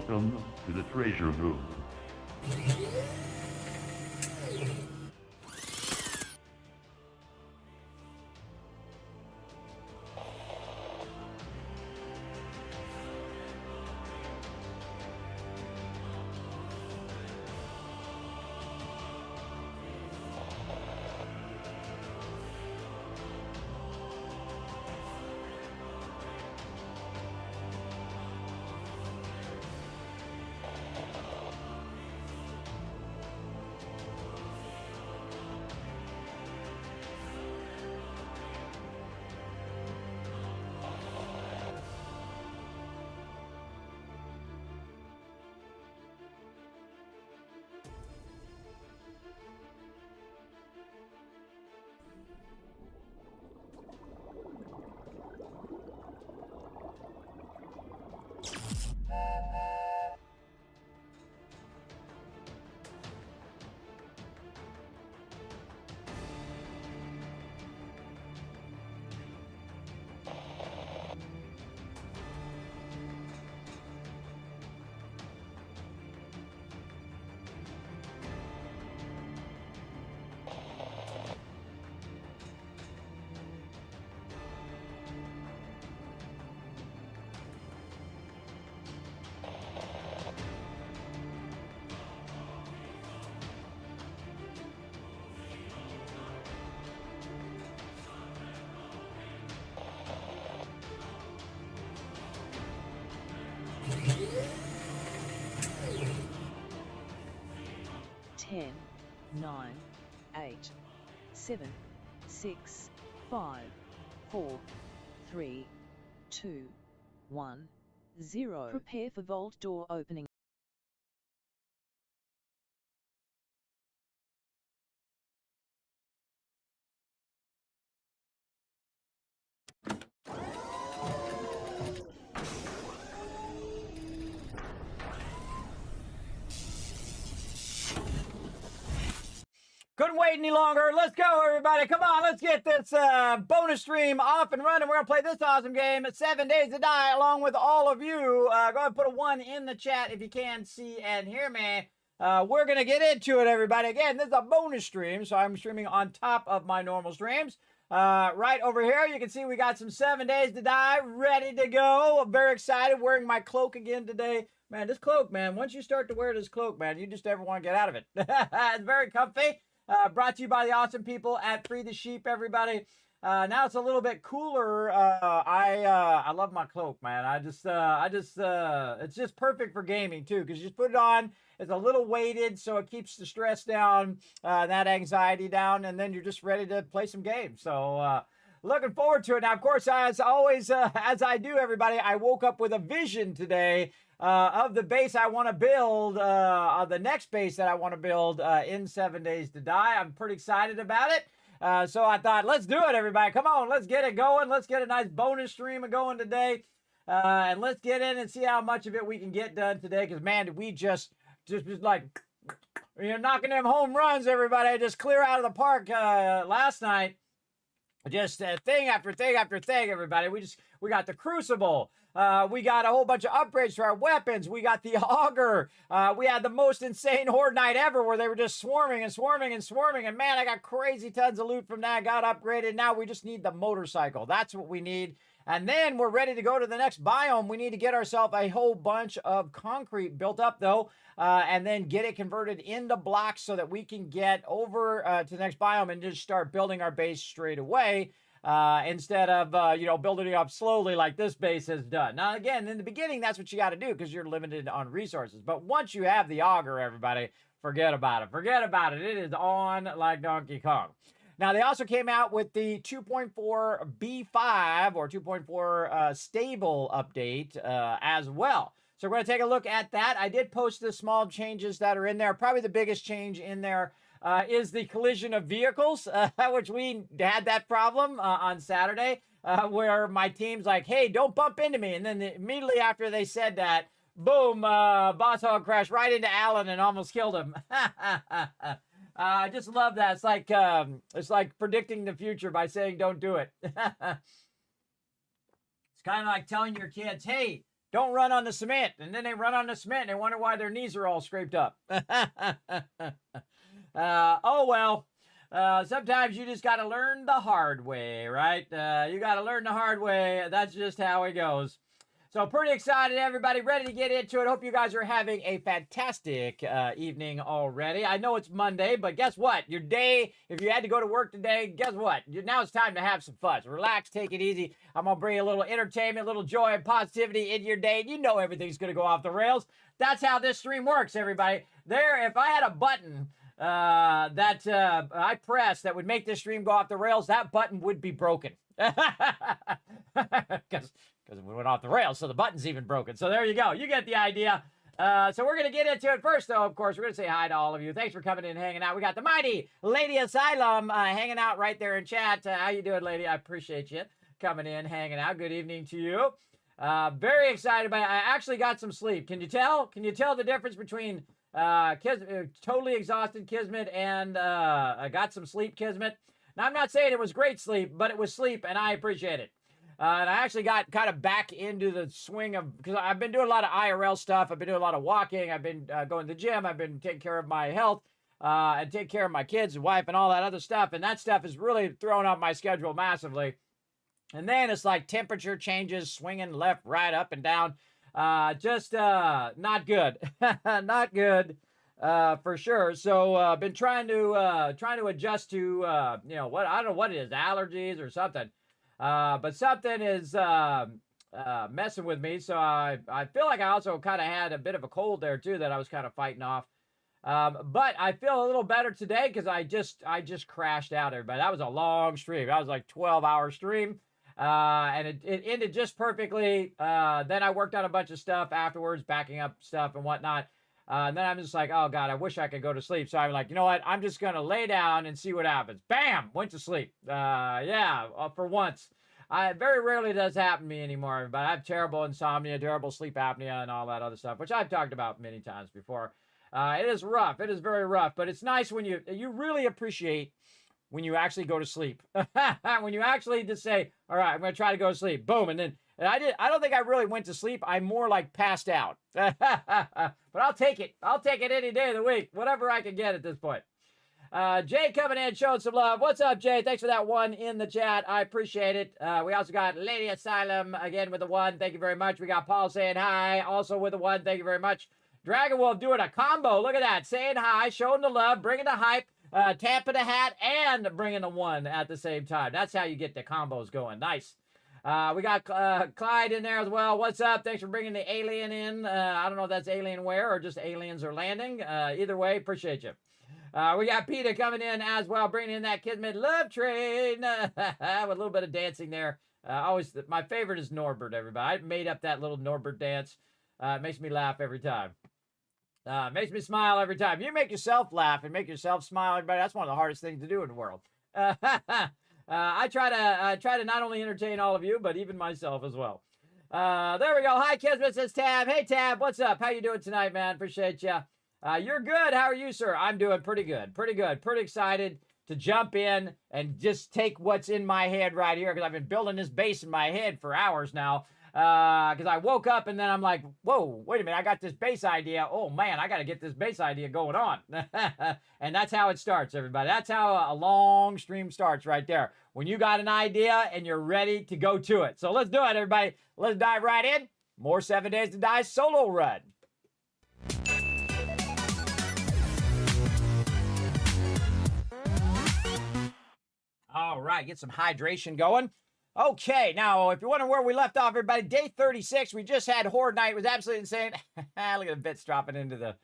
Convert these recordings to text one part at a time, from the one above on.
Welcome to the treasure room. Ten, 9, 8, 7, 6, 5, 4, 3, 2, 1, 0. Prepare for vault door opening. Couldn't wait any longer. Let's go, everybody. Come on, let's get this bonus stream off and running. We're going to play this awesome game, 7 Days to Die, along with all of you. Go ahead and put a 1 in the chat if you can see and hear me. We're going to get into it, everybody. Again, this is a bonus stream, so I'm streaming on top of my normal streams. Right over here, you can see we got some 7 Days to Die ready to go. I'm very excited. Wearing my cloak again today. Man, this cloak, man, once you start to wear this cloak, man, you just never want to get out of it. It's very comfy. Brought to you by the awesome people at Free the Sheep, everybody. Now it's a little bit cooler. I love my cloak, man. It's just perfect for gaming too, because you just put it on. It's a little weighted, so it keeps the stress down, that anxiety down, and then you're just ready to play some games. So looking forward to it. Now, of course, as always, as I do, everybody, I woke up with a vision today of the base I want to build, the next base that I want to build in 7 Days to Die. I'm pretty excited about it. So I thought, let's do it, everybody. Come on, let's get it going. Let's get a nice bonus stream going today. And let's get in and see how much of it we can get done today. Because, man, we just like, you're knocking them home runs, everybody. Just clear out of the park last night. Just thing after thing after thing, everybody. We got the Crucible. We got a whole bunch of upgrades to our weapons. We got the Auger. We had the most insane Horde night ever where they were just swarming and swarming and swarming. And man, I got crazy tons of loot from that. Got upgraded. Now we just need the motorcycle. That's what we need. And then we're ready to go to the next biome. We need to get ourselves a whole bunch of concrete built up, though, and then get it converted into blocks so that we can get over to the next biome and just start building our base straight away. Instead of, building it up slowly like this base has done. Now, again, in the beginning, that's what you got to do because you're limited on resources. But once you have the Auger, everybody, forget about it. Forget about it. It is on like Donkey Kong. Now, they also came out with the 2.4 B5 or 2.4 stable update as well. So we're going to take a look at that. I did post the small changes that are in there. Probably the biggest change in there is the collision of vehicles, which we had that problem on Saturday, where my team's like, hey, don't bump into me. And then immediately after they said that, boom, Boss Hog crashed right into Alan and almost killed him. I just love that. It's like predicting the future by saying don't do it. It's kind of like telling your kids, hey, don't run on the cement. And then they run on the cement and they wonder why their knees are all scraped up. Oh, well. Sometimes you just got to learn the hard way, right? You got to learn the hard way. That's just how it goes. So pretty excited, everybody. Ready to get into it. Hope you guys are having a fantastic evening already. I know it's Monday, but guess what? Your day, if you had to go to work today, guess what? Now it's time to have some fun. So relax, take it easy. I'm going to bring a little entertainment, a little joy and positivity into your day. You know everything's going to go off the rails. That's how this stream works, everybody. If I had a button that I press that would make this stream go off the rails, that button would be broken. Because we went off the rails, so the button's even broken. So there you go. You get the idea. So we're going to get into it first, though, of course. We're going to say hi to all of you. Thanks for coming in and hanging out. We got the mighty Lady Asylum hanging out right there in chat. How you doing, lady? I appreciate you coming in, hanging out. Good evening to you. Very excited about it. I actually got some sleep. Can you tell? Can you tell the difference between totally exhausted Kismet and I got some sleep Kismet? Now, I'm not saying it was great sleep, but it was sleep, and I appreciate it. And I actually got kind of back into the swing of, because I've been doing a lot of IRL stuff. I've been doing a lot of walking. I've been going to the gym. I've been taking care of my health and taking care of my kids and wife and all that other stuff. And that stuff is really throwing up my schedule massively. And then it's like temperature changes, swinging left, right, up and down. Just not good. Not good. For sure. So I've been trying to adjust to you know, what, I don't know what it is, allergies or something. But something is messing with me. So I feel like I also kind of had a bit of a cold there too that I was kind of fighting off. But I feel a little better today because I just crashed out, everybody. That was a long stream. That was like 12-hour stream. And it ended just perfectly. Then I worked on a bunch of stuff afterwards, backing up stuff and whatnot. And then I'm just like, oh God, I wish I could go to sleep. So I'm like, you know what? I'm just going to lay down and see what happens. Bam! Went to sleep. Yeah, for once. Very rarely does happen to me anymore, but I have terrible insomnia, terrible sleep apnea, and all that other stuff, which I've talked about many times before. It is rough. It is very rough, but it's nice when you really appreciate when you actually go to sleep. When you actually just say, all right, I'm going to try to go to sleep. Boom. And then I don't think I really went to sleep. I more like passed out. But I'll take it. I'll take it any day of the week, whatever I can get at this point. Jay coming in, showing some love. What's up, Jay? Thanks for that one in the chat. I appreciate it. We also got Lady Asylum again with the one. Thank you very much. We got Paul saying hi, also with the one. Thank you very much. Dragon Wolf doing a combo. Look at that. Saying hi, showing the love, bringing the hype, tapping the hat, and bringing the one at the same time. That's how you get the combos going. Nice. We got Clyde in there as well. What's up? Thanks for bringing the alien in. I don't know if that's Alienware or just aliens are landing. Either way, appreciate you. We got Peter coming in as well, bringing in that Kismet love train with a little bit of dancing there. Always, my favorite is Norbert, everybody. I made up that little Norbert dance. It makes me laugh every time. Makes me smile every time. You make yourself laugh and make yourself smile, everybody. That's one of the hardest things to do in the world. I try to not only entertain all of you, but even myself as well. There we go. Hi, Kismet, says Tab. Hey, Tab, what's up? How you doing tonight, man? Appreciate you. You're good. How are you, sir? I'm doing pretty good. Pretty good. Pretty excited to jump in and just take what's in my head right here because I've been building this base in my head for hours now. Because I woke up and then I'm like, whoa, wait a minute, I got this bass idea. Oh man, I got to get this bass idea going on. And that's how it starts, everybody. That's how a long stream starts right there. When you got an idea and you're ready to go to it. So let's do it, everybody. Let's dive right in. More 7 Days to Die solo run. All right, get some hydration going. Okay, now, if you're wondering where we left off, everybody, day 36, we just had Horde Night. It was absolutely insane. Look at the bits dropping into the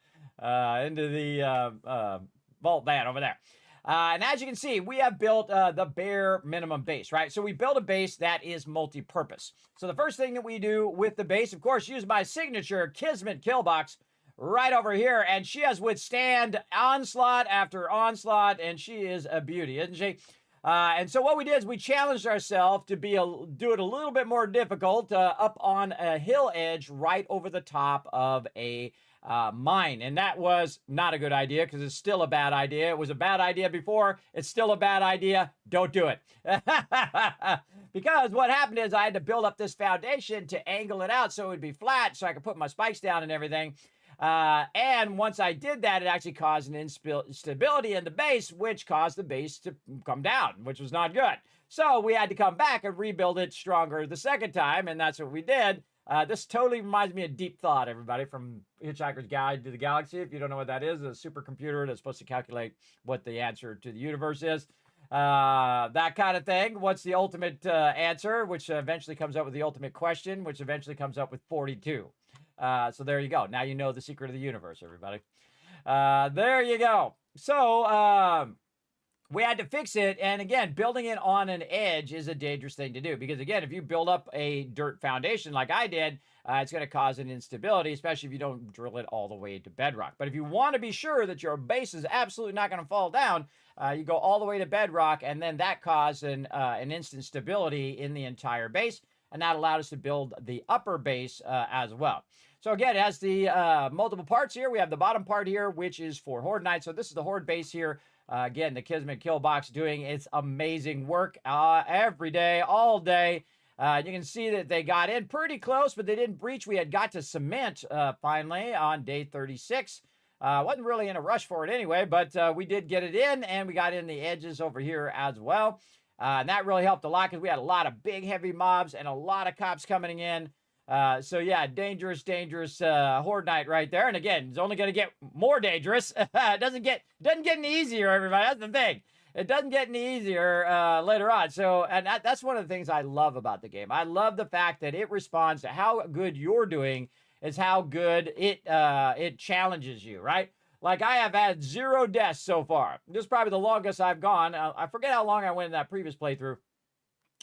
vault van over there. And as you can see, we have built the bare minimum base, right? So we built a base that is multi-purpose. So the first thing that we do with the base, of course, use my signature Kismet kill box right over here. And she has withstand onslaught after onslaught, and she is a beauty, isn't she? And so what we did is we challenged ourselves to do it a little bit more difficult up on a hill edge right over the top of a mine. And that was not a good idea because it's still a bad idea. It was a bad idea before. It's still a bad idea. Don't do it. Because what happened is I had to build up this foundation to angle it out so it would be flat so I could put my spikes down and everything. And once I did that, it actually caused an instability in the base, which caused the base to come down, which was not good. So we had to come back and rebuild it stronger the second time, and that's what we did. This totally reminds me of Deep Thought, everybody, from Hitchhiker's Guide to the Galaxy. If you don't know what that is, a supercomputer that's supposed to calculate what the answer to the universe is. That kind of thing. What's the ultimate answer, which eventually comes up with the ultimate question, which eventually comes up with 42. So there you go. Now you know the secret of the universe, everybody. There you go. So we had to fix it. And again, building it on an edge is a dangerous thing to do. Because again, if you build up a dirt foundation like I did, it's going to cause an instability, especially if you don't drill it all the way to bedrock. But if you want to be sure that your base is absolutely not going to fall down, you go all the way to bedrock, and then that caused an instant stability in the entire base. And that allowed us to build the upper base as well. So again, it has the multiple parts here. We have the bottom part here, which is for Horde Knights. So this is the Horde base here. Again, the Kismet kill box doing its amazing work every day, all day. You can see that they got in pretty close, but they didn't breach. We had got to cement finally on day 36. Wasn't really in a rush for it anyway, but we did get it in, and we got in the edges over here as well. And that really helped a lot because we had a lot of big, heavy mobs and a lot of cops coming in. So yeah, dangerous Horde Knight right there. And again, it's only going to get more dangerous. It doesn't get any easier, everybody. That's the thing. It doesn't get any easier later on. So, and that's one of the things I love about the game. I love the fact that it responds to how good you're doing is how good it challenges you, right? Like I have had 0 deaths so far. This is probably the longest I've gone. I forget how long I went in that previous playthrough,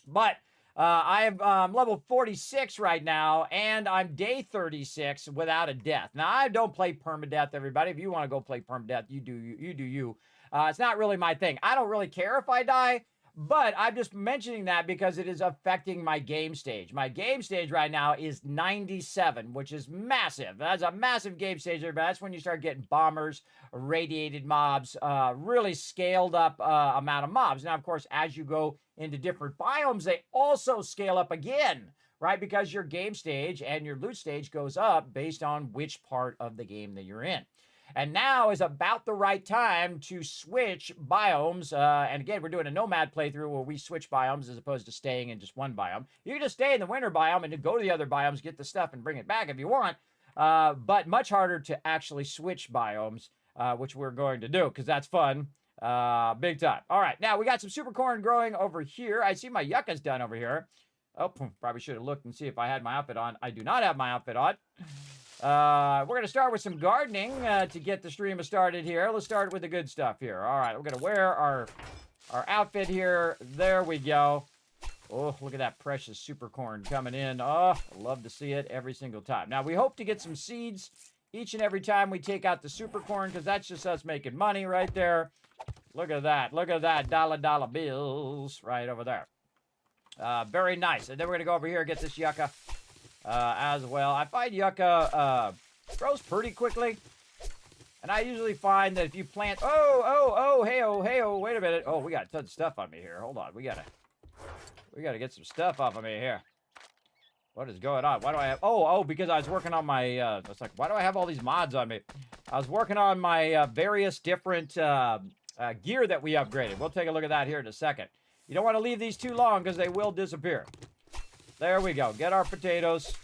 but I am level 46 right now, and I'm day 36 without a death. Now, I don't play permadeath, everybody. If you want to go play permadeath, you do you. It's not really my thing. I don't really care if I die, but I'm just mentioning that because it is affecting my game stage. My game stage right now is 97, which is massive. That's a massive game stage, everybody. That's when you start getting bombers, radiated mobs, really scaled up amount of mobs. Now, of course, as you go into different biomes, they also scale up again, right? Because your game stage and your loot stage goes up based on which part of the game that you're in. And now is about the right time to switch biomes. And again, we're doing a nomad playthrough where we switch biomes as opposed to staying in just one biome. You can just stay in the winter biome and go to the other biomes, get the stuff, and bring it back if you want. But much harder to actually switch biomes, which we're going to do because that's fun. Big time. All right, now we got some super corn growing over here. I see my yucca's done over here. Oh, probably should have looked and see if I had my outfit on. I do not have my outfit on. We're going to start with some gardening to get the stream started here. Let's start with the good stuff here. All right, we're going to wear our outfit here. There we go. Oh, look at that precious super corn coming in. Oh, I love to see it every single time. Now, we hope to get some seeds each and every time we take out the super corn because that's just us making money right there. Look at that. Look at that. Dollar bills right over there. Very nice. And then we're going to go over here and get this yucca as well. I find yucca grows pretty quickly. And I usually find that if you plant... hey-oh, wait a minute. Oh, we got a ton of stuff on me here. Hold on. We gotta get some stuff off of me here. What is going on? Why do I have... Oh, because I was working on my... it's like, why do I have all these mods on me? I was working on my various different gear that we upgraded. We'll take a look at that here in a second. You don't want to leave these too long because they will disappear. There we go. Get our potatoes.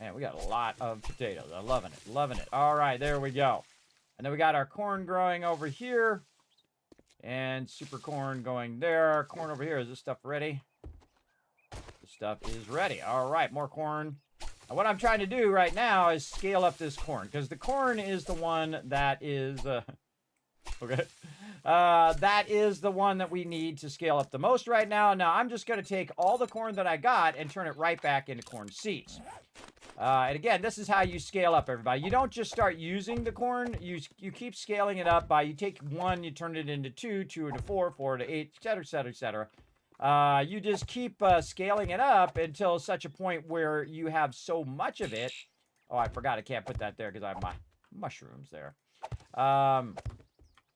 Man, we got a lot of potatoes. I'm loving it. Loving it. All right, there we go. And then we got our corn growing over here. And super corn going there. Corn over here. Is this stuff ready? This stuff is ready. All right, more corn. And what I'm trying to do right now is scale up this corn. Because the corn is the one that is... okay. That is the one that we need to scale up the most right now. Now, I'm just going to take all the corn that I got and turn it right back into corn seeds. And again, this is how you scale up, everybody. You don't just start using the corn. You keep scaling it up by, you take 1, you turn it into 2, 2 into 4, 4 to 8, etc., etc., etc. You just keep scaling it up until such a point where you have so much of it Oh, I forgot I can't put that there because I have my mushrooms there.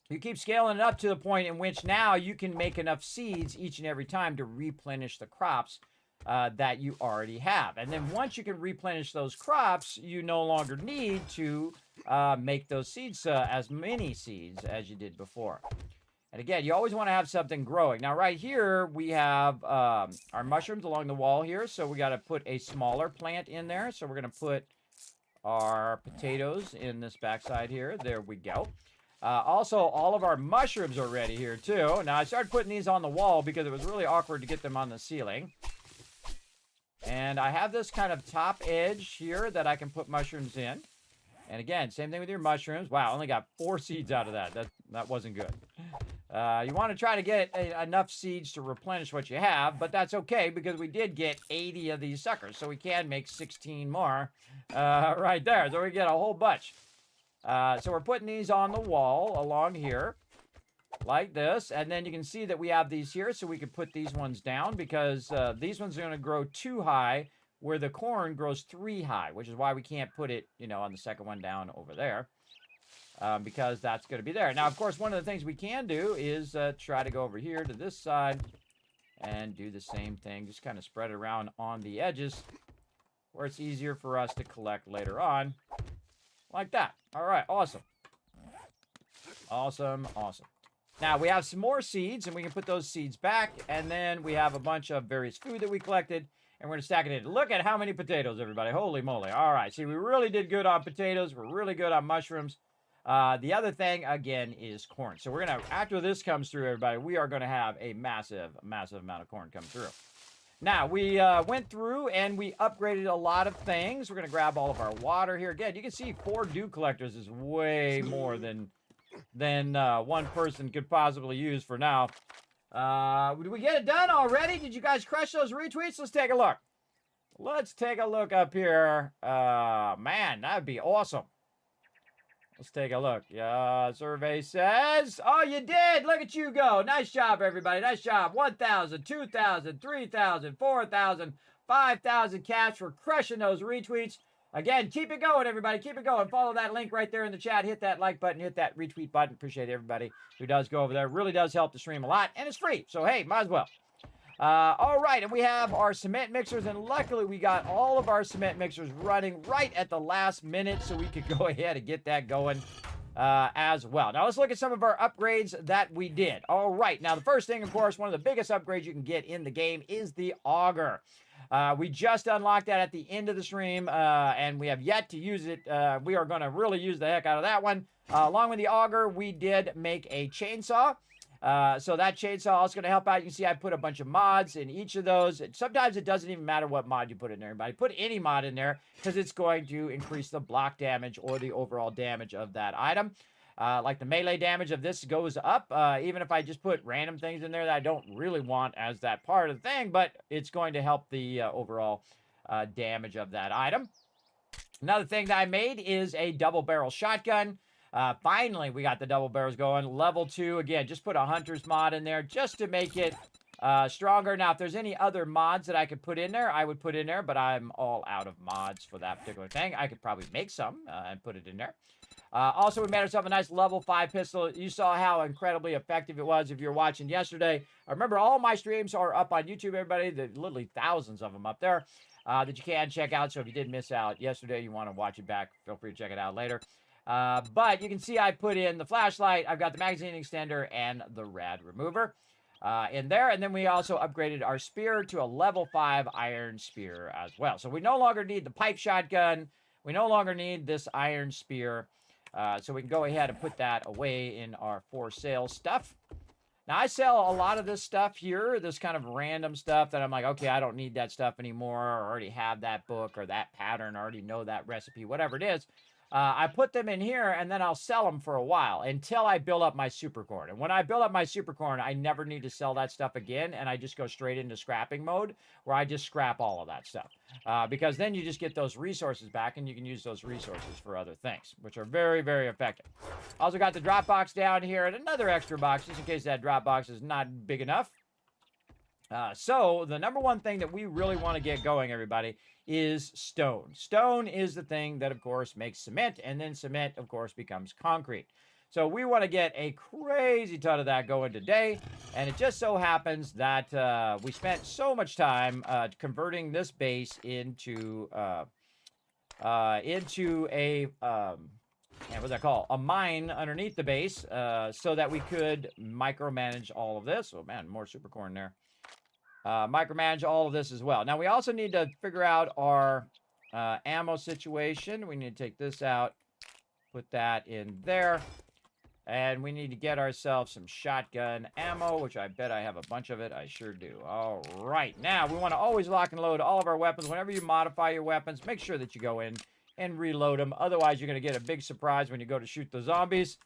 You keep scaling it up to the point in which now you can make enough seeds each and every time to replenish the crops that you already have. And then once you can replenish those crops, you no longer need to make those seeds as many seeds as you did before. And again, you always want to have something growing. Now, right here, we have our mushrooms along the wall here. So we got to put a smaller plant in there. So we're going to put our potatoes in this backside here. There we go. Also, all of our mushrooms are ready here, too. Now, I started putting these on the wall because it was really awkward to get them on the ceiling. And I have this kind of top edge here that I can put mushrooms in. And again, same thing with your mushrooms. Wow, I only got 4 seeds out of that. That wasn't good. You want to try to get enough seeds to replenish what you have, but that's okay because we did get 80 of these suckers. So we can make 16 more right there. So we get a whole bunch. So we're putting these on the wall along here like this. And then you can see that we have these here. So we can put these ones down because these ones are going to grow 2 high where the corn grows 3 high, which is why we can't put it, you know, on the second one down over there. Because that's going to be there. Now, of course, one of the things we can do is try to go over here to this side and do the same thing. Just kind of spread it around on the edges where it's easier for us to collect later on. Like that. All right, awesome. Awesome, awesome. Now, we have some more seeds, and we can put those seeds back. And then we have a bunch of various food that we collected, and we're going to stack it in. Look at how many potatoes, everybody. Holy moly. All right, see, we really did good on potatoes. We're really good on mushrooms. The other thing, again, is corn. So we're going to, after this comes through, everybody, we are going to have a massive, massive amount of corn come through. Now, we went through and we upgraded a lot of things. We're going to grab all of our water here. Again, you can see 4 dew collectors is way more than one person could possibly use for now. Did we get it done already? Did you guys crush those retweets? Let's take a look. Let's take a look up here. Man, that'd be awesome. Let's take a look. Survey says, oh, you did. Look at you go. Nice job, everybody. Nice job. 1,000, 2,000, 3,000, 4,000, 5,000 cash for crushing those retweets. Again, keep it going, everybody. Keep it going. Follow that link right there in the chat. Hit that like button. Hit that retweet button. Appreciate everybody who does go over there. It really does help the stream a lot. And it's free. So, hey, might as well. All right, and we have our cement mixers, and luckily we got all of our cement mixers running right at the last minute, so we could go ahead and get that going as well. Now, let's look at some of our upgrades that we did. All right, now the first thing, of course, one of the biggest upgrades you can get in the game is the auger. We just unlocked that at the end of the stream, and we have yet to use it. We are going to really use the heck out of that one. Along with the auger, we did make a chainsaw. So that chainsaw is going to help out. You can see I put a bunch of mods in each of those. Sometimes it doesn't even matter what mod you put in there. But put any mod in there because it's going to increase the block damage or the overall damage of that item. Like the melee damage of this goes up, even if I just put random things in there that I don't really want as that part of the thing, but it's going to help the overall damage of that item. Another thing that I made is a double barrel shotgun. Finally, we got the double barrels going. Level 2, again, just put a hunter's mod in there just to make it stronger. Now, if there's any other mods that I could put in there, I would put in there, but I'm all out of mods for that particular thing. I could probably make some and put it in there. Also, we made ourselves a nice level 5 pistol. You saw how incredibly effective it was if you're watching yesterday. Remember, all my streams are up on YouTube, everybody. There's literally thousands of them up there that you can check out. So if you did miss out yesterday, you want to watch it back, feel free to check it out later. But you can see I put in the flashlight, I've got the magazine extender, and the rad remover in there. And then we also upgraded our spear to a level 5 iron spear as well. So we no longer need the pipe shotgun. We no longer need this iron spear. So we can go ahead and put that away in our for sale stuff. Now, I sell a lot of this stuff here, this kind of random stuff that I'm like, okay, I don't need that stuff anymore, or already have that book or that pattern, I already know that recipe, whatever it is. I put them in here, and then I'll sell them for a while until I build up my super corn. And when I build up my super corn, I never need to sell that stuff again, and I just go straight into scrapping mode, where I just scrap all of that stuff. Because then you just get those resources back, and you can use those resources for other things, which are very, very effective. Also got the drop box down here, and another extra box, just in case that drop box is not big enough. So the number one thing that we really want to get going, everybody, is stone. Stone is the thing that, of course, makes cement, and then cement, of course, becomes concrete. So we want to get a crazy ton of that going today, and it just so happens that we spent so much time converting this base into a what's that called? A mine underneath the base, so that we could micromanage all of this. Oh man, more super corn there. Micromanage all of this as well. Now we also need to figure out our ammo situation. We need to take this out, put that in there, and we need to get ourselves some shotgun ammo, which I bet I have a bunch of it. I sure do. All right, now we want to always lock and load all of our weapons. Whenever you modify your weapons, make sure that you go in and reload them. Otherwise, you're going to get a big surprise when you go to shoot the zombies.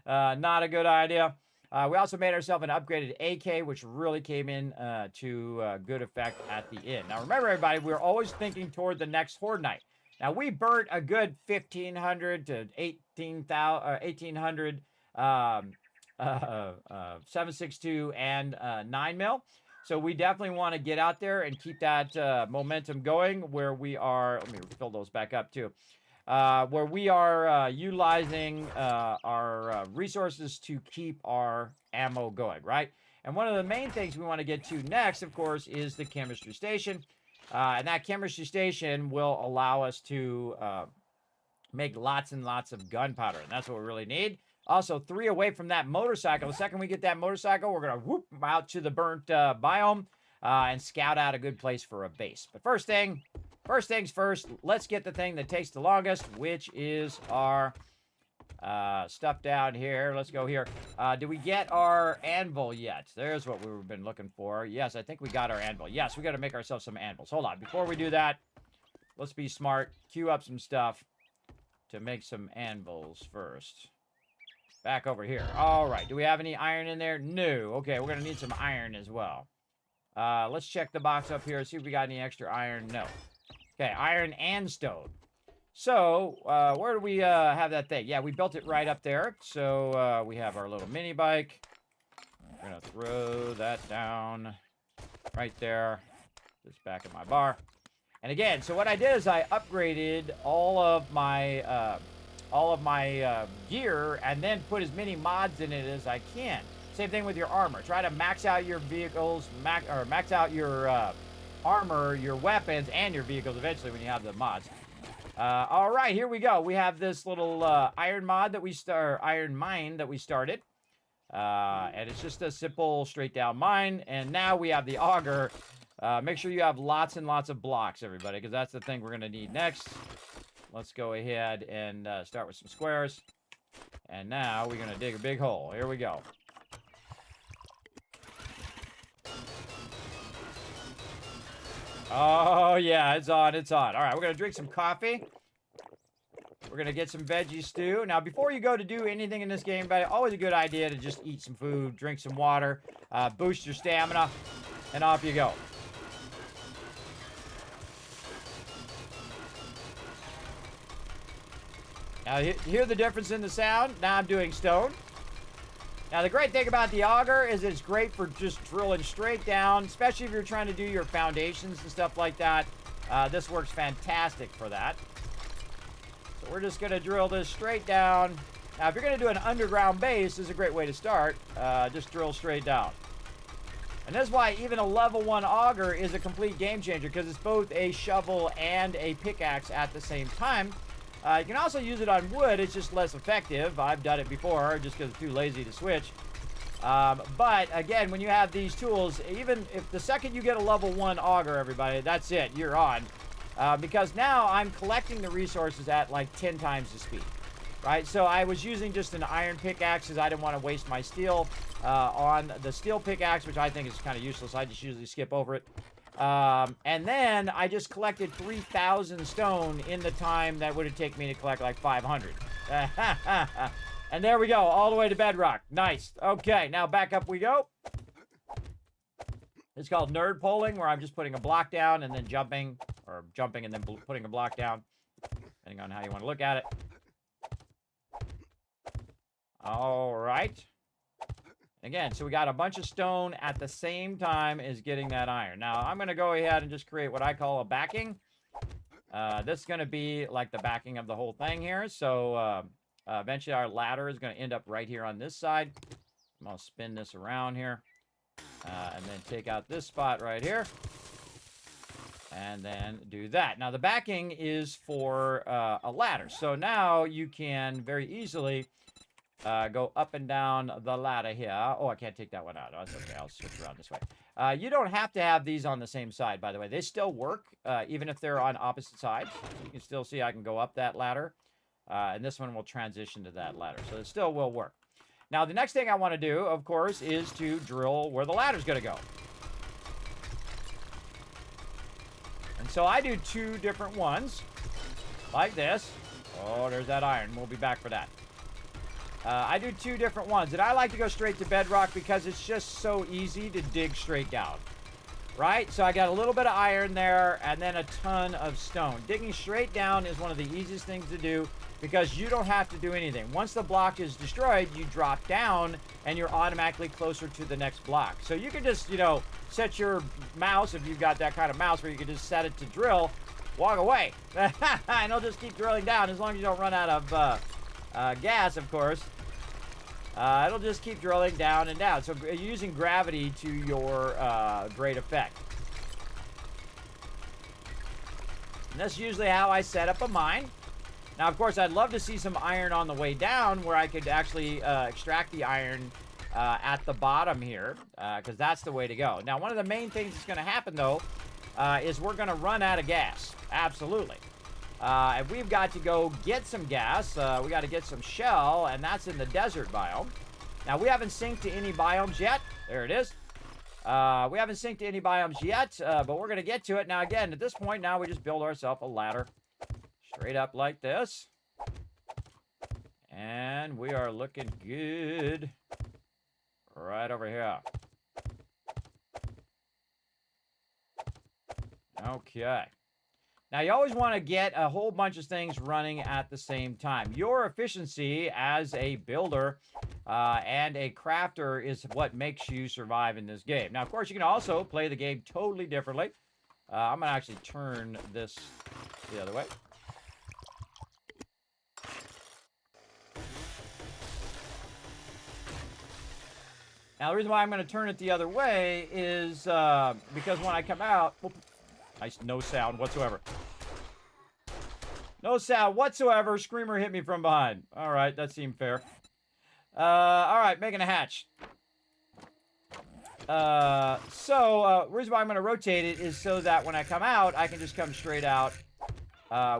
Not a good idea. We also made ourselves an upgraded AK, which really came in to good effect at the end. Now, remember, everybody, we're always thinking toward the next Horde Night. Now, we burnt a good 1,500 to 1,800 7.62 and 9mm. So we definitely want to get out there and keep that momentum going where we are. Let me fill those back up, too. Where we are utilizing our resources to keep our ammo going, right? And one of the main things we want to get to next, of course, is the chemistry station. And that chemistry station will allow us to make lots and lots of gunpowder, and that's what we really need. Also, 3 away from that motorcycle. The second we get that motorcycle, we're going to whoop out to the burnt biome and scout out a good place for a base. But first things first, let's get the thing that takes the longest, which is our stuff down here. Let's go here. Did we get our anvil yet? There's what we've been looking for. Yes, I think we got our anvil. Yes, we got to make ourselves some anvils. Hold on. Before we do that, let's be smart. Queue up some stuff to make some anvils first. Back over here. All right. Do we have any iron in there? No. Okay, we're going to need some iron as well. Let's check the box up here, see if we got any extra iron. No. Okay, iron and stone. So, where do we have that thing? Yeah, we built it right up there. So, we have our little mini bike. We're going to throw that down right there. Just back of my bar. And again, so what I did is I upgraded all of my gear and then put as many mods in it as I can. Same thing with your armor. Try to max out your vehicles, max out your armor, your weapons, and your vehicles eventually when you have the mods. All right, here we go. We have this little iron mine that we started. And it's just a simple straight down mine. And now we have the auger. Make sure you have lots and lots of blocks, everybody, because that's the thing we're going to need next. Let's go ahead and start with some squares. And now we're going to dig a big hole. Here we go. Oh, yeah, it's on, it's on. All right, we're going to drink some coffee. We're going to get some veggie stew. Now, before you go to do anything in this game, but always a good idea to just eat some food, drink some water, boost your stamina, and off you go. Now, hear the difference in the sound? Now I'm doing stone. Now, the great thing about the auger is it's great for just drilling straight down, especially if you're trying to do your foundations and stuff like that. This works fantastic for that. So we're just going to drill this straight down. Now, if you're going to do an underground base, this is a great way to start. Just drill straight down. And that's why even a level 1 auger is a complete game changer, because it's both a shovel and a pickaxe at the same time. You can also use it on wood. It's just less effective. I've done it before just because it's too lazy to switch. But again, when you have these tools, even if the second you get a level 1 auger, everybody, that's it. You're on. Because now I'm collecting the resources at like 10 times the speed. Right? So I was using just an iron pickaxe because I didn't want to waste my steel on the steel pickaxe, which I think is kind of useless. I just usually skip over it. And then I just collected 3,000 stone in the time that would have taken me to collect like 500. And there we go, all the way to bedrock. Nice. Okay, now back up we go. It's called nerd polling, where I'm just putting a block down and then jumping, or jumping and then putting a block down, depending on how you want to look at it. All right. Again, so we got a bunch of stone at the same time as getting that iron. Now, I'm going to go ahead and just create what I call a backing. This is going to be like the backing of the whole thing here. So eventually our ladder is going to end up right here on this side. I'm going to spin this around here. And then take out this spot right here. And then do that. Now, the backing is for a ladder. So now you can very easily go up and down the ladder here. Oh, I can't take that one out. Oh, that's okay. I'll switch around this way. You don't have to have these on the same side, by the way. They still work, even if they're on opposite sides. You can still see I can go up that ladder. And this one will transition to that ladder. So it still will work. Now, the next thing I want to do, of course, is to drill where the ladder's going to go. And so I do 2 different ones, like this. Oh, there's that iron. We'll be back for that. I do 2 different ones, and I like to go straight to bedrock because it's just so easy to dig straight down, right? So I got a little bit of iron there, and then a ton of stone. Digging straight down is one of the easiest things to do because you don't have to do anything. Once the block is destroyed, you drop down, and you're automatically closer to the next block. So you can just, you know, set your mouse, if you've got that kind of mouse where you can just set it to drill, walk away, and it'll just keep drilling down as long as you don't run out of gas, of course. It'll just keep drilling down and down. So you're using gravity to your great effect. And that's usually how I set up a mine. Now, of course, I'd love to see some iron on the way down where I could actually extract the iron at the bottom here, because that's the way to go. Now, one of the main things that's going to happen, though, is we're going to run out of gas. Absolutely. And we've got to go get some gas. We got to get some shell, and that's in the desert biome. Now, we haven't synced to any biomes yet. There it is. We haven't synced to any biomes yet, but we're going to get to it. Now, again, at this point, now we just build ourselves a ladder straight up like this. And we are looking good right over here. Okay. Now, you always want to get a whole bunch of things running at the same time. Your efficiency as a builder and a crafter is what makes you survive in this game. Now, of course, you can also play the game totally differently. I'm going to actually turn this the other way. Now, the reason why I'm going to turn it the other way is because when I come out... Whoop, nice, no sound whatsoever. No sound whatsoever. Screamer hit me from behind. All right, that seemed fair. All right, making a hatch. The reason why I'm going to rotate it is so that when I come out, I can just come straight out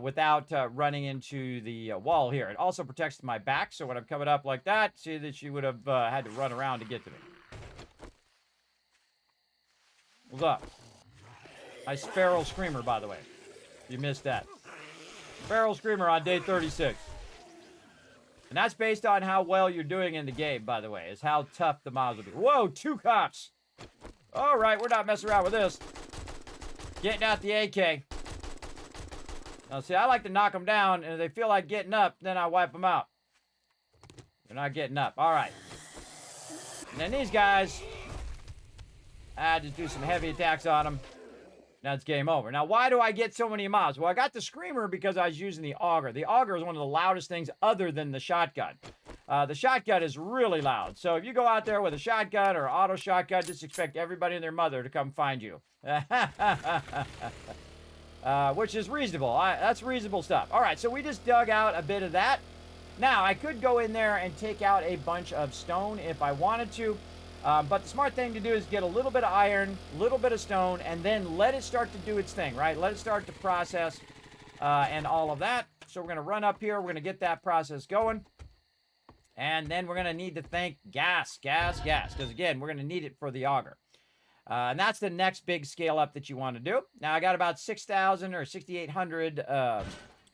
without running into the wall here. It also protects my back, so when I'm coming up like that, see that she would have had to run around to get to me. What's up? Nice feral screamer, by the way. You missed that. Feral screamer on day 36. And that's based on how well you're doing in the game, by the way, is how tough the mobs will be. Whoa, 2 cops. All right, we're not messing around with this. Getting out the AK. Now, see, I like to knock them down, and if they feel like getting up, then I wipe them out. They're not getting up. All right. And then these guys, I just do some heavy attacks on them. Now it's game over. Now, why do I get so many mobs? Well, I got the screamer because I was using the auger. The auger is one of the loudest things other than the shotgun. The shotgun is really loud. So if you go out there with a shotgun or auto shotgun, just expect everybody and their mother to come find you. Which is reasonable. That's reasonable stuff. All right, so we just dug out a bit of that. Now, I could go in there and take out a bunch of stone if I wanted to. But the smart thing to do is get a little bit of iron, a little bit of stone, and then let it start to do its thing, right? Let it start to process and all of that. So we're going to run up here. We're going to get that process going. And then we're going to need to think gas. Because, again, we're going to need it for the auger. And that's the next big scale up that you want to do. Now, I got about 6,000 or 6,800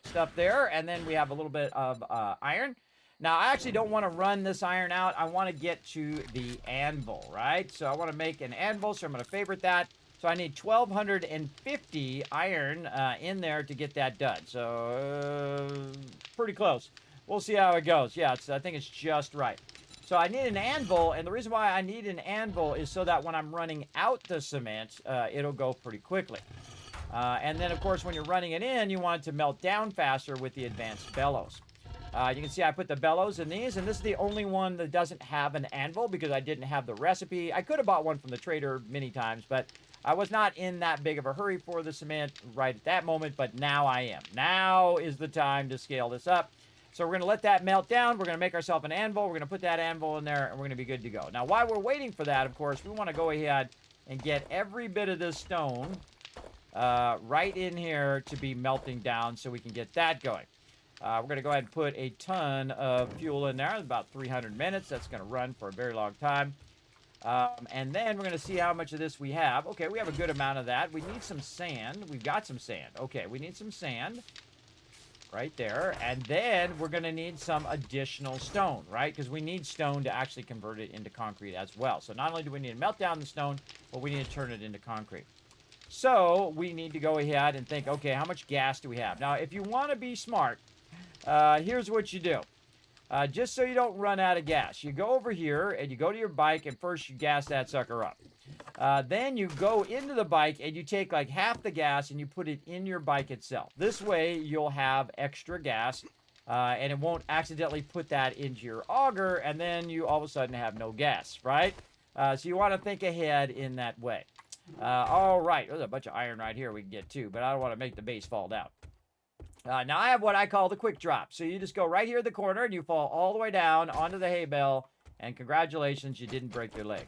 stuff there. And then we have a little bit of iron. Now, I actually don't want to run this iron out. I want to get to the anvil, right? So I want to make an anvil, so I'm going to favorite that. So I need 1,250 iron in there to get that done. So pretty close. We'll see how it goes. Yeah, I think it's just right. So I need an anvil, and the reason why I need an anvil is so that when I'm running out the cement, it'll go pretty quickly. And then, of course, when you're running it in, you want it to melt down faster with the advanced bellows. You can see I put the bellows in these, and this is the only one that doesn't have an anvil because I didn't have the recipe. I could have bought one from the trader many times, but I was not in that big of a hurry for the cement right at that moment, but now I am. Now is the time to scale this up. So we're going to let that melt down. We're going to make ourselves an anvil. We're going to put that anvil in there, and we're going to be good to go. Now, while we're waiting for that, of course, we want to go ahead and get every bit of this stone right in here to be melting down so we can get that going. We're going to go ahead and put a ton of fuel in there, about 300 minutes. That's going to run for a very long time. And then we're going to see how much of this we have. Okay, we have a good amount of that. We need some sand. We've got some sand. Okay, we need some sand right there. And then we're going to need some additional stone, right? Because we need stone to actually convert it into concrete as well. So not only do we need to melt down the stone, but we need to turn it into concrete. So we need to go ahead and think, okay, how much gas do we have? Now, if you want to be smart, here's what you do. Just so you don't run out of gas, you go over here and you go to your bike and first you gas that sucker up. Then you go into the bike and you take like half the gas and you put it in your bike itself. This way you'll have extra gas and it won't accidentally put that into your auger and then you all of a sudden have no gas, right? So you want to think ahead in that way. All right, there's a bunch of iron right here we can get too, but I don't want to make the base fall down. Now I have what I call the quick drop. So you just go right here in the corner and you fall all the way down onto the hay bale and congratulations, you didn't break your leg.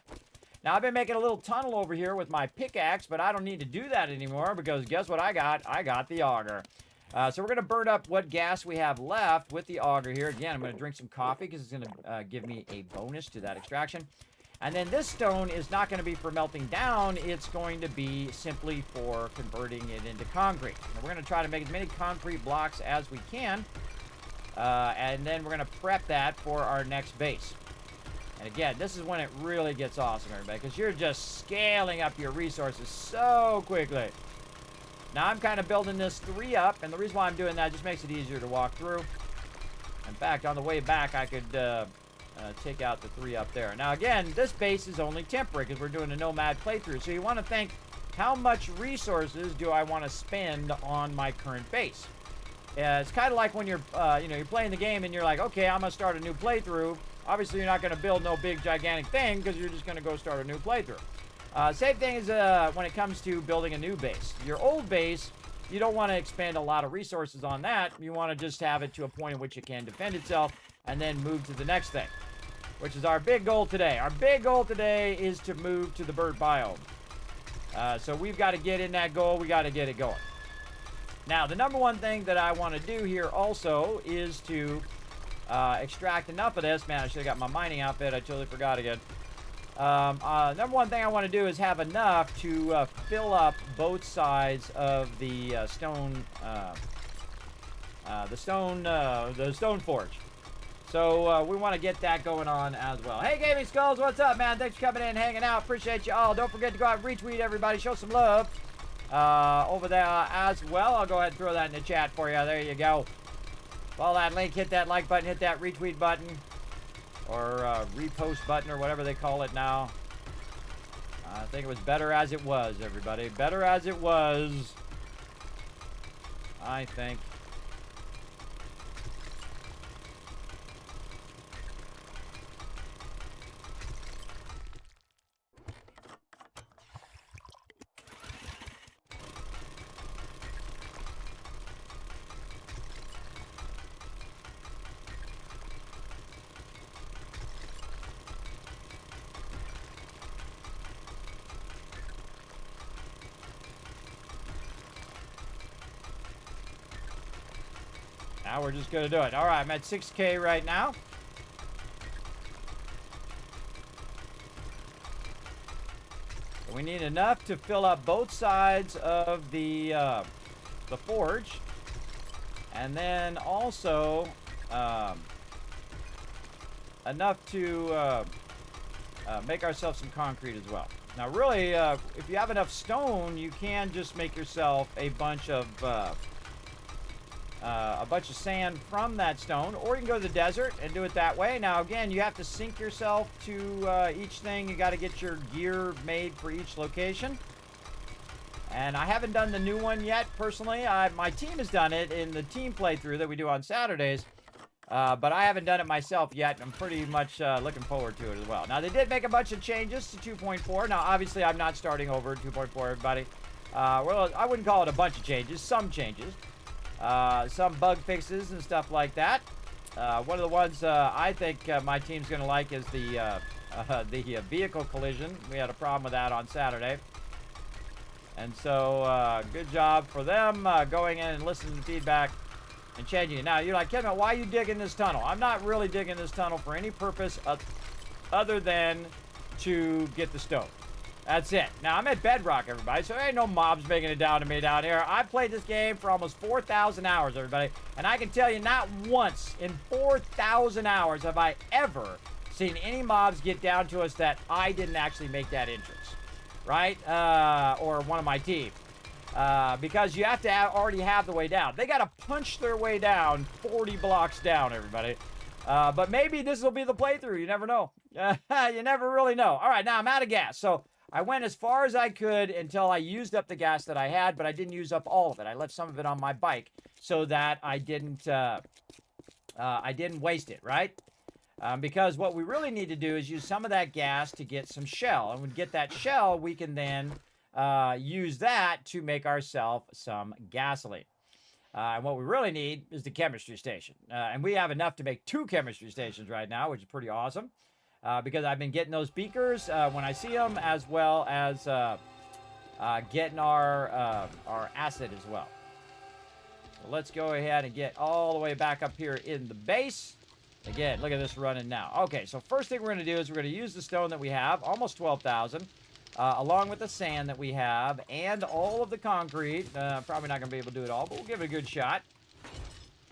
Now I've been making a little tunnel over here with my pickaxe, but I don't need to do that anymore because guess what I got? I got the auger. So we're going to burn up what gas we have left with the auger here. Again, I'm going to drink some coffee because it's going to give me a bonus to that extraction. And then this stone is not going to be for melting down. It's going to be simply for converting it into concrete. And we're going to try to make as many concrete blocks as we can. And then we're going to prep that for our next base. And again, this is when it really gets awesome, everybody, because you're just scaling up your resources so quickly. Now, I'm kind of building this 3 up, and the reason why I'm doing that just makes it easier to walk through. In fact, on the way back, I could take out the 3 up there. Now, again, this base is only temporary because we're doing a nomad playthrough. So you want to think, how much resources do I want to spend on my current base? It's kind of like when you're, you're playing the game and you're like, okay, I'm going to start a new playthrough. Obviously, you're not going to build no big, gigantic thing because you're just going to go start a new playthrough. Same thing as when it comes to building a new base. Your old base, you don't want to expend a lot of resources on that. You want to just have it to a point in which it can defend itself and then move to the next thing, which is our big goal today. Our big goal today is to move to the bird biome. So we've got to get in that goal. We got to get it going. Now, the number one thing that I want to do here also is to extract enough of this. Man, I should have got my mining outfit. I totally forgot again. Number one thing I want to do is have enough to fill up both sides of the stone forge. So we want to get that going on as well. Hey, Gaming Skulls, what's up, man? Thanks for coming in and hanging out. Appreciate you all. Don't forget to go out and retweet everybody. Show some love over there as well. I'll go ahead and throw that in the chat for you. There you go. Follow that link, hit that like button, hit that retweet button, or repost button, or whatever they call it now. I think it was better as it was, everybody. Better as it was, I think. Now we're just going to do it. All right, I'm at 6K right now. So we need enough to fill up both sides of the forge. And then also enough to make ourselves some concrete as well. Now, really, if you have enough stone, you can just make yourself a bunch of a bunch of sand from that stone, or you can go to the desert and do it that way. Now, again, you have to sync yourself to each thing. You got to get your gear made for each location. And I haven't done the new one yet, personally. My team has done it in the team playthrough that we do on Saturdays. But I haven't done it myself yet. I'm pretty much looking forward to it as well. Now, they did make a bunch of changes to 2.4. Now, obviously, I'm not starting over 2.4, everybody. Well, I wouldn't call it a bunch of changes. Some changes. Some bug fixes and stuff like that. One of the ones I think my team's going to like is the vehicle collision. We had a problem with that on Saturday. And so, good job for them going in and listening to feedback and changing it. Now, you're like, Kevin, why are you digging this tunnel? I'm not really digging this tunnel for any purpose other than to get the stone. That's it. Now, I'm at Bedrock, everybody, so there ain't no mobs making it down to me down here. I've played this game for almost 4,000 hours, everybody, and I can tell you not once in 4,000 hours have I ever seen any mobs get down to us that I didn't actually make that entrance. Right? Or one of my team. Because you have to already have the way down. They got to punch their way down 40 blocks down, everybody. But maybe this will be the playthrough. You never know. You never really know. All right, now I'm out of gas. So I went as far as I could until I used up the gas that I had, but I didn't use up all of it. I left some of it on my bike so that I didn't waste it, right? Because what we really need to do is use some of that gas to get some shell. And when we get that shell, we can then use that to make ourselves some gasoline. And what we really need is the chemistry station. And we have enough to make 2 chemistry stations right now, which is pretty awesome. Because I've been getting those beakers when I see them, as well as getting our acid as well. So let's go ahead and get all the way back up here in the base. Again, look at this running now. Okay, so first thing we're going to do is we're going to use the stone that we have, almost 12,000, along with the sand that we have, and all of the concrete. Probably not going to be able to do it all, but we'll give it a good shot.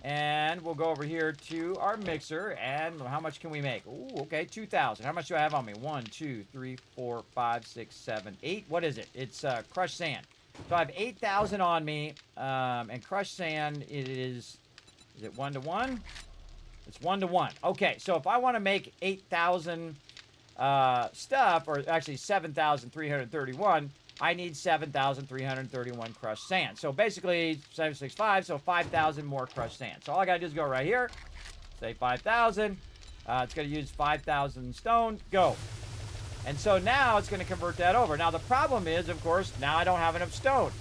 And we'll go over here to our mixer, and how much can we make? Ooh, okay, 2,000. How much do I have on me? 1, 2, 3, 4, 5, 6, 7, 8. What is it? It's crushed sand. So I have 8,000 on me, and crushed sand, is it 1 to 1? It's 1 to 1. Okay, so if I want to make 8,000 stuff, or actually 7,331, I need 7,331 crushed sand. So basically 765, so 5,000 more crushed sand. So all I got to do is go right here, say 5,000. It's going to use 5,000 stone. Go. And so now it's going to convert that over. Now the problem is, of course, now I don't have enough stone.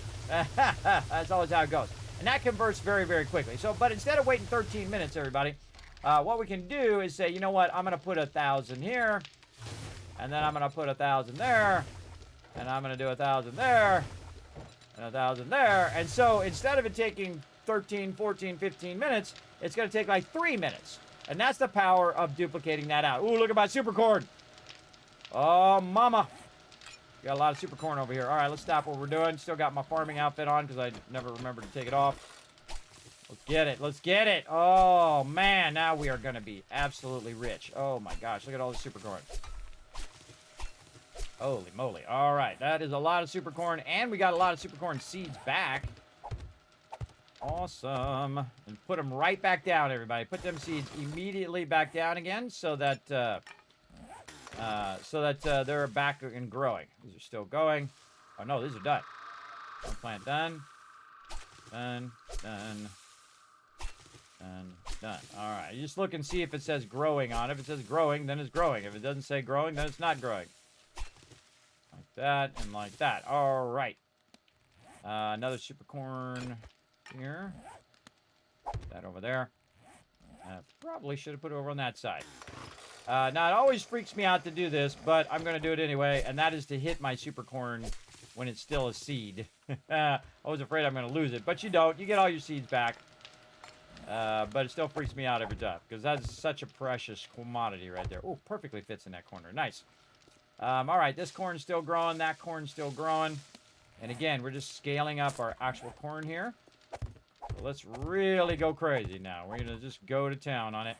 That's always how it goes. And that converts very, very quickly. So, but instead of waiting 13 minutes, everybody, what we can do is say, you know what, I'm going to put 1,000 here, and then I'm going to put 1,000 there, and I'm going to do 1,000 there, and 1,000 there. And so instead of it taking 13, 14, 15 minutes, it's going to take like 3 minutes. And that's the power of duplicating that out. Ooh, look at my super corn. Oh, mama. Got a lot of super corn over here. All right, let's stop what we're doing. Still got my farming outfit on because I never remembered to take it off. Let's get it. Let's get it. Oh, man. Now we are going to be absolutely rich. Oh, my gosh. Look at all the super corn. Holy moly. All right. That is a lot of super corn. And we got a lot of super corn seeds back. Awesome. And put them right back down, everybody. Put them seeds immediately back down again so that they're back and growing. These are still going. Oh, no. These are done. One plant done. Done. Done. And done. All right. You just look and see if it says growing on it. If it says growing, then it's growing. If it doesn't say growing, then it's not growing. Like that and like that. All right. Another super corn here. That over there. Probably should have put it over on that side. Now, it always freaks me out to do this, but I'm going to do it anyway, and that is to hit my super corn when it's still a seed. I was afraid I'm going to lose it, but you don't. You get all your seeds back. But it still freaks me out every time because that's such a precious commodity right there. Oh, perfectly fits in that corner. Nice. All right, this corn's still growing. That corn's still growing. And again, we're just scaling up our actual corn here. So let's really go crazy now. We're going to just go to town on it.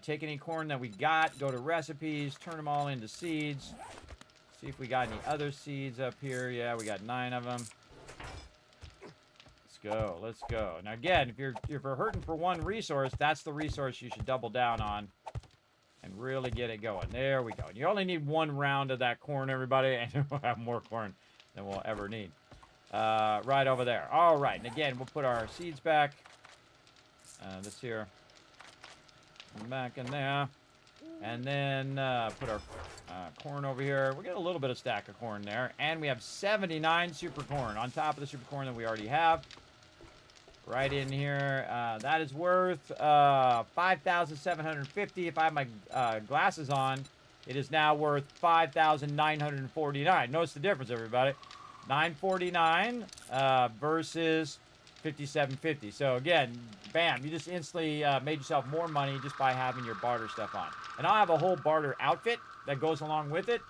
Take any corn that we got, go to recipes, turn them all into seeds. See if we got any other seeds up here. Yeah, we got 9 of them. Let's go. Let's go. Now again, if you're hurting for one resource, that's the resource you should double down on and really get it going. There we go. You only need one round of that corn, everybody, and we'll have more corn than we'll ever need. Right over there. All right, and again, we'll put our seeds back. This here. Back in there. And then put our corn over here. We get a little bit of stack of corn there. And we have 79 super corn on top of the super corn that we already have. Right in here. That is worth 5,750. If I have my glasses on, it is now worth 5,949. Notice the difference, everybody. 949 versus 5750. So again, bam, you just instantly made yourself more money just by having your barter stuff on. And I'll have a whole barter outfit that goes along with it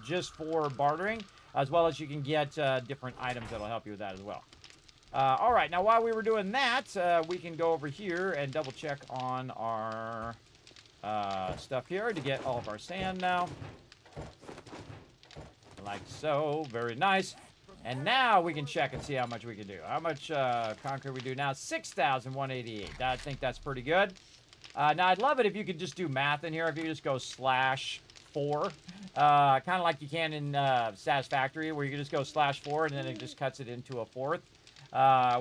just for bartering, as well as you can get different items that'll help you with that as well. All right, now while we were doing that, we can go over here and double check on our stuff here to get all of our sand now. Like so, very nice. And now we can check and see how much we can do. How much concrete we do now? 6,188. I think that's pretty good. Now, I'd love it if you could just do math in here. If you could just go /4. Kind of like you can in Satisfactory, where you can just go /4, and then it just cuts it into a fourth.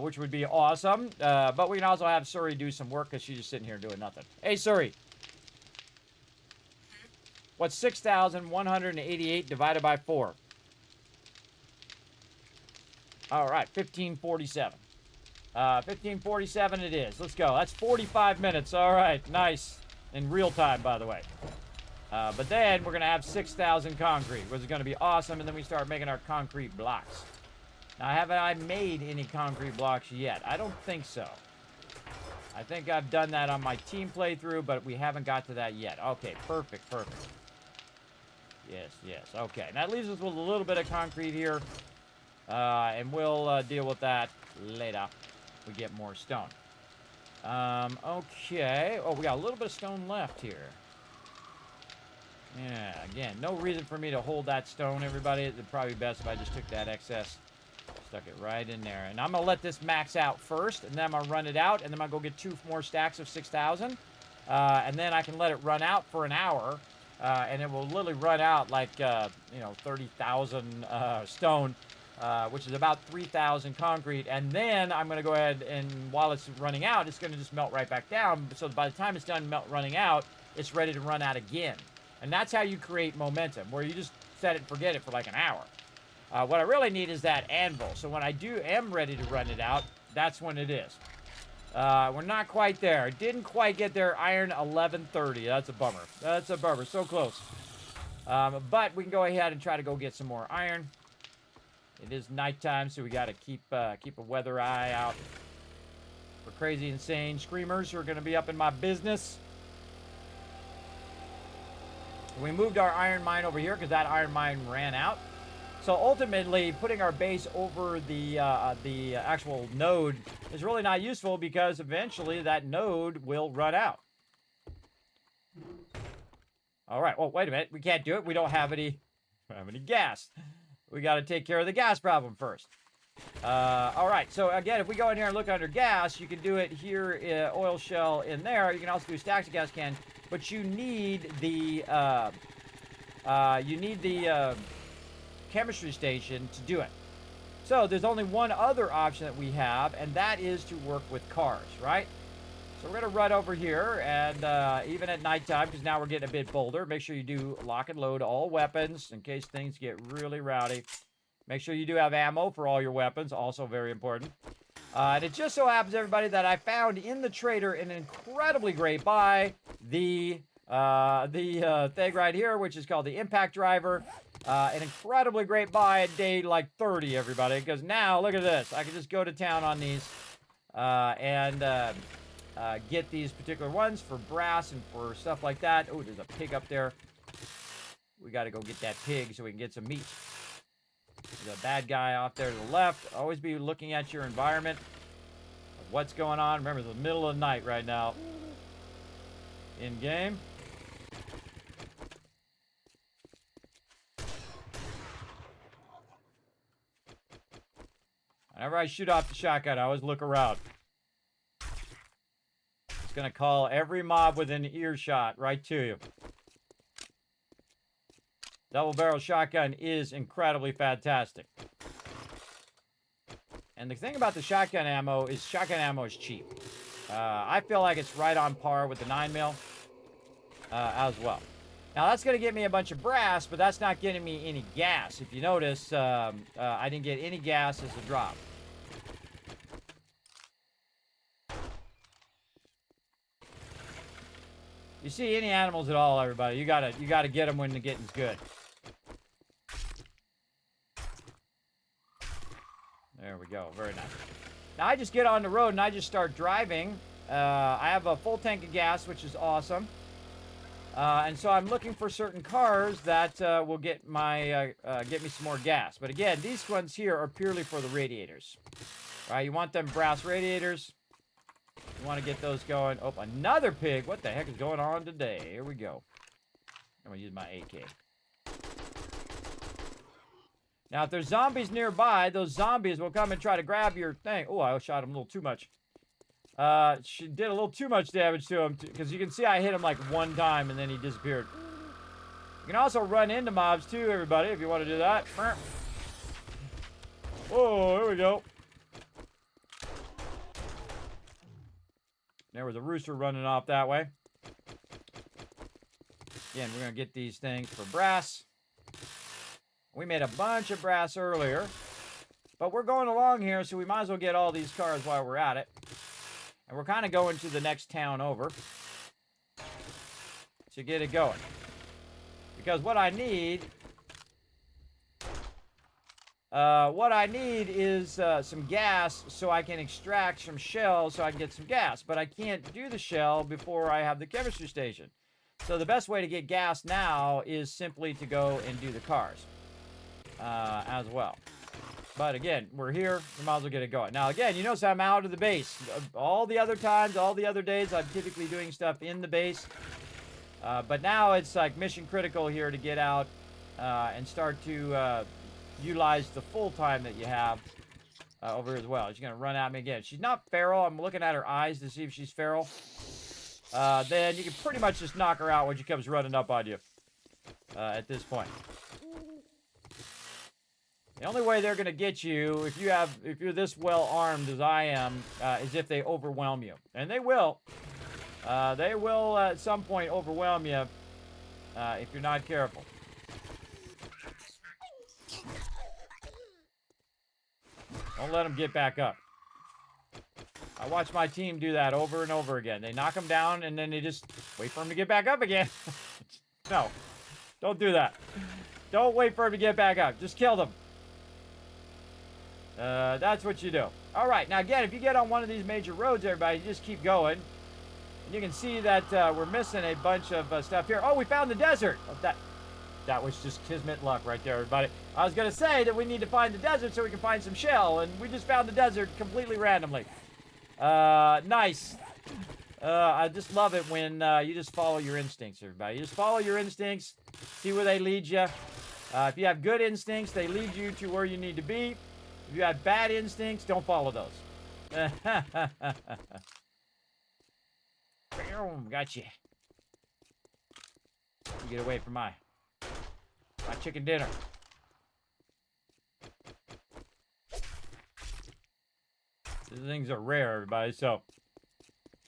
Which would be awesome. But we can also have Suri do some work, because she's just sitting here doing nothing. Hey, Suri. What's 6,188 divided by 4? All right, 1547. 1547 it is. Let's go. That's 45 minutes. All right, nice. In real time, by the way. But then we're going to have 6,000 concrete, which is going to be awesome. And then we start making our concrete blocks. Now, haven't I made any concrete blocks yet? I don't think so. I think I've done that on my team playthrough, but we haven't got to that yet. Okay, perfect, perfect. Yes, yes. Okay, and that leaves us with a little bit of concrete here. And we'll deal with that later. We get more stone. Okay. Oh, we got a little bit of stone left here. Yeah, again, no reason for me to hold that stone, everybody. It'd probably be best if I just took that excess, stuck it right in there. And I'm going to let this max out first, and then I'm going to run it out, and then I'm going to go get 2 more stacks of 6,000. And then I can let it run out for an hour, and it will literally run out like, 30,000 stone. Which is about 3,000 concrete, and then I'm going to go ahead and while it's running out, it's going to just melt right back down. So by the time it's done running out, it's ready to run out again. And that's how you create momentum, where you just set it and forget it for like an hour. What I really need is that anvil. So when I am ready to run it out, that's when it is. We're not quite there. Didn't quite get there. Iron 1130. That's a bummer. That's a bummer. So close. But we can go ahead and try to go get some more iron. It is nighttime, so we got to keep a weather eye out for crazy, insane screamers who are going to be up in my business. We moved our iron mine over here because that iron mine ran out. So ultimately, putting our base over the actual node is really not useful because eventually that node will run out. All right. Well, wait a minute. We can't do it. We don't have any gas. We got to take care of the gas problem first. All right. So again, if we go in here and look under gas, you can do it here, oil shell in there. You can also do stacks of gas cans, but you need the chemistry station to do it. So there's only one other option that we have, and that is to work with cars, right? So we're going to run over here, and even at nighttime, because now we're getting a bit bolder, make sure you do lock and load all weapons in case things get really rowdy. Make sure you do have ammo for all your weapons, also very important. And it just so happens, everybody, that I found in the trader an incredibly great buy, the thing right here, which is called the impact driver. An incredibly great buy at day like 30, everybody, because now, look at this. I can just go to town on these and get these particular ones for brass and for stuff like that. Oh, there's a pig up there. We got to go get that pig so we can get some meat. There's a bad guy off there to the left. Always be looking at your environment. What's going on? Remember, it's the middle of the night right now. In game. Whenever I shoot off the shotgun, I always look around. It's going to call every mob within earshot right to you. Double barrel shotgun is incredibly fantastic. And the thing about the shotgun ammo is cheap. I feel like it's right on par with the 9mm as well. Now, that's going to get me a bunch of brass, but that's not getting me any gas. If you notice, I didn't get any gas as a drop. You see any animals at all, everybody, you gotta get them when the getting's good. There we go. Very nice. Now, I just get on the road and I just start driving. I have a full tank of gas, which is awesome. And so I'm looking for certain cars that will get me some more gas. But again, these ones here are purely for the radiators. All right, you want them brass radiators. You want to get those going. Oh, another pig. What the heck is going on today? Here we go. I'm going to use my AK. Now, if there's zombies nearby, those zombies will come and try to grab your thing. Oh, I shot him a little too much. She did a little too much damage to him, because you can see I hit him like one time and then he disappeared. You can also run into mobs too, everybody, if you want to do that. Oh, here we go. There was a rooster running off that way. Again, we're going to get these things for brass. We made a bunch of brass earlier, but we're going along here, so we might as well get all these cars while we're at it. And we're kind of going to the next town over to get it going. Because what I need is some gas so I can extract some shells so I can get some gas. But I can't do the shell before I have the chemistry station. So the best way to get gas now is simply to go and do the cars as well. But again, we're here. We might as well get it going. Now, again, you notice I'm out of the base. All the other times, all the other days, I'm typically doing stuff in the base. But now it's like mission critical here to get out and start to utilize the full time that you have over here as well. She's going to run at me again. She's not feral. I'm looking at her eyes to see if she's feral. Then you can pretty much just knock her out when she comes running up on you at this point. The only way they're going to get you, if you're this well armed as I am, is if they overwhelm you, and they will. They will at some point overwhelm you if you're not careful. Don't let them get back up. I watch my team do that over and over again. They knock them down, and then they just wait for them to get back up again. No, don't do that. Don't wait for them to get back up. Just kill them. That's what you do. All right, now again, if you get on one of these major roads, everybody, you just keep going. And you can see that we're missing a bunch of stuff here. Oh, we found the desert. Oh, that was just Kismet luck right there, everybody. I was going to say that we need to find the desert so we can find some shell, and we just found the desert completely randomly. Nice. I just love it when you just follow your instincts, everybody. You just follow your instincts, see where they lead you. If you have good instincts, they lead you to where you need to be. If you have bad instincts, don't follow those. Got you. You get away from my chicken dinner. These things are rare, everybody, so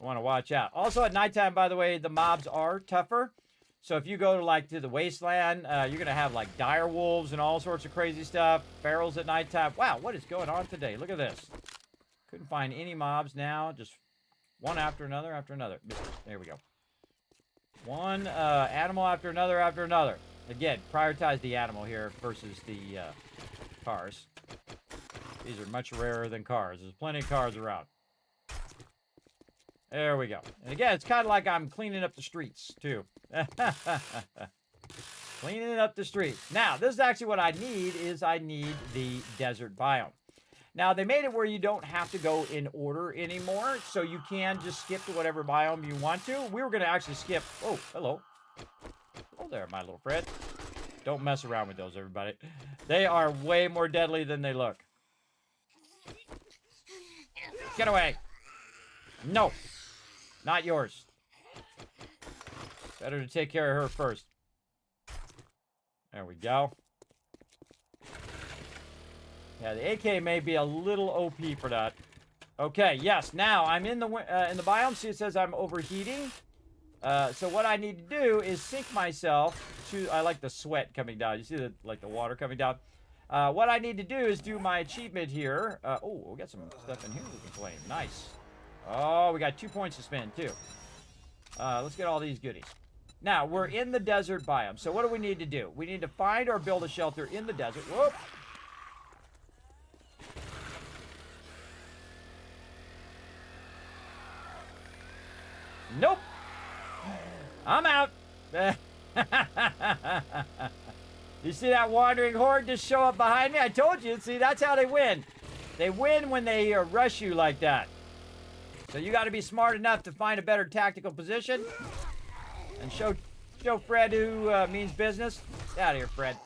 I want to watch out. Also, at nighttime, by the way, the mobs are tougher. So if you go to the wasteland, you're going to have like dire wolves and all sorts of crazy stuff. Ferals at nighttime. Wow, what is going on today? Look at this. Couldn't find any mobs now. Just one after another after another. There we go. One animal after another after another. Again, prioritize the animal here versus the cars. These are much rarer than cars. There's plenty of cars around. There we go. And again, it's kind of like I'm cleaning up the streets, too. Cleaning up the streets. Now, this is actually what I need, I need the desert biome. Now, they made it where you don't have to go in order anymore, so you can just skip to whatever biome you want to. We were going to actually skip... Oh, hello. Hello there, my little friend. Don't mess around with those, everybody. They are way more deadly than they look. Get away. No. Not yours. Better to take care of her first. There we go. Yeah, the AK may be a little OP for that. Okay, yes. Now, I'm in the biome. See, it says I'm overheating. So what I need to do is sink myself to... I like the sweat coming down. You see the water coming down? What I need to do is do my achievement here. Oh, we got some stuff in here we can claim. Nice. Oh, we got 2 points to spend, too. Let's get all these goodies. Now, we're in the desert biome. So what do we need to do? We need to find or build a shelter in the desert. Whoop. Nope. I'm out. You see that wandering horde just show up behind me? I told you. See, that's how they win. They win when they rush you like that. So you got to be smart enough to find a better tactical position and show Fred who means business. Get out of here, Fred.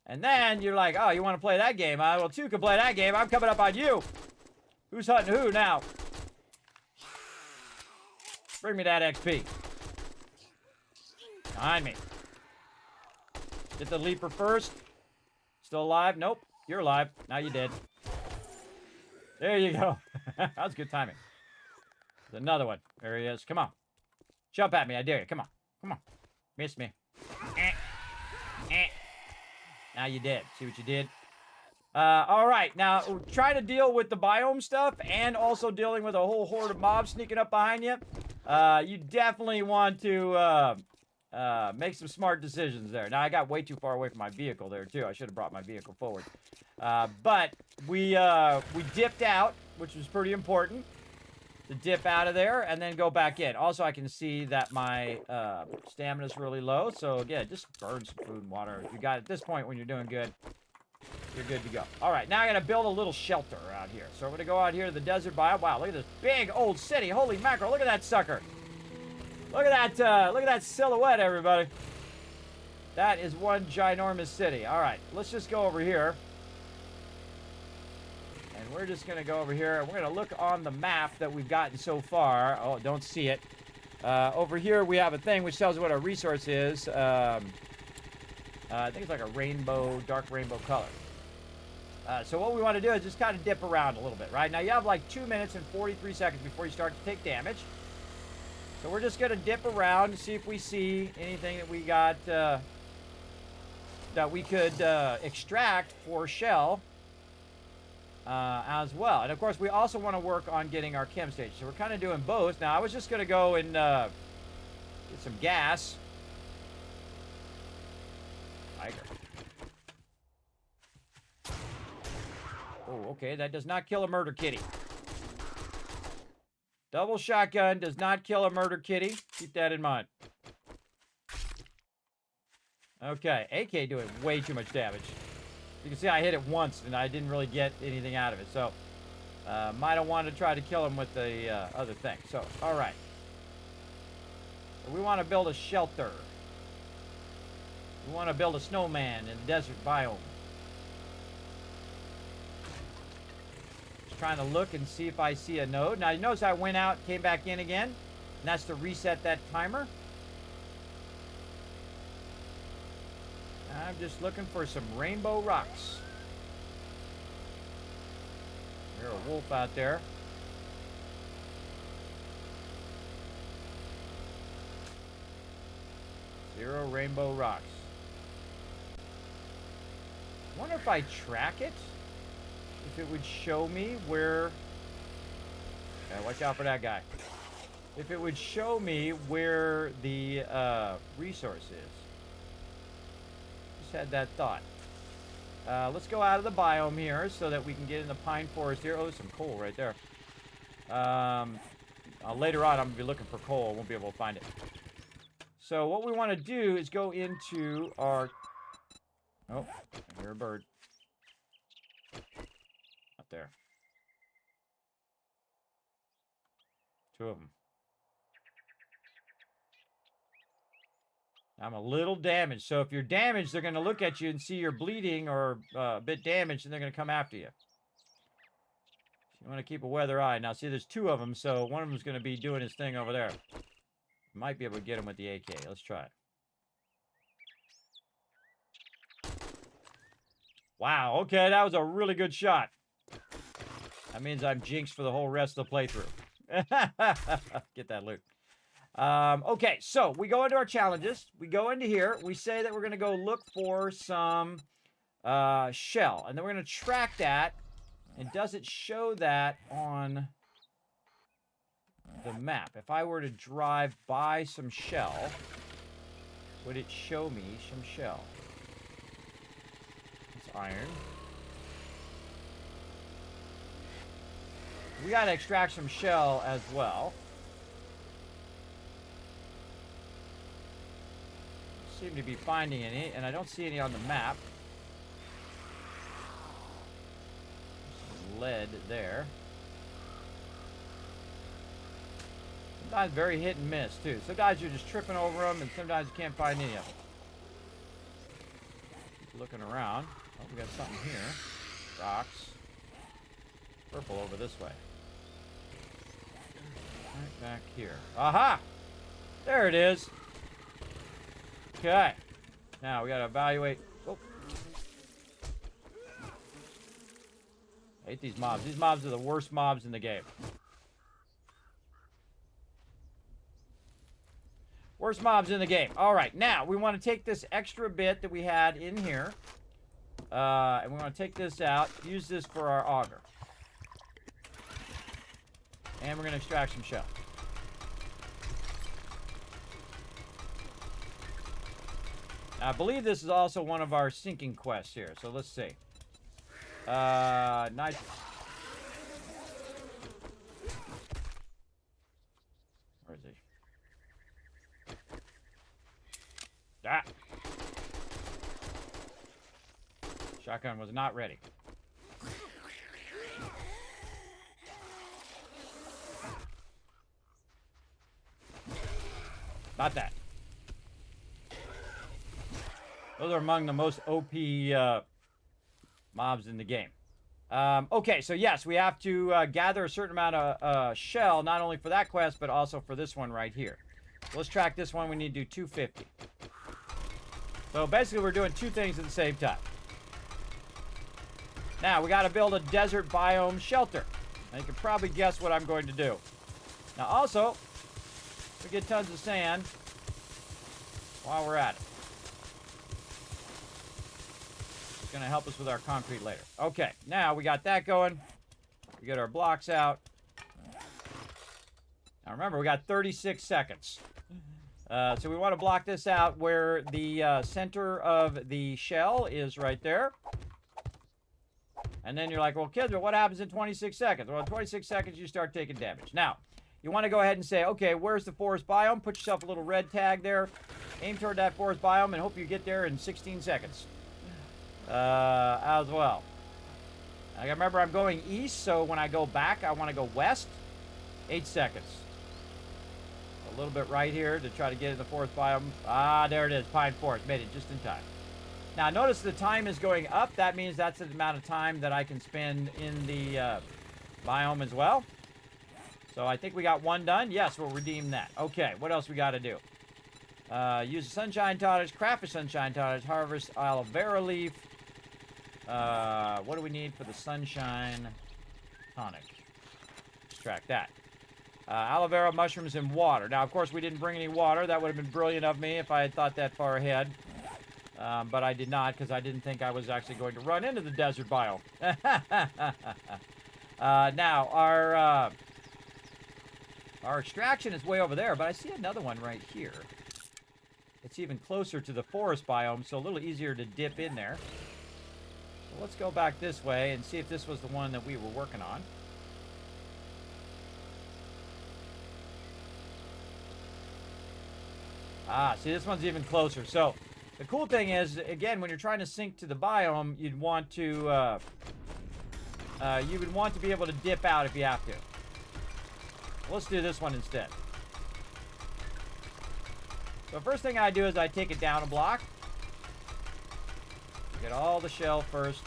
And then you're like, oh, you want to play that game? Well, two can play that game. I'm coming up on you. Who's hunting who now? Bring me that XP. Behind me. Get the leaper first. Still alive? Nope. You're alive. Now you did. There you go. That was good timing. There's another one. There he is. Come on. Jump at me. I dare you. Come on. Come on. Miss me. Now you did. See what you did? All right. Now, try to deal with the biome stuff and also dealing with a whole horde of mobs sneaking up behind you. You definitely want to make some smart decisions there. Now, I got way too far away from my vehicle there, too. I should have brought my vehicle forward. But we dipped out, which was pretty important. To dip out of there and then go back in. Also, I can see that my stamina's really low. So, again, just burn some food and water. You got at this point when you're doing good, you're good to go. All right, now I got to build a little shelter around here. So, I'm going to go out here to the desert biome. Wow, look at this big old city. Holy mackerel, look at that sucker. Look at that silhouette, everybody. That is one ginormous city. All right, let's just go over here. And we're just going to go over here. We're going to look on the map that we've gotten so far. Oh, don't see it. Over here, we have a thing which tells us what our resource is. I think it's like a rainbow, dark rainbow color. So what we want to do is just kind of dip around a little bit, right? Now, you have like 2 minutes and 43 seconds before you start to take damage. So we're just going to dip around to see if we see anything that we got that we could extract for shell. As well. And of course, we also want to work on getting our chem stage. So we're kind of doing both. Now, I was just going to go and get some gas. Tiger. Oh, okay. That does not kill a murder kitty. Double shotgun does not kill a murder kitty. Keep that in mind. Okay. AK doing way too much damage. You can see I hit it once, and I didn't really get anything out of it. So, might have wanted to try to kill him with the other thing. So, all right. We want to build a shelter. We want to build a snowman in the desert biome. Just trying to look and see if I see a node. Now, you notice I went out, came back in again. And that's to reset that timer. I'm just looking for some rainbow rocks. There's a wolf out there. Zero rainbow rocks. I wonder if I track it, if it would show me where... Yeah, watch out for that guy. If it would show me where the resource is. Had that thought. Let's go out of the biome here so that we can get in the pine forest here. Oh, there's some coal right there. Later on, I'm going to be looking for coal. I won't be able to find it. So what we want to do is go into our... Oh, I hear a bird. Up there. Two of them. I'm a little damaged. So if you're damaged, they're going to look at you and see you're bleeding or a bit damaged, and they're going to come after you. You want to keep a weather eye. Now, see, there's two of them, so one of them's going to be doing his thing over there. Might be able to get him with the AK. Let's try it. Wow, okay, that was a really good shot. That means I'm jinxed for the whole rest of the playthrough. Get that loot. Okay, so we go into our challenges. We go into here. We say that we're going to go look for some shell. And then we're going to track that. And does it show that on the map? If I were to drive by some shell, would it show me some shell? It's iron. We got to extract some shell as well. Seem to be finding any, and I don't see any on the map. Some lead there. Sometimes very hit and miss too. Sometimes you're just tripping over them, and sometimes you can't find any of them. Keep looking around. Oh, we got something here. Rocks. Purple over this way. Right back here. Aha! There it is. Okay. Now we gotta evaluate. Oh. I hate these mobs. These mobs are the worst mobs in the game. Worst mobs in the game. Alright, now we want to take this extra bit that we had in here. And we want to take this out. Use this for our auger. And we're going to extract some shell. Now, I believe this is also one of our sinking quests here. So let's see. Nice. Where is he? Ah. Shotgun was not ready. Not that. Those are among the most OP mobs in the game. Okay, so yes, we have to gather a certain amount of shell, not only for that quest, but also for this one right here. So let's track this one. We need to do 250. So basically, we're doing two things at the same time. Now, we got to build a desert biome shelter. And you can probably guess what I'm going to do. Now, also, we get tons of sand while we're at it. It's going to help us with our concrete later. Okay, now we got that going. We get our blocks out. Now, remember, we got 36 seconds. So we want to block this out where the center of the shell is right there. And then you're like, well, kids, what happens in 26 seconds? Well, in 26 seconds, you start taking damage. Now, you want to go ahead and say, okay, where's the forest biome? Put yourself a little red tag there. Aim toward that forest biome and hope you get there in 16 seconds. As well. I remember I'm going east, so when I go back, I want to go west. 8 seconds. A little bit right here to try to get in the forest biome. Ah, there it is. Pine forest. Made it just in time. Now, notice the time is going up. That means that's the amount of time that I can spend in the biome as well. So I think we got one done. Yes, we'll redeem that. Okay, what else we got to do? Use a sunshine tonic, craft a sunshine tonic, harvest aloe vera leaf. What do we need for the sunshine tonic? Extract that. Aloe vera, mushrooms, and water. Now, of course, we didn't bring any water. That would have been brilliant of me if I had thought that far ahead. But I did not, because I didn't think I was actually going to run into the desert biome. Now, our extraction is way over there, but I see another one right here. It's even closer to the forest biome, so a little easier to dip in there. So let's go back this way and see if this was the one that we were working on. Ah, see, this one's even closer. So the cool thing is, again, when you're trying to sink to the biome, you'd want to you would want to be able to dip out if you have to. Let's do this one instead. So first thing I do is I take it down a block. Get all the shell first.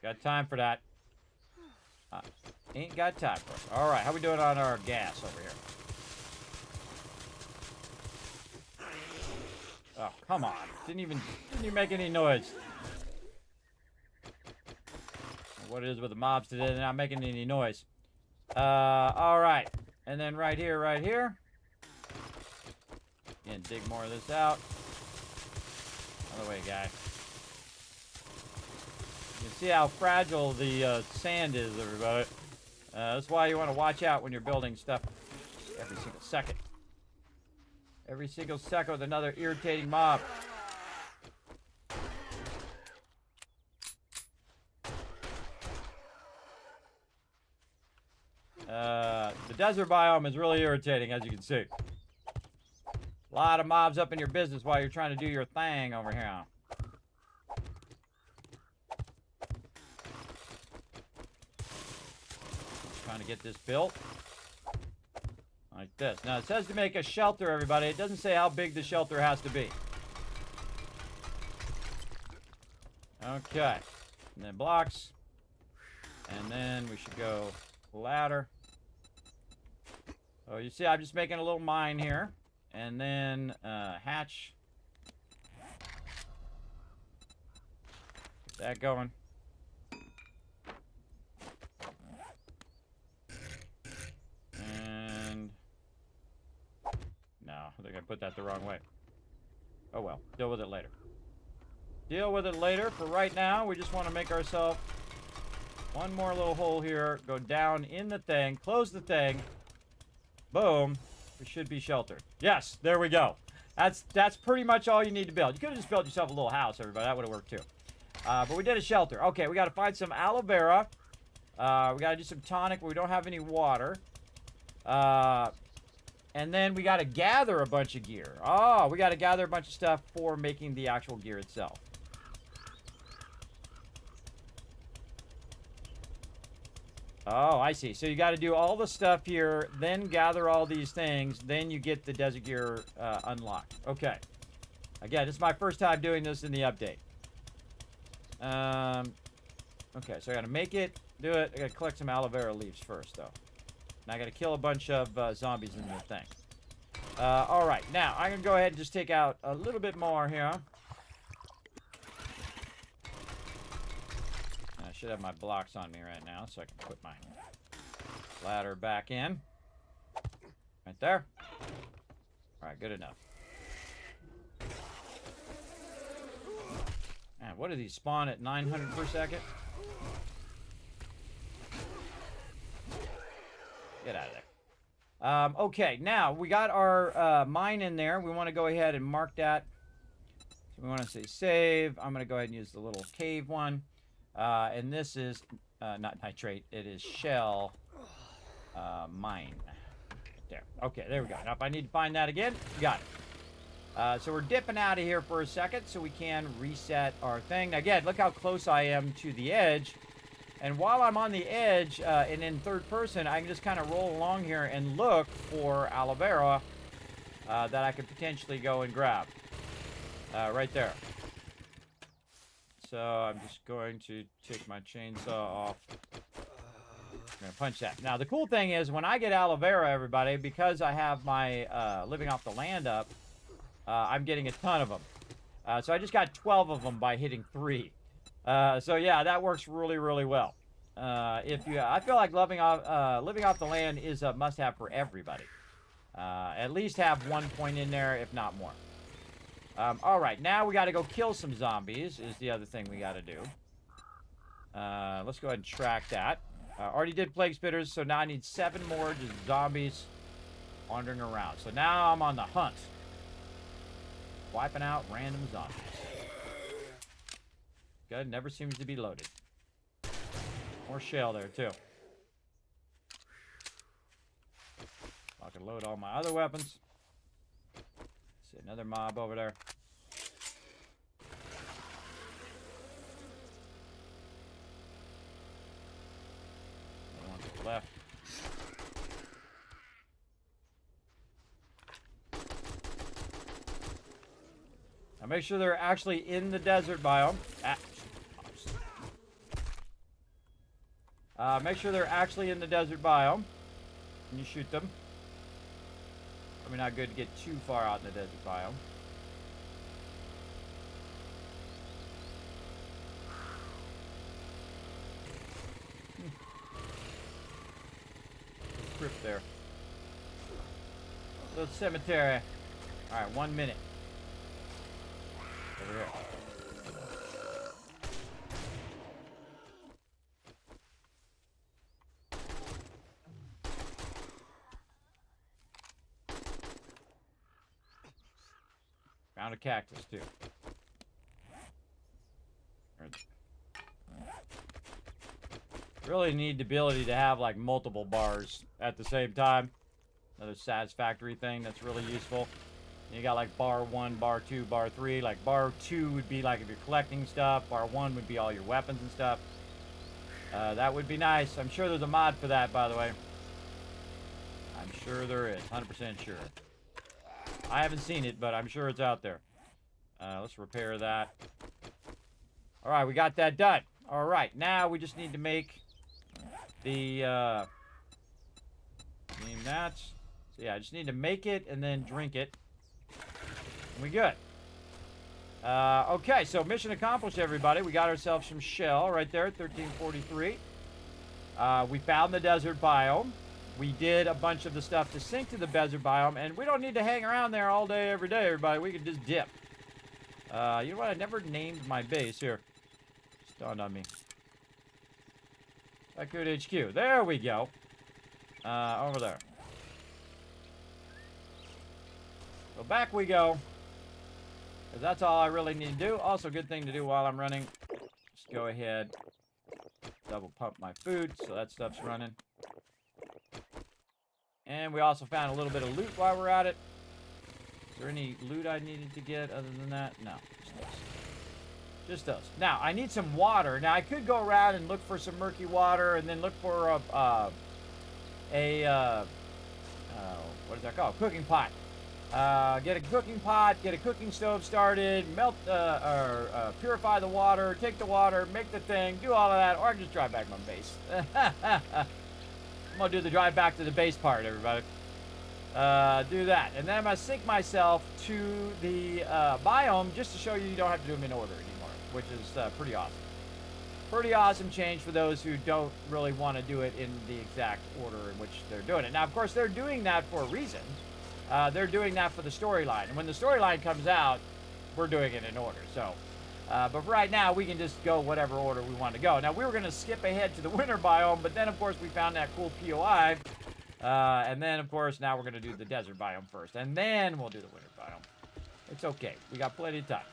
Got time for that. Ain't got time for it. All right, how we doing on our gas over here? Oh, come on. Didn't even make any noise. What it is with the mobs today, they're not making any noise. All right. And then right here. And dig more of this out. Other way, guy. You see how fragile the sand is, everybody. That's why you want to watch out when you're building stuff every single second. Every single second with another irritating mob. The desert biome is really irritating, as you can see. A lot of mobs up in your business while you're trying to do your thing over here. Trying to get this built. Like this. Now, it says to make a shelter, everybody. It doesn't say how big the shelter has to be. Okay. And then blocks. And then we should go ladder. Oh, you see, I'm just making a little mine here. And then hatch. Get that going. And no, I think I put that the wrong way. Oh well, deal with it later. Deal with it later. For right now, we just want to make ourselves one more little hole here. Go down in the thing. Close the thing. Boom. We should be sheltered. Yes, there we go. That's pretty much all you need to build. You could have just built yourself a little house, everybody. That would have worked too. But we did a shelter. Okay, we got to find some aloe vera. We got to do some tonic. We don't have any water. And then we got to gather a bunch of gear. Oh, we got to gather a bunch of stuff for making the actual gear itself. Oh, I see. So you got to do all the stuff here, then gather all these things, then you get the desert gear unlocked. Okay. Again, this is my first time doing this in the update. Okay, so I got to make it, do it. I got to collect some aloe vera leaves first, though. And I got to kill a bunch of zombies in the thing. All right, now I'm going to go ahead and just take out a little bit more here. I should have my blocks on me right now, so I can put my ladder back in. Right there. All right, good enough. Man, what do these spawn at 900 per second? Get out of there. Okay, now we got our mine in there. We want to go ahead and mark that. So we want to say save. I'm going to go ahead and use the little cave one. And this is not nitrate. It is shell mine. There. Okay, there we go. Now if I need to find that again, got it. So we're dipping out of here for a second so we can reset our thing. Now again, look how close I am to the edge. And while I'm on the edge and in third person, I can just kind of roll along here and look for aloe vera that I could potentially go and grab. Right there. So I'm just going to take my chainsaw off. I'm going to punch that. Now, the cool thing is when I get aloe vera, everybody, because I have my living off the land up, I'm getting a ton of them. So I just got 12 of them by hitting 3. So yeah, that works really, really well. I feel like living off the land is a must-have for everybody. At least have 1 point in there, if not more. All right, now we got to go kill some zombies. Is the other thing we got to do. Let's go ahead and track that. Already did plague spitters, so now I need 7 more just zombies wandering around. So now I'm on the hunt, wiping out random zombies. Good, never seems to be loaded. More shell there, too. I can load all my other weapons. See another mob over there. One to the left. Now make sure they're actually in the desert biome. Make sure they're actually in the desert biome when you shoot them. Probably not good to get too far out in the desert biome. Crypt there. Little cemetery. Alright, 1 minute. Over here. Found a cactus too. Really need the ability to have like multiple bars at the same time. Another satisfactory thing that's really useful. You got like bar 1, bar 2, bar 3. Like bar 2 would be like if you're collecting stuff. Bar 1 would be all your weapons and stuff. That would be nice. I'm sure there's a mod for that, by the way. I'm sure there is. 100% sure. I haven't seen it, but I'm sure it's out there. Let's repair that. Alright, we got that done. Alright, now we just need to make the name that. So yeah, I just need to make it and then drink it. And we good. Okay, so mission accomplished, everybody. We got ourselves some shell right there at 1343. We found the desert biome. We did a bunch of the stuff to sink to the desert biome, and we don't need to hang around there all day, every day, everybody. We can just dip. You know what? I never named my base here. Just dawned on me. Tycoon HQ. There we go. Over there. So back we go. Because that's all I really need to do. Also, good thing to do while I'm running. Just go ahead. Double pump my food, so that stuff's running. And we also found a little bit of loot while we're at it. Is there any loot I needed to get other than that? No. Just those. Just those. Now, I need some water. Now, I could go around and look for some murky water and then look for what is that called? Cooking pot. Get a cooking pot, get a cooking stove started, melt, purify the water, take the water, make the thing, do all of that, or I can just drive back to my base. I'm gonna do the drive back to the base part, everybody. Do that. And then I'm gonna sync myself to the biome just to show you don't have to do them in order anymore, which is pretty awesome. Pretty awesome change for those who don't really want to do it in the exact order in which they're doing it. Now, of course, they're doing that for a reason. They're doing that for the storyline. And when the storyline comes out, we're doing it in order. So, but for right now, we can just go whatever order we want to go. Now, we were going to skip ahead to the winter biome, but then, of course, we found that cool POI. And then, of course, now we're going to do the desert biome first. And then we'll do the winter biome. It's okay. We got plenty of time.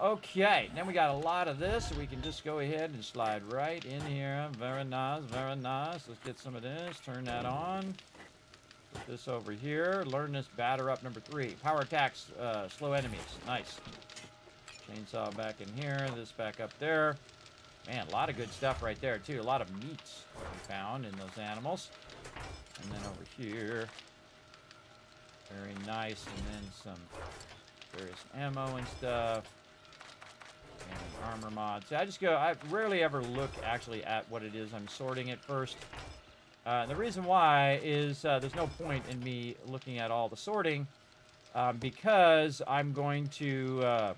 Okay. Then we got a lot of this, so we can just go ahead and slide right in here. Very nice. Very nice. Let's get some of this. Turn that on. Put this over here. Learn this batter up number 3. Power attacks, slow enemies. Nice. Chainsaw back in here. This back up there. Man, a lot of good stuff right there, too. A lot of meats we found in those animals. And then over here. Very nice. And then some various ammo and stuff. And armor mods. I rarely ever look actually at what it is I'm sorting it first. The reason why is there's no point in me looking at all the sorting because I'm going to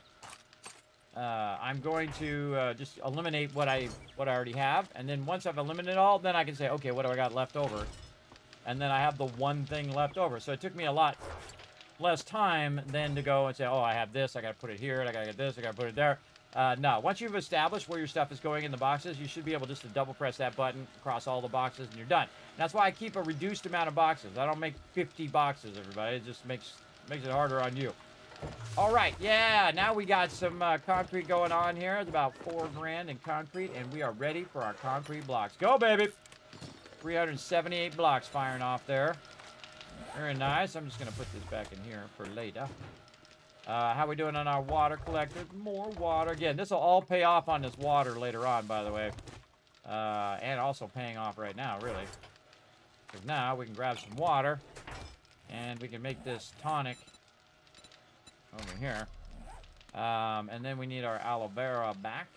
just eliminate what I already have, and then once I've eliminated all, then I can say, okay, what do I got left over? And then I have the one thing left over. So it took me a lot less time than to go and say, oh, I have this, I got to put it here, and I got to get this, I got to put it there. No, once you've established where your stuff is going in the boxes, you should be able just to double press that button across all the boxes and you're done. And that's why I keep a reduced amount of boxes. I don't make 50 boxes, everybody. It just makes it harder on you. All right, yeah, now we got some concrete going on here. It's about $4 grand in concrete, and we are ready for our concrete blocks. Go, baby! 378 blocks firing off there. Very nice. I'm just going to put this back in here for later. How we doing on our water collector? More water. Again, this will all pay off on this water later on, by the way. And also paying off right now, really. Because now we can grab some water. And we can make this tonic over here. And then we need our aloe vera back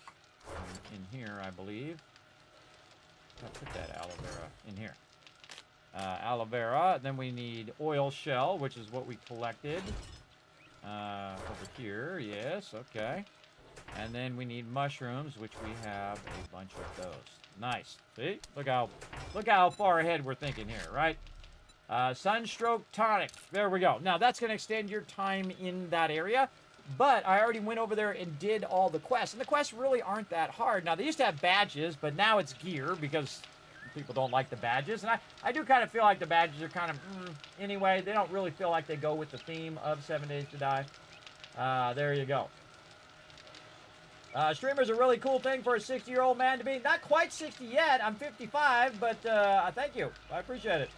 in here, I believe. I'll put that aloe vera in here. Aloe vera. Then we need oil shell, which is what we collected over here. Yes, okay. And then we need mushrooms, which we have a bunch of those. Nice. See? Look how far ahead we're thinking here, right? Sunstroke tonic. There we go. Now, that's going to extend your time in that area. But I already went over there and did all the quests. And the quests really aren't that hard. Now, they used to have badges, but now it's gear because people don't like the badges. And I do kind of feel like the badges are kind of, anyway, they don't really feel like they go with the theme of 7 Days to Die. There you go. Streamer's a really cool thing for a 60-year-old man to be. Not quite 60 yet. I'm 55, but thank you. I appreciate it.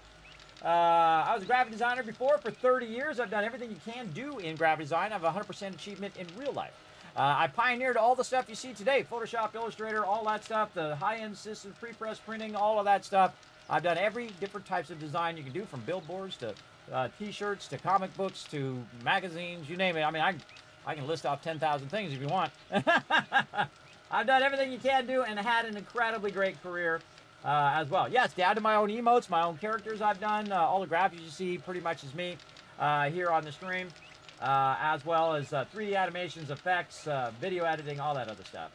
I was a graphic designer before for 30 years. I've done everything you can do in graphic design. I have 100% achievement in real life. I pioneered all the stuff you see today. Photoshop, Illustrator, all that stuff. The high-end systems, pre-press printing, all of that stuff. I've done every different types of design you can do, from billboards to T-shirts to comic books to magazines, you name it. I mean, I can list off 10,000 things if you want. I've done everything you can do and had an incredibly great career as well. Yes, down to my own emotes, my own characters I've done. All the graphics you see pretty much is me here on the stream, as well as 3D animations, effects, video editing, all that other stuff.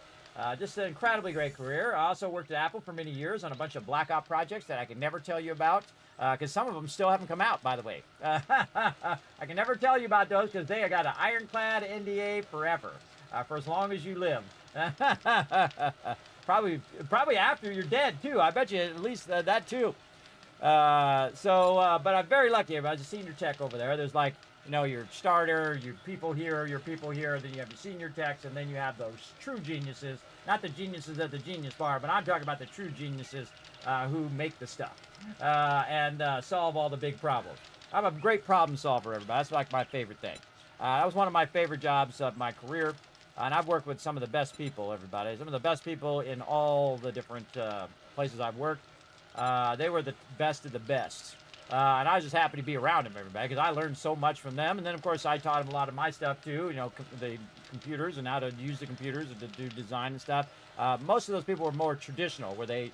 Just an incredibly great career. I also worked at Apple for many years on a bunch of Black Ops projects that I can never tell you about, because some of them still haven't come out, by the way. I can never tell you about those because they got an ironclad NDA forever, for as long as you live. Probably after you're dead, too. I bet you at least that, too. But I'm very lucky. I was a senior tech over there. There's like, you know, your starter, your people here, then you have your senior techs, and then you have those true geniuses. Not the geniuses at the Genius Bar, but I'm talking about the true geniuses who make the stuff and solve all the big problems. I'm a great problem solver, everybody. That's like my favorite thing. That was one of my favorite jobs of my career. And I've worked with some of the best people, everybody. Some of the best people in all the different places I've worked. They were the best of the best. And I was just happy to be around them, everybody, because I learned so much from them. And then, of course, I taught them a lot of my stuff, too, you know, the computers and how to use the computers and to do design and stuff. Most of those people were more traditional, where they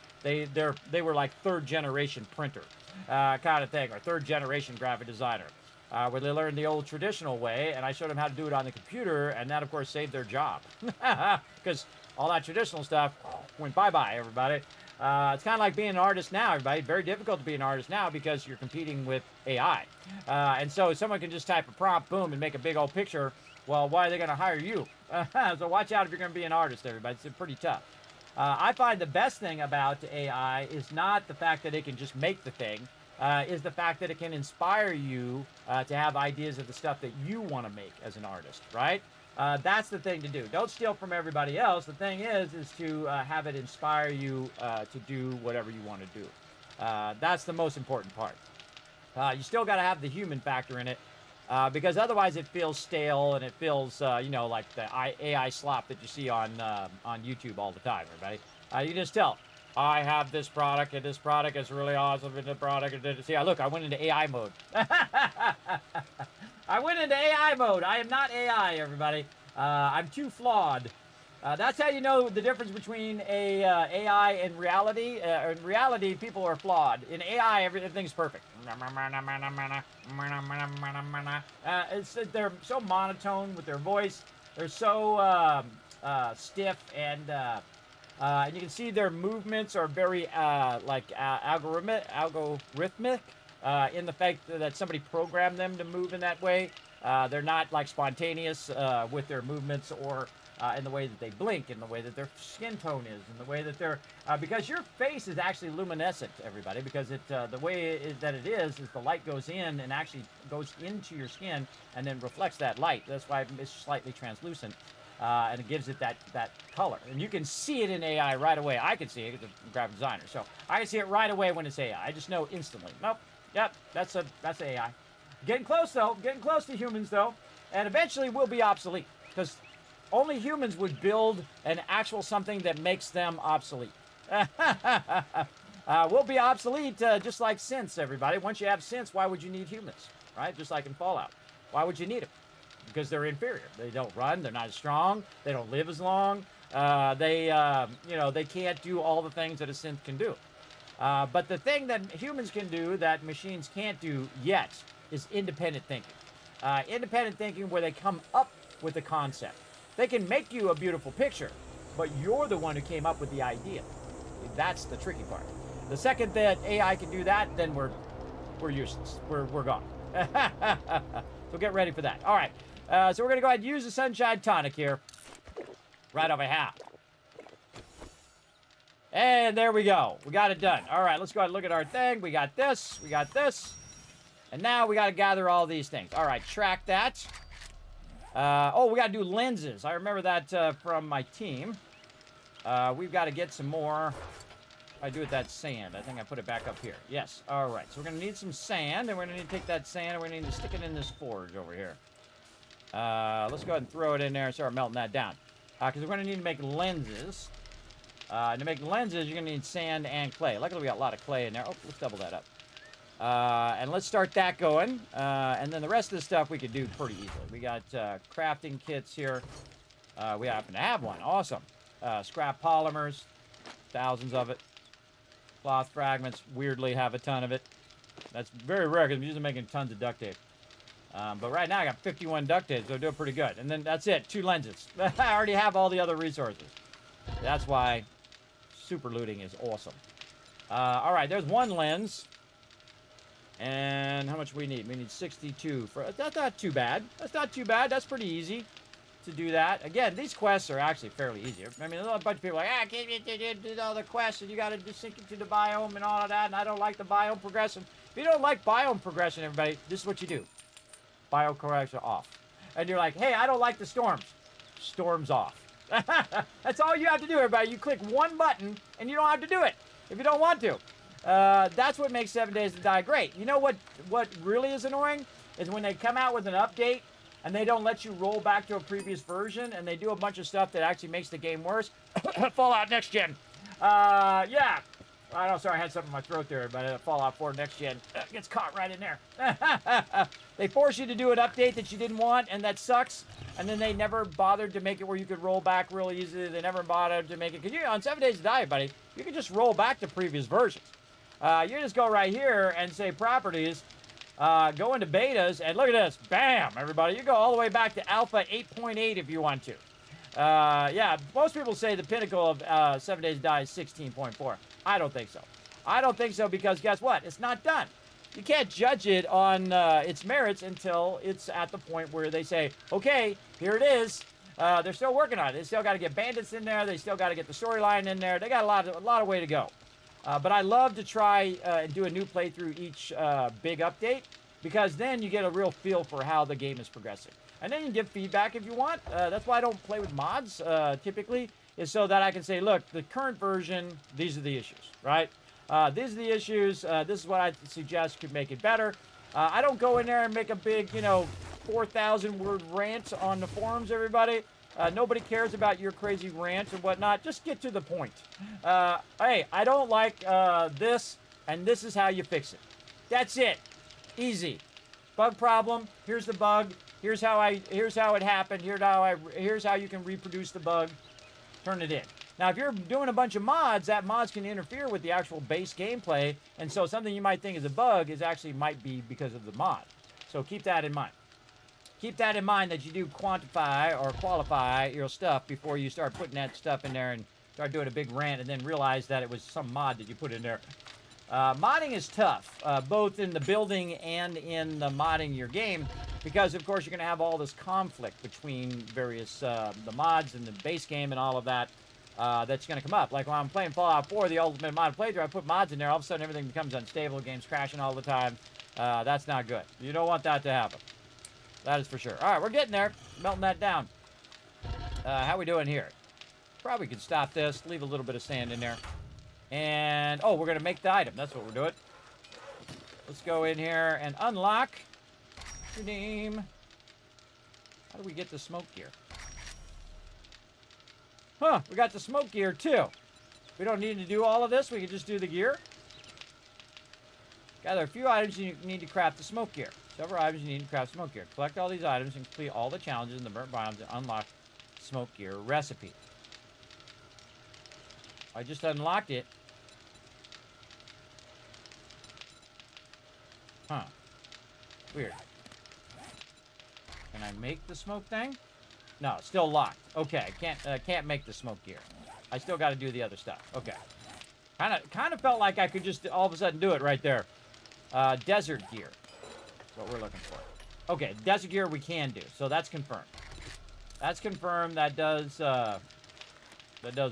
were like third-generation printer kind of thing, or third-generation graphic designer, where they learned the old traditional way, and I showed them how to do it on the computer, and that, of course, saved their job. Because all that traditional stuff went bye-bye, everybody. It's kind of like being an artist now, everybody. Very difficult to be an artist now because you're competing with AI. And so someone can just type a prompt, boom, and make a big old picture. Well, why are they going to hire you? So watch out if you're going to be an artist, everybody. It's pretty tough. I find the best thing about AI is not the fact that it can just make the thing, is the fact that it can inspire you to have ideas of the stuff that you want to make as an artist, right? That's the thing to do. Don't steal from everybody else. The thing is to have it inspire you to do whatever you want to do. That's the most important part. You still got to have the human factor in it, because otherwise it feels stale and it feels, you know, like the AI slop that you see on YouTube all the time, everybody. You just tell, I have this product, and this product is really awesome, and the product, see, look, I went into AI mode. I went into AI mode. I am not AI, everybody. I'm too flawed. That's how you know the difference between AI and reality. In reality, people are flawed. In AI, everything's perfect. They're so monotone with their voice. They're so stiff, and you can see their movements are very algorithmic. In the fact that somebody programmed them to move in that way. They're not like spontaneous with their movements, or in the way that they blink, in the way that their skin tone is, in the way that they're, because your face is actually luminescent, everybody, because the way that it is the light goes in and actually goes into your skin and then reflects that light. That's why it's slightly translucent. And it gives it that color. And you can see it in AI right away. I can see it as a graphic designer. So I can see it right away when it's AI. I just know instantly. Nope. Yep, that's AI. Getting close, though. Getting close to humans, though. And eventually we'll be obsolete. Because only humans would build an actual something that makes them obsolete. We'll be obsolete just like synths, everybody. Once you have synths, why would you need humans? Right? Just like in Fallout. Why would you need them? Because they're inferior. They don't run. They're not as strong. They don't live as long. They can't do all the things that a synth can do. But the thing that humans can do that machines can't do yet is independent thinking. Independent thinking where they come up with a concept. They can make you a beautiful picture, but you're the one who came up with the idea. That's the tricky part. The second that AI can do that, then we're useless. We're gone. So get ready for that. All right. So we're going to go ahead and use the Sunshine Tonic here. Right over half. And there we go. We got it done. All right, let's go ahead and look at our thing. We got this. We got this. And now we got to gather all these things. All right, track that. Oh, we got to do lenses. I remember that from my team. We've got to get some more. I do with that sand. I think I put it back up here. Yes. All right. So we're going to need some sand, and we're going to need to take that sand, and we're going to need to stick it in this forge over here. Let's go ahead and throw it in there and start melting that down. Because we're going to need to make lenses. To make lenses, you're going to need sand and clay. Luckily, we got a lot of clay in there. Oh, let's double that up. And let's start that going. And then the rest of the stuff we could do pretty easily. We got crafting kits here. We happen to have one. Awesome. Scrap polymers. Thousands of it. Cloth fragments. Weirdly have a ton of it. That's very rare because I'm usually making tons of duct tape. But right now I got 51 duct tape, so I'm doing pretty good. And then that's it. 2 lenses. I already have all the other resources. That's why super looting is awesome. All right, there's 1 lens. And how much we need? We need 62. That's not too bad. That's not too bad. That's pretty easy to do that. Again, these quests are actually fairly easy. I mean, there's a bunch of people like, can't you do all the quests, and you got to just sink into the biome and all of that, and I don't like the biome progression. If you don't like biome progression, everybody, this is what you do. Biome progression off. And you're like, hey, I don't like the storms. Storms off. That's all you have to do, everybody. You click 1 button, and you don't have to do it if you don't want to. That's what makes 7 Days to Die great. You know what really is annoying? Is when they come out with an update, and they don't let you roll back to a previous version, and they do a bunch of stuff that actually makes the game worse. Fallout Next Gen. Yeah. I don't know, sorry, I had something in my throat there, but Fallout 4 Next Gen gets caught right in there. They force you to do an update that you didn't want, and that sucks. And then they never bothered to make it where you could roll back real easily. They never bothered to make it. Because on 7 Days to Die, buddy, you can just roll back to previous versions. You just go right here and say Properties, go into betas, and look at this. Bam, everybody. You go all the way back to Alpha 8.8 if you want to. Yeah, most people say the pinnacle of 7 Days to Die is 16.4. I don't think so. I don't think so because guess what? It's not done. You can't judge it on its merits until it's at the point where they say, okay, here it is. They're still working on it. They still got to get bandits in there. They still got to get the storyline in there. They got a lot of way to go. But I love to try and do a new playthrough each big update because then you get a real feel for how the game is progressing. And then you can give feedback if you want. That's why I don't play with mods typically, is so that I can say, look, the current version, these are the issues, right? These are the issues. This is what I suggest could make it better. I don't go in there and make a big, 4,000 word rant on the forums, everybody. Nobody cares about your crazy rant and whatnot. Just get to the point. Hey, I don't like this, and this is how you fix it. That's it. Easy. Bug problem. Here's the bug. Here's how it happened. Here's how you can reproduce the bug. Turn it in. Now, if you're doing a bunch of mods, that mods can interfere with the actual base gameplay, and so something you might think is a bug is actually might be because of the mod. So keep that in mind. Keep that in mind that you do quantify or qualify your stuff before you start putting that stuff in there and start doing a big rant and then realize that it was some mod that you put in there. Modding is tough, both in the building and in the modding your game, because of course you're going to have all this conflict between various the mods and the base game and all of that that's going to come up. Like when I'm playing Fallout 4, the ultimate mod playthrough, I put mods in there, all of a sudden everything becomes unstable, the game's crashing all the time. That's not good. You don't want that to happen. That is for sure. All right, we're getting there. Melting that down. How we doing here? Probably could stop this, leave a little bit of sand in there. And, oh, we're going to make the item. That's what we're doing. Let's go in here and unlock. Redeem. How do we get the smoke gear? Huh, we got the smoke gear, too. We don't need to do all of this. We can just do the gear. Gather a few items you need to craft the smoke gear. Several items you need to craft smoke gear. Collect all these items and complete all the challenges in the burnt biomes and unlock smoke gear recipe. I just unlocked it. Huh. Weird. Can I make the smoke thing? No, it's still locked. Okay, can't make the smoke gear. I still got to do the other stuff. Okay. Kind of felt like I could just all of a sudden do it right there. Desert gear. That's what we're looking for. Okay, desert gear we can do. So that's confirmed. That's confirmed. That does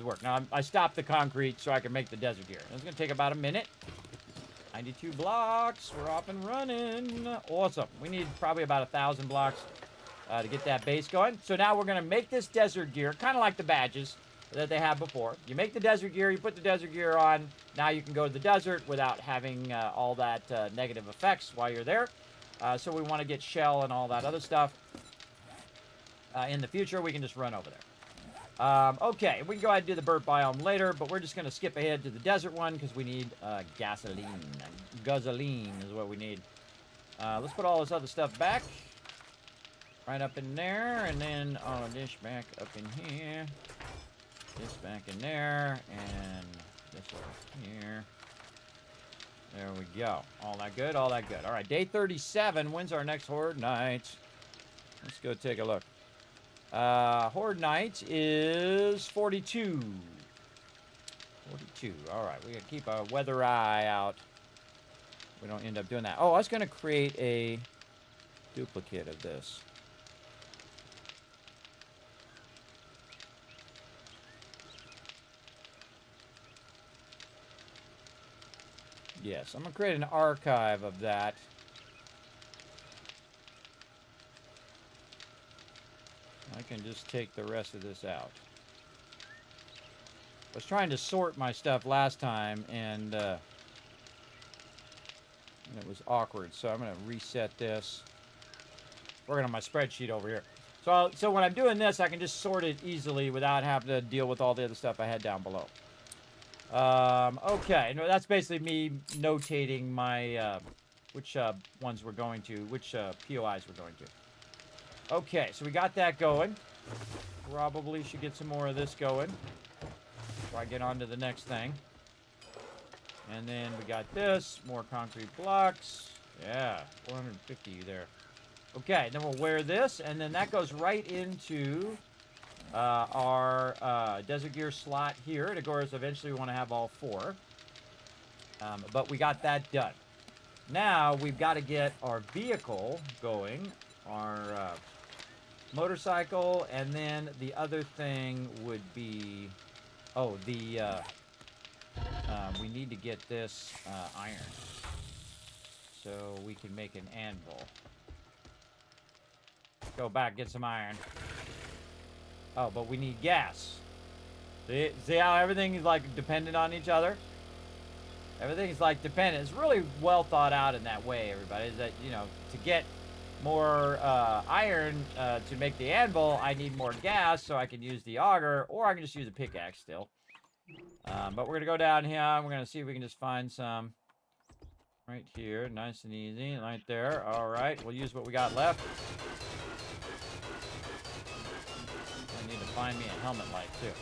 work. Now I stopped the concrete so I can make the desert gear. It's gonna take about a minute. 92 blocks. We're off and running. Awesome. We need probably about 1,000 blocks to get that base going. So now we're gonna make this desert gear, kind of like the badges that they had before. You make the desert gear, you put the desert gear on, now you can go to the desert without having all that negative effects while you're there. So we want to get shell and all that other stuff. In the future, we can just run over there. Okay, we can go ahead and do the burnt biome later, but we're just going to skip ahead to the desert one because we need gasoline. Gasoline is what we need. Let's put all this other stuff back. Right up in there, and then this back up in here. This back in there, and this over here. There we go. All that good, all that good. All right, day 37. When's our next Horde Night? Let's go take a look. Horde Night is 42. 42. All right, we got to keep a weather eye out. We don't end up doing that. Oh, I was going to create a duplicate of this. Yes, I'm going to create an archive of that. I can just take the rest of this out. I was trying to sort my stuff last time, and it was awkward, so I'm going to reset this. Working on my spreadsheet over here. So when I'm doing this, I can just sort it easily without having to deal with all the other stuff I had down below. Okay, no, that's basically me notating my, which ones we're going to, which POIs we're going to. Okay, so we got that going. Probably should get some more of this going before I get on to the next thing. And then we got this, more concrete blocks. Yeah, 450 there. Okay, then we'll wear this, and then that goes right into our desert gear slot here. And of course, eventually we want to have all four. But we got that done. Now we've got to get our vehicle going, our motorcycle, and then the other thing would be, we need to get this iron so we can make an anvil. Go back, get some iron. Oh, but we need gas. See how everything is like dependent on each other? Everything's like dependent. It's really well thought out in that way, everybody. Is that, you know, to get more iron to make the anvil, I need more gas so I can use the auger, or I can just use a pickaxe still. But we're going to go down here, and we're going to see if we can just find some right here. Nice and easy, right there. All right, we'll use what we got left. I need to find me a helmet light, too.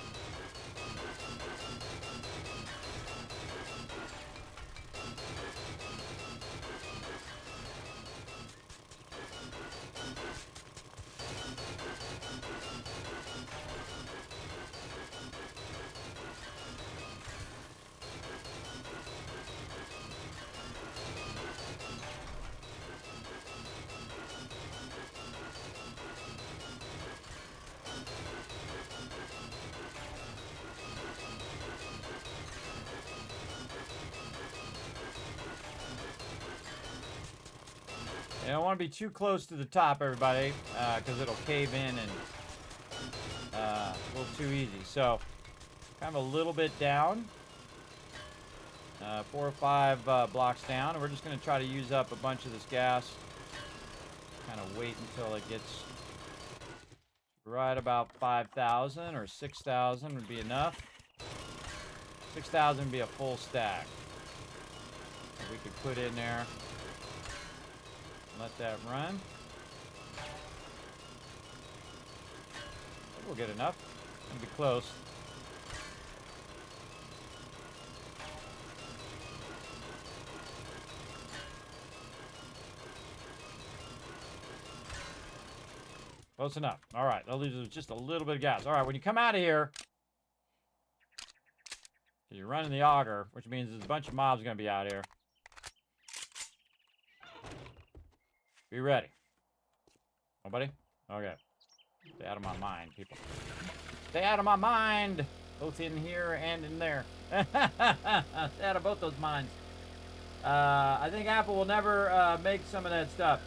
You don't want to be too close to the top, everybody, because it'll cave in and a little too easy. So, kind of a little bit down. 4 or 5 blocks down. And we're just going to try to use up a bunch of this gas. Kind of wait until it gets right about 5,000 or 6,000 would be enough. 6,000 would be a full stack. We could put in there. Let that run. We'll get enough. It'll be close. Close enough. All right. That'll leave just a little bit of gas. All right. When you come out of here, you're running the auger, which means there's a bunch of mobs going to be out here. Be ready. Nobody? Okay. Stay out of my mind, people. Stay out of my mind. Both in here and in there. Stay out of both those minds. I think Apple will never make some of that stuff.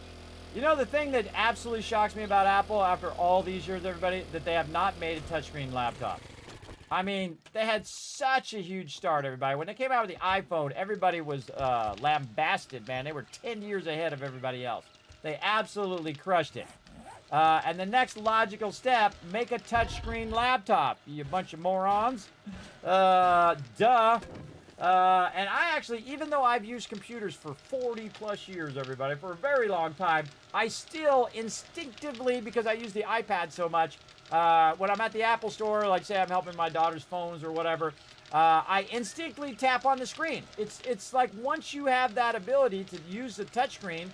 You know the thing that absolutely shocks me about Apple after all these years, everybody? That they have not made a touchscreen laptop. I mean, they had such a huge start, everybody. When they came out with the iPhone, everybody was lambasted, man. They were 10 years ahead of everybody else. They absolutely crushed it. And the next logical step, make a touchscreen laptop, you bunch of morons. Duh. And I actually, even though I've used computers for 40 plus years, everybody, for a very long time, I still instinctively, because I use the iPad so much, when I'm at the Apple store, like say I'm helping my daughter's phones or whatever, I instinctively tap on the screen. It's like once you have that ability to use the touchscreen,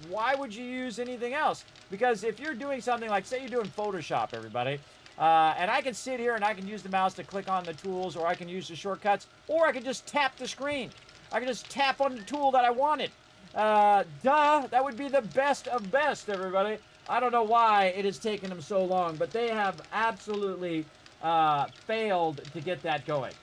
why would you use anything else? Because if you're doing something like, say you're doing Photoshop, everybody, and I can sit here and I can use the mouse to click on the tools, or I can use the shortcuts, or I can just tap the screen. I can just tap on the tool that I wanted. Duh, that would be the best of best, everybody. I don't know why it has taken them so long, but they have absolutely failed to get that going.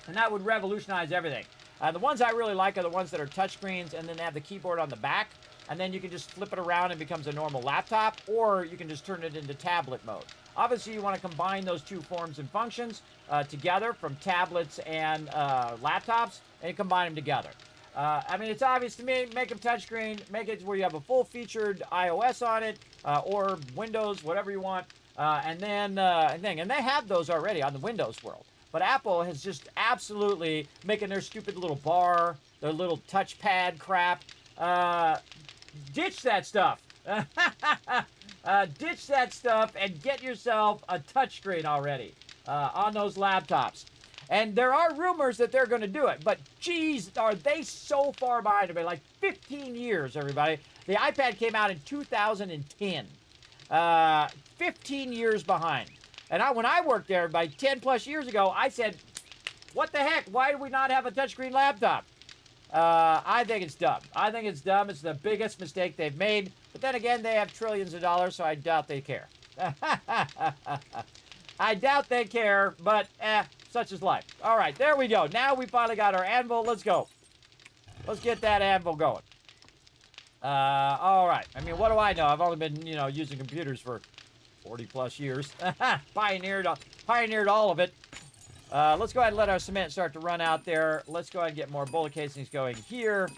And that would revolutionize everything. The ones I really like are the ones that are touchscreens, and then they have the keyboard on the back. And then you can just flip it around and it becomes a normal laptop, or you can just turn it into tablet mode. Obviously, you want to combine those two forms and functions together from tablets and laptops, and you combine them together. I mean, it's obvious to me, make them touchscreen, make it where you have a full-featured iOS on it, or Windows, whatever you want, and they have those already on the Windows world. But Apple has just absolutely making their stupid little bar, their little touchpad crap, ditch that stuff. Ditch that stuff and get yourself a touchscreen already on those laptops. And there are rumors that they're going to do it, but geez, are they so far behind? Everybody, like 15 years, everybody. The iPad came out in 2010. 15 years behind. And when I worked there, by 10 plus years ago, I said, what the heck? Why do we not have a touchscreen laptop? I think it's dumb. I think it's dumb. It's the biggest mistake they've made. But then again, they have trillions of dollars, so I doubt they care. I doubt they care, but such is life. All right, there we go. Now we finally got our anvil. Let's go. Let's get that anvil going. All right. I mean, what do I know? I've only been, using computers for 40 plus years. Pioneered all of it. Let's go ahead and let our cement start to run out there. Let's go ahead and get more bullet casings going here.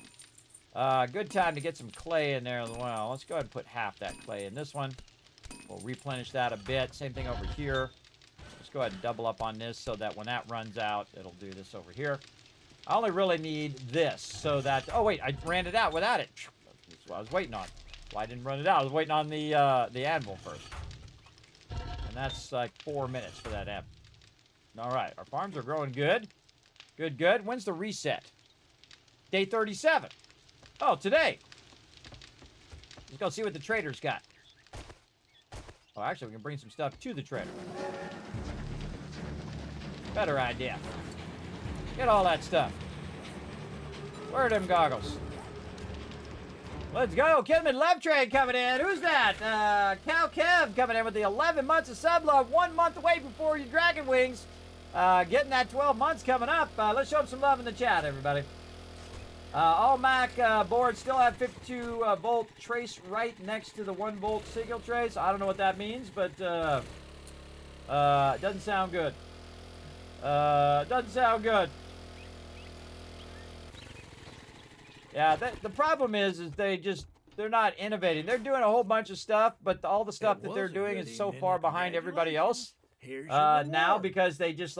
Good time to get some clay in there as well. Let's go ahead and put half that clay in this one. We'll replenish that a bit. Same thing over here. Let's go ahead and double up on this so that when that runs out, it'll do this over here. I only really need this so that... Oh, wait, I ran it out without it. That's what I was waiting on. Well, I didn't run it out. I was waiting on the anvil first. And that's like 4 minutes for that anvil. All right, our farms are growing good. Good, good. When's the reset? Day 37. Oh, today. Let's go see what the trader's got. Oh, actually, we can bring some stuff to the trader. Better idea. Get all that stuff. Where are them goggles? Let's go. Kismet Love Trade coming in. Who's that? Cal Kev coming in with the 11 months of sub love. 1 month away before your Dragon Wings. Getting that 12 months coming up. Let's show them some love in the chat, everybody. All Mac boards still have 52 volt trace right next to the 1 volt signal trace. I don't know what that means, but it doesn't sound good. Doesn't sound good. Yeah, the problem is they're not innovating. They're doing a whole bunch of stuff, but all the stuff that they're doing is so far behind everybody else. Now because they just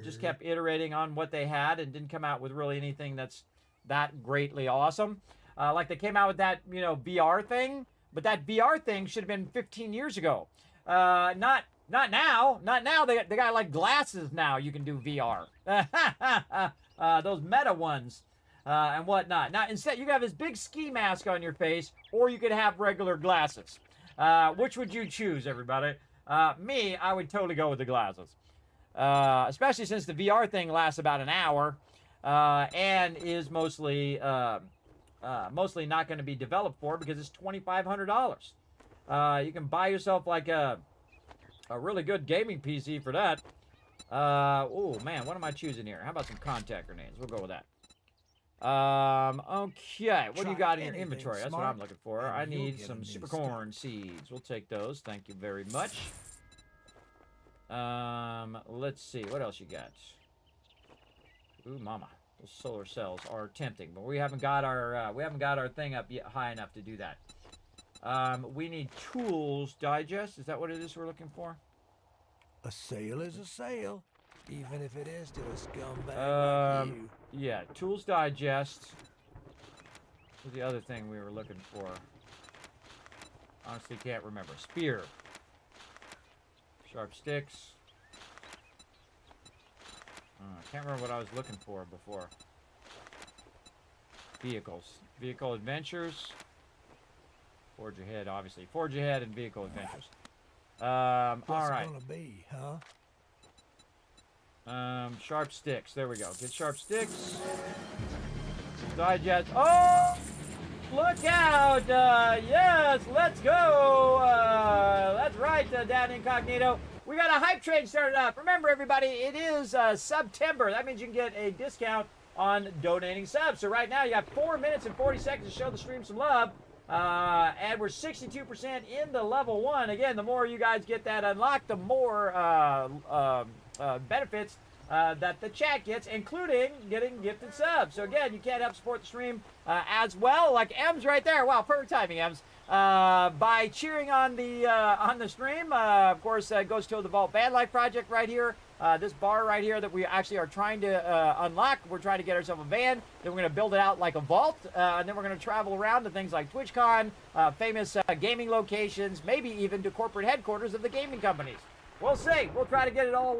just kept iterating on what they had and didn't come out with really anything that's that greatly awesome. Like they came out with that, VR thing, but that VR thing should have been 15 years ago. Not now. Not now. They got like glasses now. You can do VR. Those Meta ones and whatnot. Now instead you have this big ski mask on your face, or you could have regular glasses. Which would you choose, everybody? Me, I would totally go with the glasses. Especially since the VR thing lasts about an hour and is mostly not going to be developed for because it's $2,500. You can buy yourself like a really good gaming PC for that. Oh man, what am I choosing here? How about some contact grenades? We'll go with that. Okay, what do you got in your inventory? That's what I'm looking for. I need some super corn seeds. We'll take those. Thank you very much. Let's see. What else you got? Ooh, mama. Those solar cells are tempting, but we haven't got our thing up yet high enough to do that. We need tools digest. Is that what it is we're looking for? A sale is a sale, even if it is to a scumbag like you. Yeah, tools digest. What's the other thing we were looking for? Honestly, can't remember. Spear. Sharp sticks. Can't remember what I was looking for before. Vehicles. Vehicle adventures. Forge ahead, obviously. Forge ahead and vehicle adventures. All right. What's it gonna be, huh? Sharp sticks. There we go. Get sharp sticks. Digest. Oh! Look out! Yes, let's go! That's right, Dan Incognito. We got a hype train started up. Remember, everybody, it is September. That means you can get a discount on donating subs. So right now, you got 4 minutes and 40 seconds to show the stream some love. And we're 62% in the level 1. Again, the more you guys get that unlocked, the more benefits that the chat gets, including getting gifted subs. So again, you can't help support the stream as well, like Ems right there. Wow, perfect timing, Ems. By cheering on the stream. Of course, goes to the Vault Van Life project right here. This bar right here that we actually are trying to unlock. We're trying to get ourselves a van. Then we're going to build it out like a vault. And then we're going to travel around to things like TwitchCon, famous gaming locations, maybe even to corporate headquarters of the gaming companies. We'll see. We'll try to get it all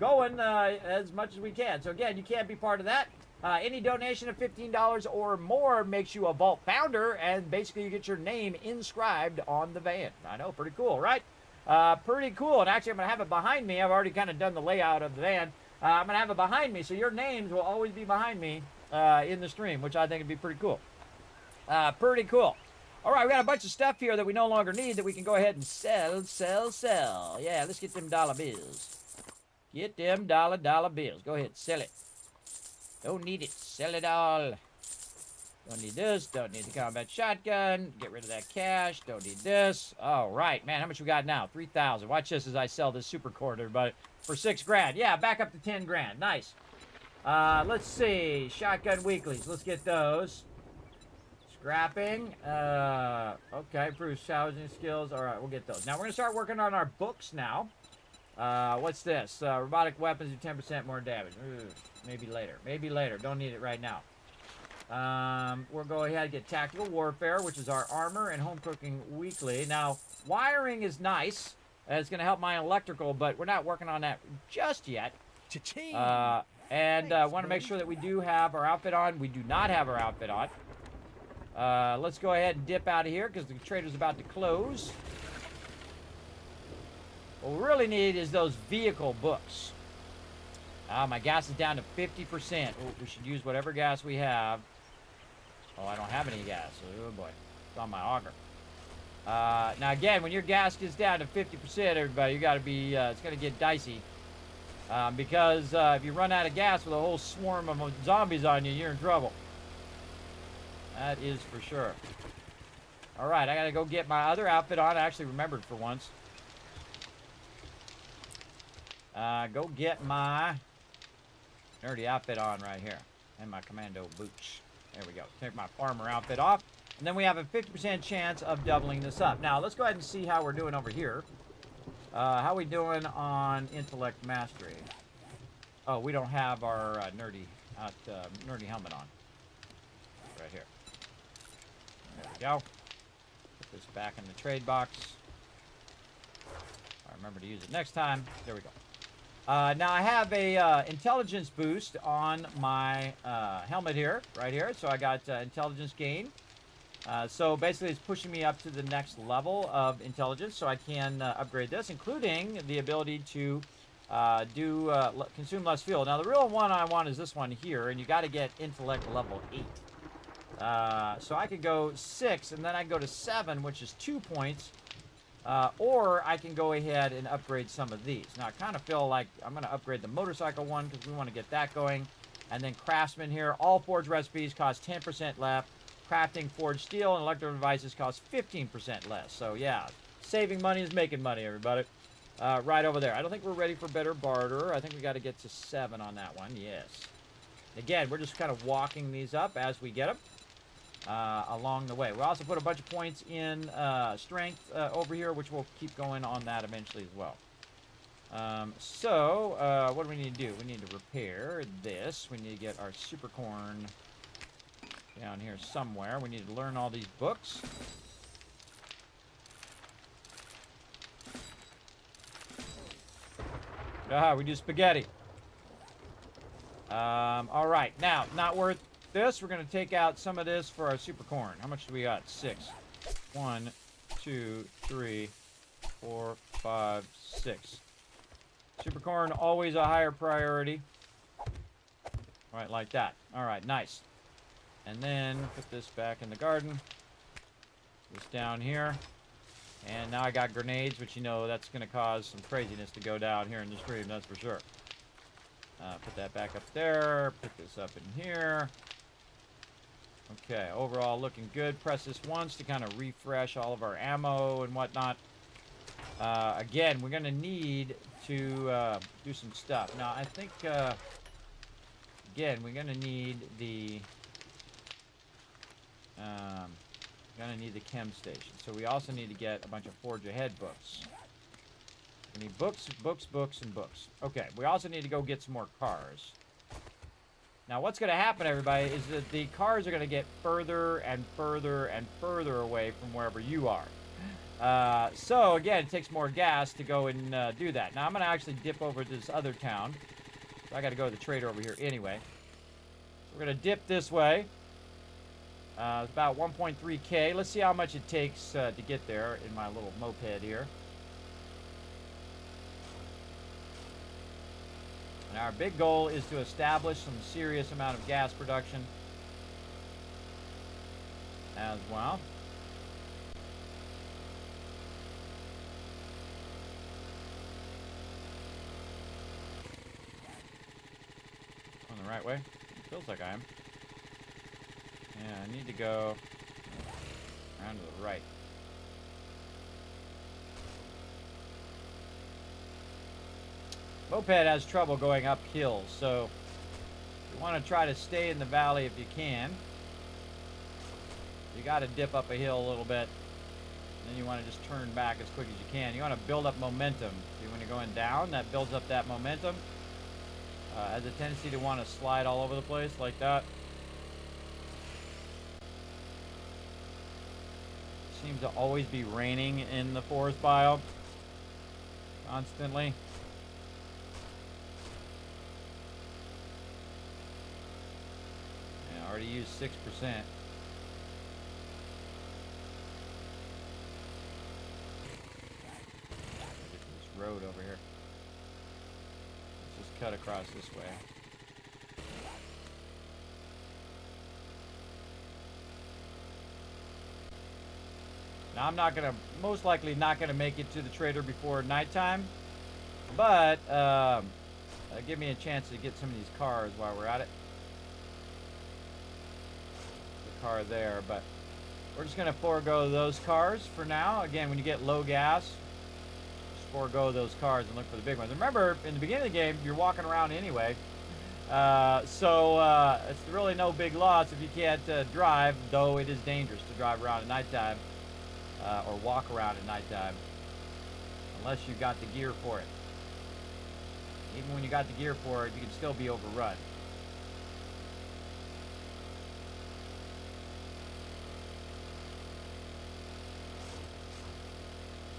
going as much as we can. So again, you can't be part of that. Any donation of $15 or more makes you a Vault founder, and basically you get your name inscribed on the van. I know, pretty cool, right? Pretty cool. And actually, I'm going to have it behind me. I've already kind of done the layout of the van. I'm going to have it behind me, so your names will always be behind me in the stream, which I think would be pretty cool. Pretty cool. All right, we got a bunch of stuff here that we no longer need that we can go ahead and sell. Yeah, let's get them dollar bills. Get them dollar bills. Go ahead, sell it. Don't need it. Sell it all. Don't need this. Don't need the combat shotgun. Get rid of that cash. Don't need this. All right, man. How much we got now? 3,000. Watch this as I sell this super cord, everybody, for 6 grand. Yeah, back up to 10 grand. Nice. Let's see. Shotgun weeklies. Let's get those. Scrapping. Okay. Improves salvaging skills. All right, we'll get those. Now we're gonna start working on our books now. What's this? Robotic weapons do 10% more damage. Maybe later. Maybe later. Don't need it right now. We'll go ahead and get Tactical Warfare, which is our armor and home cooking weekly. Now, wiring is nice. It's going to help my electrical, but we're not working on that just yet. Cha-ching! And want to make sure that we do have our outfit on. We do not have our outfit on. Let's go ahead and dip out of here because the trader's about to close. What we really need is those vehicle books. My gas is down to 50%. Oh, we should use whatever gas we have. Oh, I don't have any gas. Oh, boy. It's on my auger. Now, again, when your gas gets down to 50%, everybody, you got to be, it's going to get dicey. Because if you run out of gas with a whole swarm of zombies on you, you're in trouble. That is for sure. All right, I got to go get my other outfit on. I actually remembered for once. Go get my nerdy outfit on right here. And my commando boots. There we go. Take my farmer outfit off. And then we have a 50% chance of doubling this up. Now, let's go ahead and see how we're doing over here. How we doing on intellect mastery? Oh, we don't have our nerdy helmet on. Right here. There we go. Put this back in the trade box. I remember to use it next time. There we go. Now I have a intelligence boost on my helmet here, right here. So I got intelligence gain. So basically, it's pushing me up to the next level of intelligence, so I can upgrade this, including the ability to consume less fuel. Now, the real one I want is this one here, and you got to get intellect level 8. So I could go 6, and then I can go to 7, which is 2 points. Or I can go ahead and upgrade some of these. Now, I kind of feel like I'm going to upgrade the motorcycle one because we want to get that going. And then craftsman here. All forged recipes cost 10% less. Crafting forged steel and electrical devices cost 15% less. So, yeah, saving money is making money, everybody. Right over there. I don't think we're ready for better barter. I think we got to get to 7 on that one. Yes. Again, we're just kind of walking these up as we get them. Along the way. We also put a bunch of points in strength over here, which we'll keep going on that eventually as well. So, what do we need to do? We need to repair this. We need to get our super corn down here somewhere. We need to learn all these books. We do spaghetti. All right. Now, not worth this. We're going to take out some of this for our super corn. How much do we got? 6. 1, 2, 3, 4, 5, 6. Super corn, always a higher priority. Right, like that. All right, nice. And then put this back in the garden. This down here. And now I got grenades, which you know that's going to cause some craziness to go down here in the stream, that's for sure. Put that back up there. Put this up in here. Okay, overall looking good. Press this once to kind of refresh all of our ammo and whatnot. Again, we're going to need to do some stuff. Now, I think, again, we're going to need the chem station. So we also need to get a bunch of Forge Ahead books. We need books, books, books, and books. Okay, we also need to go get some more cars. Now, what's going to happen, everybody, is that the cars are going to get further and further and further away from wherever you are. So, again, it takes more gas to go and do that. Now, I'm going to actually dip over to this other town. So I got to go to the trader over here anyway. We're going to dip this way. It's about 1.3K. Let's see how much it takes to get there in my little moped here. And our big goal is to establish some serious amount of gas production as well. On the right way? It feels like I am. Yeah, I need to go around to the right. Moped has trouble going uphill, so you want to try to stay in the valley if you can. You got to dip up a hill a little bit. Then you want to just turn back as quick as you can. You want to build up momentum. See, when you're going down, that builds up that momentum. Has a tendency to want to slide all over the place like that. Seems to always be raining in the forest biome. Constantly. Yeah, already used 6%. This road over here. Let's just cut across this way. Now, I'm not gonna, most likely not gonna make it to the trader before nighttime, but give me a chance to get some of these cars while we're at it. The car there, but we're just gonna forego those cars for now. Again, when you get low gas, just forego those cars and look for the big ones. Remember, in the beginning of the game, you're walking around anyway, so it's really no big loss if you can't drive, though it is dangerous to drive around at nighttime. Or walk around at nighttime, unless you've got the gear for it. Even when you got the gear for it, you can still be overrun.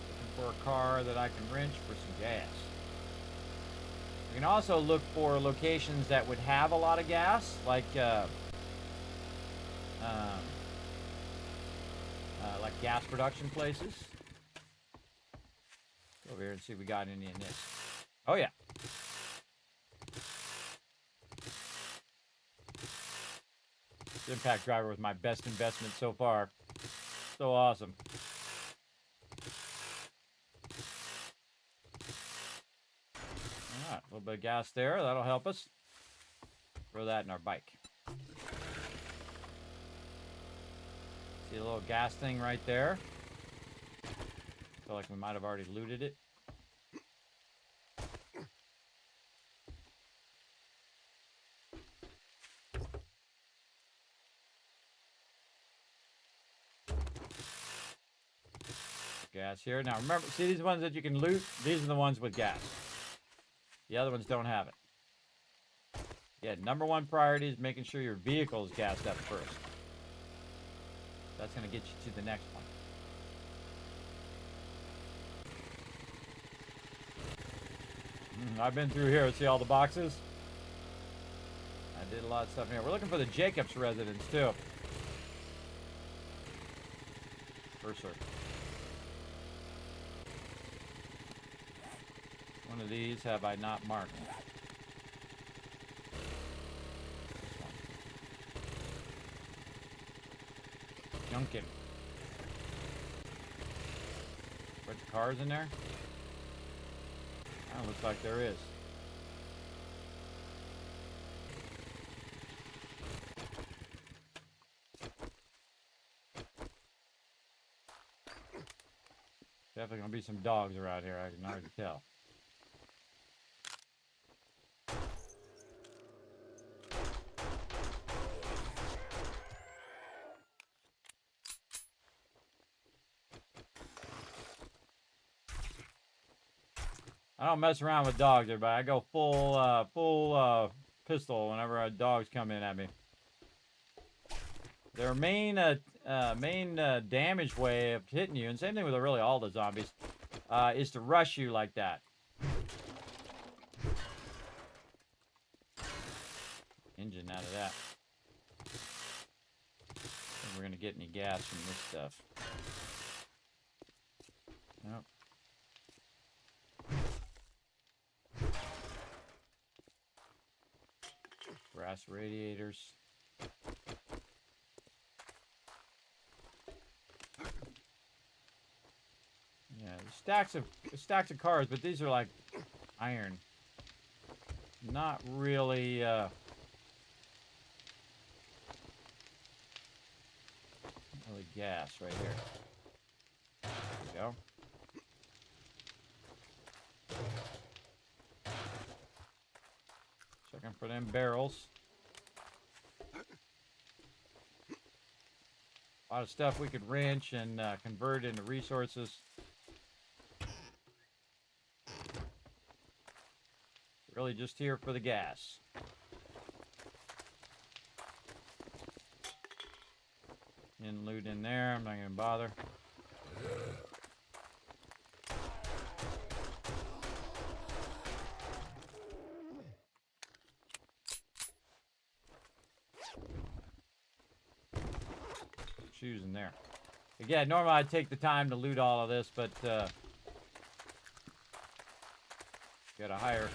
Looking for a car that I can wrench for some gas. You can also look for locations that would have a lot of gas, like like gas production places. Go over here and see if we got any in this. Oh yeah. This impact driver was my best investment so far. So awesome. Alright, a little bit of gas there. That'll help us. Throw that in our bike. See a little gas thing right there? Feel like we might have already looted it. Gas here. Now remember, see these ones that you can loot? These are the ones with gas. The other ones don't have it. Yeah, number one priority is making sure your vehicle is gassed up first. That's going to get you to the next one. I've been through here. See all the boxes? I did a lot of stuff here. We're looking for the Jacobs residence, too. For sure. One of these have I not marked? Junkin. Bunch of cars in there? Oh, looks like there is. Definitely gonna be some dogs around here, I can already tell. I don't mess around with dogs, everybody. I go full pistol whenever dogs come in at me. Their main damage way of hitting you, and same thing with really all the zombies, is to rush you like that. Engine out of that. Think we're gonna get any gas from this stuff. Nope. Brass radiators. Yeah, stacks of cars, but these are like iron. Not really really gas right here. There we go. Checking for them barrels. A lot of stuff we could wrench and convert into resources. Really just here for the gas. And loot in there. I'm not going to bother. Shoes in there. Again, normally I'd take the time to loot all of this, but got a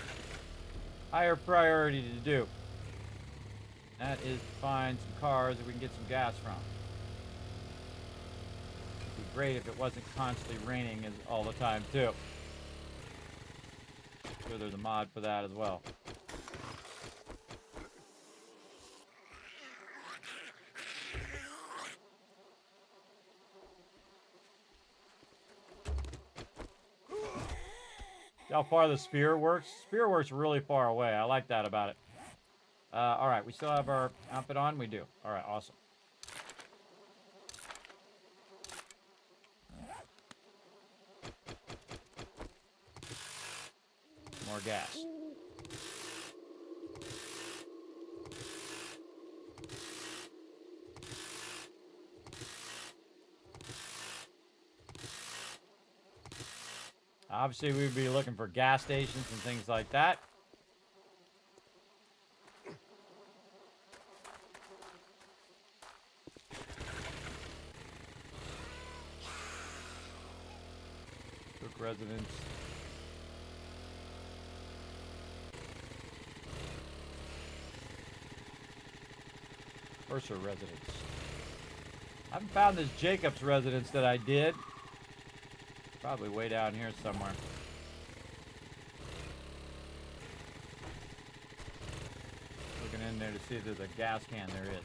higher priority to do. That is to find some cars that we can get some gas from. It'd be great if it wasn't constantly raining all the time too. I'm sure there's a mod for that as well. See how far the spear works? Spear works really far away. I like that about it. All right, we still have our outfit on? We do. All right, awesome. More gas. Obviously, we'd be looking for gas stations and things like that. Cook residence. Purser residence. I haven't found this Jacobs residence that I did. Probably way down here somewhere. Looking in there to see if there's a gas can. There is.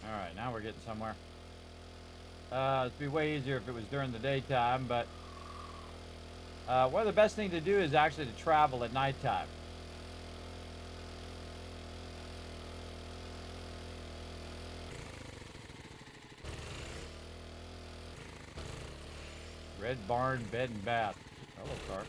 Alright, now we're getting somewhere. It'd be way easier if it was during the daytime, but one of the best things to do is actually to travel at nighttime. Red Barn Bed and Bath. Hello, car.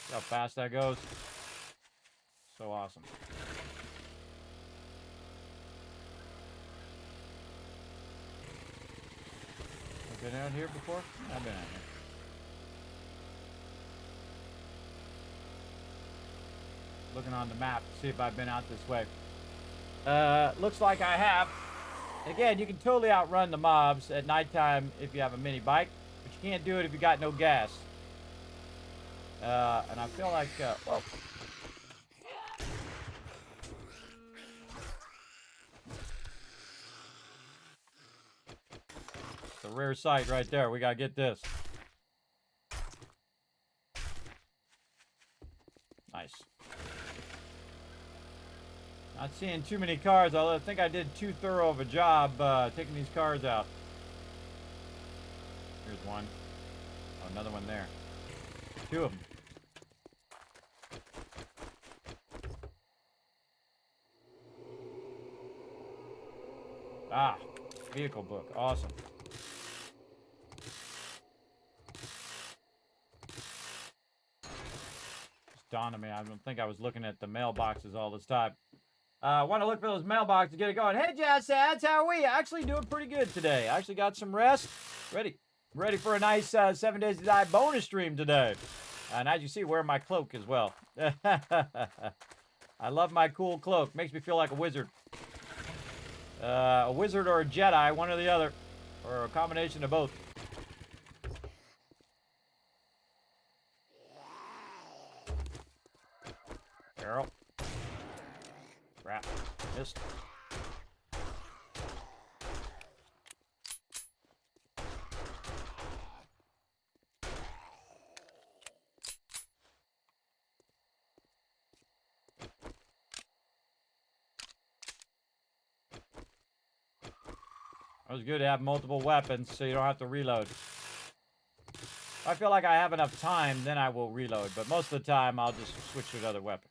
See how fast that goes? So awesome. I've been out here before? I've been out here. Looking on the map to see if I've been out this way. Looks like I have. Again, you can totally outrun the mobs at nighttime if you have a mini bike, but you can't do it if you got no gas. And I feel like, whoa. It's a rare sight right there. We gotta get this. Nice. Not seeing too many cars, although I think I did too thorough of a job taking these cars out. Here's one. Oh, another one there. Two of them. Ah, vehicle book. Awesome. Just dawned on me. I don't think I was looking at the mailboxes all this time. I want to look for those mailboxes to get it going. Hey, Jazz Sads, how are we? Actually doing pretty good today. I actually got some rest. Ready for a nice 7 Days to Die bonus stream today. And as you see, wearing my cloak as well. I love my cool cloak. Makes me feel like a wizard. A wizard or a Jedi, one or the other. Or a combination of both. Barrel. Crap. Missed. It was good to have multiple weapons so you don't have to reload. If I feel like I have enough time, then I will reload. But most of the time, I'll just switch to another weapon.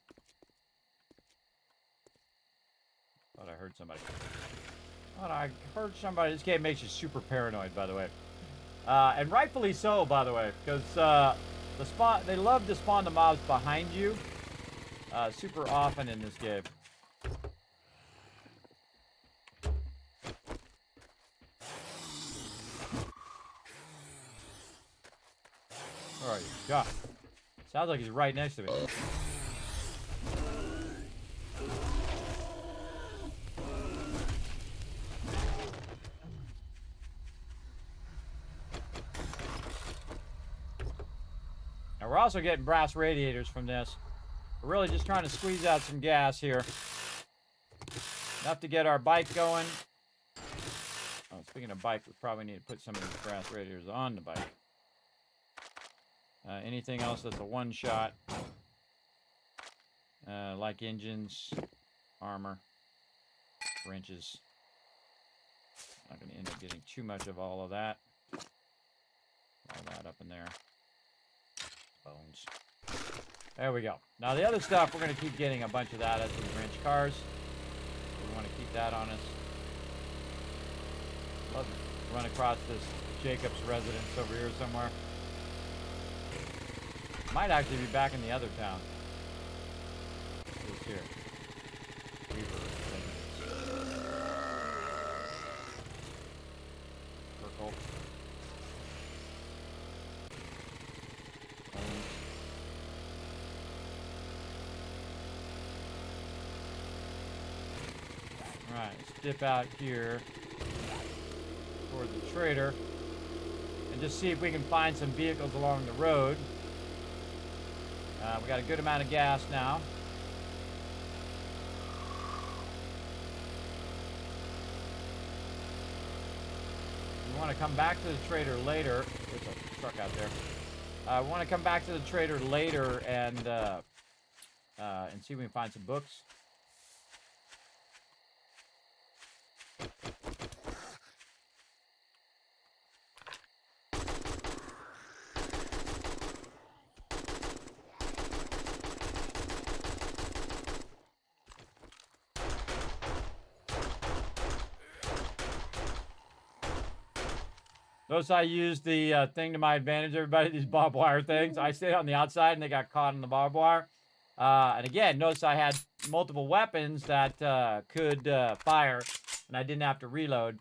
Thought I heard somebody. This game makes you super paranoid, by the way. And rightfully so, by the way. Because they love to spawn the mobs behind you. Super often in this game. Where are you? God. Sounds like he's right next to me. Now we're also getting brass radiators from this. We're really just trying to squeeze out some gas here. Enough to get our bike going. Oh, speaking of bike, we probably need to put some of these brass radiators on the bike. Anything else that's a one-shot, like engines, armor, wrenches. Not going to end up getting too much of all of that. All that up in there. Bones. There we go. Now the other stuff, we're going to keep getting a bunch of that as we wrench cars. We want to keep that on us. Love to run across this Jacob's residence over here somewhere. Might actually be back in the other town. What's here? Circle. Alright, let's dip out here toward the trader and just see if we can find some vehicles along the road. We got a good amount of gas now. We want to come back to the trader later. There's a truck out there. We want to come back to the trader later and see if we can find some books. Notice I used the thing to my advantage, everybody, these barbed wire things. I stayed on the outside and they got caught in the barbed wire. And again, notice I had multiple weapons that could fire, and I didn't have to reload,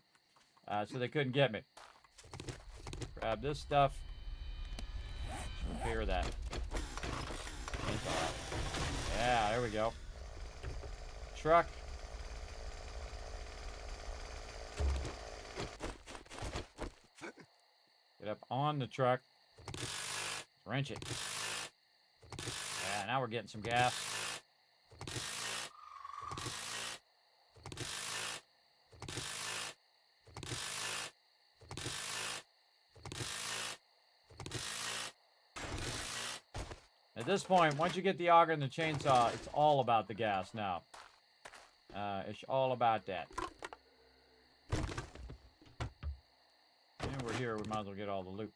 so they couldn't get me. Grab this stuff. Repair that. Yeah, there we go. Truck. Get up on the truck. Wrench it. Yeah, now we're getting some gas. At this point, once you get the auger and the chainsaw, it's all about the gas now. It's all about that. And we're here, we might as well get all the loot.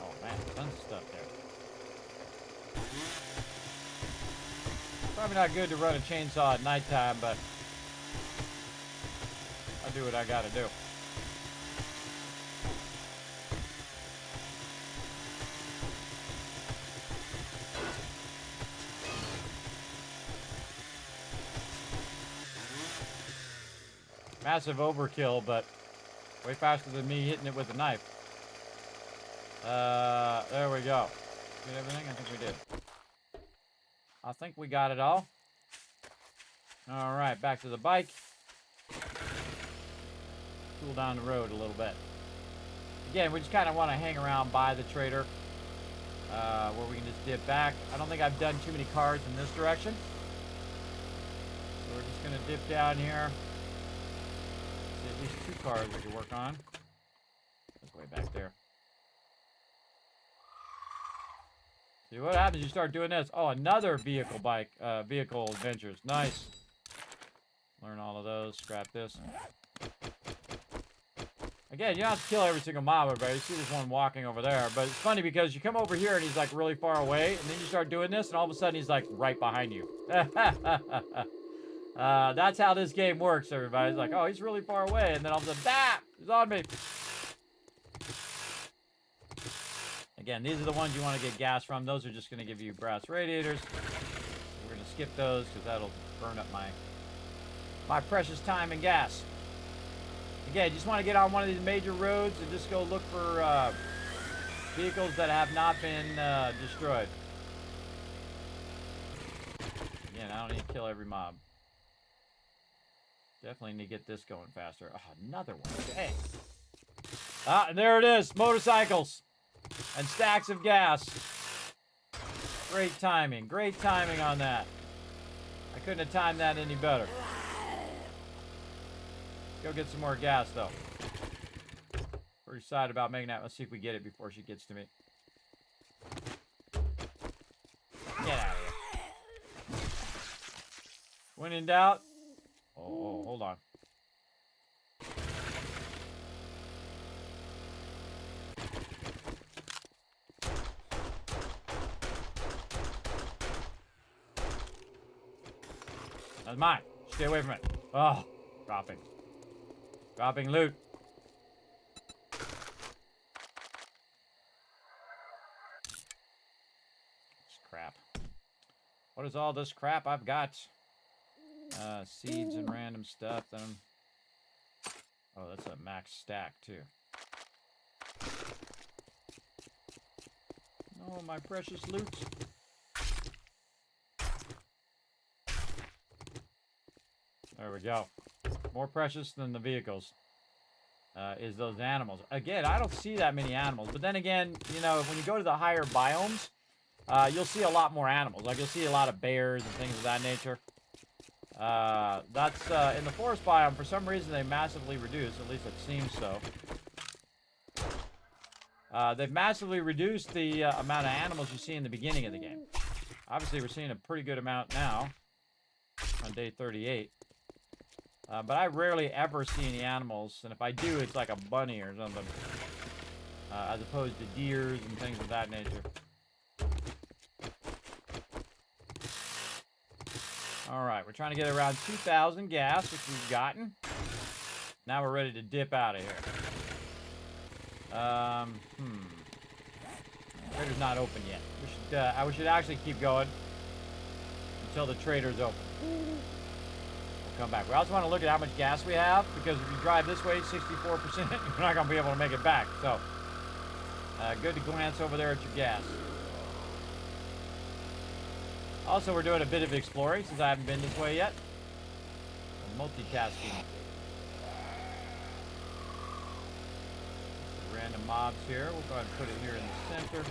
Oh man, tons of stuff there. Probably not good to run a chainsaw at nighttime, but I do what I gotta do. Massive overkill, but way faster than me hitting it with a knife. There we go. Get everything? I think we did. I think we got it all. Alright, back to the bike. Cool down the road a little bit. Again, we just kind of want to hang around by the trader, where we can just dip back. I don't think I've done too many cars in this direction. So we're just going to dip down here. At least 2 cars we can work on. That's way back there. See what happens? You start doing this. Oh, another vehicle adventures. Nice. Learn all of those. Scrap this. Again, you don't have to kill every single mob, everybody. You see this one walking over there, but it's funny because you come over here and he's like really far away, and then you start doing this, and all of a sudden he's like right behind you. That's how this game works, everybody. It's like, oh, he's really far away, and then all of a sudden, ah, he's on me. Again, these are the ones you want to get gas from. Those are just going to give you brass radiators. We're going to skip those because that'll burn up my precious time and gas. Again, you just want to get on one of these major roads and just go look for vehicles that have not been destroyed. Again, I don't need to kill every mob. Definitely need to get this going faster. Oh, another one. Dang. Ah, and there it is. Motorcycles. And stacks of gas. Great timing. Great timing on that. I couldn't have timed that any better. Let's go get some more gas, though. We're excited about making that. Let's see if we get it before she gets to me. Get out of here. When in doubt. Oh, hold on. That's mine. Stay away from it. Oh, dropping. Dropping loot. It's crap. What is all this crap I've got? Seeds and random stuff. Then oh, that's a max stack too. Oh, my precious loot. There we go. More precious than the vehicles is those animals. Again, I don't see that many animals. But then again, you know, when you go to the higher biomes, you'll see a lot more animals. Like, you'll see a lot of bears and things of that nature. That's in the forest biome. For some reason, they massively reduced. At least it seems so. They've massively reduced the amount of animals you see in the beginning of the game. Obviously, we're seeing a pretty good amount now on day 38. But I rarely ever see any animals, and if I do, it's like a bunny or something, as opposed to deers and things of that nature. All right, we're trying to get around 2,000 gas, which we've gotten. Now we're ready to dip out of here. Trader's not open yet. We should actually keep going until the trader's open. We'll come back. We also want to look at how much gas we have, because if you drive this way 64%, you're not going to be able to make it back. So, good to glance over there at your gas. Also, we're doing a bit of exploring since I haven't been this way yet. We're multitasking. Random mobs here. We'll go ahead and put it here in the center.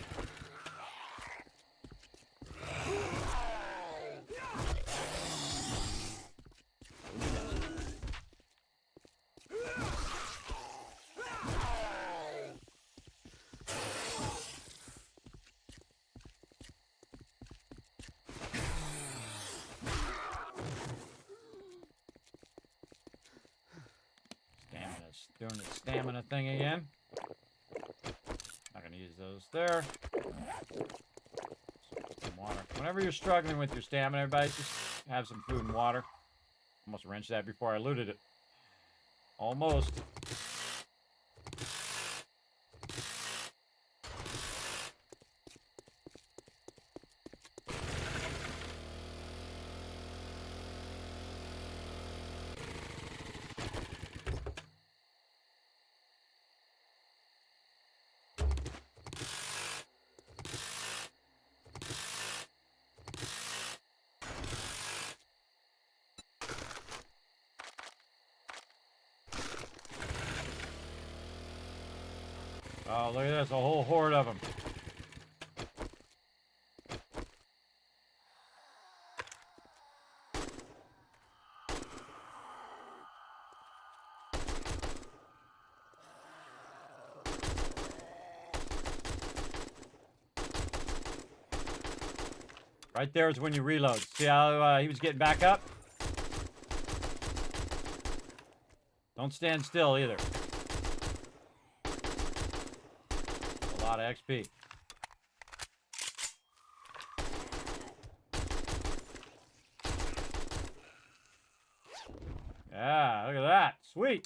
Stamina's doing its stamina thing again. Not gonna use those there. Some water. Whenever you're struggling with your stamina, everybody, just have some food and water. Almost wrenched that before I looted it. Almost. Oh, look at this, a whole horde of them. Right there is when you reload. See how he was getting back up? Don't stand still either. A lot of XP. Yeah, look at that. Sweet.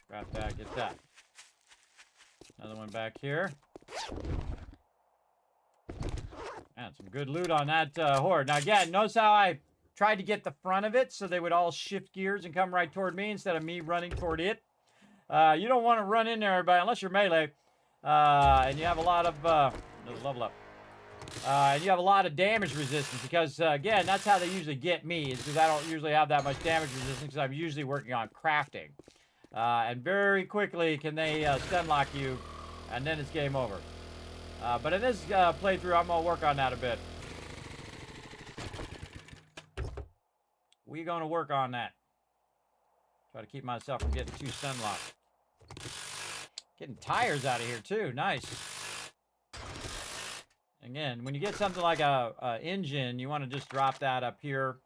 Grab that, get that. Another one back here. And some good loot on that horde. Now again, notice how I tried to get the front of it so they would all shift gears and come right toward me instead of me running toward it. You don't want to run in there, everybody, unless you're melee. And you have a lot of level up. And you have a lot of damage resistance because, again, that's how they usually get me, is because I don't usually have that much damage resistance because I'm usually working on crafting. And very quickly can they stun lock you, and then it's game over. But in this playthrough, I'm going to work on that a bit. We're going to work on that. Try to keep myself from getting too stun locked. Getting tires out of here too. Nice. Again, when you get something like a engine, you want to just drop that up here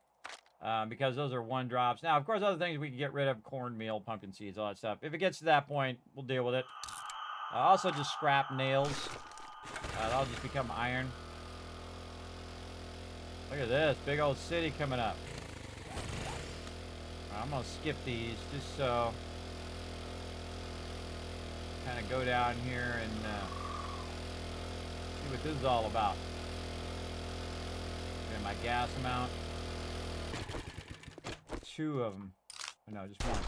because those are one drops. Now, of course, other things we can get rid of: cornmeal, pumpkin seeds, all that stuff. If it gets to that point, we'll deal with it. Also, just scrap nails. That'll just become iron. Look at this, big old city coming up. I'm gonna skip these just so. Kind of go down here and see what this is all about. Get my gas amount. 2 of them. Oh, no, just 1.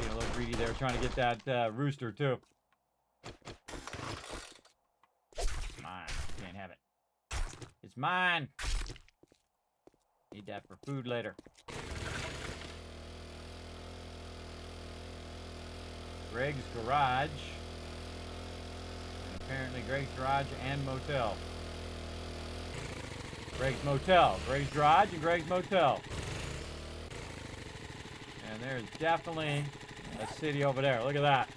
Being a little greedy there, trying to get that rooster too. Mine. Can't have it. It's mine. Need that for food later. Greg's Garage. And apparently Greg's Garage and Motel. Greg's Motel. Greg's Garage and Greg's Motel. And there's definitely a city over there. Look at that.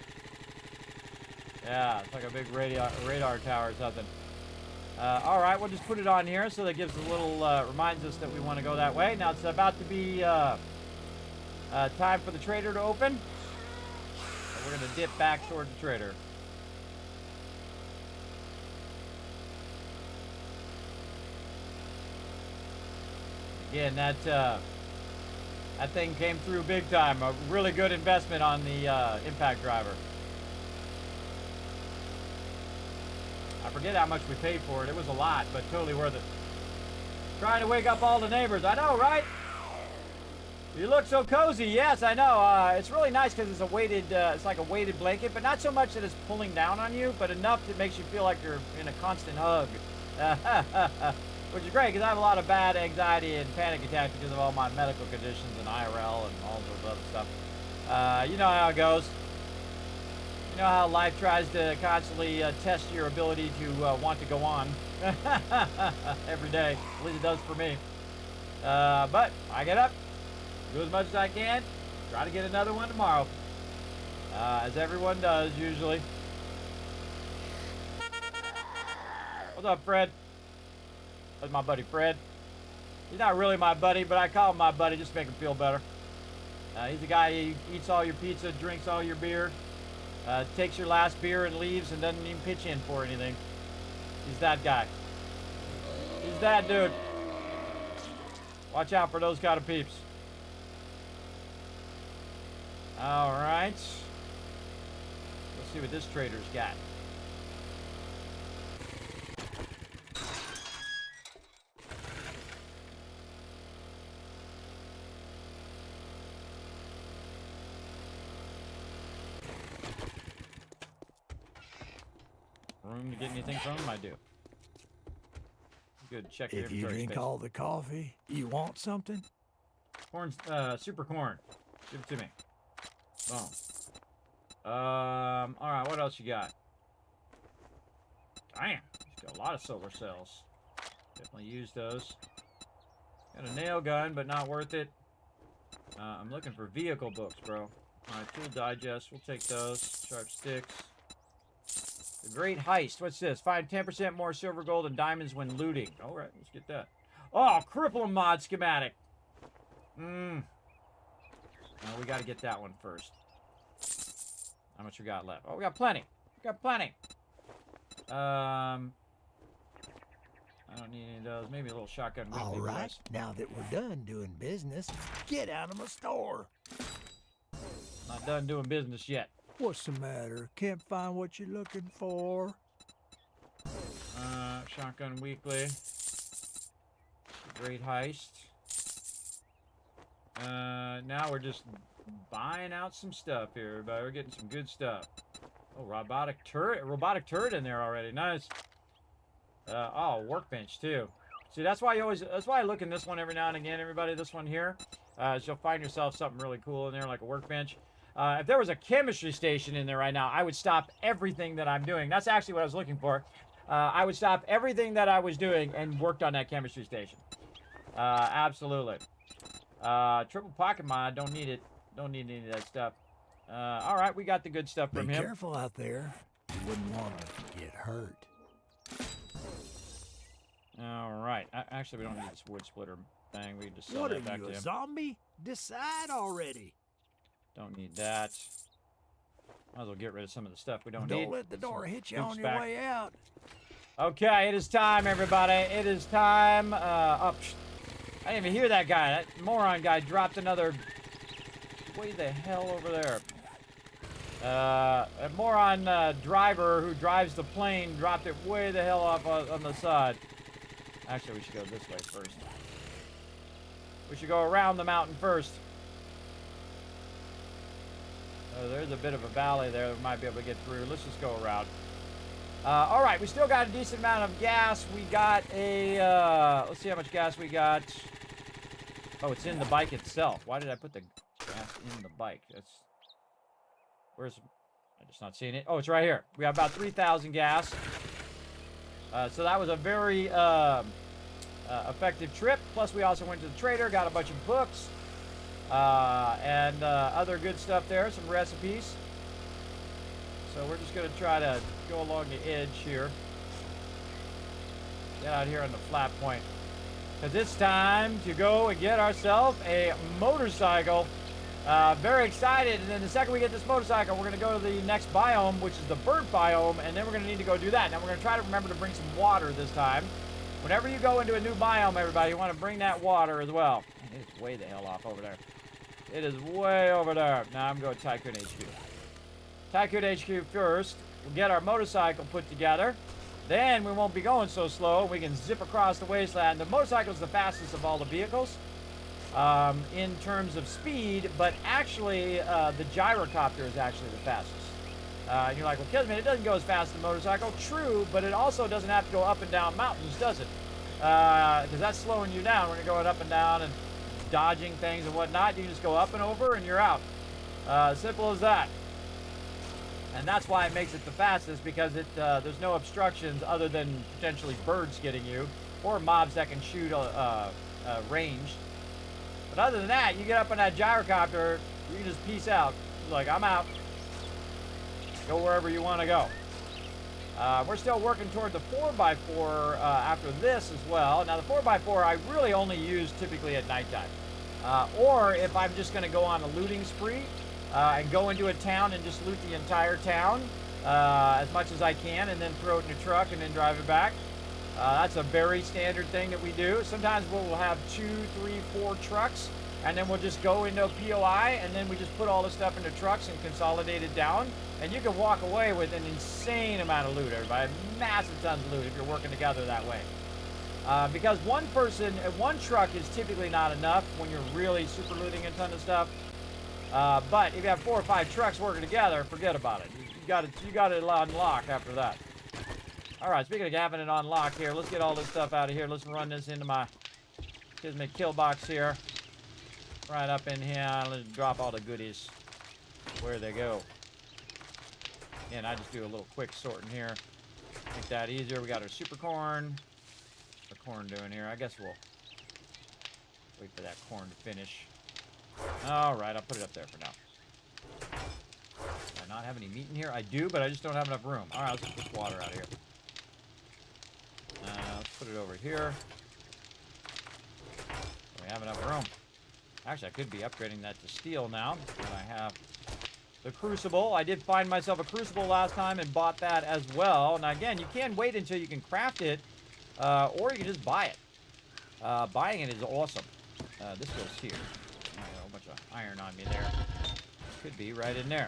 Yeah, it's like a big radar tower or something. All right, we'll just put it on here so that gives a little, reminds us that we want to go that way. Now it's about to be time for the trader to open. So we're going to dip back toward the trader. Again, that thing came through big time. A really good investment on the impact driver. I forget how much we paid for it. It was a lot, but totally worth it. Trying to wake up all the neighbors. I know, right? You look so cozy. Yes, I know. It's really nice because it's a weighted, it's like a weighted blanket, but not so much that it's pulling down on you, but enough that makes you feel like you're in a constant hug. Which is great because I have a lot of bad anxiety and panic attacks because of all my medical conditions and IRL and all those other stuff. You know how it goes. You know how life tries to constantly test your ability to want to go on every day. At least it does for me. But I get up, do as much as I can, try to get another one tomorrow. As everyone does, usually. What's up, Fred? That's my buddy, Fred. He's not really my buddy, but I call him my buddy just to make him feel better. He's the guy who eats all your pizza, drinks all your beer, takes your last beer and leaves and doesn't even pitch in for anything. He's that guy. He's that dude. Watch out for those kind of peeps. All right. Let's see what this trader's got. Room to get anything from him? I do. Good. Check your If you inventory drink space. all the coffee, you want something? Corn, super corn. Give it to me. Boom. All right. What else you got? Damn, he's got a lot of solar cells. Definitely use those. Got a nail gun, but not worth it. I'm looking for vehicle books, bro. All right, tool digest. We'll take those. Sharp sticks. The Great Heist. What's this? Find 10% more silver, gold, and diamonds when looting. All right, let's get that. Oh, cripple mod schematic. No, we got to get that one first. How much we got left? Oh, we got plenty. We got plenty. I don't need any of those. Maybe a little shotgun. All right, now that we're done doing business, get out of my store. Not done doing business yet. What's the matter? Can't find what you're looking for? Shotgun weekly. Great Heist. Now we're just buying out some stuff here, everybody. We're getting some good stuff. Oh, robotic turret in there already. Nice. Oh, workbench too. See, that's why I look in this one every now and again, everybody. This one here, you'll find yourself something really cool in there, like a workbench. If there was a chemistry station in there right now, I would stop everything that I'm doing. That's actually what I was looking for. I would stop everything that I was doing and worked on that chemistry station. Absolutely. Triple pocket mod, don't need it. Don't need any of that stuff. All right, we got the good stuff from him. Be careful out there. You wouldn't want to get hurt. All right. Actually, we don't need this wood splitter thing. We can just sell What are that back you, to a him. zombie? Decide already. Don't need that. Might as well get rid of some of the stuff we don't need. Don't let the door hit you Oops, on your back. way out. Okay, it is time, everybody. It is time. I didn't even hear that guy. That moron guy dropped another. Way the hell over there. A moron driver who drives the plane dropped it way the hell off on the side. Actually, we should go this way first. We should go around the mountain first. Oh, there's a bit of a valley there that we might be able to get through. Let's just go around. All right, we still got a decent amount of gas. We got a, let's see how much gas we got. Oh, it's in the bike itself. Why did I put the gas in the bike? That's, where's, I'm just not seeing it. Oh, it's right here. We have about 3,000 gas. So that was a very effective trip. Plus, we also went to the trader, got a bunch of books, and other good stuff there, some recipes. So we're just going to try to go along the edge here. Get out here on the flat point. Because it's time to go and get ourselves a motorcycle. Very excited. And then the second we get this motorcycle, we're going to go to the next biome, which is the bird biome. And then we're going to need to go do that. Now we're going to try to remember to bring some water this time. Whenever you go into a new biome, everybody, you want to bring that water as well. It's way the hell off over there. It is way over there. Now I'm going to Tycoon HQ. Tycoon HQ first. We'll get our motorcycle put together. Then we won't be going so slow. We can zip across the wasteland. The motorcycle is the fastest of all the vehicles in terms of speed, but actually the gyrocopter is actually the fastest. And you're like, well, Kismet, it doesn't go as fast as the motorcycle. True, but it also doesn't have to go up and down mountains, does it? Because that's slowing you down when you're going up and down and dodging things and whatnot. You just go up and over and you're out. Simple as that. And that's why it makes it the fastest, because it there's no obstructions other than potentially birds getting you or mobs that can shoot ranged. But other than that, you get up on that gyrocopter, you can just peace out. It's like, I'm out. Go wherever you want to go. We're still working toward the 4x4 after this as well. Now, the 4x4 I really only use typically at nighttime. Or if I'm just going to go on a looting spree, and go into a town and just loot the entire town as much as I can, and then throw it in a truck and then drive it back. That's a very standard thing that we do. Sometimes we'll have 2, 3, 4 trucks, and then we'll just go into a POI, and then we just put all the stuff into trucks and consolidate it down. And you can walk away with an insane amount of loot, everybody. Massive tons of loot if you're working together that way. Because one person, one truck is typically not enough when you're really super looting a ton of stuff. But if you have 4 or 5 trucks working together, forget about it. You got it on lock after that. All right, speaking of having it on lock here, let's get all this stuff out of here. Let's run this into my Kismet kill box here. Right up in here. Let's drop all the goodies where they go. And I just do a little quick sorting here. Make that easier. We got our super corn. What's the corn doing here? I guess we'll wait for that corn to finish. All right, I'll put it up there for now. Do I not have any meat in here? I do, but I just don't have enough room. All right, let's get this water out of here. Let's put it over here. We have enough room. Actually, I could be upgrading that to steel now. And I have the crucible. I did find myself a crucible last time and bought that as well. Now, again, you can wait until you can craft it, or you can just buy it. Buying it is awesome. This goes here. I got a whole bunch of iron on me there. Could be right in there.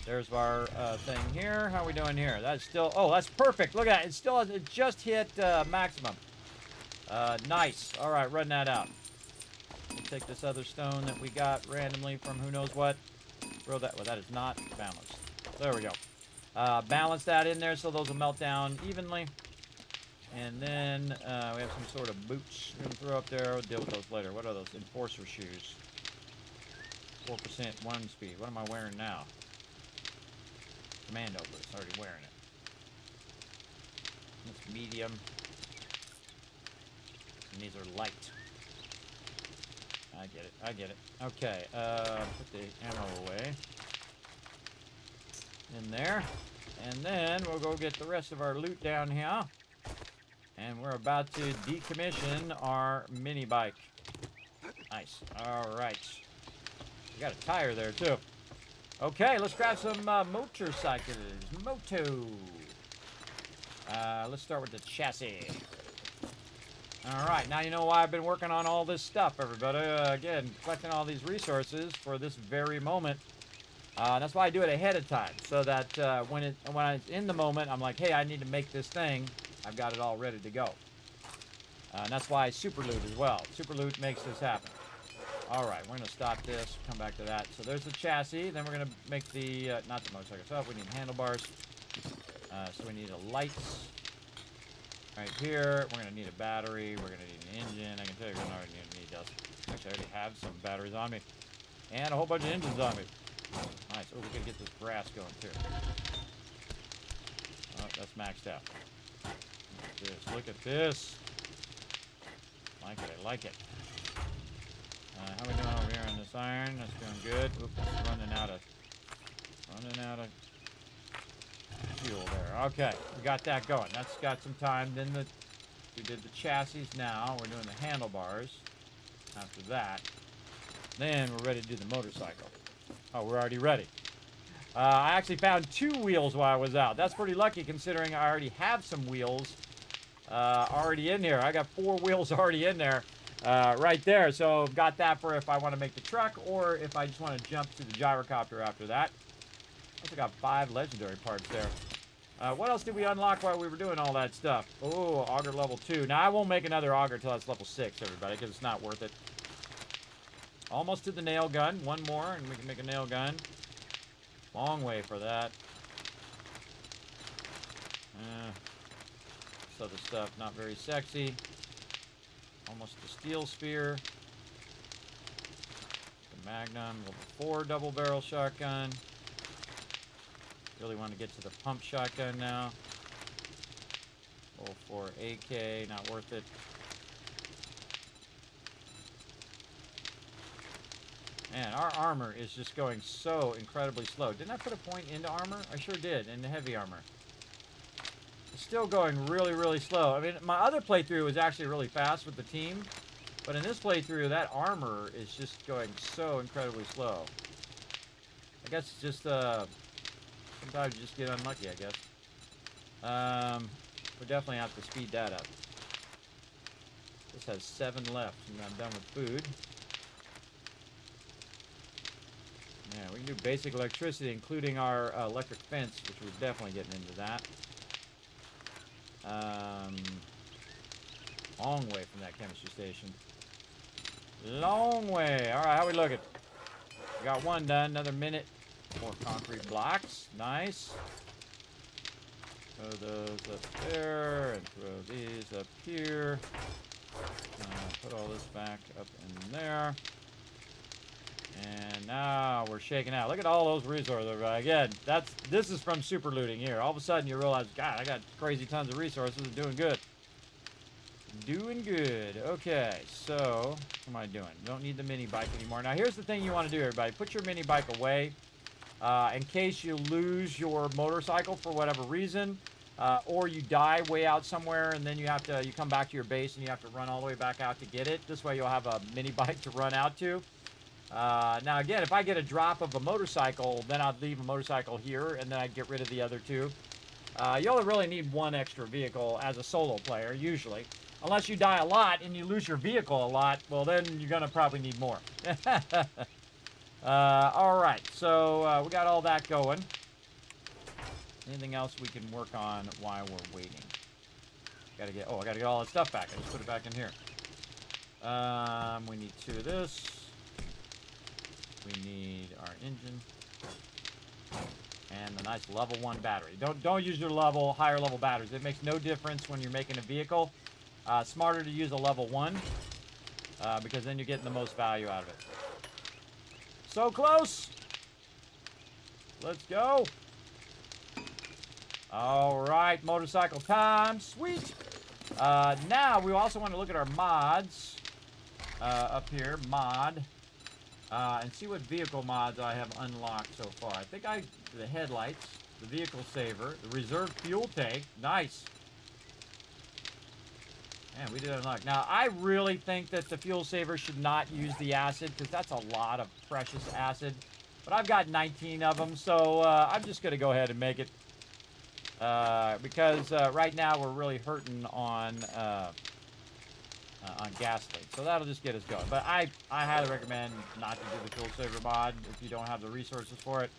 There's our thing here. How are we doing here? That's still... Oh, that's perfect. Look at that. It still has... It just hit maximum. Nice. All right, run that out. We'll take this other stone that we got randomly from who knows what. Throw that... Well, that is not balanced. There we go. Balance that in there so those will melt down evenly. And then we have some sort of boots we're going to throw up there. We'll deal with those later. What are those? Enforcer shoes. 4% 1 speed. What am I wearing now? Commando boots. Already wearing it. It's medium. And these are light. I get it. I get it. Okay. Put the ammo away. In there. And then we'll go get the rest of our loot down here. And we're about to decommission our mini bike. Nice. All right. We got a tire there, too. Okay, let's grab some motorcycles. Moto. Let's start with the chassis. All right, now you know why I've been working on all this stuff, everybody. Again, collecting all these resources for this very moment. That's why I do it ahead of time, so that when it's in the moment, I'm like, hey, I need to make this thing. I've got it all ready to go. And that's why I super loot as well. Super loot makes this happen. All right, we're going to stop this, come back to that. So there's the chassis. Then we're going to make the, not the motorcycle itself, we need handlebars. So we need a lights right here. We're going to need a battery. We're going to need an engine. I can tell you we're not going to need those. Actually, I already have some batteries on me. And a whole bunch of engines on me. Nice. Oh, we got to get this brass going, too. Oh, that's maxed out. Look at this. Look at this. Like it. I like it. How are we doing over here on this iron? That's doing good. Oops, it's running out of fuel there. Okay, we got that going. That's got some time. Then we did the chassis. Now we're doing the handlebars. After that, then we're ready to do the motorcycle. Oh, we're already ready. I actually found 2 wheels while I was out. That's pretty lucky considering I already have some wheels already in here. I got 4 wheels already in there. Right there, so got that for if I want to make the truck or if I just want to jump to the gyrocopter after that. Also got 5 legendary parts there. What else did we unlock while we were doing all that stuff? Oh, auger level 2. Now I won't make another auger till it's level 6, everybody, because it's not worth it. Almost to the nail gun. 1 more and we can make a nail gun. Long way for that. This other stuff not very sexy. Almost the steel spear. The Magnum, level 4 double barrel shotgun. Really want to get to the pump shotgun now. Level 4 AK, not worth it. Man, our armor is just going so incredibly slow. Didn't I put a point into armor? I sure did, into heavy armor. It's still going really, really slow. I mean, my other playthrough was actually really fast with the team, but in this playthrough, that armor is just going so incredibly slow. I guess it's just, sometimes you just get unlucky, I guess. We definitely have to speed that up. This has 7 left, and I'm done with food. Yeah, we can do basic electricity, including our electric fence, which we're definitely getting into that. Long way from that chemistry station. Long way. All right, how we looking? We got 1 done. Another minute. More concrete blocks. Nice. Throw those up there and throw these up here. Put all this back up in there. And now we're shaking out. Look at all those resources. Again, this is from super looting here. All of a sudden you realize, God, I got crazy tons of resources. I'm doing good. Doing good. Okay, so what am I doing? Don't need the mini bike anymore. Now here's the thing you want to do, everybody. Put your mini bike away in case you lose your motorcycle for whatever reason, or you die way out somewhere and then you come back to your base and you have to run all the way back out to get it. This way you'll have a mini bike to run out to. Now again, if I get a drop of a motorcycle, then I'd leave a motorcycle here and then I'd get rid of the other 2. You only really need 1 extra vehicle as a solo player, usually. Unless you die a lot and you lose your vehicle a lot, well then you're going to probably need more. Alright, so we got all that going. Anything else we can work on while we're waiting? I gotta get all that stuff back. I just put it back in here. We need 2 of this. We need our engine and the nice level 1 battery. Don't use your higher level batteries. It makes no difference when you're making a vehicle. Smarter to use a level 1 because then you're getting the most value out of it. So close. Let's go. All right, motorcycle time. Sweet. Now we also want to look at our mods up here. Mod. And see what vehicle mods I have unlocked so far. I think the headlights, the vehicle saver, the reserve fuel tank. Nice. Man, we did unlock. Now, I really think that the fuel saver should not use the acid because that's a lot of precious acid. But I've got 19 of them, so I'm just going to go ahead and make it. Because right now we're really hurting on gasoline. So that'll just get us going. But I highly recommend not to do the fuel saver mod if you don't have the resources for it.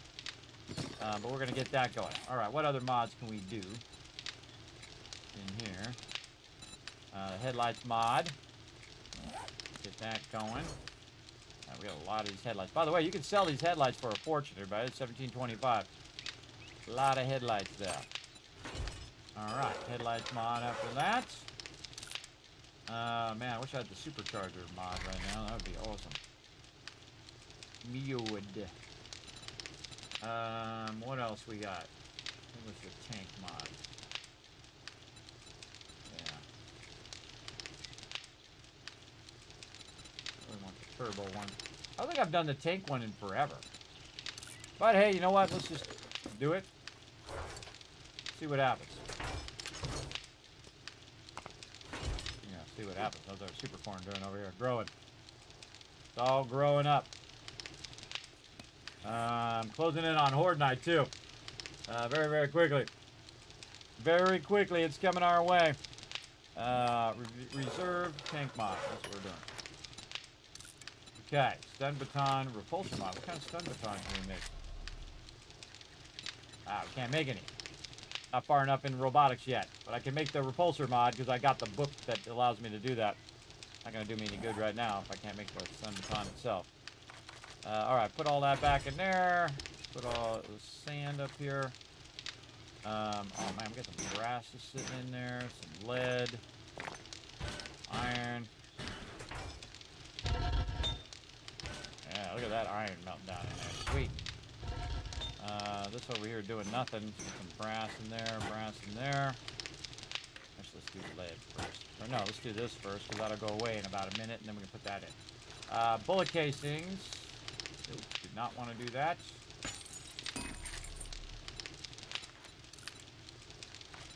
But we're going to get that going. All right, what other mods can we do in here? Headlights mod. Get that going. We got a lot of these headlights. By the way, you can sell these headlights for a fortune, everybody. It's $17.25. A lot of headlights there. All right, headlights mod after that. Man, I wish I had the supercharger mod right now. That would be awesome. Me would. What else we got? I think it was the tank mod. Yeah. I really want the turbo one. I don't think I've done the tank one in forever. But hey, you know what? Let's just do it. See what happens. Yeah, see what happens. How's our super corn doing over here? Growing. It's all growing up. Closing in on Horde Night too. Very, very quickly. Very quickly, it's coming our way. Reserve tank mod. That's what we're doing. Okay, stun baton, repulsor mod. What kind of stun baton can we make? We can't make any. Not far enough in robotics yet. But I can make the repulsor mod because I got the book that allows me to do that. Not going to do me any good right now if I can't make the stun baton itself. Alright, put all that back in there. Put all the sand up here. Oh man, we got some brass sitting in there. Some lead. Iron. Yeah, look at that iron melting down in there. Sweet. This over here doing nothing. Some brass in there, brass in there. Actually, let's do lead first. Or no, let's do this first, because that'll go away in about a minute, and then we can put that in. Bullet casings. Oops, did not want to do that.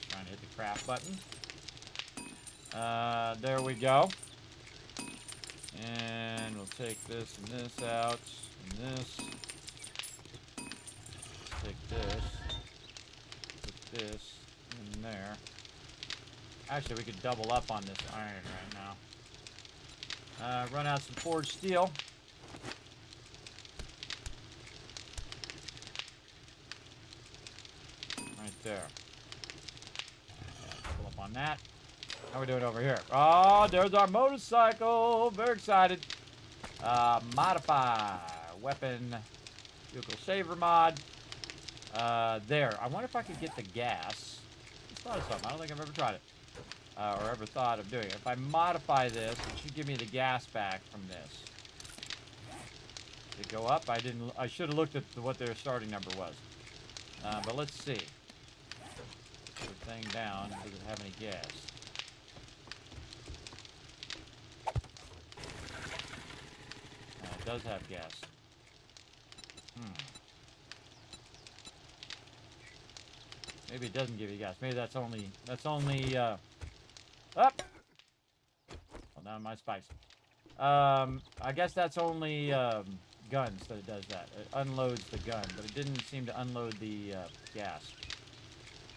Trying to hit the craft button. There we go. And we'll take this and this out, and this. Take this. Put this in there. Actually, we could double up on this iron right now. Run out some forged steel. Right there. Double up on that. How are we doing over here? Oh, there's our motorcycle. Very excited. Modify. Weapon. Vehicle saver mod. There. I wonder if I could get the gas. Just thought of something. I don't think I've ever tried it. Or ever thought of doing it. If I modify this, it should give me the gas back from this. Did it go up? I should have looked at what their starting number was. But let's see. Put the thing down. Does it have any gas? It does have gas. Maybe it doesn't give you gas. Maybe that's only up. Well, down my spice. I guess that's only guns that it does that. It unloads the gun, but it didn't seem to unload the gas.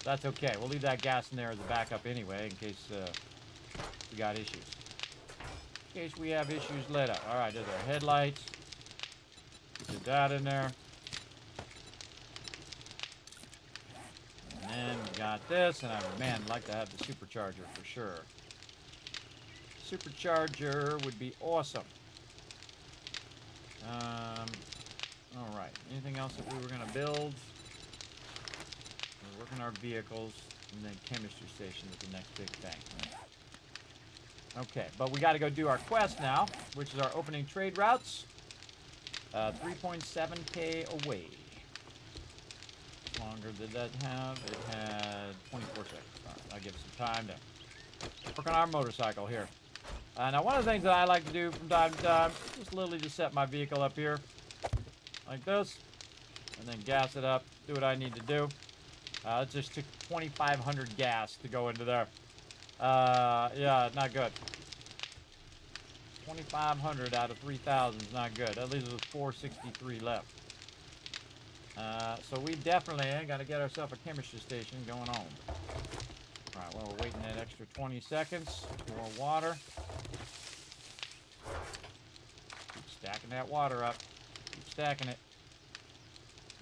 That's okay. We'll leave that gas in there as a backup anyway, in case we got issues. In case we have issues later. All right, there's our headlights. Put that in there. And we got this, and I'd like to have the supercharger for sure. Supercharger would be awesome. All right. Anything else that we were going to build? We're working our vehicles, and then chemistry station is the next big thing. Okay, but we got to go do our quest now, which is our opening trade routes. 3.7k away. How longer did that have? It had 24 seconds. All right, that'll give us some time to work on our motorcycle here. Now, one of the things that I like to do from time to time, just literally just set my vehicle up here, like this, and then gas it up, do what I need to do. It just took 2,500 gas to go into there. Yeah, not good. 2,500 out of 3,000 is not good. That leaves us 463 left. So we definitely got to get ourselves a chemistry station going on. Alright, well, we're waiting that extra 20 seconds. More water. Keep stacking that water up. Keep stacking it.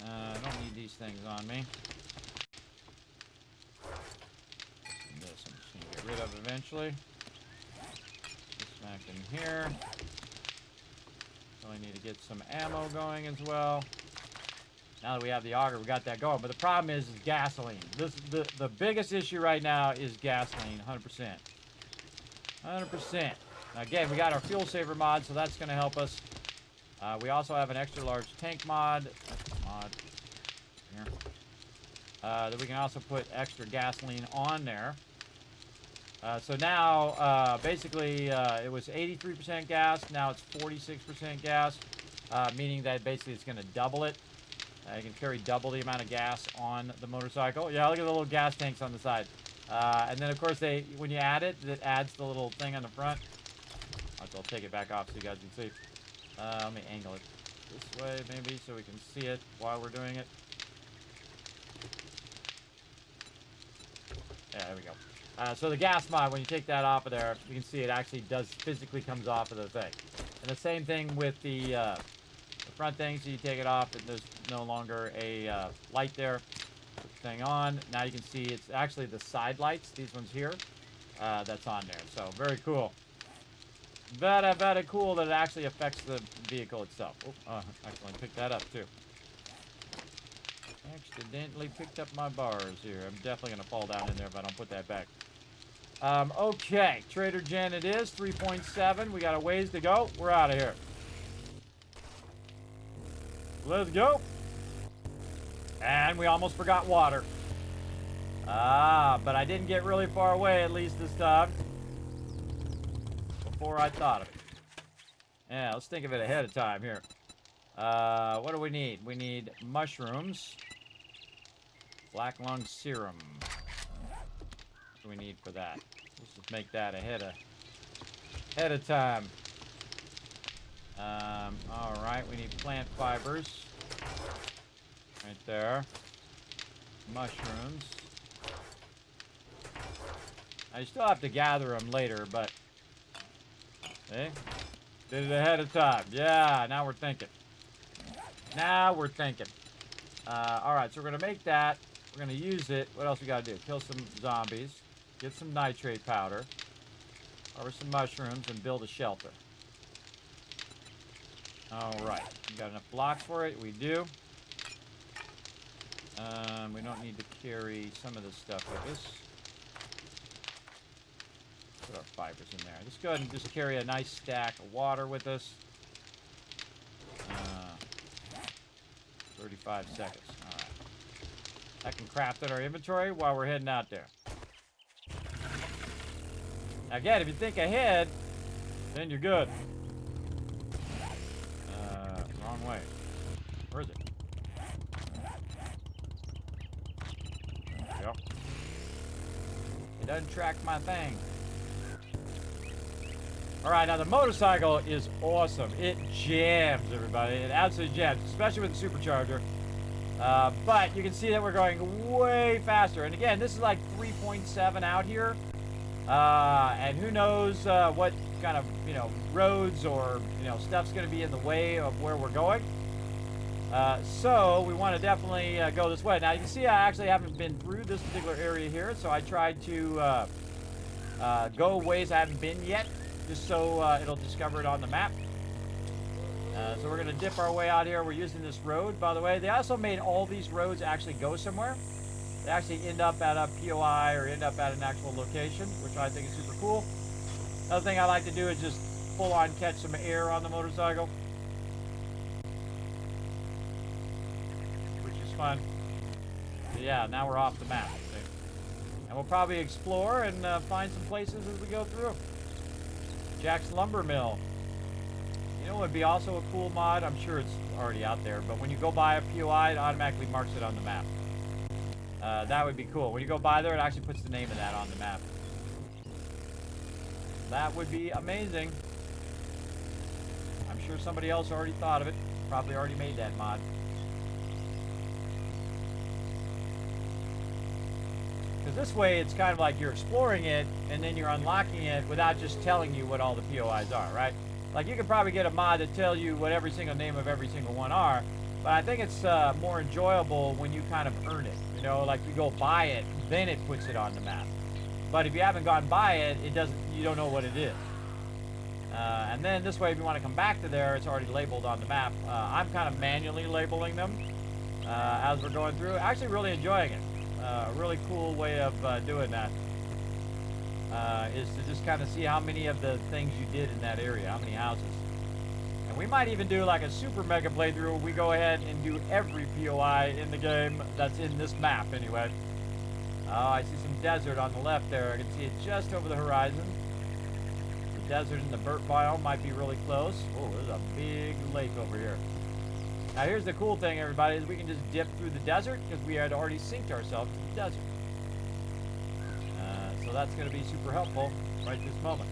I don't need these things on me. And this I'm just going to get rid of eventually. Smack in here. Really need to get some ammo going as well. Now that we have the auger, we got that going. But the problem is gasoline. The biggest issue right now is gasoline, 100%. 100%. Now again, we got our fuel saver mod, so that's going to help us. We also have an extra large tank mod. Here. That we can also put extra gasoline on there. So now, basically, it was 83% gas. Now it's 46% gas, meaning that basically it's going to double it. You can carry double the amount of gas on the motorcycle. Yeah, look at the little gas tanks on the side. And then, of course, when you add it, it adds the little thing on the front. I'll take it back off so you guys can see. Let me angle it this way, maybe, so we can see it while we're doing it. Yeah, there we go. So the gas mod, when you take that off of there, you can see it actually physically comes off of the thing. And the same thing with the front thing, so you take it off, and there's no longer a light there. Put the thing on. Now you can see it's actually the side lights, these ones here, that's on there. So very cool. Very, very cool that it actually affects the vehicle itself. Oh, accidentally picked that up too. Accidentally picked up my bars here. I'm definitely going to fall down in there if I don't put that back. Okay, Trader Jen it is, 3.7. We got a ways to go. We're out of here. Let's go. And we almost forgot water. But I didn't get really far away, at least this time. Before I thought of it. Yeah, let's think of it ahead of time here. What do we need? We need mushrooms. Black lung serum. What do we need for that? Let's just make that ahead of time. Alright, we need plant fibers. Right there. Mushrooms. I still have to gather them later, but... See? Did it ahead of time. Yeah, now we're thinking. Now we're thinking. Alright, so we're going to make that. We're going to use it. What else we got to do? Kill some zombies. Get some nitrate powder. Harvest some mushrooms and build a shelter. Alright. We got enough blocks for it? We do. We don't need to carry some of this stuff with us. Put our fibers in there. Let's go ahead and just carry a nice stack of water with us. 35 seconds. Alright. That can craft in our inventory while we're heading out there. Now again, if you think ahead, then you're good. Wrong way. Where is it? There we go. It doesn't track my thing. Alright, now the motorcycle is awesome. It jams, everybody. It absolutely jams, especially with the supercharger. But you can see that we're going way faster. And again, this is like 3.7 out here. And who knows what kind of, roads or, stuff's going to be in the way of where we're going. So we want to definitely go this way. Now, you can see I actually haven't been through this particular area here. So I tried to go ways I haven't been yet, just so it'll discover it on the map. So we're going to dip our way out here. We're using this road, by the way. They also made all these roads actually go somewhere. They actually end up at a POI or end up at an actual location, which I think is super cool. Another thing I like to do is just full on catch some air on the motorcycle, which is fun. But yeah, now we're off the map. See? And we'll probably explore and find some places as we go through. Jack's Lumber Mill. You know what would be also a cool mod? I'm sure it's already out there, but when you go by a POI, it automatically marks it on the map. That would be cool. When you go by there, it actually puts the name of that on the map. That would be amazing. I'm sure somebody else already thought of it. Probably already made that mod. Because this way, it's kind of like you're exploring it, and then you're unlocking it without just telling you what all the POIs are, right? Like, you could probably get a mod that tell you what every single name of every single one are, but I think it's more enjoyable when you kind of earn it. You know, like you go buy it, then it puts it on the map. But if you haven't gone by it, you don't know what it is. And then this way, if you want to come back to there, it's already labeled on the map. I'm kind of manually labeling them as we're going through. Actually really enjoying it. A really cool way of doing that is to just kind of see how many of the things you did in that area, how many houses. And we might even do like a super mega playthrough where we go ahead and do every POI in the game that's in this map anyway. Oh, I see some desert on the left there. I can see it just over the horizon. The desert in the Burt biome might be really close. Oh, there's a big lake over here. Now here's the cool thing, everybody, is we can just dip through the desert because we had already synced ourselves to the desert. So that's going to be super helpful right this moment.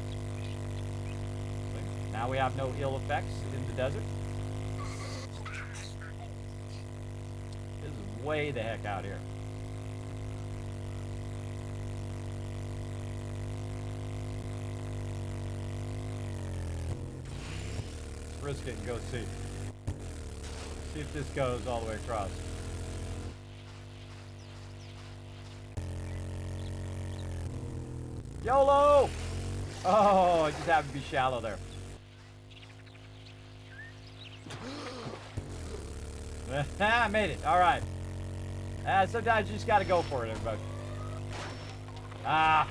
Now we have no ill effects in the desert. This is way the heck out here. Let's risk it and go see. See if this goes all the way across. YOLO! Oh, it just happened to be shallow there. I made it. All right. Sometimes you just got to go for it, everybody. Ah.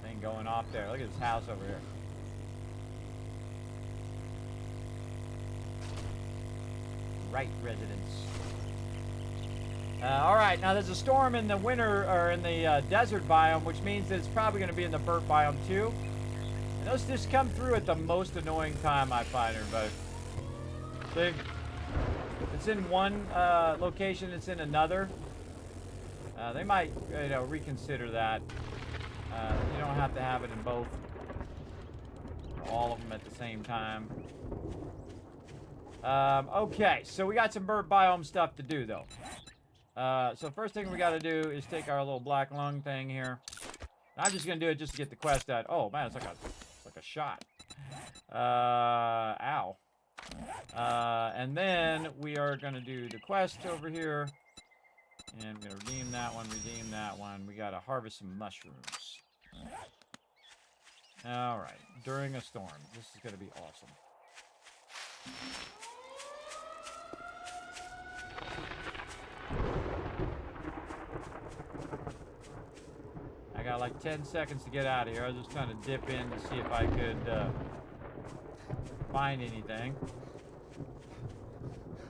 Thing going off there. Look at this house over here. Right residence. All right, now there's a storm in the winter, or in the desert biome, which means that it's probably going to be in the Burt biome too. And those just come through at the most annoying time, I find, everybody. See? It's in one location, it's in another. They might, reconsider that. You don't have to have it in both. All of them at the same time. Okay, so we got some Burt biome stuff to do, though. So first thing we got to do is take our little black lung thing here. I'm just gonna do it just to get the quest out. Oh man, it's like a shot. Ow. And then we are gonna do the quest over here, and I'm gonna redeem that one. We gotta harvest some mushrooms. All right, during a storm. This is gonna be awesome. I got like 10 seconds to get out of here. I was just trying to dip in to see if I could find anything.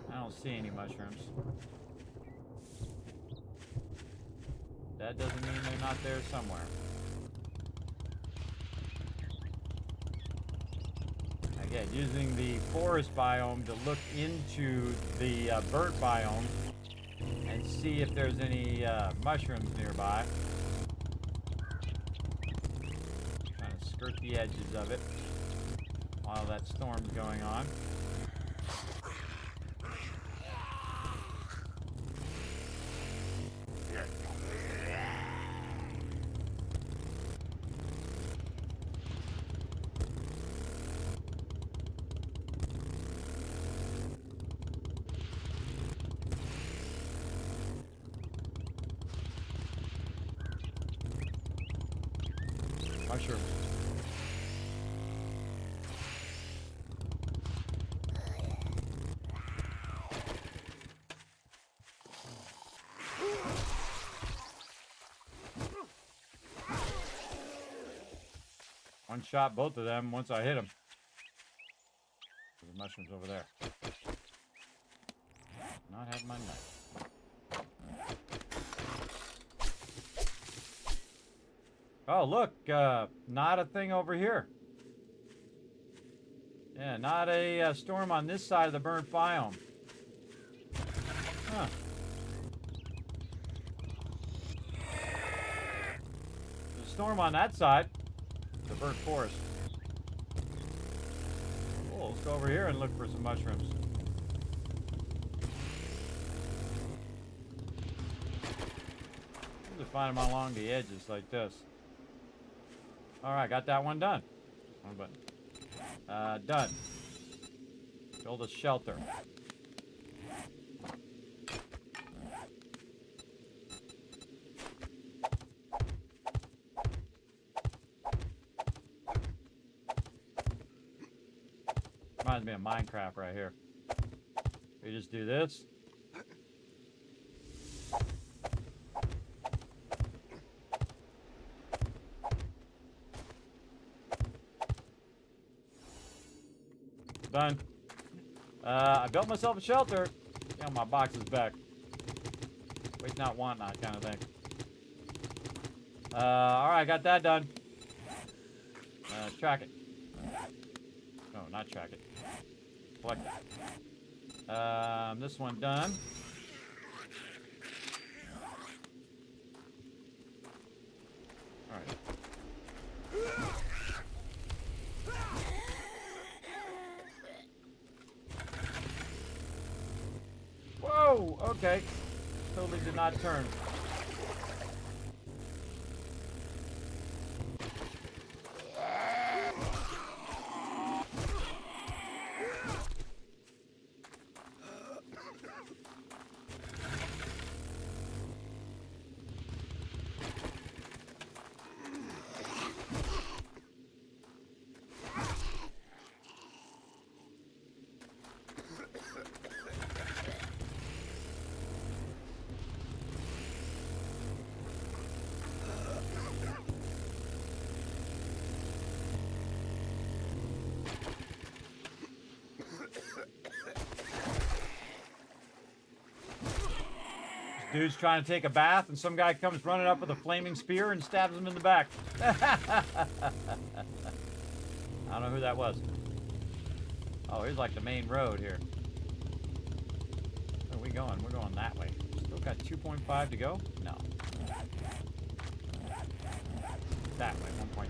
I don't see any mushrooms. That doesn't mean they're not there somewhere. Again, using the forest biome to look into the Burt biome and see if there's any mushrooms nearby. Trying to skirt the edges of it while that storm's going on. Mushrooms. One shot both of them once I hit them. There's mushrooms over there. Not have my knife. Oh, look, not a thing over here. Yeah, not a storm on this side of the burnt biome. Huh. There's a storm on that side, the burnt forest. Cool, let's go over here and look for some mushrooms. Usually find them along the edges like this. Alright, got that one done. One button. Done. Build a shelter. Reminds me of Minecraft right here. We just do this. Done. I built myself a shelter. Yeah, my box is back. Wait, not, want not kind of thing. Alright, got that done. Track it. No, not track it. Collect it. This one done. Alright. Whoa! Okay. Totally did not turn. Dude's trying to take a bath, and some guy comes running up with a flaming spear and stabs him in the back. I don't know who that was. Oh, here's like the main road here. Where are we going? We're going that way. Still got 2.5 to go? No. That way, 1.2.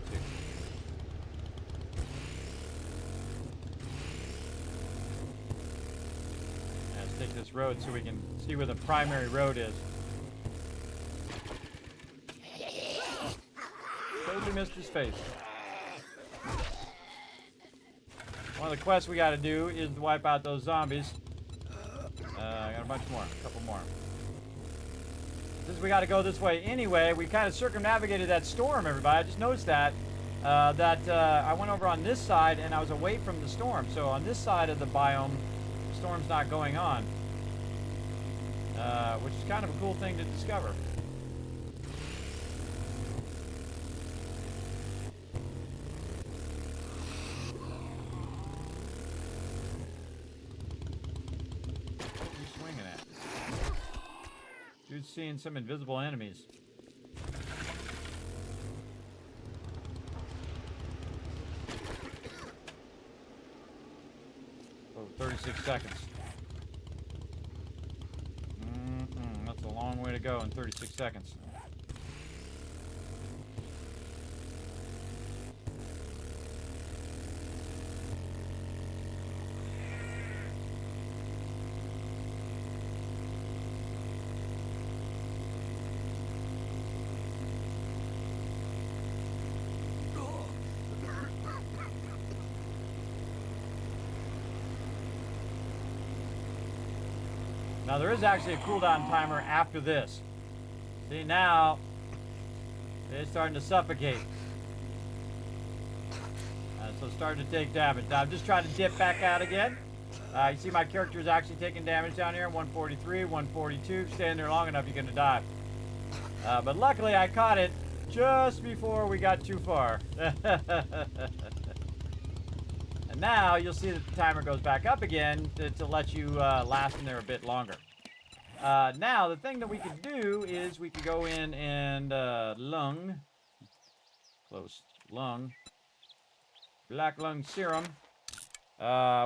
Let's take this road so we can see where the primary road is. Totally missed his face. One of the quests we gotta do is to wipe out those zombies. I got a bunch more, a couple more. Since we gotta go this way anyway, we kind of circumnavigated that storm, everybody. I just noticed that. I went over on this side and I was away from the storm. So on this side of the biome, the storm's not going on. Which is kind of a cool thing to discover. What are you swinging at? Dude's seeing some invisible enemies. Oh, 36 seconds. That's a long way to go in 36 seconds. Now there is actually a cooldown timer after this. See, now they're starting to suffocate. So it's starting to take damage. Now I'm just trying to dip back out again. You see my character is actually taking damage down here. 143, 142. Staying there long enough, you're going to die. But luckily I caught it just before we got too far. And now you'll see that the timer goes back up again to let you last in there a bit longer. Now, the thing that we could do is we could go in and black lung serum.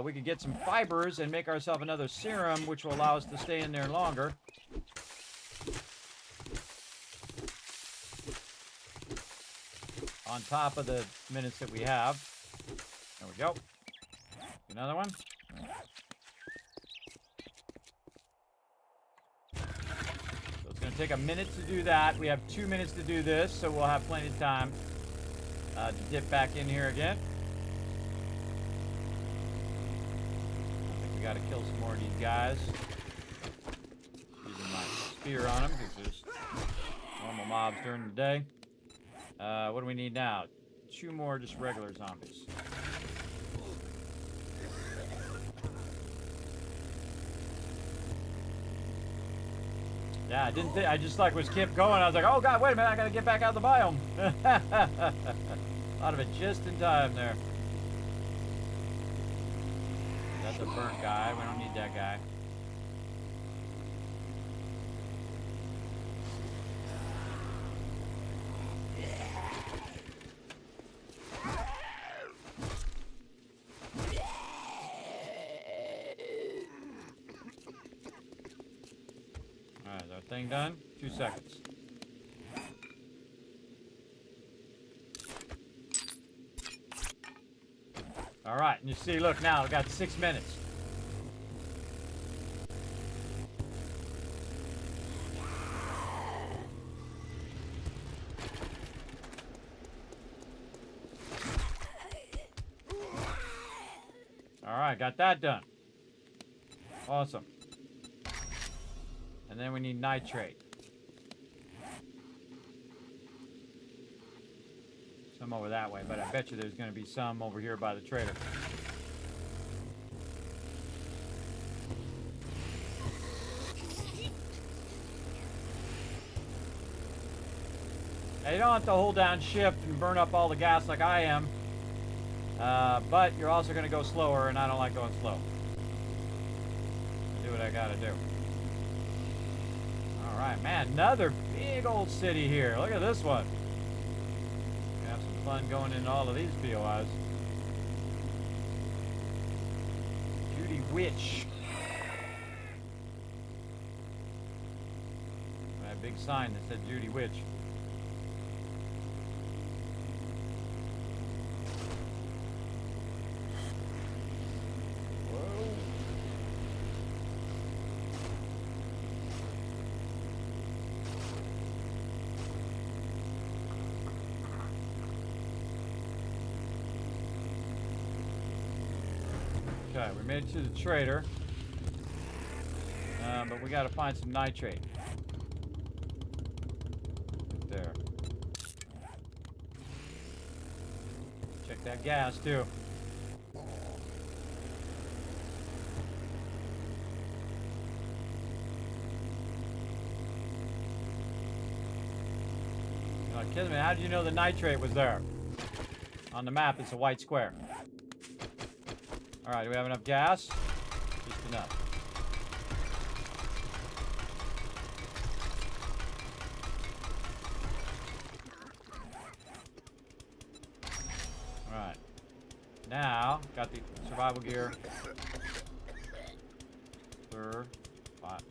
We could get some fibers and make ourselves another serum, which will allow us to stay in there longer. On top of the minutes that we have. There we go. Another one. So it's going to gonna take a minute to do that. We have 2 minutes to do this, so we'll have plenty of time to dip back in here again. I think we gotta kill some more of these guys. Using my spear on them because there's normal mobs during the day. What do we need now? 2 more just regular zombies. Yeah, I didn't think, I just like was kept going. I was like, oh god, wait a minute, I gotta get back out of the biome. Thought of it just in time there. That's a burnt guy, we don't need that guy. Thing done. 2 seconds. All right, and you see, look now, I've got 6 minutes. All right, got that done. Awesome. And then we need nitrate. Some over that way, but I bet you there's going to be some over here by the trader. Now, you don't have to hold down shift and burn up all the gas like I am. But you're also going to go slower, and I don't like going slow. I do what I got to do. Alright, man, another big old city here. Look at this one. We have some fun going into all of these POIs. Judy Witch. That big sign that said Judy Witch. Okay, we made it to the trader. But we gotta find some nitrate. Right there. Check that gas, too. Kismet, how did you know the nitrate was there? On the map, it's a white square. Alright, do we have enough gas? Just enough. Alright. Now, got the survival gear. Third. Five.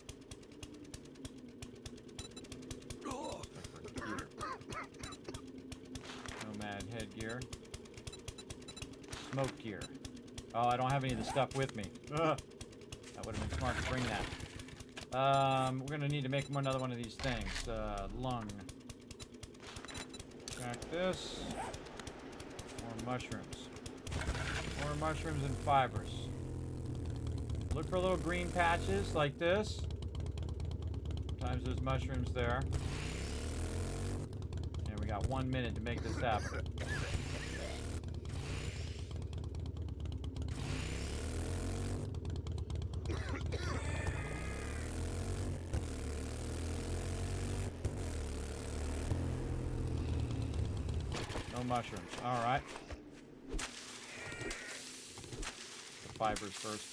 Nomad headgear. Smoke gear. Oh, I don't have any of the stuff with me. Ugh. That would have been smart to bring that. We're gonna need to make another one of these things. Lung. Back this. More mushrooms. More mushrooms and fibers. Look for little green patches like this. Sometimes there's mushrooms there. And we got 1 minute to make this happen. Mushrooms. All right. The fibers first.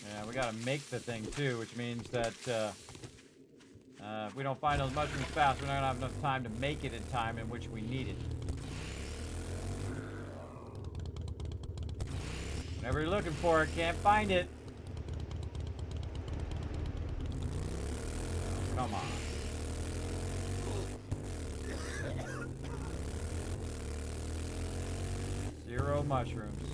Yeah, we gotta make the thing too, which means that if we don't find those mushrooms fast, we're not gonna have enough time to make it in time in which we need it. Whenever you're looking for it, can't find it. Come on. Zero mushrooms.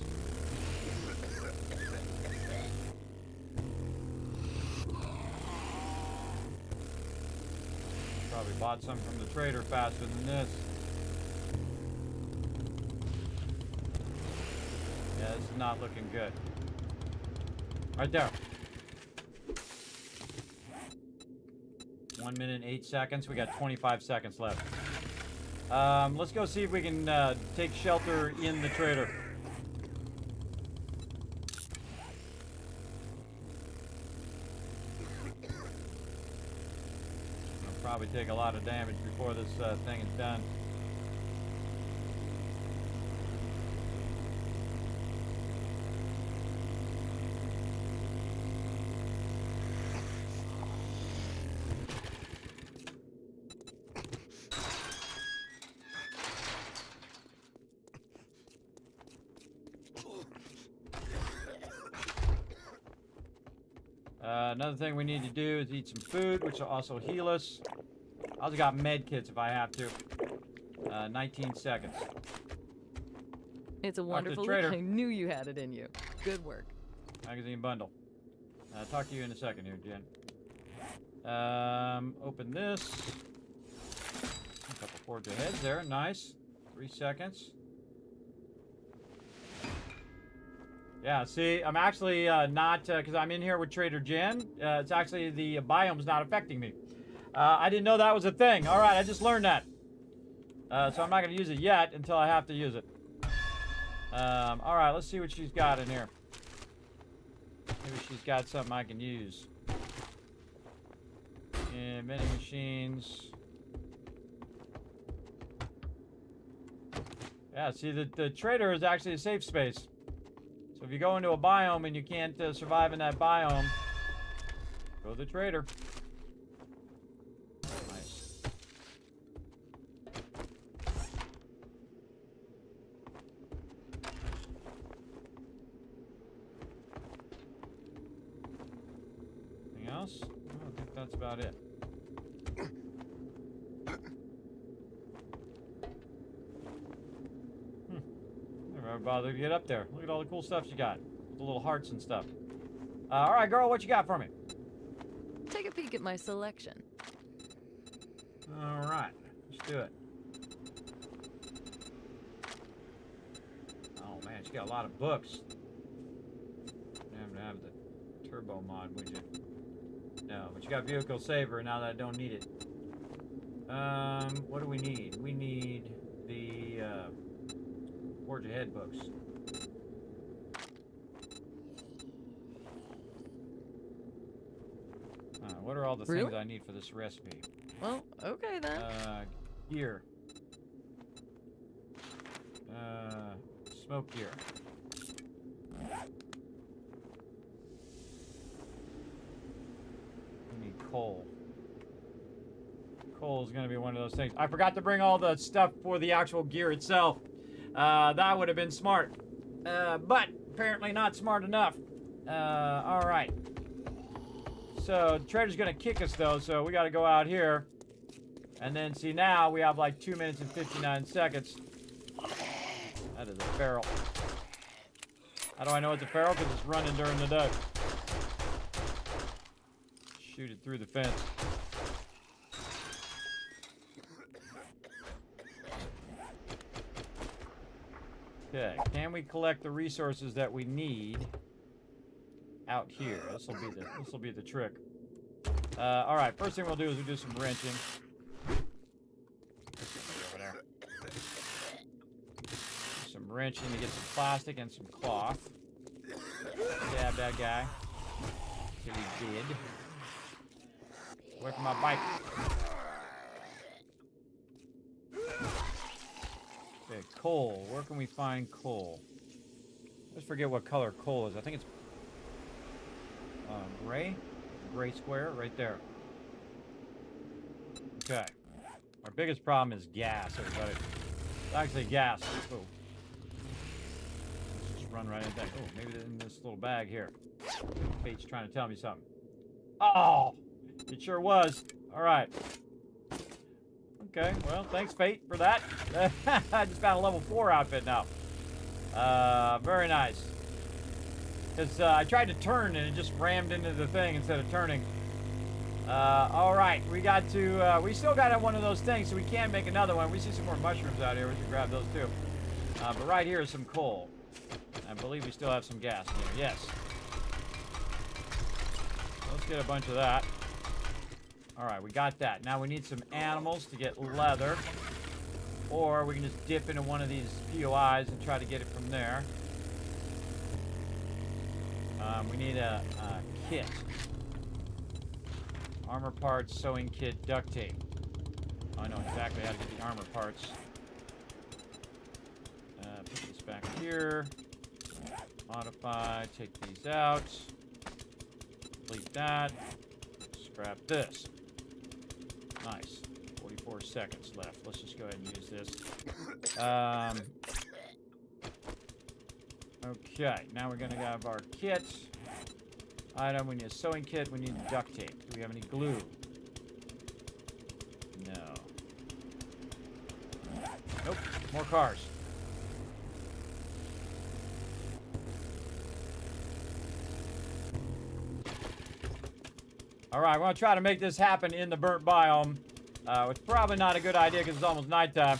Probably bought some from the trader faster than this. Yeah, this is not looking good. Right there. 1 minute and 8 seconds. We got 25 seconds left. Let's go see if we can take shelter in the trader. I'll probably take a lot of damage before this thing is done. Another thing we need to do is eat some food, which will also heal us. I also got med kits if I have to. 19 seconds. It's a wonderful look. I knew you had it in you. Good work. Magazine bundle. Talk to you in a second here, Jen. Open this. A couple forge aheads there. Nice. 3 seconds. Yeah, see, I'm actually not, because I'm in here with Trader Jen. It's actually, the biome's not affecting me. I didn't know that was a thing. All right, I just learned that. So I'm not going to use it yet until I have to use it. All right, let's see what she's got in here. Maybe she's got something I can use. And vending machines. Yeah, see, the trader is actually a safe space. So if you go into a biome and you can't survive in that biome, go to the trader. Nice. Anything else? I think that's about it. Never bother to get up there. Look at all the cool stuff you got. The little hearts and stuff. All right, girl, what you got for me? Take a peek at my selection. All right, let's do it. Oh man, she got a lot of books. You have to have the turbo mod, would you? No, but you got vehicle saver now that I don't need it. What do we need? We need the Forge Ahead books. What are all the things I need for this recipe? Well, okay then. Gear. Smoke gear. We need coal. Coal is going to be one of those things. I forgot to bring all the stuff for the actual gear itself. That would have been smart. But apparently not smart enough. All right. So the trader's going to kick us though, so we got to go out here. And then see, now we have like 2 minutes and 59 seconds. That is a feral. How do I know it's a feral? Because it's running during the day. Shoot it through the fence. Okay, can we collect the resources that we need out here? This will be the trick. All right, first thing we'll do is we'll do some wrenching. Over there. Do some wrenching to get some plastic and some cloth. Stab that guy. Till he's dead. Away from my bike. Okay, coal. Where can we find coal? Let's forget what color coal is. I think it's gray. Gray square right there. Okay. Our biggest problem is gas, everybody. It's actually gas. Oh. Let's just run right into that. Oh, maybe in this little bag here. Fate's trying to tell me something. Oh! It sure was. All right. Okay, well, thanks, Fate, for that. I just found a level 4 outfit now. Very nice. Because I tried to turn and it just rammed into the thing instead of turning. All right, we got to, we still got one of those things, so we can make another one. We see some more mushrooms out here. We can grab those too. But right here is some coal. I believe we still have some gas in here. Yes. Let's get a bunch of that. All right, we got that. Now we need some animals to get leather. Or we can just dip into one of these POIs and try to get it from there. We need a kit. Armor parts, sewing kit, duct tape. I know exactly how to get the armor parts. Put this back here. Modify, take these out. Delete that. Scrap this. Nice. 44 seconds left. Let's just go ahead and use this. Okay, now we're gonna have our kit. Item, we need a sewing kit, we need duct tape. Do we have any glue? No. Nope, more cars. Alright, we're gonna try to make this happen in the burnt biome. It's probably not a good idea because it's almost nighttime.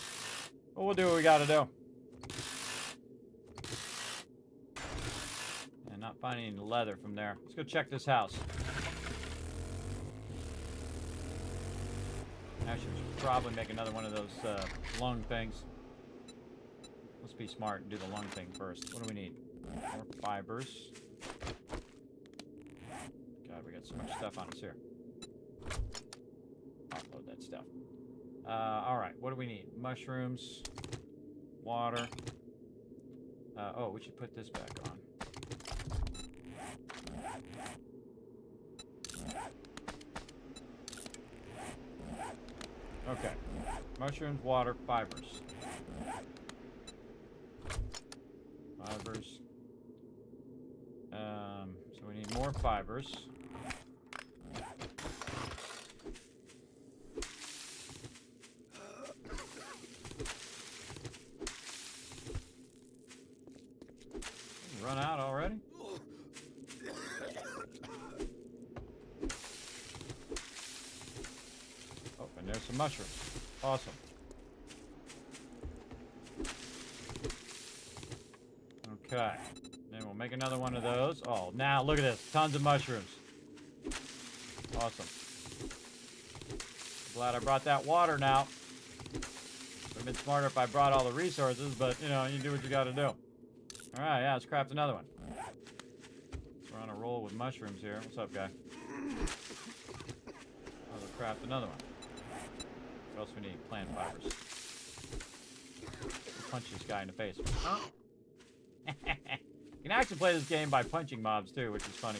But we'll do what we gotta do. And not finding any leather from there. Let's go check this house. Actually, we should probably make another one of those lung things. Let's be smart and do the lung thing first. What do we need? More fibers. God, we got so much stuff on us here. Offload that stuff. Alright, what do we need? Mushrooms. Water. Oh, we should put this back on. Okay. Mushrooms, water, fibers. Fibers. So we need more fibers. Run out already? Oh, and there's some mushrooms. Awesome. Okay. Then we'll make another one of those. Oh, now look at this. Tons of mushrooms. Awesome. Glad I brought that water now. Would have been smarter if I brought all the resources, but, you know, you do what you gotta do. Alright, yeah, let's craft another one. We're on a roll with mushrooms here. What's up, guy? Let's craft another one. What else we need? Plant fibers. Punch this guy in the face. You can actually play this game by punching mobs, too, which is funny.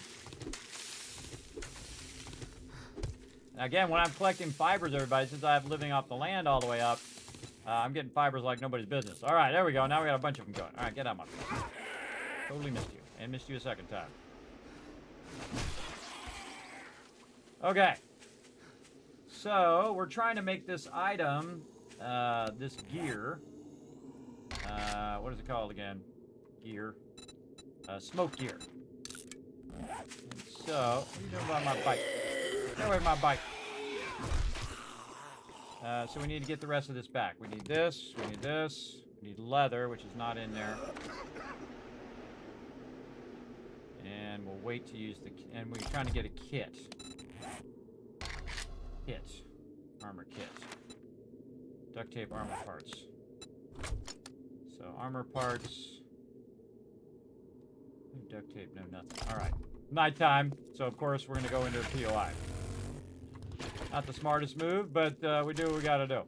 Now, again, when I'm collecting fibers, everybody, since I'm living off the land all the way up, I'm getting fibers like nobody's business. All right, there we go. Now we got a bunch of them going. All right, get out of my face. Totally missed you. And missed you a second time. Okay. So, we're trying to make this item, this gear. What is it called again? Gear. Smoke gear. And so, what are you doing about my bike? Get away from my bike. So we need to get the rest of this back. We need this, we need this, we need leather, which is not in there. And we'll wait to use the, and we're trying to get a kit. Kit. Armor kit. Duct tape armor parts. So armor parts. No duct tape, no nothing. Alright. Nighttime, so of course we're going to go into a POI. Not the smartest move, but we do what we gotta do.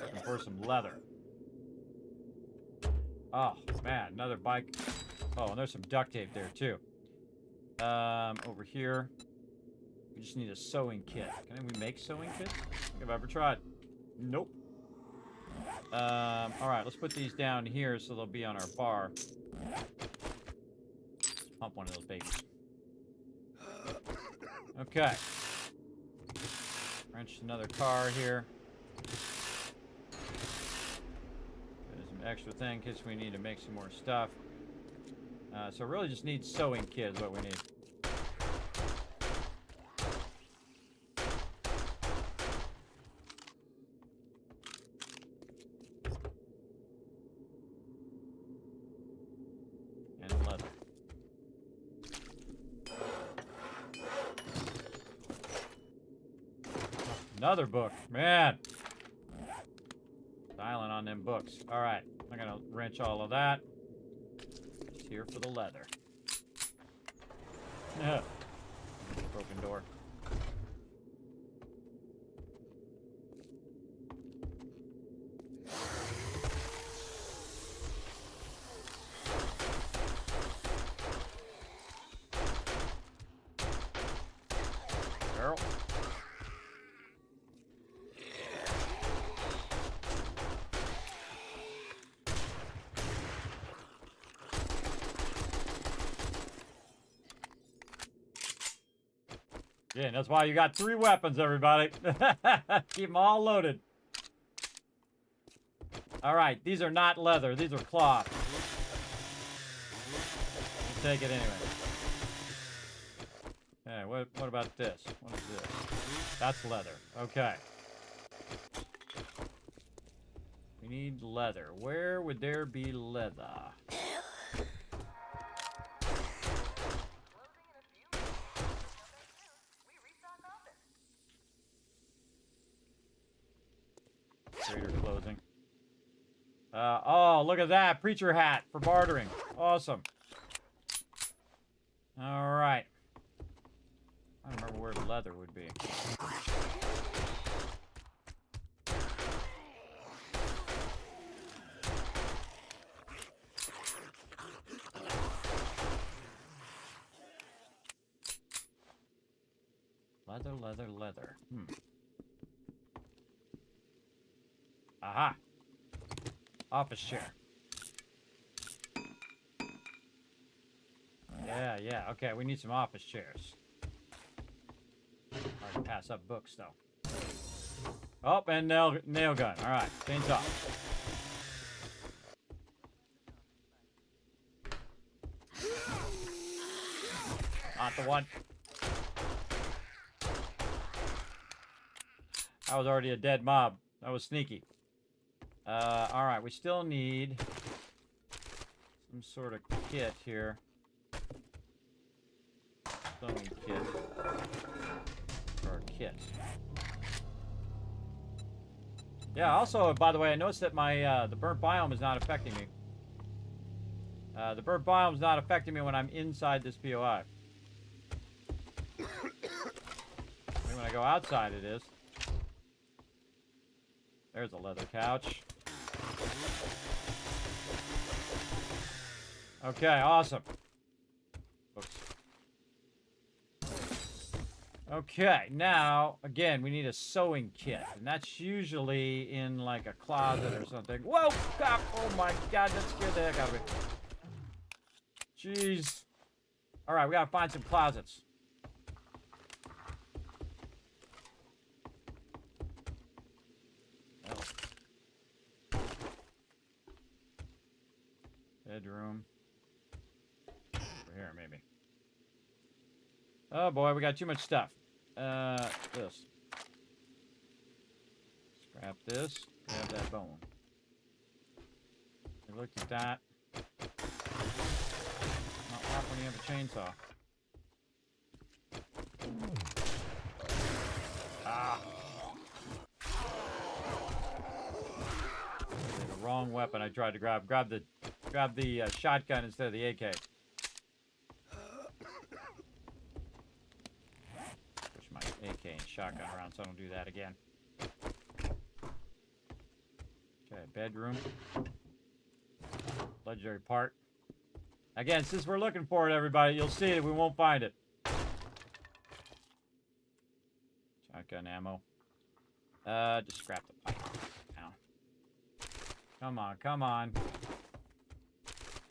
Looking for some leather. Oh, man, another bike. Oh, and there's some duct tape there, too. Over here. We just need a sewing kit. Can we make sewing kits? I think I've ever tried. Nope. Alright, let's put these down here so they'll be on our bar. Pump one of those babies. Okay. Wrench another car here. There's extra thing in case we need to make some more stuff. So really just need sewing kit is what we need. And leather. Another book, man. Silent on them books. All right, I'm gonna wrench all of that. Just here for the leather. Broken door. Girl. Yeah, that's why you got 3 weapons, everybody. Keep them all loaded. All right, these are not leather. These are cloth. We'll take it anyway. Okay, what about this? What is this? That's leather. Okay. We need leather. Where would there be leather? Trader clothing. Oh, look at that. Preacher hat for bartering. Awesome. All right. I don't remember where leather would be. Leather, leather, leather. Aha. Office chair. Yeah. Okay, we need some office chairs. Hard to pass up books, though. Oh, and nail gun. All right, chainsaw. Not the one. I was already a dead mob. That was sneaky. All right, we still need some sort of kit here. Sewing kit. For our kit. Yeah, also, by the way, I noticed that my the burnt biome is not affecting me. The burnt biome is not affecting me when I'm inside this POI. Maybe when I go outside it is. There's a leather couch. Okay, awesome. Oops. Okay, now, again, we need a sewing kit. And that's usually in, like, a closet or something. Whoa! God, oh my god, that scared the heck out of me. Jeez. Alright, we gotta find some closets. Bedroom. Over here, maybe. Oh boy, we got too much stuff. This. Scrap this. Grab that bone. We looked at that. Not rock when you have a chainsaw. Ah. The wrong weapon I tried to grab. Grab the shotgun instead of the AK. Push my AK and shotgun around so I don't do that again. Okay, bedroom. Legendary part. Again, since we're looking for it, everybody, you'll see that we won't find it. Shotgun ammo. Just scrap the pipe. Now. Come on, come on.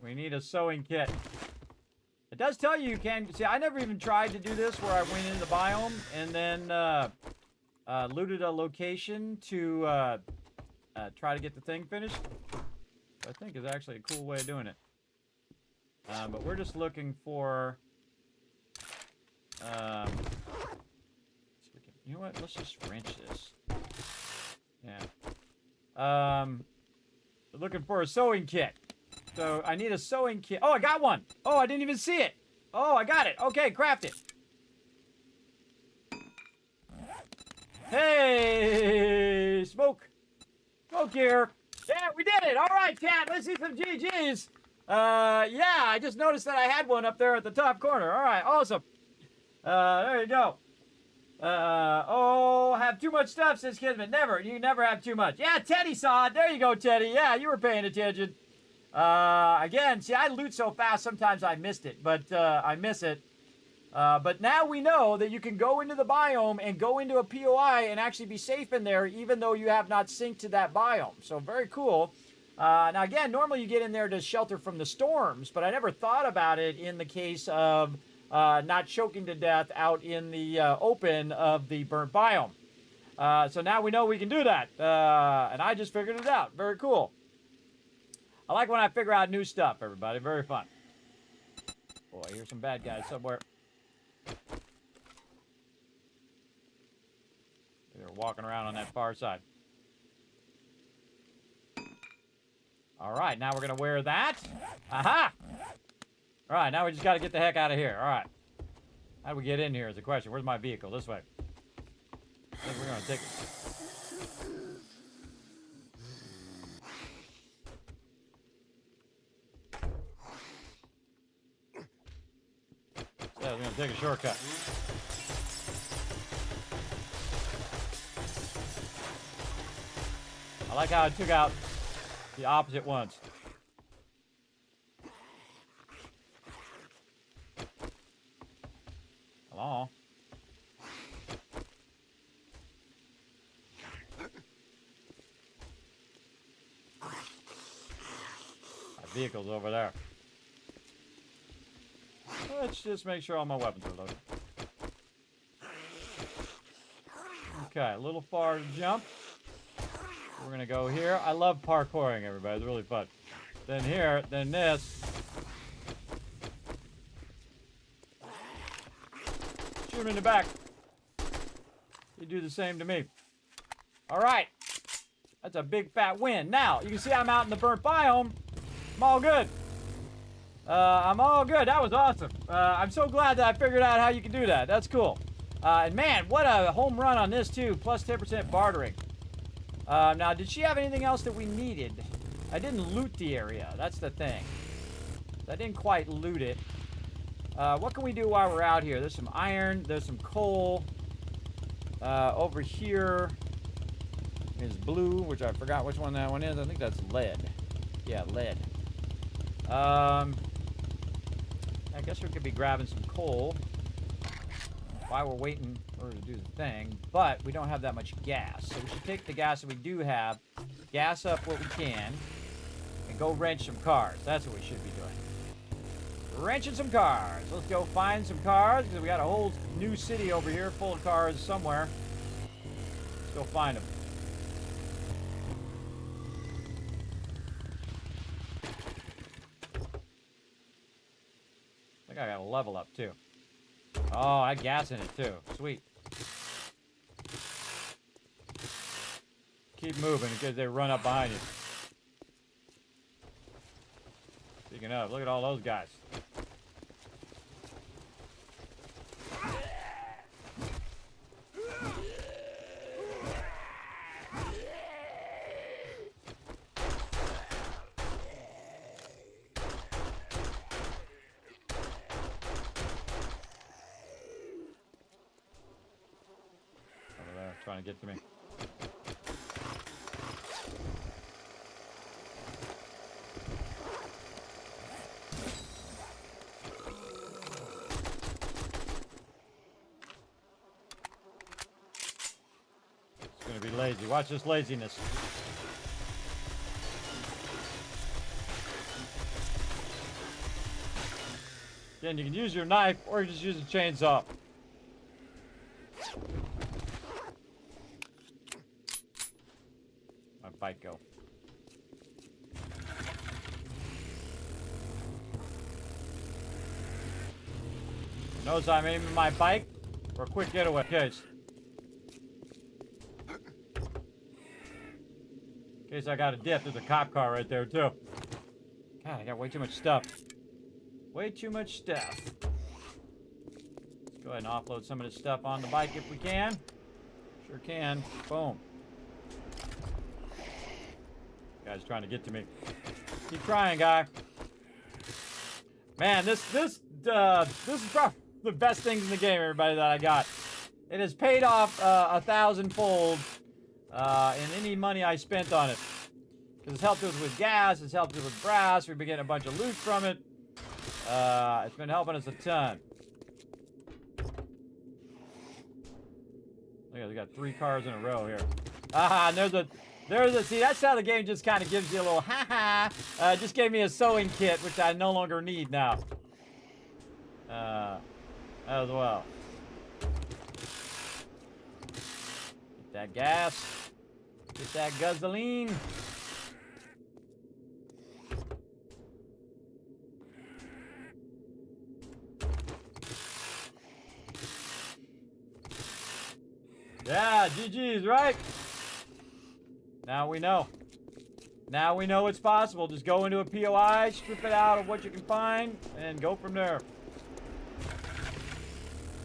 We need a sewing kit. It does tell you can... See, I never even tried to do this where I went into the biome and then looted a location to try to get the thing finished. I think is actually a cool way of doing it. But we're just looking for... you know what? Let's just wrench this. Yeah. We're looking for a sewing kit. So I need a sewing kit. Oh, I got one. Oh, I didn't even see it. Oh, I got it. Okay, craft it. Hey, smoke. Smoke here. Yeah, we did it. All right, chat. Let's see some GGs. Yeah, I just noticed that I had one up there at the top corner. All right, awesome. There you go. Oh, have too much stuff, says Kismet. Never. You never have too much. Yeah, Teddy saw it. There you go, Teddy. Yeah, you were paying attention. Again, see, I loot so fast, sometimes I missed it, but I miss it. But now we know that you can go into the biome and go into a POI and actually be safe in there, even though you have not synced to that biome. So very cool. Now, again, normally you get in there to shelter from the storms, but I never thought about it in the case of not choking to death out in the open of the burnt biome. So now we know we can do that. And I just figured it out. Very cool. I like when I figure out new stuff, everybody. Very fun. Boy, here's some bad guys somewhere. They're walking around on that far side. All right, now we're going to wear that. Aha! All right, now we just got to get the heck out of here. All right. How do we get in here is the question. Where's my vehicle? This way. I think we're going to take it. So we're going to take a shortcut. I like how I took out the opposite ones. Hello? My vehicle's over there. Let's just make sure all my weapons are loaded. Okay, a little far to jump. We're gonna go here. I love parkouring, everybody. It's really fun. Then here, then this. Shoot him in the back. You do the same to me. All right. That's a big fat win. Now, you can see I'm out in the burnt biome. I'm all good. I'm all good. That was awesome. I'm so glad that I figured out how you can do that. That's cool. And man, what a home run on this too. Plus 10% bartering. Now, did she have anything else that we needed? I didn't loot the area. That's the thing. I didn't quite loot it. What can we do while we're out here? There's some iron. There's some coal. Over here is blue, which I forgot which one that one is. I think that's lead. Yeah, lead. I guess we could be grabbing some coal while we're waiting for her to do the thing, but we don't have that much gas. So we should take the gas that we do have, gas up what we can, and go wrench some cars. That's what we should be doing. Wrenching some cars. Let's go find some cars, because we got a whole new city over here full of cars somewhere. Let's go find them. I think I got a level up, too. Oh, I got gas in it, too. Sweet. Keep moving, because they run up behind you. Speaking of, look at all those guys. Trying to get to me. It's gonna be lazy. Watch this laziness. Again, you can use your knife or you just use a chainsaw. Fight go. Notice I'm aiming my bike for a quick getaway. In case I got a dip, there's a cop car right there too. God, I got way too much stuff. Way too much stuff. Let's go ahead and offload some of this stuff on the bike if we can. Sure can. Boom. Guy's trying to get to me. Keep trying, guy. Man, this is probably the best things in the game, everybody, that I got. It has paid off 1,000-fold in any money I spent on it. Because it's helped us with gas, it's helped us with brass, we've been getting a bunch of loot from it. It's been helping us a ton. Look at, we got 3 cars in a row here. Ah, and there's a, see, that's how the game just kind of gives you a little ha-ha. Just gave me a sewing kit, which I no longer need now. As well. Get that gas. Get that gasoline. Yeah, GG's, right? Now we know. Now we know it's possible. Just go into a POI, strip it out of what you can find, and go from there.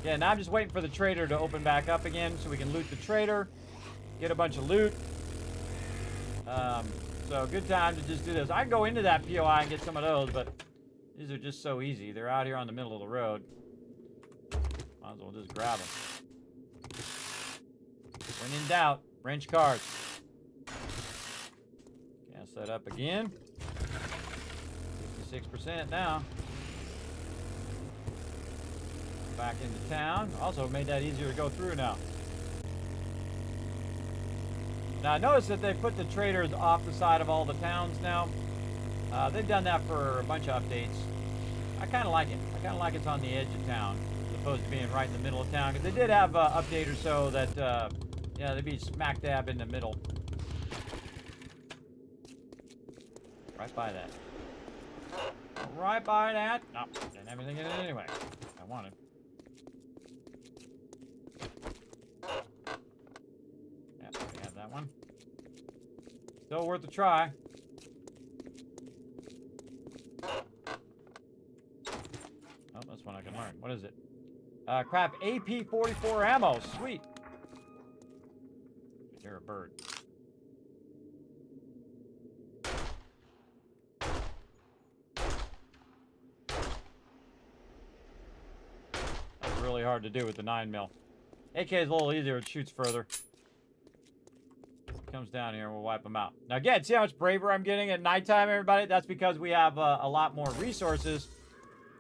Yeah, now I'm just waiting for the trader to open back up again so we can loot the trader, get a bunch of loot. So good time to just do this. I can go into that POI and get some of those, but these are just so easy. They're out here on the middle of the road. Might as well just grab them. When in doubt, wrench cars. Gas that up again. 56% now. Back into town. Also made that easier to go through now. Now I noticed that they put the traders off the side of all the towns now. They've done that for a bunch of updates. I kind of like it. I kind of like it's on the edge of town as opposed to being right in the middle of town. Because they did have an update or so that, yeah, they'd be smack dab in the middle. Right by that. Right by that. No, didn't have anything in it anyway. I wanted. Yeah, we have that one. Still worth a try. Oh, that's one I can learn. What is it? Crap, AP44 ammo. Sweet. You're a bird. That's really hard to do with the 9mm. AK is a little easier. It shoots further. Comes down here and we'll wipe them out. Now again, see how much braver I'm getting at nighttime, everybody? That's because we have a lot more resources.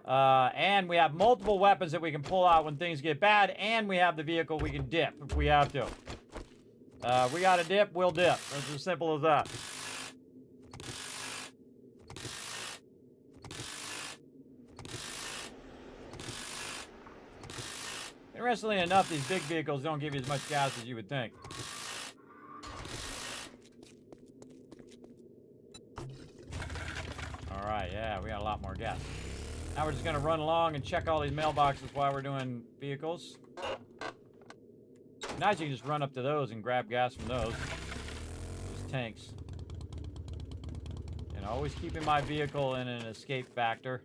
And we have multiple weapons that we can pull out when things get bad. And we have the vehicle we can dip if we have to. We got to dip, we'll dip. It's as simple as that. Interestingly enough, these big vehicles don't give you as much gas as you would think. Alright, yeah, we got a lot more gas. Now we're just going to run along and check all these mailboxes while we're doing vehicles. Now you can just run up to those and grab gas from those tanks. And always keeping my vehicle in an escape factor.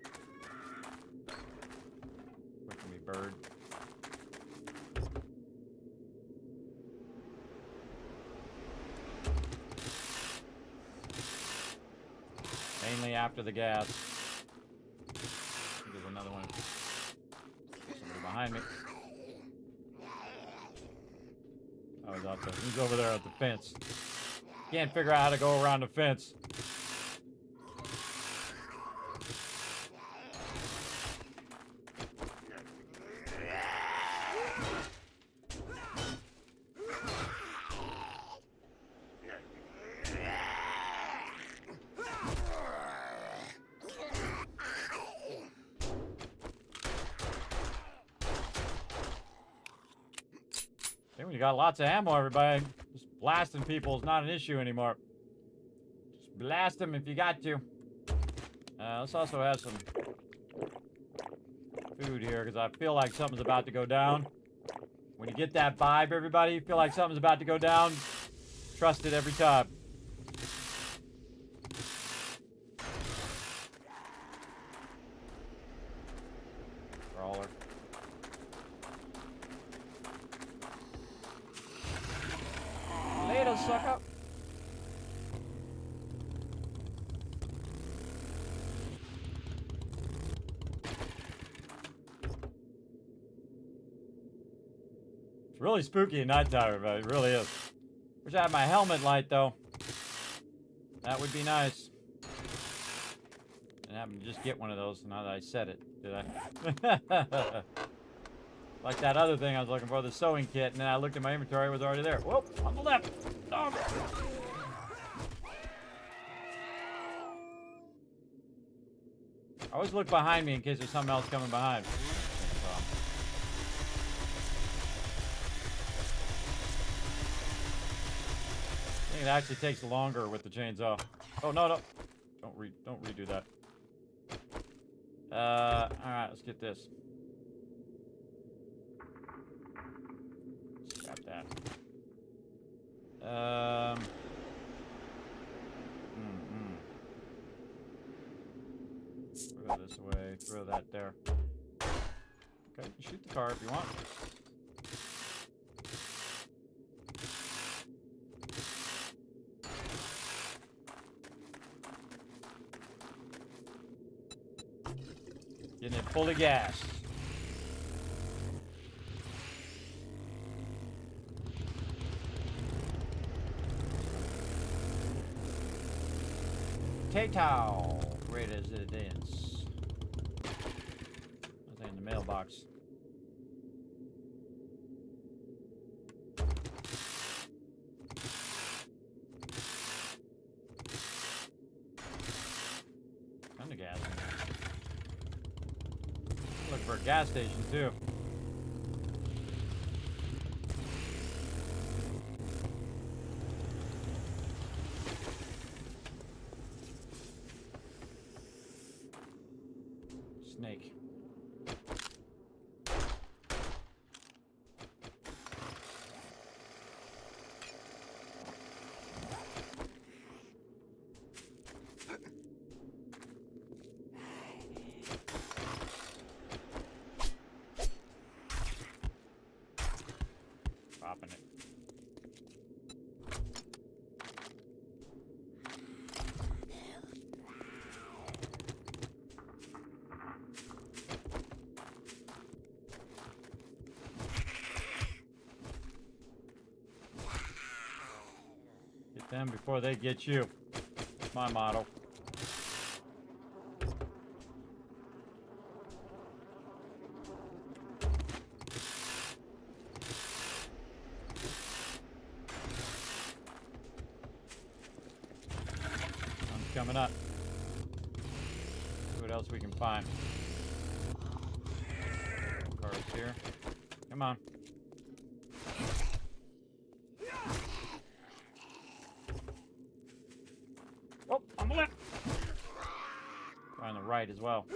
Where can we bird? Mainly after the gas. There's another one. Somebody behind me. Oh, he's out there. He's over there at the fence. Can't figure out how to go around the fence. When you got lots of ammo, everybody, just blasting people is not an issue anymore. Just blast them if you got to. Let's also have some food here because I feel like something's about to go down. When you get that vibe, everybody, you feel like something's about to go down. Trust it every time. Brawler. Later, sucker. It's really spooky at nighttime, everybody. It really is. Wish I had my helmet light, though. That would be nice. And happened to just get one of those now that I said it, did I? Like that other thing I was looking for, the sewing kit, and then I looked at my inventory, it was already there. Whoop, on the left. Oh. I always look behind me in case there's something else coming behind. I think it actually takes longer with the chainsaw. Oh, no, no. Don't redo that. Alright, let's get this. Scrap that. Throw this away. Throw that there. Okay, you shoot the car if you want. Getting it fully gassed. Potato. Great as it is. Nothing in the mailbox. Ton of gas in there. Look for a gas station too. Snake. Popping it. Get them before they get you. That's my motto. Coming up. See what else we can find. Cars here. Come on. Oh, on the left. On the right as well.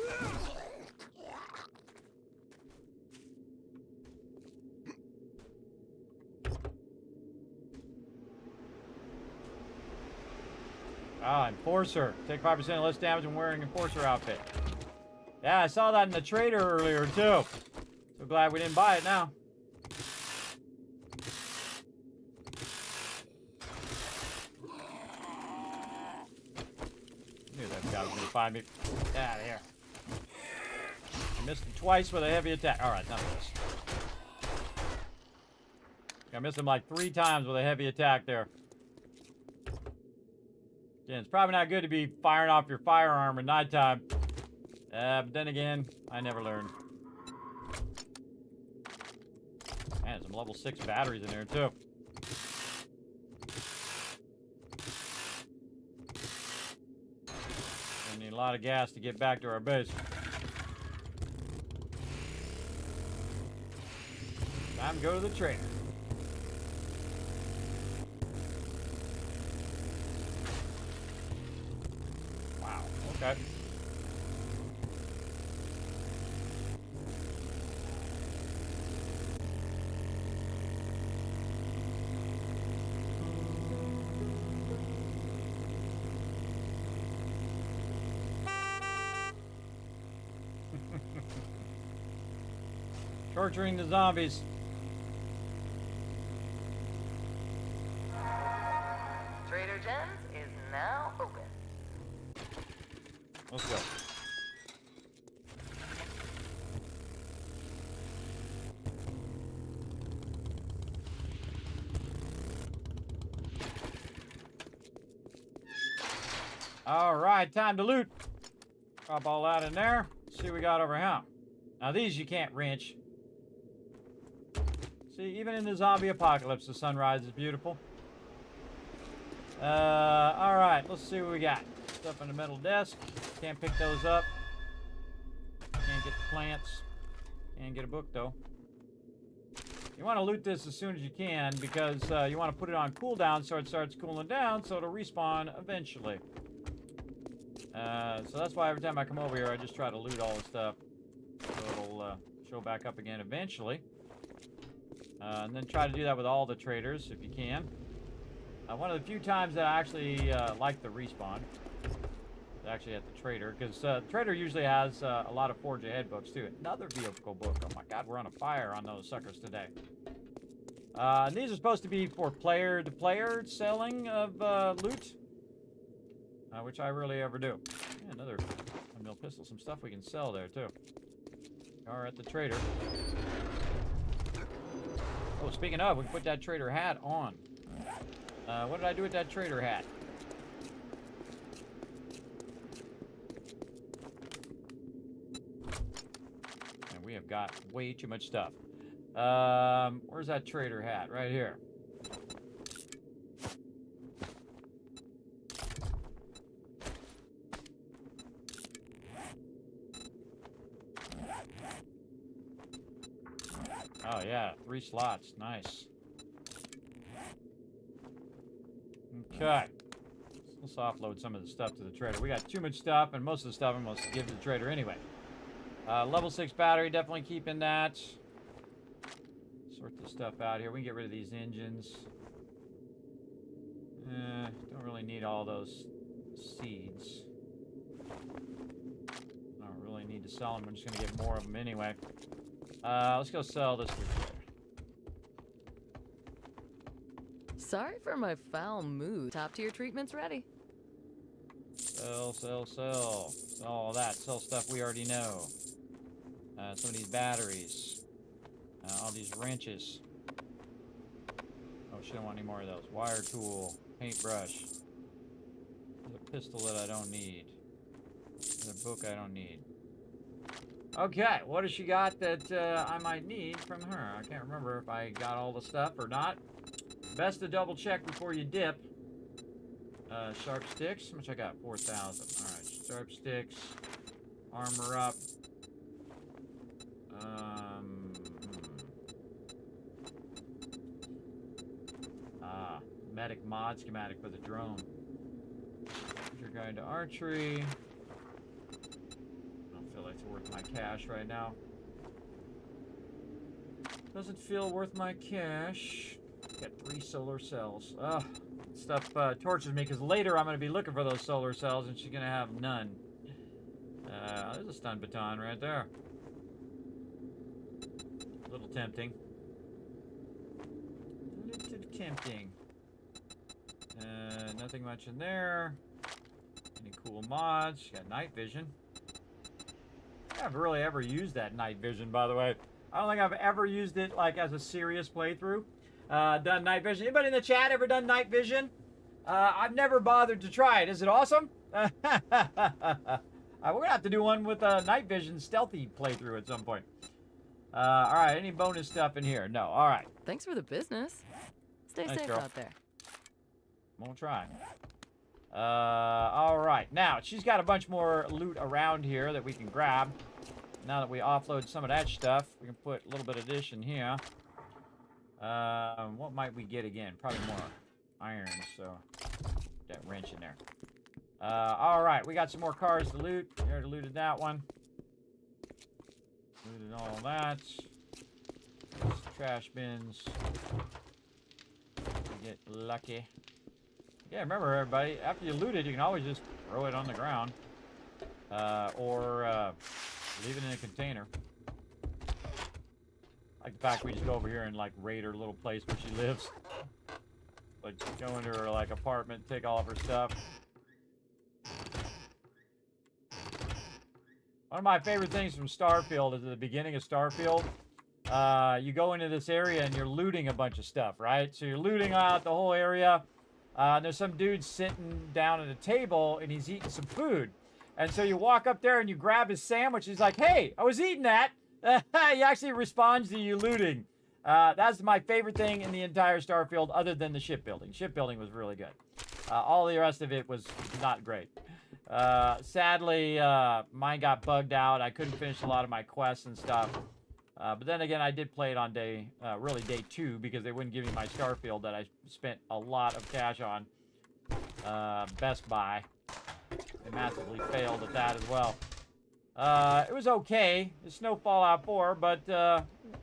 Ah, Enforcer. Take 5% less damage when wearing Enforcer outfit. Yeah, I saw that in the trader earlier, too. So glad we didn't buy it now. Knew that guy was going to find me. Get out of here. I missed him twice with a heavy attack. Alright, none of this. I missed him like 3 times with a heavy attack there. Yeah, it's probably not good to be firing off your firearm at nighttime. But then again, I never learned. Man, some level 6 batteries in there, too. We need a lot of gas to get back to our base. Time to go to the trader. Okay. Torturing the zombies. Trader Jen's is now open. Let's go. All right, time to loot. Drop all that in there. See what we got over here. Now these you can't wrench. See, even in the zombie apocalypse, the sunrise is beautiful. All right, let's see what we got. Stuff on the metal desk. Can't pick those up. Can't get the plants. Can't get a book though. You want to loot this as soon as you can because you want to put it on cooldown so it starts cooling down so it'll respawn eventually. So that's why every time I come over here, I just try to loot all the stuff so it'll show back up again eventually. And then try to do that with all the traders if you can. One of the few times that I actually like the respawn is actually at the trader, because the trader usually has a lot of Forge Ahead books too. Another vehicle book. Oh my god, we're on a fire on those suckers today. And these are supposed to be for player-to-player selling of loot, which I rarely ever do. Yeah, another 1mm pistol. Some stuff we can sell there too. We are at the trader. Oh, speaking of, we can put that trader hat on. What did I do with that trader hat? And we have got way too much stuff. Where's that trader hat? Right here. Oh yeah, 3 slots. Nice. Okay. Let's offload some of the stuff to the trader. We got too much stuff, and most of the stuff I'm going to give to the trader anyway. Level 6 battery, definitely keeping that. Sort this stuff out here. We can get rid of these engines. Don't really need all those seeds. I don't really need to sell them. I'm just going to get more of them anyway. Let's go sell this to the trader. Sorry for my foul mood. Top tier treatment's ready. Sell, sell, sell. Sell all that. Sell stuff we already know. Some of these batteries. All these wrenches. Oh, she don't want any more of those. Wire tool. Paintbrush. There's a pistol that I don't need. There's a book I don't need. Okay, what has she got that I might need from her? I can't remember if I got all the stuff or not. Best to double check before you dip. Sharp sticks. How much I got? 4,000. Alright, sharp sticks. Armor up. Medic mod schematic for the drone. You're going to archery. I don't feel like it's worth my cash right now. Doesn't feel worth my cash. Got 3 solar cells. Ugh. Stuff tortures me because later I'm going to be looking for those solar cells and she's going to have none. There's a stun baton right there. A little tempting. A little tempting. Nothing much in there. Any cool mods? Got night vision. I haven't really ever used that night vision, by the way. I don't think I've ever used it like as a serious playthrough. Done night vision. Anybody in the chat ever done night vision? I've never bothered to try it. Is it awesome? We're gonna have to do one with a night vision stealthy playthrough at some point. All right. Any bonus stuff in here? No. All right. Thanks for the business. Stay Nice, safe girl. out there. We'll try. All right. Now she's got a bunch more loot around here that we can grab. Now that we offload some of that stuff, we can put a little bit of this in here. What might we get again? Probably more iron, so put that wrench in there. All right, we got some more cars to loot. We already looted that one. Looted all that. Trash bins. We get lucky. Yeah, remember everybody, after you loot it, you can always just throw it on the ground. Or leave it in a container. Like the fact we just go over here and like raid her little place where she lives. Like just go into her like apartment, take all of her stuff. One of my favorite things from Starfield is at the beginning of Starfield, you go into this area and you're looting a bunch of stuff, right? So you're looting out the whole area. And there's some dude sitting down at a table and he's eating some food. And so you walk up there and you grab his sandwich. He's like, hey, I was eating that. He actually responds to you looting. That's my favorite thing in the entire Starfield other than the shipbuilding. Shipbuilding was really good. All the rest of it was not great. Sadly, mine got bugged out. I couldn't finish a lot of my quests and stuff. But then again, I did play it on really day 2 because they wouldn't give me my Starfield that I spent a lot of cash on. Best Buy. They massively failed at that as well. It was okay. It's no Fallout 4, but it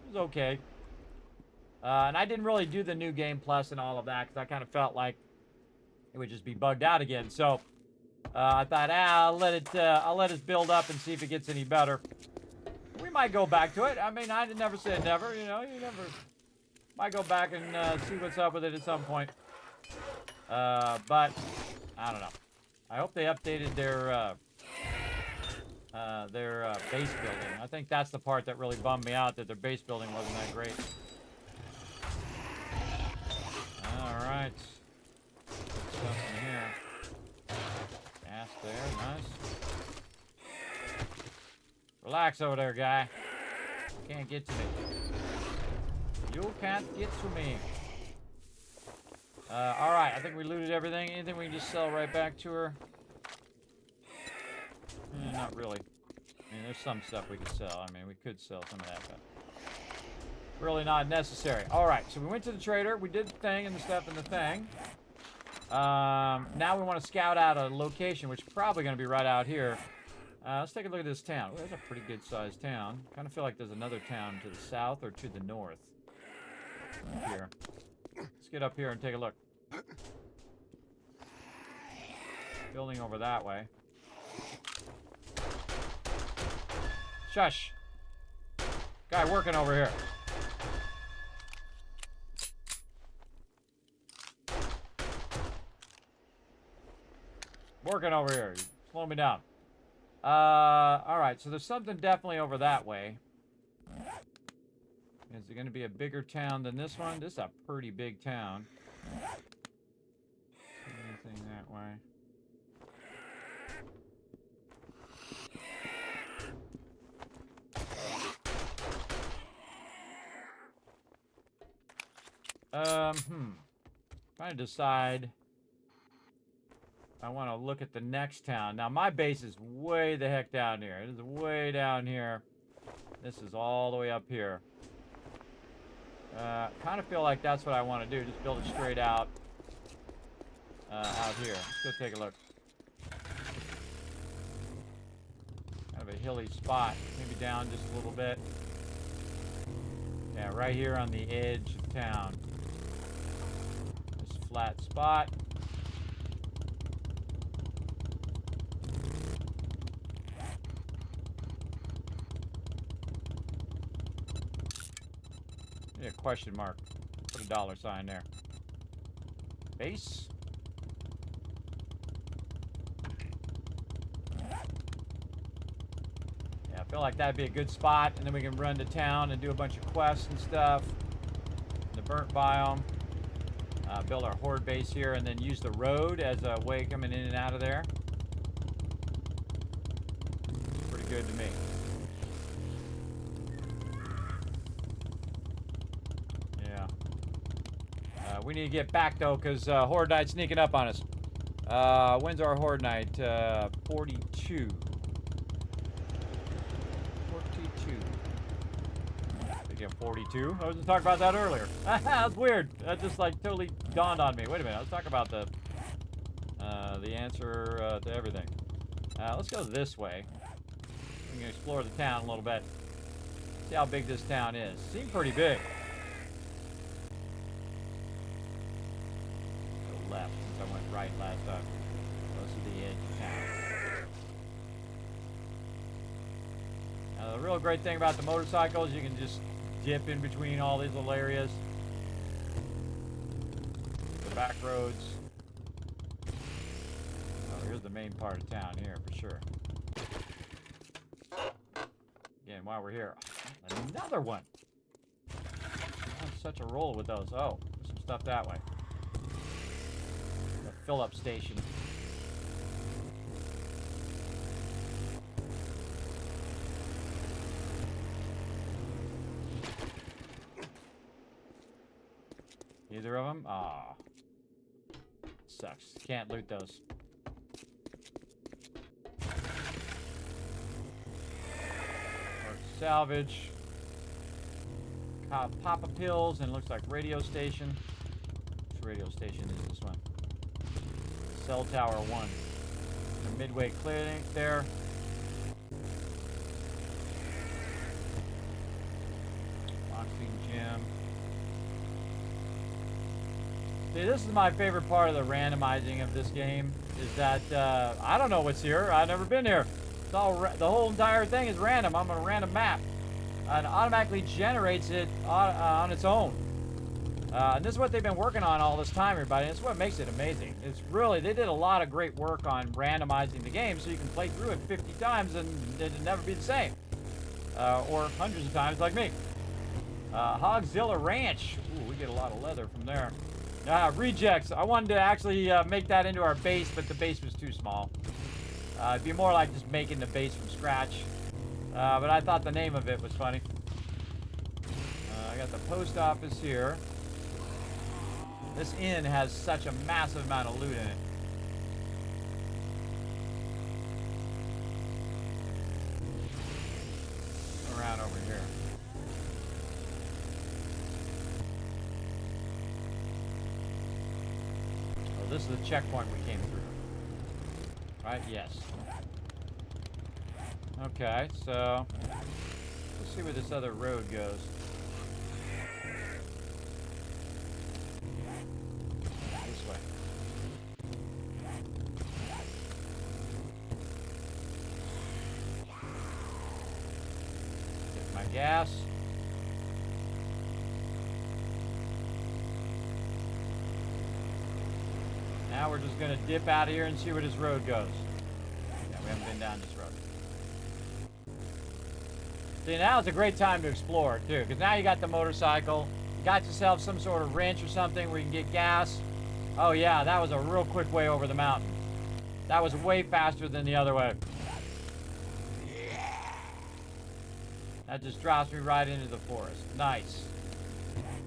was okay. And I didn't really do the new Game Plus and all of that because I kind of felt like it would just be bugged out again. So I thought, I'll let it build up and see if it gets any better. We might go back to it. I mean, I never said never. You know, you never might go back and see what's up with it at some point. But I don't know. I hope they updated their base building. I think that's the part that really bummed me out, that their base building wasn't that great. All right. Stuff in here. Gas there, nice. Relax over there, guy. You can't get to me. You can't get to me. All right, I think we looted everything. Anything we can just sell right back to her? Not really. I mean, there's some stuff we could sell. I mean, we could sell some of that, but really not necessary. All right, so we went to the trader. We did the thing and the stuff and the thing. Now we want to scout out a location, which is probably going to be right out here. Let's take a look at this town. Well, there's a pretty good-sized town. Kind of feel like there's another town to the south or to the north. Right here. Let's get up here and take a look. Building over that way. Shush. Guy working over here. Working over here. Slow me down. Alright, so there's something definitely over that way. Is it going to be a bigger town than this one? This is a pretty big town. Anything that way? Trying to decide. I want to look at the next town. Now, my base is way the heck down here. It is way down here. This is all the way up here. Kind of feel like that's what I want to do. Just build it straight out here. Let's go take a look. Kind of a hilly spot. Maybe down just a little bit. Yeah, right here on the edge of town. This flat spot. Need a question mark. Put a $sign there. Base. Yeah, I feel like that'd be a good spot, and then we can run to town and do a bunch of quests and stuff. The burnt biome. Build our horde base here, and then use the road as a way coming in and out of there. Pretty good to me. We need to get back, though, because Horde Knight's sneaking up on us. When's our Horde Knight? 42. 42. Again, 42? I was just talking about that earlier. That's weird. That just, like, totally dawned on me. Wait a minute. I was talking about the answer to everything. Let's go this way. We can explore the town a little bit. See how big this town is. Seems pretty big. Left since I went right last time. Close to the edge of town. Now, the real great thing about the motorcycle is you can just dip in between all these little areas. The back roads. Oh, here's the main part of town here for sure. Again, while we're here, another one. I'm on such a roll with those. Oh, there's some stuff that way. The fill-up station. Either of them? Aw. Sucks. Can't loot those. Or salvage. Papa pills and looks like radio station. Which radio station is this one? Cell Tower 1. The Midway Clinic there. Boxing gym. See, this is my favorite part of the randomizing of this game, is that I don't know what's here. I've never been here. It's all the whole entire thing is random. I'm on a random map. And it automatically generates it on its own. And this is what they've been working on all this time, everybody. And it's what makes it amazing. It's really, they did a lot of great work on randomizing the game so you can play through it 50 times and it'll never be the same. Or hundreds of times like me. Hogzilla Ranch. Ooh, we get a lot of leather from there. Rejects. I wanted to actually make that into our base, but the base was too small. It'd be more like just making the base from scratch. But I thought the name of it was funny. I got the post office here. This inn has such a massive amount of loot in it. Around over here. Oh, this is the checkpoint we came through. Right? Yes. Okay, so let's see where this other road goes. This way. Get my gas. Now we're just gonna dip out of here and see where this road goes. Yeah, we haven't been down this road. See, now it's a great time to explore, too, because now you got the motorcycle. You got yourself some sort of wrench or something where you can get gas. Oh, yeah, that was a real quick way over the mountain. That was way faster than the other way. That just drops me right into the forest. Nice.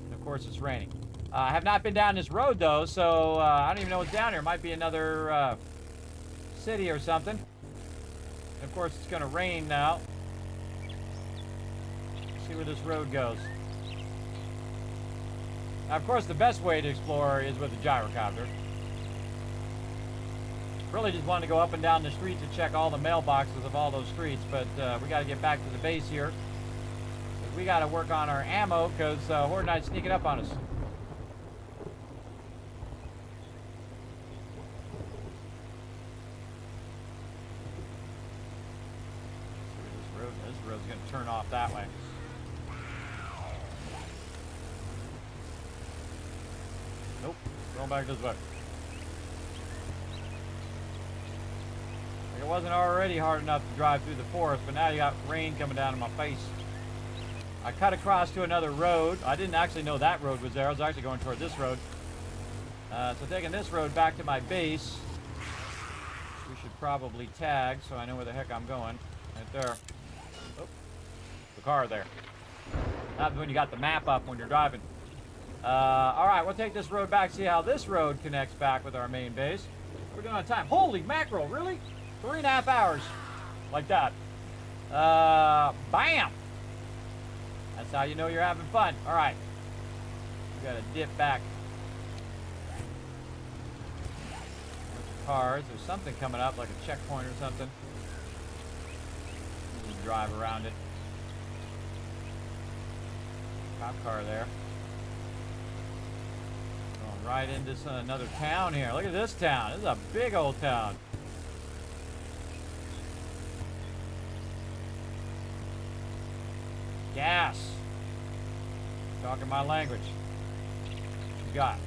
And of course, it's raining. I have not been down this road, though, so I don't even know what's down here. Might be another city or something. And of course, it's going to rain now. See where this road goes. Now, of course, the best way to explore is with a gyrocopter. Really just wanted to go up and down the street to check all the mailboxes of all those streets, but we got to get back to the base here. We got to work on our ammo because Horde Knight's sneaking up on us. This road's going to turn off that way. Nope, going back this way. Like it wasn't already hard enough to drive through the forest, but now you got rain coming down in my face. I cut across to another road. I didn't actually know that road was there. I was actually going toward this road. So taking this road back to my base. We should probably tag so I know where the heck I'm going. Right there. Oh, the car there. Not when you got the map up when you're driving. Alright, we'll take this road back, see how this road connects back with our main base. We're doing on time. Holy mackerel, really? 3.5 hours. Like that. Bam! That's how you know you're having fun. Alright. We gotta dip back. Cars. There's something coming up, like a checkpoint or something. Just drive around it. Cop car there. Going right into another town here. Look at this town. This is a big old town. Gas. Talking my language. You got.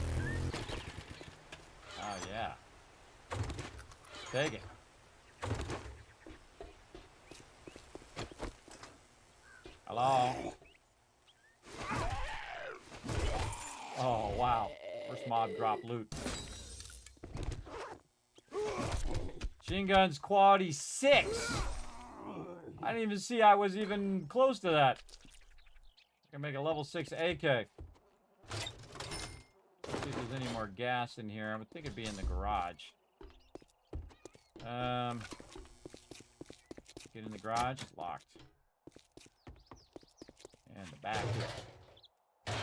Oh yeah. Take it. Hello. Oh wow. First mob drop loot. Machine guns quality 6. I didn't even see I was even close to that. I can make a level 6 AK. Let's see if there's any more gas in here. I would think it'd be in the garage. Get in the garage. It's locked. And the back here.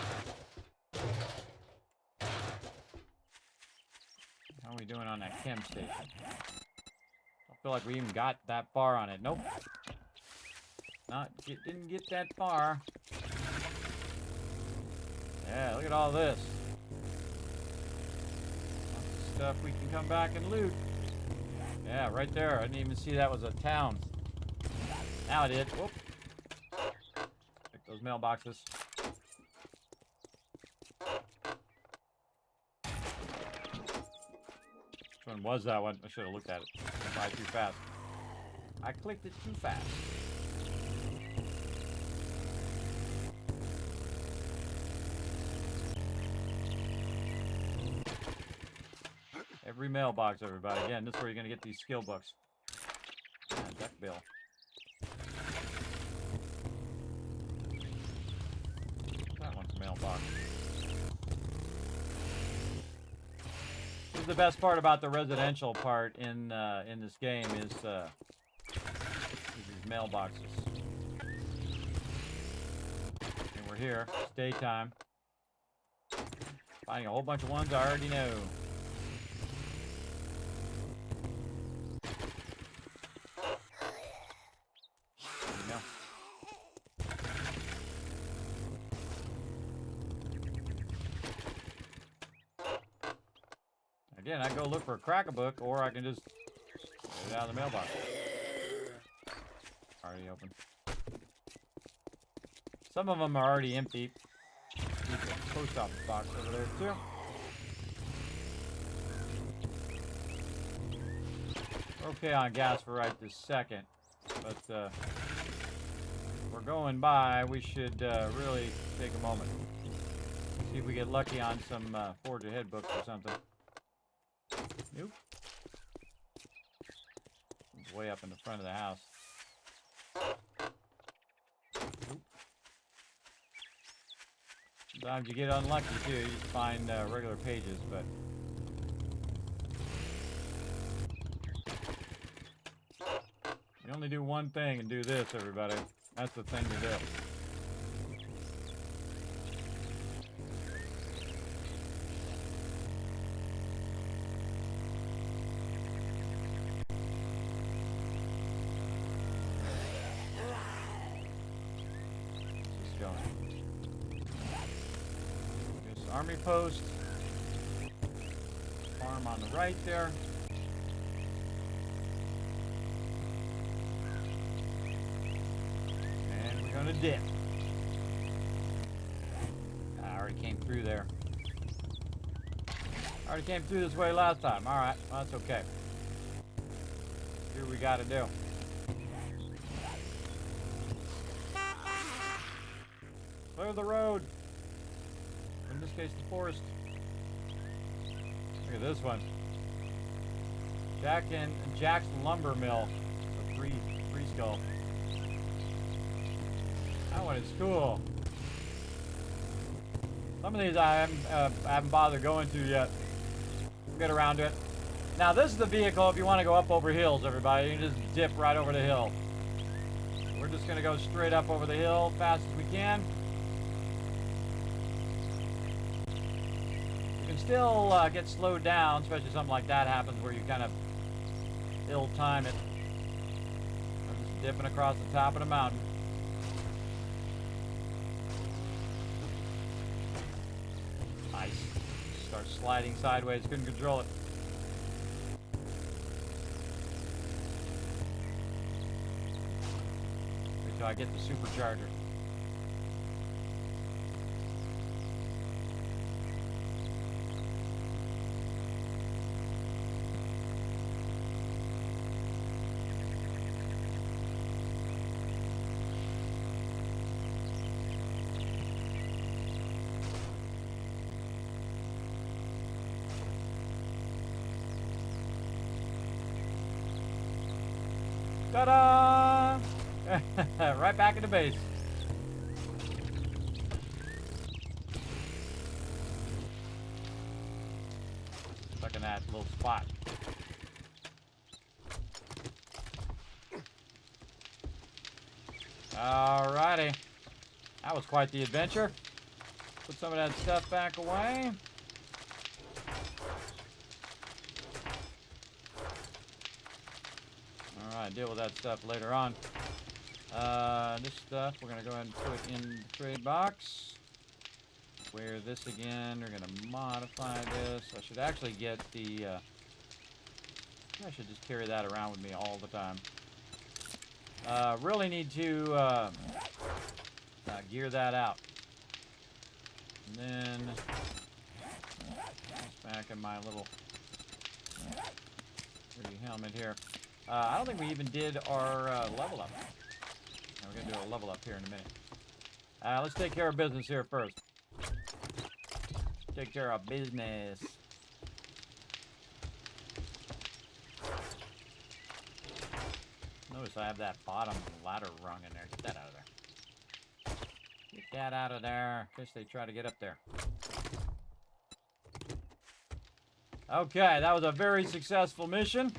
How are we doing on that chem station? I feel like we even got that far on it. Nope. Didn't get that far. Yeah, look at all this. Lots of stuff we can come back and loot. Yeah, right there. I didn't even see that was a town. Now I did. Whoop. Pick those mailboxes. Which one was that one? I should have looked at it. Went by too fast. I clicked it too fast. Every mailbox, everybody. Again, this is where you're going to get these skill books. And duck bill. That one's mailbox. This is the best part about the residential part in this game is these mailboxes. And we're here. It's daytime. Finding a whole bunch of ones I already know. Again, I go look for a crack-a-book, or I can just get it out of the mailbox. Already open. Some of them are already empty. There's a post office box over there, too. We're okay on gas for right this second, but we're going by. We should really take a moment. See if we get lucky on some Forge Ahead books or something. Nope. It's way up in the front of the house. Nope. Sometimes you get unlucky too. You find regular pages, but you only do one thing and do this, everybody. That's the thing to do. Army post. Farm on the right there. And we're gonna dip. I already came through there. Already came through this way last time. Alright, well, that's okay. Here we gotta do. Clear the road. In this case, the forest. Look at this one. Jack's Lumber Mill. It's a free skull. That one is cool. Some of these I haven't bothered going to yet. We'll get around to it. Now this is the vehicle if you want to go up over hills, everybody. You can just dip right over the hill. We're just going to go straight up over the hill fast as we can. Still get slowed down, especially something like that happens where you kind of ill-time it. I'm just dipping across the top of the mountain. Nice. Start sliding sideways, couldn't control it. Wait till I get the supercharger. Ta-da! Right back in the base. Stuck in that little spot. Alrighty. That was quite the adventure. Put some of that stuff back away. Alright, deal with that stuff later on. This stuff we're going to go ahead and put in the trade box. Where this again, we're going to modify this. I should actually get the... I should just carry that around with me all the time. Really need to gear that out. And then back in my little pretty helmet here. I don't think we even did our level up. Now we're gonna do a level up here in a minute. Let's take care of business here first. Take care of business. Notice I have that bottom ladder rung in there. Get that out of there. Get that out of there. In case they try to get up there. Okay, that was a very successful mission.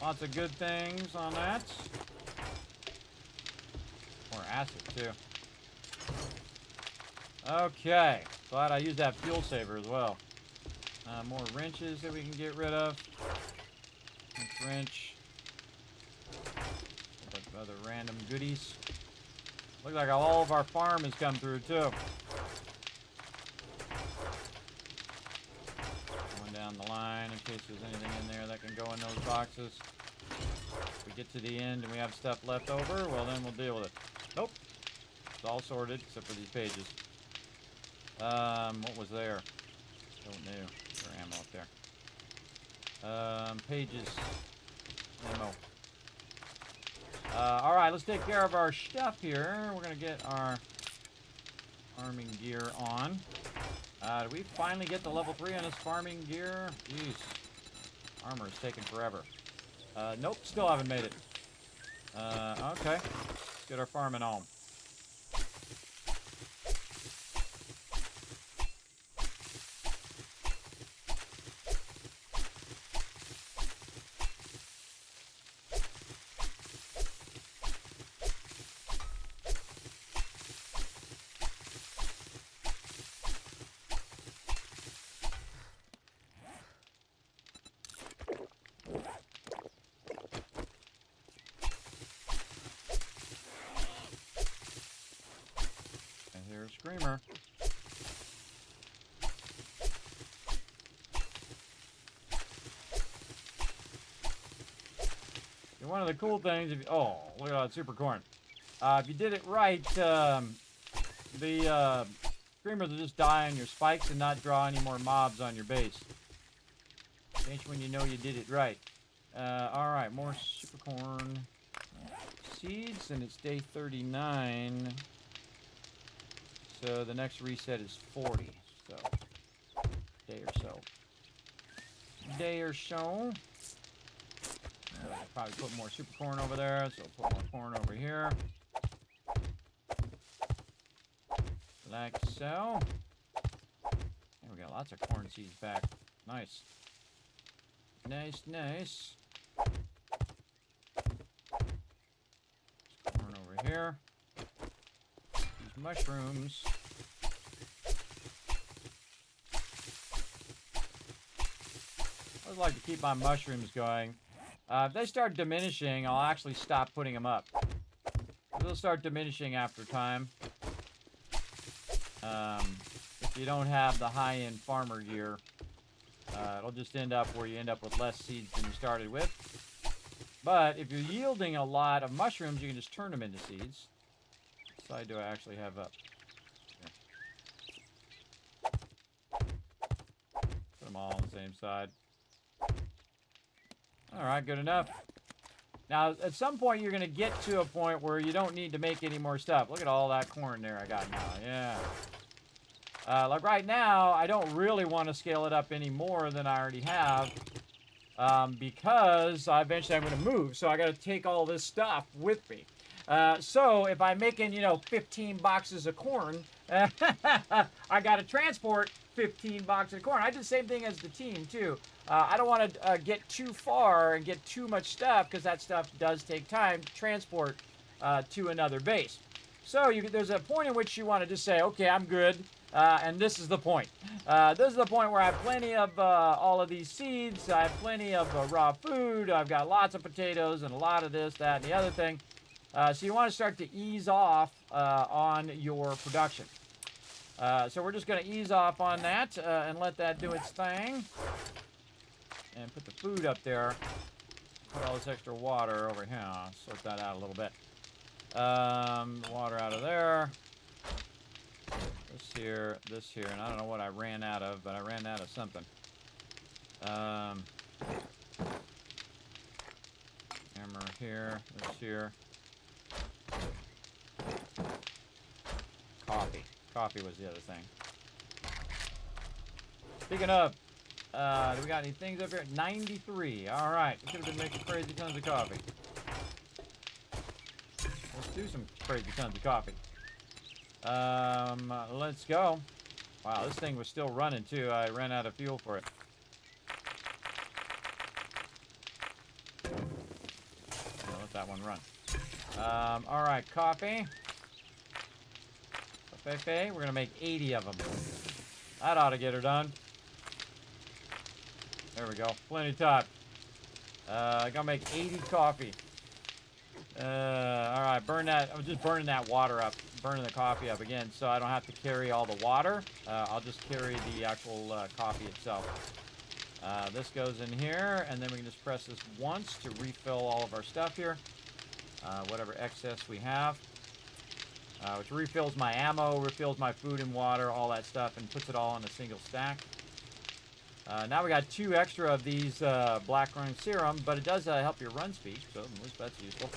Lots of good things on that. More acid, too. Okay. Glad I used that fuel saver as well. More wrenches that we can get rid of. Wrench. Other random goodies. Look like all of our farm has come through, too. Going down the line in case there's anything in there that can go in those boxes. If we get to the end and we have stuff left over, well, then we'll deal with it. Nope. It's all sorted except for these pages. What was there? Don't know. Is there ammo up there? Pages. Ammo. Alright, let's take care of our stuff here. We're going to get our farming gear on. Did we finally get to level 3 on this farming gear? Jeez. Armor is taking forever. Nope, still haven't made it. Okay. Let's get our farming on. Screamer. And one of the cool things, if you, oh, look at that super corn. If you did it right, the screamers will just die on your spikes and not draw any more mobs on your base. That's when you know you did it right. Alright, more super corn seeds, and it's day 39. So the next reset is 40. So, day or so. Day or so. I'll probably put more super corn over there, so I'll put more corn over here. Like so. And we got lots of corn seeds back. Nice. Nice, nice. Corn over here. These mushrooms. I would like to keep my mushrooms going. If they start diminishing, I'll actually stop putting them up. They'll start diminishing after time. If you don't have the high-end farmer gear, it'll just end up where you end up with less seeds than you started with. But if you're yielding a lot of mushrooms, you can just turn them into seeds. What side do I actually have up? Here. Put them all on the same side. Alright, good enough. Now, at some point, you're going to get to a point where you don't need to make any more stuff. Look at all that corn there I got now. Yeah. Like right now, I don't really want to scale it up any more than I already have. because eventually I'm going to move. So I got to take all this stuff with me. So if I'm making, 15 boxes of corn, I got to transport 15 boxes of corn. I do the same thing as the team, too. I don't want to get too far and get too much stuff because that stuff does take time to transport to another base. So there's a point in which you want to just say, okay, I'm good, and this is the point. This is the point where I have plenty of all of these seeds. I have plenty of raw food. I've got lots of potatoes and a lot of this, that, and the other thing. So you want to start to ease off on your production. So we're just going to ease off on that and let that do its thing. And put the food up there. Put all this extra water over here. I'll sort that out a little bit. Water out of there. This here. And I don't know what I ran out of, but I ran out of something. Hammer here. This here. Coffee was the other thing. Speaking of, do we got any things up here? 93. All right. We could have been making crazy tons of coffee. Let's do some crazy tons of coffee. Let's go. Wow, this thing was still running too. I ran out of fuel for it. I'll let that one run. All right, coffee. We're going to make 80 of them. That ought to get her done. There we go. Plenty of time. I'm going to make 80 coffee. All right, burn that. I'm just burning that water up. Burning the coffee up again so I don't have to carry all the water. I'll just carry the actual coffee itself. This goes in here, and then we can just press this once to refill all of our stuff here. Whatever excess we have. Which refills my ammo, refills my food and water, all that stuff, and puts it all in a single stack. Now we got 2 extra of these black run serum, but it does help your run speed, so at least that's useful.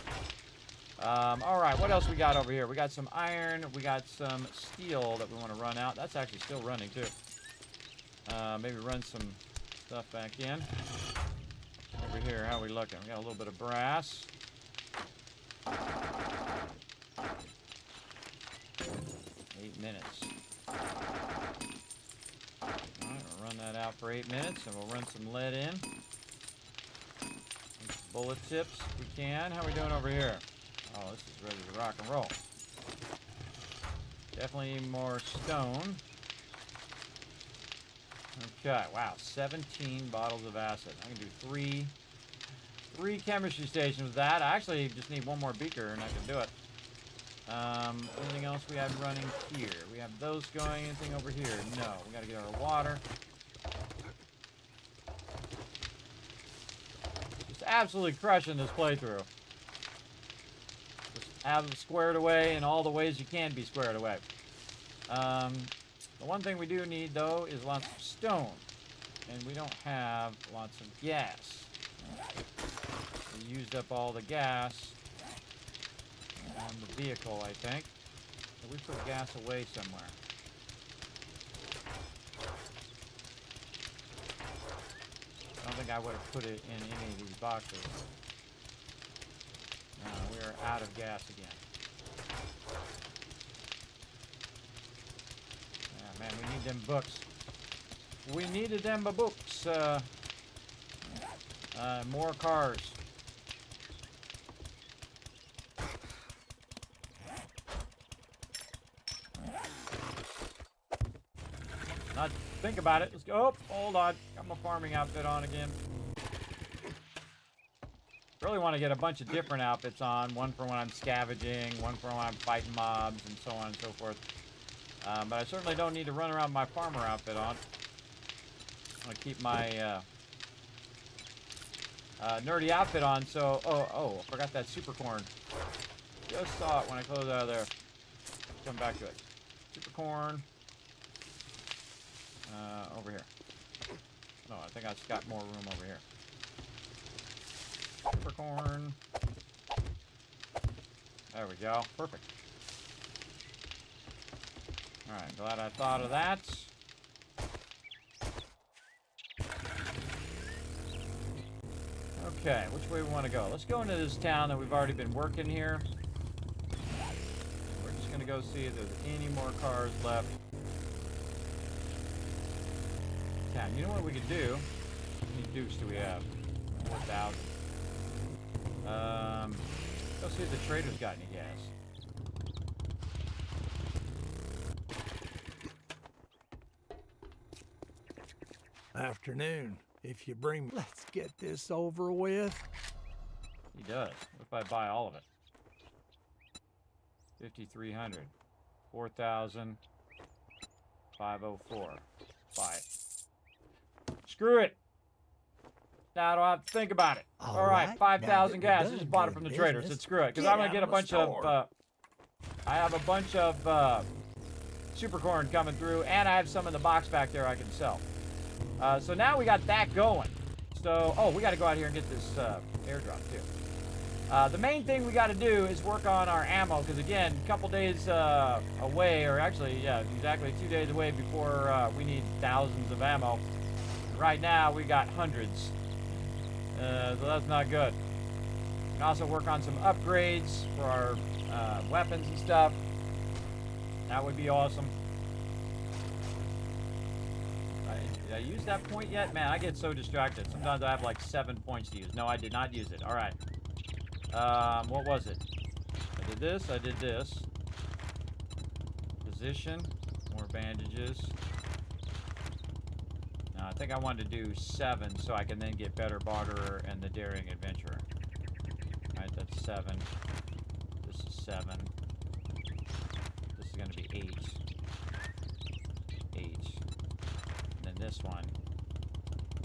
All right, what else we got over here? We got some iron, we got some steel that we want to run out. That's actually still running too. Maybe run some stuff back in. Over here, how are we looking? We got a little bit of brass. 8 minutes. Alright, we'll run that out for 8 minutes, and we'll run some lead in. Bullet tips if we can. How are we doing over here? Oh, this is ready to rock and roll. Definitely need more stone. Okay, wow, 17 bottles of acid. I can do three chemistry stations with that. I actually just need 1 more beaker and I can do it. Anything else we have running here? We have those going. Anything over here? No. We got to get our water. Just absolutely crushing this playthrough. Just have it squared away in all the ways you can be squared away. The one thing we do need, though, is lots of stone. And we don't have lots of gas. We used up all the gas on the vehicle, I think. So we put gas away somewhere. I don't think I would have put it in any of these boxes. No, we are out of gas again. Yeah, man, we need them books. We needed them books. More cars. Not think about it. Let's go. Oh, hold on. Got my farming outfit on again. Really want to get a bunch of different outfits on. One for when I'm scavenging, one for when I'm fighting mobs, and so on and so forth. But I certainly don't need to run around with my farmer outfit on. I'm going to keep my nerdy outfit on. So, oh, I forgot that super corn. Just saw it when I closed out of there. Come back to it. Super corn. Over here. No, I think I just got more room over here. Peppercorn. There we go. Perfect. Alright, glad I thought of that. Okay, which way we want to go? Let's go into this town that we've already been working here. We're just going to go see if there's any more cars left. Town. You know what we could do? How many dukes do we have? 4,000. Go see if the trader's got any gas. Afternoon. If you bring... Let's get this over with. He does. What if I buy all of it? 5,300. 4,000. 504. Buy it. Screw it. Now I don't have to think about it. All right, 5,000 gas. I just bought it from the traders. Said screw it, because I'm gonna get a bunch of. I have a bunch of super corn coming through, and I have some in the box back there I can sell. So now we got that going. So we got to go out here and get this airdrop too. The main thing we got to do is work on our ammo, because again, a couple days away, or actually, yeah, exactly 2 days away before we need thousands of ammo. Right now we got hundreds. So that's not good. We can also work on some upgrades for our weapons and stuff. That would be awesome. Did I use that point yet? Man, I get so distracted. Sometimes I have like 7 points to use. No, I did not use it. All right. What was it? I did this. I did this. Position. More bandages. I think I wanted to do 7 so I can then get better barterer and the daring adventurer. Alright, that's 7. This is 7. This is going to be 8. 8. And then this one.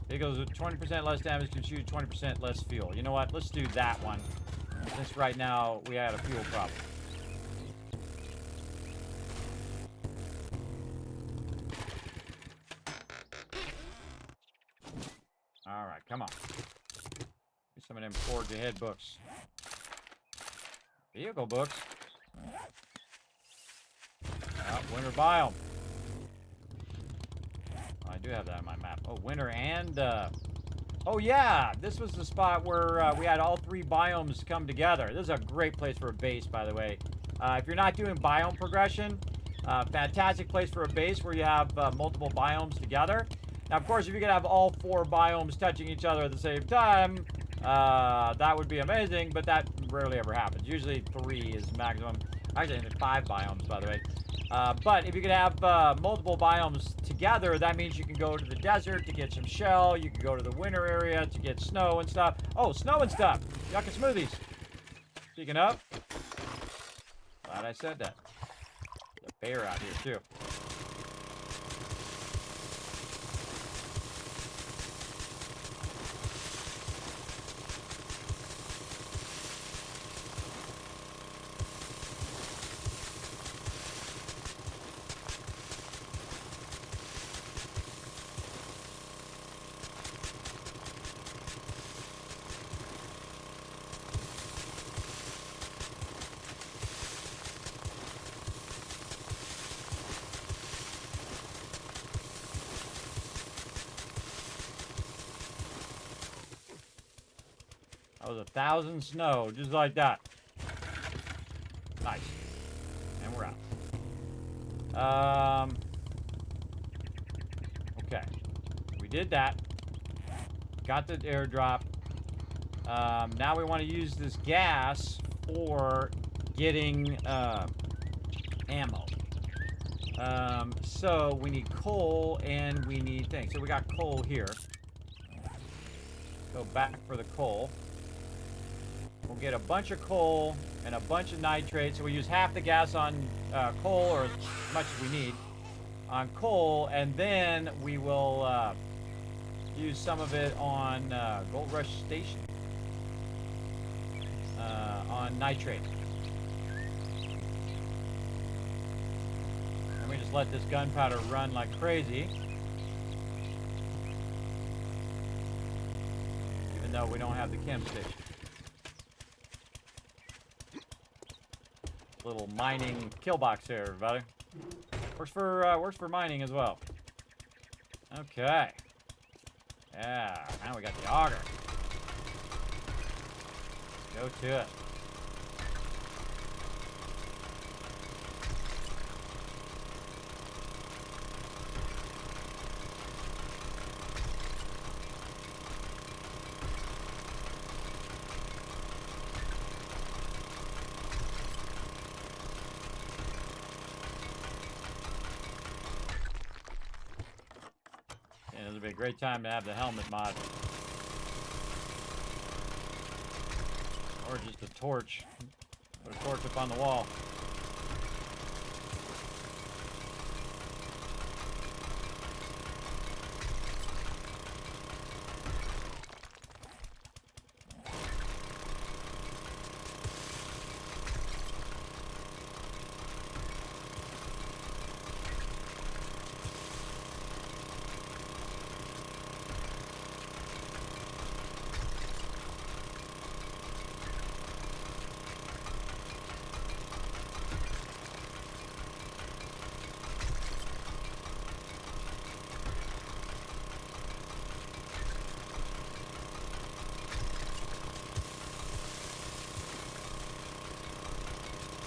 It goes with 20% less damage, can shoot 20% less fuel. You know what? Let's do that one. Since right now we had a fuel problem. Alright, come on. Get some of them forge ahead books. Vehicle books. Winter biome. I do have that on my map. Oh, winter and oh yeah, this was the spot where we had all 3 biomes come together. This is a great place for a base, by the way. If you're not doing biome progression, fantastic place for a base where you have multiple biomes together. Now, of course, if you could have all 4 biomes touching each other at the same time, that would be amazing, but that rarely ever happens. Usually 3 is maximum. Actually, I think 5 biomes, by the way. But if you could have multiple biomes together, that means you can go to the desert to get some shell. You can go to the winter area to get snow and stuff. Oh, snow and stuff. Yucca smoothies. Speaking of, glad I said that. There's a bear out here, too. That was 1,000 snow, just like that. Nice. And we're out. Okay. We did that. Got the airdrop. Now we want to use this gas for getting ammo. So we need coal and we need things. So we got coal here. Go back for the coal. We'll get a bunch of coal and a bunch of nitrate. So we use half the gas on coal, or as much as we need on coal, and then we will use some of it on Gold Rush Station on nitrate. And we just let this gunpowder run like crazy. Even though we don't have the chem station. Little mining kill box here, everybody. Works for mining as well. Okay. Yeah, now we got the auger. Go to it. And it'll be a great time to have the helmet mod. Or just a torch. Put a torch up on the wall.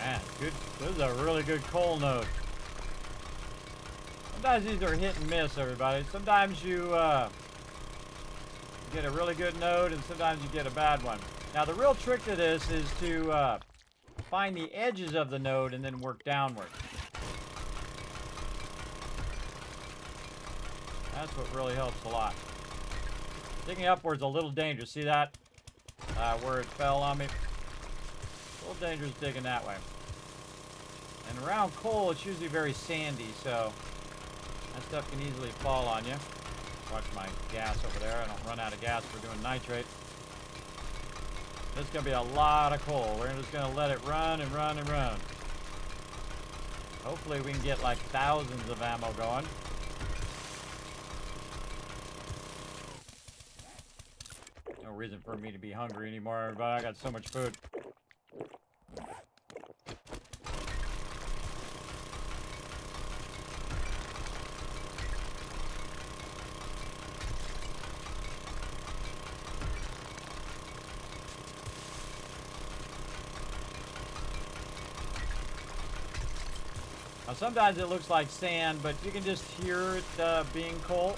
Man, good. This is a really good coal node. Sometimes these are hit and miss, everybody. Sometimes you get a really good node, and sometimes you get a bad one. Now, the real trick to this is to find the edges of the node and then work downward. That's what really helps a lot. Digging upward's a little dangerous. See that? Where it fell on me? A little dangerous digging that way. And around coal, it's usually very sandy, so that stuff can easily fall on you. Watch my gas over there. I don't run out of gas for doing nitrate. This is going to be a lot of coal. We're just going to let it run and run and run. Hopefully we can get like thousands of ammo going. No reason for me to be hungry anymore, everybody. I got so much food. Now sometimes it looks like sand, but you can just hear it being coal.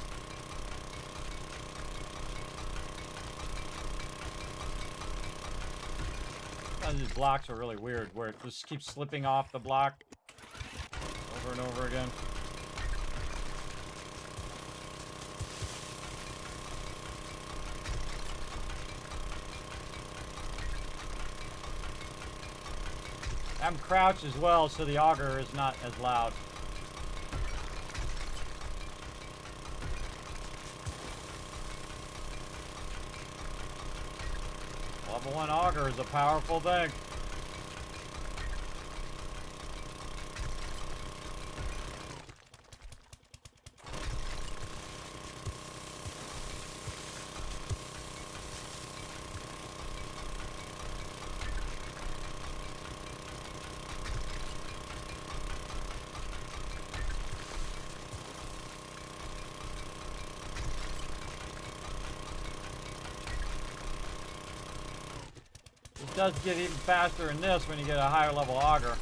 Sometimes these blocks are really weird, where it just keeps slipping off the block over and over again. I'm crouched as well, so the auger is not as loud. Level 1 auger is a powerful thing. It does get even faster in this when you get a higher level auger.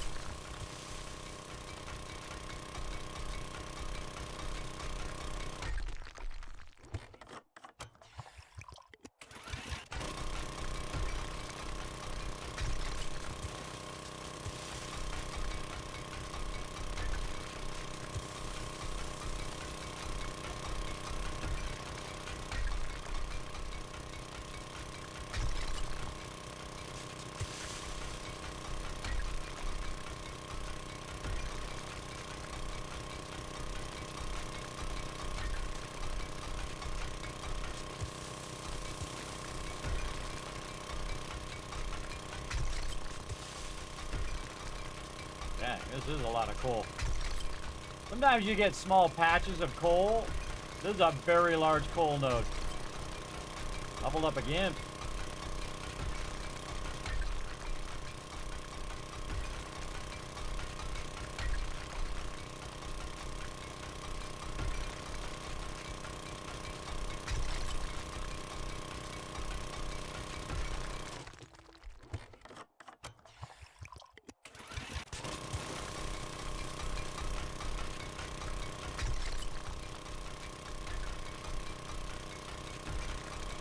Dang, this is a lot of coal. Sometimes you get small patches of coal. This is a very large coal node. Leveled up again.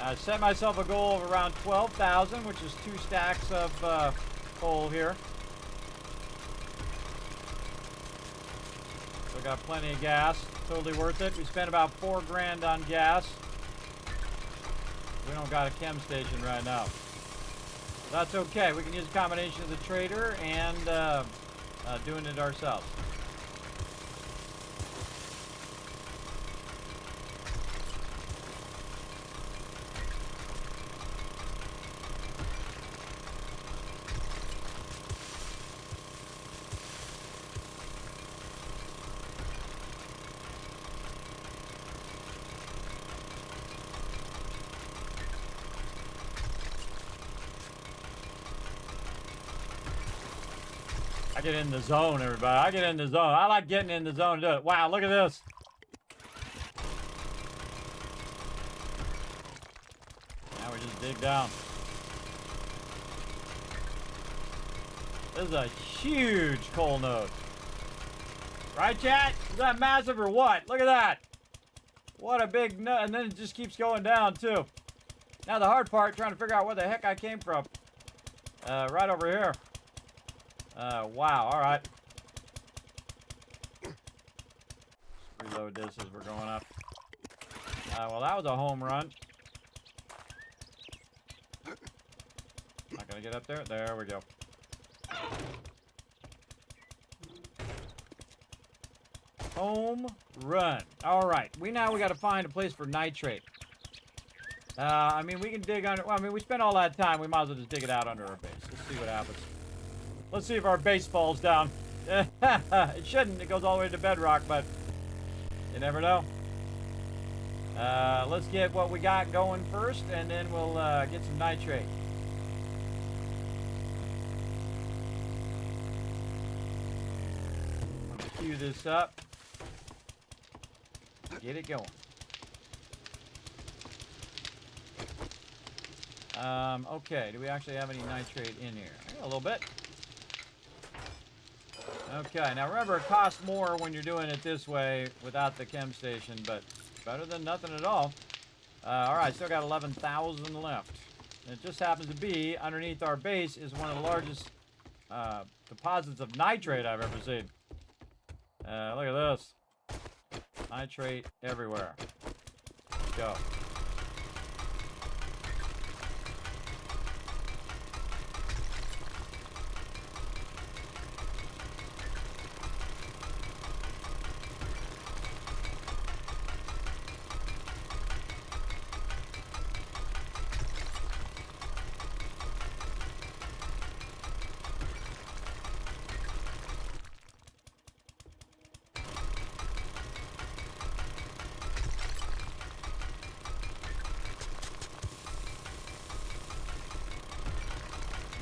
I set myself a goal of around 12,000, which is 2 stacks of coal here. So got plenty of gas. Totally worth it. We spent about 4 grand on gas. We don't got a chem station right now. That's okay. We can use a combination of the trader and doing it ourselves. I get in the zone, everybody. I get in the zone. I like getting in the zone to do it. Wow, look at this. Now we just dig down. This is a huge coal node. Right, chat? Is that massive or what? Look at that. What a big node. And then it just keeps going down, too. Now the hard part, trying to figure out where the heck I came from. Right over here. Wow, all right. Let's reload this as we're going up. Well, that was a home run. Not gonna get up there. There we go. Home run. All right. We got to find a place for nitrate. I mean, we can dig under. Well, I mean, we spent all that time. We might as well just dig it out under our base. Let's see what happens. Let's see if our base falls down. It shouldn't. It goes all the way to bedrock, but you never know. Let's get what we got going first, and then we'll get some nitrate. Cue this up. Get it going. Okay, do we actually have any nitrate in here? A little bit. Okay, now remember, it costs more when you're doing it this way without the chem station, but better than nothing at all. All right, still got 11,000 left. And it just happens to be underneath our base is one of the largest deposits of nitrate I've ever seen. Look at this. Nitrate everywhere. Let's go.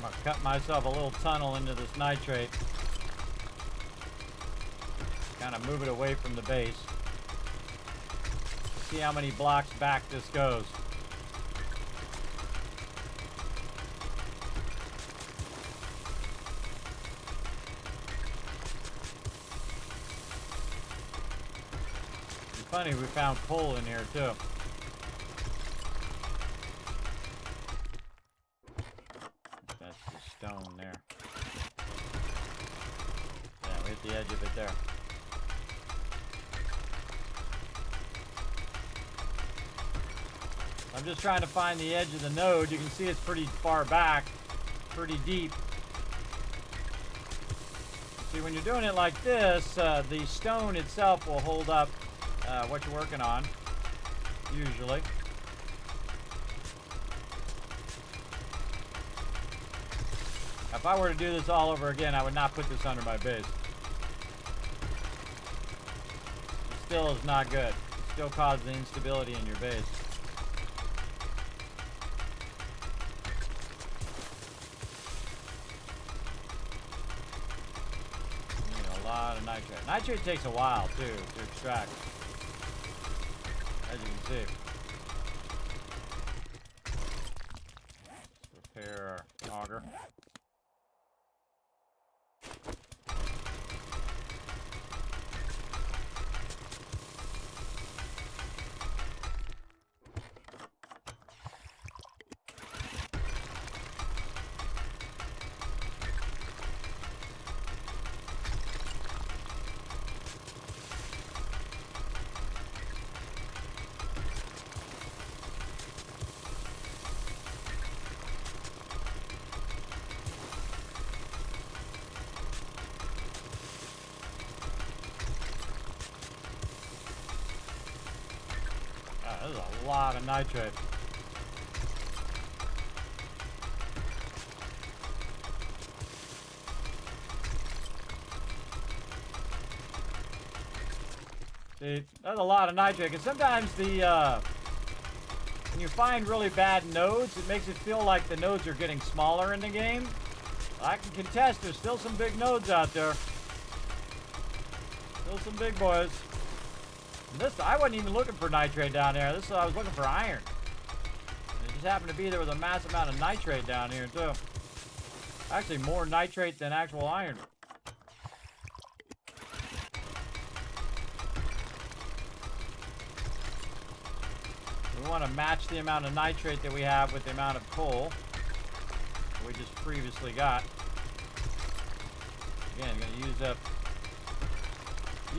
I'm gonna cut myself a little tunnel into this nitrate. Kind of move it away from the base. See how many blocks back this goes. It's funny, we found coal in here too. Stone there. Yeah, we hit the edge of it there. I'm just trying to find the edge of the node. You can see it's pretty far back, pretty deep. See, when you're doing it like this, the stone itself will hold up what you're working on, usually. If I were to do this all over again, I would not put this under my base. It still is not good. It still causes instability in your base. You need a lot of nitrate. Nitrate takes a while, too, to extract, as you can see. Let's repair our auger. There's a lot of nitrate. See, that's a lot of nitrate. Because sometimes when you find really bad nodes, it makes it feel like the nodes are getting smaller in the game. I can contest, there's still some big nodes out there. Still some big boys. And this, I wasn't even looking for nitrate down there. This, I was looking for iron. And it just happened to be there was a massive amount of nitrate down here, too. Actually, more nitrate than actual iron. We want to match the amount of nitrate that we have with the amount of coal that we just previously got. Again, going to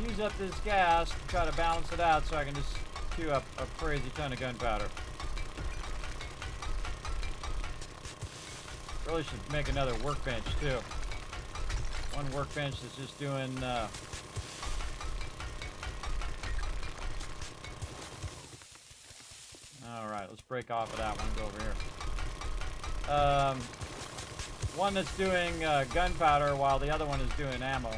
use up this gas to try to balance it out so I can just chew up a crazy ton of gunpowder. Really should make another workbench too. One workbench that's just doing Alright, let's break off of that one and go over here. One that's doing gunpowder while the other one is doing ammo.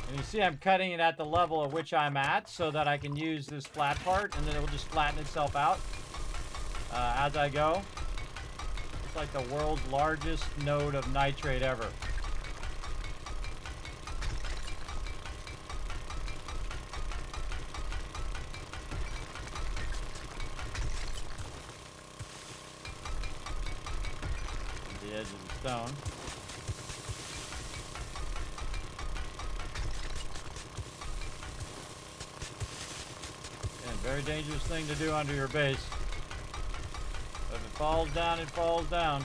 And you see I'm cutting it at the level at which I'm at so that I can use this flat part and then it will just flatten itself out as I go. It's like the world's largest node of nitrate ever. The edge of the stone. Very dangerous thing to do under your base. If it falls down, it falls down.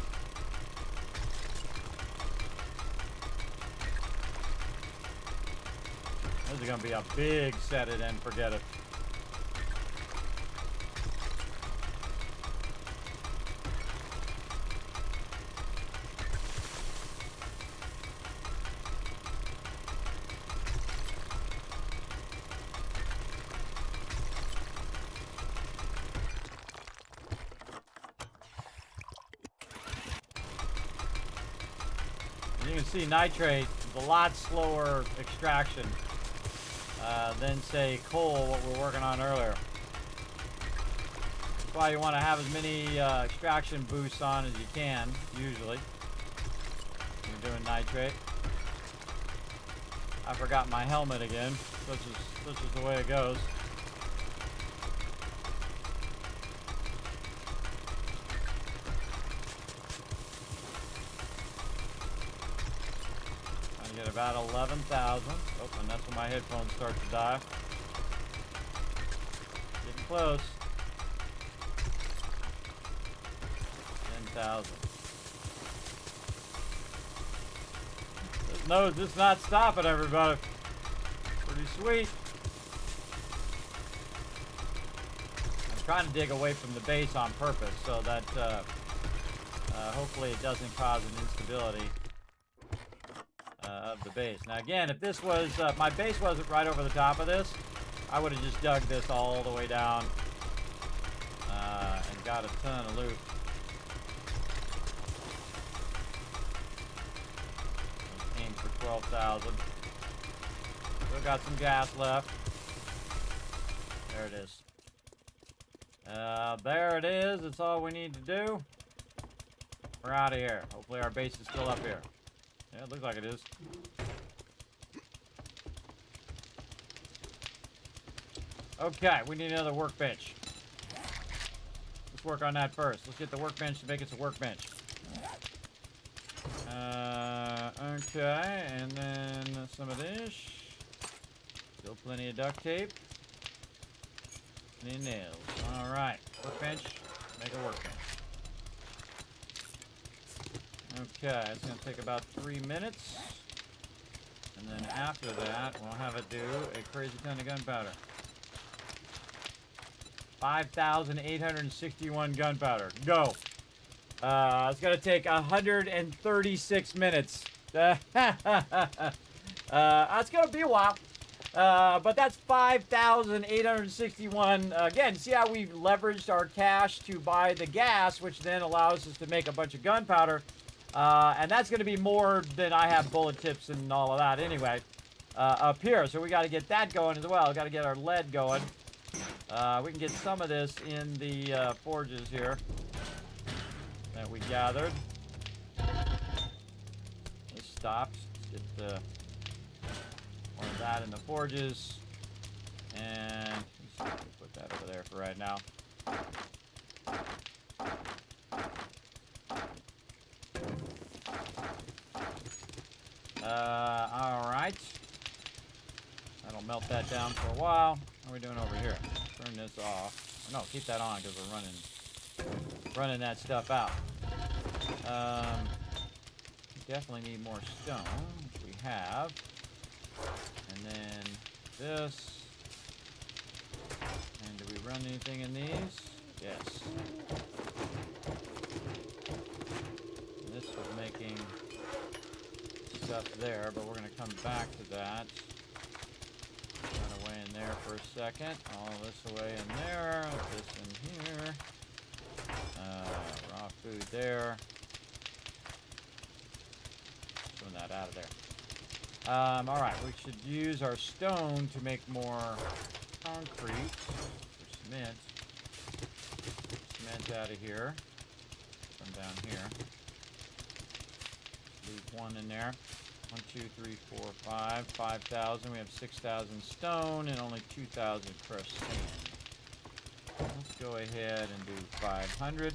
This is going to be a big set it and forget it. You can see nitrate is a lot slower extraction than, say, coal, what we're working on earlier. That's why you want to have as many extraction boosts on as you can, usually, when you're doing nitrate. I forgot my helmet again, such is the way it goes. Get about 11,000. Oh, and that's when my headphones start to die. Getting close. 10,000. This node's just not stopping, everybody. Pretty sweet. I'm trying to dig away from the base on purpose so that hopefully it doesn't cause an instability of the base. Now again, if this was, my base wasn't right over the top of this, I would have just dug this all the way down and got a ton of loot. Aim for 12,000. Still got some gas left. There it is. There it is. That's all we need to do. We're out of here. Hopefully our base is still up here. Yeah, it looks like it is. Okay, we need another workbench. Let's work on that first. Let's get the workbench to make us a workbench. Okay, and then some of this. Still plenty of duct tape. Any nails. Alright, workbench. Make a workbench. Okay, it's going to take about 3 minutes. And And then after that, we'll have it do a crazy ton of gunpowder. 5,861 gunpowder. Go. It's going to take 136 minutes. That's going to be a while. But that's 5,861. Again, see how we've leveraged our cash to buy the gas, which then allows us to make a bunch of gunpowder. And that's going to be more than I have bullet tips and all of that anyway up here. So we got to get that going as well. Got to get our lead going. We can get some of this in the forges here that we gathered. This stops. Let's get more of that in the forges. And let's put that over there for right now. Alright. That'll melt that down for a while. What are we doing over here? Turn this off. No, keep that on because we're running that stuff out. Definitely need more stone, which we have. And then this. And do we run anything in these? Yes. And this was making stuff there, but we're going to come back to that. That away in there for a second. All this away in there. This in here. Raw food there. Putting that out of there. Alright, we should use our stone to make more concrete. Or cement. Cement out of here. From down here. Leave one in there. 1, 2, 3, 4, 5. 5,000. We have 6,000 stone and only 2,000 crushed sand. Let's go ahead and do 500.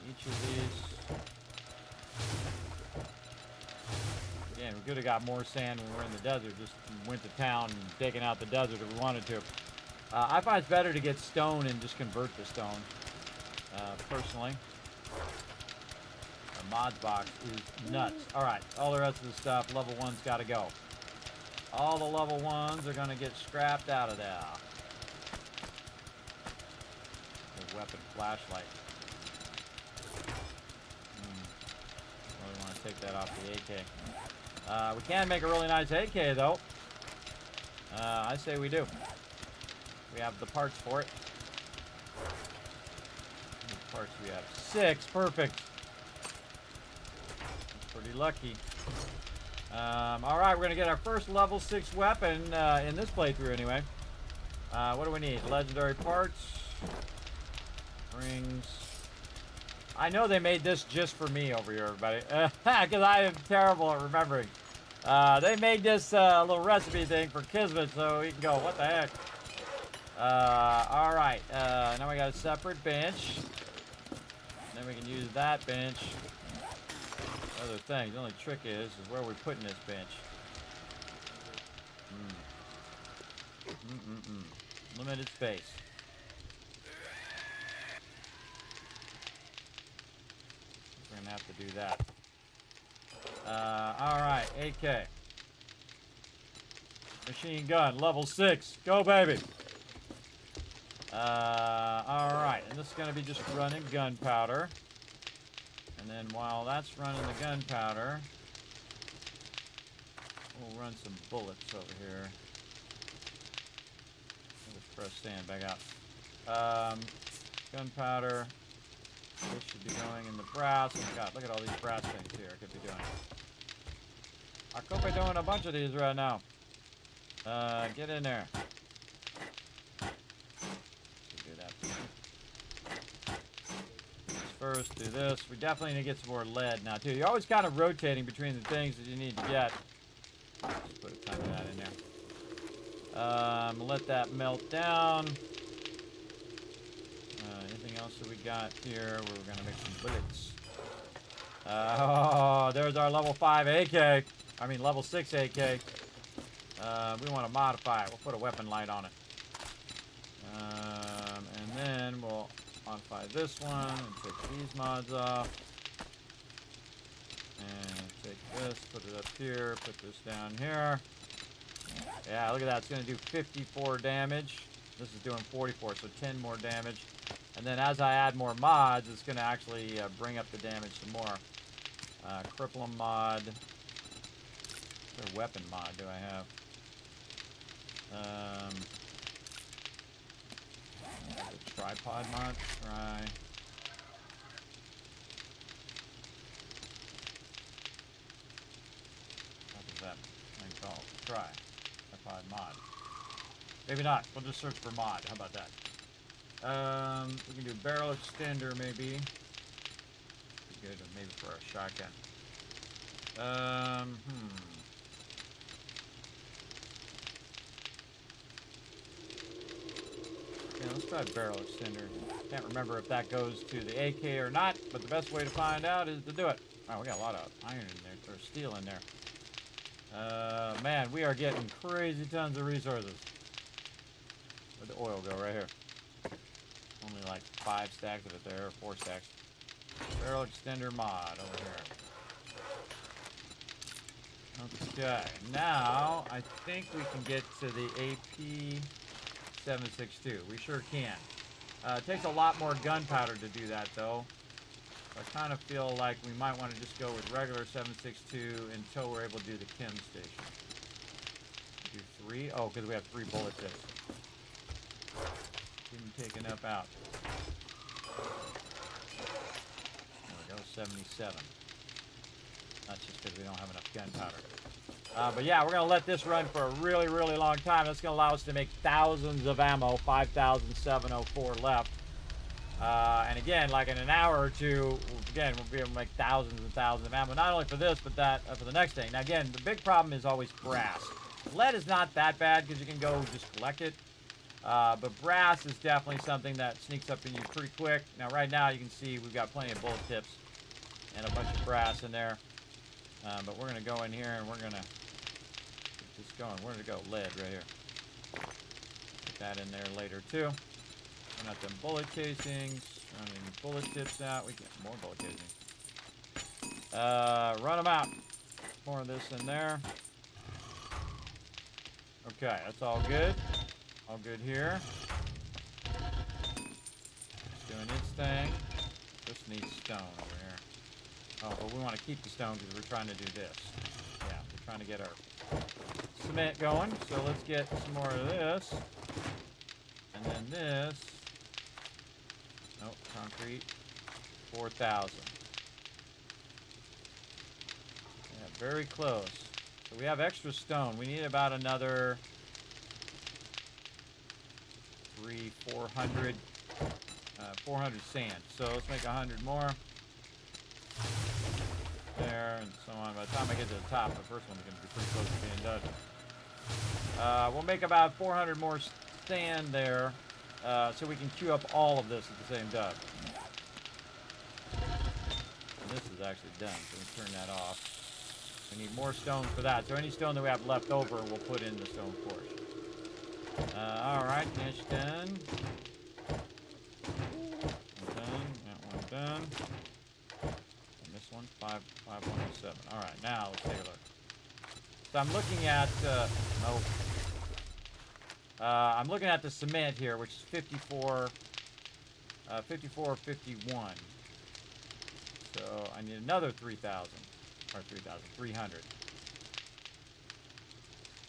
Each of these. Again, we could have got more sand when we were in the desert. Just went to town and taken out the desert if we wanted to. I find it's better to get stone and just convert the stone. Personally. The mods box is nuts. Alright, all the rest of the stuff, level 1's got to go. All the level 1s are going to get scrapped out of there. The weapon flashlight. Really want to take that off the AK. We can make a really nice AK though. I say we do. We have the parts for it. How many parts we have? 6. Perfect. Pretty lucky. Alright, we're going to get our first level 6 weapon in this playthrough anyway. What do we need? Legendary parts. Rings. I know they made this just for me over here, everybody. Because I am terrible at remembering. They made this little recipe thing for Kismet, so we can go, what the heck? Alright, now we got a separate bench. Then we can use that bench. Other thing, the only trick is where we're putting this bench. Limited space. We're gonna have to do that. Alright, AK. Machine gun, level 6. Go, baby! Alright, and this is gonna be just running gunpowder. And then while that's running the gunpowder, we'll run some bullets over here. Let's press sand back out. Gunpowder. This should be going in the brass. Oh my god, look at all these brass things here I could be doing. I could be doing a bunch of these right now. Get in there. Do that first, do this. We definitely need to get some more lead now too. You're always kind of rotating between the things that you need to get. Just put a ton of that in there. Let that melt down. Anything else that we got here? We're gonna make some bullets. Oh, there's our level 5 AK. I mean level 6 AK. We want to modify it. We'll put a weapon light on it. And then we'll modify this one and take these mods off. And take this, put it up here, put this down here. Yeah, look at that. It's going to do 54 damage. This is doing 44, so 10 more damage. And then as I add more mods, it's going to actually bring up the damage some more. Cripple mod. What weapon mod do I have? Tripod mod. Try. What is that thing called? Try. Tripod mod. Maybe not. We'll just search for mod. How about that? We can do barrel extender maybe. Be good maybe for a shotgun. Yeah, let's try barrel extender. Can't remember if that goes to the AK or not, but the best way to find out is to do it. Oh, we got a lot of iron in there, or steel in there. Man, we are getting crazy tons of resources. Where'd the oil go? Right here. Only like 5 stacks of it there, or 4 stacks. Barrel extender mod over here. Okay, now I think we can get to the AP762. We sure can. It takes a lot more gunpowder to do that, though. So I kind of feel like we might want to just go with regular 762 until we're able to do the chem station. Do 3? Oh, because we have 3 bullet tips. Didn't take enough out. There we go, 77. That's just because we don't have enough gunpowder. But yeah, we're going to let this run for a really, really long time. That's going to allow us to make thousands of ammo, 5,704 left. And again, like in an hour or two, again, we'll be able to make thousands and thousands of ammo, not only for this, but that for the next thing. Now again, the big problem is always brass. Lead is not that bad because you can go just collect it. But brass is definitely something that sneaks up in you pretty quick. Now right now you can see we've got plenty of bullet tips and a bunch of brass in there. But we're going to go in here and we're going to just going. We're going to go lead right here. Put that in there later too. We're not them bullet casings. Running bullet tips out. We get more bullet casings. Run them out. More of this in there. Okay, that's all good. All good here. It's doing its thing. This needs stone over here. Oh, but we want to keep the stone because we're trying to do this. Yeah, we're trying to get our cement going. So let's get some more of this. And then this. Nope, concrete. 4,000. Yeah, very close. So we have extra stone. We need about another 400 sand. So let's make 100 more. There, and so on. By the time I get to the top, the first one's going to be pretty close to being done. We'll make about 400 more sand there, so we can queue up all of this at the same time. And this is actually done, so we turn that off. We need more stone for that. So any stone that we have left over, we'll put in the stone porch. Alright, that's done. One done. That one done. And this one, 5107. Alright, now let's take a look. So I'm looking at, I'm looking at the cement here, which is 5451. So I need another 3,000, or 3,300.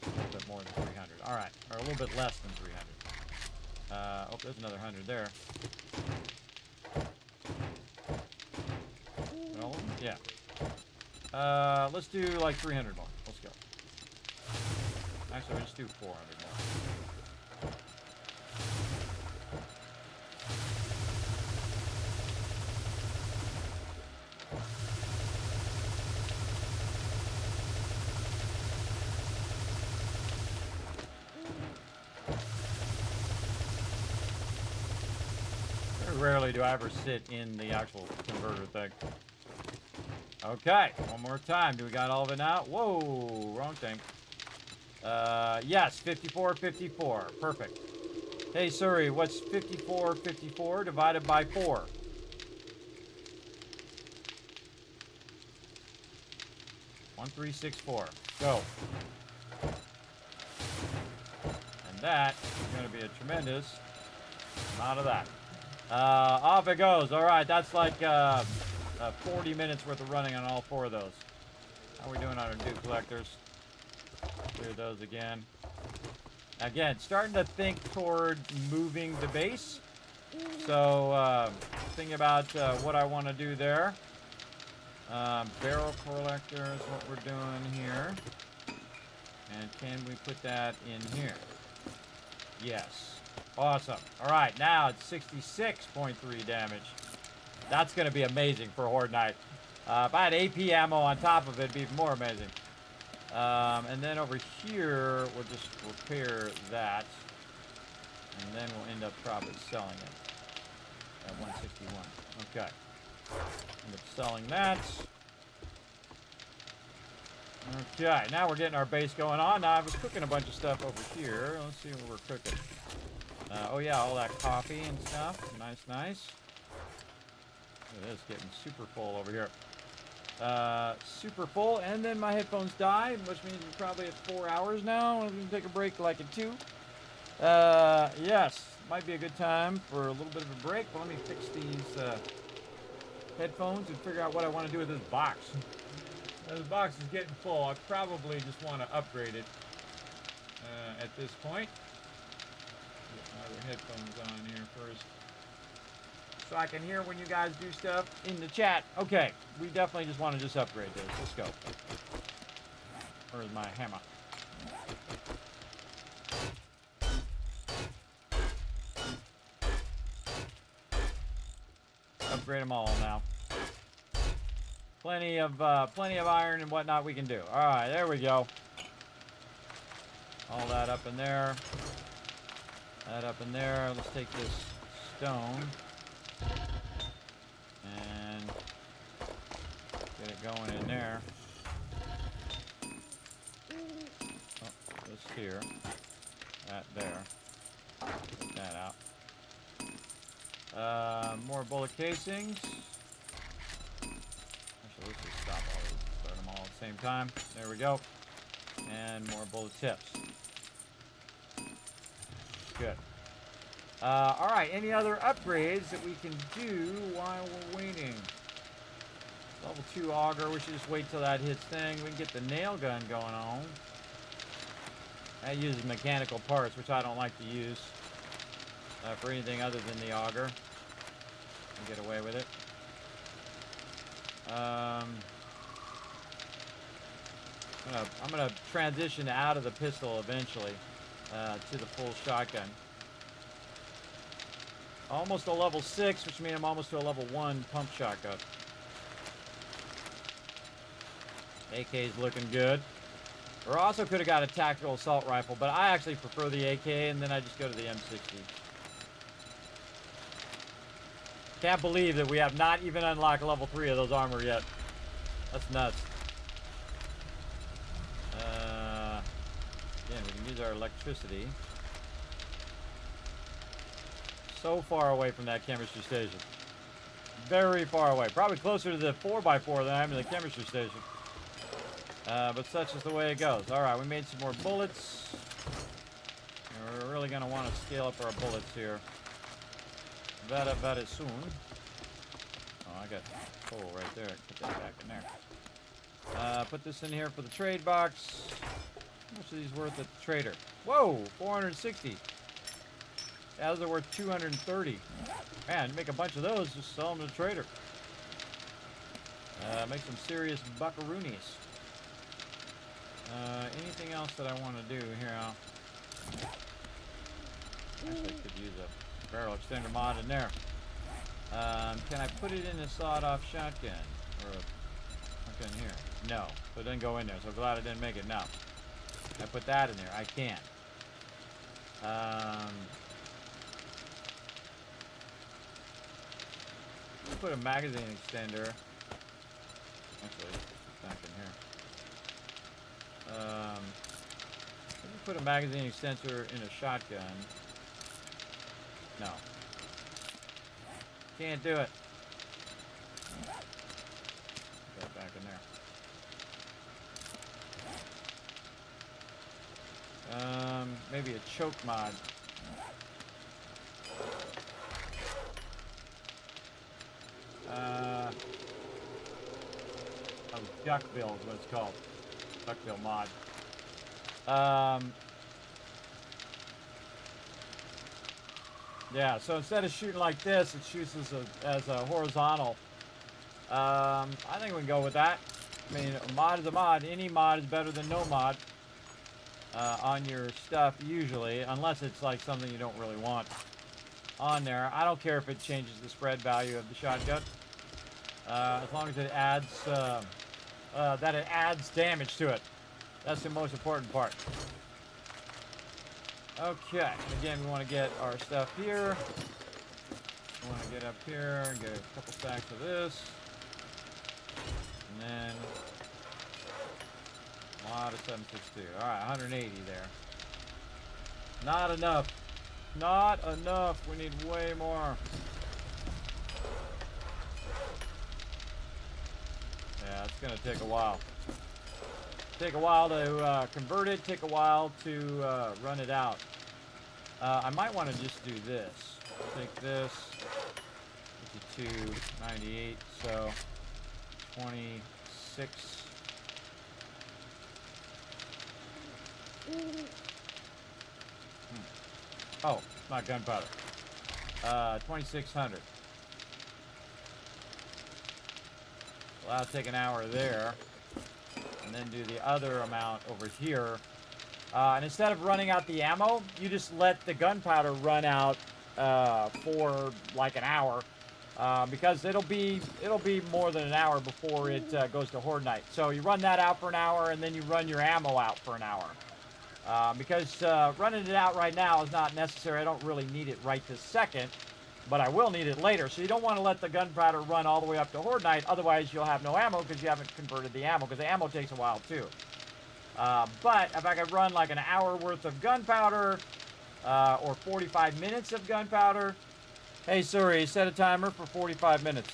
A little bit more than 300. All right, or a little bit less than 300. Oh, there's another 100 there. Well, yeah. Let's do like 300 more. Let's go. Actually, we'll just do 400 more. Rarely do I ever sit in the actual converter thing. Okay, one more time. Do we got all of it now? Whoa, wrong thing. Yes, 5454. Perfect. Hey, Suri, what's 5454 divided by 4? 1364. Go. And that is going to be a tremendous amount of that. Off it goes. All right, that's like 40 minutes worth of running on all 4 of those. How are we doing on our dew collectors? Clear those again. Again, starting to think toward moving the base. So, thinking about what I want to do there. Barrel collector is what we're doing here. And can we put that in here? Yes. Awesome. All right, now it's 66.3 damage. That's going to be amazing for Horde Night. If I had AP ammo on top of it, it'd be even more amazing. And then over here, we'll just repair that. And then we'll end up probably selling it at 161. Okay. End up selling that. Okay, now we're getting our base going on. Now I was cooking a bunch of stuff over here. Let's see what we're cooking. Oh yeah, all that coffee and stuff. Nice, nice. It is getting super full over here. Super full, and then my headphones died, which means we're probably at 4 hours now. I'm gonna take a break like at 2. Yes, might be a good time for a little bit of a break, but let me fix these headphones and figure out what I want to do with this box. This box is getting full. I probably just want to upgrade it at this point. Get my other headphones on here first, so I can hear when you guys do stuff in the chat. Okay, we definitely just want to just upgrade this. Let's go. Where's my hammer? Upgrade them all now. Plenty of iron and whatnot we can do. All right, there we go. All that up in there. That up in there. Let's take this stone and get it going in there. Oh, this here. That there. Take that out. More bullet casings. Actually, let's just stop all these. Start them all at the same time. There we go. And more bullet tips. Good. All right, any other upgrades that we can do while we're waiting? Level 2 auger, we should just wait till that hits thing. We can get the nail gun going on. That uses mechanical parts, which I don't like to use for anything other than the auger. And get away with it. I'm gonna transition out of the pistol eventually to the full shotgun. Almost a level 6, which means I'm almost to a level 1 pump shotgun. AK's looking good. Or also could have got a tactical assault rifle, but I actually prefer the AK, and then I just go to the M60. Can't believe that we have not even unlocked level 3 of those armor yet. That's nuts. Again, we can use our electricity. So far away from that chemistry station. Very far away. Probably closer to the 4x4 than I am to the chemistry station. But such is the way it goes. Alright, we made some more bullets. And we're really going to want to scale up our bullets here. Very soon. Oh, I got coal right there. Put that back in there. Put this in here for the trade box. How much are these worth at the trader? Whoa, 460. Yeah, those are worth 230. Man, make a bunch of those, just sell them to the trader. Make some serious buckaroonies. Anything else that I want to do here? Actually, I could use a barrel extender mod in there. Can I put it in a sawed-off shotgun? Or a shotgun here? No, so it didn't go in there. So glad I didn't make it now. I put that in there. I can. Put a magazine extender. Actually, it's back in here. Let me put a magazine extender in a shotgun. No. Can't do it. Put that back in there. Maybe a choke mod. Oh, duckbill is what it's called. Duckbill mod. Yeah, so instead of shooting like this, it shoots as a horizontal. I think we can go with that. I mean, a mod is a mod. Any mod is better than no mod on your stuff, usually, unless it's like something you don't really want on there. I don't care if it changes the spread value of the shotgun, as long as it adds damage to it. That's the most important part. Okay, again, we want to get our stuff here. We want to get up here and get a couple stacks of this. And then a lot of 7.62. Alright, 180 there. Not enough. Not enough. We need way more. Yeah, it's going to take a while. Take a while to convert it. Take a while to run it out. I might want to just do this. Take this. 52, 98, so 26. Oh, not gunpowder. 2,600. Well, that'll take an hour there. And then do the other amount over here. And instead of running out the ammo, you just let the gunpowder run out for like an hour. Because it'll be more than an hour before it goes to Horde Night. So you run that out for an hour, and then you run your ammo out for an hour. Because running it out right now is not necessary. I don't really need it right this second, but I will need it later. So you don't want to let the gunpowder run all the way up to Horde Night. Otherwise, you'll have no ammo because you haven't converted the ammo, because the ammo takes a while too. But if I could run like an hour worth of gunpowder or 45 minutes of gunpowder. Hey Siri, set a timer for 45 minutes.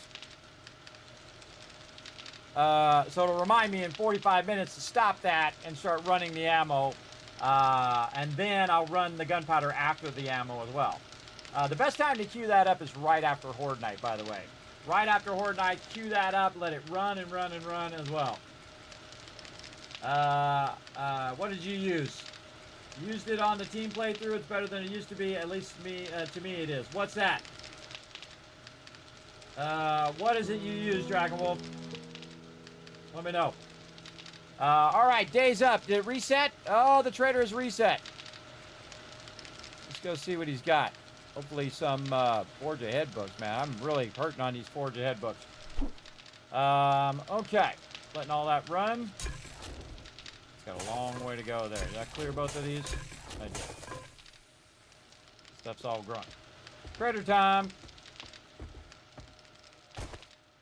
So it'll remind me in 45 minutes to stop that and start running the ammo. And then I'll run the gunpowder after the ammo as well. The best time to queue that up is right after Horde Night, by the way. Right after Horde Night, queue that up, let it run and run and run as well. What did you use? Used it on the team playthrough. It's better than it used to be. At least to me it is. What's that? What is it you use, Dragon Wolf? Let me know. All right, day's up. Did it reset? Oh, the trader is reset. Let's go see what he's got. Hopefully some Forge Ahead books, man. I'm really hurting on these Forge Ahead books. Okay. Letting all that run. It's got a long way to go there. Did I clear both of these? I did. Stuff's all grunt. Trader time.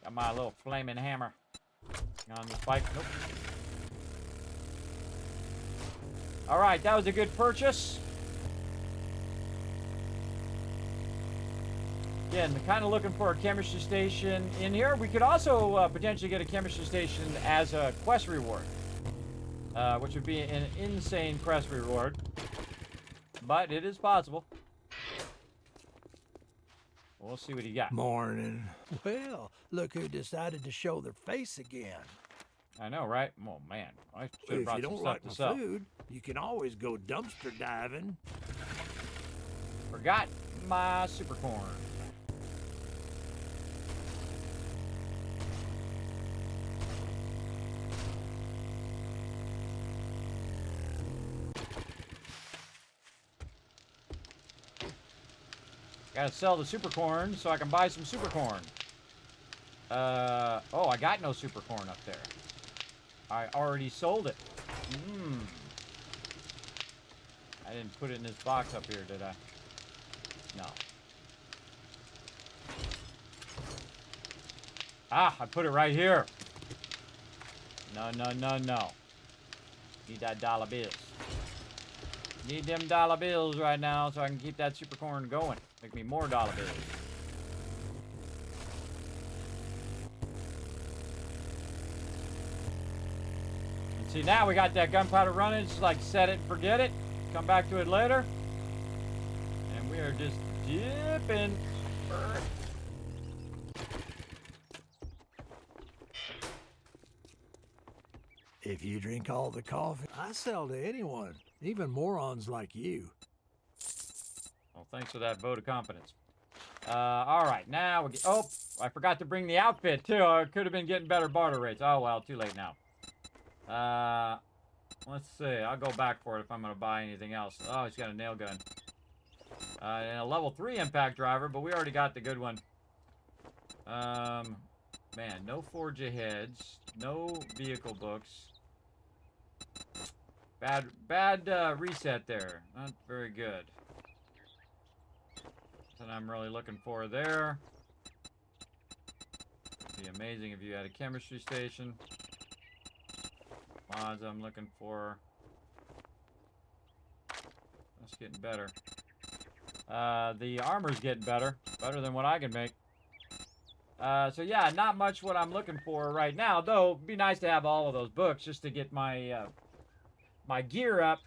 Got my little flaming hammer on the spike. Nope. All right, that was a good purchase. Again, kind of looking for a chemistry station in here. We could also potentially get a chemistry station as a quest reward, which would be an insane quest reward, but it is possible. We'll see what he got. Morning. Well, look who decided to show their face again. I know, right? Oh, man. I should have brought If you some don't stuff like to my sell. food, you can always go dumpster diving. Forgot my super corn. Gotta sell the super corn so I can buy some super corn. Oh, I got no super corn up there. I already sold it. I didn't put it in this box up here, did I? No. Ah, I put it right here. No, no, no, no. Need that dollar bills. Need them dollar bills right now so I can keep that super corn going. Make me more dollar bills. And see, now we got that gunpowder running. It's like set it and forget it. come back to it later. And we are just dipping. If you drink all the coffee, I sell to anyone, even morons like you. Well, thanks for that vote of confidence. All right, now we get. Oh, I forgot to bring the outfit too. I could have been getting better barter rates. Oh well, too late now. Let's see. I'll go back for it if I'm gonna buy anything else. Oh, he's got a nail gun. And a level 3 impact driver, but we already got the good one. Man, no forge aheads, no vehicle books. Bad reset there. Not very good. Nothing I'm really looking for there. It'd be amazing if you had a chemistry station. Mods I'm looking for. That's getting better. The armor's getting better. Better than what I can make. So yeah, not much what I'm looking for right now. Though, it'd be nice to have all of those books just to get my my gear up.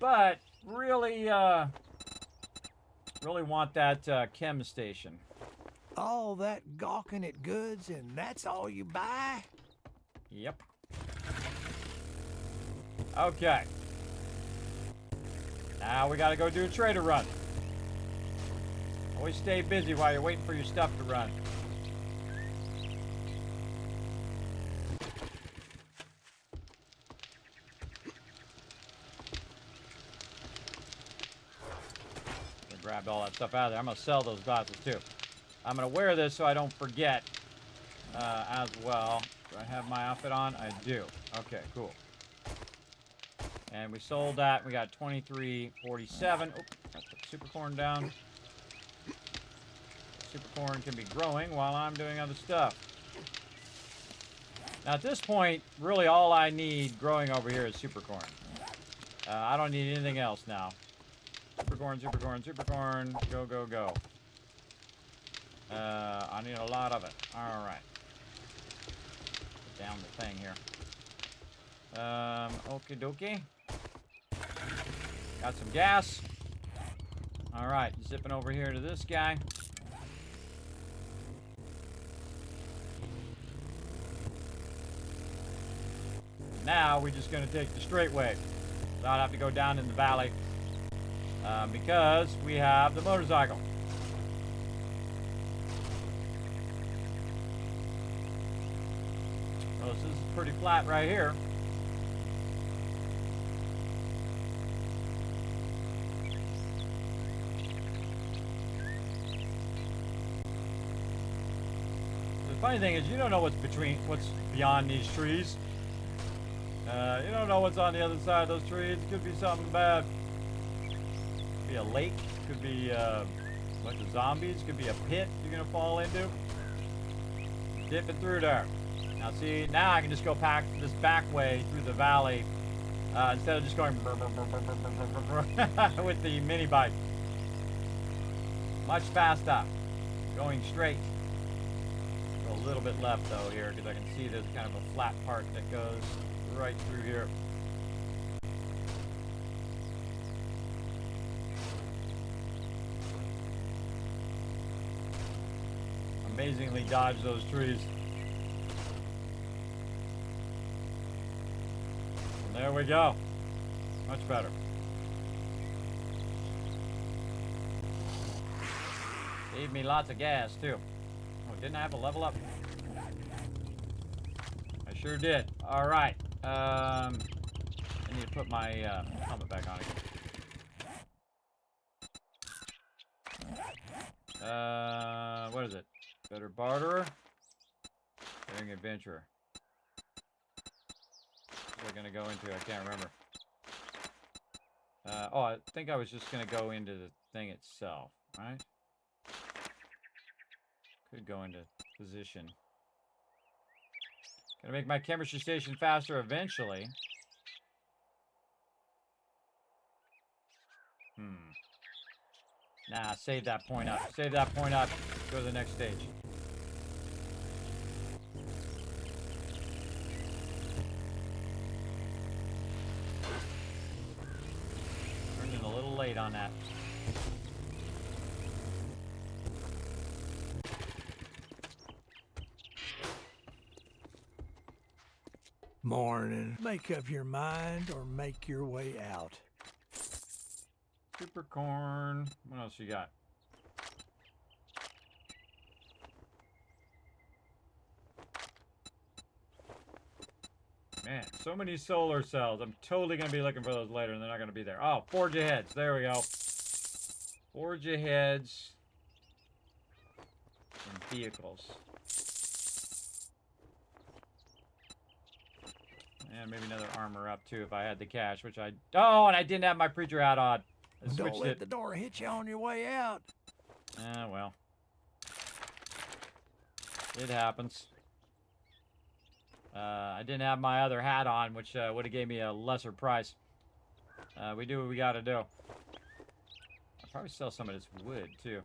But really, really want that chem station. All that gawking at goods, and that's all you buy? Yep. Okay. Now we gotta go do a trader run. Always stay busy while you're waiting for your stuff to run. I grabbed all that stuff out of there. I'm gonna sell those glasses too. I'm gonna wear this so I don't forget as well. Do I have my outfit on? I do. Okay, cool. And we sold that. We got 23.47. Oh, got the super corn down. Super corn can be growing while I'm doing other stuff. Now at this point, really all I need growing over here is super corn. I don't need anything else now. Super corn, super corn, super corn. Go, go, go. I need a lot of it. All right. Put down the thing here. Okie dokie. Got some gas. All right, zipping over here to this guy. Now we're just going to take the straight way. Without having to go down in the valley. Because we have the motorcycle. So this is pretty flat right here. The funny thing is you don't know what's beyond these trees. You don't know what's on the other side of those trees. It could be something bad. Could be a lake. Could be a bunch of zombies. Could be a pit you're gonna fall into. Dipping through there. Now see, now I can just go this back way through the valley instead of just going with the mini bike. Much faster. Going straight. Go a little bit left though here because I can see there's kind of a flat part that goes right through here. Amazingly dodge those trees. And there we go. Much better. Gave me lots of gas too. Oh, didn't I have a level up? I sure did. All right. I need to put my helmet back on again. What is it? Better barterer? Daring adventurer. What am I gonna go into? I can't remember. Oh, I think I was just gonna go into the thing itself, right? Could go into position. Gonna make my chemistry station faster eventually. Nah, save that point up. Save that point up. Go to the next stage. late on that. Morning. Make up your mind or make your way out. Super corn. What else you got? Man, so many solar cells. I'm totally going to be looking for those later, and they're not going to be there. Oh, forge aheads. There we go. Forge aheads. And vehicles. And maybe another armor up, too, if I had the cash, which I... Oh, and I didn't have my preacher hat on. I Don't let the door hit you on your way out. Ah, well. It happens. I didn't have my other hat on, which would have gave me a lesser price. We do what we gotta do. I'll probably sell some of this wood, too.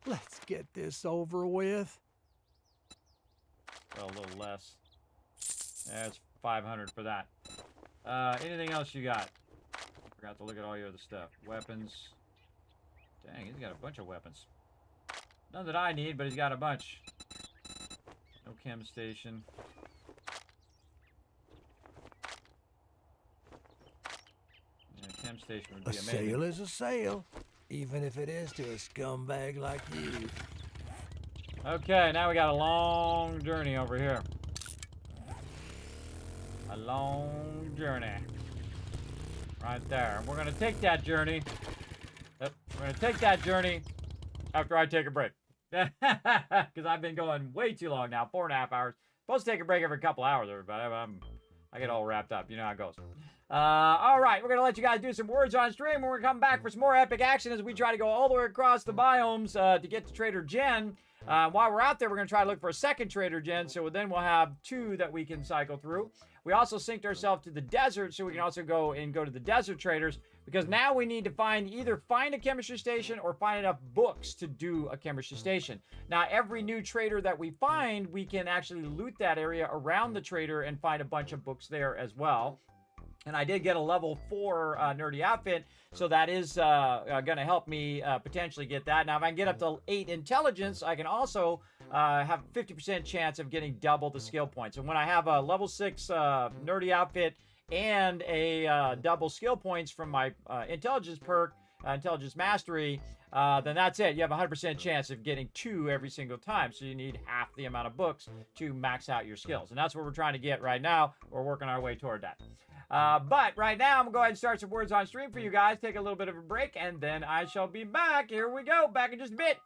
Let's get this over with. Sell a little less. There's 500 for that. Anything else you got? Forgot to look at all your other stuff. Weapons. Dang, he's got a bunch of weapons. None that I need, but he's got a bunch. No chem station. Yeah, chem station would be amazing. A sale is a sale, even if it is to a scumbag like you. Okay, now we got a long journey over here. A long journey. Right there. We're going to take that journey. Yep, we're going to take that journey after I take a break. Because I've been going way too long now. 4.5 hours. Supposed to take a break every couple hours, everybody. I get all wrapped up. You know how it goes. All right, we're going to let you guys do some words on stream. And we're going to come back for some more epic action as we try to go all the way across the biomes to get to Trader Jen. While we're out there, we're going to try to look for a second Trader Jen. So then we'll have 2 that we can cycle through. We also synced ourselves to the desert so we can also go to the desert traders, because now we need to either find a chemistry station or find enough books to do a chemistry station. Now, every new trader that we find, we can actually loot that area around the trader and find a bunch of books there as well. And I did get a level 4 nerdy outfit, so that is going to help me potentially get that. Now, if I can get up to 8 intelligence, I can also have a 50% chance of getting double the skill points. And when I have a level 6 nerdy outfit and a double skill points from my intelligence perk, intelligence mastery, then that's it. You have a 100% chance of getting 2 every single time. So you need half the amount of books to max out your skills. And that's what we're trying to get right now. We're working our way toward that. But right now, I'm going to go ahead and start some words on stream for you guys. Take a little bit of a break, and then I shall be back. Here we go. Back in just a bit.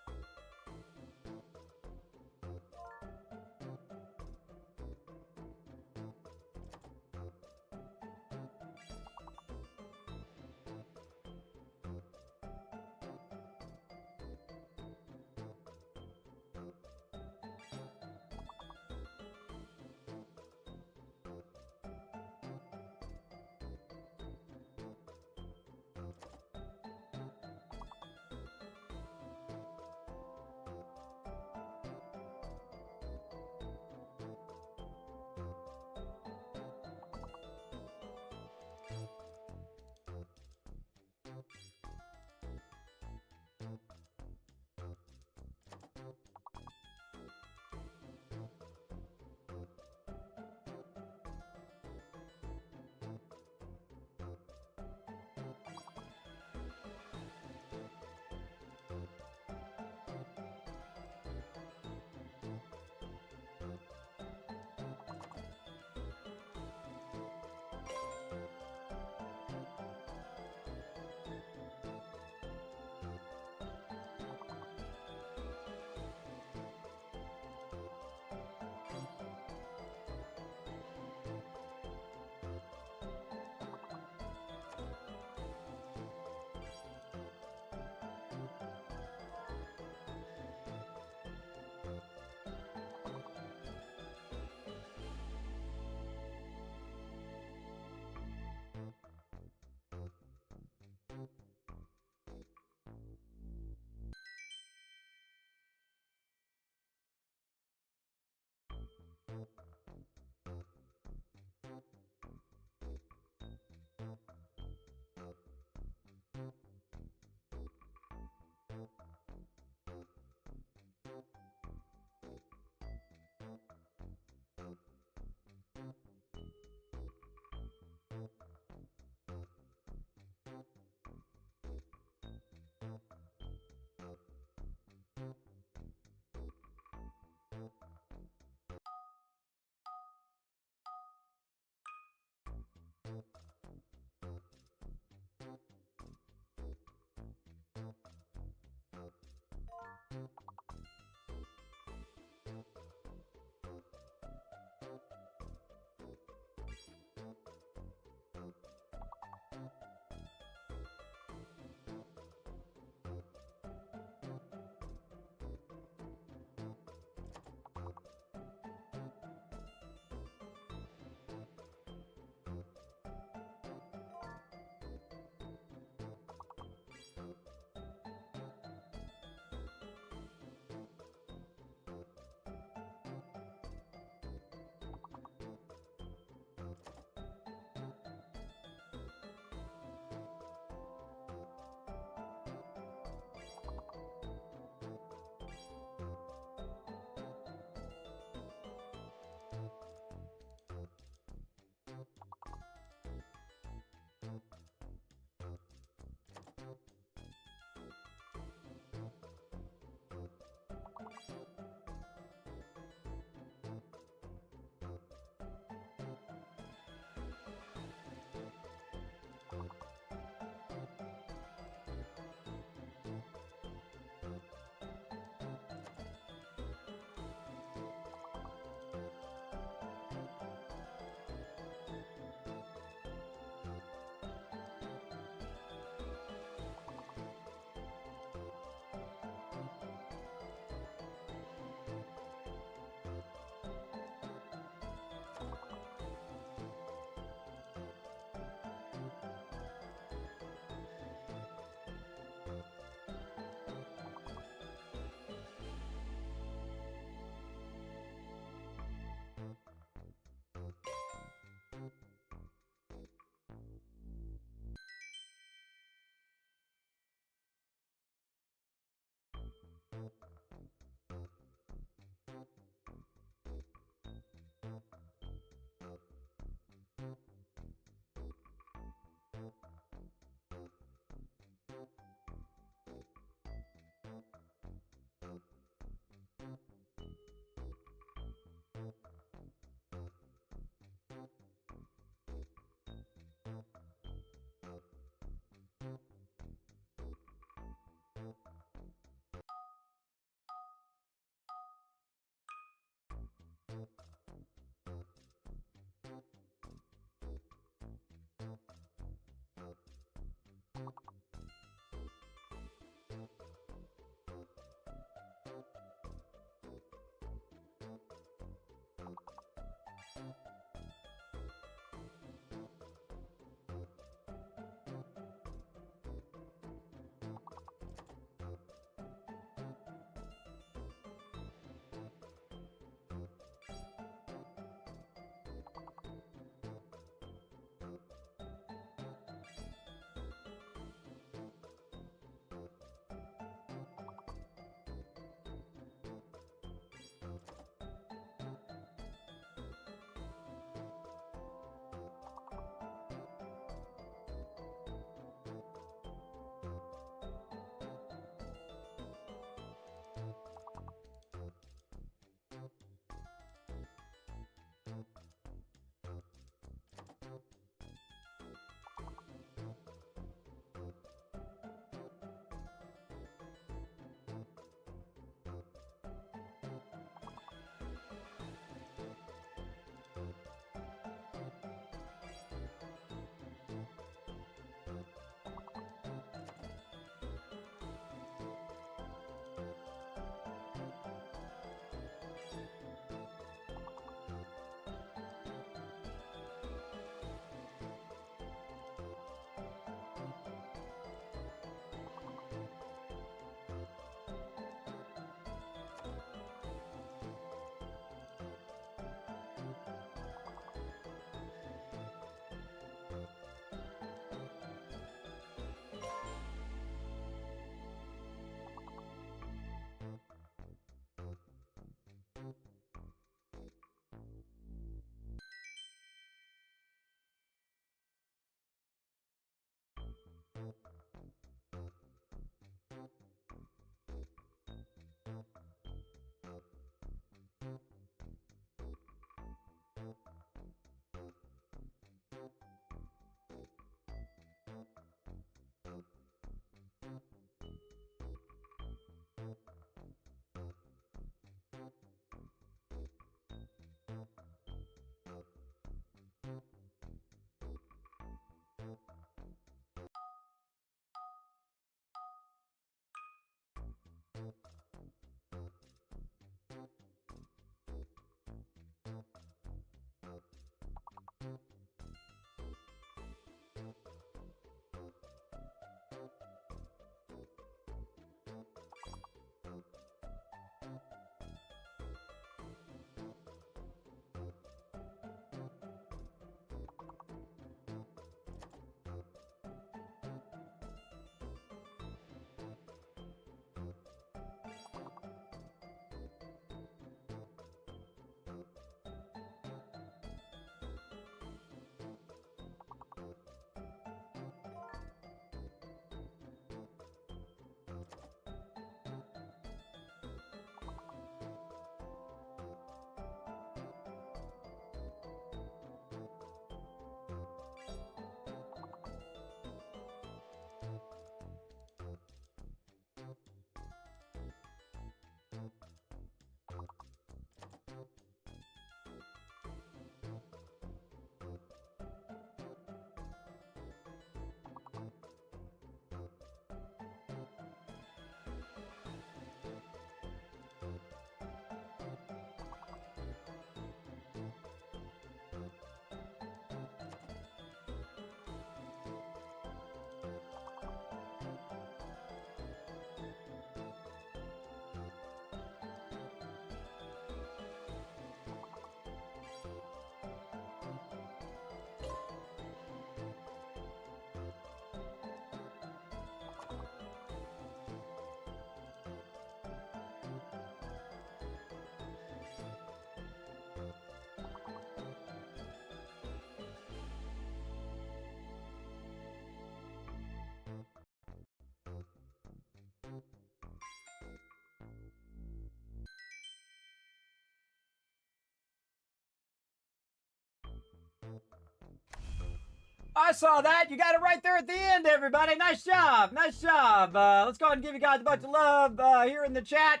I saw that. You got it right there at the end, everybody. Nice job. Nice job. Let's go ahead and give you guys a bunch of love here in the chat.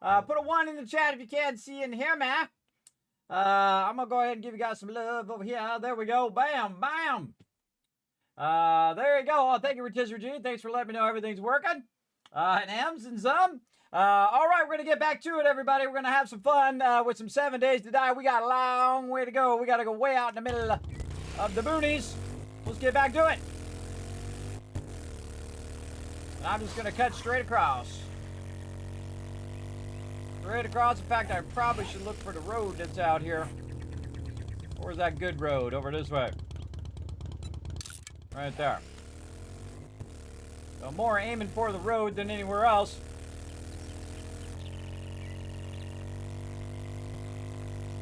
Put a 1 in the chat if you can't see and hear me. I'm going to go ahead and give you guys some love over here. There we go. Bam, bam. There you go. Oh, thank you, Rotisserie G. Thanks for letting me know everything's working. And M's and some. All right, we're going to get back to it, everybody. We're going to have some fun with some 7 Days to Die. We got a long way to go. We got to go way out in the middle of the boonies. Let's get back to it. And I'm just going to cut straight across. Straight across. In fact, I probably should look for the road that's out here. Where's that good road? Over this way. Right there. So more aiming for the road than anywhere else.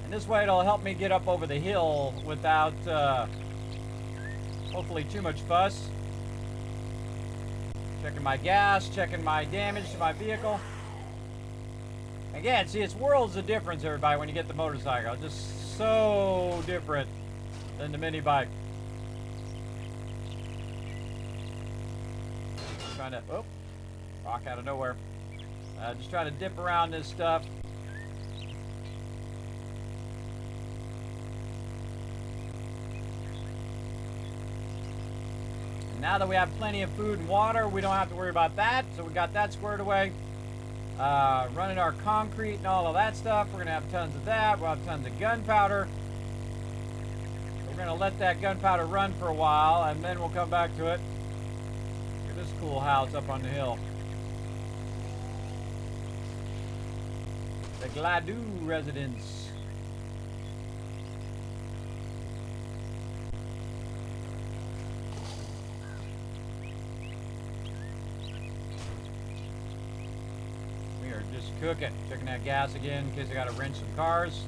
And this way it'll help me get up over the hill without hopefully too much fuss. Checking my gas, checking my damage to my vehicle. Again, see, it's worlds of difference, everybody, when you get the motorcycle. Just so different than the mini bike. Trying to, oh, rock out of nowhere. Just trying to dip around this stuff. And now that we have plenty of food and water, we don't have to worry about that. So we got that squared away. Running our concrete and all of that stuff. We're going to have tons of that. We'll have tons of gunpowder. We're going to let that gunpowder run for a while, and then we'll come back to it. Look at this cool house up on the hill. The Gladue residence. Just cooking. Checking that gas again in case I gotta wrench some cars.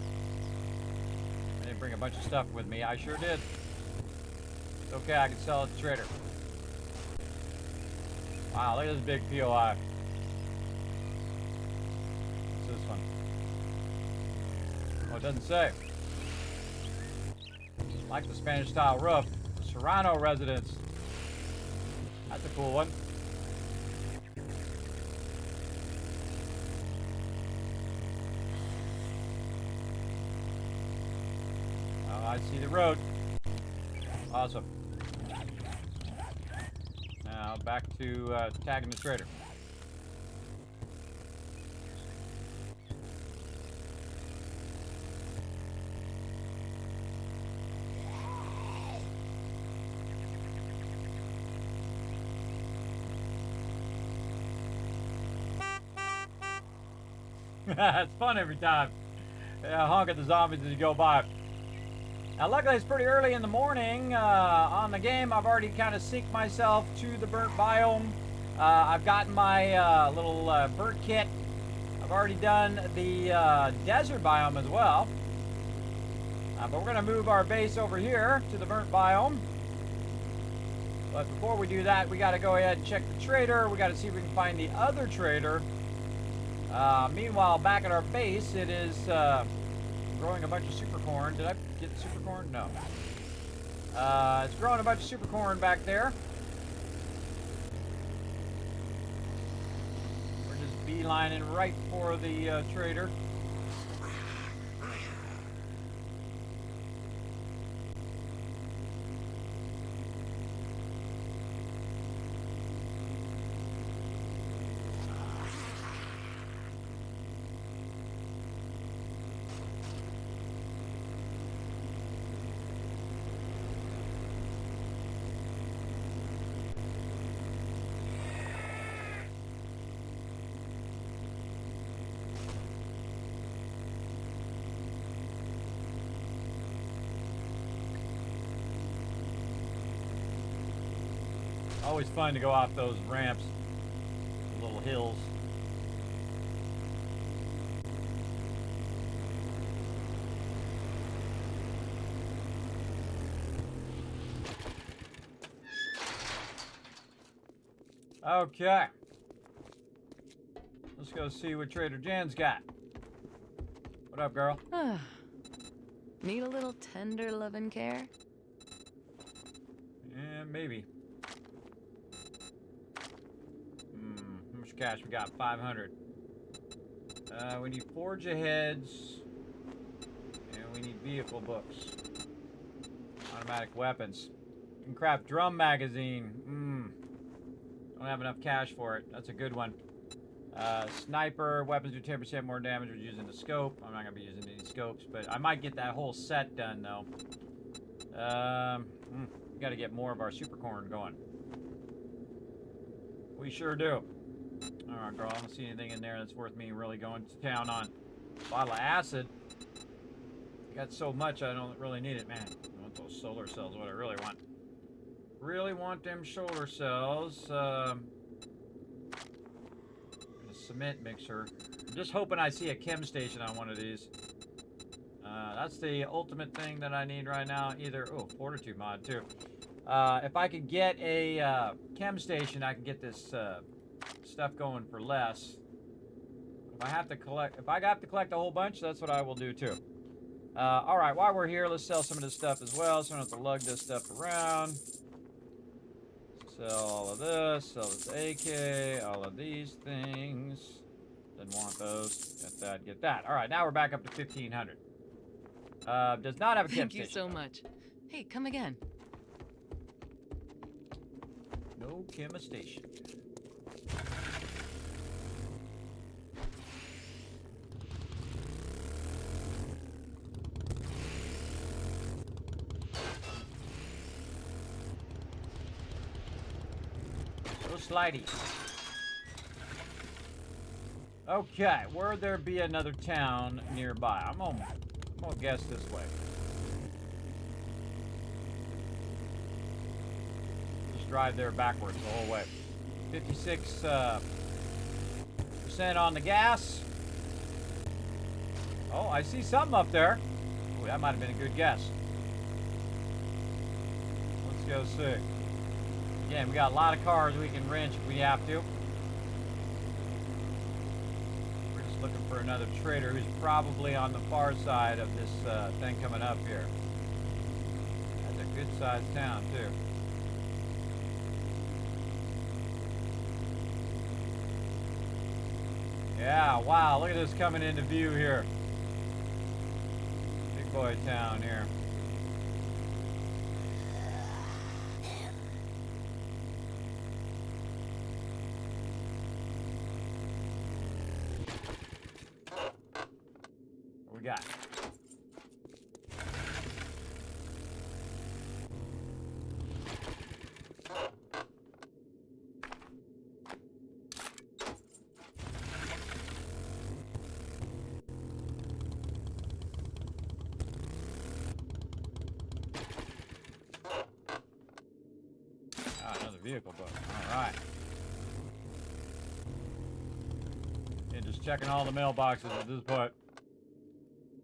I didn't bring a bunch of stuff with me. I sure did. It's okay, I can sell it to Trader. Wow, look at this big POI. What's this one? Oh, it doesn't say. Like the Spanish style roof. The Serrano residence. That's a cool one. I see the road. Awesome. Now back to tagging the Trader. It's fun every time. Yeah, honk at the zombies as you go by. Now, luckily, it's pretty early in the morning on the game. I've already kind of synced myself to the burnt biome. I've gotten my little burnt kit. I've already done the desert biome as well. But we're going to move our base over here to the burnt biome. But before we do that, we got to go ahead and check the trader. We got to see if we can find the other trader. Meanwhile, back at our base, it is growing a bunch of super corn. Did I get super corn? No. It's growing a bunch of super corn back there. We're just beelining right for the trader. Always fun to go off those ramps, little hills. Okay. Let's go see what Trader Jan's got. What up, girl? Need a little tender loving care? Maybe. How much cash we got? 500. We need forge aheads. And we need vehicle books. Automatic weapons. You can craft drum magazine. Don't have enough cash for it. That's a good one. Sniper weapons do 10% more damage when using the scope. I'm not gonna be using any scopes, but I might get that whole set done though. We gotta get more of our super corn going. We sure do. Alright, girl, I don't see anything in there that's worth me really going to town on. Bottle of acid. I got so much I don't really need it, man. I want those solar cells, what I really want. Really want them solar cells. A cement mixer. I'm just hoping I see a chem station on one of these. That's the ultimate thing that I need right now. Either, oh, fortitude mod too. If I could get a chem station, I can get this stuff going for less. If I have to collect a whole bunch, that's what I will do too. All right, while we're here, let's sell some of this stuff as well, so I don't have to lug this stuff around. Sell all of this, sell this AK, all of these things. Didn't want those. Get that, get that. All right, now we're back up to 1,500. Does not have a chem station. Thank you so much. Hey, come again. No chem station. Slidey. Okay, where there be another town nearby? I'm gonna guess this way. Just drive there backwards the whole way. 56% on the gas. Oh, I see something up there. Oh, that might have been a good guess. Let's go see. Again, we got a lot of cars we can wrench if we have to. We're just looking for another trader who's probably on the far side of this thing coming up here. That's a good sized town too. Yeah, wow, look at this coming into view here. Big boy town here. What we got? Vehicle book. All right. And just checking all the mailboxes at this point.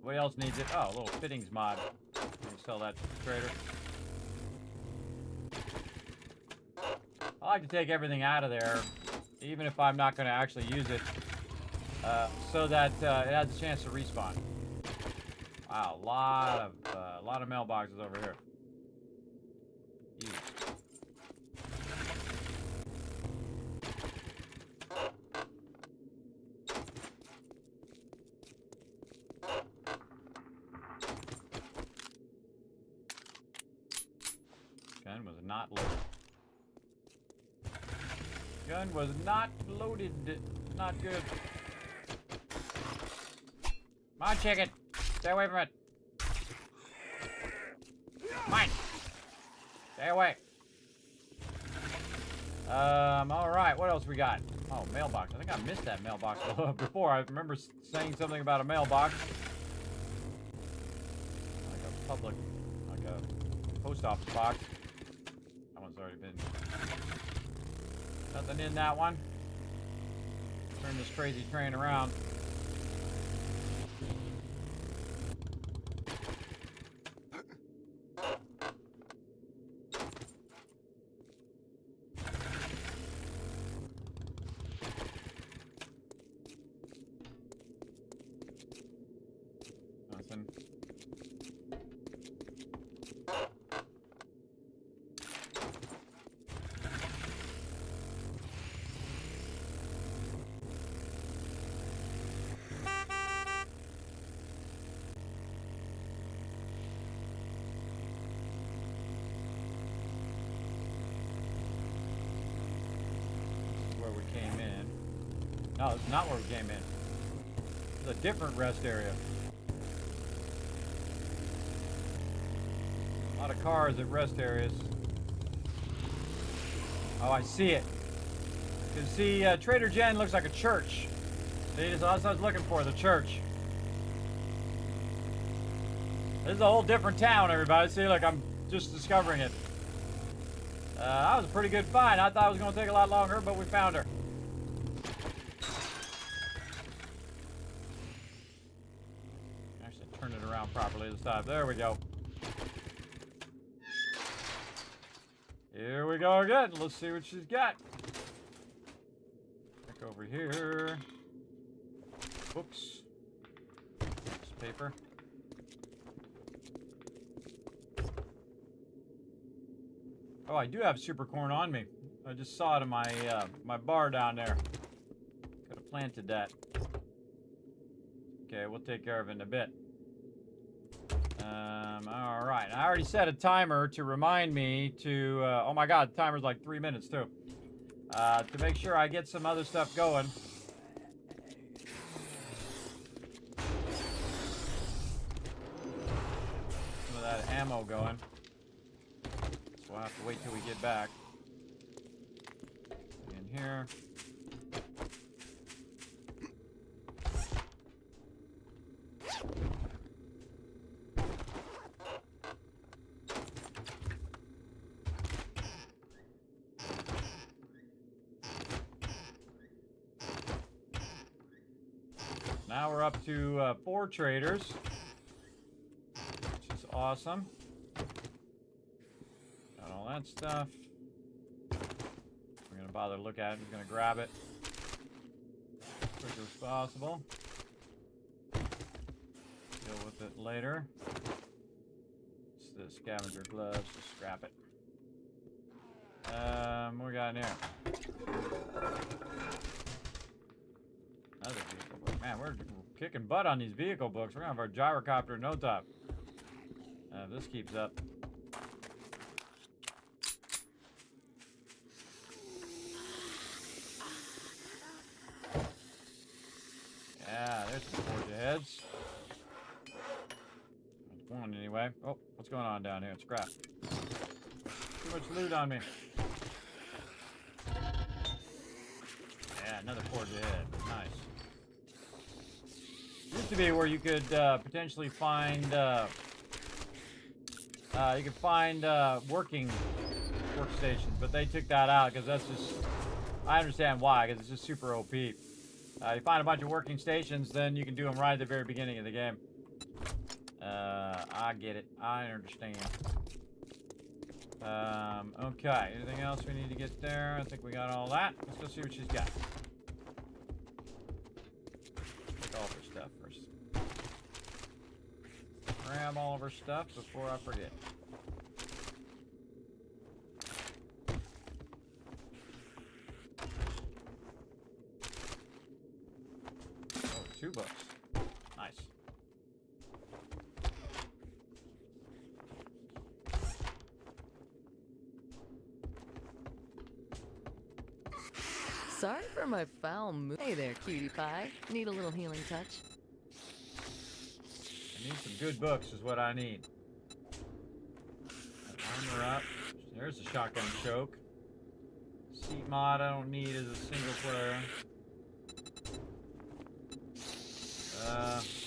What else needs it? Oh, a little fittings mod. Can you sell that to the trader? I like to take everything out of there, even if I'm not going to actually use it, so that it has a chance to respawn. Wow, a lot of mailboxes over here. Huge. Gun was not loaded. Gun was not loaded. Not good. Come on, chicken. Stay away from it. Mine. Stay away. All right. What else we got? Oh, mailbox. I think I missed that mailbox before. I remember saying something about a mailbox. Like a public, like a post office box. That one's already been. Nothing in that one. Turn this crazy train around. Nothing. No, it's not where we came in. It's a different rest area. A lot of cars at rest areas. Oh, I see it. You can see Trader Jen looks like a church. See, that's what I was looking for, the church. This is a whole different town, everybody. See, look, I'm just discovering it. That was a pretty good find. I thought it was going to take a lot longer, but we found her. Actually, turn it around properly this time. There we go. Here we go again. Let's see what she's got. Back over here. Books. This paper. Oh, I do have super corn on me. I just saw it in my my bar down there. Could have planted that. Okay, we'll take care of it in a bit. All right. I already set a timer to remind me to. Oh my God, the timer's like 3 minutes too. To make sure I get some other stuff going. Some of that ammo going. We'll have to wait till we get back. In here. Now we're up to 4 traders, which is awesome. Got all that stuff. We're gonna bother to look at it. We're gonna grab it as quick as possible. Deal with it later. It's the scavenger gloves. Just scrap it. What we got in here? Another vehicle book. Man, we're kicking butt on these vehicle books. We're gonna have our gyrocopter in no time. If this keeps up. Yeah, there's some forge aheads. There's one anyway. Oh, what's going on down here? It's scrap. Too much loot on me. Yeah, another forge ahead. Nice. Used to be where you could potentially find working workstations, but they took that out because that's just. I understand why, because it's just super OP. You find a bunch of working stations, then you can do them right at the very beginning of the game. I get it. I understand. Okay. Anything else we need to get there? I think we got all that. Let's go see what she's got. Take all of her stuff first. Grab all of her stuff before I forget. Oh, 2 books. Nice. Sorry for my foul mood. Hey there, cutie pie. Need a little healing touch? I need some good books is what I need. Armor up. There's a shotgun choke. Seat mod I don't need as a single player.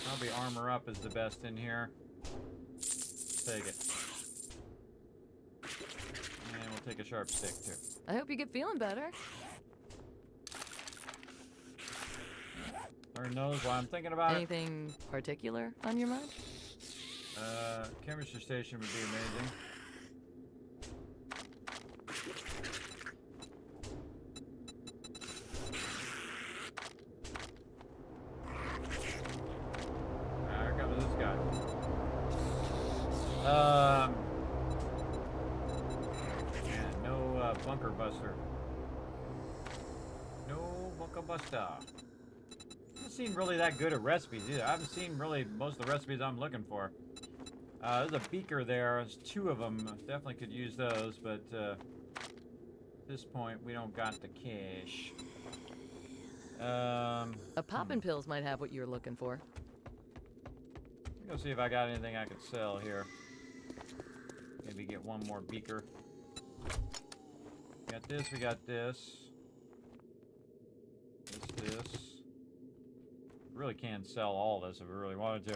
Probably armor up is the best in here. Take it. And we'll take a sharp stick too. I hope you get feeling better. Lord knows why I'm thinking about Anything particular on your mind? it. Chemistry station would be amazing. Here comes this guy. Yeah, no bunker buster. No bunker buster. I haven't seen really that good at recipes either. I haven't seen really most of the recipes I'm looking for. There's a beaker there. There's 2 of them. Definitely could use those, but at this point we don't got the cash. A poppin' pills might have what you're looking for. Go see if I got anything I could sell here. Maybe get one more beaker. We got this, we got this. This. Really can sell all this if we really wanted to.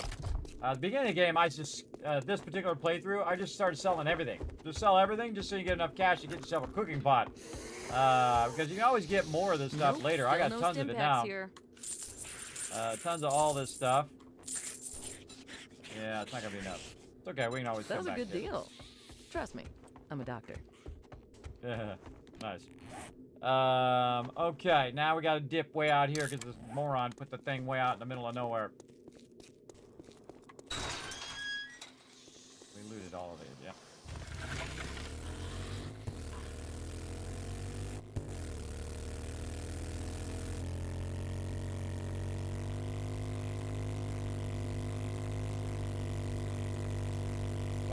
At the beginning of the game, I just, this particular playthrough, I just started selling everything. Just sell everything just so you get enough cash to get yourself a cooking pot. Because you can always get more of this stuff later. I got tons of it now. Here. Tons of all this stuff. Yeah, it's not gonna be enough. It's okay, we can always come back. That was a good deal. Trust me, I'm a doctor. Yeah, nice. Okay, now we gotta dip way out here because this moron put the thing way out in the middle of nowhere. We looted all of it, yeah.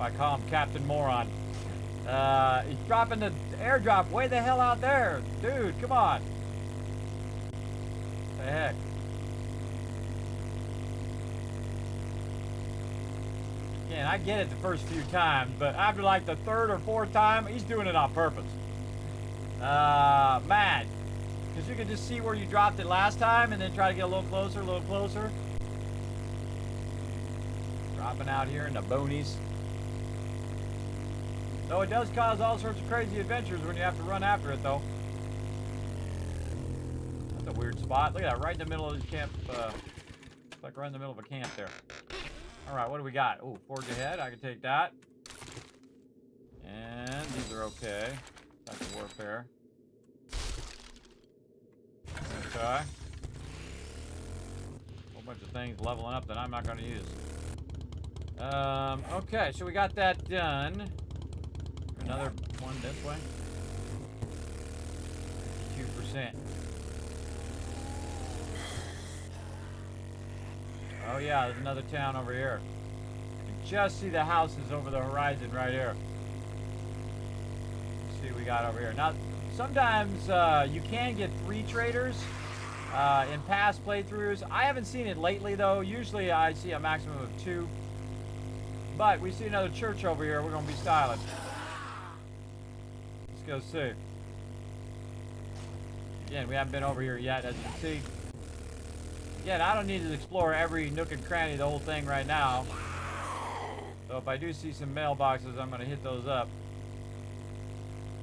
I call him Captain Moron. He's dropping the airdrop way the hell out there. Dude, come on. What the heck? Again, I get it the first few times, but after like the third or fourth time, he's doing it on purpose. Man. Because you can just see where you dropped it last time and then try to get a little closer, a little closer. Dropping out here in the boonies. Though it does cause all sorts of crazy adventures when you have to run after it, though. That's a weird spot. Look at that, right in the middle of this camp. It's like right in the middle of a camp there. All right, what do we got? Oh, forge ahead. I can take that. And these are okay. That's warfare. Okay. Whole bunch of things leveling up that I'm not going to use. Okay, so we got that done. Another one this way. 52%. Oh yeah, there's another town over here. You can just see the houses over the horizon right here. Let's see what we got over here. Now, sometimes you can get 3 traders in past playthroughs. I haven't seen it lately though. Usually I see a maximum of 2. But we see another church over here. We're going to be styling. Let's go see. Again, we haven't been over here yet, as you can see. Again, I don't need to explore every nook and cranny of the whole thing right now. So if I do see some mailboxes, I'm going to hit those up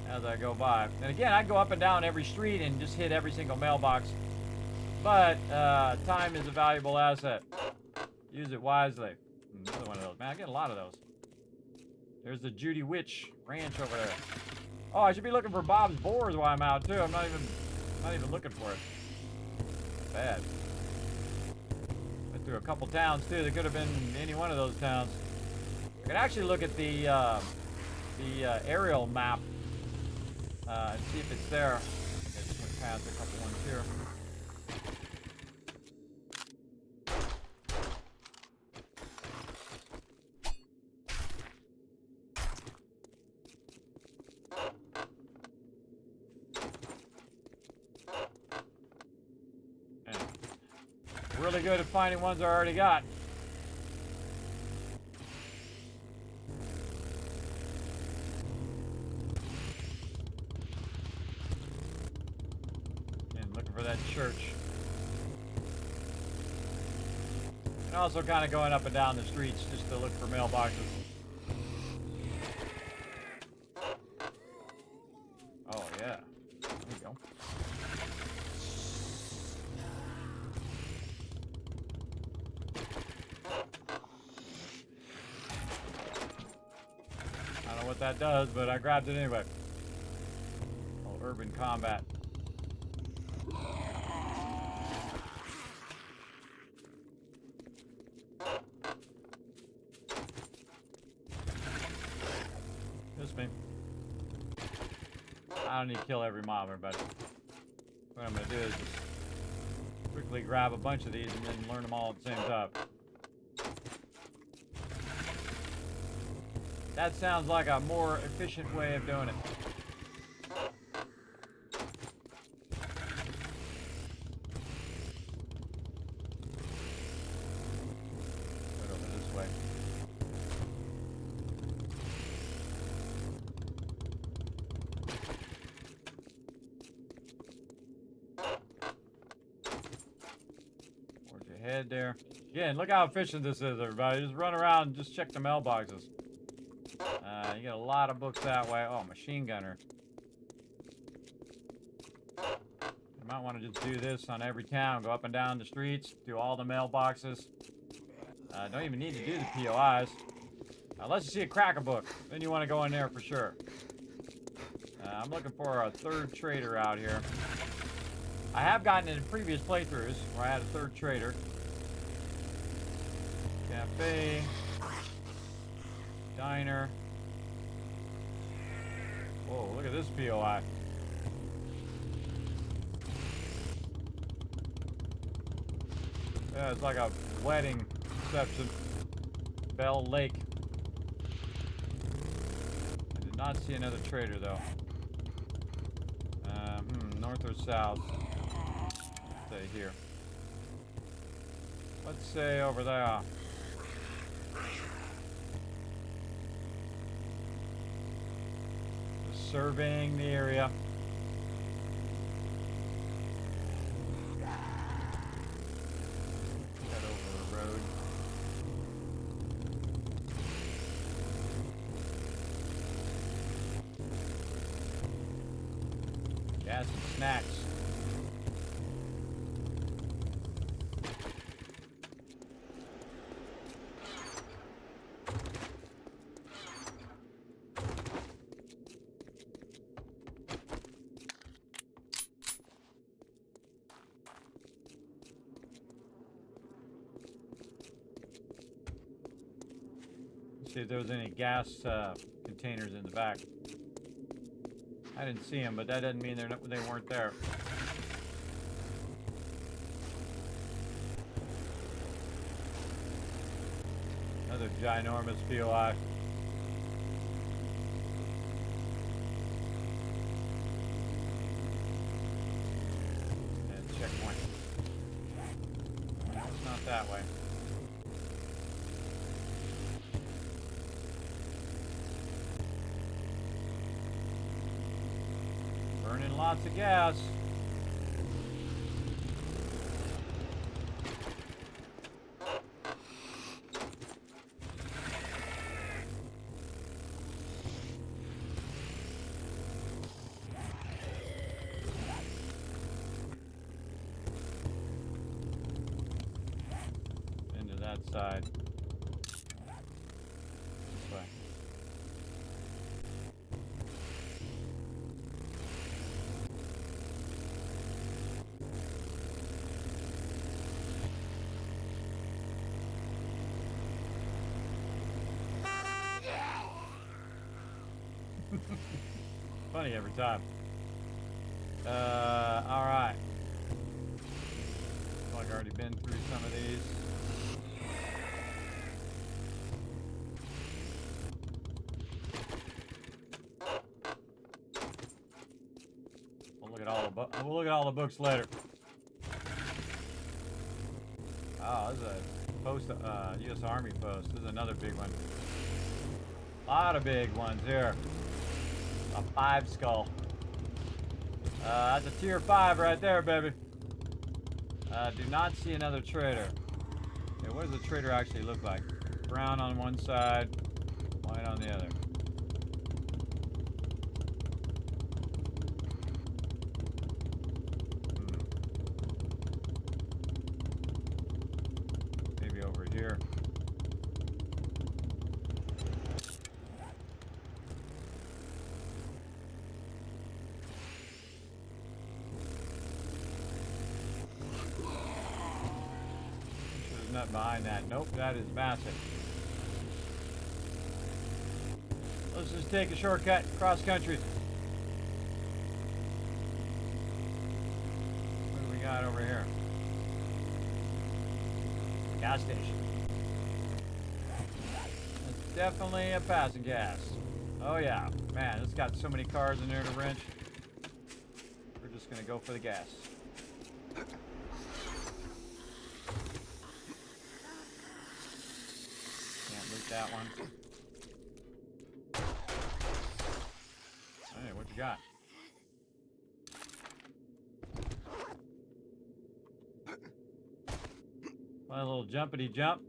as I go by. And again, I go up and down every street and just hit every single mailbox. But time is a valuable asset. Use it wisely. Another one of those. Man, I get a lot of those. There's the Judy Witch Ranch over there. Oh, I should be looking for Bob's Boars while I'm out too. I'm not even looking for it. Bad. Went through a couple towns too. There could have been any one of those towns. I could actually look at the aerial map and see if it's there. I just went past a couple ones here. Really good at finding ones I already got. And looking for that church. And also kind of going up and down the streets just to look for mailboxes. Oh yeah. There we go. What that does, but I grabbed it anyway. Oh, urban combat. Just me. I don't need to kill every mob, everybody. What I'm gonna do is just quickly grab a bunch of these and then learn them all at the same time. That sounds like a more efficient way of doing it. Head there. Again, look how efficient this is, everybody. Just run around and just check the mailboxes. You get a lot of books that way. Oh, machine gunner. You might want to just do this on every town. Go up and down the streets. Do all the mailboxes. Don't even need to do the POIs. Unless you see a cracker book. Then you want to go in there for sure. I'm looking for a third trader out here. I have gotten it in previous playthroughs where I had a third trader. Cafe. Diner. Whoa, look at this POI. Yeah, it's like a wedding reception. Bell Lake. I did not see another trader though. North or south? Say here. Let's say over there. Just surveying the area. Head over the road. Gas and snacks. See if there was any gas containers in the back. I didn't see them, but that doesn't mean they weren't there. Another ginormous POI. And checkpoint. No, it's not that way. Burning lots of gas. Into that side. This way. Funny every time. Alright. Like I've already been through some of these. We'll look at all the books later. Oh, this is a post, U.S. Army post. This is another big one. A lot of big ones here. A 5 skull. That's a tier 5 right there, baby. Do not see another trader. Okay, what does the trader actually look like? Brown on one side, white on the other. Maybe over here. Nothing behind that. Nope, that is massive. Let's just take a shortcut cross country. What do we got over here? Gas station. That's definitely a passing gas. Oh yeah, man, it's got so many cars in there to wrench. We're just gonna go for the gas. That one. Hey, what you got? My little jumpity jump.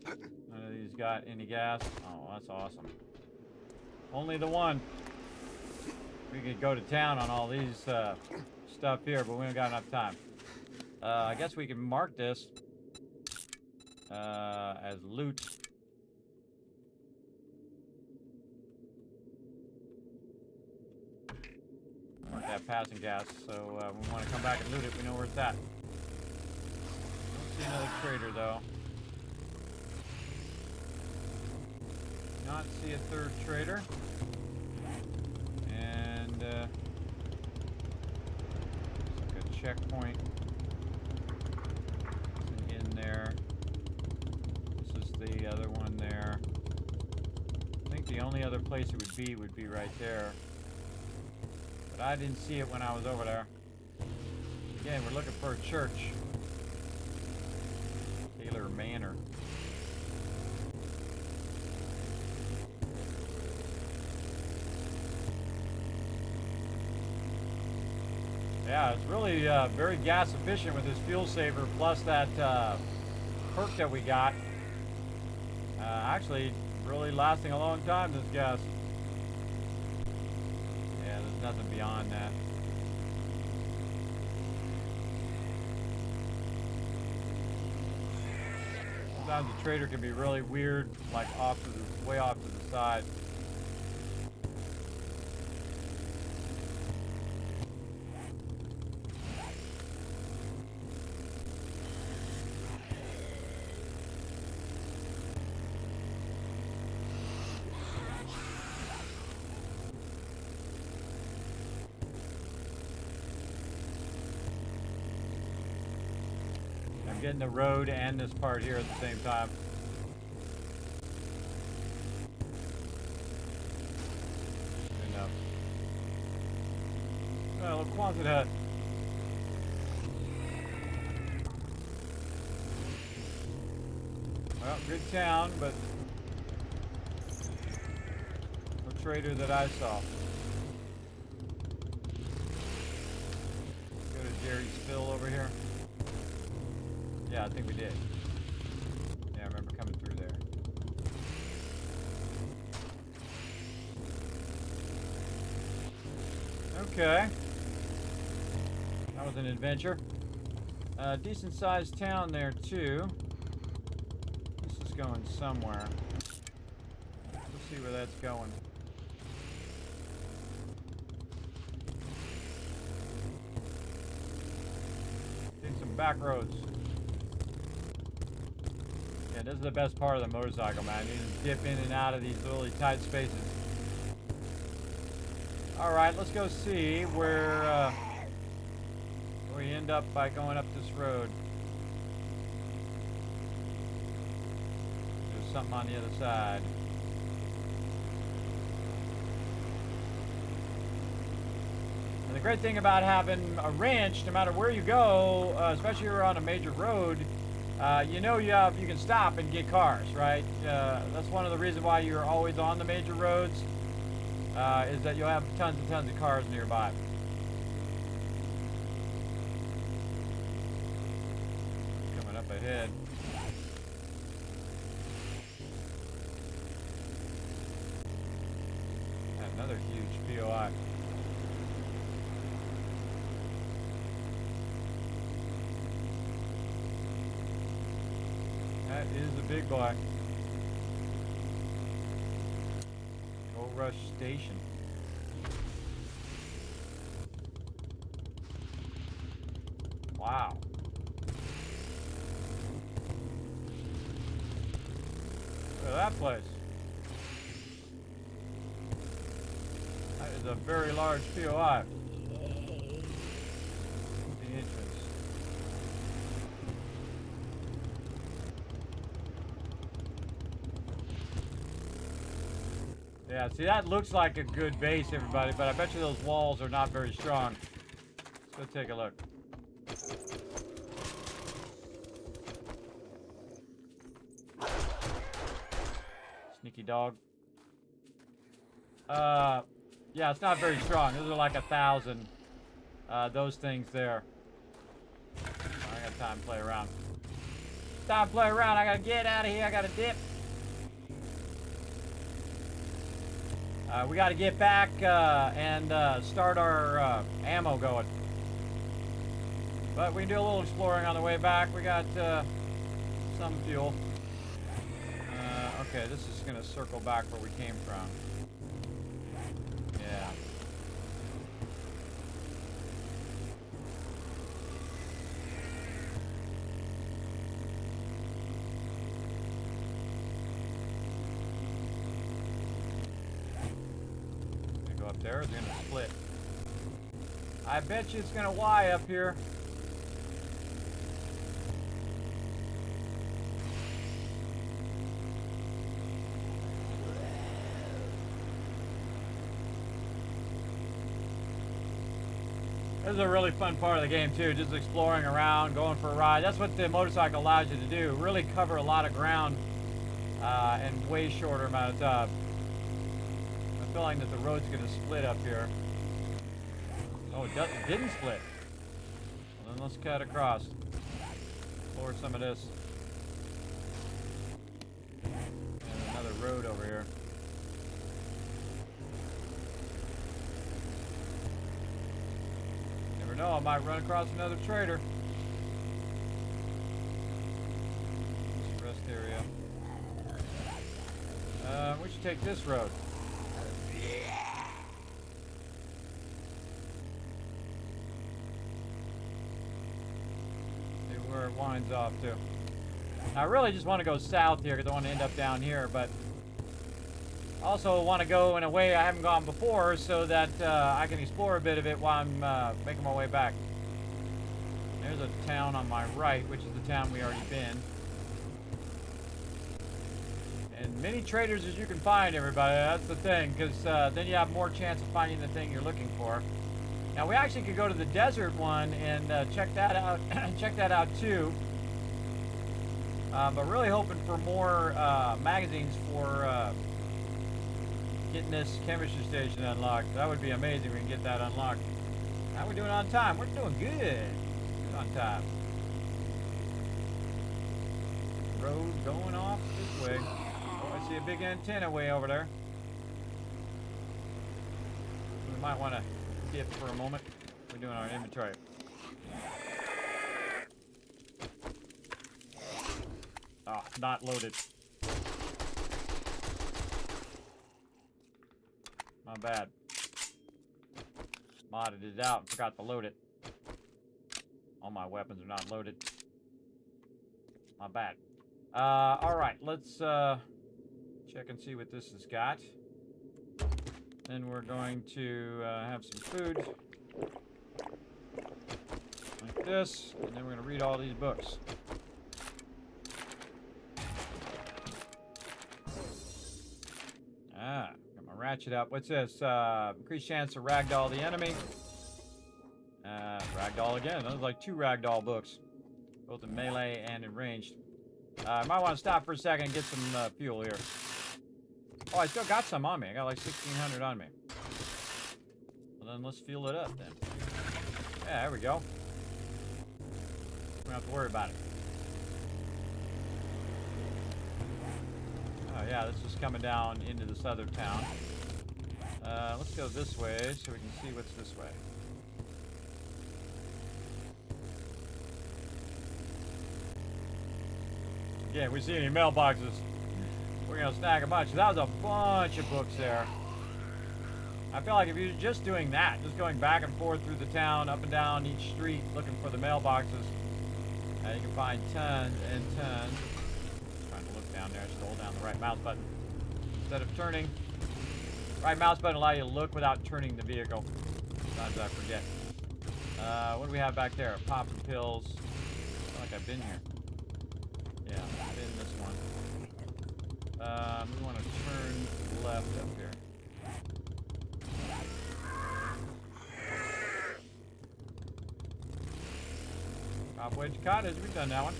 None of these got any gas. Oh, that's awesome. Only the one. We could go to town on all these stuff here, but we don't got enough time. I guess we can mark this as loot. Mark that passing gas, so we want to come back and loot it. We know where it's at. Don't see another trader though. Not see a third trader. And looks like a checkpoint. In there. This is the other one there. I think the only other place it would be right there. But I didn't see it when I was over there. Again, we're looking for a church. Taylor Manor. Yeah, it's really very gas efficient with this fuel saver, plus that perk that we got. Actually, really lasting a long time, this gas. Yeah, there's nothing beyond that. Sometimes the trader can be really weird, like way off to the side. Getting the road and this part here at the same time. Good enough. Oh, look, Quonset hut. Well, good town, but no trader that I saw. Go to Jerry's Spill over here. Yeah, I think we did. Yeah, I remember coming through there. Okay. That was an adventure. Decent sized town there too. This is going somewhere. Let's see where that's going. Getting some back roads. Yeah, this is the best part of the motorcycle, man. You just dip in and out of these really tight spaces. Alright, let's go see where we end up by going up this road. There's something on the other side. And the great thing about having a wrench, no matter where you go, especially if you're on a major road, you know you can stop and get cars, right? That's one of the reasons why you're always on the major roads, is that you'll have tons and tons of cars nearby. Coming up ahead. Another huge POI. That is a big boy. Gold Rush Station. Wow. Look at that place. That is a very large POI. The entrance. Yeah, see, that looks like a good base, everybody, but I bet you those walls are not very strong. Let's go take a look. Sneaky dog. Yeah, it's not very strong. Those are like 1,000. Those things there. I got time to play around. Time to play around. I gotta get out of here. I gotta dip. We gotta get back and start our ammo going. But we can do a little exploring on the way back. We got some fuel. Okay, this is gonna circle back where we came from. Yeah. Gonna go up there, or is it gonna split? I bet you it's gonna Y up here. This is a really fun part of the game too, just exploring around, going for a ride. That's what the motorcycle allows you to do, really cover a lot of ground in way shorter amount of time. I'm feeling that the road's gonna split up here. Oh, it didn't split. Well, then let's cut across. Explore some of this. And another road over here. Never know, I might run across another trader. This rest area. We should take this road. See where it winds off to. I really just want to go south here because I want to end up down here, but also want to go in a way I haven't gone before so that I can explore a bit of it while I'm making my way back. There's a town on my right, which is the town we already been. And many traders as you can find, everybody. That's the thing, because then you have more chance of finding the thing you're looking for. Now we actually could go to the desert one and check that out. Check that out too. But really hoping for more magazines for getting this chemistry station unlocked. That would be amazing if we can get that unlocked. How we doing on time? We're doing good. Good on time. Road going off this way. Oh, I see a big antenna way over there. We might want to dip for a moment. We're doing our inventory. Oh, not loaded. My bad. Modded it out and forgot to load it. All my weapons are not loaded. My bad. Alright, let's check and see what this has got. Then we're going to have some food. Like this. And then we're going to read all these books. Got my ratchet up. What's this? Increased chance to ragdoll the enemy. Ragdoll again. Those are like 2 ragdoll books. Both in melee and in ranged. I might want to stop for a second and get some fuel here. Oh, I still got some on me. I got like 1,600 on me. Well, then let's fuel it up then. Yeah, there we go. We don't have to worry about it. Oh yeah, this is coming down into this other town. Let's go this way so we can see what's this way. Yeah, we see any mailboxes. We're gonna snag a bunch. That was a bunch of books there. I feel like if you're just doing that, just going back and forth through the town, up and down each street, looking for the mailboxes, you can find tons and tons. Trying to look down there, just hold down the right mouse button. Instead of turning, right mouse button allows you to look without turning the vehicle. Sometimes I forget. What do we have back there? Pops and pills. I feel like I've been here. Yeah, I've been this one. We want to turn left up here. Top Wedge Cottage, we've done that one.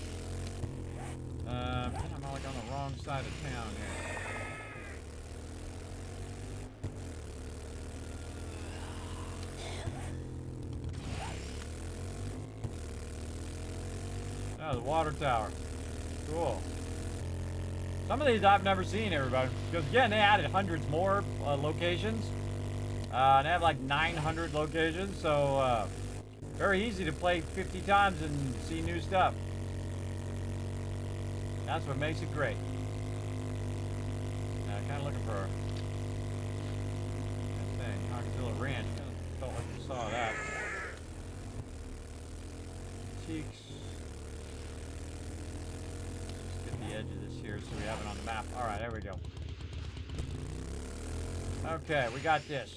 I'm like on the wrong side of town here. Oh, the water tower. Cool. Some of these I've never seen, everybody. Because, again, they added hundreds more locations. And they have like 900 locations, so very easy to play 50 times and see new stuff. That's what makes it great. Kind of looking for that thing, Oxilla Ranch. Kind of felt like you saw that. Cheeks. Let's get the edge of this here so we have it on the map. All right, there we go. Okay, we got this.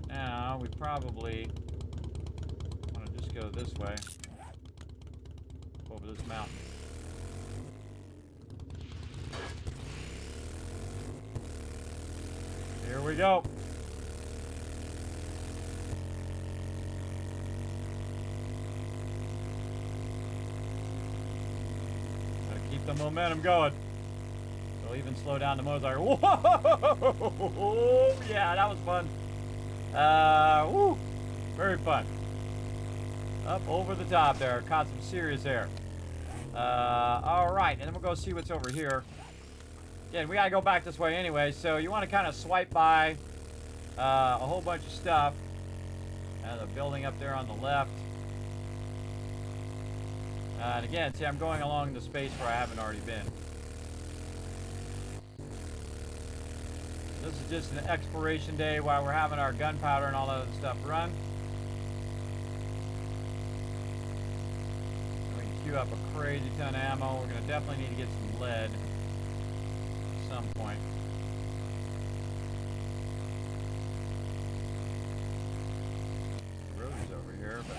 Now, we probably want to just go this way. Over this mountain. Here we go. Gotta keep the momentum going. We'll even slow down the motorcycle. Whoa! Yeah, that was fun. Woo! Very fun. Up over the top there. Caught some serious air. Alright, and then we'll go see what's over here. Again, we gotta go back this way anyway, so you want to kind of swipe by a whole bunch of stuff. The building up there on the left. And again, see, I'm going along the space where I haven't already been. This is just an exploration day while we're having our gunpowder and all that other stuff run. We can queue up a crazy ton of ammo. We're going to definitely need to get some lead at some point. The road is over here, but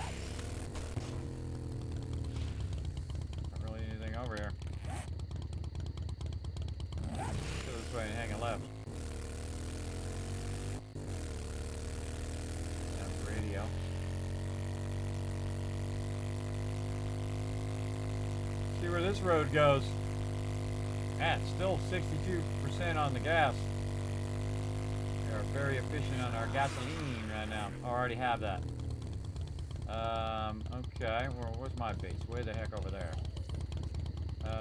not really anything over here. Go this way and hang a left. Radio. See where this road goes. Man, still 62% on the gas. We are very efficient on our gasoline right now. I already have that. Okay, well, where's my base? Way the heck over there.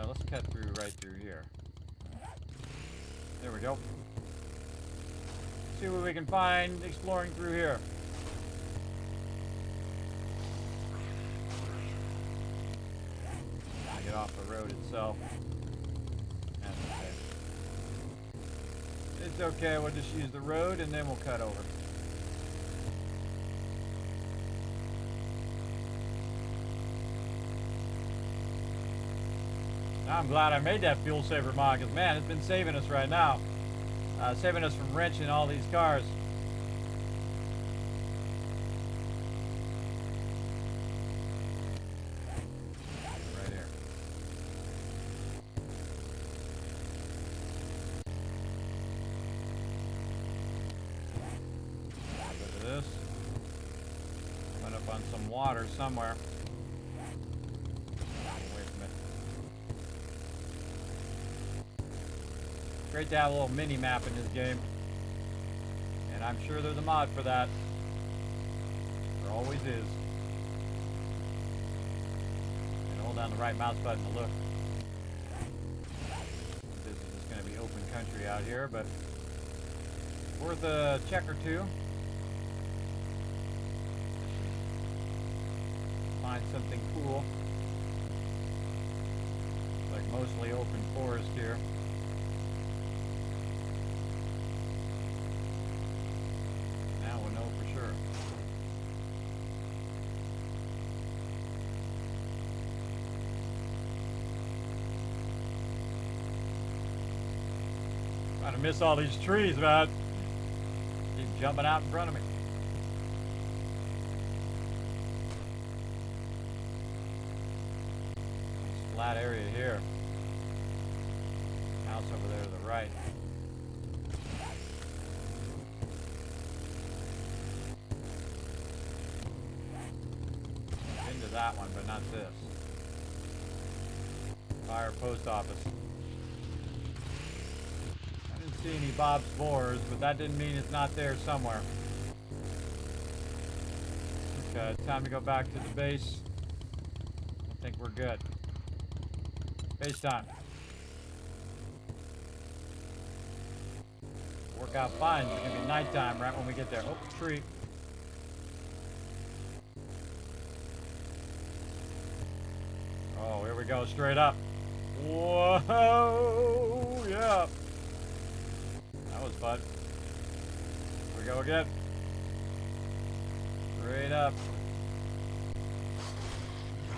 Let's cut through right through here. There we go. See what we can find exploring through here. Get off the road itself. That's okay. It's okay, we'll just use the road and then we'll cut over. I'm glad I made that fuel saver mod, because man, it's been saving us right now. Saving us from wrenching all these cars. Water somewhere. Away from it. Great to have a little mini map in this game, and I'm sure there's a mod for that. There always is. And hold down the right mouse button to look. This is just going to be open country out here, but worth a check or two. Find something cool. Like mostly open forest here. Now we'll know for sure. Trying to miss all these trees, man. Keep jumping out in front of me. Flat area here. House over there to the right. Into that one, but not this. Fire post office. I didn't see any Bob's Boars, but that didn't mean it's not there somewhere. Okay, time to go back to the base. I think we're good. Base time. Work out fine. It's gonna be nighttime right when we get there. Oh, tree. Oh, here we go, straight up. Whoa, yeah. That was fun. Here we go again. Straight up.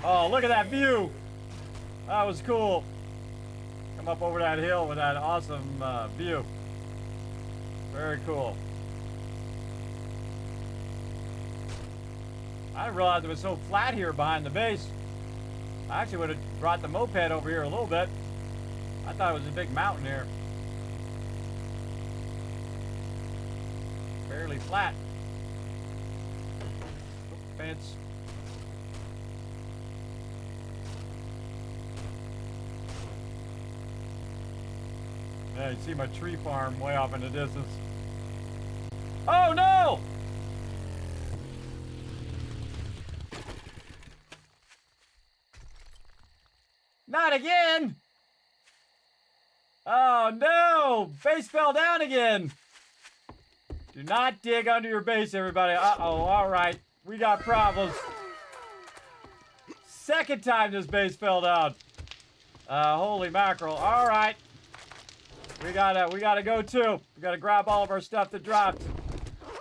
Oh, look at that view. That was cool. Come up over that hill with that awesome view. Very cool. I didn't realize it was so flat here behind the base. I actually would have brought the moped over here a little bit. I thought it was a big mountain here. Fairly flat. Oh, fence. Yeah, you see my tree farm way off in the distance. Oh no! Not again! Oh no! Base fell down again! Do not dig under your base, everybody. Uh-oh, alright. We got problems. Second time this base fell down. Holy mackerel. Alright. We gotta go too. We gotta grab all of our stuff that dropped.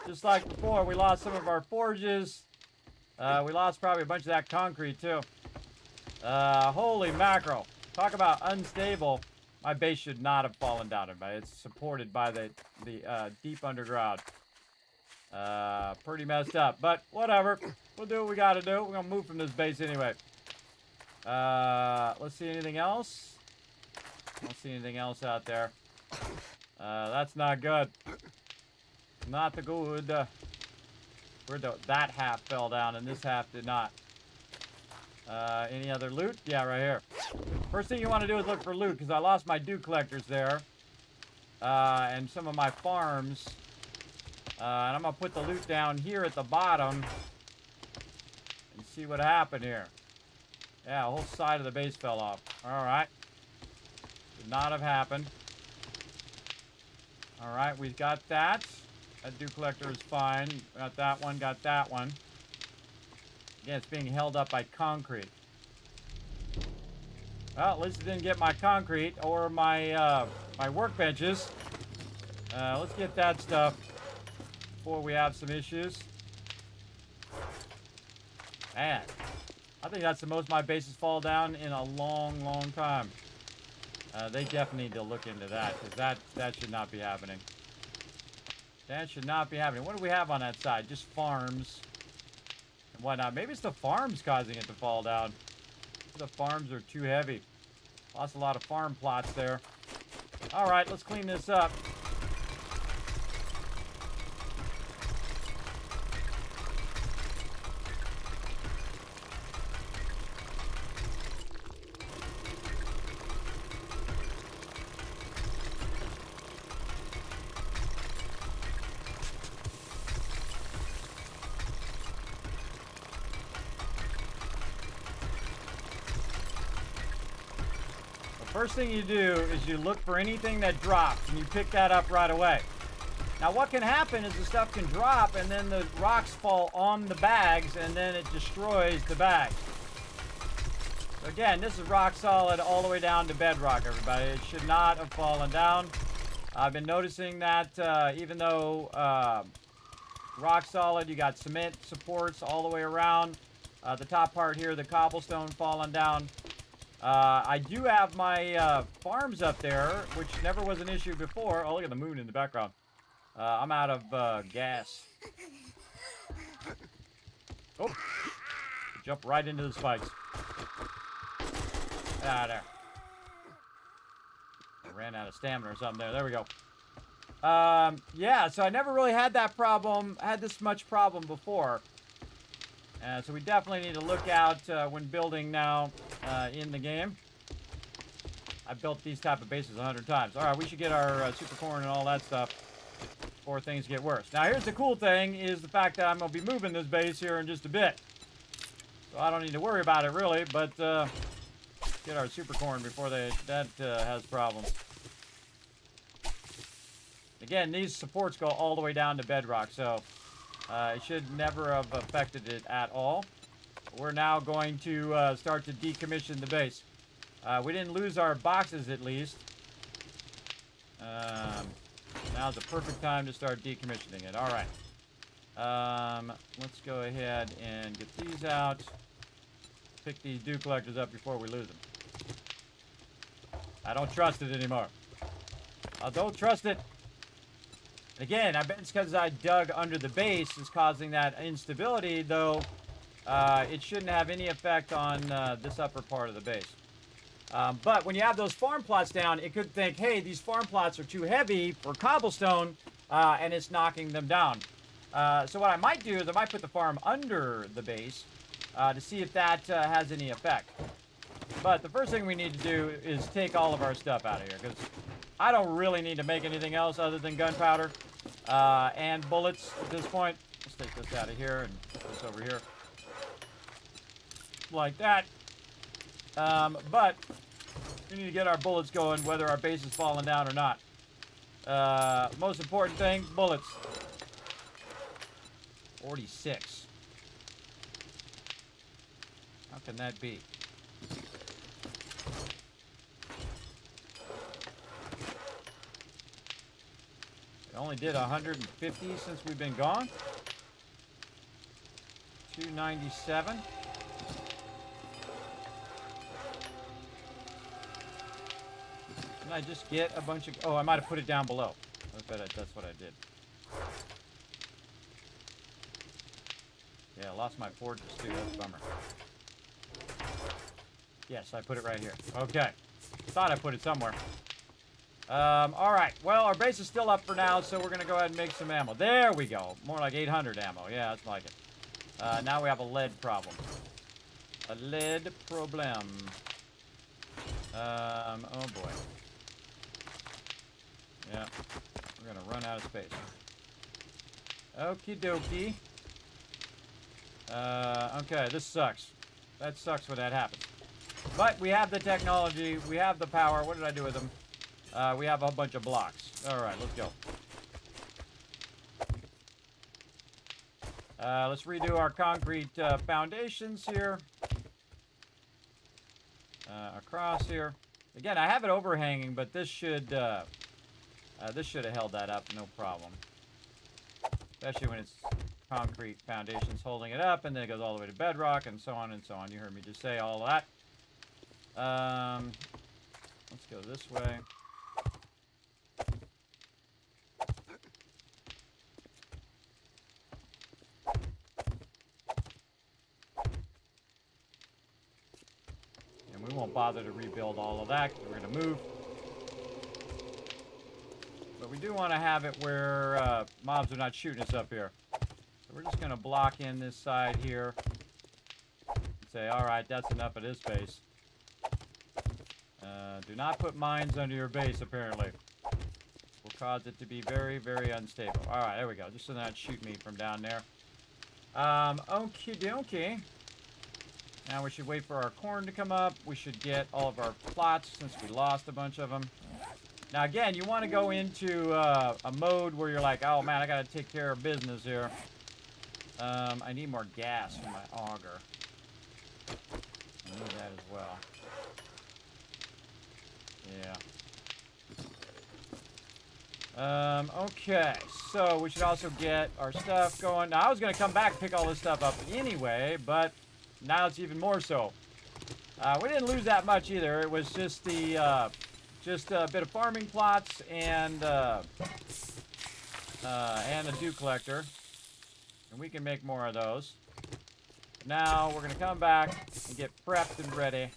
Just like before, we lost some of our forges. We lost probably a bunch of that concrete too. Holy mackerel. Talk about unstable. My base should not have fallen down, everybody. It's supported by the deep underground. Pretty messed up, but whatever. We'll do what we gotta do. We're gonna move from this base anyway. Let's see anything else. I don't see anything else out there. That's not good. Not the good. That half fell down and this half did not. Any other loot? Yeah, right here. First thing you want to do is look for loot, because I lost my dew collectors there. And some of my farms. And I'm going to put the loot down here at the bottom. And see what happened here. Yeah, a whole side of the base fell off. Alright. Should not have happened. Alright, we've got that. That dew collector is fine. Got that one, got that one. Again, it's being held up by concrete. Well, at least it didn't get my concrete or my my workbenches. Let's get that stuff before we have some issues. Man, I think that's the most my bases fall down in a long, long time. They definitely need to look into that, because that should not be happening. That should not be happening. What do we have on that side? Just farms. Whatnot. Maybe it's the farms causing it to fall down. The farms are too heavy. Lost a lot of farm plots there. Alright, let's clean this up. First thing you do is you look for anything that drops and you pick that up right away. Now what can happen is the stuff can drop and then the rocks fall on the bags and then it destroys the bags. So again, this is rock solid all the way down to bedrock, everybody. It should not have fallen down. I've been noticing that even though rock solid, you got cement supports all the way around. The top part here, the cobblestone falling down. I do have my farms up there, which never was an issue before. Oh, look at the moon in the background. I'm out of gas. Oh, jump right into the spikes. Get out of there. I ran out of stamina or something there. There we go. Yeah, so I never really had that problem, had this much problem before. So we definitely need to look out when building now in the game. I've built these type of bases 100 times. All right, we should get our super corn and all that stuff before things get worse. Now, here's the cool thing, is the fact that I'm going to be moving this base here in just a bit. So I don't need to worry about it really, but get our super corn before that has problems. Again, these supports go all the way down to bedrock, so it should never have affected it at all. We're now going to start to decommission the base. We didn't lose our boxes at least. Now's the perfect time to start decommissioning it. All right. Let's go ahead and get these out. Pick these dew collectors up before we lose them. I don't trust it anymore. I don't trust it. Again, I bet it's because I dug under the base is causing that instability, though it shouldn't have any effect on this upper part of the base. But when you have those farm plots down, it could think, hey, these farm plots are too heavy for cobblestone, and it's knocking them down. So what I might do is I might put the farm under the base to see if that has any effect. But the first thing we need to do is take all of our stuff out of here, because I don't really need to make anything else other than gunpowder and bullets at this point. Let's take this out of here and put this over here. Like that. But we need to get our bullets going, whether our base is falling down or not. Most important thing, bullets. 46. How can that be? It only did 150 since we've been gone. 297. Didn't I just get a bunch of... Oh, I might have put it down below. I bet that's what I did. Yeah, I lost my forges too. That's a bummer. Yes, I put it right here. Okay. Thought I put it somewhere. Alright. Well, our base is still up for now, so we're going to go ahead and make some ammo. There we go. More like 800 ammo. Yeah, that's like it. Now we have a lead problem. A lead problem. Oh boy. Yeah. We're going to run out of space. Okie dokie. Okay, this sucks. That sucks when that happens. But we have the technology. We have the power. What did I do with them? We have a bunch of blocks. Alright, let's go. Let's redo our concrete foundations here. Across here. Again, I have it overhanging, but this should have held that up, no problem. Especially when it's concrete foundations holding it up, and then it goes all the way to bedrock, and so on and so on. You heard me just say all of that. Let's go this way. And we won't bother to rebuild all of that because we're going to move. But we do want to have it where mobs are not shooting us up here. So we're just going to block in this side here. And say, alright, that's enough of this base. Do not put mines under your base, apparently. Will cause it to be very, very unstable. Alright, there we go. Just so that shoot me from down there. Okie dokie. Now we should wait for our corn to come up. We should get all of our plots since we lost a bunch of them. Now again, you want to go into a mode where you're like, oh man, I got to take care of business here. I need more gas for my auger. I need that as well. Yeah. Okay, so we should also get our stuff going. Now, I was going to come back and pick all this stuff up anyway, but now it's even more so. We didn't lose that much either. It was just the, just a bit of farming plots and a dew collector. And we can make more of those. Now, we're going to come back and get prepped and ready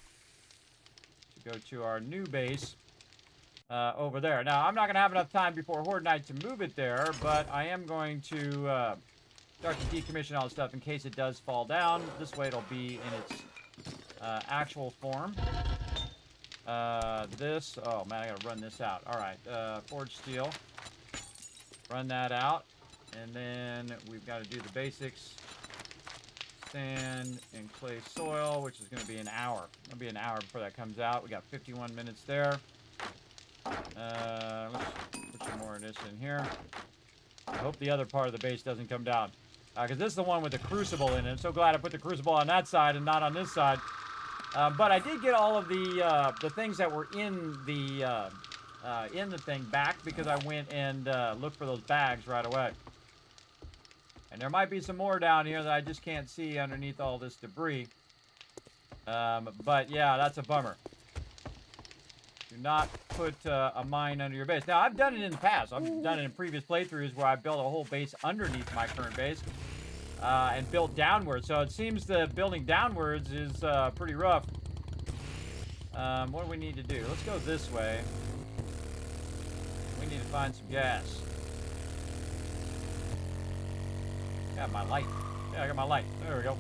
to go to our new base. Over there. Now, I'm not going to have enough time before Horde Night to move it there, but I am going to start to decommission all the stuff in case it does fall down. This way it'll be in its actual form. This, oh man, I got to run this out. Alright, forged steel. Run that out. And then we've got to do the basics. sand and clay soil, which is going to be an hour. It'll be an hour before that comes out. We got 51 minutes there. Let's put some more of this in here. I hope the other part of the base doesn't come down. Because this is the one with the crucible in it. I'm so glad I put the crucible on that side and not on this side. But I did get all of the things that were in the thing back because I went and looked for those bags right away. And there might be some more down here that I just can't see underneath all this debris. But yeah, that's a bummer. Do not put a mine under your base. Now, I've done it in the past. I've done it in previous playthroughs where I built a whole base underneath my current base and built downwards. So it seems the building downwards is pretty rough. What do we need to do? Let's go this way. We need to find some gas. Got my light. Yeah, I got my light. There we go.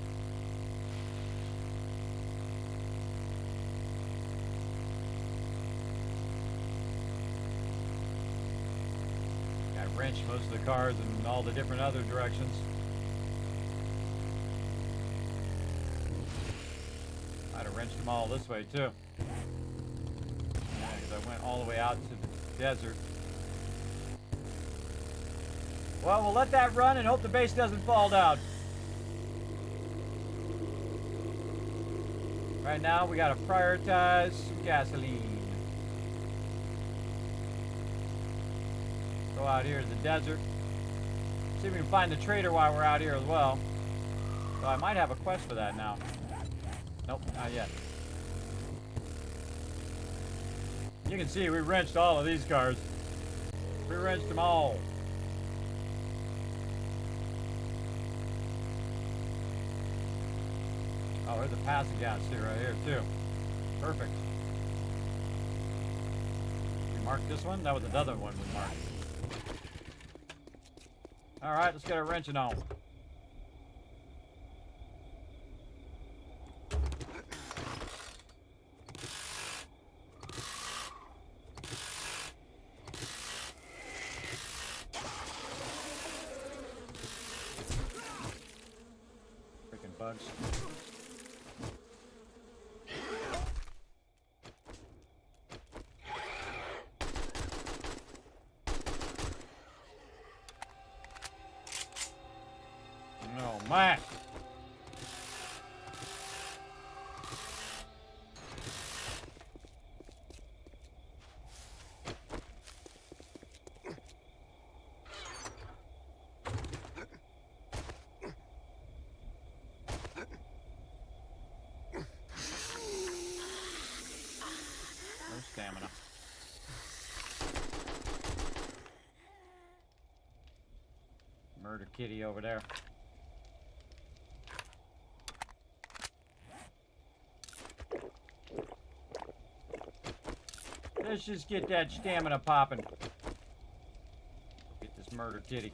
Got wrenched most of the cars in all the different other directions. I'd have wrenched them all this way too. Yeah, because I went all the way out to the desert. Well, we'll let that run and hope the base doesn't fall down. Right now, we gotta prioritize some gasoline. Go out here to the desert. See if we can find the trader while we're out here as well. So I might have a quest for that now. Nope, not yet. You can see we wrenched all of these cars. We wrenched them all. Oh, there's a passing gas too right here too. Perfect. We marked this one? That was another one we marked. Alright, let's get our wrenching on. Freaking bugs. Oh, man. No stamina. Murder kitty over there. Let's just get that stamina popping. Get this murder kitty.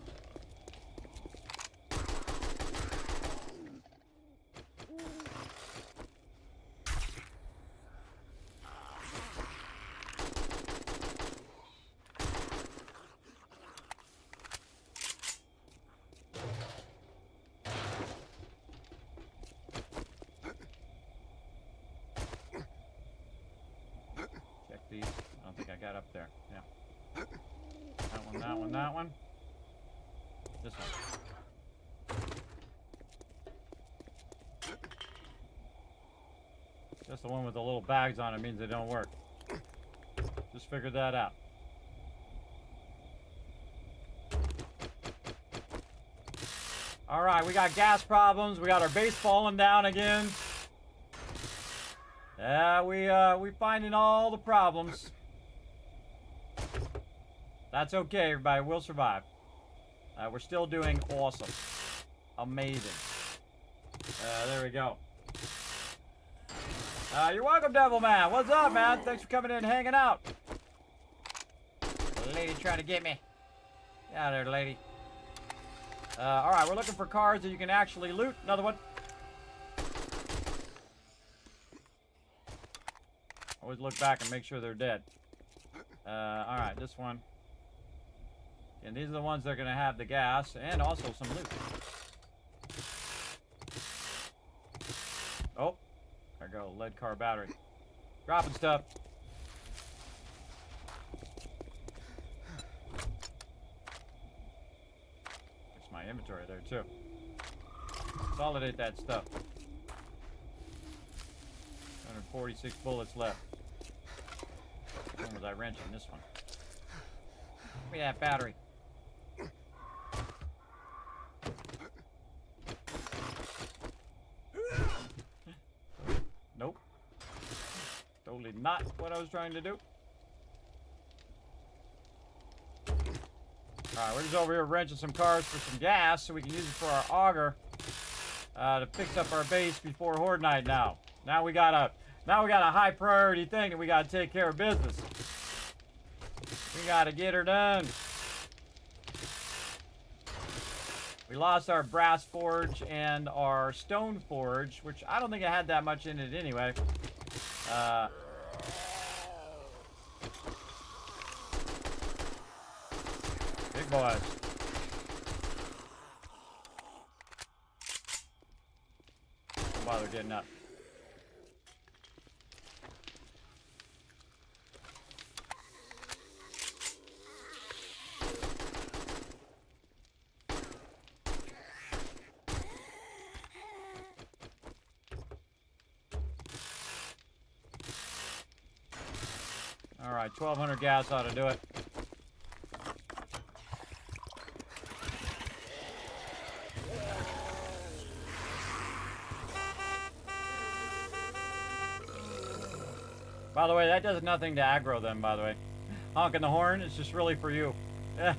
These. I don't think I got up there. Yeah. That one, that one, that one. This one. Just the one with the little bags on it means they don't work. Just figured that out. Alright, we got gas problems. We got our base falling down again. Yeah, we finding all the problems. That's okay, everybody. We'll survive. We're still doing awesome. Amazing. There we go. You're welcome, Devil Man. What's up, man? Thanks for coming in and hanging out. Lady trying to get me. Get out of there, lady. Alright, we're looking for cars that you can actually loot. Another one. Always look back and make sure they're dead. Alright, this one. And these are the ones that are going to have the gas and also some loot. Oh, there we go. Lead car battery. Dropping stuff. There's my inventory there, too. Consolidate that stuff. 146 bullets left. Which one was I wrenching? This one. Give me that battery. Nope. Totally not what I was trying to do. Alright, we're just over here wrenching some cars for some gas so we can use it for our auger to fix up our base before Horde Night now. Now we got a high priority thing that we gotta take care of business. We gotta get her done. We lost our brass forge and our stone forge, which I don't think it had that much in it anyway. Big boys. Don't bother getting up. All right, 1,200 gas ought to do it. By the way, that does nothing to aggro them, by the way. Honking the horn, it's just really for you. It's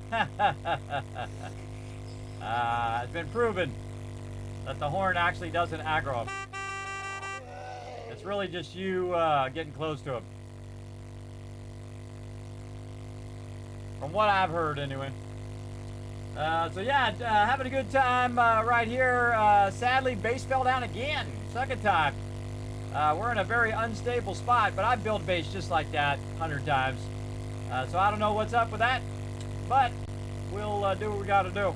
been proven that the horn actually doesn't aggro them. It's really just you getting close to them. From what I've heard, anyway. So yeah, having a good time right here. Sadly, base fell down again. Second time. We're in a very unstable spot, but I've built base just like that 100 times. So I don't know what's up with that, but we'll do what we got to do.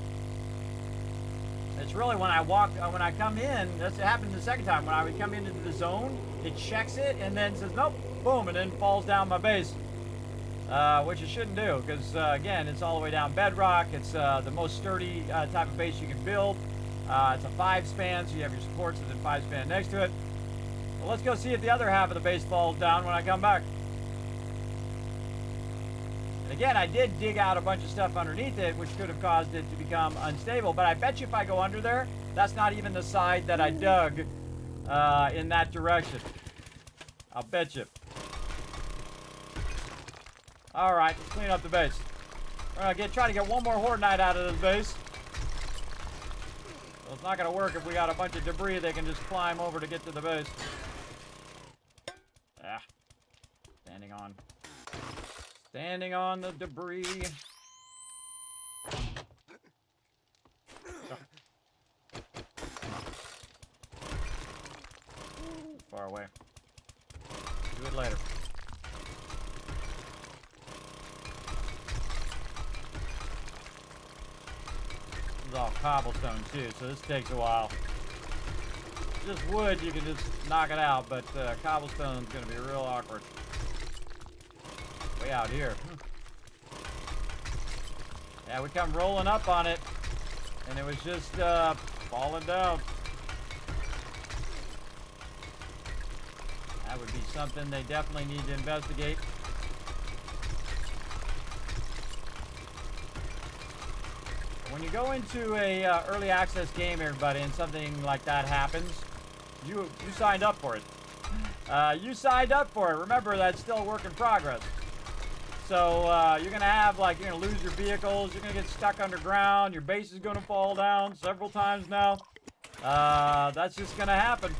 It's really when I come in, that's what happened the second time. When I would come into the zone, it checks it and then says, nope, boom, and then falls down my base. Which it shouldn't do, because again, it's all the way down bedrock. It's the most sturdy type of base you can build. It's a 5-span, so you have your supports and then 5-span next to it. Well, let's go see if the other half of the base falls down when I come back. And again, I did dig out a bunch of stuff underneath it, which could have caused it to become unstable. But I bet you if I go under there, that's not even the side that I dug in that direction. I'll bet you. Alright, let's clean up the base. We're gonna try to get one more Horde Night out of this base. So it's not gonna work if we got a bunch of debris they can just climb over to get to the base. Ah. Standing on the debris. Far away. Do it later. This is all cobblestone too, so this takes a while. Just wood, you can just knock it out, but cobblestone's gonna be real awkward. Way out here. Yeah, we come rolling up on it, and it was just falling down. That would be something they definitely need to investigate. When you go into a early access game, everybody, and something like that happens, you signed up for it. You signed up for it. Remember, that's still a work in progress. So you're gonna have you're gonna lose your vehicles. You're gonna get stuck underground. Your base is gonna fall down several times now. That's just gonna happen.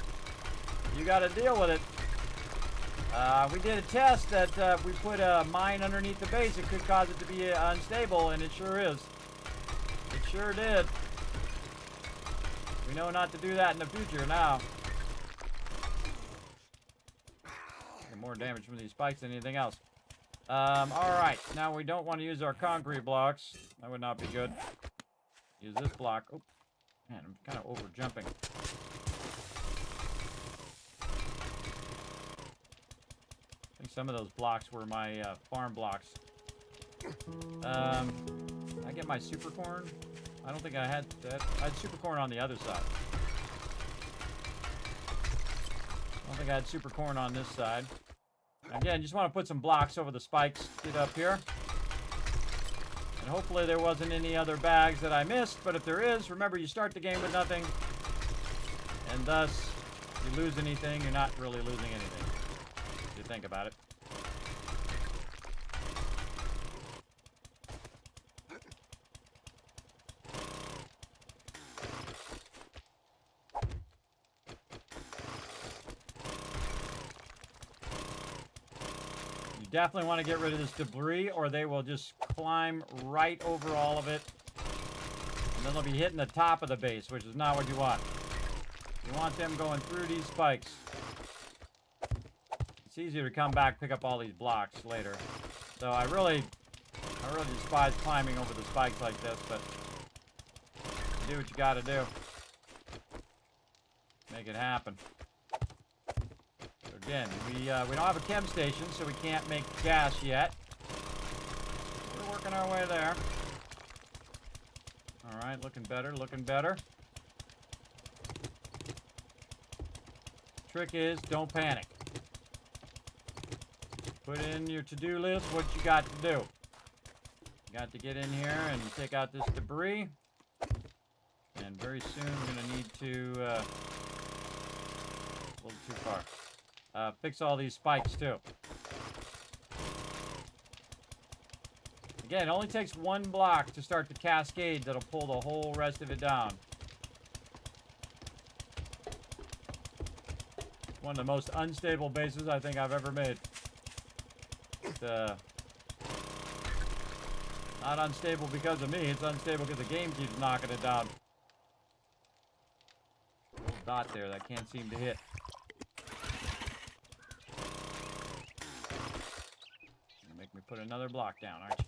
You got to deal with it. We did a test that if we put a mine underneath the base, it could cause it to be unstable, and it sure is. It sure did. We know not to do that in the future now. Get more damage from these spikes than anything else. Alright, now we don't want to use our concrete blocks. That would not be good. Use this block. Oh, man, I'm kind of over jumping. some of those blocks were my farm blocks. I get my super corn. I don't think I had that. I had super corn on the other side. I don't think I had super corn on this side. Again, just want to put some blocks over the spikes to get up here. And hopefully there wasn't any other bags that I missed, but if there is, remember you start the game with nothing. And thus, if you lose anything, you're not really losing anything. If you think about it. Definitely want to get rid of this debris or they will just climb right over all of it. And then they'll be hitting the top of the base, which is not what you want. You want them going through these spikes. It's easier to come back, pick up all these blocks later. So I really despise climbing over the spikes like this, but you do what you gotta do. Make it happen. Again, we don't have a chem station, so we can't make gas yet. We're working our way there. All right, looking better, looking better. Trick is, don't panic. Put in your to-do list what you got to do. You got to get in here and take out this debris. And very soon we're going to need to... a little too far. Fix all these spikes too. Again, it only takes one block to start the cascade that'll pull the whole rest of it down. One of the most unstable bases I think I've ever made. It's, not unstable because of me, it's unstable because the game keeps knocking it down. Little dot there that can't seem to hit. Make me put another block down, aren't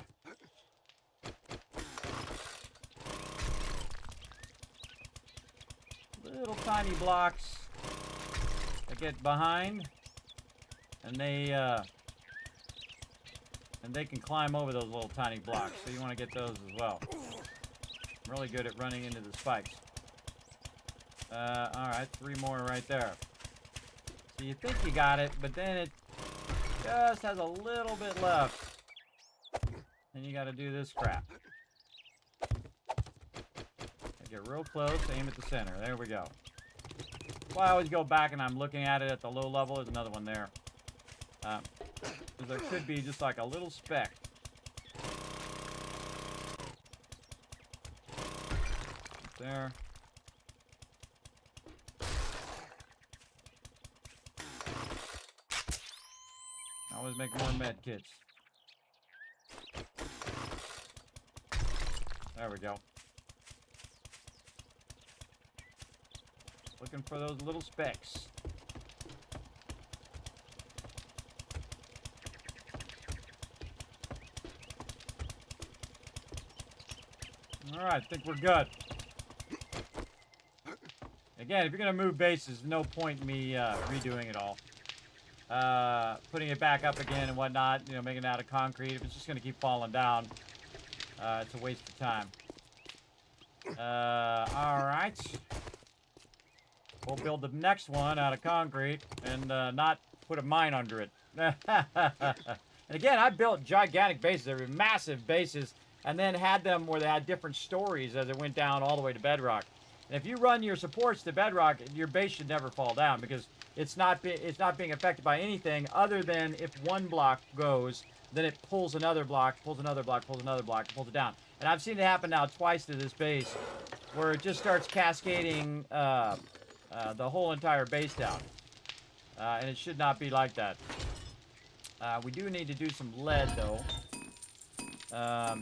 you? Little tiny blocks that get behind, and they can climb over those little tiny blocks. So you want to get those as well. I'm really good at running into the spikes. All right, 3 more right there. So you think you got it, but then it just has a little bit left. And you got to do this crap. Get real close, aim at the center. There we go. Well, I always go back and I'm looking at it at the low level. There's another one there. There could be just like a little speck. There. Always make more med kits. There we go. Looking for those little specks. Alright, I think we're good. Again, if you're going to move bases, no point in me redoing it all. Putting it back up again and whatnot, you know, making it out of concrete. If it's just going to keep falling down, it's a waste of time. Alright. We'll build the next one out of concrete and not put a mine under it. And again, I built gigantic bases. They were massive bases, and then had them where they had different stories as it went down all the way to bedrock. And if you run your supports to bedrock, your base should never fall down because it's not being affected by anything other than if one block goes, then it pulls another block, pulls another block, pulls another block, and pulls it down. And I've seen it happen now twice to this base, where it just starts cascading the whole entire base down. And it should not be like that. We do need to do some lead, though.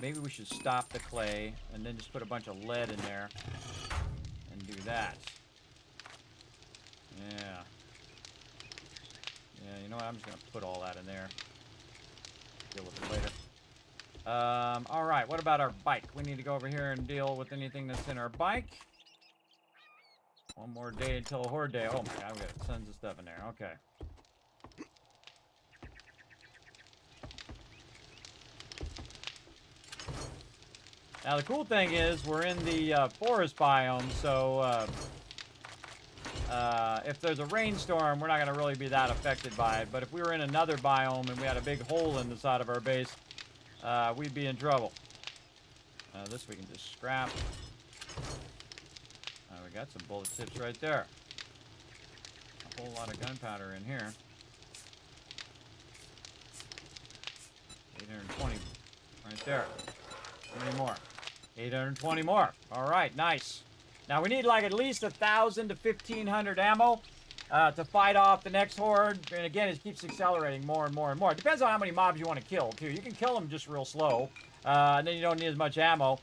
Maybe we should stop the clay and then just put a bunch of lead in there and do that. Yeah. Yeah, you know what? I'm just going to put all that in there. Deal with it later. Alright, what about our bike? We need to go over here and deal with anything that's in our bike. One more day until Horde Day. Oh my god, we got tons of stuff in there. Okay. Now the cool thing is we're in the forest biome, so if there's a rainstorm, we're not going to really be that affected by it. But if we were in another biome and we had a big hole in the side of our base, we'd be in trouble. This we can just scrap. We got some bullet tips right there. A whole lot of gunpowder in here. 820 right there. How many more? 820 more. All right, nice. Now we need like at least 1,000 to 1,500 ammo to fight off the next horde. And again, it keeps accelerating more and more and more. It depends on how many mobs you want to kill too. You can kill them just real slow, and then you don't need as much ammo.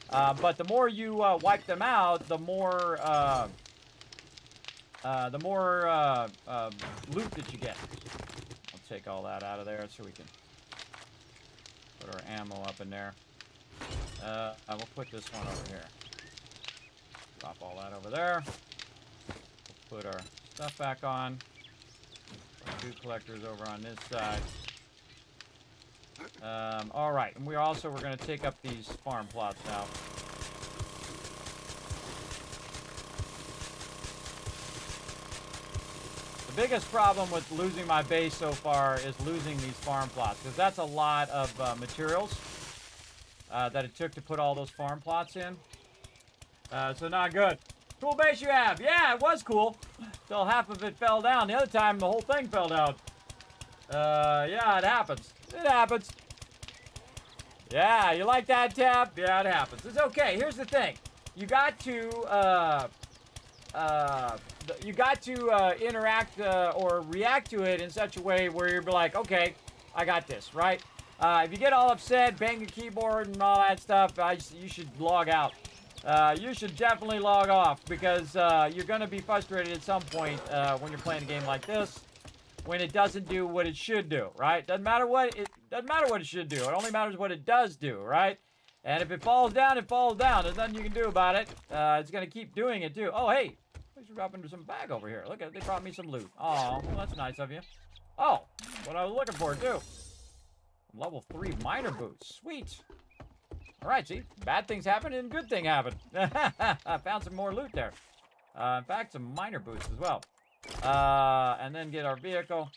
But the more you wipe them out, the more loot that you get. I'll take all that out of there so we can put our ammo up in there. I will put this one over here. Drop all that over there. We'll put our stuff back on. Our 2 collectors over on this side. All right, and we're going to take up these farm plots now. The biggest problem with losing my base so far is losing these farm plots, because that's a lot of materials that it took to put all those farm plots in. So not good. Cool base you have. Yeah, it was cool. Till half of it fell down. The other time, the whole thing fell down. Yeah, it happens. It happens. Yeah, you like that, Tap? Yeah, it happens. It's okay. Here's the thing. You got to interact or react to it in such a way where you're like, okay, I got this, right? If you get all upset, bang your keyboard and all that stuff, you should log out. You should definitely log off, because you're going to be frustrated at some point when you're playing a game like this, when it doesn't do what it should do, right? Doesn't matter what it should do. It only matters what it does do, right? And if it falls down, it falls down. There's nothing you can do about it. It's going to keep doing it too. Oh, hey, thanks for dropping some bag over here. Look, they brought me some loot. Oh, well, that's nice of you. Oh, what I was looking for too. Level 3 miner boots. Sweet. All right, see, bad things happen and good thing happen. I found some more loot there. In fact, some miner boots as well. And then get our vehicle.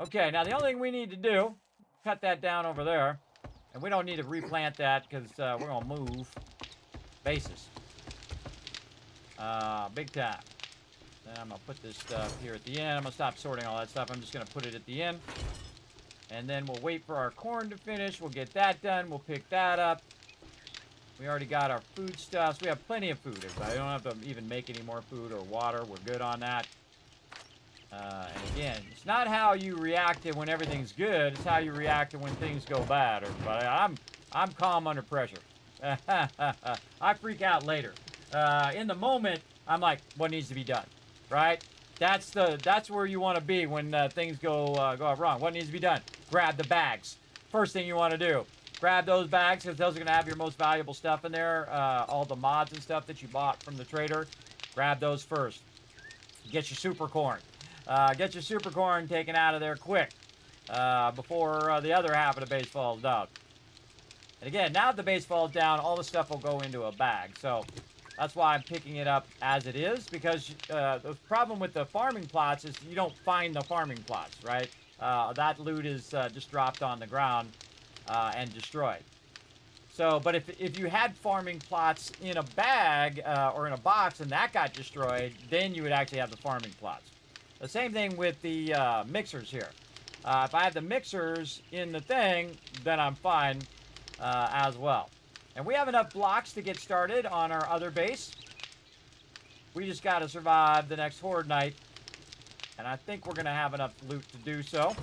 Okay, now the only thing we need to do, cut that down over there. And we don't need to replant that, because we're going to move bases. Big time. Then I'm going to put this stuff here at the end. I'm going to stop sorting all that stuff. I'm just going to put it at the end. And then we'll wait for our corn to finish. We'll get that done. We'll pick that up. We already got our foodstuffs. We have plenty of food, everybody. I don't have to even make any more food or water. We're good on that. And again, it's not how you react when everything's good. It's how you react when things go bad, everybody. I'm calm under pressure. I freak out later. In the moment, I'm like, what needs to be done, right? That's where you want to be when things go wrong. What needs to be done? Grab the bags. First thing you want to do. Grab those bags, because those are going to have your most valuable stuff in there. All the mods and stuff that you bought from the trader. Grab those first. Get your super corn. Get your super corn taken out of there quick. Before the other half of the base falls down. And again, now that the base falls down, all the stuff will go into a bag. So that's why I'm picking it up as it is, because the problem with the farming plots is you don't find the farming plots, right? That loot is just dropped on the ground and destroyed. So, but if you had farming plots in a bag or in a box and that got destroyed, then you would actually have the farming plots. The same thing with the mixers here. If I have the mixers in the thing, then I'm fine as well. And we have enough blocks to get started on our other base. We just got to survive the next horde night. And I think we're going to have enough loot to do so.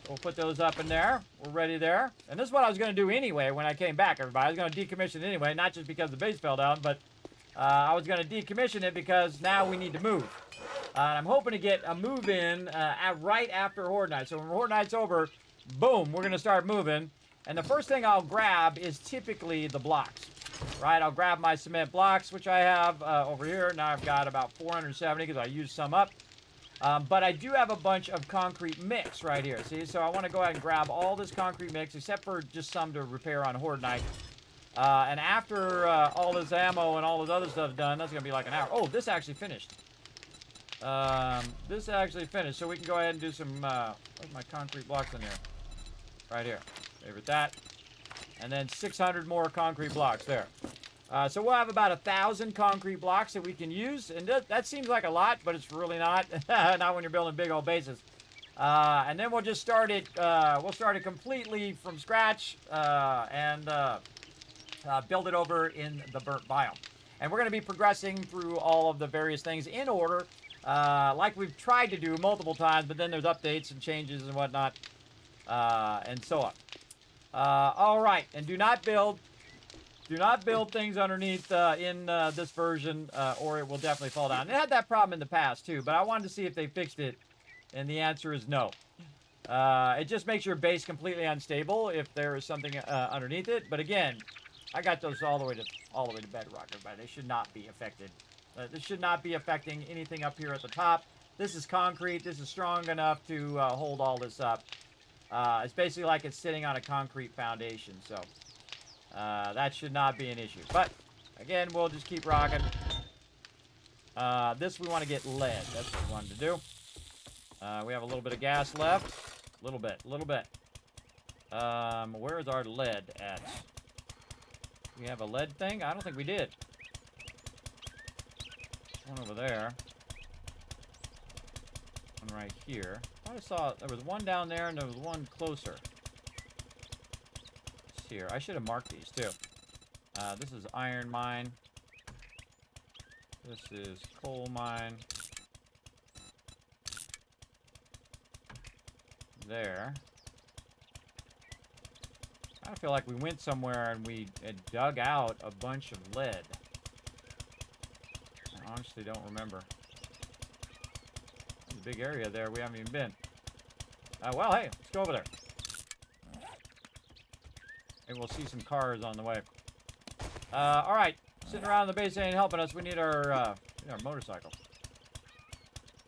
We'll put those up in there. We're ready there. And this is what I was going to do anyway when I came back, everybody. I was going to decommission it anyway, not just because the base fell down, but I was going to decommission it because now we need to move. And I'm hoping to get a move in right after horde night. So when horde night's over, boom, we're going to start moving. And the first thing I'll grab is typically the blocks, right? I'll grab my cement blocks, which I have over here. Now I've got about 470 because I used some up. But I do have a bunch of concrete mix right here, see? So I want to go ahead and grab all this concrete mix, except for just some to repair on horde night. And after all this ammo and all this other stuff done, that's going to be like an hour. Oh, this actually finished. This actually finished. So we can go ahead and do some, where's my concrete blocks in here? Right here. Favorite that. And then 600 more concrete blocks there. So we'll have about 1,000 concrete blocks that we can use. And that seems like a lot, but it's really not. Not when you're building big old bases. And then we'll just start it, we'll start it completely from scratch, and build it over in the burnt biome. And we're going to be progressing through all of the various things in order, like we've tried to do multiple times, but then there's updates and changes and whatnot, and so on. All right, and do not build things underneath in this version, or it will definitely fall down. It had that problem in the past too, but I wanted to see if they fixed it, and the answer is no. It just makes your base completely unstable if there is something underneath it. But again, I got those all the way to bedrock, everybody. They should not be affected. This should not be affecting anything up here at the top. This is concrete. This is strong enough to hold all this up. It's basically like it's sitting on a concrete foundation, so that should not be an issue. But again, we'll just keep rocking. This we want to get lead. That's what we wanted to do. We have a little bit of gas left. A little bit. Where is our lead at? We have a lead thing? I don't think we did. One over there. One right here. I thought I saw there was one down there and there was one closer. It's here. I should have marked these too. This is iron mine. This is coal mine. There. I feel like we went somewhere and we dug out a bunch of lead. I honestly don't remember. There's a big area there we haven't even been. Well, hey, let's go over there. And we'll see some cars on the way. All right, sitting around the base ain't helping us. We need our motorcycle.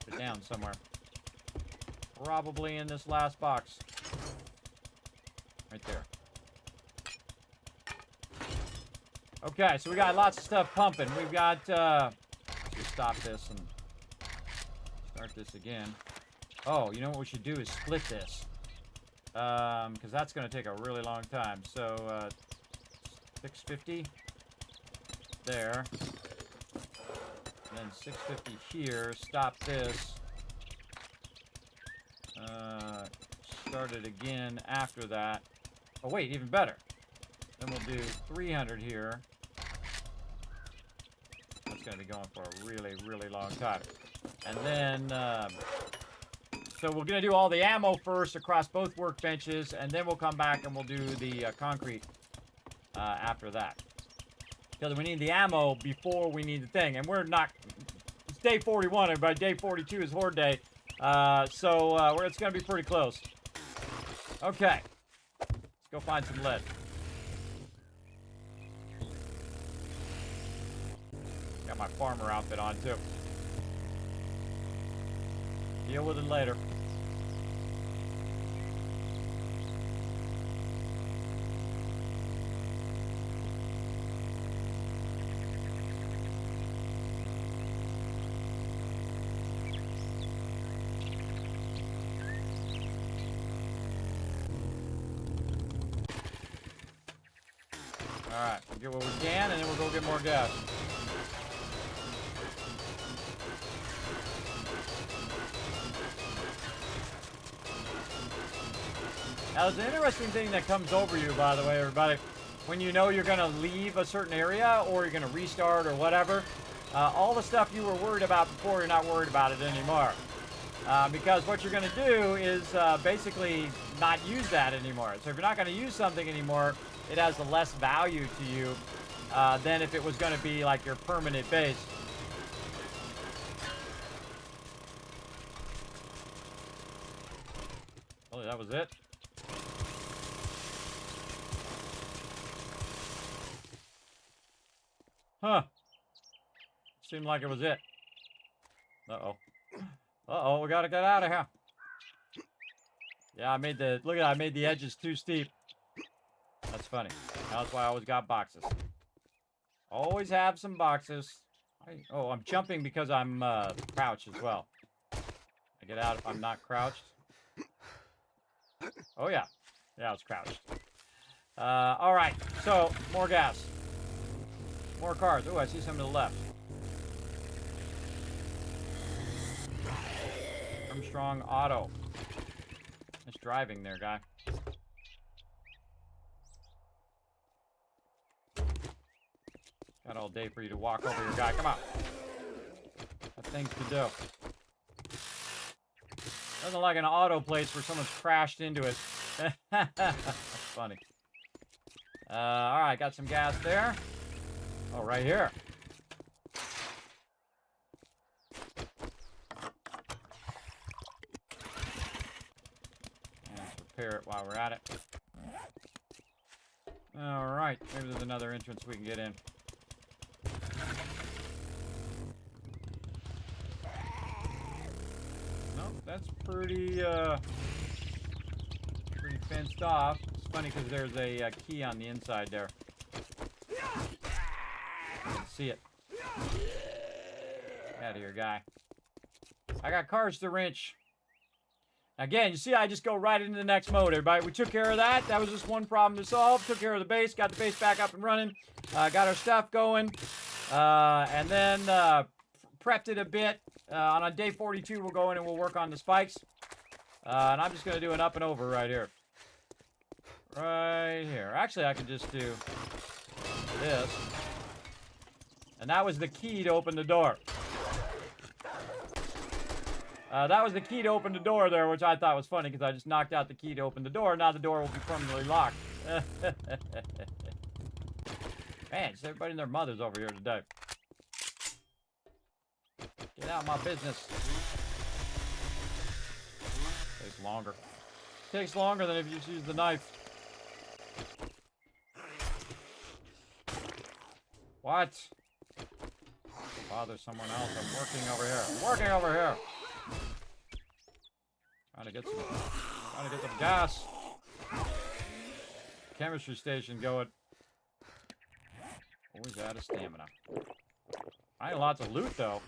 Put it down somewhere. Probably in this last box. Right there. Okay, so we got lots of stuff pumping. We've got, let's just stop this and start this again. Oh, you know what we should do is split this. Because that's going to take a really long time. So, 650 there. And then 650 here. Stop this. Start it again after that. Oh, wait, even better. Then we'll do 300 here. That's going to be going for a really, really long time. And then, so we're going to do all the ammo first across both workbenches, and then we'll come back and we'll do the concrete after that. Because we need the ammo before we need the thing. And we're not, it's day 41, and by day 42 is Horde Day. So it's going to be pretty close. Okay. Let's go find some lead. Got my farmer outfit on, too. Deal with it later. Alright, we'll get what we can, and then we'll go get more gas. Now, there's an interesting thing that comes over you, by the way, everybody. When you know you're going to leave a certain area, or you're going to restart, or whatever, all the stuff you were worried about before, you're not worried about it anymore. Because what you're going to do is basically not use that anymore. So if you're not going to use something anymore, it has a less value to you than if it was going to be like your permanent base. Oh, that was it? Huh. Seemed like it was it. Uh-oh. Uh-oh, we gotta get out of here. Yeah, I made the, look at that, I made the edges too steep. That's funny. That's why I always got boxes. Always have some boxes. Oh, I'm jumping because I'm crouched as well. I get out if I'm not crouched. Oh, yeah. Yeah, I was crouched. All right. So, more gas. More cars. Oh, I see some to the left. Armstrong Auto. Nice driving there, guy. Got all day for you to walk over here, guy. Come on. Got things to do. Doesn't like an auto place where someone's crashed into it. That's funny. All right, got some gas there. Oh, right here. Let's repair it while we're at it. All right, maybe there's another entrance we can get in. Nope, that's pretty fenced off. It's funny because there's a key on the inside there. You can see it. Get out of here, guy. I got cars to wrench. Again, you see, I just go right into the next mode, everybody. We took care of that. That was just one problem to solve. Took care of the base. Got the base back up and running. Got our stuff going. And then prepped it a bit. On day 42, we'll go in and we'll work on the spikes. And I'm just going to do an up and over right here. Right here. Actually, I can just do this. And that was the key to open the door. That was the key to open the door there, which I thought was funny because I just knocked out the key to open the door. Now the door will be permanently locked. Man, it's everybody and their mothers over here today. Get out of my business. Takes longer. Takes longer than if you just use the knife. What? Bother someone else. I'm working over here. I'm working over here. Trying to get some gas. Chemistry station going. Always out of stamina. I had lots of loot though.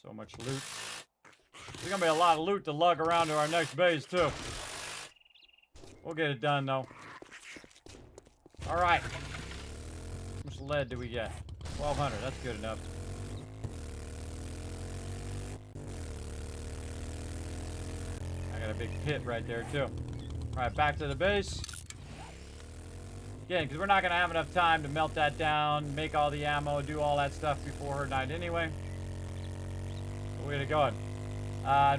So much loot. There's gonna be a lot of loot to lug around to our next base too. We'll get it done though. All right. How much lead do we get? 1,200. That's good enough. I got a big pit right there too. All right, back to the base. Again, because we're not gonna have enough time to melt that down, make all the ammo, do all that stuff before her night anyway. We're gonna go.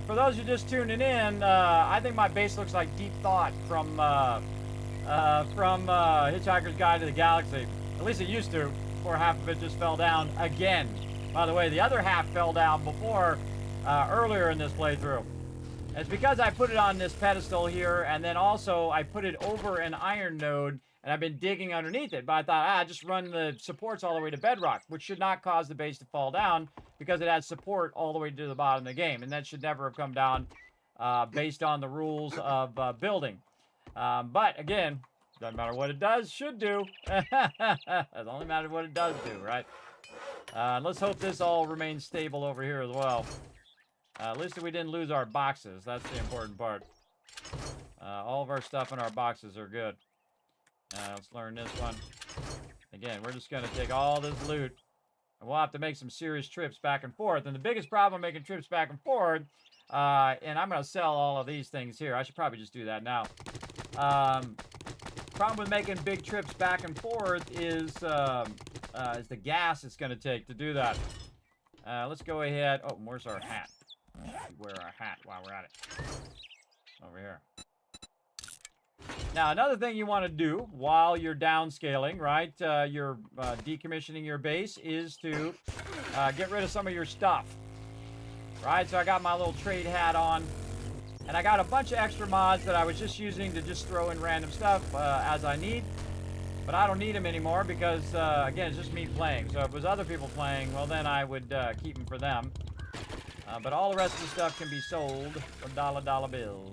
For those who are just tuning in, I think my base looks like Deep Thought from Hitchhiker's Guide to the Galaxy. At least it used to, before half of it just fell down again. By the way, the other half fell down before, earlier in this playthrough. It's because I put it on this pedestal here, and then also I put it over an iron node, and I've been digging underneath it. But I thought, just run the supports all the way to bedrock, which should not cause the base to fall down because it has support all the way to the bottom of the game. And that should never have come down based on the rules of building. But again, doesn't matter what it does, should do. It only matters what it does do, right? Let's hope this all remains stable over here as well. At least we didn't lose our boxes. That's the important part. All of our stuff in our boxes are good. Let's learn this one. Again, we're just going to take all this loot. And we'll have to make some serious trips back and forth. And the biggest problem making trips back and forth, and I'm going to sell all of these things here. I should probably just do that now. Problem with making big trips back and forth is the gas it's going to take to do that. Let's go ahead. Oh, where's our hat? Wear our hat while we're at it. Over here. Now, another thing you want to do while you're downscaling, right? You're decommissioning your base is to get rid of some of your stuff. Right, so I got my little trade hat on. And I got a bunch of extra mods that I was just using to just throw in random stuff as I need. But I don't need them anymore because, again, it's just me playing. So if it was other people playing, well, then I would keep them for them. But all the rest of the stuff can be sold for dollar bills.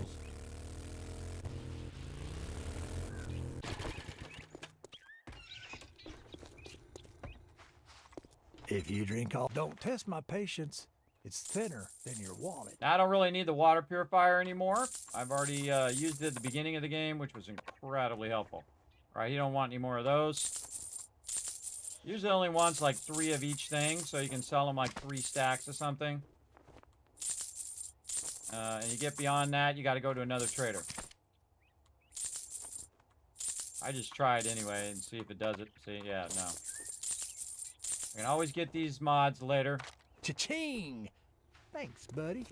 If you drink all, don't test my patience. It's thinner than your wallet. Now, I don't really need the water purifier anymore. I've already used it at the beginning of the game, which was incredibly helpful. All right, you don't want any more of those. Usually only wants like 3 of each thing, so you can sell them like 3 stacks or something. And you get beyond that, you got to go to another trader. I just try it anyway and see if it does it. See, yeah, no. I can always get these mods later. Cha-ching! Thanks, buddy.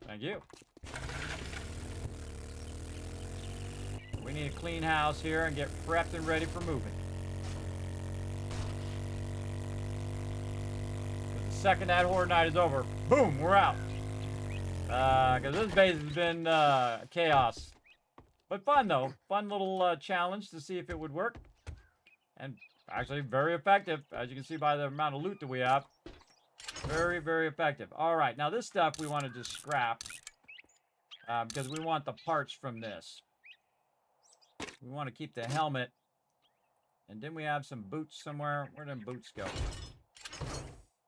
Thank you. We need a clean house here and get prepped and ready for moving. The second that horde night is over, boom, we're out. Because this base has been chaos. But fun, though. Fun little challenge to see if it would work. And actually very effective, as you can see by the amount of loot that we have. Very, very effective. All right, now this stuff we want to just scrap. Because we want the parts from this. We want to keep the helmet. And then we have some boots somewhere. Where did boots go?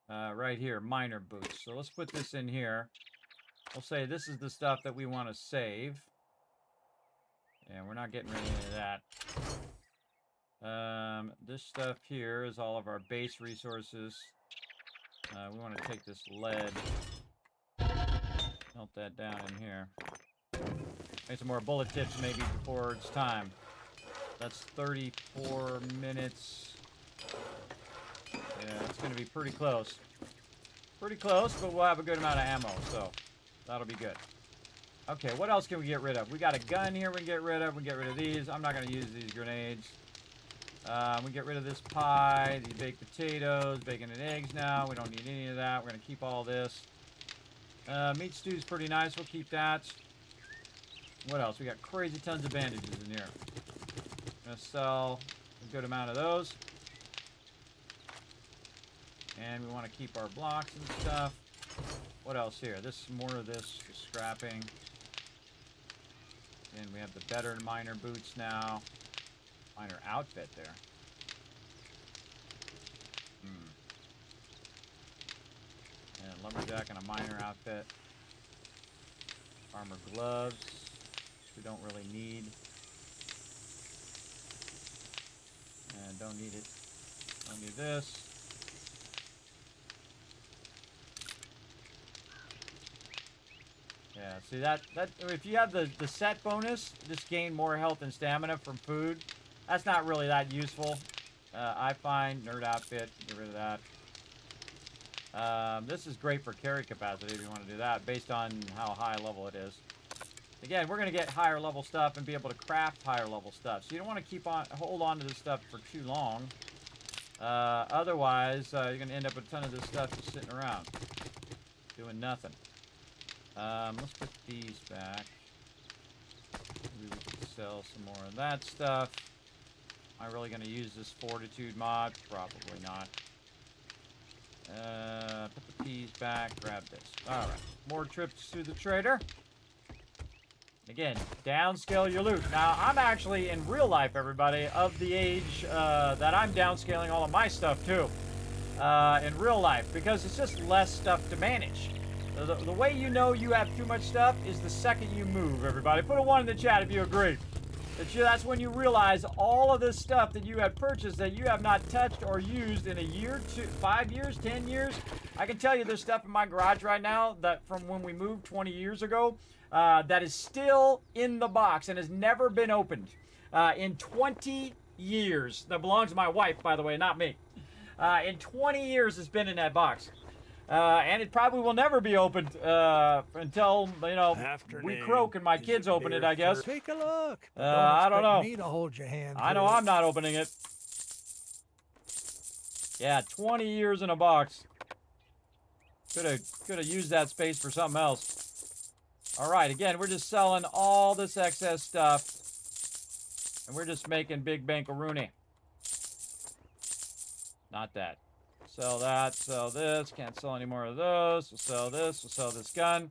Right here, miner boots. So let's put this in here. We'll say this is the stuff that we want to save. And we're not getting rid of any of that. This stuff here is all of our base resources. We want to take this lead. Melt that down in here. Make some more bullet tips maybe before it's time. That's 34 minutes. Yeah, it's going to be pretty close. Pretty close, but we'll have a good amount of ammo, so that'll be good. Okay, what else can we get rid of? We got a gun here we can get rid of. We can get rid of these. I'm not going to use these grenades. We get rid of this pie, these baked potatoes, bacon and eggs now. We don't need any of that. We're going to keep all this. Meat stew's pretty nice. We'll keep that. What else? We got crazy tons of bandages in here. Going to sell a good amount of those. And we want to keep our blocks and stuff. What else here? This more of this for scrapping. And we have the better miner boots now. Miner outfit there. And a lumberjack and a miner outfit. Armor gloves, which we don't really need. And don't need it. Don't need this. Yeah, see that if you have the set bonus, just gain more health and stamina from food. That's not really that useful. I find nerd outfit, get rid of that. This is great for carry capacity if you want to do that, based on how high level it is. Again, we're going to get higher level stuff and be able to craft higher level stuff. So you don't want to hold on to this stuff for too long. Otherwise, you're going to end up with a ton of this stuff just sitting around, doing nothing. Let's put these back. Maybe we can sell some more of that stuff. Am I really going to use this fortitude mod? Probably not. Put the peas back. Grab this. Alright. More trips to the trader. Again, downscale your loot. Now, I'm actually, in real life, everybody, of the age that I'm downscaling all of my stuff, too. In real life. Because it's just less stuff to manage. The way you know you have too much stuff is the second you move, everybody. Put a 1 in the chat if you agree. That's when you realize all of this stuff that you have purchased that you have not touched or used in a year, 5 years, 10 years. I can tell you there's stuff in my garage right now that from when we moved 20 years ago that is still in the box and has never been opened in 20 years. That belongs to my wife, by the way, not me. In 20 years it's been in that box. And it probably will never be opened until, we croak and my kids open it, I guess. Take a look. I don't know. Me to hold your hand. I know I'm not opening it. Yeah, 20 years in a box. Could have used that space for something else. All right, again, we're just selling all this excess stuff, and we're just making big bankaroonie. Not that. Sell that, sell this. Can't sell any more of those. We'll sell this. We'll sell this gun.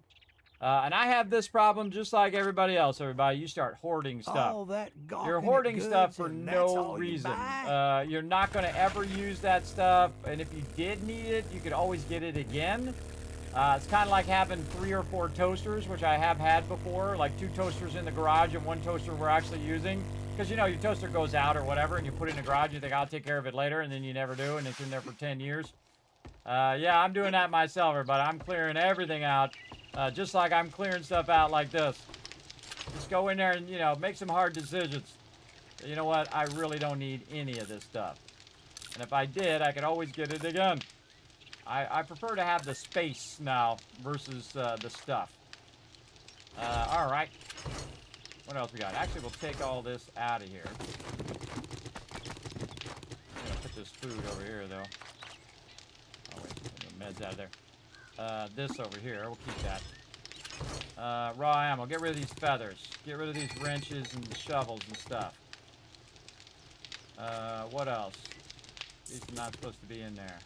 And I have this problem just like everybody else, everybody. You start hoarding stuff. All that You're hoarding stuff for no reason. You're not going to ever use that stuff. And if you did need it, you could always get it again. It's kind of like having 3 or 4 toasters, which I have had before. Like 2 toasters in the garage and 1 toaster we're actually using. Because, you know, your toaster goes out or whatever, and you put it in the garage, you think, I'll take care of it later, and then you never do, and it's in there for 10 years. Yeah, I'm doing that myself, everybody. I'm clearing everything out, just like I'm clearing stuff out like this. Just go in there and, you know, make some hard decisions. You know what? I really don't need any of this stuff. And if I did, I could always get it again. I prefer to have the space now versus the stuff. All right. What else we got? Actually, we'll take all this out of here. I'm going to put this food over here, though. Oh, wait. The meds out of there. This over here. We'll keep that. Raw ammo. Get rid of these feathers. Get rid of these wrenches and the shovels and stuff. What else? These are not supposed to be in there.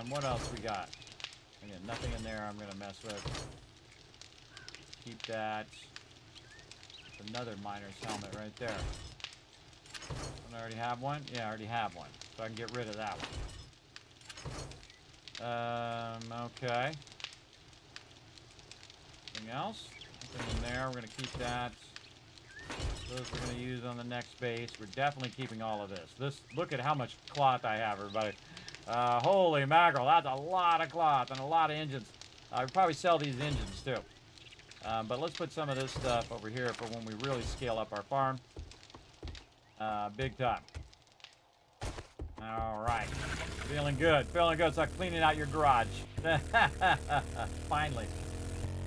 What else we got? Again, nothing in there I'm going to mess with. Keep that. Another miner's helmet right there. Don't I already have one? Yeah, I already have one. So I can get rid of that one. Okay. Anything else? Nothing in there. We're going to keep that. Those we're going to use on the next base. We're definitely keeping all of this. Look at how much cloth I have, everybody. Holy mackerel, that's a lot of cloth and a lot of engines. I'd probably sell these engines too. But let's put some of this stuff over here for when we really scale up our farm. Big time. All right. Feeling good. Feeling good. It's like cleaning out your garage. Finally.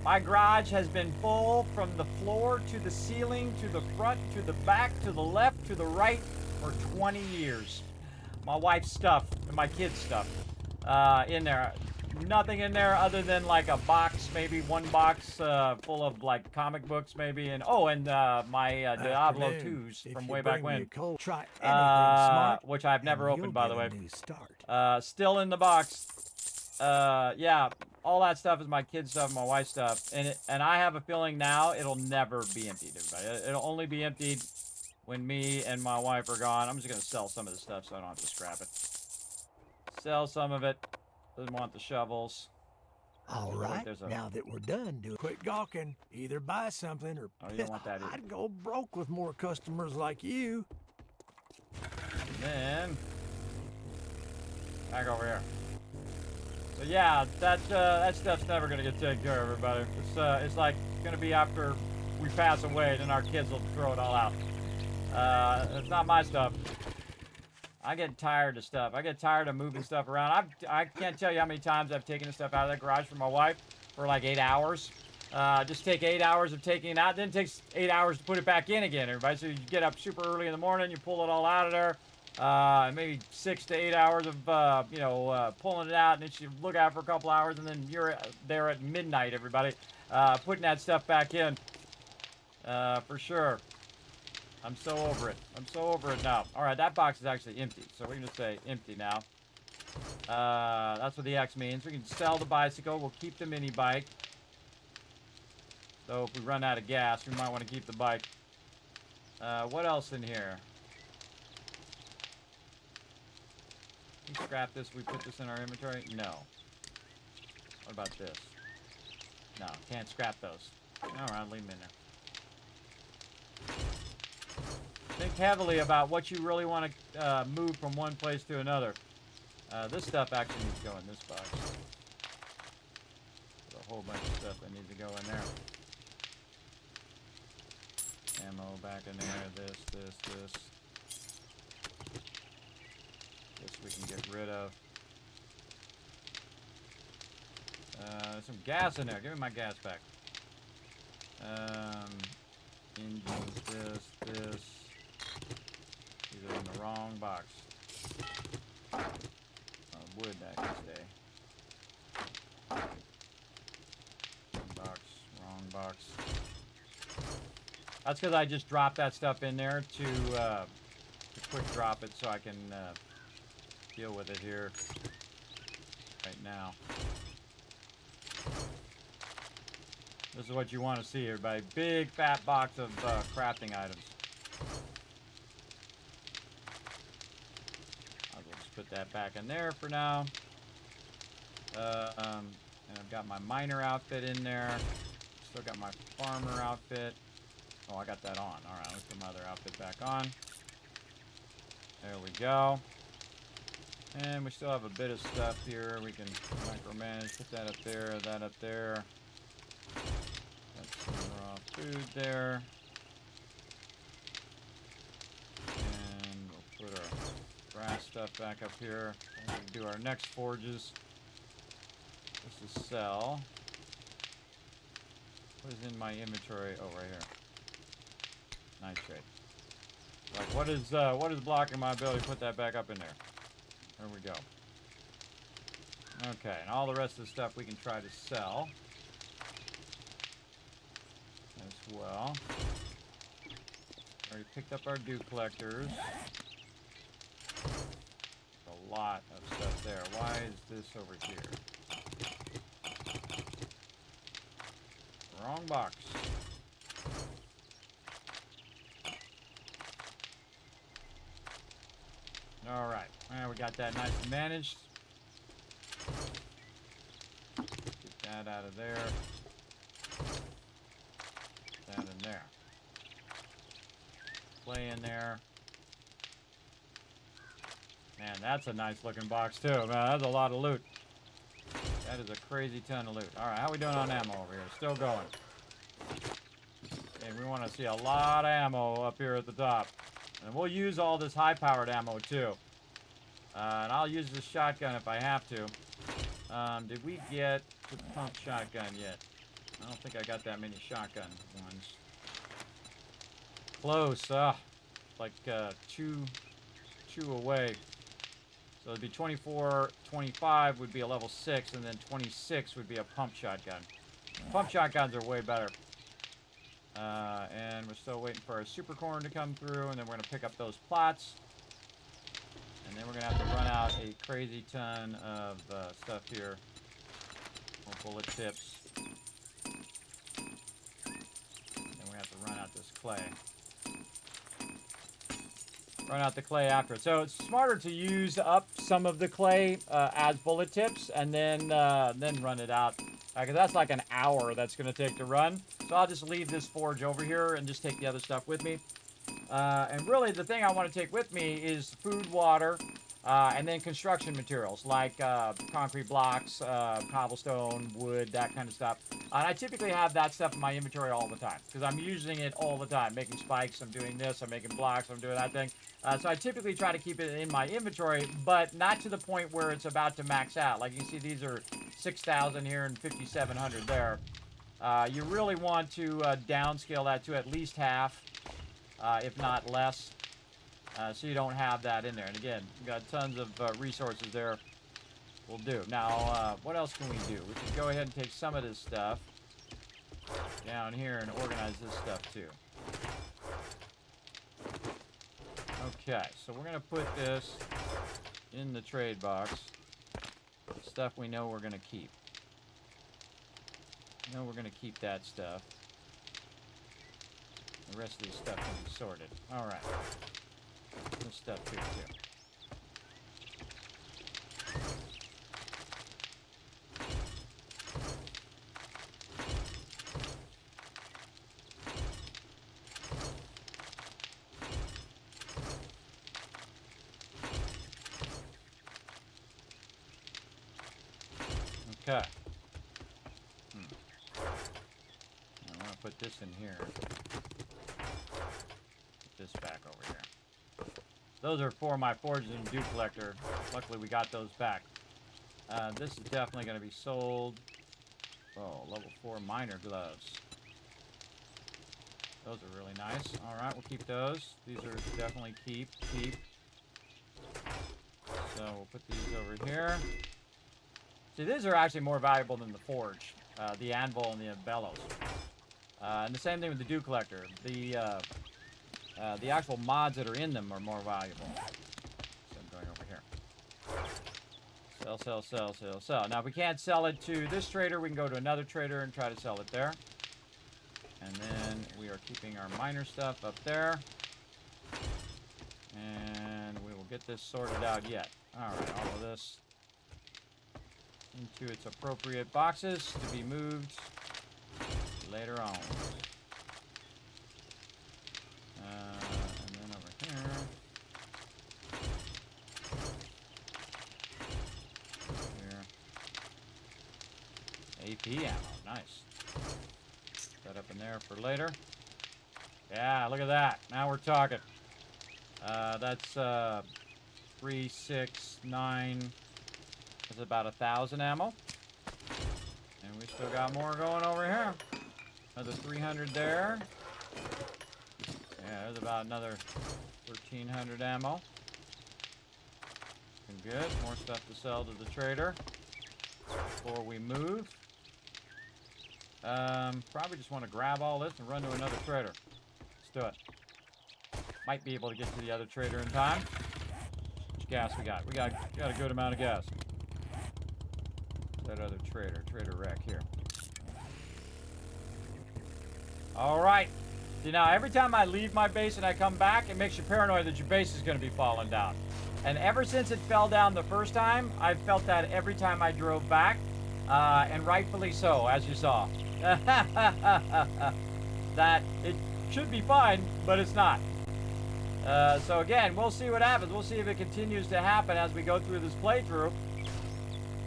My garage has been full from the floor to the ceiling, to the front, to the back, to the left, to the right for 20 years. My wife's stuff and my kids' stuff in there. Nothing in there other than like a box, maybe 1 box full of like comic books, maybe, and my Diablo 2s from way back when, which I've never opened, by the way. Still in the box. Yeah, all that stuff is my kids' stuff, my wife's stuff, and I have a feeling now it'll never be emptied, everybody. It'll only be emptied when me and my wife are gone. I'm just going to sell some of the stuff so I don't have to scrap it. Sell some of it. Doesn't want the shovels. All right, now that we're done, quit gawking. Either buy something or you don't want that either. I'd go broke with more customers like you. And then, back over here. So yeah, that stuff's never going to get taken care of, everybody. It's like going to be after we pass away, then our kids will throw it all out. It's not my stuff. I get tired of stuff. I get tired of moving stuff around. I can't tell you how many times I've taken the stuff out of that garage for my wife for like 8 hours. Just take 8 hours of taking it out. Then it takes 8 hours to put it back in again, everybody. So you get up super early in the morning, you pull it all out of there. Maybe 6 to 8 hours of, pulling it out. And then you look out for a couple hours, and then you're there at midnight, everybody, putting that stuff back in. For sure. I'm so over it. I'm so over it now. All right, that box is actually empty, so we're going to say empty now. That's what the X means. We can sell the bicycle. We'll keep the mini bike. So if we run out of gas, we might want to keep the bike. What else in here? Can we scrap this? We put this in our inventory? No. What about this? No, can't scrap those. All right, leave them in there. Think heavily about what you really want to move from one place to another. This stuff actually needs to go in this box. There's a whole bunch of stuff that needs to go in there. Ammo back in there. This. This we can get rid of. There's some gas in there. Give me my gas back. Engines, this. These are in the wrong box. Wood, that can stay. Wrong box. That's because I just dropped that stuff in there to quick drop it so I can deal with it here right now. This is what you want to see, everybody. Big fat box of crafting items. I'll just put that back in there for now. And I've got my miner outfit in there. Still got my farmer outfit. Oh, I got that on. Alright, let's put my other outfit back on. There we go. And we still have a bit of stuff here. We can micromanage. Put that up there, that up there. Got some raw food there. And we'll put our grass stuff back up here. And we can do our next forges. This is sell. What is in my inventory? Oh, right here. Nitrate. Like, what is blocking my ability to put that back up in there? There we go. Okay, and all the rest of the stuff we can try to sell as well. Already picked up our dew collectors. A lot of stuff there. Why is this over here? Wrong box. Alright, we got that nice and managed. Get that out of there. That in there. Clay in there. Man, that's a nice looking box too. Man, that's a lot of loot. That is a crazy ton of loot. Alright, how we doing on ammo over here? Still going. And we want to see a lot of ammo up here at the top. And we'll use all this high-powered ammo, too. And I'll use this shotgun if I have to. Did we get the pump shotgun yet? I don't think I got that many shotgun ones. Close. Like two away. So it'd be 24, 25 would be a level 6, and then 26 would be a pump shotgun. Pump shotguns are way better. And we're still waiting for our super corn to come through, and then we're going to pick up those plots. And then we're going to have to run out a crazy ton of stuff here. More bullet tips. And we have to run out this clay. Run out the clay after. So it's smarter to use up some of the clay as bullet tips, and then run it out. Because that's like an hour that's going to take to run. So I'll just leave this forge over here and just take the other stuff with me. And really the thing I want to take with me is food, water, and then construction materials like concrete blocks, cobblestone, wood, that kind of stuff. And I typically have that stuff in my inventory all the time because I'm using it all the time. Making spikes, I'm doing this, I'm making blocks, I'm doing that thing. So I typically try to keep it in my inventory, but not to the point where it's about to max out. Like you can see, these are 6,000 here and 5,700 there. You really want to downscale that to at least half, if not less, so you don't have that in there. And again, we've got tons of resources there. We'll do. Now, what else can we do? We can go ahead and take some of this stuff down here and organize this stuff too. Okay, so we're going to put this in the trade box. Stuff we know we're going to keep. We know we're going to keep that stuff. The rest of this stuff can be sorted. Alright. This stuff here too. Okay. I want to put this in here. Put this back over here. Those are for my forges and dew collector. Luckily we got those back. This is definitely going to be sold. Oh, level 4 miner gloves. Those are really nice. Alright, we'll keep those. These are definitely keep. So we'll put these over here. See, these are actually more valuable than the forge, the anvil and the bellows. And the same thing with the dew collector. The actual mods that are in them are more valuable. So I'm going over here. Sell, sell, sell, sell, sell. Now, if we can't sell it to this trader, we can go to another trader and try to sell it there. And then we are keeping our miner stuff up there. And we will get this sorted out yet. Alright, all of this into its appropriate boxes to be moved later on. And then over here. AP ammo, nice. That up in there for later. Yeah, look at that. Now we're talking. That's 3, 6, 9. That's about 1,000 ammo. And we still got more going over here. Another 300 there. Yeah, there's about another 1,300 ammo. Looking good. More stuff to sell to the trader before we move. Probably just want to grab all this and run to another trader. Let's do it. Might be able to get to the other trader in time. How much gas we got? We got a good amount of gas. That other trader wreck here. All right. See, now every time I leave my base and I come back, it makes you paranoid that your base is going to be falling down. And ever since it fell down the first time, I've felt that every time I drove back, and rightfully so, as you saw. That it should be fine, but it's not. So again, we'll see what happens. We'll see if it continues to happen as we go through this playthrough.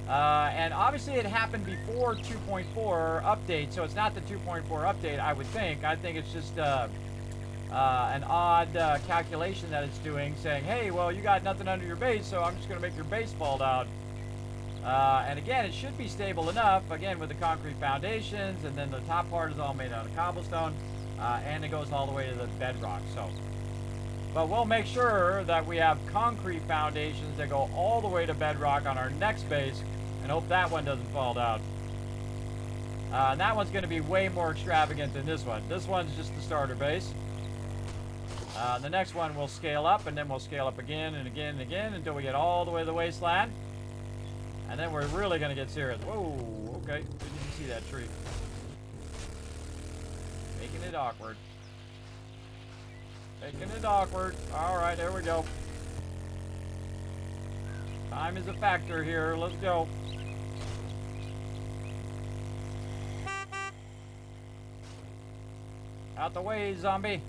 And obviously it happened before 2.4 update, so it's not the 2.4 update, I would think. I think it's just an odd calculation that it's doing, saying, hey, well, you got nothing under your base, so I'm just going to make your base fall down. And again, it should be stable enough, again, with the concrete foundations, and then the top part is all made out of cobblestone, and it goes all the way to the bedrock. So, but we'll make sure that we have concrete foundations that go all the way to bedrock on our next base, and hope that one doesn't fall down. And that one's going to be way more extravagant than this one. This one's just the starter base. The next one will scale up, and then we'll scale up again and again and again until we get all the way to the wasteland. And then we're really going to get serious. Whoa, okay. Didn't even see that tree. Making it awkward. Making it awkward. All right, there we go. Time is a factor here. Let's go. Out the way, zombie.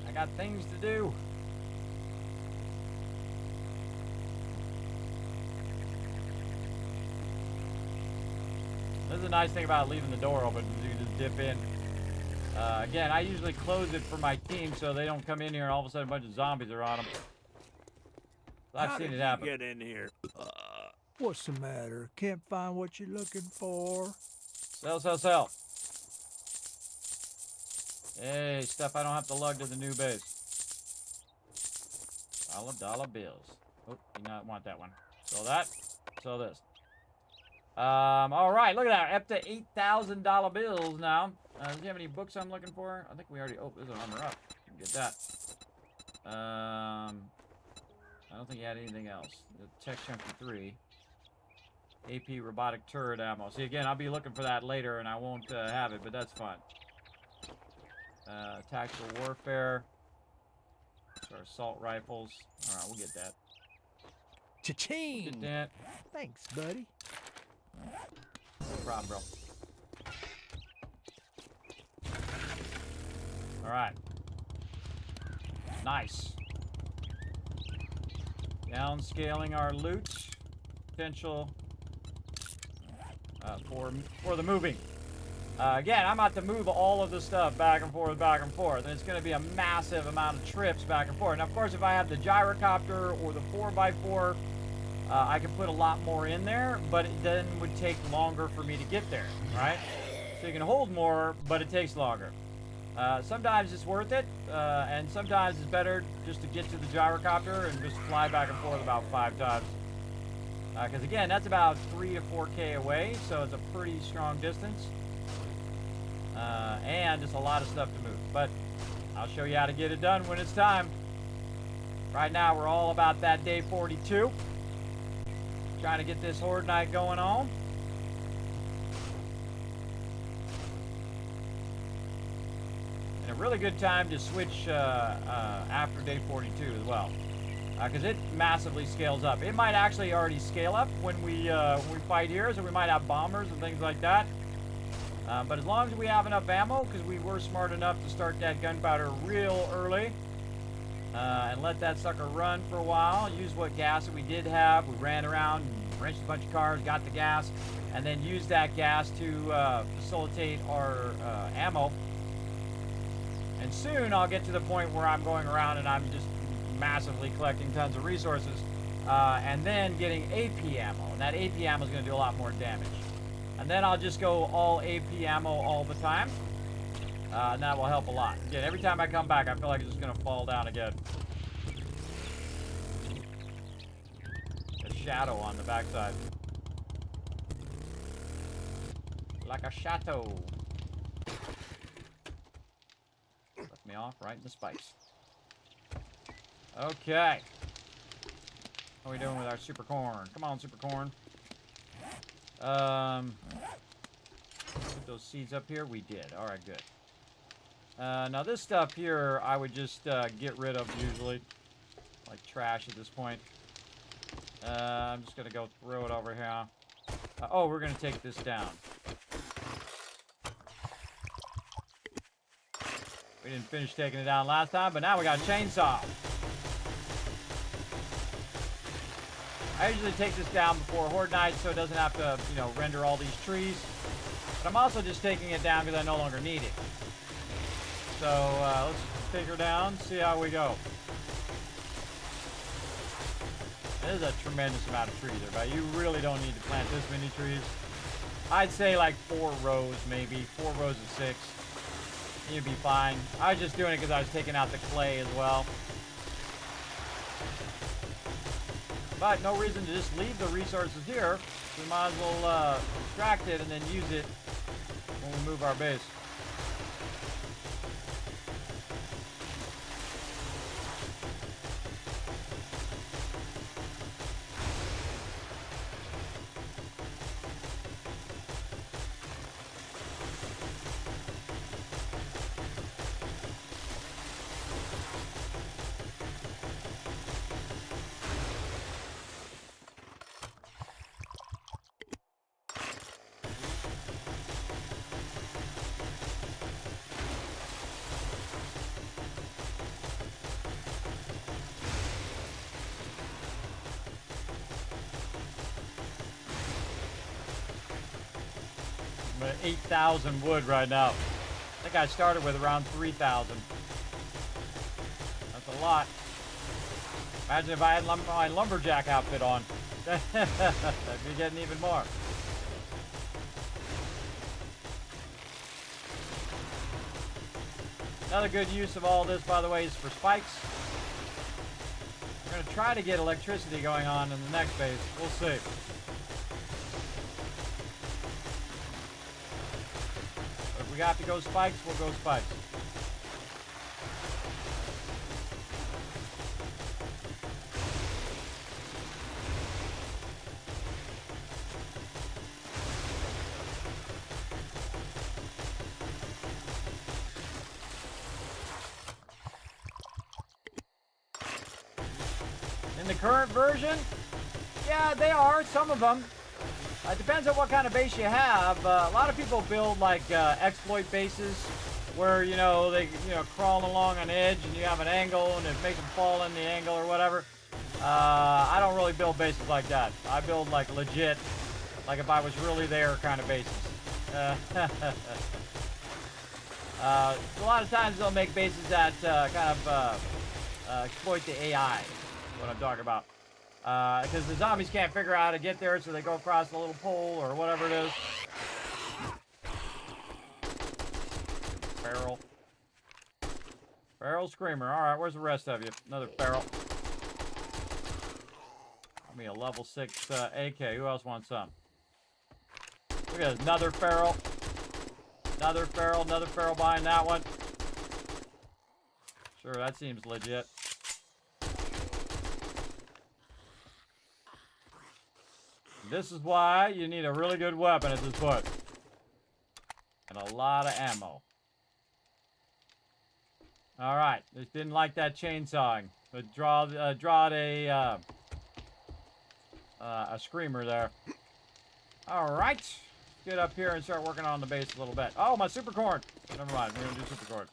I got things to do. This is a nice thing about leaving the door open. You can just dip in. Again, I usually close it for my team so they don't come in here and all of a sudden a bunch of zombies are on them. I've seen it happen. Get in here. What's the matter? Can't find what you're looking for? Sell, sell, sell. Hey, stuff I don't have to lug to the new base. $1 bills. Oh, you not want that one. Sell that. Sell this. All right, look at that. Up to $8,000 bills now. Do you have any books I'm looking for? I think we already. Oh, there's an armor up. You can get that. I don't think you had anything else. The Tech Chunky 3. AP robotic turret ammo. See, again, I'll be looking for that later, and I won't have it, but that's fine. Tactical warfare. Our assault rifles. All right, we'll get that. Cha-ching! Get that. Thanks, buddy. No problem, bro. All right. Nice. Downscaling our loot potential for the moving. Again, I'm about to move all of the stuff back and forth, and it's going to be a massive amount of trips back and forth. And of course, if I have the gyrocopter or the 4x4, I can put a lot more in there, but it then would take longer for me to get there, right? So you can hold more, but it takes longer. Sometimes it's worth it, and sometimes it's better just to get to the gyrocopter and just fly back and forth about 5 times. Because again, that's about 3 to 4K away, so it's a pretty strong distance. And just a lot of stuff to move. But I'll show you how to get it done when it's time. Right now, we're all about that day 42. Trying to get this Horde Night going on. And a really good time to switch after day 42 as well. Because it massively scales up. It might actually already scale up when we fight here, so we might have bombers and things like that. But as long as we have enough ammo, because we were smart enough to start that gunpowder real early, and let that sucker run for a while, use what gas that we did have. We ran around and wrenched a bunch of cars, got the gas, and then used that gas to facilitate our ammo. And soon I'll get to the point where I'm going around and I'm just massively collecting tons of resources, and then getting AP ammo. And that AP ammo is going to do a lot more damage. And then I'll just go all AP ammo all the time. And that will help a lot. Again, every time I come back, I feel like it's just going to fall down again. A shadow on the backside. Like a shadow. Left me off right in the spikes. Okay. How are we doing with our super corn? Come on, super corn. Put those seeds up here. We did. All right, good. Now this stuff here, I would just get rid of usually, like trash at this point. I'm just gonna go throw it over here. Oh, we're gonna take this down. We didn't finish taking it down last time, but now we got a chainsaw. I usually take this down before Horde Night so it doesn't have to, you know, render all these trees. But I'm also just taking it down because I no longer need it. So let's take her down, see how we go. There's a tremendous amount of trees there, but you really don't need to plant this many trees. I'd say like 4 rows maybe, 4 rows of 6. You'd be fine. I was just doing it because I was taking out the clay as well. But no reason to just leave the resources here. We might as well extract it and then use it when we move our base. I'm at 8,000 wood right now. I think I started with around 3,000. That's a lot. Imagine if I had my lumberjack outfit on. I'd be getting even more. Another good use of all this, by the way, is for spikes. We're going to try to get electricity going on in the next base. We'll see. If we have to go spikes, we'll go spikes. In the current version, yeah, they are, some of them. It depends on what kind of base you have. A lot of people build like exploit bases where, you know, they crawl along an edge and you have an angle and it makes them fall in the angle or whatever. I don't really build bases like that. I build like legit, like if I was really there kind of bases. A lot of times they'll make bases that kind of exploit the AI, what I'm talking about. Because the zombies can't figure out how to get there, so they go across the little pole or whatever it is. Barrel. Feral Screamer. All right, where's the rest of you? Another feral. Give me a level 6 AK. Who else wants some? Look at this. Another feral. Another feral behind that one. Sure, that seems legit. This is why you need a really good weapon at this point. And a lot of ammo. Alright, just didn't like that chainsawing. But drawed a screamer there. Alright. Let's get up here and start working on the base a little bit. Oh, my super corn. Never mind, we're gonna do super corn.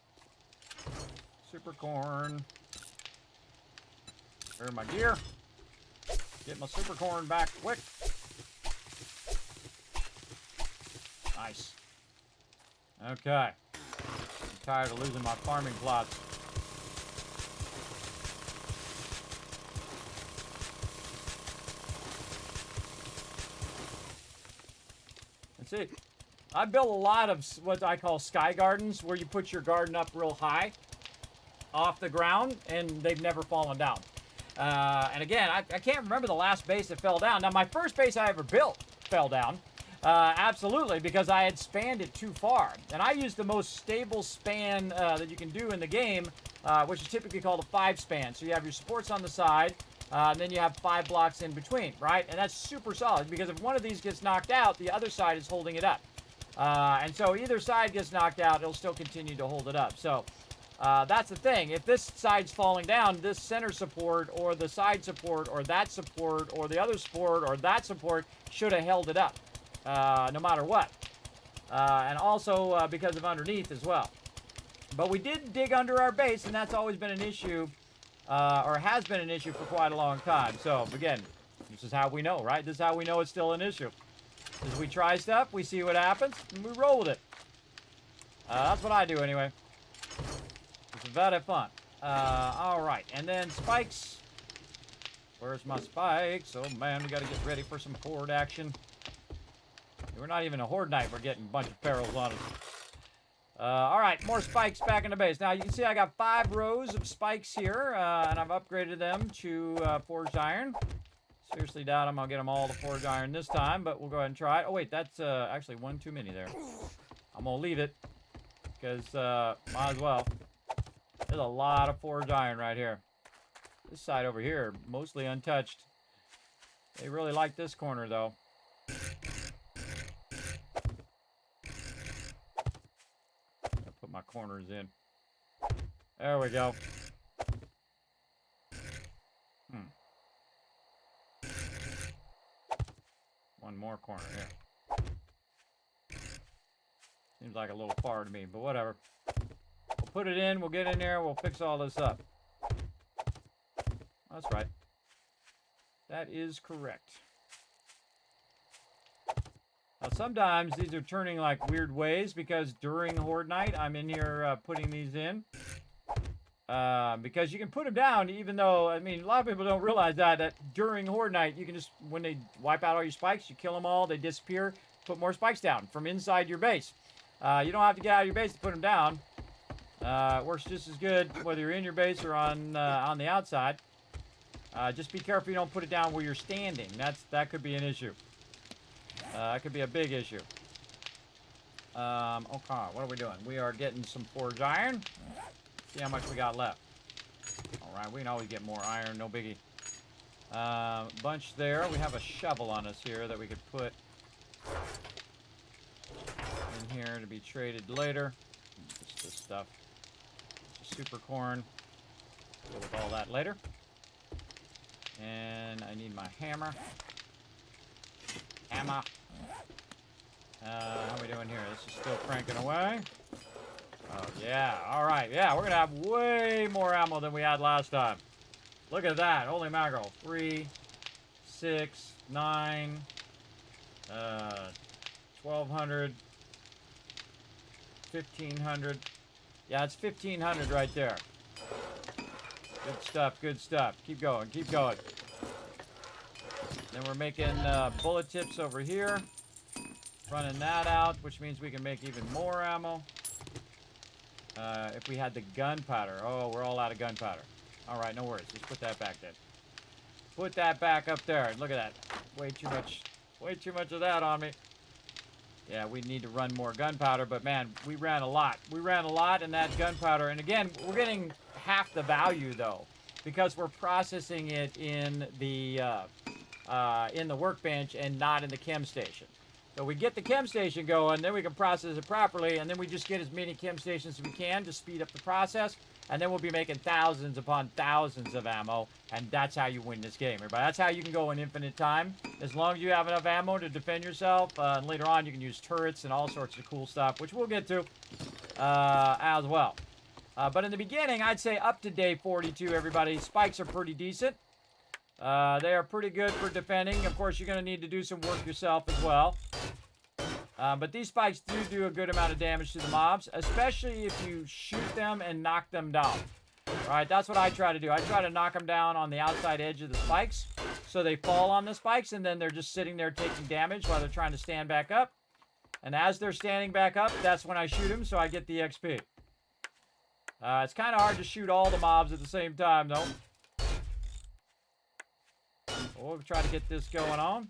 Super corn. Where's my gear? Get my super corn back quick. Nice. Okay. I'm tired of losing my farming plots. And see, I built a lot of what I call sky gardens, where you put your garden up real high off the ground, and they've never fallen down. And again, I can't remember the last base that fell down. Now, my first base I ever built fell down. Absolutely, because I had spanned it too far. And I used the most stable span that you can do in the game, which is typically called a 5 span. So you have your supports on the side, and then you have 5 blocks in between, right? And that's super solid, because if one of these gets knocked out, the other side is holding it up. And so either side gets knocked out, it'll still continue to hold it up. So that's the thing. If this side's falling down, this center support or the side support or that support or the other support or that support should have held it up, no matter what. And also because of underneath as well. But we did dig under our base, and that's always been an issue, or has been an issue for quite a long time. So again, this is how we know, right? This is how we know it's still an issue. As we try stuff, we see what happens, and we roll with it. That's what I do anyway. It's very fun. Alright, and then spikes. Where's my spikes? Oh man, we gotta get ready for some horde action. We're not even a horde night, we're getting a bunch of perils on us. Alright, more spikes back in the base. Now you can see I got 5 rows of spikes here, and I've upgraded them to forged iron. Seriously doubt I'm gonna get them all to forged iron this time, but we'll go ahead and try it. Oh wait, that's actually one too many there. I'm gonna leave it, because might as well. There's a lot of forged iron right here. This side over here, mostly untouched. They really like this corner, though. I'll put my corners in. There we go. One more corner here. Seems like a little far to me, but whatever. Put it in, we'll get in there, we'll fix all this up. That's right. That is correct. Now sometimes these are turning like weird ways, because during Horde Night I'm in here putting these in. Because you can put them down, even though, I mean, a lot of people don't realize that during Horde Night you can just, when they wipe out all your spikes, you kill them all, they disappear, put more spikes down from inside your base. You don't have to get out of your base to put them down. It works just as good whether you're in your base or on the outside. Just be careful you don't put it down where you're standing. That could be an issue. That could be a big issue. Okay, what are we doing? We are getting some forged iron. See how much we got left. Alright, we can always get more iron, no biggie. Bunch there. We have a shovel on us here that we could put in here to be traded later. Just this stuff. Super corn. Deal with all that later. And I need my hammer. Hammer. How are we doing here? This is still cranking away. Oh, yeah. All right. Yeah, we're going to have way more ammo than we had last time. Look at that. Holy mackerel. 3, 6, 9, 1,200, 1,500. Yeah, it's 1,500 right there. Good stuff, good stuff. Keep going, keep going. Then we're making bullet tips over here. Running that out, which means we can make even more ammo. if we had the gunpowder. Oh, we're all out of gunpowder. All right, no worries. Just put that back then. Put that back up there. Look at that. Way too much of that on me. Yeah, we need to run more gunpowder, but man, we ran a lot. We ran a lot in that gunpowder. And again, we're getting half the value though, because we're processing it in the workbench and not in the chem station. So we get the chem station going, then we can process it properly, and then we just get as many chem stations as we can to speed up the process, and then we'll be making thousands upon thousands of ammo, and that's how you win this game, everybody. That's how you can go in infinite time, as long as you have enough ammo to defend yourself, and later on you can use turrets and all sorts of cool stuff, which we'll get to as well. But in the beginning, I'd say up to day 42, everybody, spikes are pretty decent. They are pretty good for defending. Of course, you're going to need to do some work yourself as well. But these spikes do a good amount of damage to the mobs, especially if you shoot them and knock them down. Alright, that's what I try to do. I try to knock them down on the outside edge of the spikes, so they fall on the spikes, and then they're just sitting there taking damage while they're trying to stand back up. And as they're standing back up, that's when I shoot them, so I get the XP. It's kind of hard to shoot all the mobs at the same time, though. We'll try to get this going on.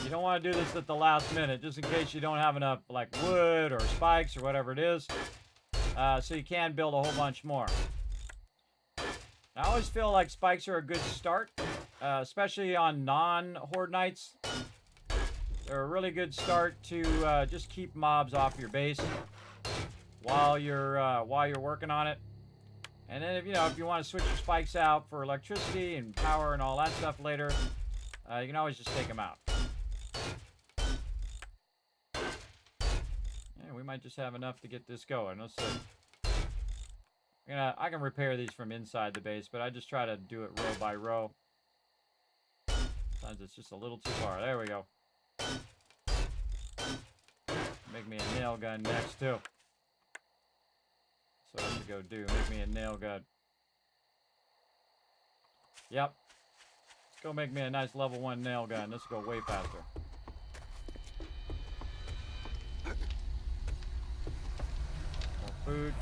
You don't want to do this at the last minute, just in case you don't have enough, like, wood or spikes or whatever it is. So you can build a whole bunch more. I always feel like spikes are a good start, especially on non-horde nights. They're a really good start to just keep mobs off your base while you're working on it. And then if you want to switch your spikes out for electricity and power and all that stuff later, you can always just take them out. Yeah, we might just have enough to get this going. Let's see. I can repair these from inside the base, but I just try to do it row by row. Sometimes it's just a little too far. There we go. Make me a nail gun next, too. That's what I should go do. Make me a nail gun. Yep. Let's go make me a nice level 1 nail gun. This will go way faster. More food.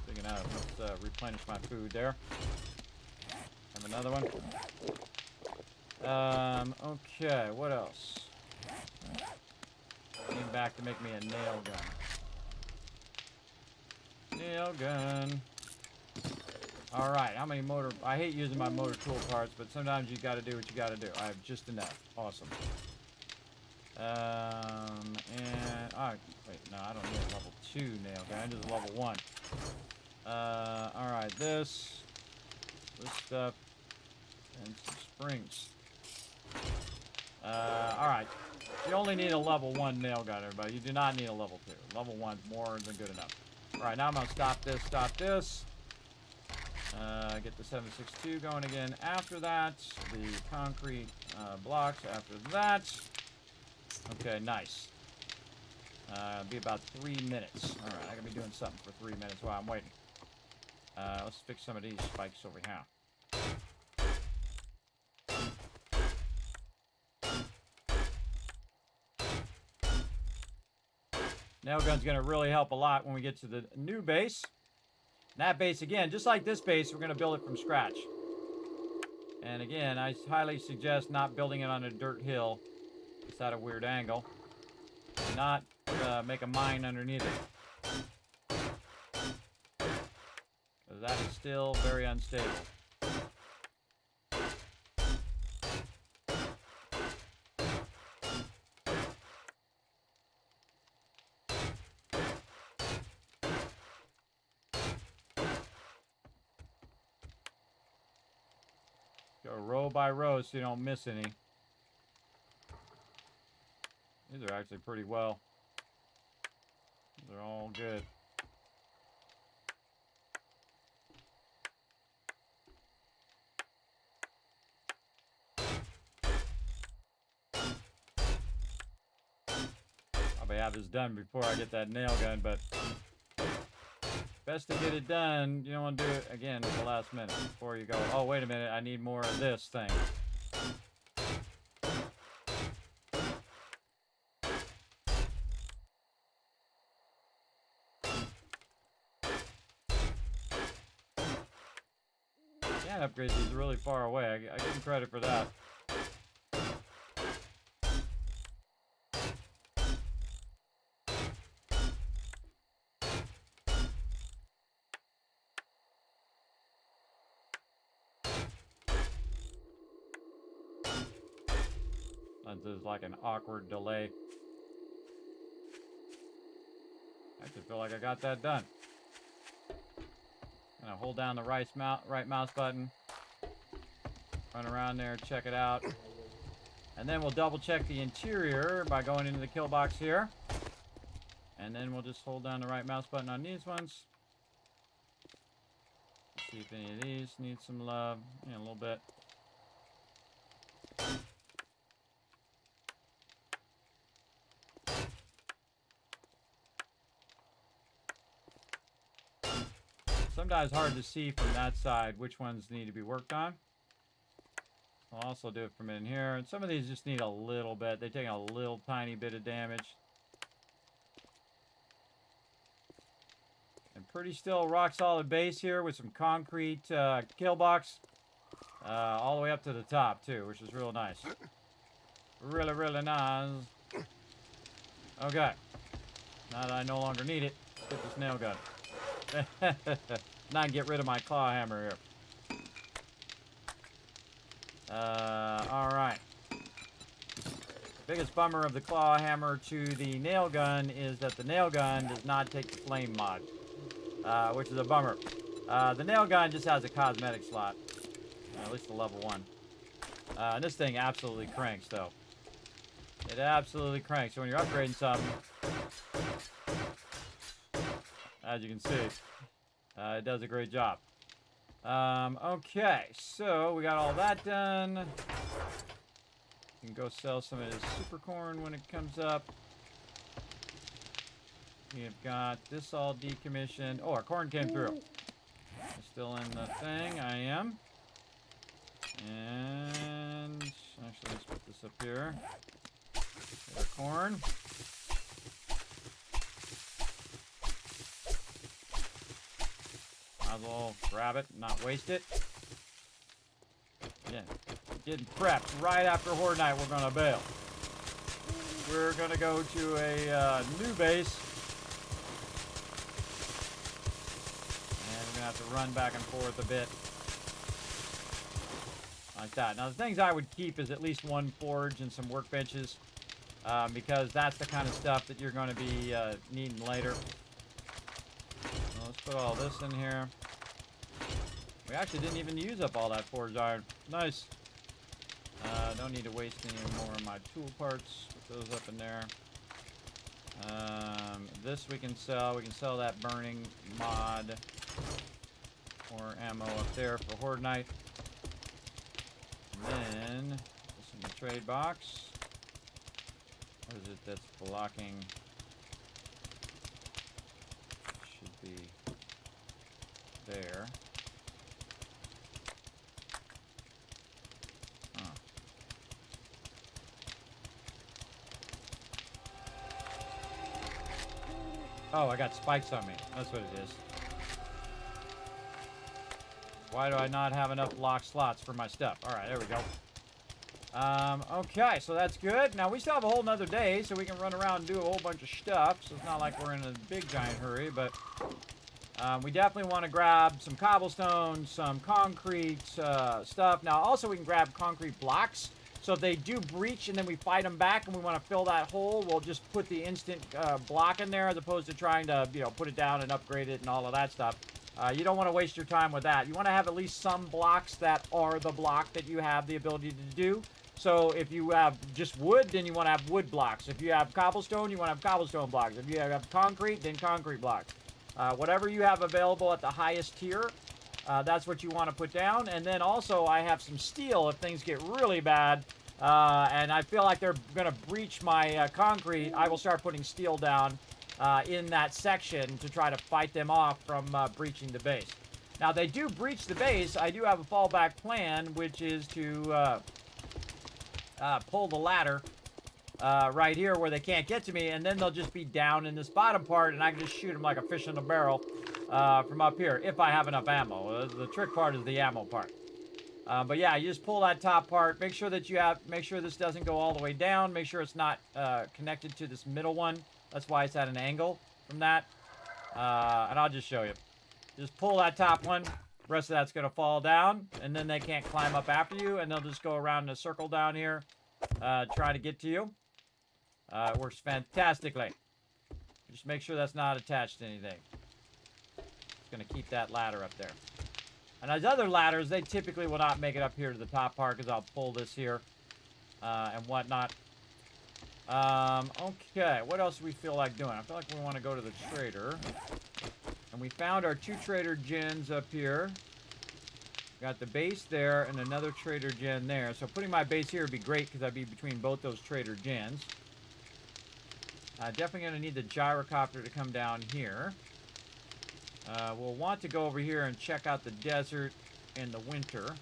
Digging out. Let's replenish my food there. Have another one. Okay, what else? Came back to make me a nail gun. Nail gun. Alright, how many motor... I hate using my motor tool parts, but sometimes you gotta do what you gotta do. I have just enough. Awesome. And... Oh, wait, no, I don't need a level 2 nail gun. I just level 1. Alright, this stuff, and some springs. Alright. You only need a level 1 nail gun, everybody. You do not need a level 2. Level 1 is more than good enough. Alright, now I'm gonna stop this. Get the 7.62 going again after that. The concrete blocks after that. Okay, nice. Be about 3 minutes. Alright, I can be doing something for 3 minutes while I'm waiting. Let's fix some of these spikes over here. Nail gun's going to really help a lot when we get to the new base. And that base, again, just like this base, we're going to build it from scratch. And again, I highly suggest not building it on a dirt hill. It's at a weird angle. Do not make a mine underneath it. Because that is still very unstable. Go row by row so you don't miss any. These are actually pretty well. They're all good. Probably have this done before I get that nail gun, but best to get it done. You don't want to do it again at the last minute before you go, oh, wait a minute, I need more of this thing. Can't upgrade these really far away. I give them credit for that. There's like an awkward delay. I actually feel like I got that done. Gonna hold down the right mouse button, run around there, check it out, and then we'll double check the interior by going into the kill box here, and then we'll just hold down the right mouse button on these ones. See if any of these need some love. Yeah, a little bit. Sometimes hard to see from that side which ones need to be worked on. I'll also do it from in here. And some of these just need a little bit. They take a little tiny bit of damage. And pretty still rock solid base here with some concrete kill box. All the way up to the top too, which is real nice. Really, really nice. Okay. Now that I no longer need it, get this nail gun. Not get rid of my claw hammer here. Alright. Biggest bummer of the claw hammer to the nail gun is that the nail gun does not take the flame mod, which is a bummer. The nail gun just has a cosmetic slot, at least the level 1. And this thing absolutely cranks, though. It absolutely cranks. So when you're upgrading something, as you can see, it does a great job. Okay, so we got all that done. You can go sell some of this super corn when it comes up. We've got this all decommissioned. Oh, our corn came through. I'm still in the thing. I am. And actually, let's put this up here. Get our corn. Might as well grab it, not waste it. Again, getting prepped. Right after Horde Night, we're gonna bail. We're gonna go to a new base. And we're gonna have to run back and forth a bit. Like that. Now the things I would keep is at least one forge and some workbenches. Because that's the kind of stuff that you're going to be needing later. So let's put all this in here. We actually didn't even use up all that forged iron. Nice. Don't need to waste any more of my tool parts. Put those up in there. This we can sell. We can sell that burning mod or ammo up there for Horde Night. And then this in the trade box. What is it that's blocking? Should be there. Huh. Oh, I got spikes on me. That's what it is. Why do I not have enough lock slots for my stuff? Alright, there we go. Okay, so that's good. Now, we still have a whole nother day, so we can run around and do a whole bunch of stuff. So it's not like we're in a big, giant hurry, but we definitely want to grab some cobblestone, some concrete stuff. Now, also, we can grab concrete blocks. So if they do breach and then we fight them back and we want to fill that hole, we'll just put the instant block in there as opposed to trying to, you know, put it down and upgrade it and all of that stuff. You don't want to waste your time with that. You want to have at least some blocks that are the block that you have the ability to do. So if you have just wood, then you want to have wood blocks. If you have cobblestone, you want to have cobblestone blocks. If you have concrete, then concrete blocks. Whatever you have available at the highest tier, that's what you want to put down. And then also I have some steel if things get really bad. and I feel like they're going to breach my concrete, I will start putting steel down in that section to try to fight them off from breaching the base. Now, they do breach the base. I do have a fallback plan, which is to pull the ladder right here where they can't get to me, and then they'll just be down in this bottom part, and I can just shoot them like a fish in a barrel from up here, if I have enough ammo. The trick part is the ammo part. But yeah, you just pull that top part. Make sure that make sure this doesn't go all the way down. Make sure it's not connected to this middle one. That's why it's at an angle from that. And I'll just show you. Just pull that top one. The rest of that's going to fall down. And then they can't climb up after you. And they'll just go around in a circle down here. Try to get to you. It works fantastically. Just make sure that's not attached to anything. It's going to keep that ladder up there. And those other ladders, they typically will not make it up here to the top part because I'll pull this here and whatnot. Okay, what else do we feel like doing? I feel like we want to go to the trader. And we found our 2 trader gens up here. Got the base there and another trader gen there. So putting my base here would be great because I'd be between both those trader gens. Definitely going to need the gyrocopter to come down here. We'll want to go over here and check out the desert in the winter.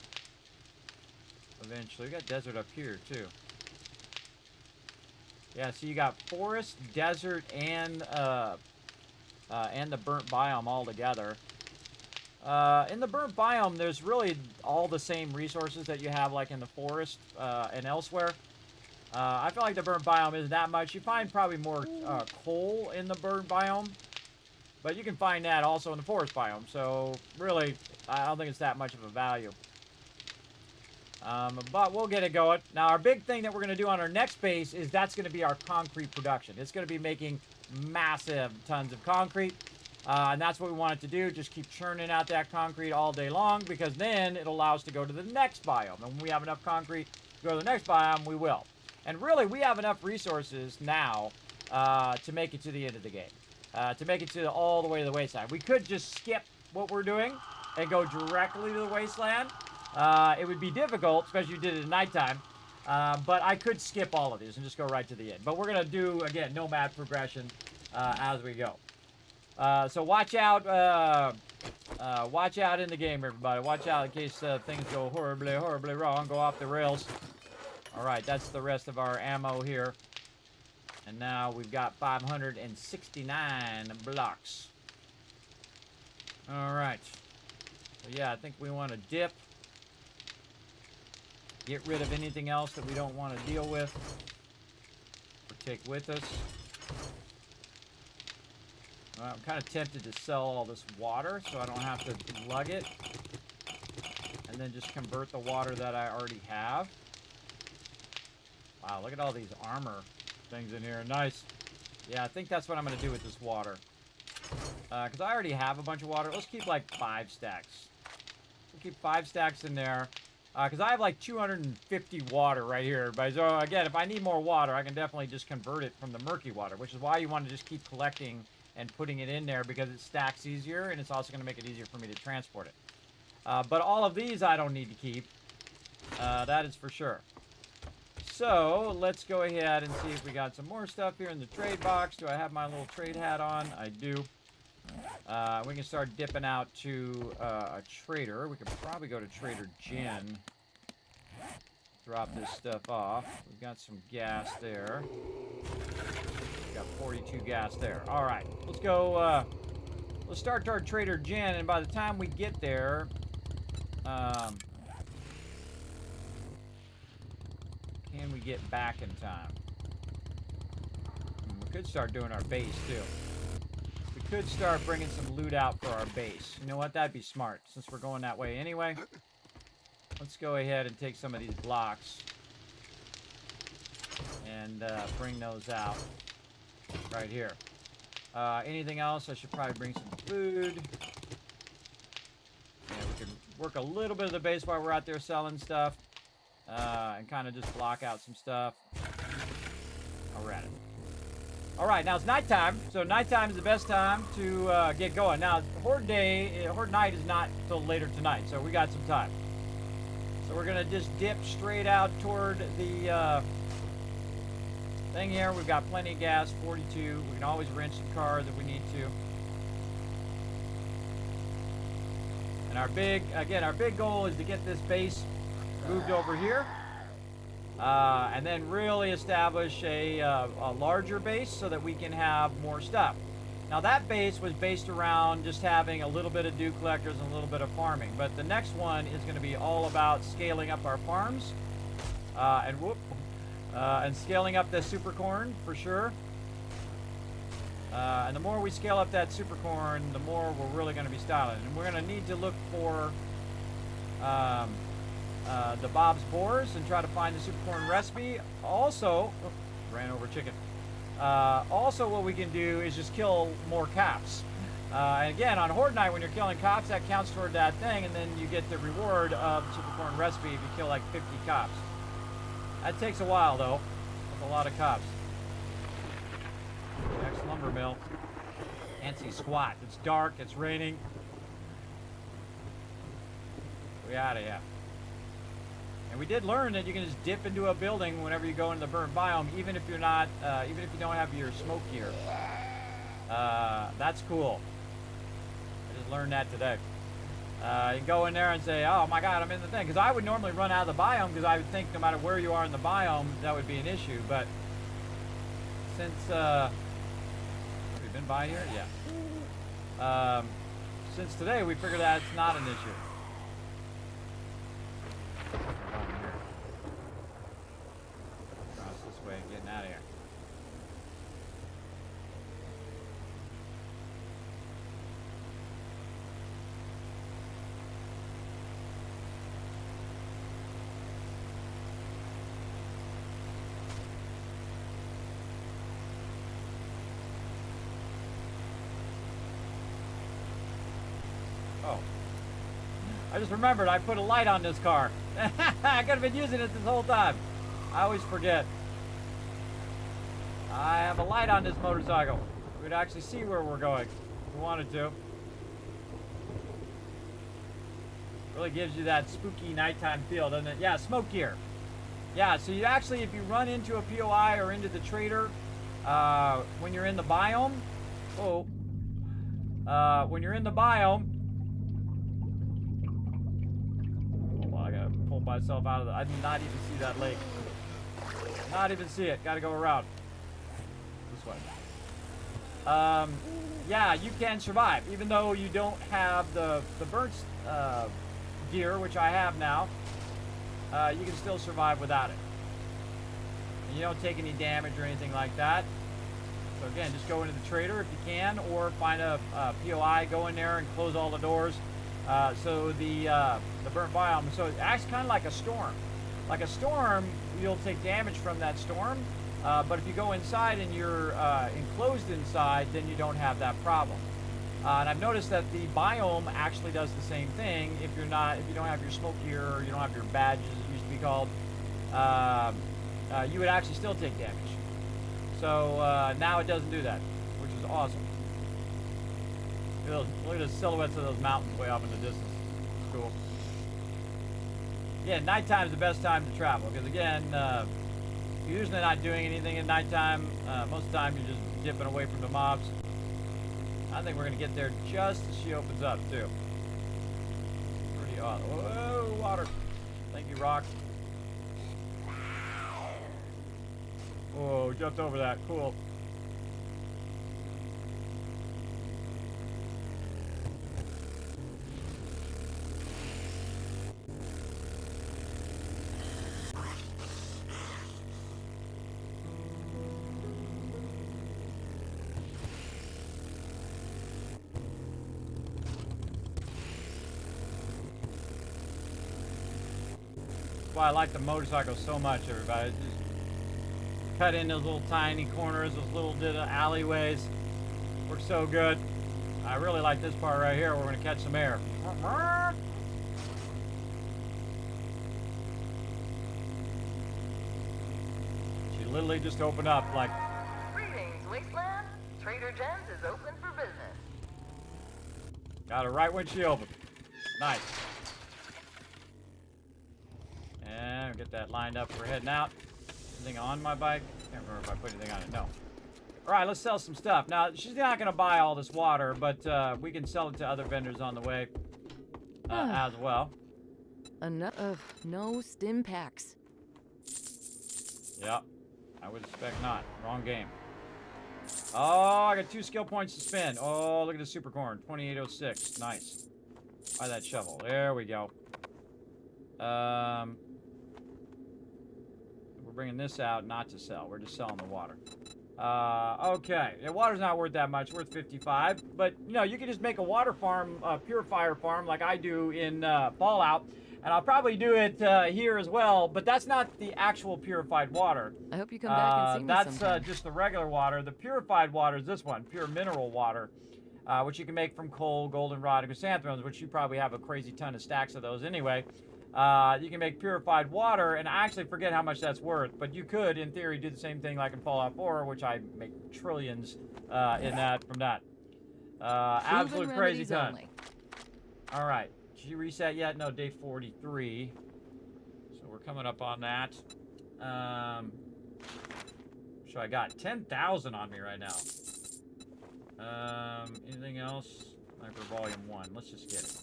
Eventually. We got desert up here, too. Yeah, so you got forest, desert, and the burnt biome all together. In the burnt biome, there's really all the same resources that you have like in the forest and elsewhere. I feel like the burnt biome isn't that much. You find probably more coal in the burnt biome. But you can find that also in the forest biome. So, really, I don't think it's that much of a value. But we'll get it going. Now, our big thing that we're going to do on our next base is that's going to be our concrete production. It's going to be making massive tons of concrete. And that's what we want it to do. Just keep churning out that concrete all day long because then it'll allow us to go to the next biome. And when we have enough concrete to go to the next biome, we will. And really, we have enough resources now to make it to the end of the game. To make it to all the way to the wasteland. We could just skip what we're doing and go directly to the wasteland. It would be difficult, especially if you did it at nighttime. But I could skip all of these and just go right to the end. But we're going to do, again, nomad progression as we go. So watch out in the game, everybody. Watch out in case things go horribly, horribly wrong, go off the rails. All right, that's the rest of our ammo here. And now we've got 569 blocks. All right. So yeah, I think we want to dip. Get rid of anything else that we don't want to deal with or take with us. Well, I'm kind of tempted to sell all this water so I don't have to lug it. And then just convert the water that I already have. Wow, look at all these armor things in here. Nice. Yeah, I think that's what I'm going to do with this water. Because I already have a bunch of water. Let's keep like 5 stacks. We'll keep 5 stacks in there. Because I have like 250 water right here, everybody. So again, if I need more water, I can definitely just convert it from the murky water, which is why you want to just keep collecting and putting it in there because it stacks easier and it's also going to make it easier for me to transport it. But all of these I don't need to keep. That is for sure. So let's go ahead and see if we got some more stuff here in the trade box. Do I have my little trade hat on? I do. We can start dipping out to a trader. We could probably go to Trader Jen. Drop this stuff off. We've got some gas there. Got 42 gas there. All right, let's go. Let's start our Trader Jen, and by the time we get there, can we get back in time? We could start doing our base too. We could start bringing some loot out for our base. You know what? That'd be smart since we're going that way anyway. Let's go ahead and take some of these blocks and bring those out right here. Anything else? I should probably bring some food. Yeah, we can work a little bit of the base while we're out there selling stuff. And kind of just block out some stuff. Alright. Alright, now it's nighttime. So nighttime is the best time to get going. Now, Horde night is not till later tonight. So we got some time. So So we're gonna just dip straight out toward the thing here. We've got plenty of gas, 42. We can always wrench the car if we need to. And our big goal is to get this base moved over here. And then really establish a larger base so that we can have more stuff. Now that base was based around just having a little bit of dew collectors and a little bit of farming. But the next one is going to be all about scaling up our farms. And scaling up the super corn for sure. And the more we scale up that super corn, the more we're really going to be styling. And we're going to need to look for the Bob's Boars and try to find the super corn recipe. Also, ran over chicken. Also, what we can do is just kill more cops. And again, on Horde Night, when you're killing cops, that counts toward that thing, and then you get the reward of the super corn recipe if you kill like 50 cops. That takes a while, though. That's a lot of cops. Next lumber mill. Can't see squat. It's dark. It's raining. We out of here. And we did learn that you can just dip into a building whenever you go into the burnt biome, even if you're not, even if you don't have your smoke gear. That's cool. I just learned that today. You can go in there and say, oh my god, I'm in the thing. Because I would normally run out of the biome because I would think no matter where you are in the biome, that would be an issue. But since, have we been by here? Yeah. Since today, we figured that it's not an issue. Across this way, getting out of here. Oh. I just remembered I put a light on this car. I could have been using it this whole time. I always forget. I have a light on this motorcycle. We'd actually see where we're going if we wanted to. Really gives you that spooky nighttime feel, doesn't it? Yeah, smoke gear. Yeah, so you actually, if you run into a POI or into the trader when you're in the biome, when you're in the biome, I gotta pull myself out of the, I did not even see that lake. Not even see it, gotta go around. This way. Yeah, you can survive, even though you don't have the burnt gear, which I have now. You can still survive without it. And you don't take any damage or anything like that. So again, just go into the trader if you can, or find a POI, go in there and close all the doors. So the burnt biome, so it acts kind of like a storm. Like a storm, you'll take damage from that storm. But if you go inside and you're enclosed inside, then you don't have that problem. And I've noticed that the biome actually does the same thing. If you don't have your smoke gear, or you don't have your badges, it used to be called, you would actually still take damage. So now it doesn't do that, which is awesome. Look at the silhouettes of those mountains way off in the distance. It's cool. Yeah, nighttime is the best time to travel because again, you're usually not doing anything at nighttime. Most of the time, you're just dipping away from the mobs. I think we're gonna get there just as she opens up too. Pretty awesome. Whoa, water! Thank you, Rock. Whoa, jumped over that. Cool. That's why I like the motorcycle so much, everybody. Just cut in those little tiny corners, those little bit of alleyways. Works so good. I really like this part right here. We're going to catch some air. She literally just opened up like... Greetings, Wasteland. Trader Jen's is open for business. Got her right when she opened. Nice. And get that lined up. We're heading out. Anything on my bike? Can't remember if I put anything on it. No. All right, let's sell some stuff. Now, she's not going to buy all this water, but we can sell it to other vendors on the way as well. No stim packs. Yep. I would expect not. Wrong game. Oh, I got 2 skill points to spend. Oh, look at the super corn. 2806. Nice. Buy that shovel. There we go. We're bringing this out not to sell. We're just selling the water. Okay. Yeah, water's not worth that much. Worth 55. But, you know, you can just make a water farm, purifier farm like I do in Fallout. And I'll probably do it here as well. But that's not the actual purified water. I hope you come back and see me That's sometime. just the regular water. The purified water is this one. Pure mineral water. Which you can make from coal, goldenrod, and chrysanthemums, which you probably have a crazy ton of stacks of those anyway. You can make purified water, and I actually forget how much that's worth, but you could, in theory, do the same thing like in Fallout 4, which I make trillions in that from that. Absolute crazy ton. Only. All right. Did you reset yet? No, day 43. So we're coming up on that. So I got 10,000 on me right now. Anything else? Sniper Volume 1. Let's just get it.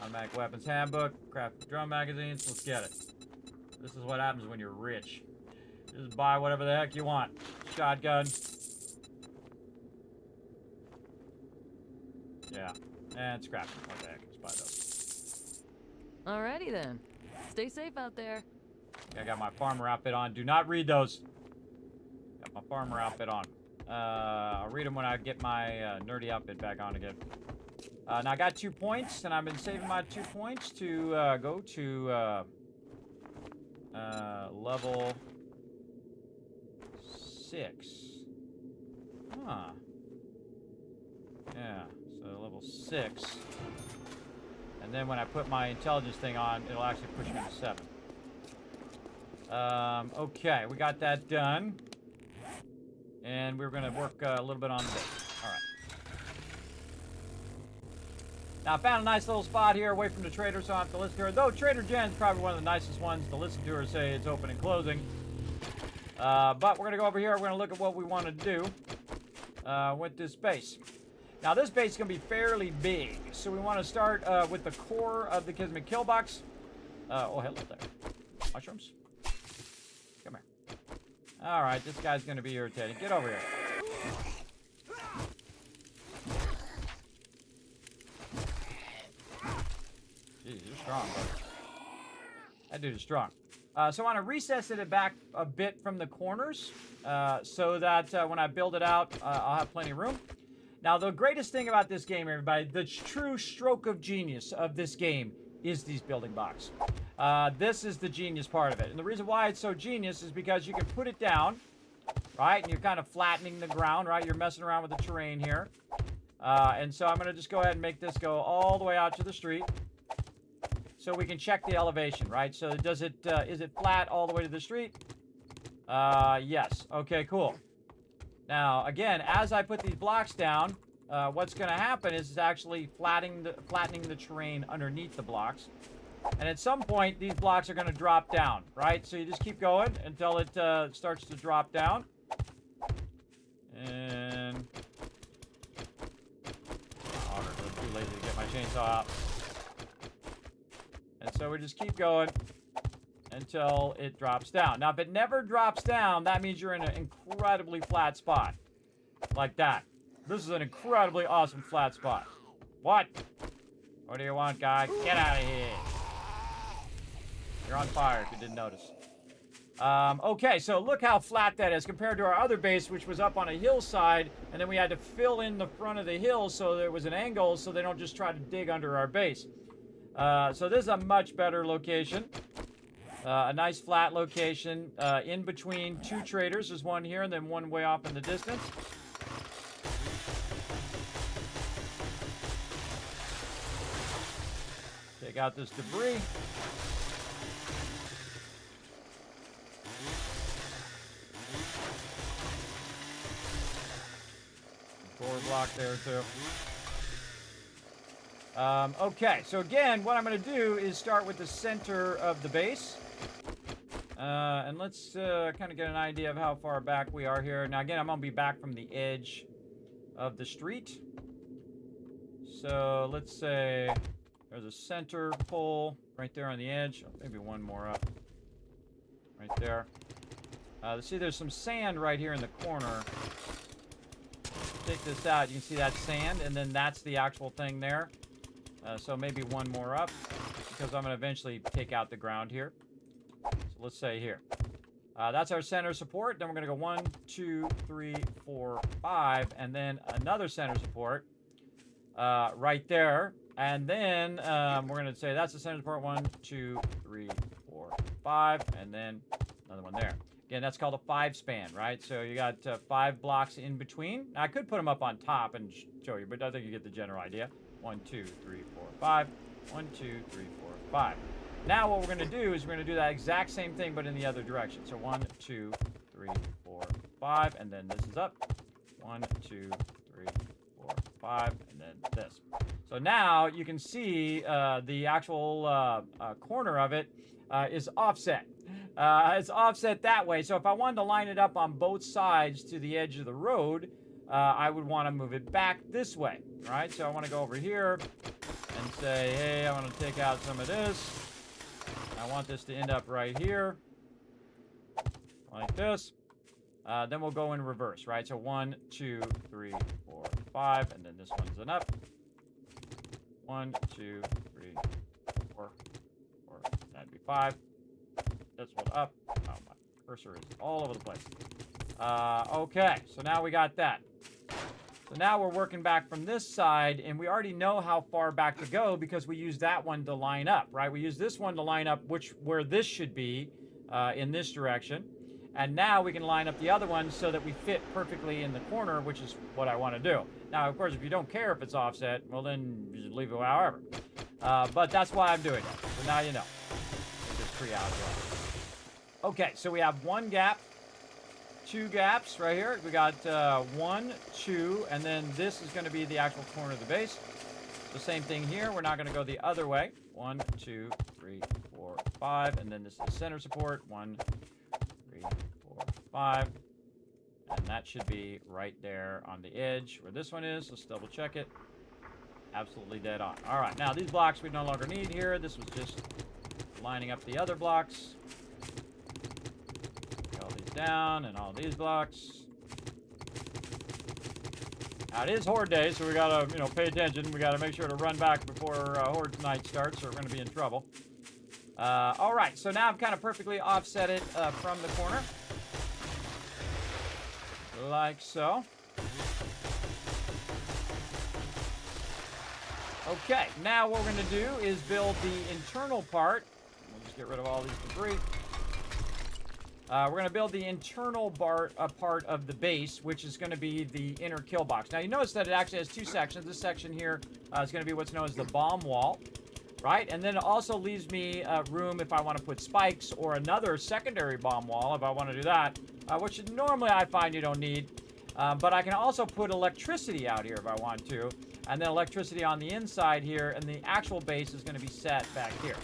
Automatic Weapons Handbook. Craft Drum Magazines. Let's get it. This is what happens when you're rich. Just buy whatever the heck you want. Shotgun. Yeah. And scrap them. What the heck? Let's buy those. Alrighty then. Stay safe out there. I got my farmer outfit on. Do not read those. Got my farmer outfit on. I'll read them when I get my nerdy outfit back on again. Now I got 2 points, and I've been saving my 2 points to go to level 6. Huh. Yeah, so level 6. And then when I put my intelligence thing on, it'll actually push me to 7. Okay, we got that done. And we're going to work a little bit on the base. All right. Now, I found a nice little spot here away from the trader, so I don't have to listen to her. Though Trader Jen's probably one of the nicest ones to listen to her say it's open and closing. But we're going to go over here. We're going to look at what we want to do with this base. Now, this base is going to be fairly big. So we want to start with the core of the Kismet kill box. Oh, hello there. Mushrooms? Come here. All right, this guy's going to be irritating. Get over here. Jeez, you're strong, bud. That dude is strong. So I want to recess it back a bit from the corners so that when I build it out, I'll have plenty of room. Now, the greatest thing about this game, everybody, the true stroke of genius of this game is these building blocks. This is the genius part of it. And the reason why it's so genius is because you can put it down, right? And you're kind of flattening the ground, right? You're messing around with the terrain here. And so I'm going to just go ahead and make this go all the way out to the street so we can check the elevation, right? So does it, is it flat all the way to the street? Yes. Okay, cool. Now, again, as I put these blocks down, what's going to happen is it's actually flattening the terrain underneath the blocks. And at some point, these blocks are going to drop down, right? So you just keep going until it starts to drop down. And... I'm too lazy to get my chainsaw out. And so we just keep going until it drops down. Now, if it never drops down, that means you're in an incredibly flat spot. Like that. This is an incredibly awesome flat spot. What? What do you want, guy? Get out of here. You're on fire if you didn't notice. Okay, so look how flat that is compared to our other base, which was up on a hillside, and then we had to fill in the front of the hill so there was an angle so they don't just try to dig under our base. So this is a much better location. A nice flat location in between 2 traders. There's one here and then one way off in the distance. Take out this debris. Core block there too. Okay, so again, what I'm going to do is start with the center of the base. And let's kind of get an idea of how far back we are here. Now, again, I'm going to be back from the edge of the street. So let's say there's a center pole right there on the edge. Maybe one more up. Right there. See, there's some sand right here in the corner. Take this out. You can see that sand, and then that's the actual thing there. So maybe one more up, because I'm going to eventually take out the ground here. So let's say here. That's our center support. Then we're going to go 1, 2, 3, 4, 5, and then another center support right there. And then we're going to say that's the center support. 1, 2, 3, 4, 5, and then another one there. Again, that's called a 5 span, right? So you got 5 blocks in between. Now, I could put them up on top and show you, but I think you get the general idea. 1, 2, 3, 4, 5. 1, 2, 3, 4, 5. Now what we're going to do is we're going to do that exact same thing, but in the other direction. So 1, 2, 3, 4, 5, and then this is up. 1, 2, 3, 4, 5, and then this. So now you can see the actual corner of it is offset. It's offset that way. So if I wanted to line it up on both sides to the edge of the road, I would want to move it back this way, right? So I want to go over here and say, hey, I want to take out some of this. I want this to end up right here, like this. Then we'll go in reverse, right? So 1, 2, 3, 4, 5, and then this one's an up. 1, 2, 3, 4, that'd be 5. This one up. Oh, my cursor is all over the place. Okay, so now we got that. So now we're working back from this side, and we already know how far back to go because we used that one to line up, right? We used this one to line up where this should be in this direction. And now we can line up the other one so that we fit perfectly in the corner, which is what I want to do. Now, of course, if you don't care if it's offset, well, then you just leave it however. But that's why I'm doing it. So now you know. Just pre-algebra. Okay, so we have 1 gap. 2 gaps right here. We got 1, 2, and then this is going to be the actual corner of the base. The same thing here. We're not going to go the other way. 1, 2, 3, 4, 5, and then this is center support. 1, 3, 4, 5, and that should be right there on the edge where this one is. Let's double check it. Absolutely dead on. All right, now these blocks we no longer need here. This was just lining up the other blocks. Down and all these blocks. Now it is Horde Day, so we gotta, pay attention. We gotta make sure to run back before Horde night starts, or we're gonna be in trouble. All right, so now I've kind of perfectly offset it from the corner, like so. Okay, now what we're gonna do is build the internal part. We'll just get rid of all these debris. We're going to build the internal part of the base, which is going to be the inner kill box. Now, you notice that it actually has 2 sections. This section here is going to be what's known as the bomb wall, right? And then it also leaves me room if I want to put spikes or another secondary bomb wall if I want to do that, which normally I find you don't need. But I can also put electricity out here if I want to, and then electricity on the inside here, and the actual base is going to be set back here.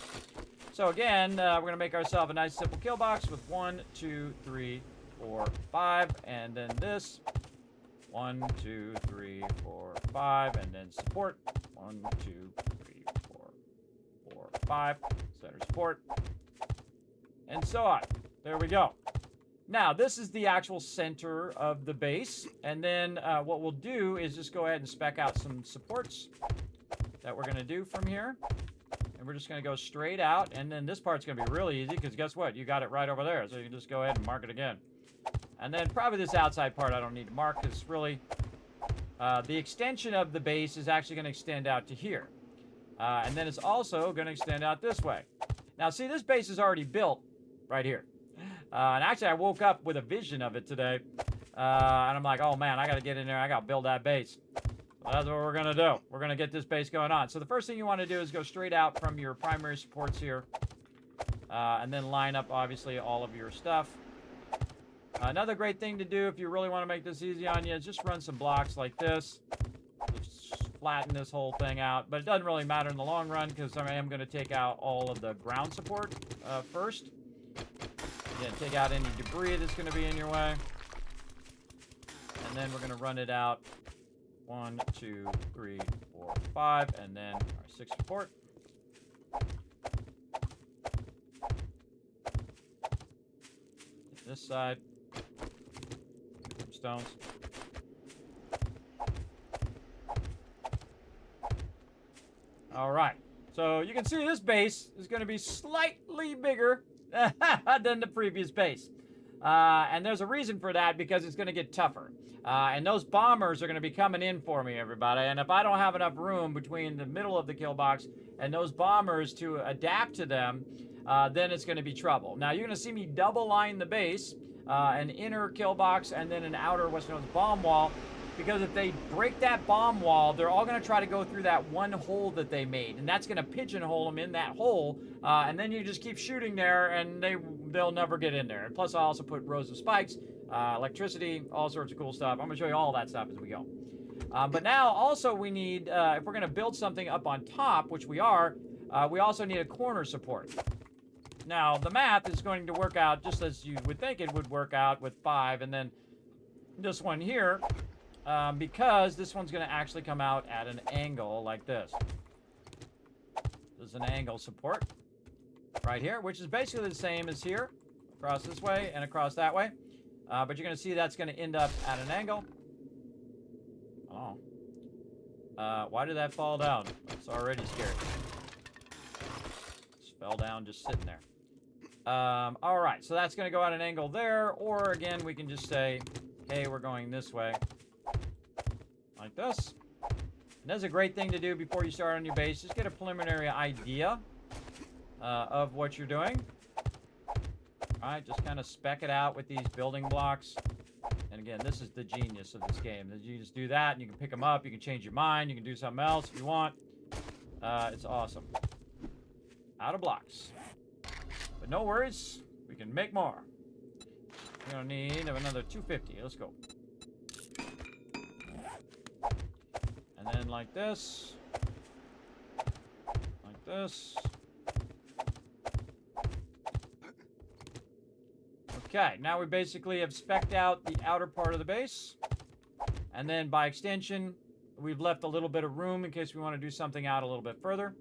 So again, we're going to make ourselves a nice simple kill box with 1, 2, 3, 4, 5, and then this. 1, 2, 3, 4, 5, and then support. 1, 2, 3, 4, 4, 5, center support, and so on. There we go. Now, this is the actual center of the base, and then what we'll do is just go ahead and spec out some supports that we're going to do from here. And we're just going to go straight out, and then this part's going to be really easy, because guess what? You got it right over there, so you can just go ahead and mark it again. And then probably this outside part I don't need to mark, because really the extension of the base is actually going to extend out to here. And then it's also going to extend out this way. Now, see, this base is already built right here. And actually, I woke up with a vision of it today, and I'm like, oh man, I got to get in there, I got to build that base. That's what we're going to do. We're going to get this base going on. So the first thing you want to do is go straight out from your primary supports here. And then line up, obviously, all of your stuff. Another great thing to do if you really want to make this easy on you is just run some blocks like this. Just flatten this whole thing out, but it doesn't really matter in the long run because I am going to take out all of the ground support first. Again, take out any debris that's going to be in your way. And then we're going to run it out 1, 2, 3, 4, 5, and then our 6 support. This side. Some stones. All right. So you can see this base is going to be slightly bigger than the previous base. And there's a reason for that because it's going to get tougher. And those bombers are going to be coming in for me, everybody. And if I don't have enough room between the middle of the kill box and those bombers to adapt to them, then it's going to be trouble. Now, you're going to see me double line the base, an inner kill box and then an outer what's known as bomb wall. Because if they break that bomb wall, they're all going to try to go through that one hole that they made. And that's going to pigeonhole them in that hole. And then you just keep shooting there, and they'll never get in there. And plus, I also put rows of spikes, electricity, all sorts of cool stuff. I'm going to show you all that stuff as we go. But now, also, we need, if we're going to build something up on top, which we are, we also need a corner support. Now, the math is going to work out just as you would think it would work out with 5. And then this one here... because this one's going to actually come out at an angle like this. There's an angle support right here, which is basically the same as here, across this way and across that way. But you're going to see that's going to end up at an angle. Oh. Why did that fall down? It's already scary. Just fell down just sitting there. All right, so that's going to go at an angle there. Or, again, we can just say, hey, we're going this way. Like this. And that's a great thing to do before you start on your base. Just get a preliminary idea of what you're doing. Alright, just kind of spec it out with these building blocks. And again, this is the genius of this game. You just do that and you can pick them up. You can change your mind. You can do something else if you want. It's awesome. Out of blocks. But no worries. We can make more. We're going to need another 250. Let's go. And then like this. Like this. Okay, now we basically have spec'd out the outer part of the base. And then by extension, we've left a little bit of room in case we want to do something out a little bit further.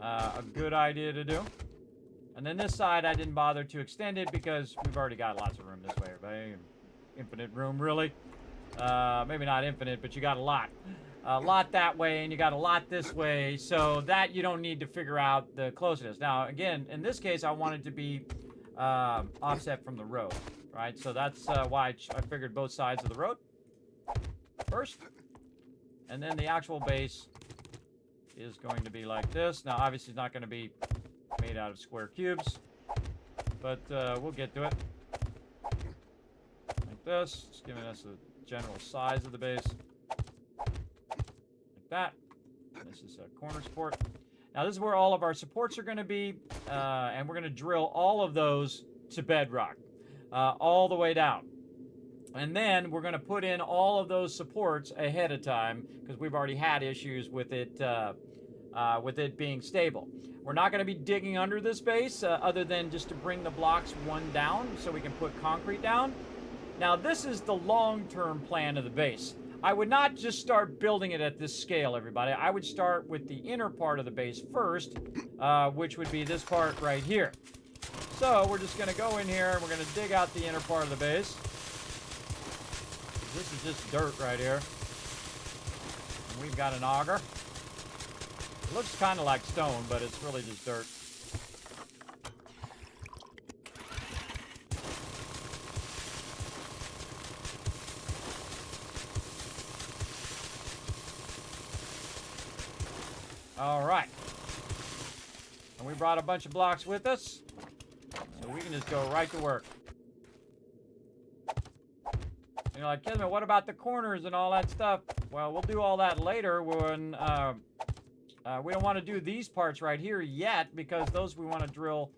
A good idea to do. And then this side, I didn't bother to extend it because we've already got lots of room this way, everybody. Infinite room, really. Maybe not infinite, but you got a lot. A lot that way, and you got a lot this way, so that you don't need to figure out the closeness. Now, again, in this case, I wanted to be offset from the road, right? So that's why I figured both sides of the road first. And then the actual base is going to be like this. Now, obviously, it's not going to be made out of square cubes, but we'll get to it. Like this, just giving us a general size of the base. That. This is a corner support. Now this is where all of our supports are going to be, and we're going to drill all of those to bedrock, all the way down. And then we're going to put in all of those supports ahead of time because we've already had issues with it being stable. We're not going to be digging under this base other than just to bring the blocks one down so we can put concrete down. Now this is the long-term plan of the base. I would not just start building it at this scale, everybody. I would start with the inner part of the base first, which would be this part right here. So we're just going to go in here and we're going to dig out the inner part of the base. This is just dirt right here. And we've got an auger. It looks kind of like stone, but it's really just dirt. All right. And we brought a bunch of blocks with us, so we can just go right to work. And you're like, Kismet, what about the corners and all that stuff? Well, we'll do all that later when we don't want to do these parts right here yet because those we want to drill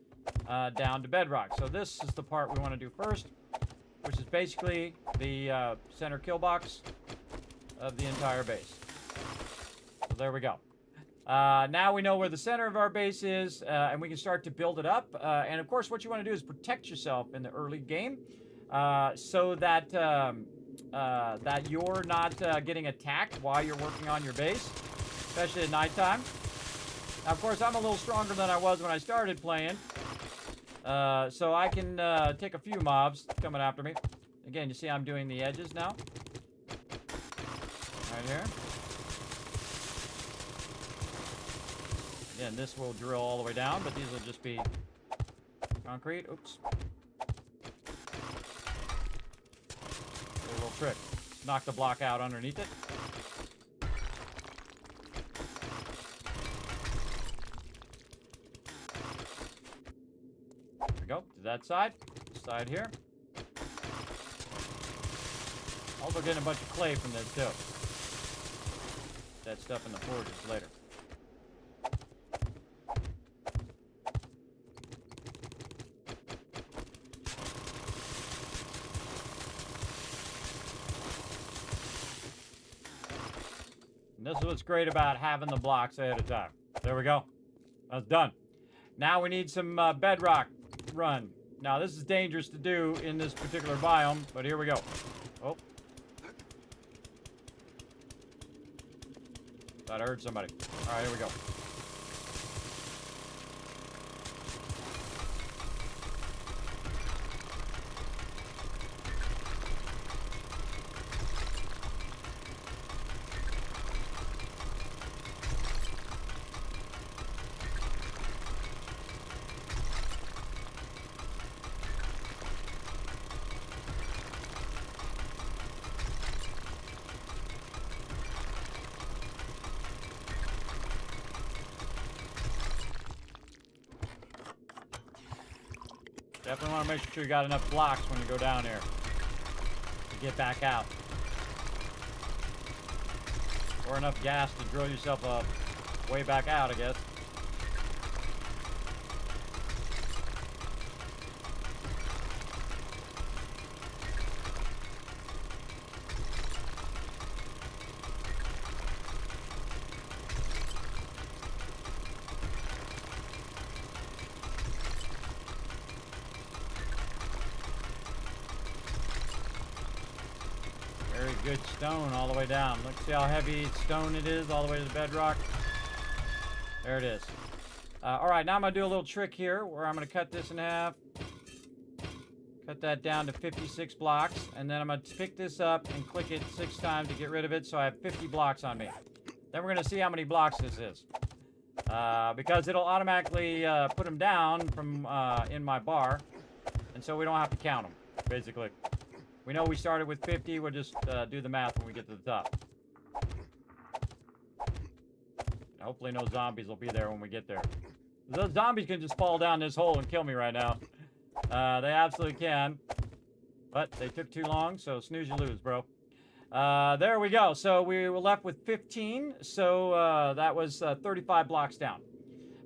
down to bedrock. So this is the part we want to do first, which is basically the center kill box of the entire base. there we go. Now we know where the center of our base is, and we can start to build it up. And of course, what you want to do is protect yourself in the early game, so that that you're not getting attacked while you're working on your base, especially at nighttime. Now, of course, I'm a little stronger than I was when I started playing, so I can take a few mobs coming after me. Again, you see I'm doing the edges now, right here. Again, this will drill all the way down, but these will just be concrete. Oops. A little trick. Knock the block out underneath it. There we go. To that side. Side here. Also getting a bunch of clay from this too. That stuff in the forges later. This is what's great about having the blocks ahead of time. There we go. That's done. Now we need some bedrock run. Now this is dangerous to do in this particular biome, but here we go. Oh. Thought I heard somebody. All right, here we go. Definitely want to make sure you got enough blocks when you go down here to get back out. Or enough gas to drill yourself way back out, I guess. Good stone all the way down. Look, see how heavy stone it is all the way to the bedrock? There it is. All right, now I'm going to do a little trick here where I'm going to cut this in half. Cut that down to 56 blocks. And then I'm going to pick this up and click it 6 times to get rid of it so I have 50 blocks on me. Then we're going to see how many blocks this is. Because it'll automatically put them down from in my bar. And so we don't have to count them, basically. We know we started with 50, we'll just do the math when we get to the top. And hopefully no zombies will be there when we get there. Those zombies can just fall down this hole and kill me right now. They absolutely can. But they took too long, so snooze you lose, bro. There we go. So we were left with 15, so that was 35 blocks down.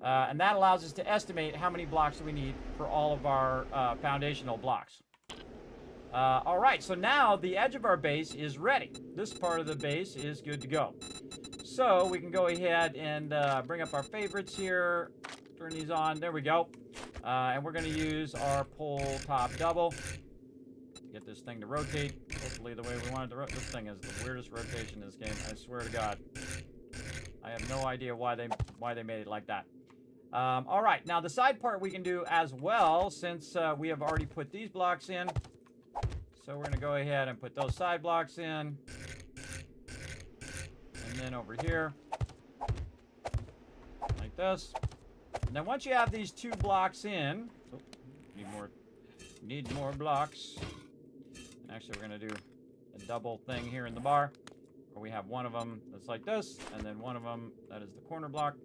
And that allows us to estimate how many blocks we need for all of our foundational blocks. All right, so now the edge of our base is ready. This part of the base is good to go. So we can go ahead and bring up our favorites here. Turn these on. There we go. And we're going to use our pull top double to get this thing to rotate. Hopefully the way we want it to rotate. This thing is the weirdest rotation in this game. I swear to God. I have no idea why they made it like that. All right, now the side part we can do as well since we have already put these blocks in. So we're going to go ahead and put those side blocks in. And then over here. Like this. And then once you have these 2 blocks in. Oh, need more blocks. And actually we're going to do a double thing here in the bar. Where we have one of them that's like this. And then one of them that is the corner block.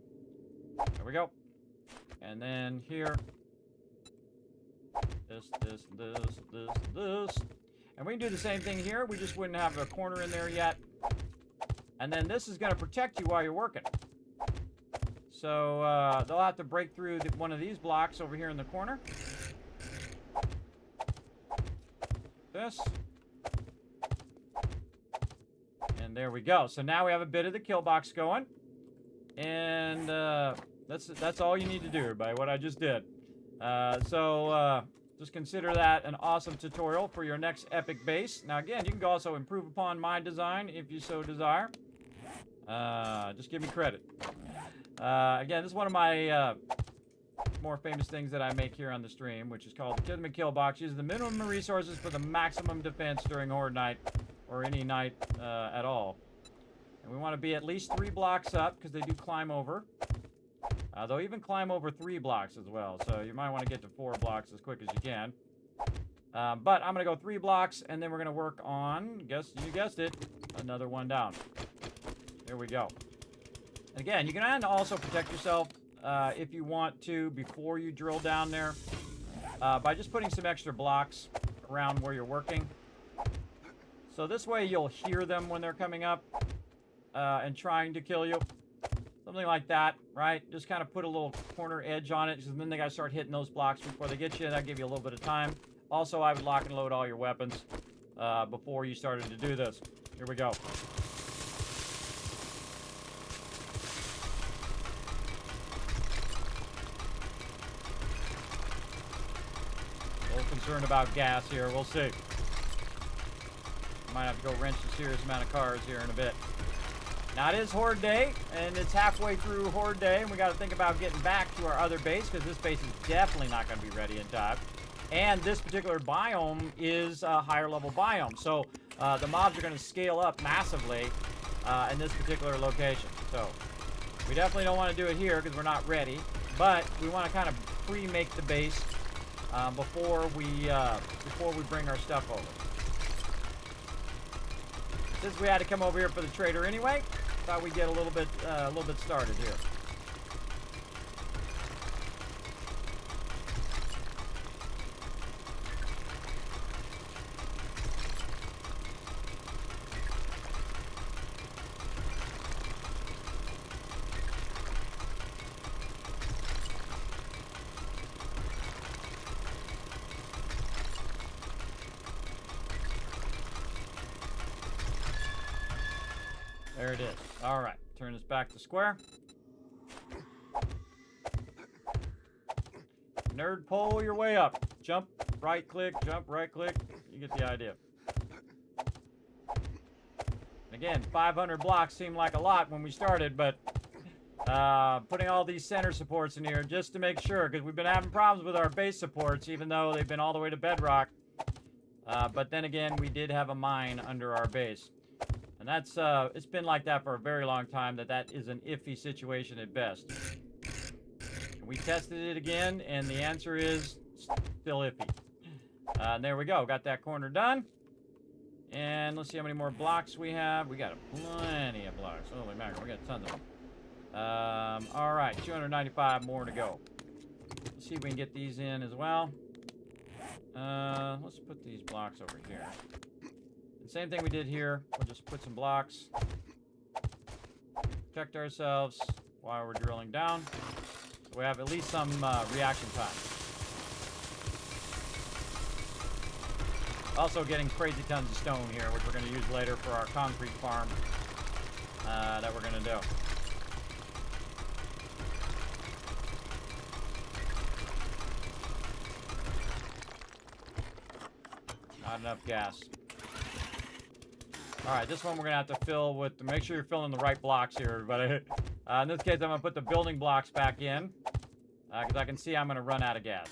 There we go. And then here. This. And we can do the same thing here. We just wouldn't have a corner in there yet. And then this is going to protect you while you're working. So they'll have to break through one of these blocks over here in the corner. This. And there we go. So now we have a bit of the kill box going. And that's all you need to do, everybody, what I just did. Just consider that an awesome tutorial for your next epic base. Now, again, you can also improve upon my design if you so desire. Just give me credit. Again, this is one of my more famous things that I make here on the stream, which is called the Kismet Kill Box. Uses the minimum resources for the maximum defense during Horde night, or any night at all. And we want to be at least 3 blocks up, because they do climb over. They'll even climb over 3 blocks as well, so you might want to get to 4 blocks as quick as you can. But I'm going to go 3 blocks, and then we're going to work on, you guessed it, another one down. There we go. And again, you can also protect yourself if you want to before you drill down there by just putting some extra blocks around where you're working. So this way you'll hear them when they're coming up and trying to kill you. Something like that, right? Just kind of put a little corner edge on it, because then they got to start hitting those blocks before they get you. That'll give you a little bit of time. Also, I would lock and load all your weapons before you started to do this. Here we go. A little concerned about gas here. We'll see. Might have to go wrench a serious amount of cars here in a bit. Now, it is Horde Day, and it's halfway through Horde Day, and we got to think about getting back to our other base, because this base is definitely not going to be ready in time. And this particular biome is a higher level biome, so the mobs are going to scale up massively in this particular location. So we definitely don't want to do it here, because we're not ready, but we want to kind of pre-make the base before we bring our stuff over. Since we had to come over here for the trader anyway, thought we'd get a little bit started here. There it is. All right, turn this back to square. Nerd, pull your way up. Jump, right click, You get the idea. Again, 500 blocks seemed like a lot when we started, but putting all these center supports in here just to make sure, because we've been having problems with our base supports, even though they've been all the way to bedrock. But then again, we did have a mine under our base. And that's, it's been like that for a very long time, that is an iffy situation at best. And we tested it again, and the answer is still iffy. And there we go, got that corner done. And let's see how many more blocks we have. We got plenty of blocks. Holy mackerel, we got tons of them. All right, 295 more to go. Let's see if we can get these in as well. Let's put these blocks over here. And same thing we did here. We'll just put some blocks. Protect ourselves while we're drilling down. So we have at least some reaction time. Also getting crazy tons of stone here, which we're going to use later for our concrete farm that we're going to do. Not enough gas. Alright, this one we're going to have to fill with, make sure you're filling the right blocks here, everybody. In this case, I'm going to put the building blocks back in, because I can see I'm going to run out of gas.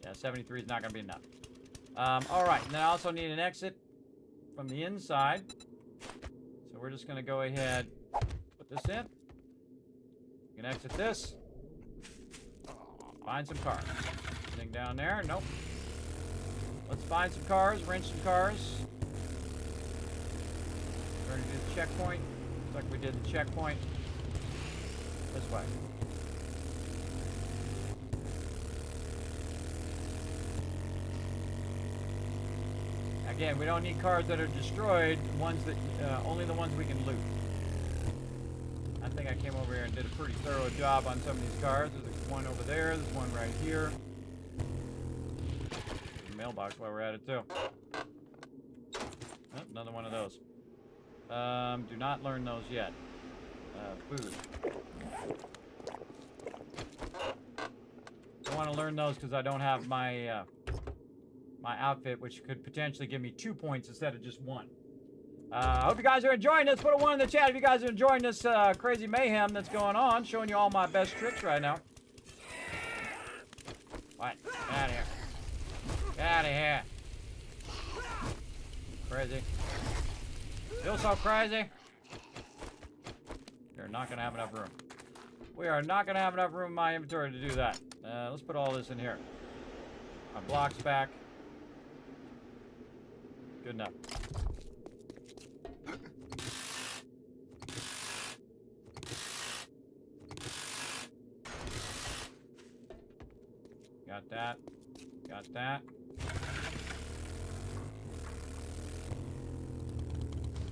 Yeah, 73 is not going to be enough. Alright, and then I also need an exit from the inside. So we're just going to go ahead, put this in. You can exit this. Find some cars. Anything down there? Nope. Let's find some cars, wrench some cars. We're going to do the checkpoint. Looks like we did the checkpoint. This way. Again, we don't need cars that are destroyed. Ones that only the ones we can loot. I think I came over here and did a pretty thorough job on some of these cars. There's one over there. There's one right here. There's a mailbox while we're at it too. Oh, another one of those. Do not learn those yet. Food. I want to learn those because I don't have my my outfit, which could potentially give me 2 points instead of just 1. I hope you guys are enjoying this. Put a 1 in the chat if you guys are enjoying this crazy mayhem that's going on. Showing you all my best tricks right now. What? Get out of here. Get out of here. Crazy. Feel so crazy. You're not going to have enough room. We are not going to have enough room in my inventory to do that. Let's put all this in here. My blocks back. Good enough. Got that. Got that.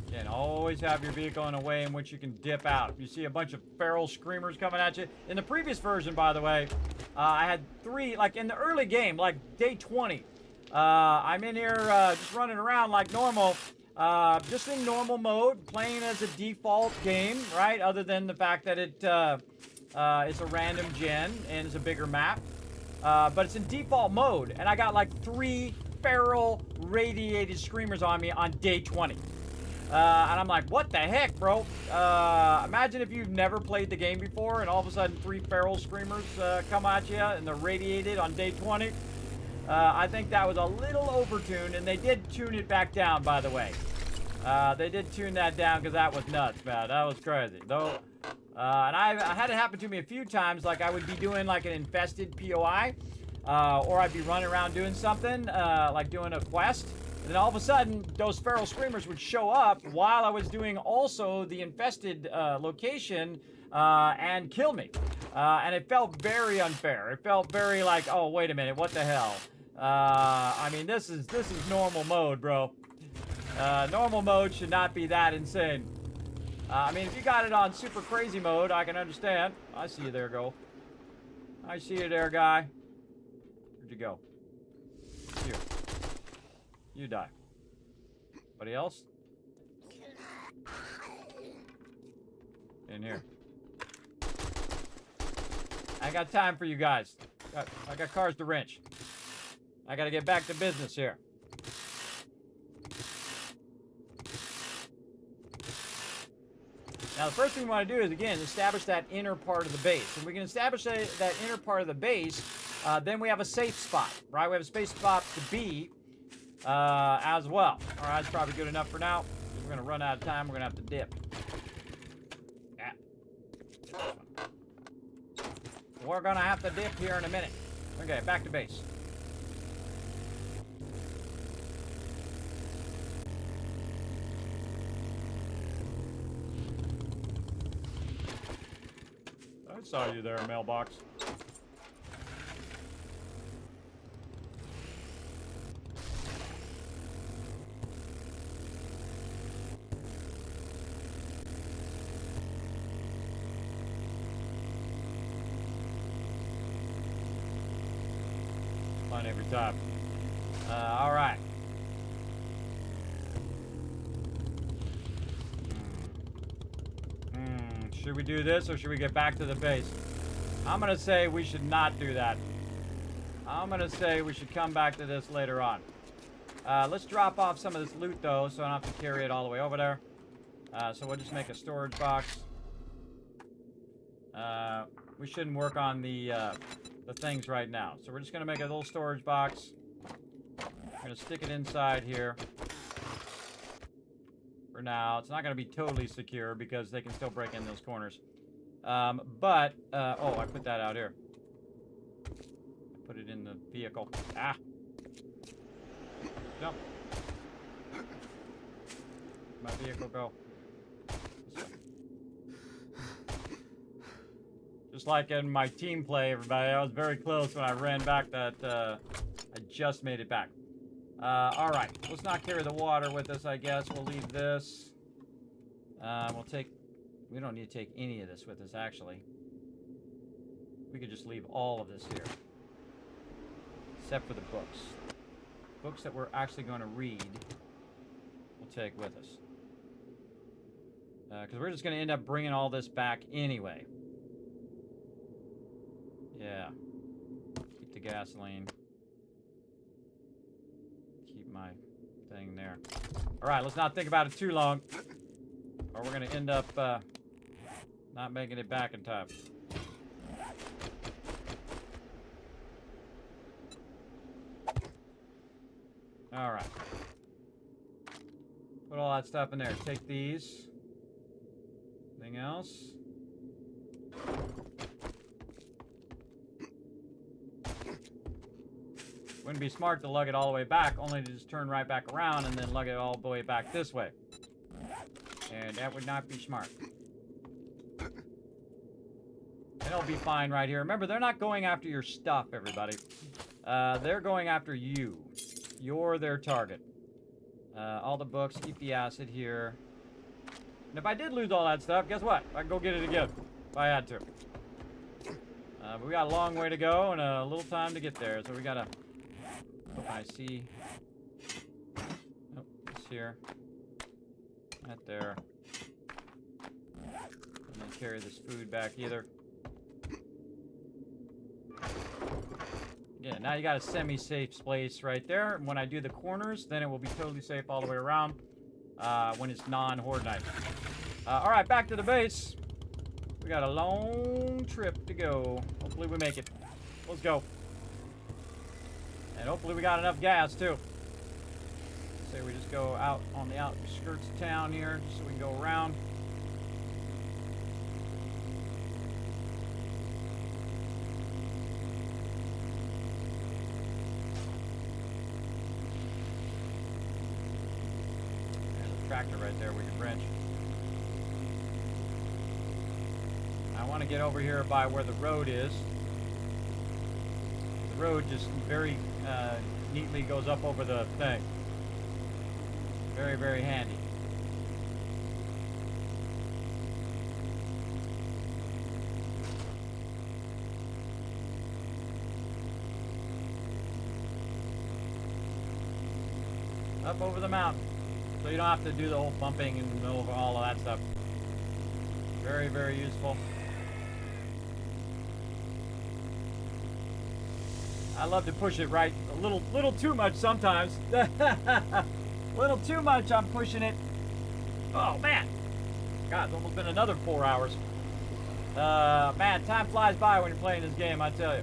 Again, always have your vehicle in a way in which you can dip out. You see a bunch of feral screamers coming at you. In the previous version, by the way, I had 3, like in the early game, like day 20. I'm in here just running around like normal. Just in normal mode, playing as a default game, right? Other than the fact that it's a random gen and it's a bigger map. But it's in default mode, and I got like 3 feral radiated screamers on me on day 20. And I'm like, what the heck, bro? Imagine if you've never played the game before, and all of a sudden 3 feral screamers come at you, and they're radiated on day 20. I think that was a little overtuned, and they did tune it back down, by the way. They did tune that down because that was nuts, man. That was crazy. Though, and I had it happen to me a few times. Like I would be doing like an infested POI, or I'd be running around doing something, like doing a quest. And then all of a sudden, those feral screamers would show up while I was doing also the infested location and kill me. And it felt very unfair. It felt very like, oh, wait a minute, what the hell? I mean, this is normal mode, bro. Normal mode should not be that insane. I mean, if you got it on super crazy mode, I can understand. I see you there, go. I see you there, guy. Where'd you go? You. You die. Anybody else? In here. I got time for you guys. I got cars to wrench. I gotta get back to business here. Now, the first thing we want to do is, again, establish that inner part of the base. And we can establish that inner part of the base, then we have a safe spot, right? We have a safe spot to be as well. All right, that's probably good enough for now. We're going to run out of time. We're going to have to dip. Yeah. We're going to have to dip here in a minute. Okay, back to base. I saw you there, mailbox. Fun every time. All right. Should we do this or should we get back to the base? I'm gonna say we should not do that. I'm gonna say we should come back to this later on. Let's drop off some of this loot though, so I don't have to carry it all the way over there. So we'll just make a storage box. We shouldn't work on the things right now. So we're just gonna make a little storage box. We're gonna stick it inside here. For now, it's not going to be totally secure because they can still break in those corners. Oh, I put that out here. I put it in the vehicle. Ah! Jump. My vehicle go. Just like in my team play, everybody, I was very close when I ran back that, I just made it back. All right, let's not carry the water with us, I guess. We'll leave this. We don't need to take any of this with us, actually. We could just leave all of this here. Except for the books. Books that we're actually going to read, we'll take with us. Because we're just going to end up bringing all this back anyway. Yeah. Keep the gasoline. Keep my thing there. Alright, let's not think about it too long. Or we're going to end up not making it back in time. Alright. Put all that stuff in there. Take these. Anything else? Wouldn't be smart to lug it all the way back, only to just turn right back around and then lug it all the way back this way. And that would not be smart. And it'll be fine right here. Remember, they're not going after your stuff, everybody. They're going after you. You're their target. All the books, keep the acid here. And if I did lose all that stuff, guess what? I can go get it again, if I had to. But we got a long way to go and a little time to get there, so we gotta... Oh, I see. Oh, it's here. Right there. I'm gonna carry this food back either. Yeah, now you got a semi-safe place right there. And when I do the corners, then it will be totally safe all the way around when it's non-horde night. All right, back to the base. We got a long trip to go. Hopefully we make it. Let's go. And hopefully we got enough gas, too. Say we just go out on the outskirts of town here, just so we can go around. There's a tractor right there we can wrench. I want to get over here by where the road is. The road just very neatly goes up over the thing. Very, very handy. Up over the mountain. So you don't have to do the whole bumping and over all of that stuff. Very, very useful. I love to push it right a little too much sometimes. Little too much, I'm pushing it. Oh, man. God, it's almost been another 4 hours. Man, time flies by when you're playing this game, I tell you.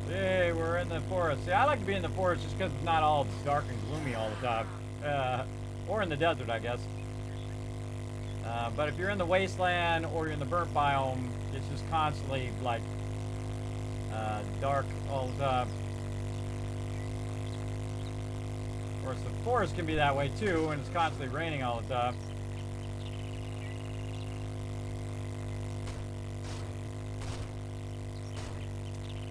Hey, we're in the forest. See, I like to be in the forest just because it's not all dark and gloomy all the time. Or in the desert, I guess. But if you're in the wasteland or you're in the burnt biome, it's just constantly, like, dark all the time. Of course, the forest can be that way, too, and it's constantly raining all the time.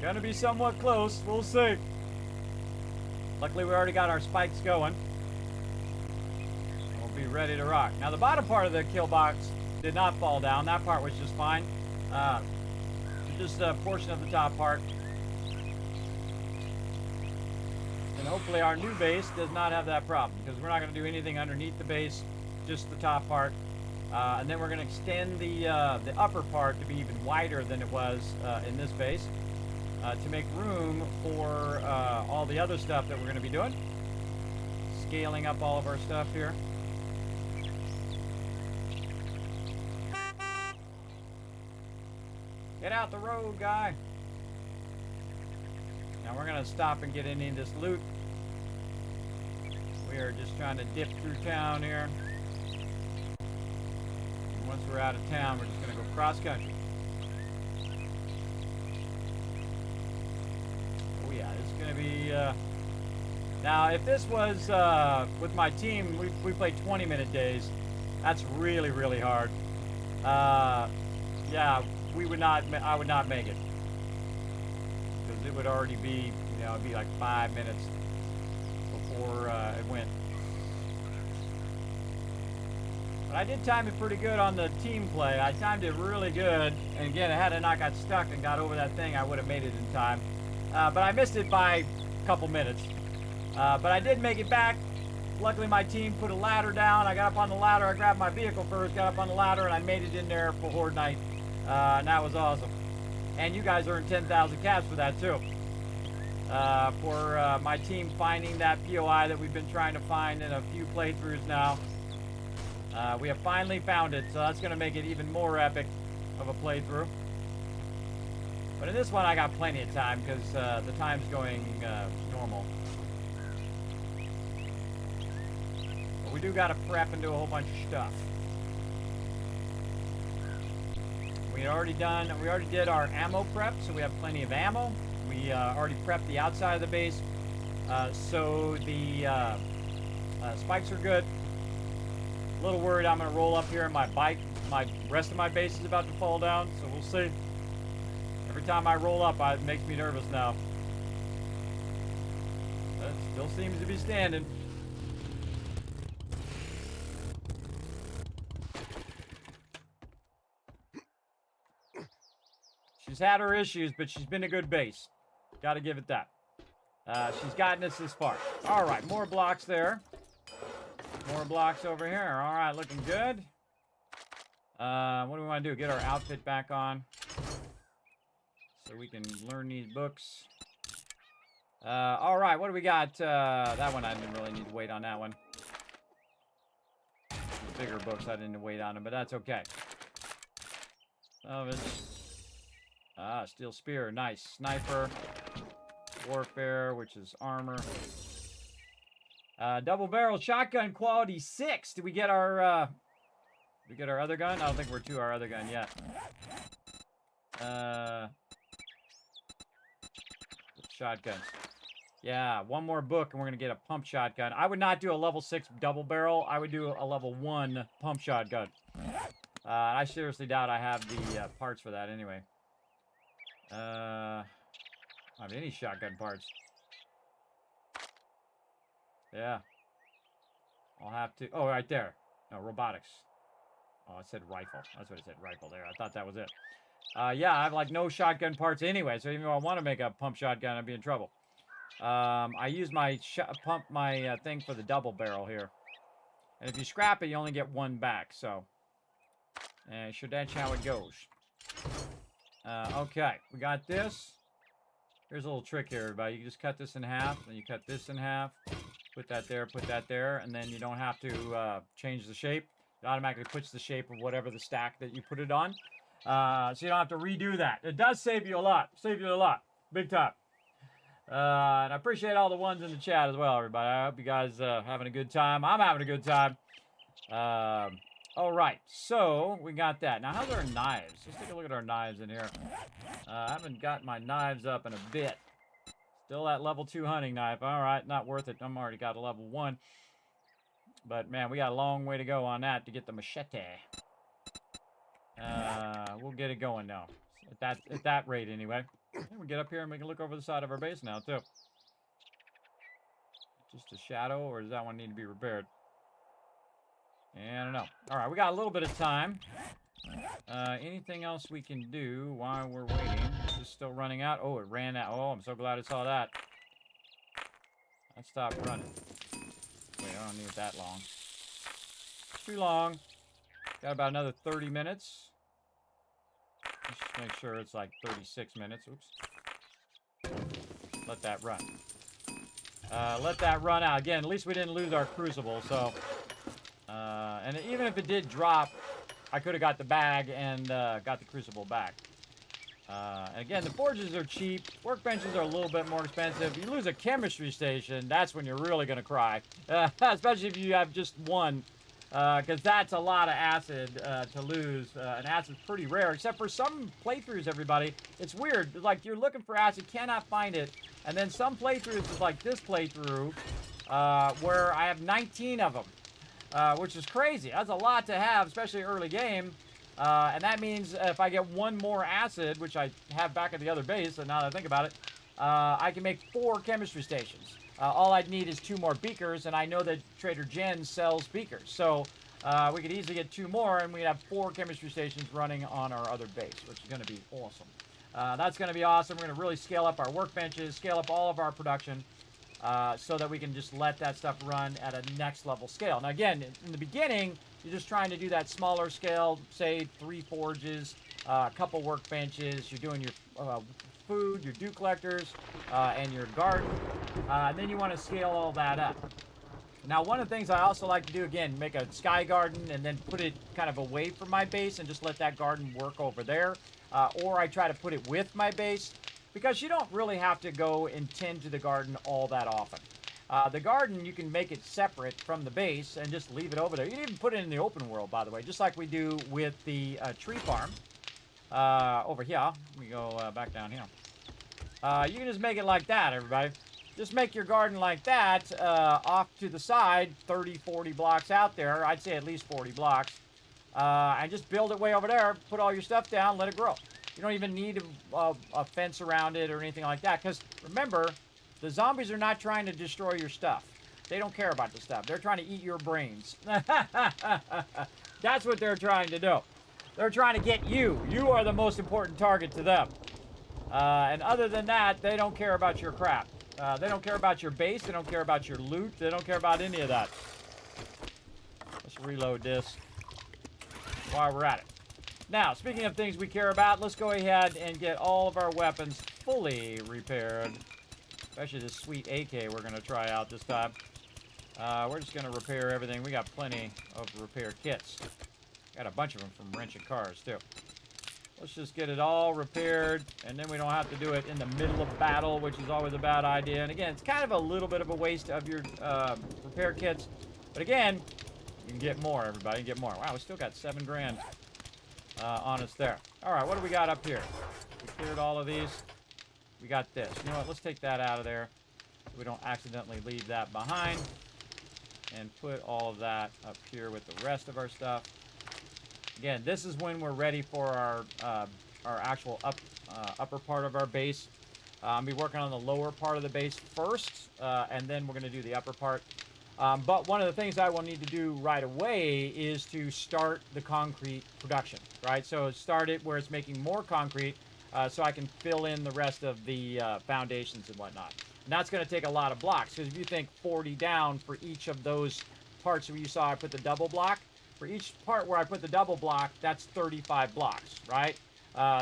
Gonna be somewhat close. We'll see. Luckily, we already got our spikes going. We'll be ready to rock. Now, the bottom part of the kill box did not fall down. That part was just fine. Just a portion of the top part. And hopefully our new base does not have that problem, because we're not going to do anything underneath the base, just the top part. And then we're going to extend the upper part to be even wider than it was in this base. To make room for all the other stuff that we're going to be doing. Scaling up all of our stuff here. Get out the road, guy. Now we're going to stop and get any of this loot. We are just trying to dip through town here. And once we're out of town, we're just going to go cross country. Yeah, it's going to be, now if this was, with my team, we play 20-minute days. That's really, really hard. Yeah, I would not make it. Because it would already be, you know, it'd be like 5 minutes before, it went. I did time it pretty good on the team play. I timed it really good. And again, had I not got stuck and got over that thing, I would have made it in time. But I missed it by a couple minutes. But I did make it back. Luckily, my team put a ladder down. I got up on the ladder. I grabbed my vehicle first, got up on the ladder, and I made it in there for Horde Night. And that was awesome. And you guys earned 10,000 caps for that, too. For my team finding that POI that we've been trying to find in a few playthroughs now. We have finally found it, so that's going to make it even more epic of a playthrough. But in this one, I got plenty of time because the time's going normal. But we do got to prep and do a whole bunch of stuff. We already did our ammo prep, so we have plenty of ammo. We already prepped the outside of the base, so the spikes are good. A little worried I'm going to roll up here and my rest of my base is about to fall down, so we'll see. Every time I roll up, it makes me nervous now. But it still seems to be standing. She's had her issues, but she's been a good base. Got to give it that. She's gotten us this far. All right, more blocks there. More blocks over here. All right, looking good. What do we want to do? Get our outfit back on so we can learn these books. All right, what do we got? That one I didn't really need to wait on that one. The bigger books I didn't wait on them, but that's okay. Salvage. Steel spear, nice. Sniper. Warfare, which is armor. Double barrel shotgun quality 6. Did we get our other gun? I don't think we're to our other gun yet. Shotguns. Yeah, one more book and we're gonna get a pump shotgun. I would not do a level 6 double barrel. I would do a level 1 pump shotgun. I seriously doubt I have the parts for that anyway. I don't have any shotgun parts. Yeah. I'll have to... Oh, right there. No, robotics. Oh, it said rifle. That's what it said, rifle there. I thought that was it. Yeah, I have, like, no shotgun parts anyway, so even though I want to make a pump shotgun, I'd be in trouble. I use my thing for the double barrel here. And if you scrap it, you only get one back, so... And sure, that's how it goes. Okay, we got this. Here's a little trick here, everybody. You just cut this in half, then you cut this in half. Put that there, and then you don't have to change the shape. It automatically puts the shape of whatever the stack that you put it on. So you don't have to redo that. It does save you a lot. Save you a lot. Big time. And I appreciate all the ones in the chat as well, everybody. I hope you guys having a good time. I'm having a good time. All right, so we got that. Now, how's our knives? Let's take a look at our knives in here. I haven't got my knives up in a bit. Still that level 2 hunting knife. All right, not worth it. I'm already got a level 1. But, man, we got a long way to go on that to get the machete. We'll get it going now. At that rate, anyway. We'll get up here and we can look over the side of our base now, too. Just a shadow, or does that one need to be repaired? I don't know. All right, we got a little bit of time. Anything else we can do while we're waiting? Is this still running out? Oh, it ran out. Oh, I'm so glad I saw that. I stopped running. Wait, I don't need it that long. Too long. Got about another 30 minutes. Let's just make sure it's like 36 minutes. Oops. Let that run. Let that run out. Again, at least we didn't lose our crucible, so... and even if it did drop, I could have got the bag and got the crucible back. And again, the forges are cheap. Workbenches are a little bit more expensive. You lose a chemistry station, that's when you're really going to cry. Especially if you have just one. Because that's a lot of acid to lose. And acid's pretty rare, except for some playthroughs, everybody. It's weird. Like, you're looking for acid, cannot find it. And then some playthroughs is like this playthrough, where I have 19 of them. Which is crazy. That's a lot to have, especially early game. And that means if I get one more acid, which I have back at the other base, and now that I think about it, I can make 4 chemistry stations. All I'd need is 2 more beakers, and I know that Trader Jen sells beakers. So we could easily get 2 more, and we'd have 4 chemistry stations running on our other base, which is going to be awesome. That's going to be awesome. We're going to really scale up our workbenches, scale up all of our production, so that we can just let that stuff run at a next level scale. Now, again, in the beginning, you're just trying to do that smaller scale, say 3 forges, a couple workbenches. You're doing your food, your dew collectors, and your garden. And then you want to scale all that up. Now, one of the things I also like to do, again, make a sky garden and then put it kind of away from my base and just let that garden work over there. Or I try to put it with my base, because you don't really have to go and tend to the garden all that often. The garden, you can make it separate from the base and just leave it over there. You can even put it in the open world, by the way, just like we do with the tree farm over here. We go back down here. You can just make it like that, everybody. Just make your garden like that, off to the side, 30, 40 blocks out there. I'd say at least 40 blocks. And just build it way over there, put all your stuff down, let it grow. You don't even need a fence around it or anything like that, because remember, the zombies are not trying to destroy your stuff. They don't care about the stuff. They're trying to eat your brains. That's what they're trying to do. They're trying to get you. You are the most important target to them. And other than that, they don't care about your crap. They don't care about your base. They don't care about your loot. They don't care about any of that. Let's reload this while we're at it. Now, speaking of things we care about, let's go ahead and get all of our weapons fully repaired. Especially this sweet AK we're going to try out this time. We're just going to repair everything. We got plenty of repair kits. Got a bunch of them from wrenching cars, too. Let's just get it all repaired, and then we don't have to do it in the middle of battle, which is always a bad idea. And again, it's kind of a little bit of a waste of your repair kits. But again, you can get more, everybody. You can get more. Wow, we still got 7 grand on us there. All right, what do we got up here? We cleared all of these. We got this. You know what? Let's take that out of there so we don't accidentally leave that behind. And put all of that up here with the rest of our stuff. Again, this is when we're ready for our actual upper part of our base. I'll be working on the lower part of the base first, and then we're going to do the upper part. But one of the things I will need to do right away is to start the concrete production, right? So start it where it's making more concrete so I can fill in the rest of the foundations and whatnot. And that's going to take a lot of blocks, because if you think 40 down for each of those parts where you saw I put the double block, for each part where I put the double block, that's 35 blocks, right?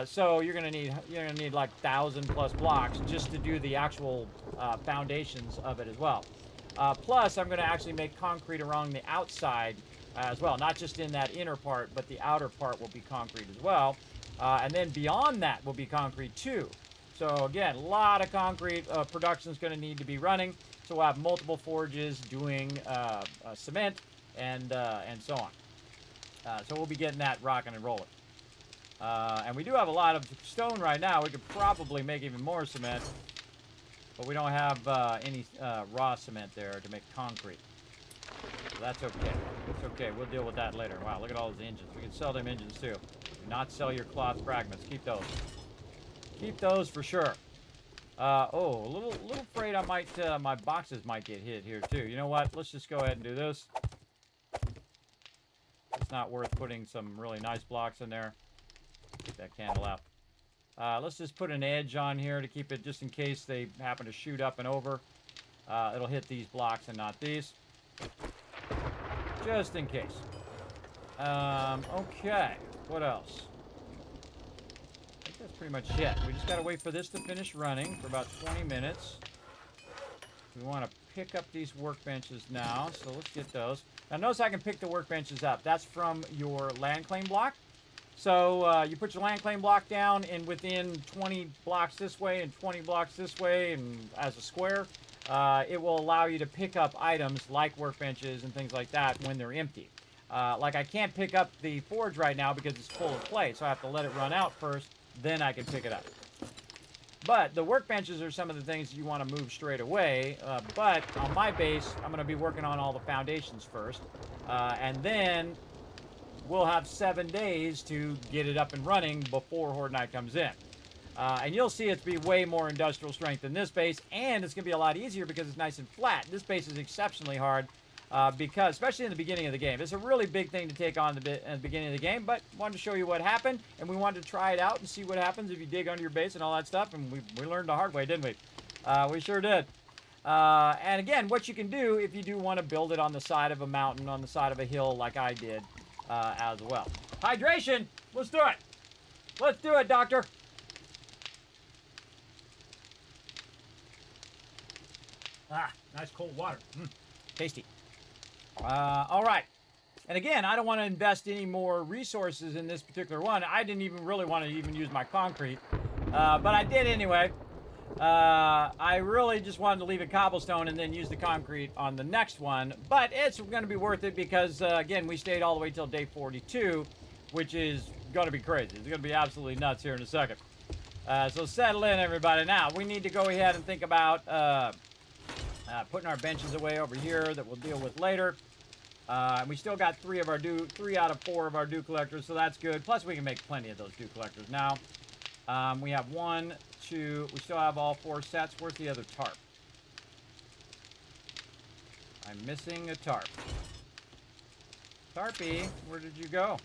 So you're gonna need like 1,000+ blocks just to do the actual foundations of it as well. Plus, I'm gonna actually make concrete along the outside as well, not just in that inner part, but the outer part will be concrete as well. And then beyond that will be concrete too. So again, a lot of concrete production is gonna need to be running. So we'll have multiple forges doing cement and so on. So we'll be getting that rocking and rolling. And we do have a lot of stone right now. We could probably make even more cement. But we don't have any raw cement there to make concrete. So that's okay. It's okay. We'll deal with that later. Wow, look at all those engines. We can sell them engines too. Do not sell your cloth fragments. Keep those. Keep those for sure. Oh, a little afraid I might, my boxes might get hit here too. You know what? Let's just go ahead and do this. It's not worth putting some really nice blocks in there. Get that candle out. Let's just put an edge on here to keep it, just in case they happen to shoot up and over. It'll hit these blocks and not these. Just in case. Okay. What else? I think that's pretty much it. We just got to wait for this to finish running for about 20 minutes. We want to pick up these workbenches now, so let's get those. Now notice I can pick the workbenches up. That's from your land claim block. So you put your land claim block down, and within 20 blocks this way and 20 blocks this way and as a square, it will allow you to pick up items like workbenches and things like that when they're empty. Like I can't pick up the forge right now because it's full of clay, so I have to let it run out first, then I can pick it up. But the workbenches are some of the things you want to move straight away. But on my base, I'm going to be working on all the foundations first. And then we'll have 7 days to get it up and running before Horde Night comes in. And you'll see it's be way more industrial strength than this base. And it's going to be a lot easier because it's nice and flat. This base is exceptionally hard. because, especially in the beginning of the game. It's a really big thing to take on in the beginning of the game, but wanted to show you what happened, and we wanted to try it out and see what happens if you dig under your base and all that stuff, and we learned the hard way, didn't we? We sure did. And again, what you can do if you do want to build it on the side of a mountain, on the side of a hill like I did as well. Hydration! Let's do it! Let's do it, doctor! Ah, nice cold water. Tasty. All right. And again, I don't want to invest any more resources in this particular one. I didn't even really want to even use my concrete, but I did anyway. I really just wanted to leave it cobblestone and then use the concrete on the next one. But it's going to be worth it because, again, we stayed all the way till day 42, which is going to be crazy. It's going to be absolutely nuts here in a second. So settle in, everybody. Now, we need to go ahead and think about putting our benches away over here that we'll deal with later. We still got 3 out of 4 of our dew collectors, so that's good. Plus, we can make plenty of those dew collectors now. We have 1, 2, we still have all 4 sets. Where's the other tarp? I'm missing a tarp. Tarpy, where did you go?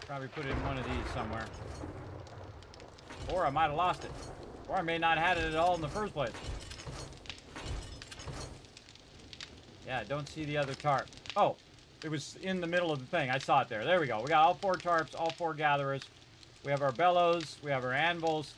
Probably put it in one of these somewhere. Or I might have lost it. Or I may not have had it at all in the first place. Yeah, I don't see the other tarp. Oh, it was in the middle of the thing. I saw it there. There we go. We got all 4 tarps, all 4 gatherers. We have our bellows. We have our anvils.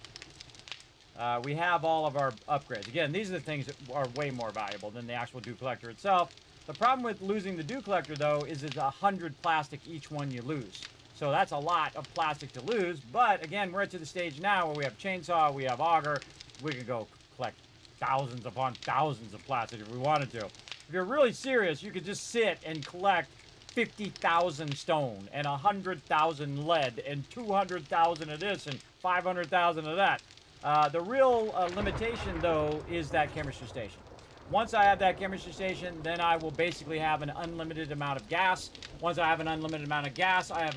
We have all of our upgrades. Again, these are the things that are way more valuable than the actual dew collector itself. The problem with losing the dew collector, though, is it's 100 plastic each one you lose. So that's a lot of plastic to lose. But again, we're to the stage now where we have chainsaw, we have auger. We can go collect thousands upon thousands of plastic if we wanted to. If you're really serious, you could just sit and collect 50,000 stone and 100,000 lead and 200,000 of this and 500,000 of that. The real limitation, though, is that chemistry station. Once I have that chemistry station, then I will basically have an unlimited amount of gas. Once I have an unlimited amount of gas, I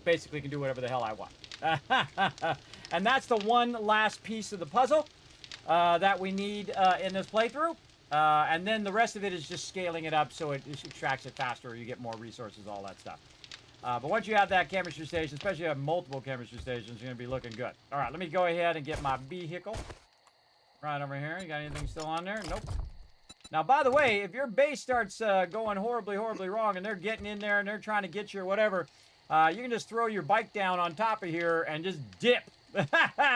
basically can do whatever the hell I want. And that's the one last piece of the puzzle that we need in this playthrough. And then the rest of it is just scaling it up so it extracts it faster, you get more resources, all that stuff. But once you have that chemistry station, especially if you have multiple chemistry stations, you're going to be looking good. All right, let me go ahead and get my vehicle right over here. You got anything still on there? Nope. Now, by the way, if your base starts going horribly, horribly wrong and they're getting in there and they're trying to get you or whatever, you can just throw your bike down on top of here and just dip.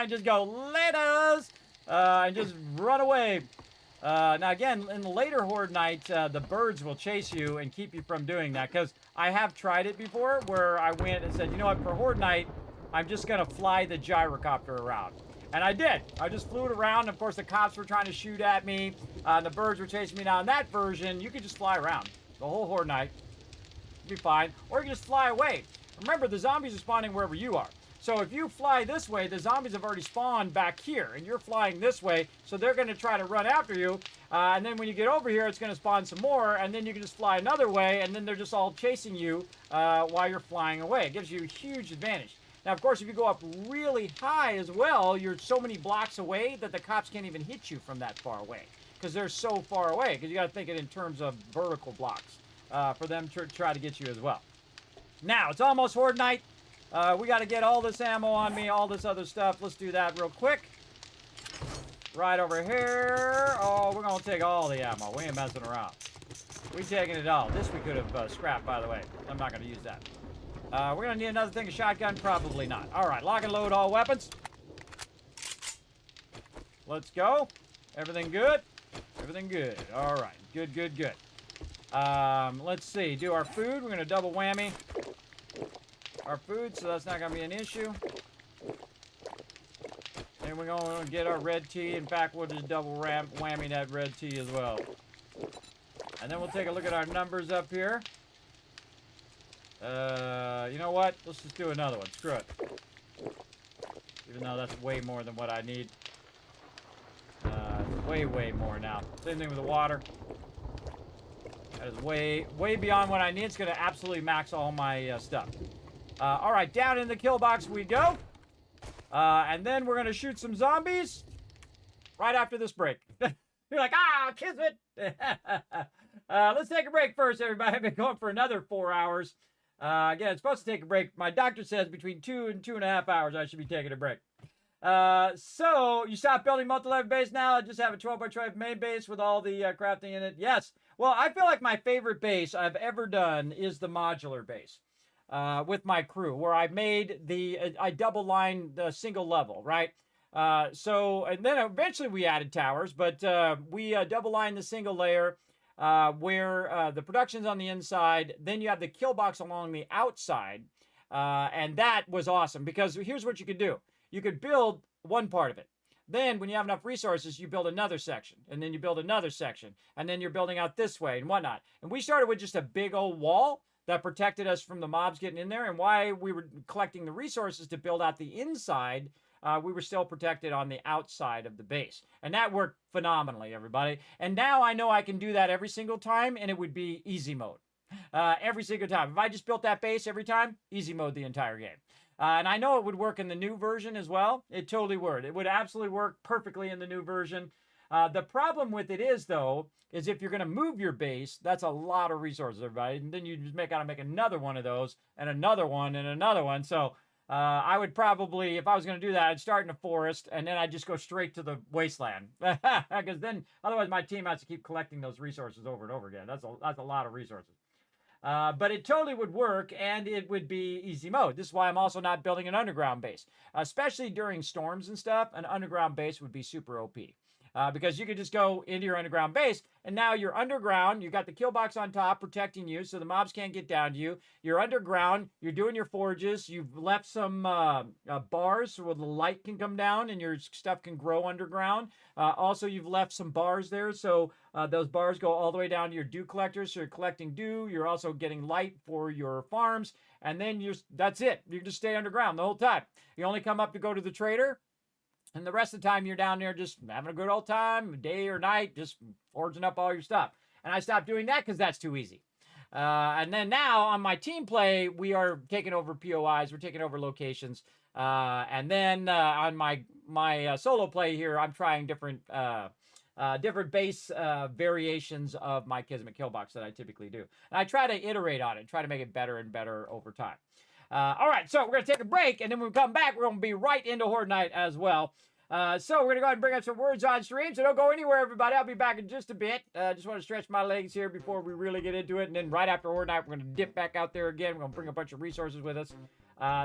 Just go, laters, and just run away. Now, again, in the later Horde night, the birds will chase you and keep you from doing that, because I have tried it before where I went and said, you know what, for Horde night, I'm just going to fly the gyrocopter around. And I did. I just flew it around. And of course, the cops were trying to shoot at me. And the birds were chasing me. Now, in that version, you could just fly around the whole Horde night. You'll be fine. Or you can just fly away. Remember, the zombies are spawning wherever you are. So if you fly this way, the zombies have already spawned back here, and you're flying this way, so they're going to try to run after you. And then when you get over here, it's going to spawn some more, and then you can just fly another way, and then they're just all chasing you while you're flying away. It gives you a huge advantage. Now, of course, if you go up really high as well, you're so many blocks away that the cops can't even hit you from that far away, because they're so far away, because you got to think it in terms of vertical blocks for them to try to get you as well. Now, it's almost Horde night. We got to get all this ammo on me, all this other stuff. Let's do that real quick. Right over here. Oh, we're going to take all the ammo. We ain't messing around. We taking it all. This we could have scrapped, by the way. I'm not going to use that. We're going to need another thing, a shotgun? Probably not. All right, lock and load all weapons. Let's go. Everything good? Everything good. All right, good, good, good. Let's see. Do our food. We're going to double whammy our food, so that's not going to be an issue. And we're going to get our red tea. In fact, we'll just double whammy that red tea as well. And then we'll take a look at our numbers up here. You know what? Let's just do another one. Screw it. Even though that's way more than what I need. Way, way more now. Same thing with the water. That is way, way beyond what I need. It's going to absolutely max all my stuff. All right, down in the kill box we go. And then we're going to shoot some zombies right after this break. You're like, ah, Kismet. Let's take a break first, everybody. I've been going for another 4 hours. Again, it's supposed to take a break. My doctor says between 2 and 2.5 hours I should be taking a break. So you stop building multi-level base now. I just have a 12 by 12 main base with all the crafting in it. Yes. Well, I feel like my favorite base I've ever done is the modular base. With my crew, where I made I double lined the single level, right? And then eventually we added towers, but we double lined the single layer where the production's on the inside. Then you have the kill box along the outside. And that was awesome because here's what you could do. You could build one part of it. Then when you have enough resources, you build another section, and then you build another section, and then you're building out this way and whatnot. And we started with just a big old wall that protected us from the mobs getting in there. And why we were collecting the resources to build out the inside, we were still protected on the outside of the base. And that worked phenomenally, everybody. And now I know I can do that every single time, and it would be easy mode. Every single time. If I just built that base every time, easy mode the entire game. And I know it would work in the new version as well. It totally would. It would absolutely work perfectly in the new version. The problem with it is, though, is if you're going to move your base, that's a lot of resources, everybody. And then you just got to make another one of those, and another one, and another one. So I would probably, if I was going to do that, I'd start in a forest, and then I'd just go straight to the wasteland. Because then, otherwise, my team has to keep collecting those resources over and over again. That's a lot of resources. But it totally would work, and it would be easy mode. This is why I'm also not building an underground base. Especially during storms and stuff, an underground base would be super OP. Because you could just go into your underground base, and now you're underground. You've got the kill box on top protecting you, so the mobs can't get down to you. You're underground. You're doing your forges. You've left some bars so the light can come down and your stuff can grow underground. Also, you've left some bars there, so those bars go all the way down to your dew collectors. So you're collecting dew. You're also getting light for your farms, and then that's it. You just stay underground the whole time. You only come up to go to the trader. And the rest of the time, you're down there just having a good old time, day or night, just forging up all your stuff. And I stopped doing that because that's too easy. And then now on my team play, we are taking over POIs. We're taking over locations. And then on my solo play here, I'm trying different base variations of my Kismet kill box that I typically do. And I try to iterate on it, try to make it better and better over time. All right, so we're going to take a break, and then when we come back, we're going to be right into Horde Night as well. So we're going to go ahead and bring up some words on stream, so don't go anywhere, everybody. I'll be back in just a bit. Just want to stretch my legs here before we really get into it, and then right after Horde Night, we're going to dip back out there again. We're going to bring a bunch of resources with us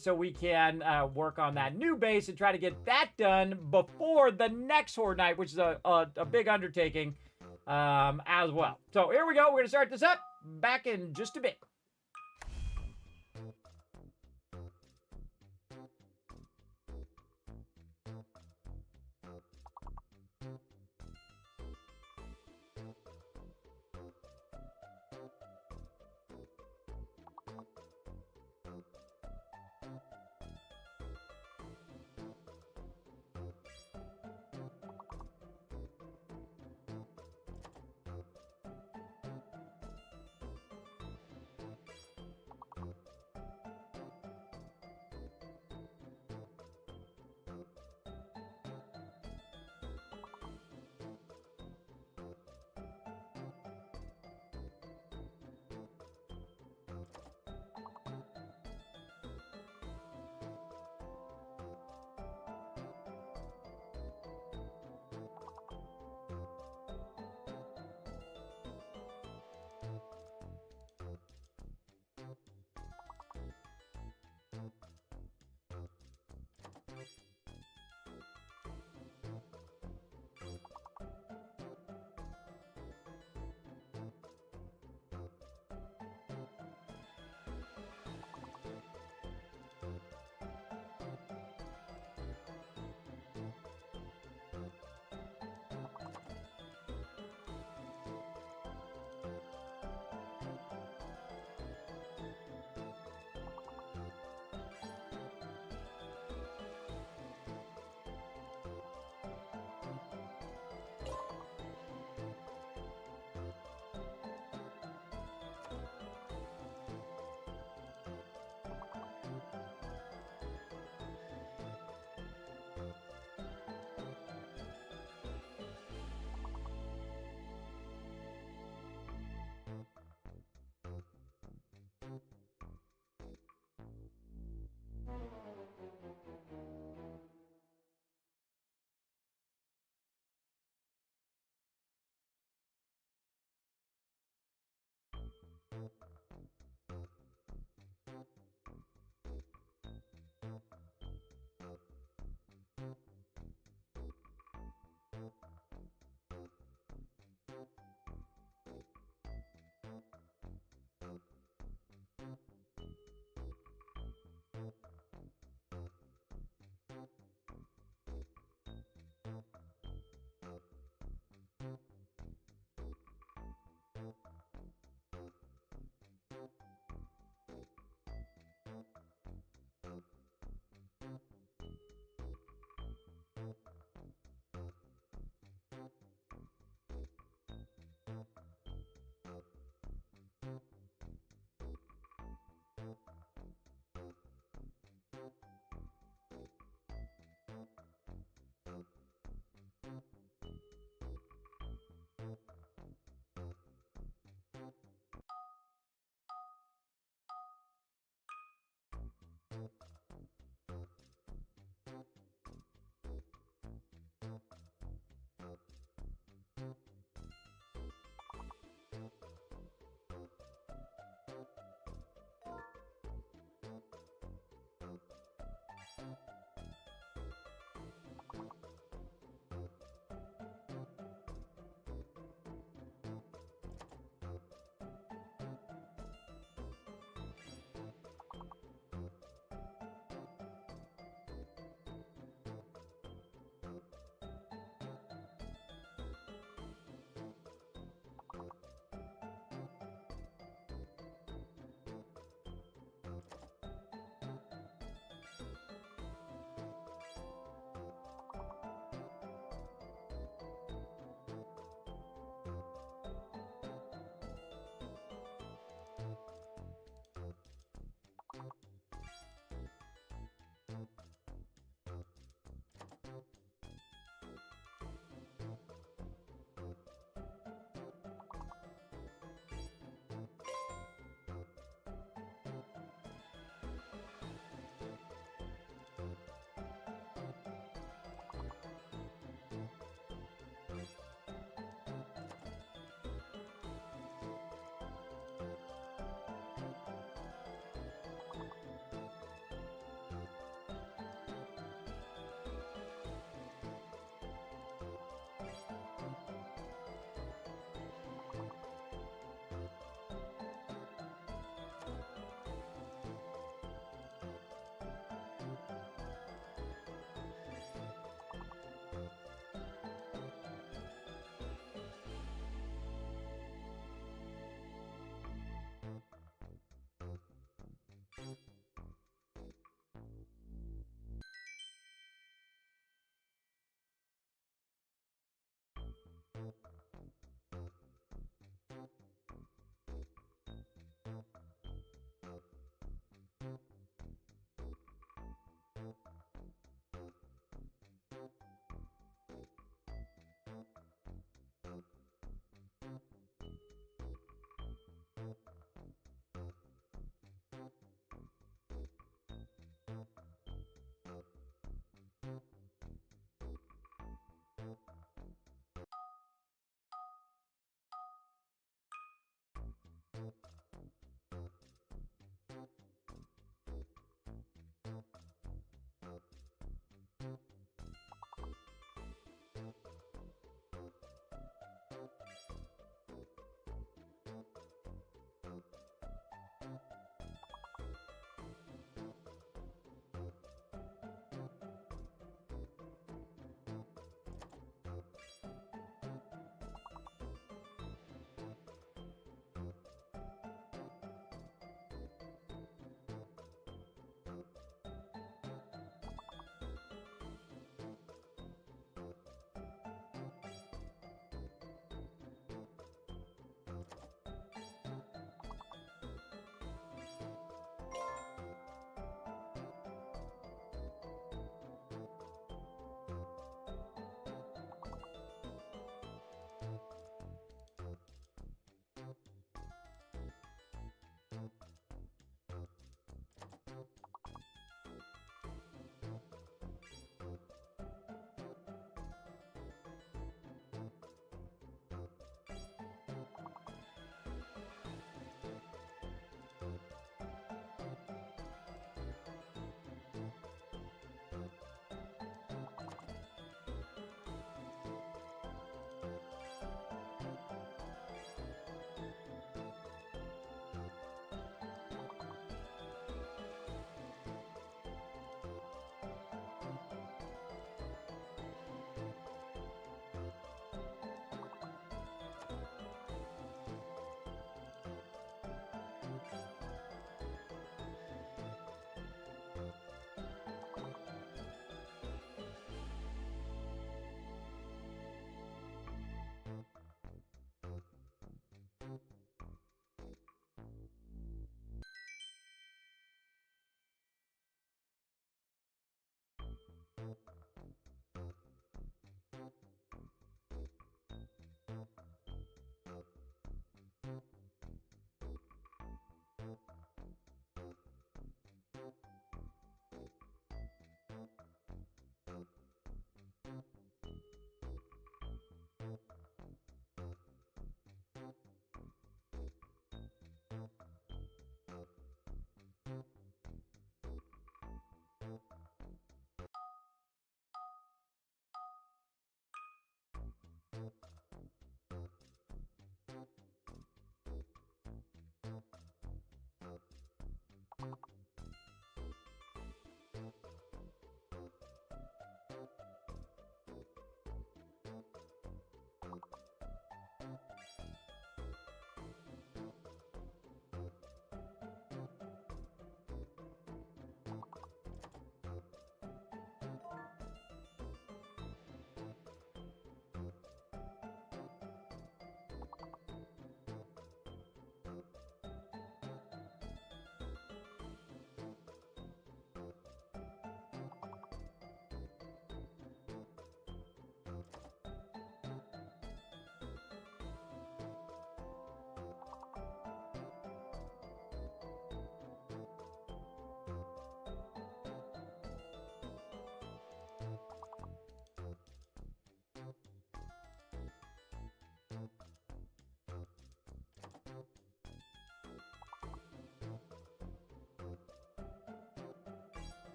so we can work on that new base and try to get that done before the next Horde Night, which is a big undertaking as well. So here we go. We're going to start this up. Back in just a bit.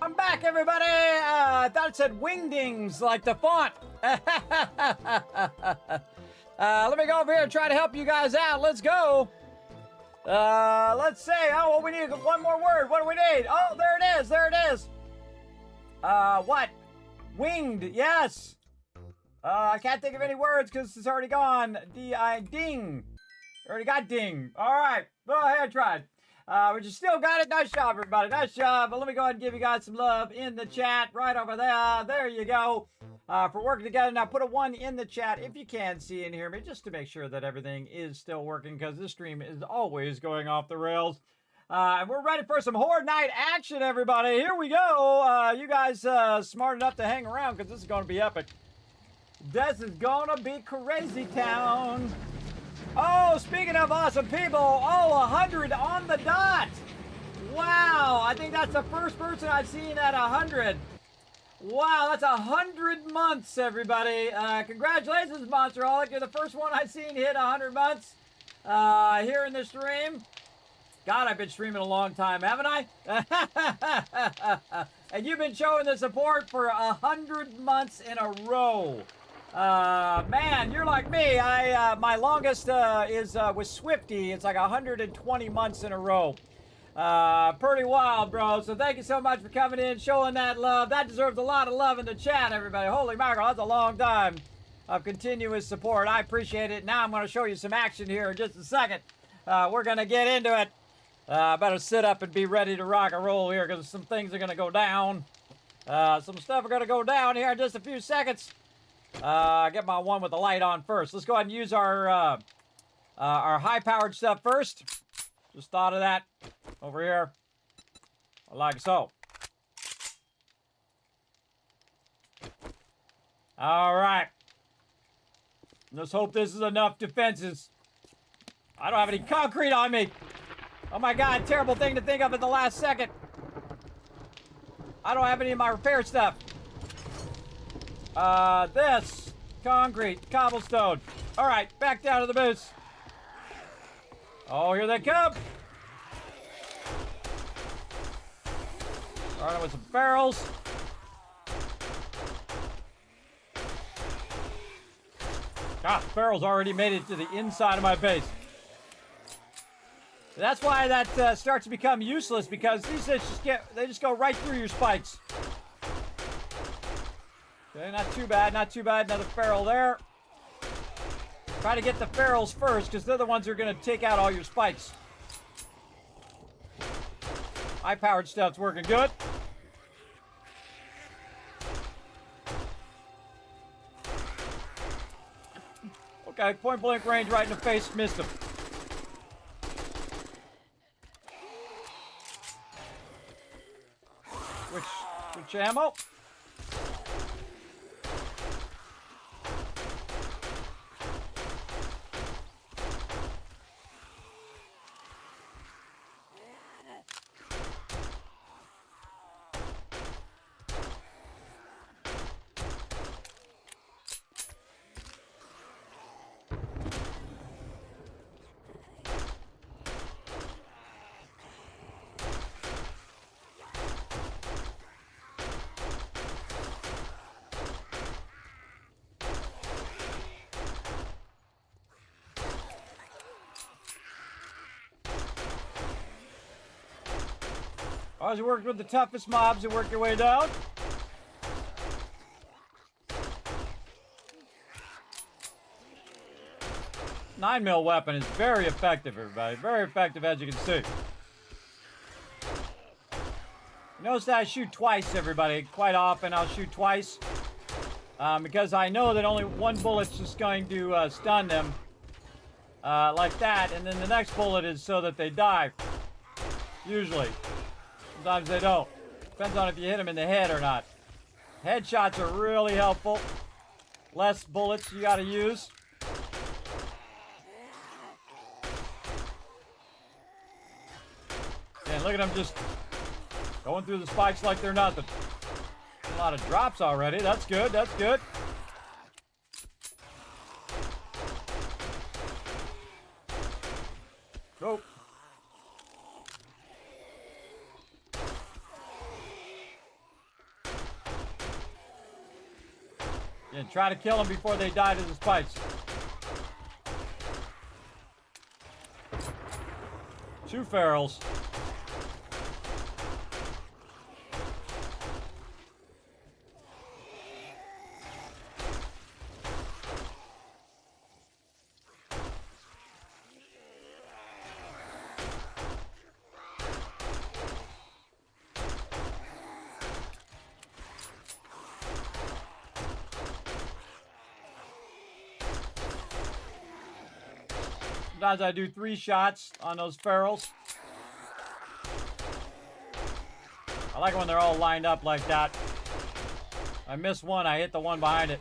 I'm back, everybody. I thought it said wingdings, like the font. Let me go over here and try to help you guys out. Let's go. Let's see. Oh, well, we need one more word. What do we need? Oh, there it is. There it is. What? Winged. Yes. I can't think of any words because it's already gone. Ding. Already got ding. All right. Go ahead, try it. But you still got it. Nice job, everybody. Nice job. But let me go ahead and give you guys some love in the chat right over there. There you go. For working together. Now, put a 1 in the chat if you can see and hear me, just to make sure that everything is still working, because this stream is always going off the rails. And we're ready for some Horde Night action, everybody. Here we go. You guys smart enough to hang around, because this is going to be epic. This is going to be crazy town. Oh, speaking of awesome people, 100 on the dot. Wow, I think that's the first person I've seen at 100. Wow, that's 100 months, everybody. Congratulations, Monsterholic. You're the first one I've seen hit 100 months here in the stream. God, I've been streaming a long time, haven't I? And you've been showing the support for 100 months in a row. Man, you're like me. My longest is with Swifty. It's like 120 months in a row. Pretty wild, bro. So thank you so much for coming in, showing that love. That deserves a lot of love in the chat, everybody. Holy mackerel, that's a long time of continuous support. I appreciate it. Now I'm going to show you some action here in just a second. We're going to get into it. Better sit up and be ready to rock and roll here, because some things are going to go down. Some stuff are going to go down here in just a few seconds. Get my one with the light on first. Let's go ahead and use our high-powered stuff first. Just thought of that over here, like so. All right. Let's hope this is enough defenses. I don't have any concrete on me. Oh my God, terrible thing to think of at the last second. I don't have any of my repair stuff. This, concrete, cobblestone. All right, back down to the booth. Oh, here they come. All right, with some barrels. God, barrels already made it to the inside of my base. That's why that starts to become useless, because these things they just go right through your spikes. Okay, not too bad, not too bad. Another barrel there. Try to get the ferals first, because they're the ones who are going to take out all your spikes. High-powered stuff's working good. Okay, point-blank range right in the face, missed him. Which ammo? As you work with the toughest mobs, you work your way down. $9mm weapon is very effective, everybody. Very effective, as you can see. Notice that I shoot twice, everybody. Quite often, I'll shoot twice. Because I know that only one bullet's just going to stun them. Like that. And then the next bullet is so that they die. Usually. Sometimes they don't. Depends on if you hit them in the head or not. Headshots are really helpful. Less bullets you gotta use. And look at them just going through the spikes like they're nothing. A lot of drops already. That's good. That's good. Go. And try to kill them before they die to the spikes. 2 ferals. Sometimes I do 3 shots on those ferals. I like it when they're all lined up like that. I miss one, I hit the one behind it.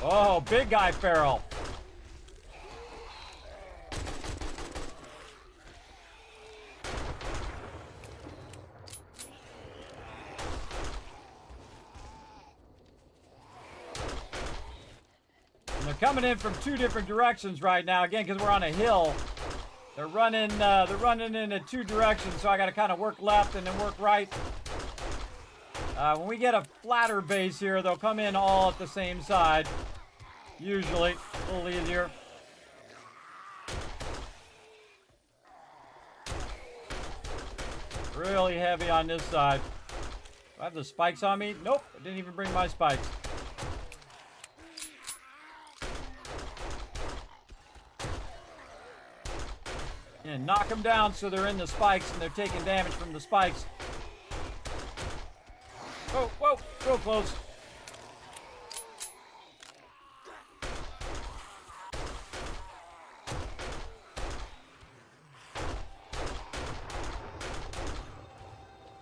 Oh, big guy feral. And they're coming in from 2 different directions right now. Again, because we're on a hill. They're running in 2 directions, so I got to kind of work left and then work right. When we get a flatter base here, they'll come in all at the same side. Usually, a little easier. Really heavy on this side. Do I have the spikes on me? Nope, I didn't even bring my spikes. And knock them down so they're in the spikes and they're taking damage from the spikes. Oh, whoa, real close.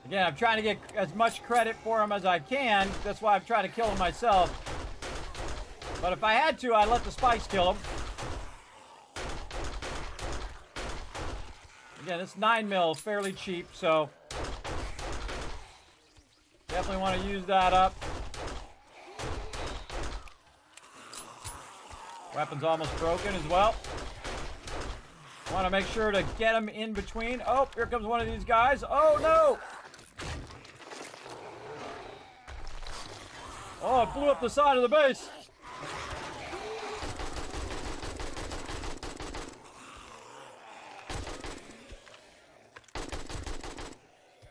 Again, I'm trying to get as much credit for them as I can. That's why I'm trying to kill them myself. But if I had to, I'd let the spikes kill them. Again, it's 9mm, fairly cheap, so definitely want to use that up. Weapon's almost broken as well. Want to make sure to get them in between. Oh, here comes one of these guys. Oh, no! Oh, it blew up the side of the base.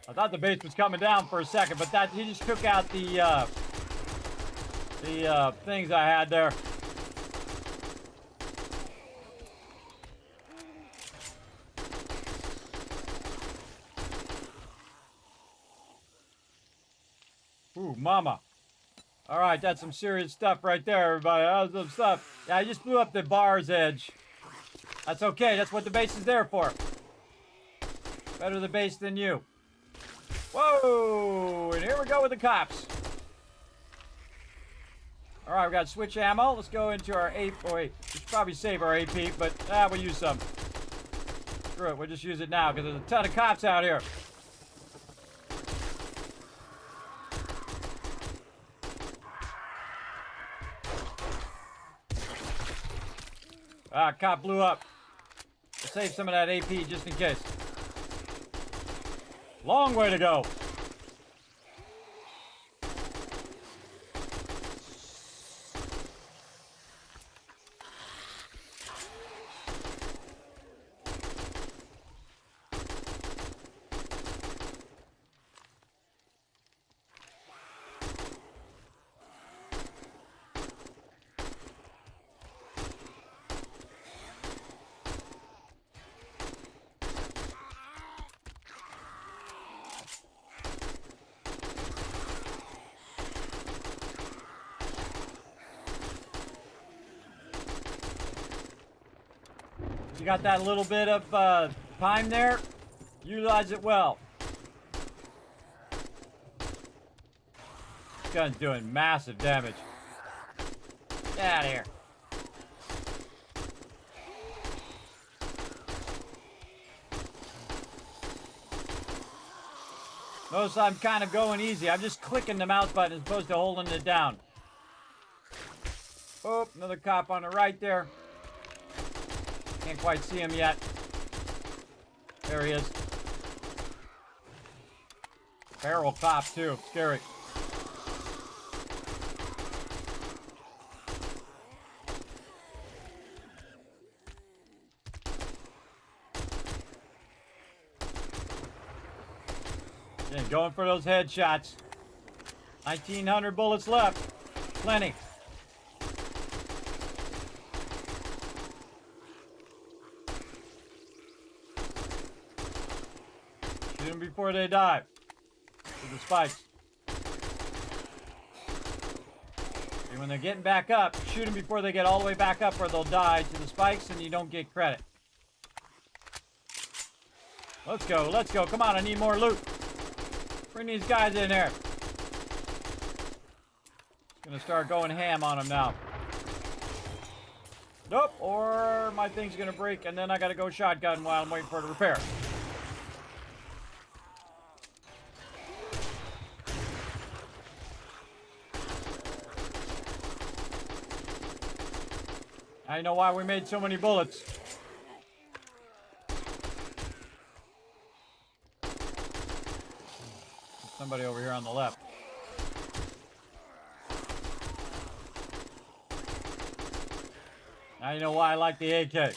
I thought the base was coming down for a second, but that he just took out the things I had there. Ooh, mama. All right, that's some serious stuff right there, everybody. That was some stuff. Yeah, I just blew up the bar's edge. That's okay. That's what the base is there for. Better the base than you. Whoa! And here we go with the cops. All right, we got switch ammo. Let's go into our AP. Oh, wait, we should probably save our AP, but we'll use some. Screw it. We'll just use it now because there's a ton of cops out here. Ah, cop blew up. We'll save some of that AP just in case. Long way to go. You got that little bit of time there. Utilize it well. This gun's doing massive damage. Get out of here. Notice I'm kind of going easy. I'm just clicking the mouse button as opposed to holding it down. Oh, another cop on the right there. Can't quite see him yet. There he is. Feral cop too. Scary. Again, going for those headshots. 1,900 bullets left. Plenty. Shoot them before they die. With the spikes. And when they're getting back up, shoot them before they get all the way back up or they'll die to the spikes and you don't get credit. Let's go, let's go. Come on, I need more loot. Bring these guys in here. Gonna start going ham on them now. Nope, or my thing's gonna break and then I gotta go shotgun while I'm waiting for it to repair. I know why we made so many bullets. Somebody over here on the left. Now you know why I like the AK.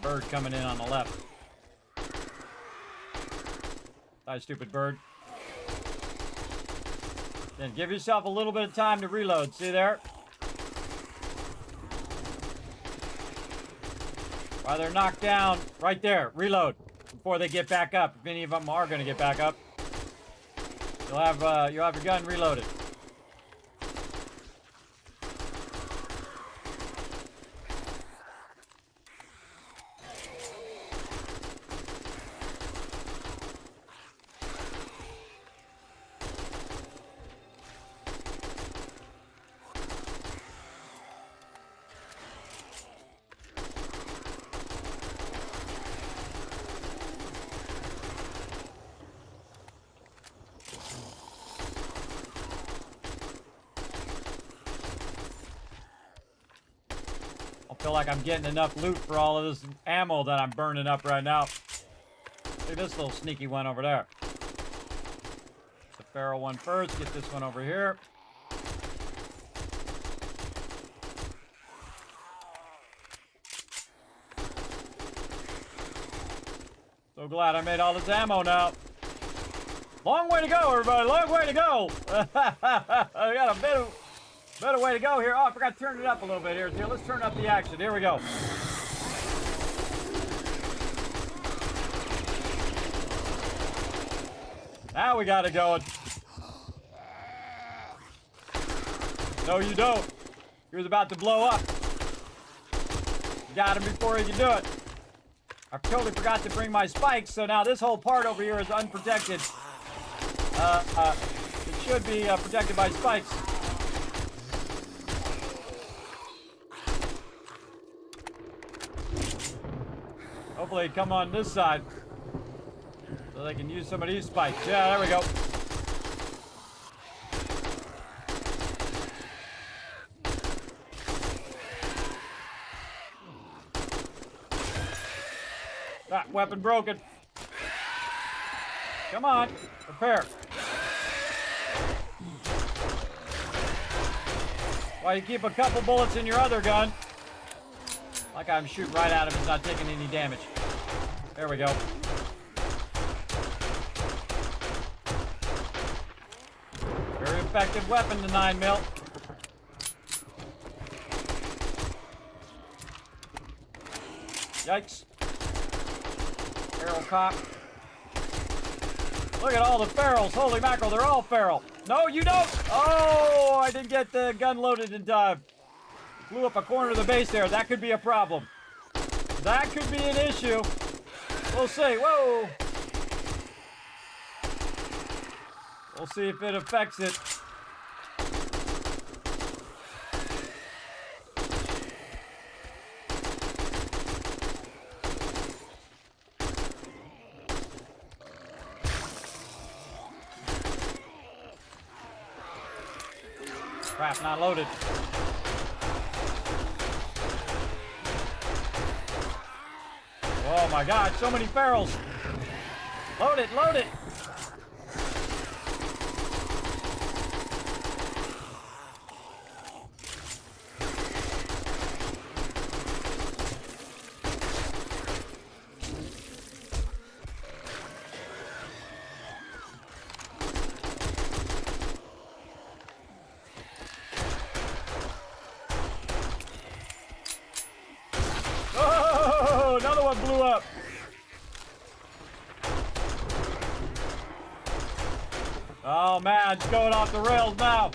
Bird coming in on the left. Die, stupid bird. Then give yourself a little bit of time to reload. See there? While they're knocked down, right there, reload before they get back up. If any of them are going to get back up, you'll have your gun reloaded. Feel like I'm getting enough loot for all of this ammo that I'm burning up right now. Look at this little sneaky one over there. The feral one first. Get this one over here. So glad I made all this ammo now. Long way to go, everybody. Long way to go. I got a better way to go here. Oh, I forgot to turn it up a little bit here. Let's turn up the action. Here we go. Now we got it going. No, you don't. He was about to blow up. Got him before he could do it. I totally forgot to bring my spikes, so now this whole part over here is unprotected. It should be protected by spikes. Hopefully come on this side so they can use some of these spikes. Yeah, there we go. That weapon broken. Come on, repair. While you keep a couple bullets in your other gun. Like I'm shooting right at him, he's not taking any damage. There we go. Very effective weapon, the 9mm. Yikes. Feral cop. Look at all the ferals. Holy mackerel, they're all feral. No, you don't. Oh, I didn't get the gun loaded in time. Blew up a corner of the base there. That could be a problem. That could be an issue. We'll see. Whoa. We'll see if it affects it. Crap, not loaded. Oh my God, so many ferals. Load it, load it. what blew up. Oh man, it's going off the rails now.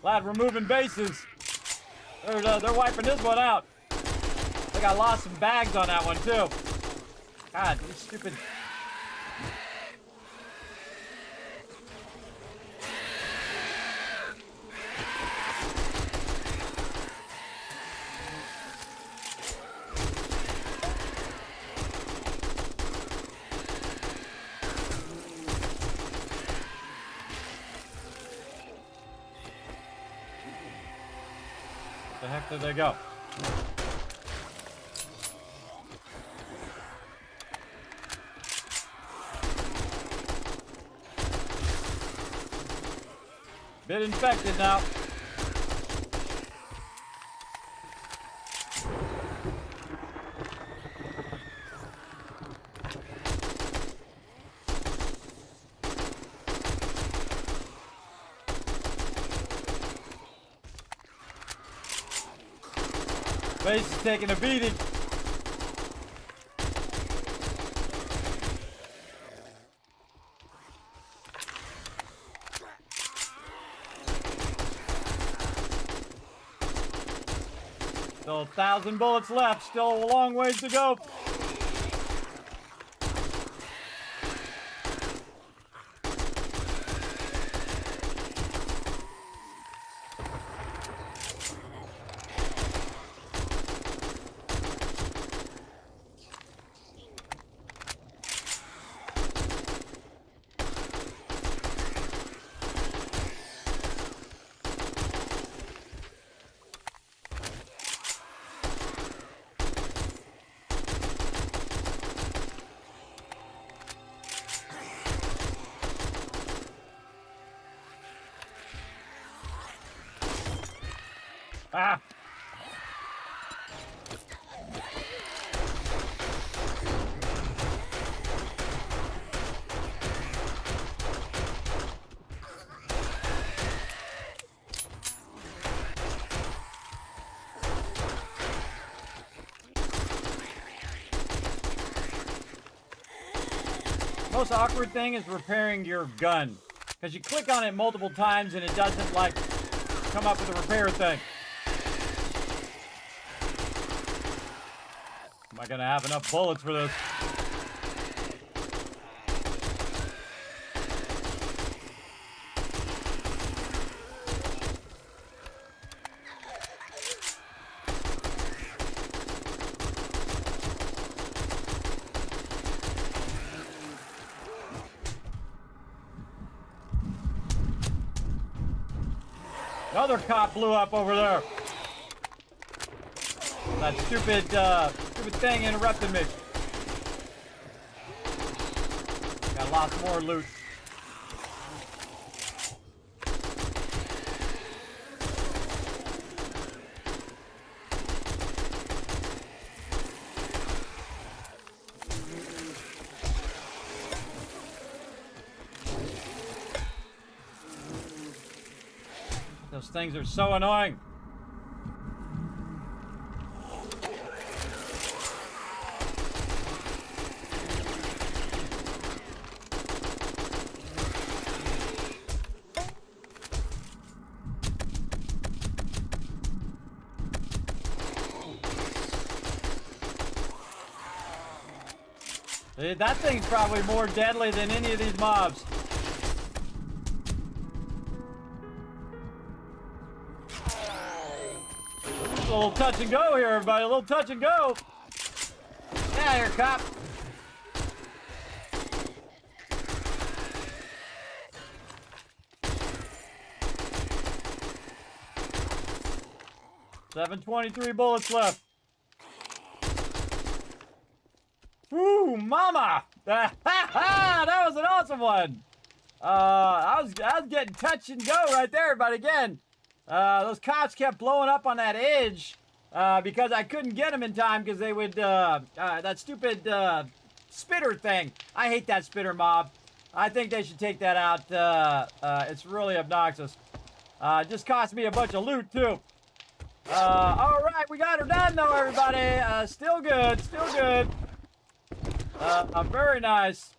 Glad we're moving bases. They're wiping this one out. I think I lost some bags on that one too. God, these stupid. The heck did they go? Bit infected now. Base is taking a beating. Still 1,000 bullets left. Still a long ways to go. Ah! Most awkward thing is repairing your gun, because you click on it multiple times and it doesn't like come up with a repair thing. Am I gonna have enough bullets for this? Another cop blew up over there. That stupid thing interrupted me. Got lots more loot. Those things are so annoying. That thing's probably more deadly than any of these mobs. A little touch and go here, everybody. A little touch and go. Yeah, here, cop. $723 bullets left. Woo, mama! That was an awesome one. I was getting touch and go right there, but again, those cops kept blowing up on that edge because I couldn't get them in time because they would that stupid spitter thing. I hate that spitter mob. I think they should take that out. It's really obnoxious. Just cost me a bunch of loot too. All right, we got her done though, everybody. Still good, still good. Very nice.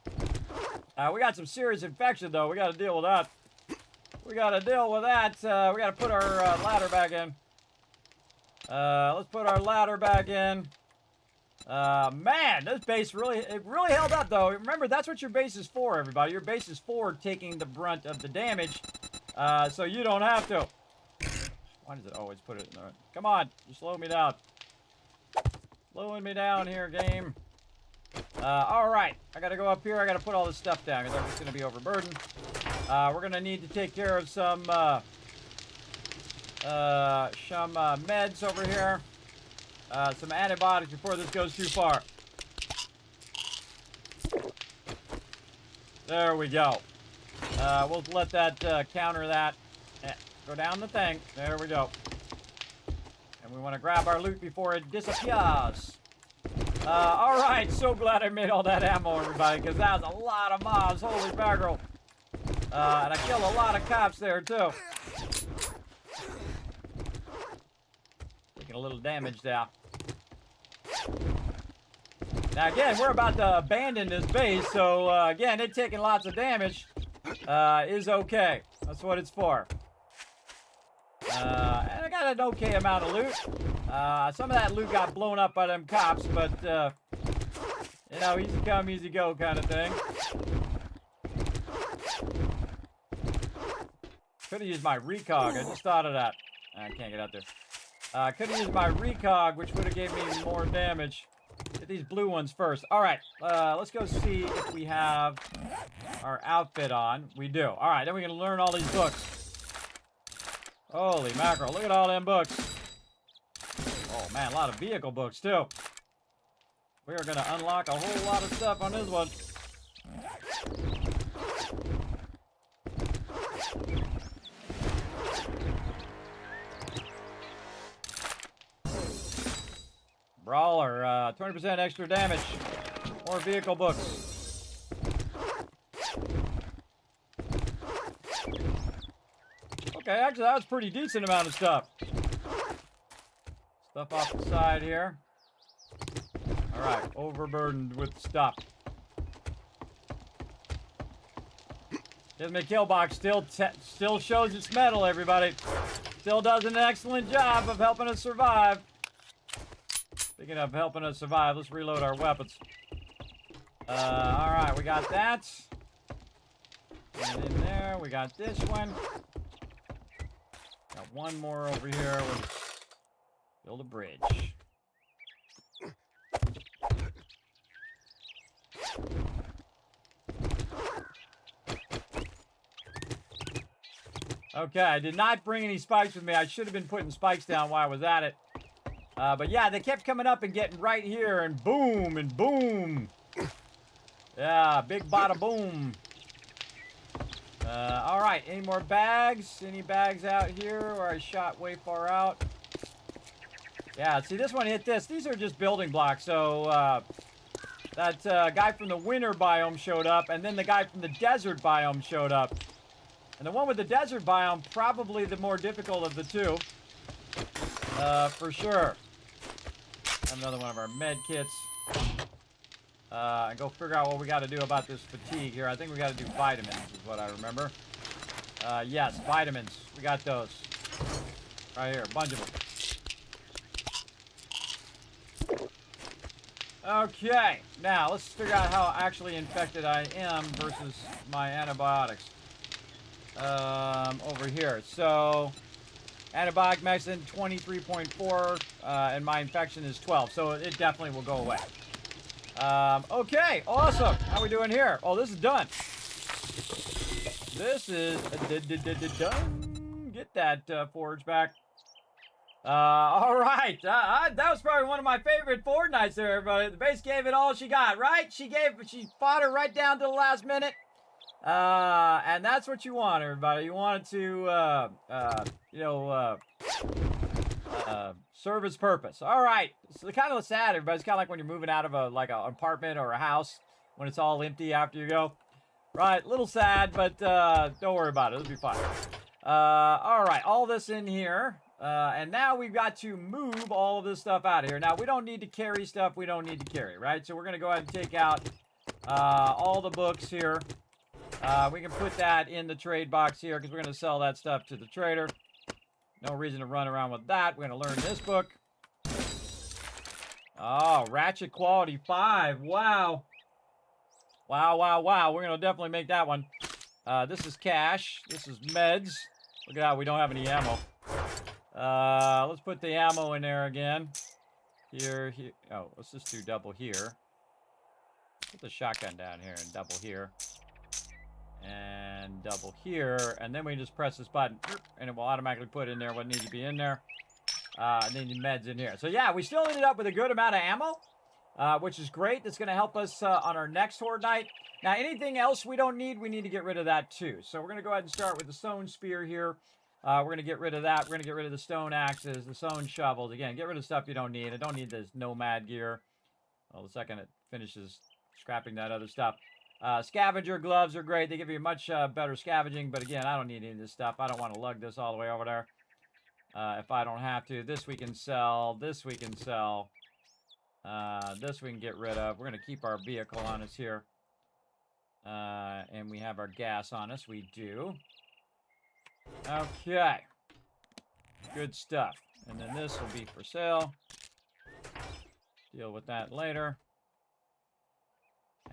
We got some serious infection though. We got to deal with that. We got to deal with that. We got to put our ladder back in. Let's put our ladder back in. Man, this base really held up though. Remember, that's what your base is for, everybody. Your base is for taking the brunt of the damage, so you don't have to. Why does it always put it in there? Come on, you slow me down. Slowing me down here, game. All right, I gotta go up here. I gotta put all this stuff down because I'm just gonna be overburdened. We're gonna need to take care of some meds over here. Some antibiotics before this goes too far. There we go. We'll let that counter that. Go down the thing. There we go. And we want to grab our loot before it disappears. All right. So glad I made all that ammo, everybody, because that was a lot of mobs. Holy mackerel. And I killed a lot of cops there, too. Taking a little damage there. Now, again, we're about to abandon this base, so, again, it taking lots of damage is okay. That's what it's for. And I got an okay amount of loot. Some of that loot got blown up by them cops, but, you know, easy come, easy go kind of thing. Could have used my recog. I just thought of that. I can't get out there. Could have used my recog, which would have gave me more damage. Get these blue ones first. All right, let's go see if we have our outfit on. We do. All right, then we can learn all these books. Holy mackerel, look at all them books. Oh, man, a lot of vehicle books, too. We are going to unlock a whole lot of stuff on this one. Brawler, 20% extra damage. More vehicle books. Okay, actually, that was a pretty decent amount of stuff. Stuff off the side here. All right, overburdened with stuff. Kismet kill box still shows its mettle, everybody. Still does an excellent job of helping us survive. Speaking of helping us survive, let's reload our weapons. All right, we got that. And in there, we got this one. Got one more over here. We'll build a bridge. Okay, I did not bring any spikes with me. I should have been putting spikes down while I was at it. But yeah, they kept coming up and getting right here, and boom, and boom. Yeah, big bada boom. All right, any more bags? Any bags out here where I shot way far out? Yeah, see, this one hit this. These are just building blocks. So that guy from the winter biome showed up, and then the guy from the desert biome showed up. And the one with the desert biome, probably the more difficult of the two. For sure. Another one of our med kits. And go figure out what we got to do about this fatigue here. I think we got to do vitamins is what I remember. Yes, vitamins. We got those. Right here, a bunch of them. Okay, now let's figure out how actually infected I am versus my antibiotics. Over here. So, antibiotic medicine 23.4, and my infection is 12. So it definitely will go away. Okay, awesome. How are we doing here? Oh, this is done. This is done. Get that forge back. All right. That was probably one of my favorite Fortnites there, everybody. The base gave it all she got, right? She fought her right down to the last minute. And that's what you want, everybody. You want it to, serve its purpose. All right. So kind of sad, everybody. It's kind of like when you're moving out of an apartment or a house when it's all empty after you go. Right. A little sad, but don't worry about it. It'll be fine. All right. All this in here. And now we've got to move all of this stuff out of here. Now, we don't need to carry stuff we don't need to carry, right? So we're going to go ahead and take out all the books here. We can put that in the trade box here because we're going to sell that stuff to the trader. No reason to run around with that. We're going to learn this book. Oh, Ratchet Quality 5. Wow. Wow. We're going to definitely make that one. This is cash. This is meds. Look at that. We don't have any ammo. Let's put the ammo in there again. Here. Oh, let's just do double here. Put the shotgun down here and double here. And double here. And then we just press this button. And it will automatically put in there what needs to be in there. And then the meds in here. So yeah, we still ended up with a good amount of ammo. Which is great. That's going to help us on our next Horde night. Now, anything else we don't need, we need to get rid of that too. So we're going to go ahead and start with the stone spear here. We're going to get rid of that. We're going to get rid of the stone axes, the stone shovels. Again, get rid of stuff you don't need. I don't need this nomad gear. Well, the second it finishes scrapping that other stuff. Scavenger gloves are great. They give you much better scavenging. But again, I don't need any of this stuff. I don't want to lug this all the way over there if I don't have to. This we can sell. This we can sell. This we can get rid of. We're going to keep our vehicle on us here. And we have our gas on us. We do. Okay. Good stuff. And then this will be for sale. Deal with that later.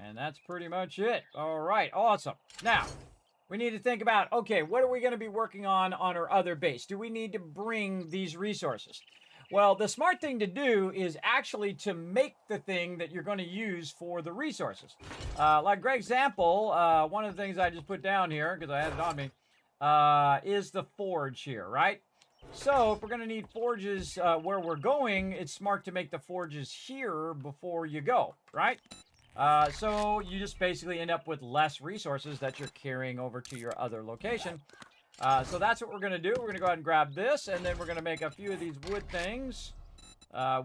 And that's pretty much it. All right. Awesome. Now, we need to think about, okay, what are we going to be working on our other base? Do we need to bring these resources? Well, the smart thing to do is actually to make the thing that you're going to use for the resources. Like Greg's example, one of the things I just put down here, because I had it on me, is the forge here, right? So if we're going to need forges where we're going, it's smart to make the forges here before you go, right? So you just basically end up with less resources that you're carrying over to your other location. So that's what we're going to do. We're going to go ahead and grab this, and then we're going to make a few of these wood things,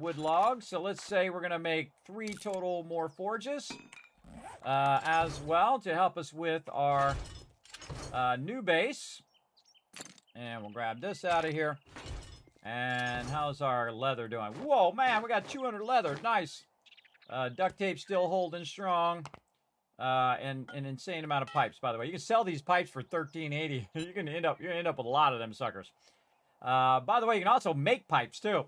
wood logs. So let's say we're going to make 3 total more forges as well to help us with our new base. And we'll grab this out of here. And how's our leather doing? Whoa, man, we got 200 leather. Nice. Duct tape still holding strong. And an insane amount of pipes, by the way. You can sell these pipes for $13.80. You're gonna end up with a lot of them suckers. By the way, you can also make pipes too.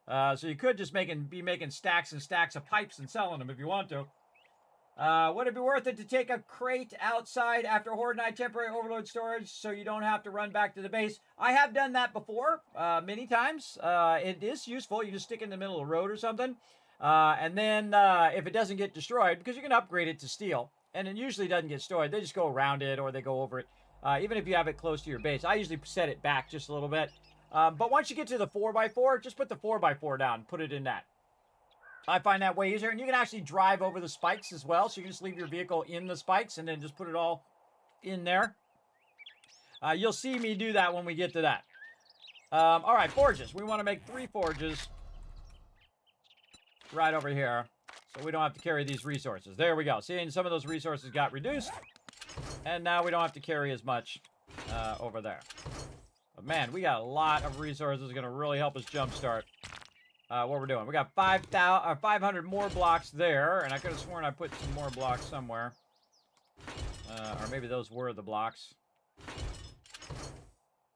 So you could just be making stacks and stacks of pipes and selling them if you want to. Would it be worth it to take a crate outside after Horde Night temporary overload storage so you don't have to run back to the base? I have done that before, many times. It is useful. You just stick it in the middle of the road or something. And then if it doesn't get destroyed, because you can upgrade it to steel, and it usually doesn't get destroyed, they just go around it or they go over it, even if you have it close to your base. I usually set it back just a little bit. But once you get to the 4x4, just put the 4x4 down, put it in that. I find that way easier, and you can actually drive over the spikes as well, so you can just leave your vehicle in the spikes and then just put it all in there. You'll see me do that when we get to that. All right, forges. We want to make 3 forges right over here, so we don't have to carry these resources. There we go. See, and some of those resources got reduced, and now we don't have to carry as much over there. But man, we got a lot of resources going to really help us jumpstart what we're doing. We got 500 more blocks there, and I could have sworn I put some more blocks somewhere. Or maybe those were the blocks.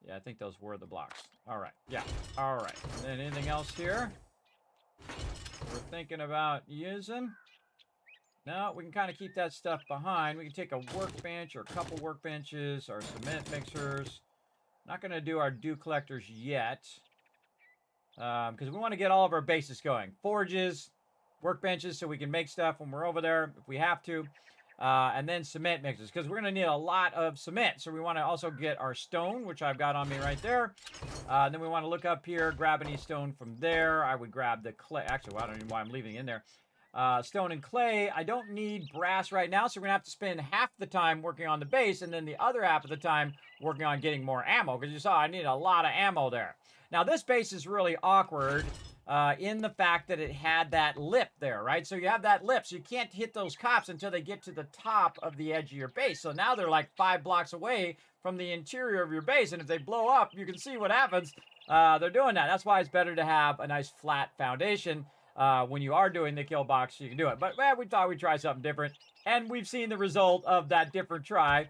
Yeah, I think those were the blocks. All right. Yeah. All right. And then anything else here we're thinking about using? No, we can kind of keep that stuff behind. We can take a workbench or a couple workbenches, our cement mixers. Not going to do our dew collectors yet. Because we want to get all of our bases going. Forges, workbenches, so we can make stuff when we're over there if we have to. And then cement mixers, because we're going to need a lot of cement. So we want to also get our stone, which I've got on me right there. Then we want to look up here, grab any stone from there. I would grab the clay. Actually, well, I don't know why I'm leaving it in there. Stone and clay. I don't need brass right now, so we're going to have to spend half the time working on the base, and then the other half of the time working on getting more ammo, because you saw I need a lot of ammo there. Now, this base is really awkward in the fact that it had that lip there, right? So you have that lip, so you can't hit those cops until they get to the top of the edge of your base. So now they're like 5 blocks away from the interior of your base, and if they blow up, you can see what happens. they're doing that. That's why it's better to have a nice flat foundation when you are doing the kill box. You can do it. But we thought we'd try something different, and we've seen the result of that different try.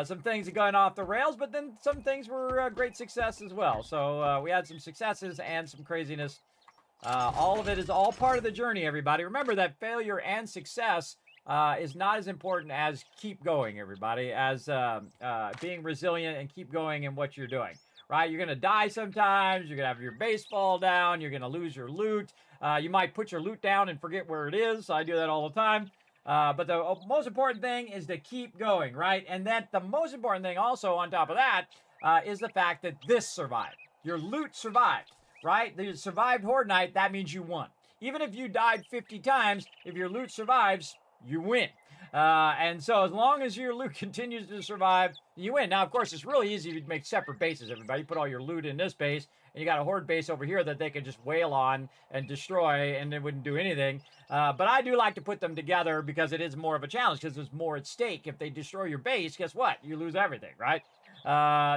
Some things have gone off the rails, but then some things were a great success as well. So we had some successes and some craziness. All of it is all part of the journey, everybody. Remember that failure and success is not as important as keep going, everybody, as being resilient and keep going in what you're doing, right? You're going to die sometimes. You're going to have your base fall down. You're going to lose your loot. You might put your loot down and forget where it is. I do that all the time. But the most important thing is to keep going, right? And that the most important thing also on top of that is the fact that this survived. Your loot survived, right? You survived Horde Night. That means you won. Even if you died 50 times, if your loot survives, you win. And so as long as your loot continues to survive, you win. Now, of course, it's really easy to make separate bases, everybody. You put all your loot in this base, and you got a Horde base over here that they could just wail on and destroy, and it wouldn't do anything. But I do like to put them together because it is more of a challenge, because there's more at stake. If they destroy your base, guess what? You lose everything, right?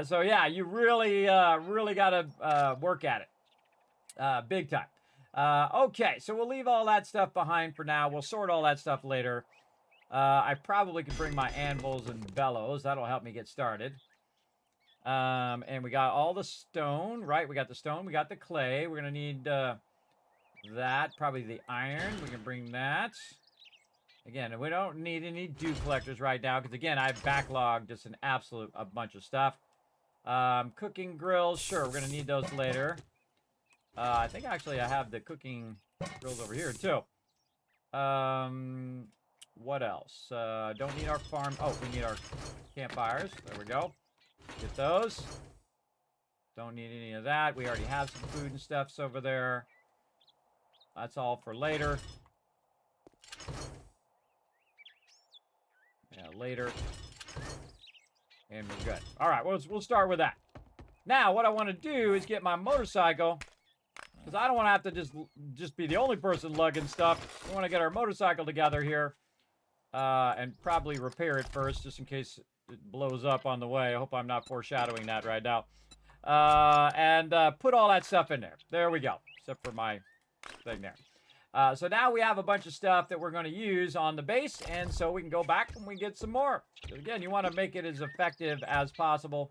So, yeah, you really got to work at it big time. Okay, so we'll leave all that stuff behind for now. We'll sort all that stuff later. I probably could bring my anvils and bellows. That'll help me get started. And we got all the stone, right? We got the stone. We got the clay. We're going to need that. Probably the iron. We can bring that. Again, we don't need any dew collectors right now because, again, I've backlogged just a bunch of stuff. Cooking grills. Sure, we're going to need those later. I think actually I have the cooking grills over here too. What else? Don't need our farm. Oh, we need our campfires. There we go. Get those. Don't need any of that. We already have some food and stuffs over there. That's all for later. Yeah, later. And we're good. All right, we'll start with that. Now, what I want to do is get my motorcycle. Because I don't want to have to just be the only person lugging stuff. We want to get our motorcycle together here. And probably repair it first, just in case it blows up on the way. I hope I'm not foreshadowing that right now. And put all that stuff in there. There we go. Except for my thing there. So now we have a bunch of stuff that we're going to use on the base. And so we can go back and we get some more. So again, you want to make it as effective as possible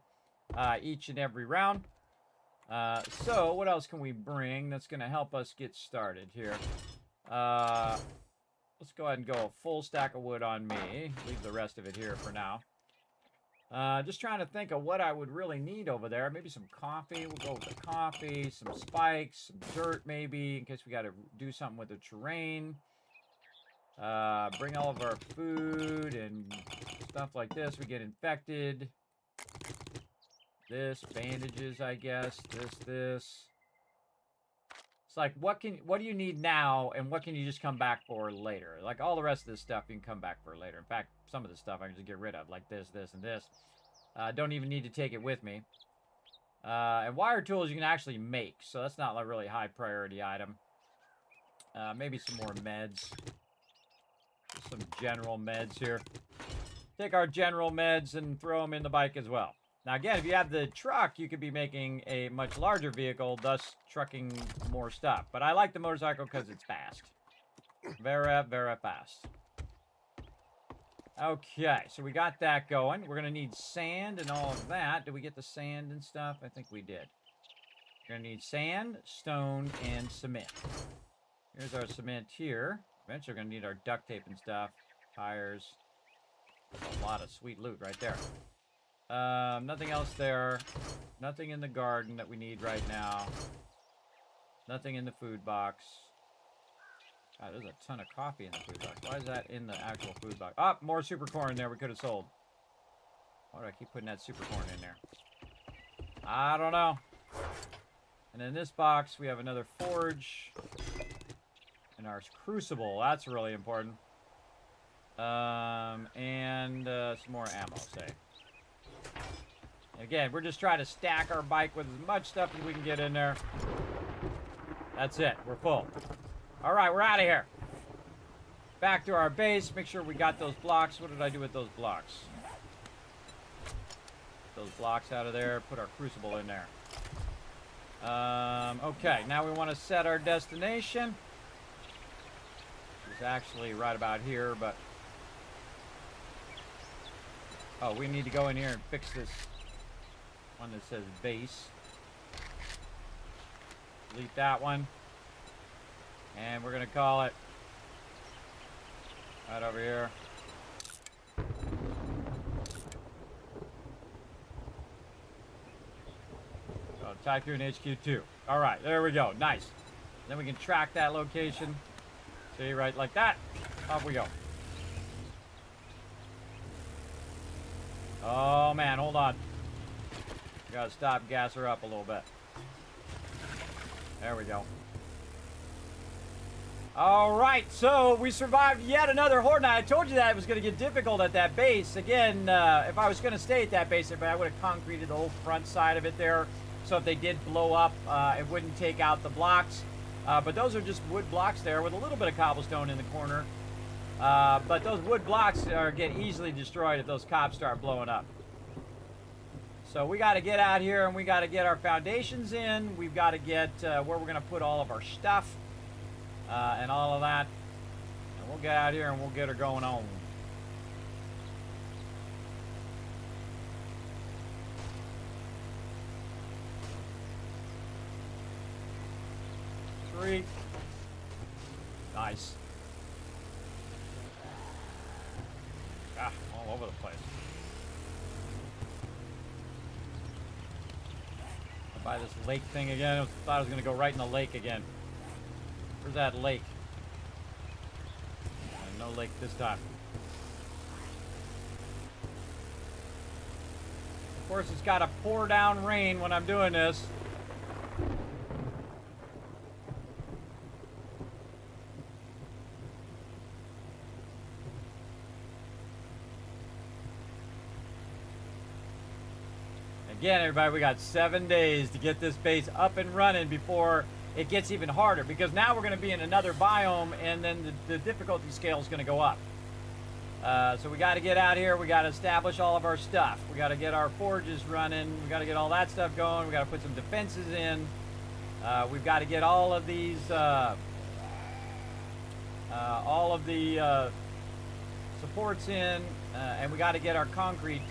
each and every round. So what else can we bring that's going to help us get started here? Let's go ahead and go a full stack of wood on me. Leave the rest of it here for now. Just trying to think of what I would really need over there. Maybe some coffee. We'll go with the coffee. Some spikes. Some dirt maybe in case we got to do something with the terrain. Bring all of our food and stuff like this. We get infected. This, bandages, I guess. This. It's like, what do you need now, and what can you just come back for later? Like, all the rest of this stuff you can come back for later. In fact, some of the stuff I can just get rid of, like this, and this. Don't even need to take it with me. And wire tools you can actually make, so that's not a really high priority item. Maybe some more meds. Some general meds here. Take our general meds and throw them in the bike as well. Now, again, if you have the truck, you could be making a much larger vehicle, thus trucking more stuff. But I like the motorcycle because it's fast. Very, very fast. Okay, so we got that going. We're going to need sand and all of that. Did we get the sand and stuff? I think we did. We're going to need sand, stone, and cement. Here's our cement here. Eventually, we're going to need our duct tape and stuff. Tires. That's a lot of sweet loot right there. Nothing else there. Nothing in the garden that we need right now. Nothing in the food box. God, there's a ton of coffee in the food box. Why is that in the actual food box? Oh, more super corn there we could have sold. Why do I keep putting that super corn in there? I don't know. And in this box, we have another forge. And our crucible. That's really important. And some more ammo, say. Again, we're just trying to stack our bike with as much stuff as we can get in there. That's it. We're full. All right, we're out of here. Back to our base. Make sure we got those blocks. What did I do with those blocks? Those blocks out of there. Put our crucible in there. Okay, now we want to set our destination. It's actually right about here, but... Oh, we need to go in here and fix this one that says base. Delete that one. And we're going to call it right over here. Oh, Tycoon HQ2. All right, there we go. Nice. Then we can track that location. See, right like that. Off we go. Oh, man, hold on. We got to stop, gas her up a little bit. There we go. All right, so we survived yet another Horde Night. I told you that it was going to get difficult at that base. Again, if I was going to stay at that base, I would have concreted the whole front side of it there. So if they did blow up, it wouldn't take out the blocks. But those are just wood blocks there with a little bit of cobblestone in the corner. But those wood blocks get easily destroyed if those cops start blowing up. So we got to get out here and we got to get our foundations in. We've got to get where we're going to put all of our stuff. And all of that. And we'll get out here and we'll get her going on. Three. Nice. Ah, all over the place. I'll buy this lake thing again. I thought I was going to go right in the lake again. Where's that lake? No lake this time. Of course, it's got to pour down rain when I'm doing this. Again, everybody, we got 7 days to get this base up and running before it gets even harder, because now we're going to be in another biome, and then the difficulty scale is going to go up. So we got to get out here. We got to establish all of our stuff. We got to get our forges running. We got to get all that stuff going. We got to put some defenses in. We've got to get all of these, supports in, and we got to get our concrete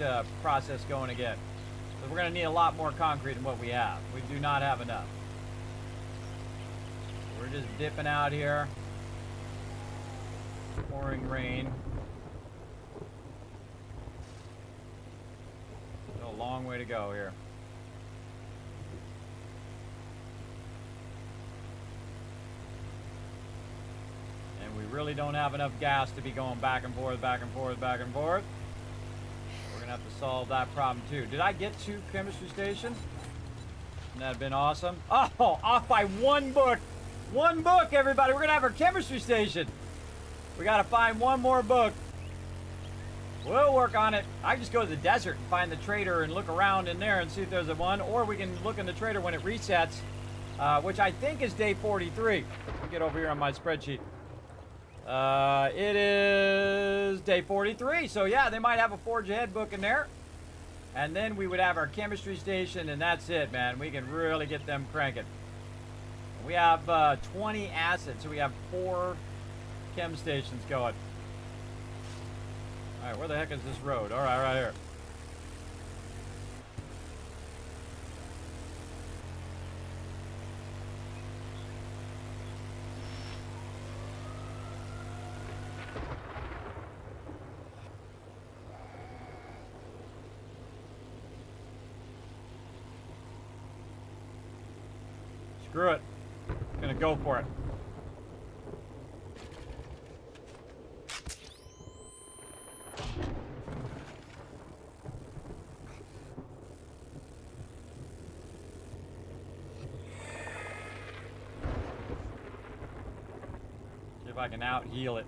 process going again. So we're going to need a lot more concrete than what we have. We do not have enough. We're just dipping out here. Pouring rain. Still a long way to go here. And we really don't have enough gas to be going back and forth, back and forth, back and forth. We're gonna have to solve that problem too. Did I get to chemistry station? Wouldn't that have been awesome? Oh, off by one book. One book, everybody. We're gonna have our chemistry station. We gotta find one more book. We'll work on it. I just go to the desert and find the trader and look around in there and see if there's a one, or we can look in the trader when it resets, which I think is day 43. Let me get over here on my spreadsheet. It is day 43, so yeah, they might have a Forge Ahead book in there. And then we would have our chemistry station, and that's it, man. We can really get them cranking. We have 20 assets, so we have 4 chem stations going. All right, where the heck is this road? All right, right here. Screw it. I'm gonna go for it. See if I can out heal it.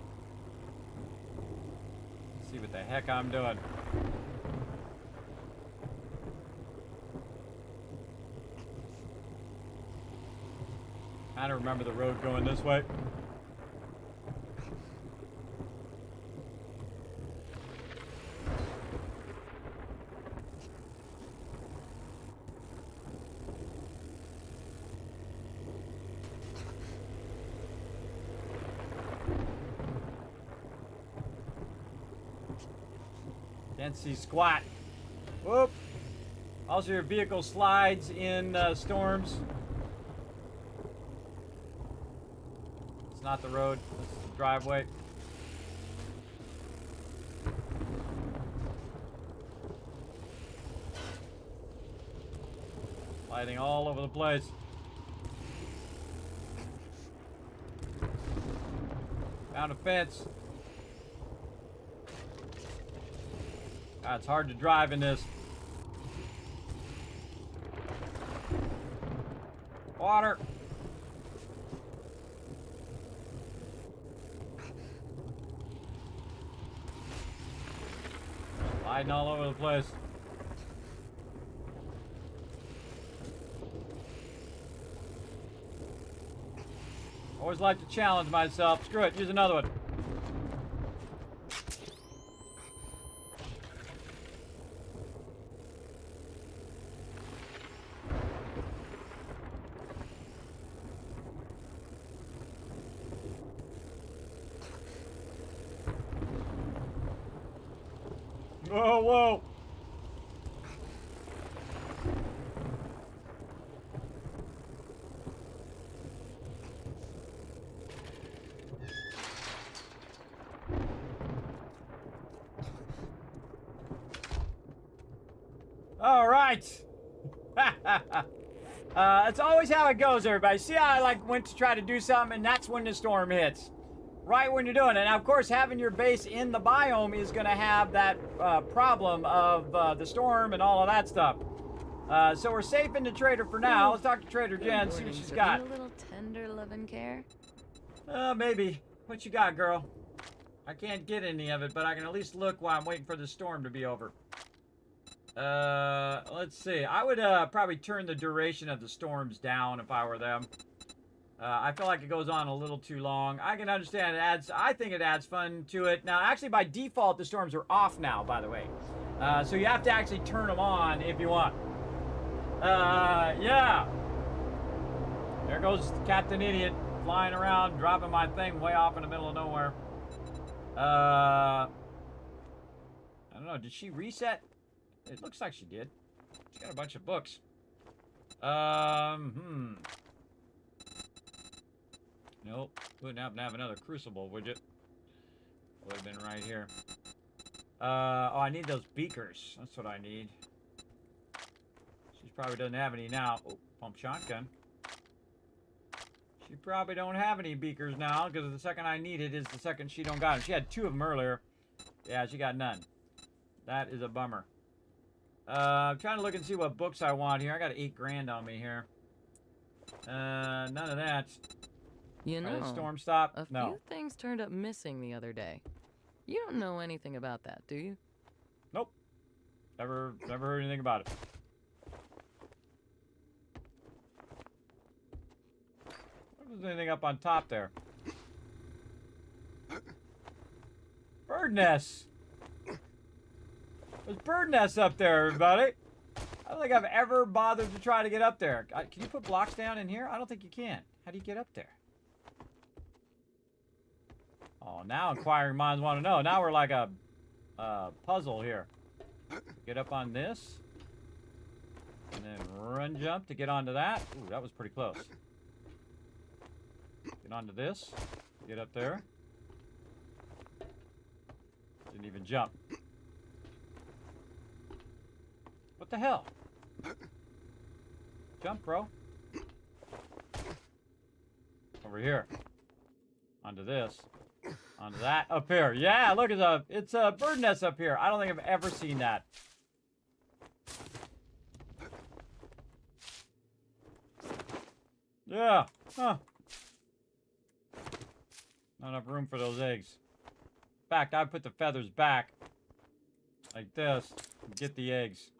See what the heck I'm doing. I don't remember the road going this way. Can't see squat. Whoop. Also, your vehicle slides in storms. It's not the road. It's the driveway. Sliding all over the place. Found a fence. God, it's hard to drive in this. Water. Sliding all over the place. Always like to challenge myself. Screw it, use another one. Whoa, whoa. All right. That's always how it goes, everybody. See how I went to try to do something, and that's when the storm hits. Right when you're doing it. Now, of course, having your base in the biome is going to have that problem of the storm and all of that stuff. So we're safe in the trader for now. Let's talk to Trader Jen, see what she's got. A little tender loving care. Maybe. What you got, girl? I can't get any of it, but I can at least look while I'm waiting for the storm to be over. Let's see. I would probably turn the duration of the storms down if I were them. I feel like it goes on a little too long. I can understand it adds, I think it adds fun to it. Now, actually, by default, the storms are off now, by the way. So you have to actually turn them on if you want. Yeah. There goes Captain Idiot flying around, dropping my thing way off in the middle of nowhere. I don't know. Did she reset? It looks like she did. She's got a bunch of books. Nope. Wouldn't happen to have another crucible, would you? Would have been right here. Oh, I need those beakers. That's what I need. She probably doesn't have any now. Oh, pump shotgun. She probably don't have any beakers now, because the second I need it is the second she don't got them. She had 2 of them earlier. Yeah, she got none. That is a bummer. I'm trying to look and see what books I want here. I got 8 grand on me here. None of that. You know, storm stop? a No. few things turned up missing the other day. You don't know anything about that, do you? Nope. Never heard anything about it. There's anything up on top there. Bird nests. There's bird nests up there, everybody. I don't think I've ever bothered to try to get up there. Can you put blocks down in here? I don't think you can. How do you get up there? Oh, now inquiring minds want to know. Now we're like a puzzle here. Get up on this. And then run jump to get onto that. Ooh, that was pretty close. Get onto this. Get up there. Didn't even jump. What the hell? Jump, bro. Over here. Onto this. Onto that. Up here. Yeah, look, it's a bird nest up here. I don't think I've ever seen that. Yeah. Huh. Not enough room for those eggs. In fact, I put the feathers back. Like this. And get the eggs.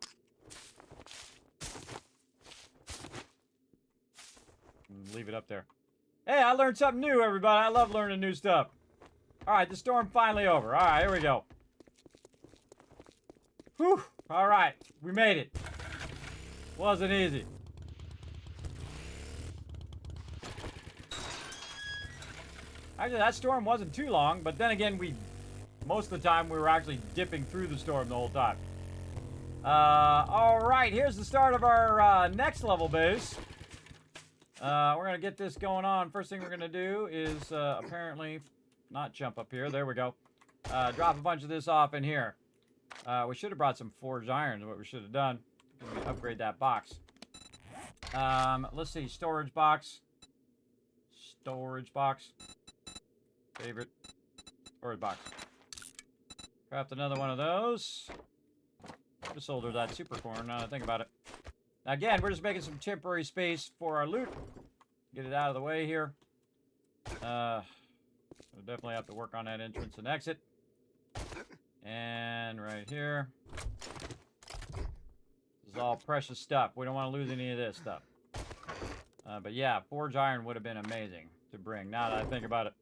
And leave it up there. Hey, I learned something new, everybody. I love learning new stuff. Alright, the storm finally over. Alright, here we go. Whew. Alright, we made it. Wasn't easy. Actually, that storm wasn't too long, but then again, we Most of the time, we were actually dipping through the storm the whole time. All right, here's the start of our next level base. We're going to get this going on. First thing we're going to do is apparently not jump up here. There we go. Drop a bunch of this off in here. We should have brought some forged iron is what we should have done. Let me upgrade that box. Let's see. Storage box. Storage box. Favorite. Storage box. Craft another one of those. Just solder that super corn now that I think about it. Now again, we're just making some temporary space for our loot. Get it out of the way here. We'll definitely have to work on that entrance and exit. And right here. This is all precious stuff. We don't want to lose any of this stuff. But yeah, forged iron would have been amazing to bring, now that I think about it.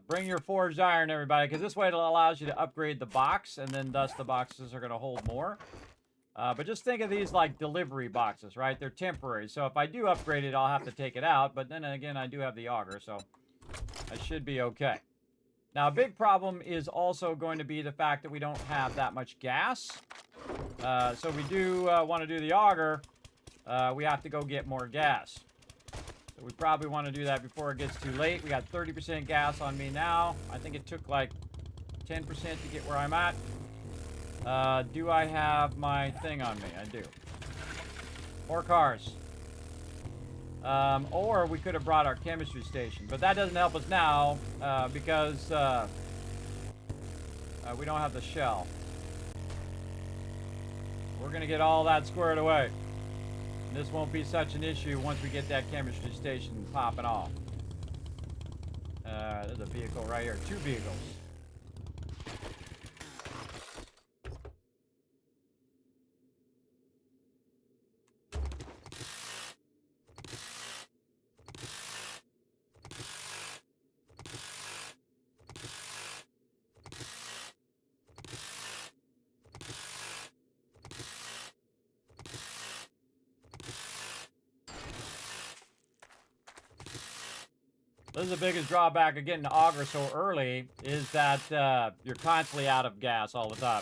Bring your forged iron, everybody, because this way it allows you to upgrade the box, and then thus the boxes are going to hold more. But just think of these like delivery boxes, right? They're temporary, so if I do upgrade it, I'll have to take it out. But then again, I do have the auger, so I should be okay. Now, a big problem is also going to be the fact that we don't have that much gas. So we do want to do the auger. We have to go get more gas. So we probably want to do that before it gets too late. We got 30% gas on me now. I think it took like 10% to get where I'm at. Do I have my thing on me? I do. More cars. Or we could have brought our chemistry station. But that doesn't help us now because we don't have the shell. We're going to get all that squared away. This won't be such an issue once we get that chemistry station popping off. There's a vehicle right here. 2 vehicles. This is the biggest drawback of getting the auger so early, is that you're constantly out of gas all the time.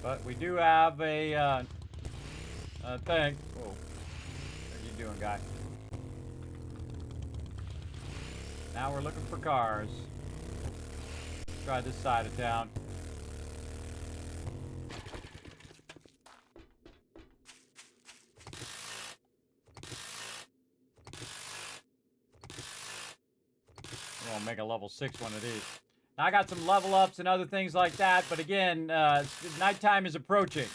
But we do have a thing. Whoa. What are you doing, guy? Now we're looking for cars. Try this side of town. We're gonna make a level 6 one of these. Now I got some level ups and other things like that, but again, nighttime is approaching.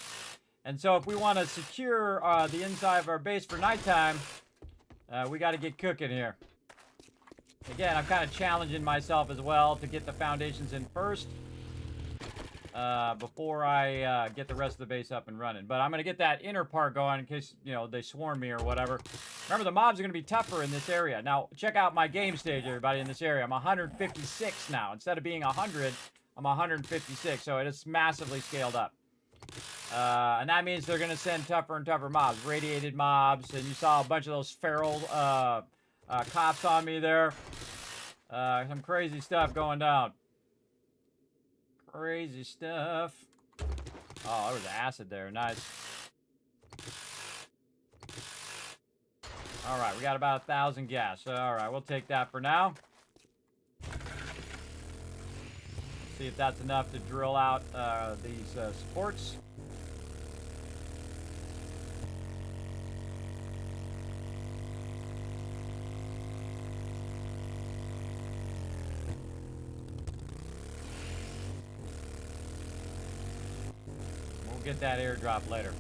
And so if we want to secure the inside of our base for nighttime, we got to get cooking here. Again, I'm kind of challenging myself as well to get the foundations in first before I get the rest of the base up and running. But I'm going to get that inner part going in case, you know, they swarm me or whatever. Remember, the mobs are going to be tougher in this area. Now, check out my game stage, everybody, in this area. I'm 156 now. Instead of being 100, I'm 156, so it is massively scaled up. And that means they're going to send tougher and tougher mobs, radiated mobs, and you saw a bunch of those feral cops on me there. Some crazy stuff going down. Crazy stuff. Oh, there was acid there. Nice. All right, we got about 1,000 gas. All right, we'll take that for now. See if that's enough to drill out these supports. Get that airdrop later.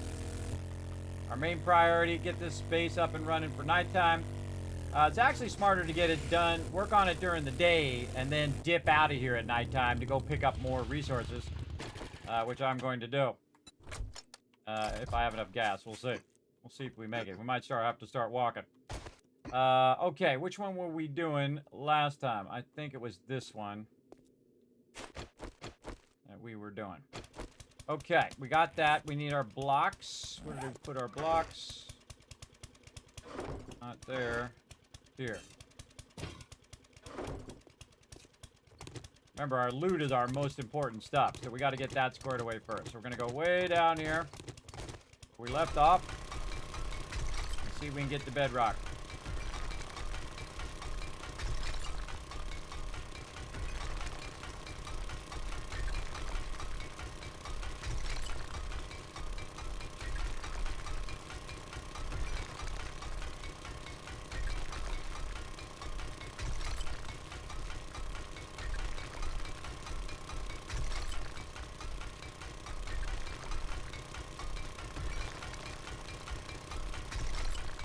Our main priority, get this base up and running for nighttime. It's actually smarter to get it done, work on it during the day, and then dip out of here at nighttime to go pick up more resources, which I'm going to do. If I have enough gas, we'll see. We'll see if we make it. We might have to start walking. Okay, which one were we doing last time? I think it was this one that we were doing. Okay, we got that. We need our blocks. Where did we put our blocks? Not there. Here. Remember, our loot is our most important stuff, so we got to get that squared away first. So we're going to go way down here. We left off. Let's see if we can get to bedrock.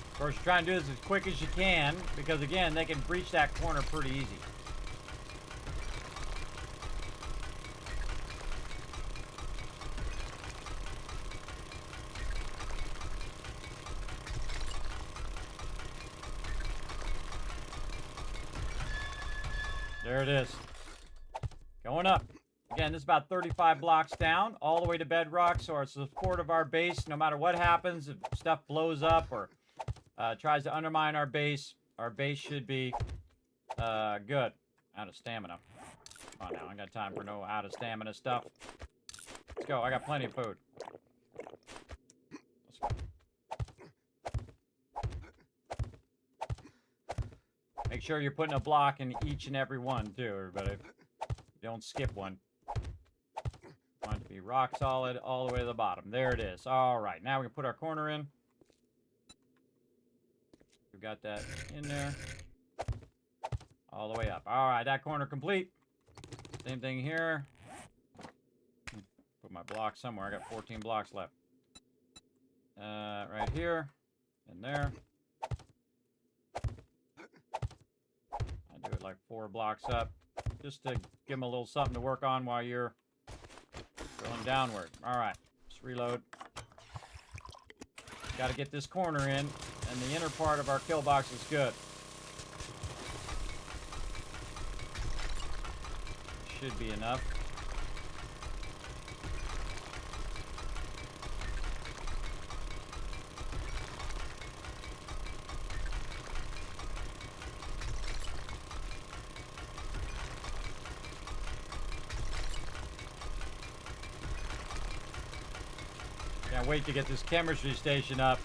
Of course, you're trying to do this as quick as you can, because again, they can breach that corner pretty easy. There it is. Going up. Again, this is about 35 blocks down, all the way to bedrock, so our support of our base, no matter what happens, if stuff blows up or tries to undermine our base should be good. Out of stamina. Come on now, I ain't got time for no out of stamina stuff. Let's go, I got plenty of food. Let's go. Make sure you're putting a block in each and every one, too, everybody. Don't skip one. Want it to be rock solid all the way to the bottom. There it is. All right, now we can put our corner in. We've got that in there. All the way up. All right, that corner complete. Same thing here. Put my block somewhere. I got 14 blocks left. Right here. And there. I do it like 4 blocks up. Just to give them a little something to work on while you're going downward. All right, let's reload. Got to get this corner in, and the inner part of our kill box is good. Should be enough. Can't wait to get this chemistry station up.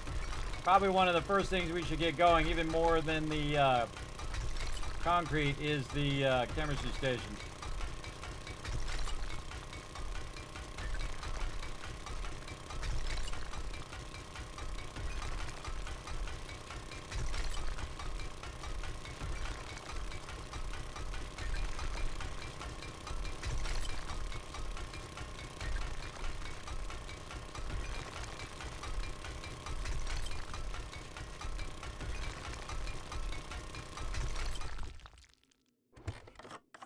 Probably one of the first things we should get going, even more than the concrete, is the chemistry station.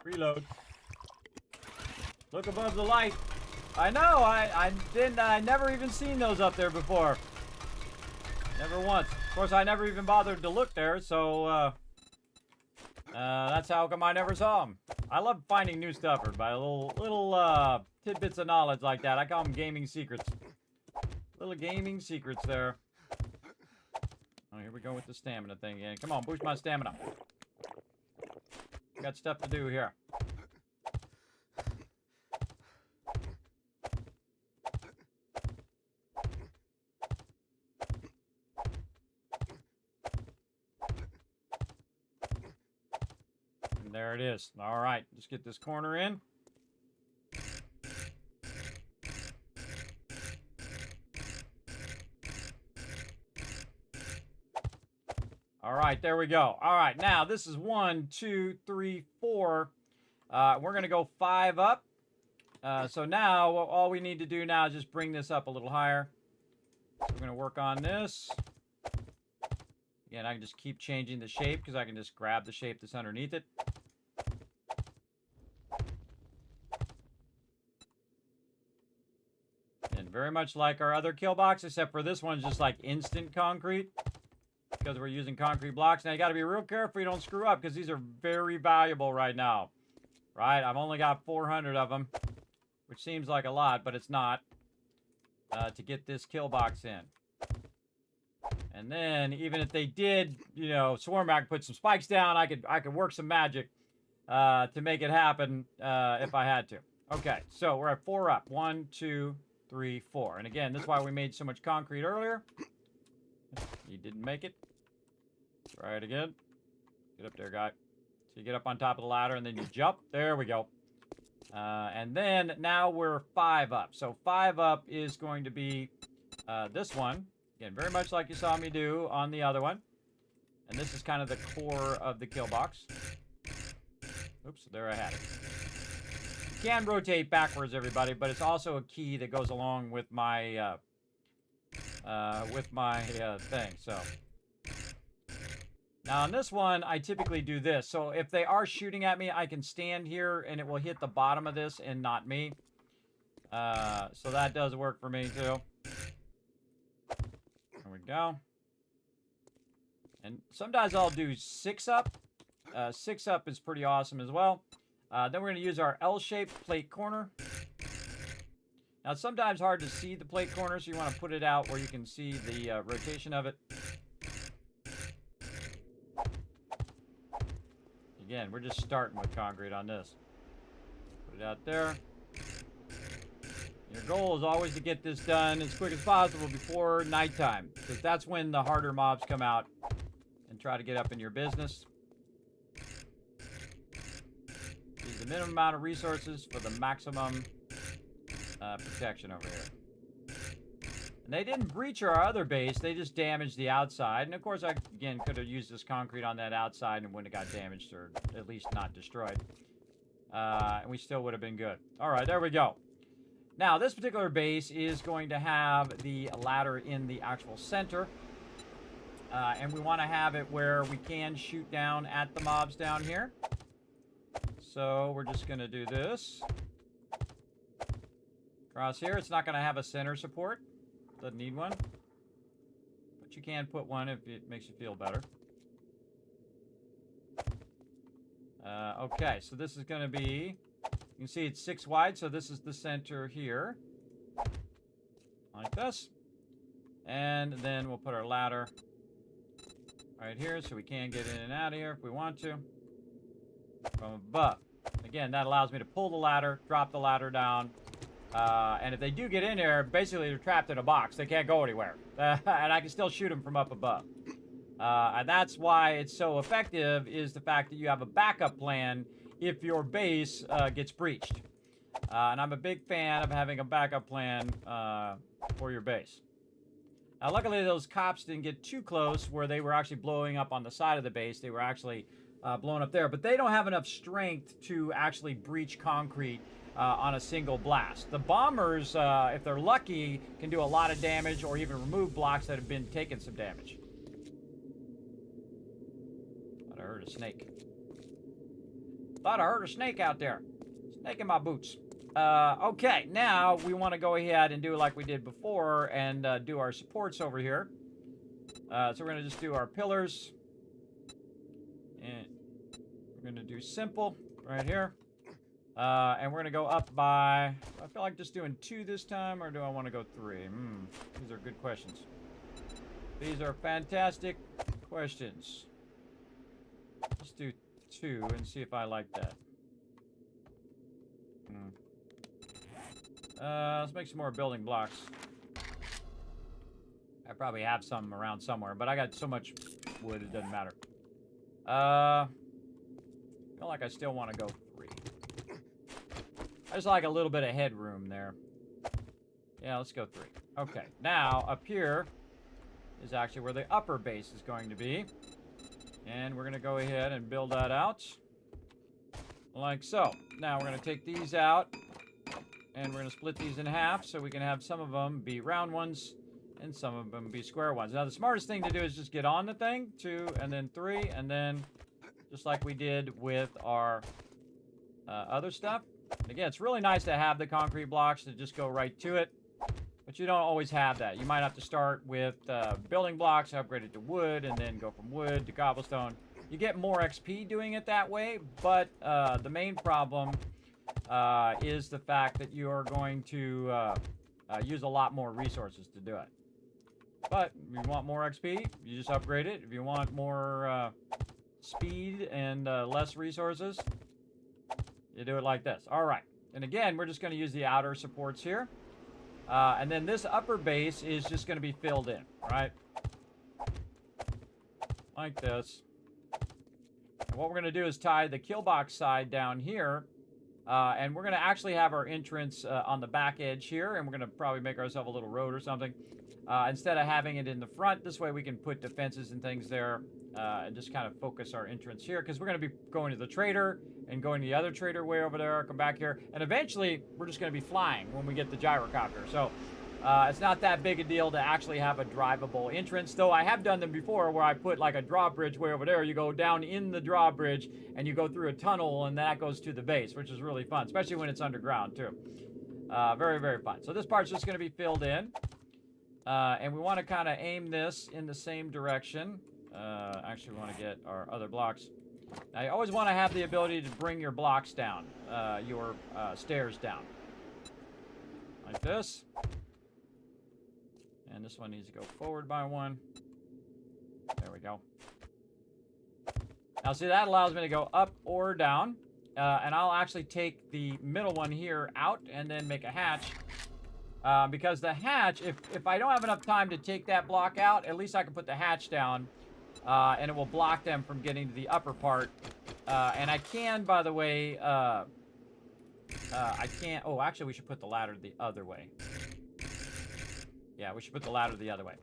Reload. Look above the light. I know, I never even seen those up there before. Never once. Of course, I never even bothered to look there, so that's how come I never saw them. I love finding new stuff, everybody. Little tidbits of knowledge like that. I call them gaming secrets. Little gaming secrets there. Oh, here we go with the stamina thing again. Come on, boost my stamina. Got stuff to do here. And there it is. All right, let's get this corner in. All right, there we go. All right, now this is 1, 2, 3, 4. We're going to go 5 up. So now all we need to do now is just bring this up a little higher. So we're going to work on this. Again, I can just keep changing the shape because I can just grab the shape that's underneath it. And very much like our other kill box, except for this one's just like instant concrete. Because we're using concrete blocks. Now, you got to be real careful you don't screw up, because these are very valuable right now. Right? I've only got 400 of them, which seems like a lot, but it's not. to get this kill box in. And then, even if they did, you know, swarm back, put some spikes down, I could work some magic to make it happen if I had to. Okay, so we're at 4 up. 1, 2, 3, 4. And again, this is why we made so much concrete earlier. You didn't make it. Try it again. Get up there, guy. So you get up on top of the ladder and then you jump. There we go. And then now we're 5 up. So 5 up is going to be this one. Again, very much like you saw me do on the other one. And this is kind of the core of the kill box. Oops, there I had it. You can rotate backwards, everybody, but it's also a key that goes along with my thing. So now on this one, I typically do this. So if they are shooting at me, I can stand here and it will hit the bottom of this and not me. So that does work for me too. There we go. And sometimes I'll do 6 up. 6 up is pretty awesome as well. Then we're going to use our L-shaped plate corner. Now, it's sometimes hard to see the plate corner, so you want to put it out where you can see the rotation of it. Again, we're just starting with concrete on this. Put it out there. Your goal is always to get this done as quick as possible before nighttime, because that's when the harder mobs come out and try to get up in your business. Use the minimum amount of resources for the maximum protection over here. And they didn't breach our other base, they just damaged the outside. And of course, I, again, could have used this concrete on that outside and wouldn't have got damaged, or at least not destroyed. And we still would have been good. All right, there we go. Now, this particular base is going to have the ladder in the actual center. And we want to have it where we can shoot down at the mobs down here. So we're just going to do this. Across here, it's not going to have a center support. Doesn't need one. But you can put one if it makes you feel better. Okay, so this is going to be... You can see it's 6 wide, so this is the center here. Like this. And then we'll put our ladder right here so we can get in and out of here if we want to. From above. Again, that allows me to pull the ladder, drop the ladder down. And if they do get in there, basically they're trapped in a box. They can't go anywhere. And I can still shoot them from up above. And that's why it's so effective, is the fact that you have a backup plan if your base gets breached. And I'm a big fan of having a backup plan for your base. Now, luckily, those cops didn't get too close where they were actually blowing up on the side of the base. They were actually blown up there. But they don't have enough strength to actually breach concrete on a single blast. The bombers, if they're lucky, can do a lot of damage or even remove blocks that have been taking some damage. Thought I heard a snake. Thought I heard a snake out there. Snake in my boots. Okay, now we want to go ahead and do like we did before and do our supports over here. So we're going to just do our pillars. And we're going to do simple right here. And we're going to go up by... I feel like just doing 2 this time, or do I want to go 3? These are good questions. These are fantastic questions. Let's do 2 and see if I like that. Let's make some more building blocks. I probably have some around somewhere, but I got so much wood it doesn't matter. I feel like I still want to go 3. I just like a little bit of headroom there. Yeah, let's go 3. Okay, now up here is actually where the upper base is going to be. And we're going to go ahead and build that out. Like so. Now we're going to take these out. And we're going to split these in half so we can have some of them be round ones and some of them be square ones. Now the smartest thing to do is just get on the thing. 2 and then 3 and then just like we did with our other stuff. Again, it's really nice to have the concrete blocks to just go right to it. But you don't always have that. You might have to start with building blocks, upgrade it to wood, and then go from wood to cobblestone. You get more XP doing it that way, but the main problem is the fact that you are going to use a lot more resources to do it. But if you want more XP, you just upgrade it. If you want more speed and less resources, you do it like this. All right. And again, we're just going to use the outer supports here. And then this upper base is just going to be filled in, right? Like this. And what we're going to do is tie the kill box side down here. And we're going to actually have our entrance on the back edge here. And we're going to probably make ourselves a little road or something. Instead of having it in the front, this way we can put defenses and things there. And just kind of focus our entrance here. Because we're going to be going to the trader. And going to the other trader way over there. Come back here. And eventually, we're just going to be flying when we get the gyrocopter. So, it's not that big a deal to actually have a drivable entrance. Though I have done them before where I put like a drawbridge way over there. You go down in the drawbridge and you go through a tunnel and that goes to the base, which is really fun. Especially when it's underground too. Very, very fun. So this part's just going to be filled in. And we want to kind of aim this in the same direction. Actually, we want to get our other blocks. Now, you always want to have the ability to bring your blocks down, your stairs down. Like this. And this one needs to go forward by one. There we go. Now, see, that allows me to go up or down. And I'll actually take the middle one here out and then make a hatch. Because the hatch, if I don't have enough time to take that block out, at least I can put the hatch down. And it will block them from getting to the upper part. And I can, by the way, I can't... Oh, actually, we should put the ladder the other way. Yeah, we should put the ladder the other way.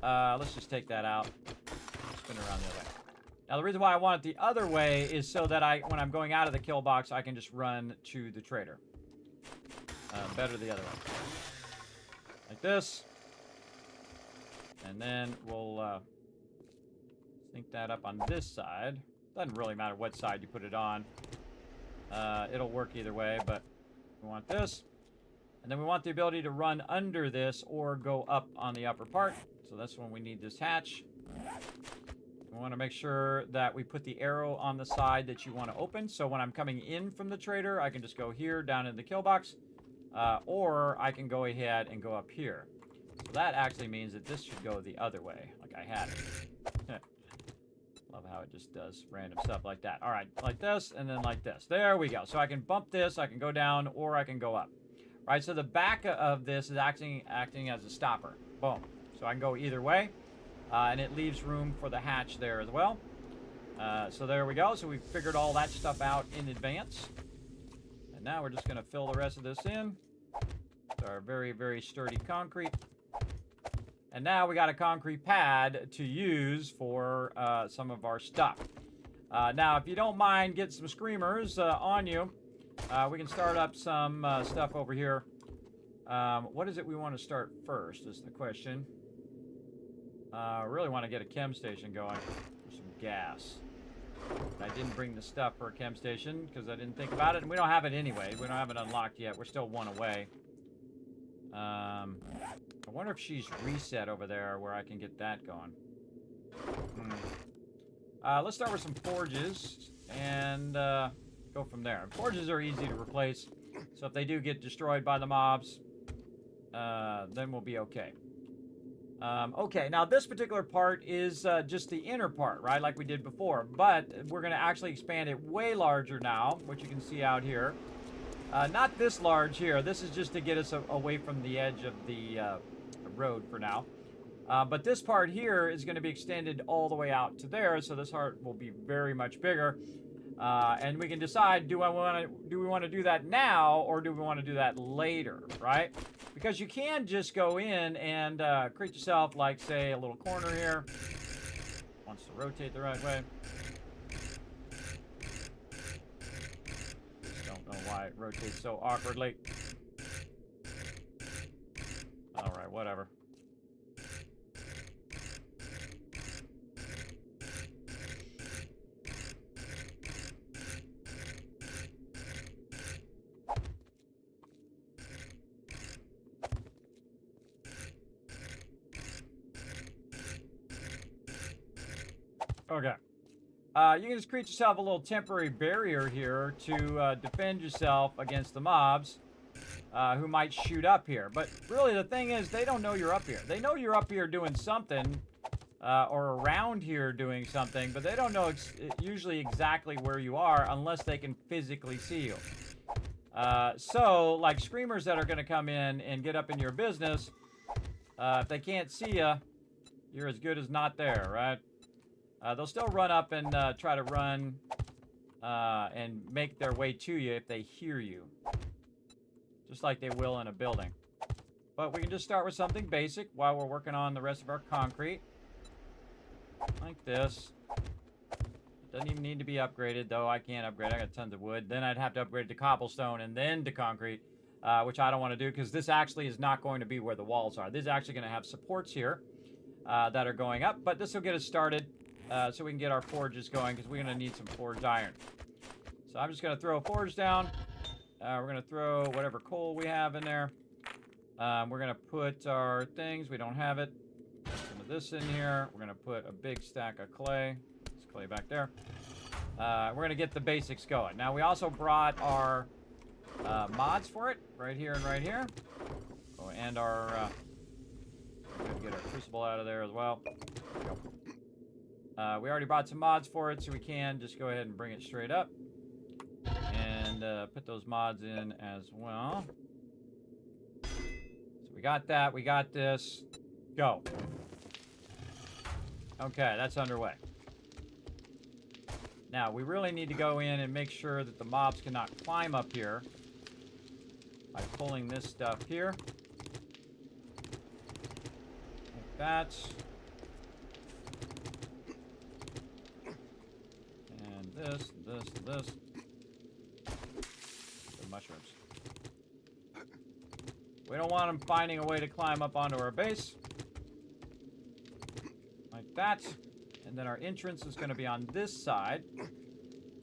Let's just take that out. Spin it around the other way. Now, the reason why I want it the other way is so that when I'm going out of the kill box, I can just run to the trader. Better the other way. Like this. And then we'll... sync that up on this side. Doesn't really matter what side you put it on. It'll work either way, but we want this. And then we want the ability to run under this or go up on the upper part. So that's when we need this hatch. We want to make sure that we put the arrow on the side that you want to open. So when I'm coming in from the trader, I can just go here down in the kill box. Or I can go ahead and go up here. So that actually means that this should go the other way, like I had it. Love how it just does random stuff like that. All right, like this, and then like this. There we go. So I can bump this, I can go down, or I can go up. Right, so the back of this is acting as a stopper. Boom. So I can go either way, and it leaves room for the hatch there as well. So there we go. So we've figured all that stuff out in advance. And now we're just going to fill the rest of this in with our very, very sturdy concrete. And now we got a concrete pad to use for some of our stuff. Now, if you don't mind getting some screamers on you, we can start up some stuff over here. What is it we want to start first is the question. I really want to get a chem station going for some gas. I didn't bring the stuff for a chem station because I didn't think about it. And we don't have it anyway. We don't have it unlocked yet. We're still one away. I wonder if she's reset over there where I can get that going. Let's start with some forges and go from there. Forges are easy to replace, so if they do get destroyed by the mobs, then we'll be okay. Okay, now this particular part is just the inner part, right, like we did before, but we're going to actually expand it way larger now, which you can see out here. Not this large here. This is just to get us away from the edge of the road for now. But this part here is going to be extended all the way out to there, so this part will be very much bigger. And we can decide, do we want to do that now, or do we want to do that later, right? Because you can just go in and create yourself, like, say, a little corner here. Wants to rotate the right way. Don't know why it rotates so awkwardly. All right, whatever. Okay. You can just create yourself a little temporary barrier here to defend yourself against the mobs. who might shoot up here. But really, the thing is, they don't know you're up here. They know you're up here doing something, or around here doing something, but they don't know usually exactly where you are unless they can physically see you. So, like screamers that are going to come in and get up in your business, if they can't see you, you're as good as not there, right? They'll still run up and try to run and make their way to you if they hear you. Just like they will in a building. But we can just start with something basic while we're working on the rest of our concrete. Like this. It doesn't even need to be upgraded, though. I can't upgrade. I got tons of wood. Then I'd have to upgrade to cobblestone and then to concrete, which I don't want to do because this actually is not going to be where the walls are. This is actually going to have supports here that are going up, but this will get us started so we can get our forges going because we're going to need some forged iron. So I'm just going to throw a forge down. We're going to throw whatever coal we have in there. We're going to put our things. We don't have it. Some of this in here. We're going to put a big stack of clay. There's clay back there. We're going to get the basics going. Now, we also brought our mods for it. Right here and right here. Oh, and our... we're going to get our crucible out of there as well. We already brought some mods for it, so we can just go ahead and bring it straight up. And put those mods in as well. So we got that. We got this. Go. Okay, that's underway. Now, we really need to go in and make sure that the mobs cannot climb up here by pulling this stuff here. Like that. And this, this. The mushrooms. We don't want them finding a way to climb up onto our base. Like that. And then our entrance is going to be on this side.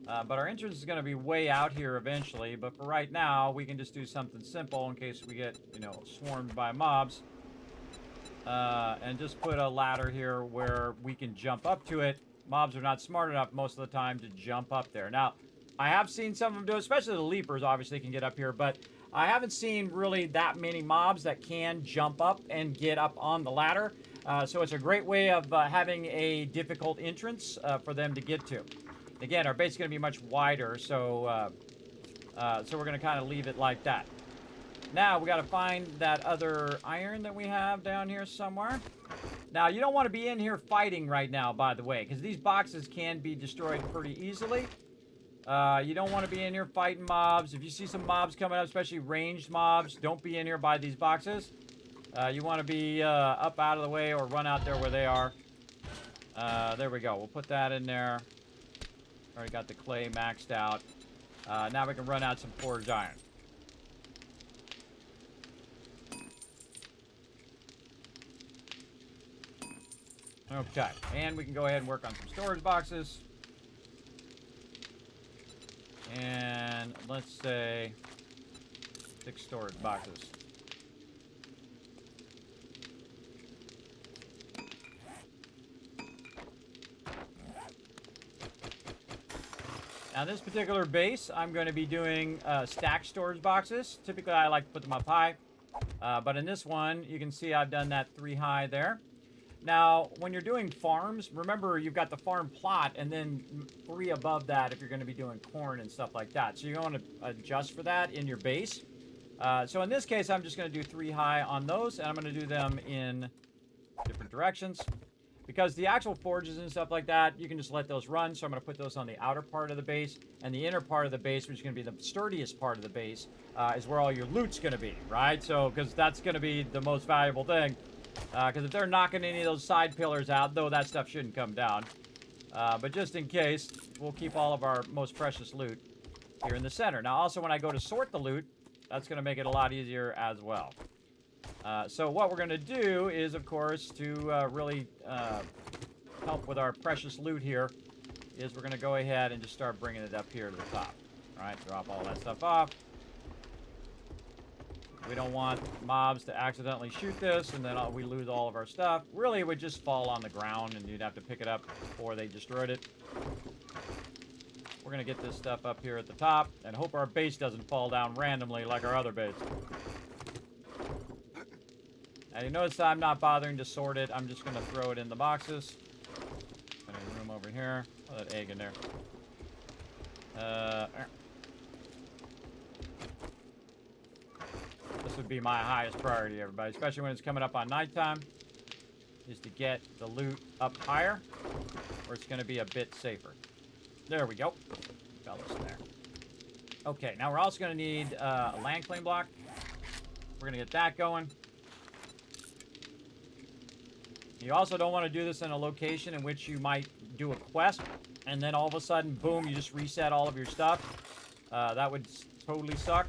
But our entrance is going to be way out here eventually. But for right now, we can just do something simple in case we get, you know, swarmed by mobs. And just put a ladder here where we can jump up to it. Mobs are not smart enough most of the time to jump up there. Now, I have seen some of them do it, especially the leapers obviously can get up here, but I haven't seen really that many mobs that can jump up and get up on the ladder. So it's a great way of having a difficult entrance for them to get to. Again, our base is going to be much wider, so we're going to kind of leave it like that. Now, we got to find that other iron that we have down here somewhere. Now, you don't want to be in here fighting right now, by the way, because these boxes can be destroyed pretty easily. You don't want to be in here fighting mobs. If you see some mobs coming up, especially ranged mobs, don't be in here by these boxes. You want to be up out of the way or run out there where they are. There we go. We'll put that in there. Already got the clay maxed out. Now we can run out some forged iron. Okay, and we can go ahead and work on some storage boxes. And let's say 6 storage boxes. Now this particular base, I'm going to be doing stacked storage boxes. Typically I like to put them up high. But in this one, you can see I've done that 3 high there. Now, when you're doing farms, remember you've got the farm plot and then 3 above that if you're going to be doing corn and stuff like that. So you're going to adjust for that in your base. So in this case, I'm just going to do 3 high on those, and I'm going to do them in different directions. Because the actual forges and stuff like that, you can just let those run. So I'm going to put those on the outer part of the base, and the inner part of the base, which is going to be the sturdiest part of the base, is where all your loot's going to be, right? So, because that's going to be the most valuable thing. Because if they're knocking any of those side pillars out, though that stuff shouldn't come down. But just in case, we'll keep all of our most precious loot here in the center. Now, also, when I go to sort the loot, that's going to make it a lot easier as well. So what we're going to do is, of course, to really help with our precious loot here, is we're going to go ahead and just start bringing it up here to the top. All right, drop all that stuff off. We don't want mobs to accidentally shoot this, and then we lose all of our stuff. Really, it would just fall on the ground, and you'd have to pick it up before they destroyed it. We're going to get this stuff up here at the top and hope our base doesn't fall down randomly like our other base. And you notice I'm not bothering to sort it. I'm just going to throw it in the boxes. Plenty of room over here. Oh, that egg in there. This would be my highest priority, everybody, especially when it's coming up on nighttime, is to get the loot up higher, or it's going to be a bit safer. There we go. Got this in there. Okay, now we're also going to need a land claim block. We're going to get that going. You also don't want to do this in a location in which you might do a quest, and then all of a sudden, boom, you just reset all of your stuff. That would totally suck.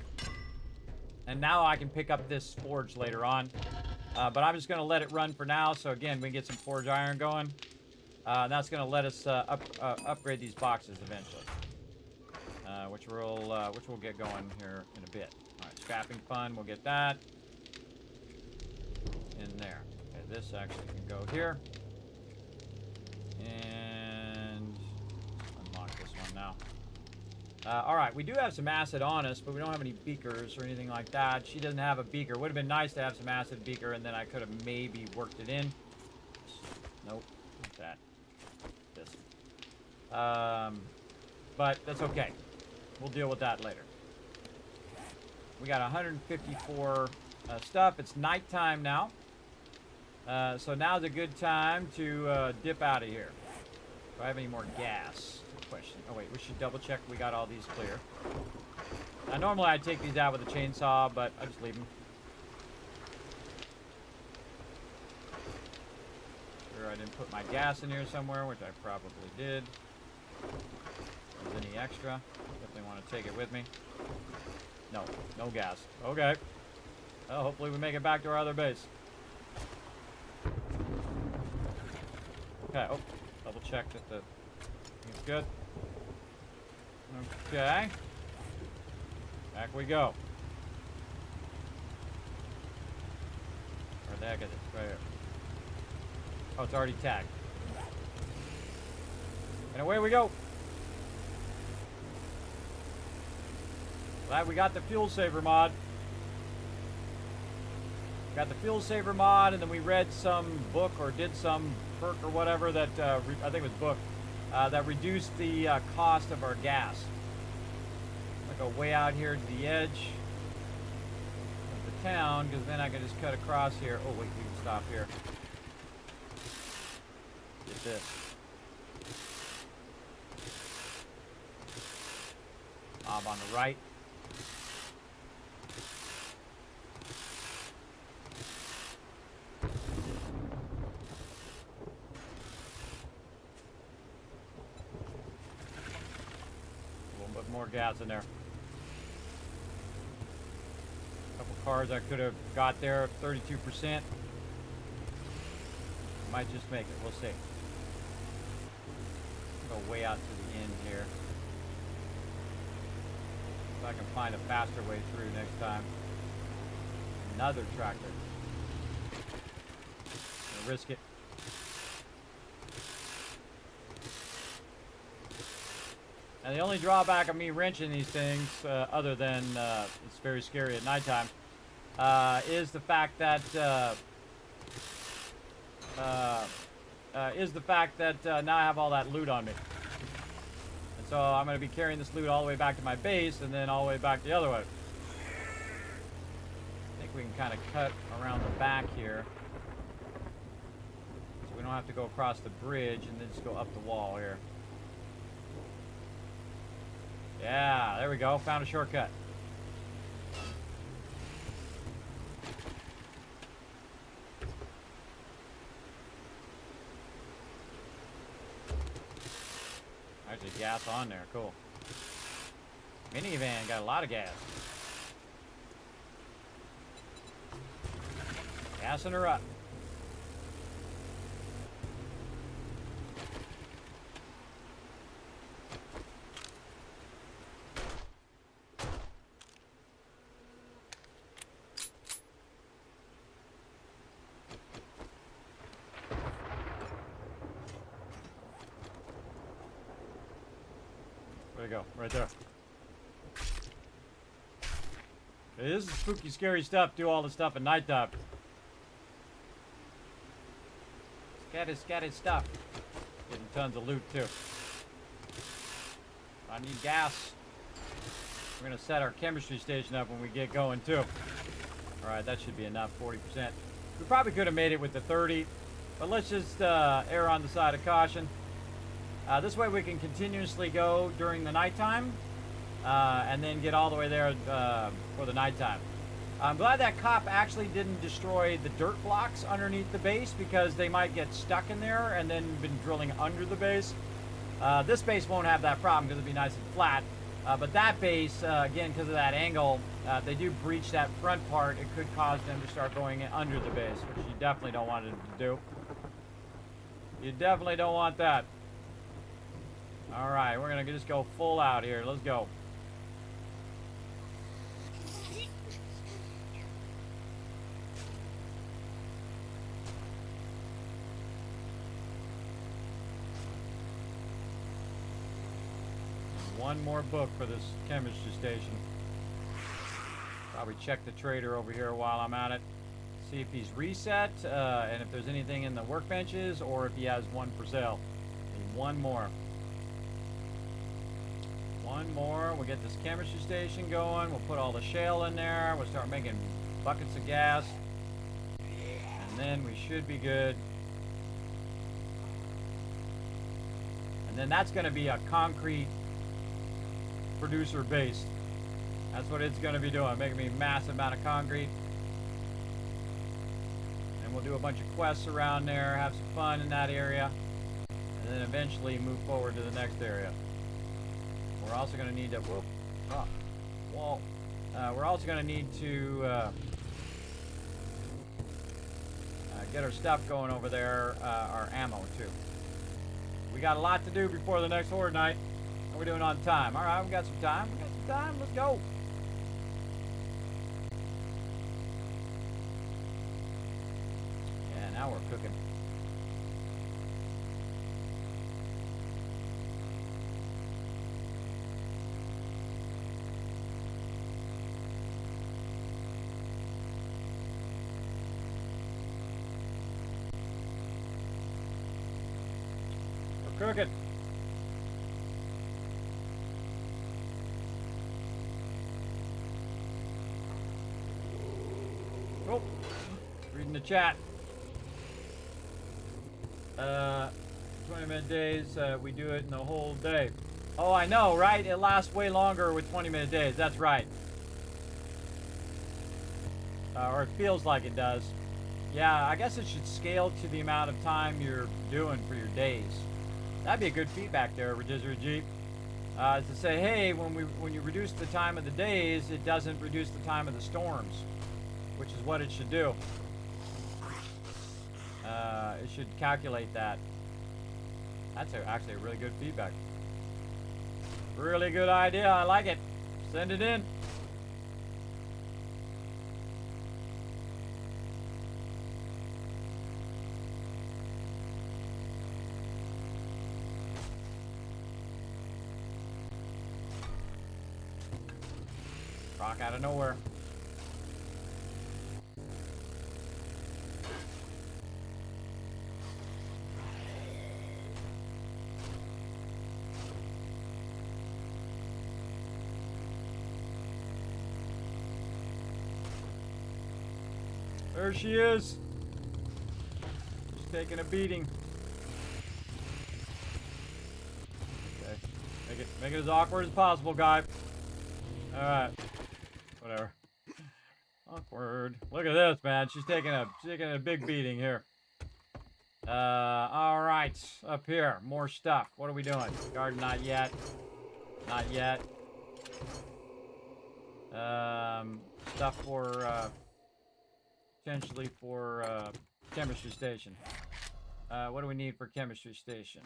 And now I can pick up this forge later on. But I'm just going to let it run for now. So again, we can get some forge iron going. And that's going to let us upgrade these boxes eventually. Which we'll get going here in a bit. All right, scrapping fund, we'll get that in there. Okay, this actually can go here. And unlock this one now. All right, we do have some acid on us, but we don't have any beakers or anything like that. She doesn't have a beaker. Would have been nice to have some acid beaker, and then I could have maybe worked it in. Nope, not that. This. But that's okay. We'll deal with that later. We got 154 stuff. It's nighttime now. So now's a good time to dip out of here. Do I have any more gas? Question. Oh wait, we should double check we got all these clear. Now normally I'd take these out with a chainsaw, but I just leave them. Sure I didn't put my gas in here somewhere, which I probably did. If there's any extra, definitely want to take it with me. No, no gas. Okay. Well, hopefully we make it back to our other base. Okay, oh, double check that the thing's good. Okay. Back we go. Where the heck is it? Right here. Oh, it's already tagged. And away we go. Glad we got the fuel saver mod. Got the fuel saver mod, and then we read some book or did some perk or whatever that, I think it was book, that reduced the cost of our gas. I'll go way out here to the edge of the town, because then I can just cut across here. Oh, wait, we can stop here. Get this. Mob on the right. More gas in there. Couple cars I could have got there, 32%. Might just make it. We'll see. Go way out to the end here. If I can find a faster way through next time. Another tractor. Gonna risk it. And the only drawback of me wrenching these things, other than it's very scary at nighttime, is the fact that now I have all that loot on me. And so I'm going to be carrying this loot all the way back to my base, and then all the way back the other way. I think we can kind of cut around the back here, so we don't have to go across the bridge and then just go up the wall here. Yeah, there we go. Found a shortcut. Actually, gas on there. Cool. Minivan got a lot of gas. Gassing her up. go. Right there. Hey, this is spooky, scary stuff. Do all the stuff at nighttime. Scatty stuff. Getting tons of loot, too. I need gas. We're going to set our chemistry station up when we get going, too. Alright, that should be enough. 40%. We probably could have made it with the 30. But let's just err on the side of caution. This way we can continuously go during the nighttime. And then get all the way there for the nighttime. I'm glad that cop actually didn't destroy the dirt blocks underneath the base because they might get stuck in there and then been drilling under the base. This base won't have that problem because it'll be nice and flat. But that base, again, because of that angle, they do breach that front part. It could cause them to start going under the base, which you definitely don't want them to do. You definitely don't want that. All right, we're going to just go full out here. Let's go. One more book for this chemistry station. Probably check the trader over here while I'm at it. See if he's reset, and if there's anything in the workbenches, or if he has one for sale. Need one more. One more. We'll get this chemistry station going. We'll put all the shale in there. We'll start making buckets of gas. And then we should be good. And then that's going to be a concrete producer base. That's what it's going to be doing, making me a massive amount of concrete. And we'll do a bunch of quests around there, have some fun in that area, and then eventually move forward to the next area. We're also going to need to we're also going to need to get our stuff going over there, our ammo too. We got a lot to do before the next horde night. How are we doing on time? All right, we got some time. Let's go. Yeah, now we're cooking. We're cooking. Oh, reading the chat. 20-minute days, we do it in the whole day. Oh, I know, right? It lasts way longer with 20-minute days. That's right. Or it feels like it does. Yeah, I guess it should scale to the amount of time you're doing for your days. That'd be a good feedback there, Rotisserie Jeep. To say, hey, when you reduce the time of the days, it doesn't reduce the time of the storms. Which is what it should do. It should calculate that. That's actually a really good feedback. Really good idea. I like it. Send it in. Rock out of nowhere. There she is. She's taking a beating. Okay. Make it as awkward as possible, guy. Alright. Whatever. Awkward. Look at this, man. She's taking a big beating here. Alright. Up here. More stuff. What are we doing? Garden, not yet. Not yet. Stuff for, potentially for chemistry station. What do we need for chemistry station?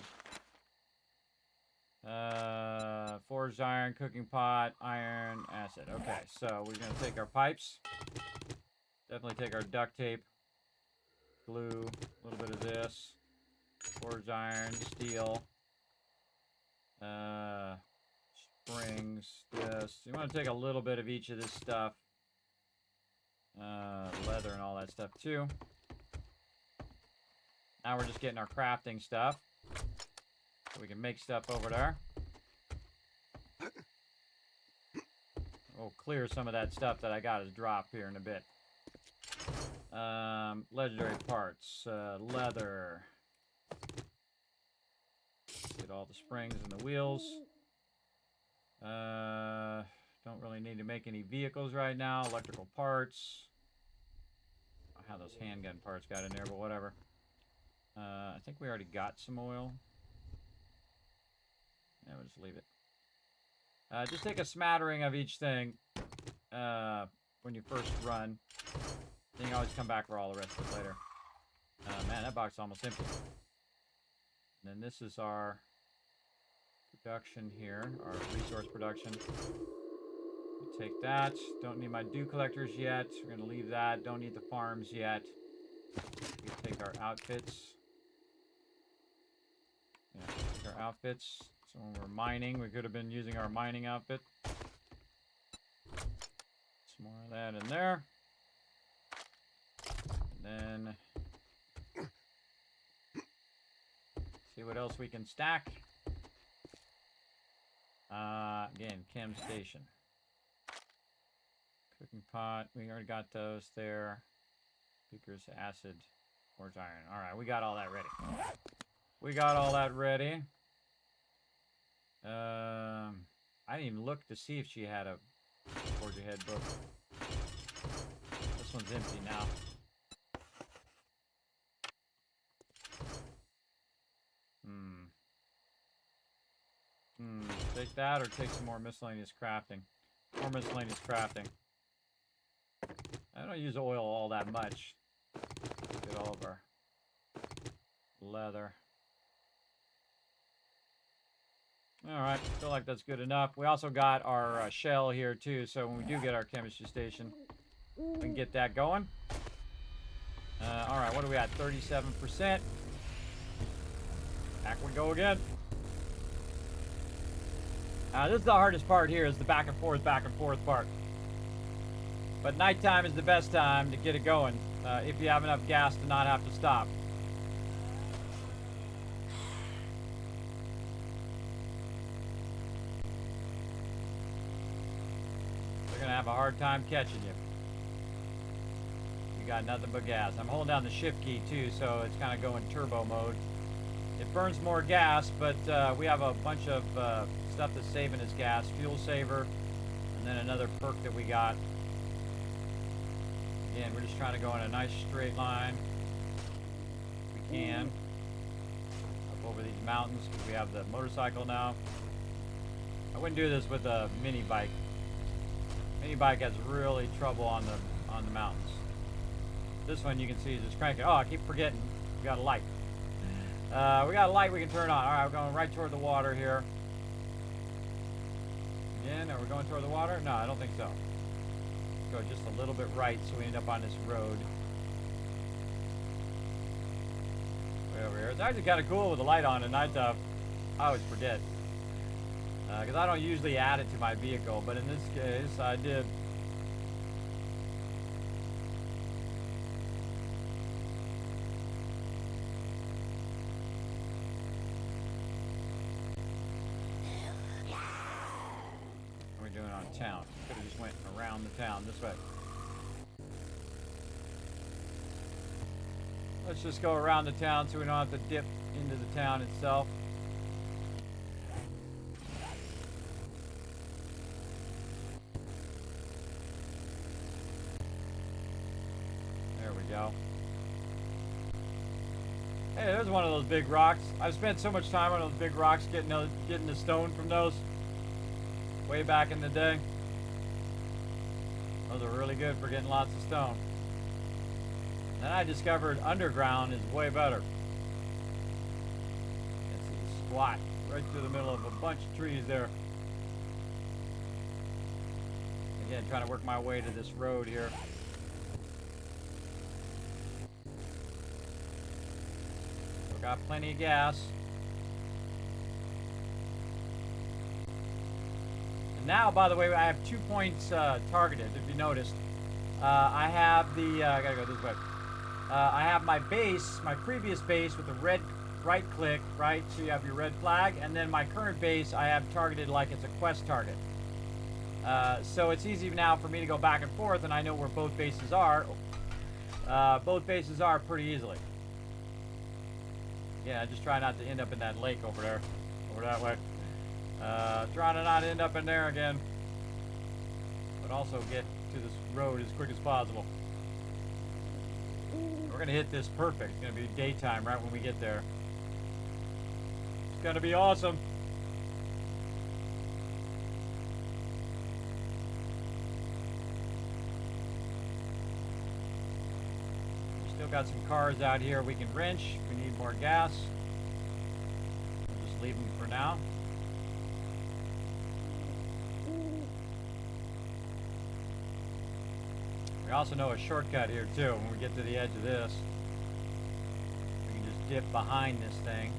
Forged iron, cooking pot, iron, acid. Okay, so we're gonna take our pipes. Definitely take our duct tape, glue, a little bit of this, forged iron, steel, springs, this. You want to take a little bit of each of this stuff. Leather and all that stuff too. Now we're just getting our crafting stuff. So we can make stuff over there. We'll clear some of that stuff that I got as drop here in a bit. Legendary parts. Leather. Get all the springs and the wheels. Don't really need to make any vehicles right now. Electrical parts. I don't know how those handgun parts got in there, but whatever. I think we already got some oil. Yeah, we'll just leave it. Just take a smattering of each thing when you first run. Then you can always come back for all the rest of it later. Man, that box is almost empty. And then this is our production here, our resource production. We take that. Don't need my dew collectors yet. We're going to leave that. Don't need the farms yet. We take our outfits. Yeah, take our outfits. So when we're mining, we could have been using our mining outfit. Some more of that in there. And then see what else we can stack. Again, chem station. Cooking pot, we already got those there. Speakers, acid, forged iron. Alright, we got all that ready. We got all that ready. I didn't even look to see if she had a forge ahead book. This one's empty now. Take that or take some more miscellaneous crafting. More miscellaneous crafting. I don't use oil all that much. Get all of our leather. Alright, feel like that's good enough. We also got our shell here too, so when we do get our chemistry station, we can get that going. Alright, what are we at? 37%. Back we go again. This is the hardest part here, is the back and forth part. But nighttime is the best time to get it going, if you have enough gas to not have to stop. They're gonna have a hard time catching you. You got nothing but gas. I'm holding down the shift key too, so it's kind of going turbo mode. It burns more gas, but we have a bunch of stuff that's saving as gas. Fuel saver, and then another perk that we got. Again, we're just trying to go in a nice straight line. If we can. Up over these mountains, because we have the motorcycle now. I wouldn't do this with a mini bike. Mini bike has really trouble on the mountains. This one you can see is just cranking. Oh, I keep forgetting. We got a light. We got a light we can turn on. Alright, we're going right toward the water here. Again, are we going toward the water? No, I don't think so. Let's go just a little bit right so we end up on this road. Way over here. It's actually kind of cool with the light on at night. I always forget. Because I don't usually add it to my vehicle, but in this case, I did. Town. Could have just went around the town this way. Let's just go around the town so we don't have to dip into the town itself. There we go. Hey, there's one of those big rocks. I've spent so much time on those big rocks getting the stone from those. Way back in the day. Those are really good for getting lots of stone. Then I discovered underground is way better. It's squat right through the middle of a bunch of trees there. Again, trying to work my way to this road here. Still got plenty of gas. Now, by the way, I have 2 points targeted, if you noticed. I have the, I gotta go this way. I have my base, my previous base with the red right click, right? So you have your red flag. And then my current base, I have targeted like it's a quest target. So it's easy now for me to go back and forth, and I know where both bases are. Both bases are pretty easily. Yeah, just try not to end up in that lake over there. Over that way. Trying to not end up in there again. But also get to this road as quick as possible. We're going to hit this perfect. It's going to be daytime right when we get there. It's going to be awesome. We still got some cars out here we can wrench. We need more gas. We'll just leave them for now. We also know a shortcut here too. When we get to the edge of this, we can just dip behind this thing.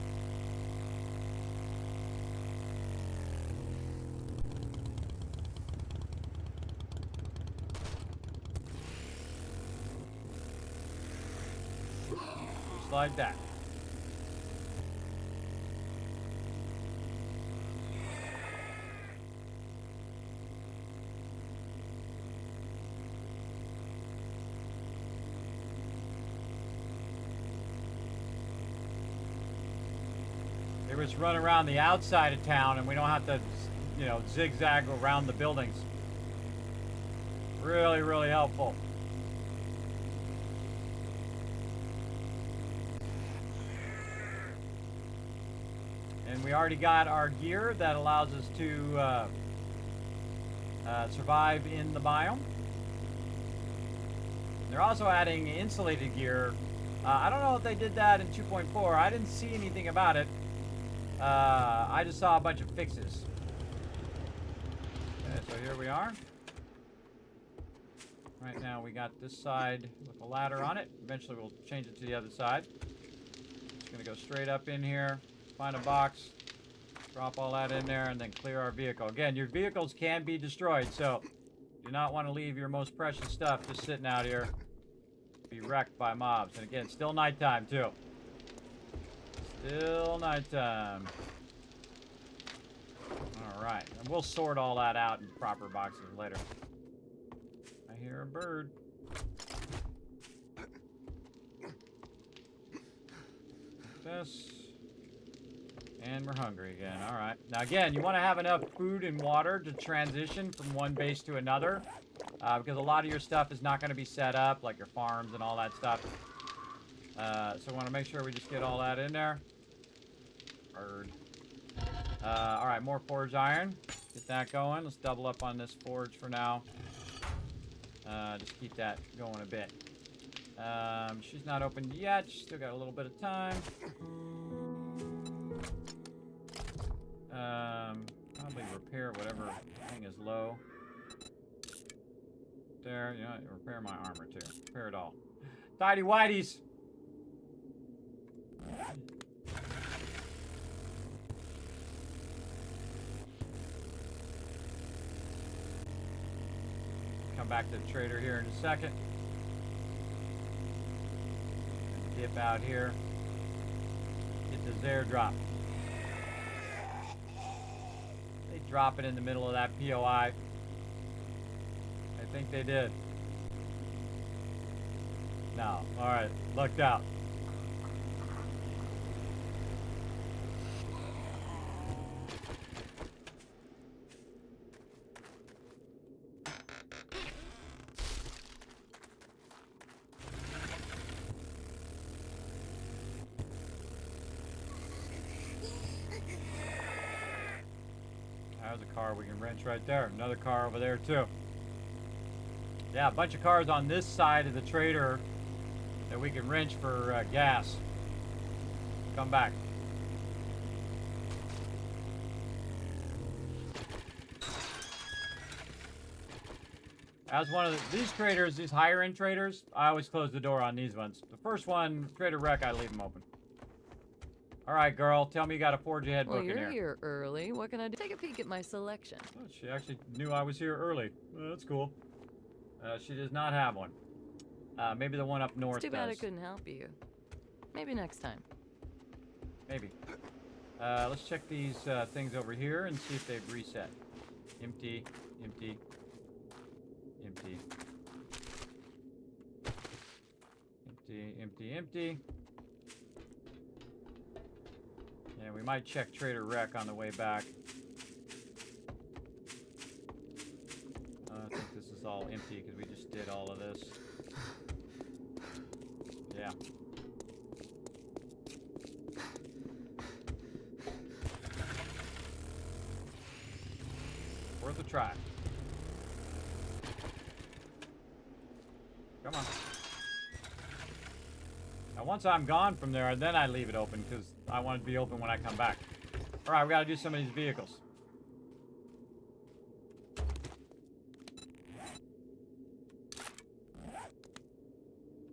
Just like that. They just run around the outside of town and we don't have to, you know, zigzag around the buildings. Really, really helpful. And we already got our gear that allows us to survive in the biome. They're also adding insulated gear. I don't know if they did that in 2.4. I didn't see anything about it. I just saw a bunch of fixes. Okay, so here we are. Right now we got this side with a ladder on it. Eventually we'll change it to the other side. Just gonna go straight up in here, find a box, drop all that in there, and then clear our vehicle. Again, your vehicles can be destroyed, so do not want to leave your most precious stuff just sitting out here. Be wrecked by mobs. And again, still nighttime too. Still nighttime. Alright, and we'll sort all that out in proper boxes later. I hear a bird. This. And we're hungry again. Alright. Now again, you want to have enough food and water to transition from one base to another. Because a lot of your stuff is not going to be set up, like your farms and all that stuff. So we want to make sure we just get all that in there. Bird. Alright, more forged iron. Get that going. Let's double up on this forge for now. Just keep that going a bit. She's not opened yet. She's still got a little bit of time. Probably repair whatever thing is low. There, you know, repair my armor too. Repair it all. Tidy whiteys! Come back to the trader here in a second. Dip out here. Get this airdrop. They drop it in the middle of that POI. I think they did. No. Alright. Lucked out. There's a car we can wrench right there. Another car over there too. Yeah, a bunch of cars on this side of the trader that we can wrench for gas. Come back. As one of these traders, these higher end traders, I always close the door on these ones. The first one, Trader Wreck, I leave them open. All right, girl. Tell me you got a forge ahead Well, book in you're here. here early. What can I do? Take a peek at my selection. Oh, she actually knew I was here early. That's cool. She does not have one. Maybe the one up north It's too bad I does. couldn't help you. Maybe next time. Maybe. Let's check these things over here and see if they've reset. Empty, empty, empty. Empty, empty, empty. Yeah, we might check Trader Rec on the way back. I think this is all empty because we just did all of this. Yeah. Worth a try. Come on. Now, once I'm gone from there, then I leave it open because I want it to be open when I come back. All right, we got to do some of these vehicles.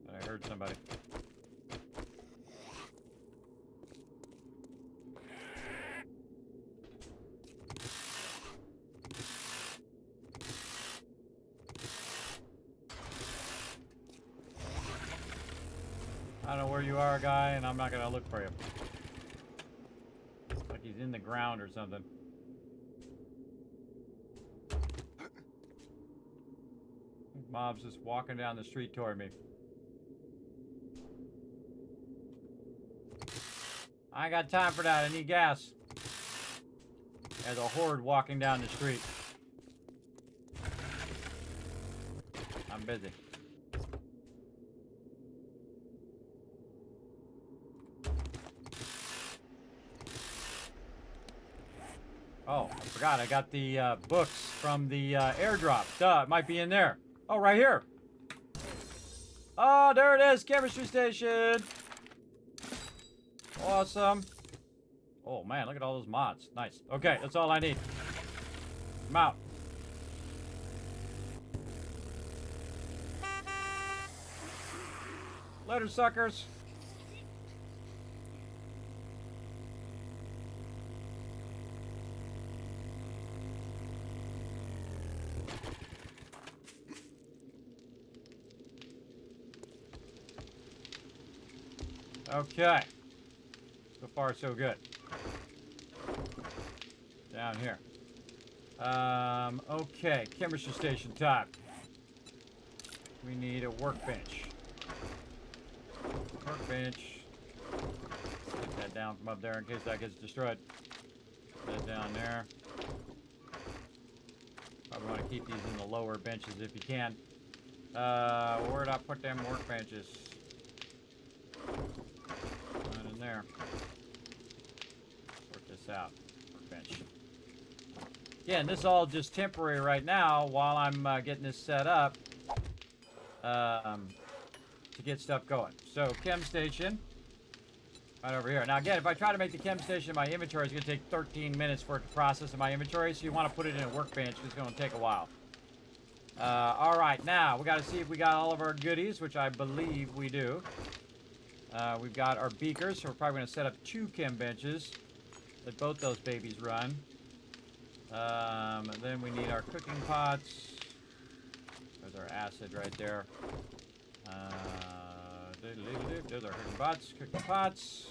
I heard somebody. I don't know where you are, guy, and I'm not gonna look for you. Like he's in the ground or something. Mob's just walking down the street toward me. I ain't got time for that. I need gas. There's a horde walking down the street. I'm busy. Oh, I forgot. I got the books from the airdrop. Duh, it might be in there. Oh, right here. Oh, there it is. Chemistry station. Awesome. Oh, man, look at all those mods. Nice. Okay, that's all I need. I'm out. Later, suckers. Okay. So far, so good. Down here. Okay. Chemistry station time. We need a workbench. Workbench. Put that down from up there in case that gets destroyed. Put that down there. Probably want to keep these in the lower benches if you can. Where'd I put them workbenches? Right in there. Work this out. Workbench. Again, this is all just temporary right now while I'm getting this set up to get stuff going. So, chem station. Right over here. Now, again, if I try to make the chem station in my inventory, it's going to take 13 minutes for it to process in my inventory. So, you want to put it in a workbench. It's going to take a while. All right. Now, we got to see if we got all of our goodies, which I believe we do. We've got our beakers, so we're probably going to set up 2 chem benches. Let both those babies run. And then we need our cooking pots. There's our acid right there. There's our cooking pots,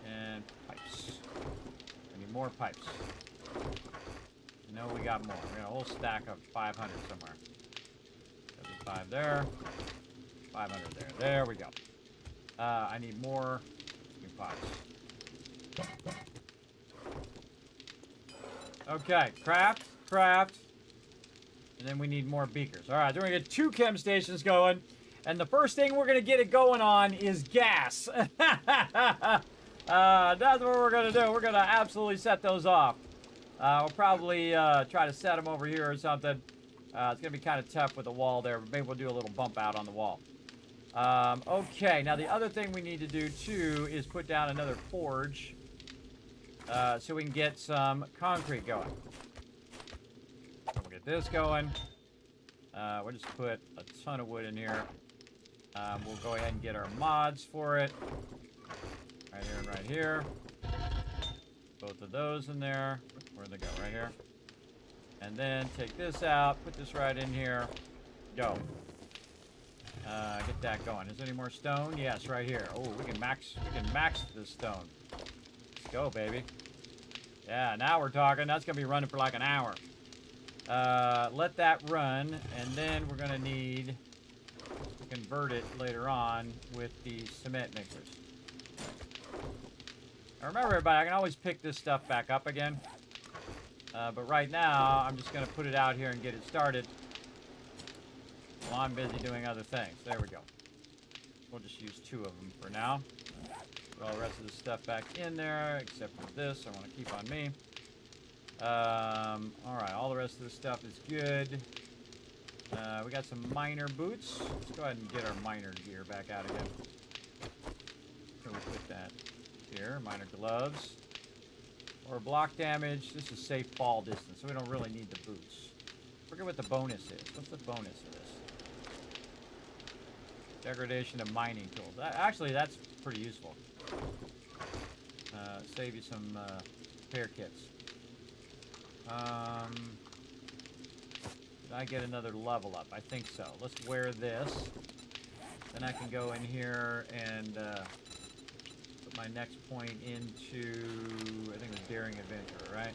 and pipes. We need more pipes. No, we got more. We got a whole stack of 500 somewhere. 75 there. 500 there. There we go. I need more cooking pots. Okay, craft. And then we need more beakers. All right, then we get 2 chem stations going. And the first thing we're going to get it going on is gas. That's what we're going to do. We're going to absolutely set those off. We'll probably try to set them over here or something. It's going to be kind of tough with the wall there. But maybe we'll do a little bump out on the wall. Okay, now the other thing we need to do, too, is put down another forge. So we can get some concrete going. So we'll get this going. We'll just put a ton of wood in here. We'll go ahead and get our mods for it. Right here and right here. Both of those in there. Where'd they go? Right here. And then take this out. Put this right in here. Go. Get that going. Is there any more stone? Yes, right here. Oh, we can max this stone. Let's go, baby. Yeah, now we're talking. That's gonna be running for like an hour. Let that run, and then we're gonna need to convert it later on with the cement mixers. Now remember, everybody, I can always pick this stuff back up again. But right now, I'm just gonna put it out here and get it started while I'm busy doing other things. There we go. We'll just use 2 of them for now. Put all the rest of the stuff back in there, except for this. I want to keep on me. Alright, all the rest of this stuff is good. We got some miner boots. Let's go ahead and get our miner gear back out again. So we put that here. Miner gloves. Or block damage. This is safe fall distance, so we don't really need the boots. Forget what the bonus is. What's the bonus of this? Degradation of mining tools. Actually, that's pretty useful. Save you some repair kits. Did I get another level up? I think so. Let's wear this. Then I can go in here and put my next point into, I think it was Daring Adventure, right?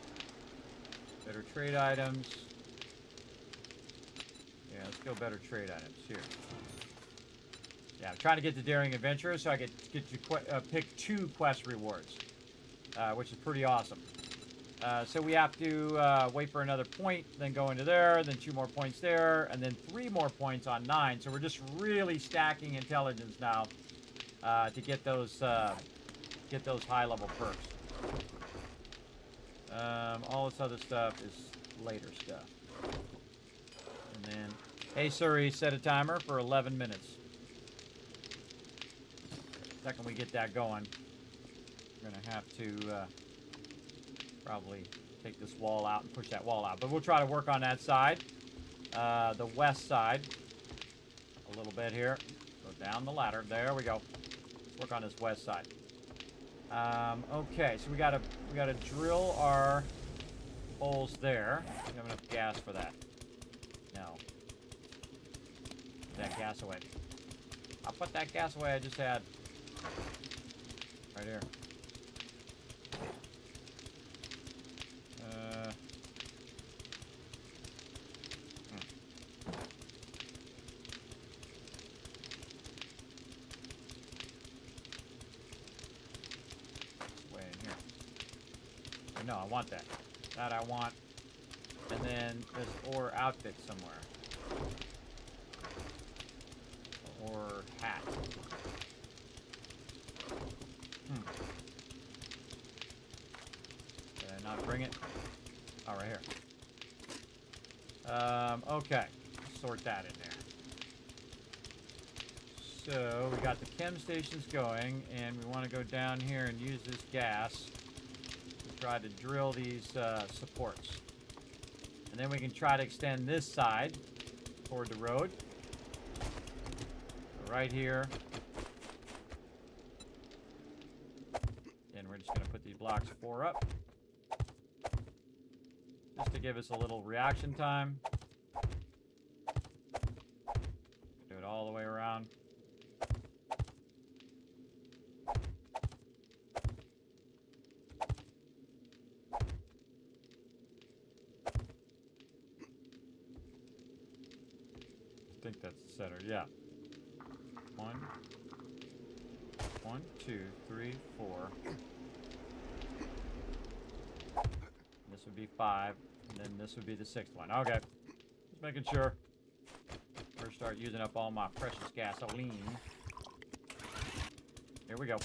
Better trade items. Yeah, let's go better trade items here. Yeah, I'm trying to get to Daring Adventure so I get to pick 2 quest rewards, which is pretty awesome. So we have to wait for another point, then go into there, then 2 more points there, and then 3 more points on 9. So we're just really stacking intelligence now to get those high-level perks. All this other stuff is later stuff. And then, hey Suri, set a timer for 11 minutes. The second we get that going, we're gonna have to probably take this wall out and push that wall out. But we'll try to work on that side, the west side, a little bit here. Go down the ladder. There we go. Let's work on this west side. Okay, so we gotta drill our holes there. We have enough gas for that. No. Put that gas away. I'll put that gas away I just had. Right here. Way in here. No, I want that. That I want. And then this ore outfit somewhere. Or hat. Did I not bring it? Oh, right here. Okay. Sort that in there. So, we got the chem stations going, and we want to go down here and use this gas to try to drill these supports. And then we can try to extend this side toward the road. Right here. And we're just going to put these blocks 4 up. Just to give us a little reaction time. Do it all the way around. I think that's the center, yeah. 1, 2, 3, 4. This would be 5, and then this would be the 6th one. Okay, just making sure. First, start using up all my precious gasoline. Here we go.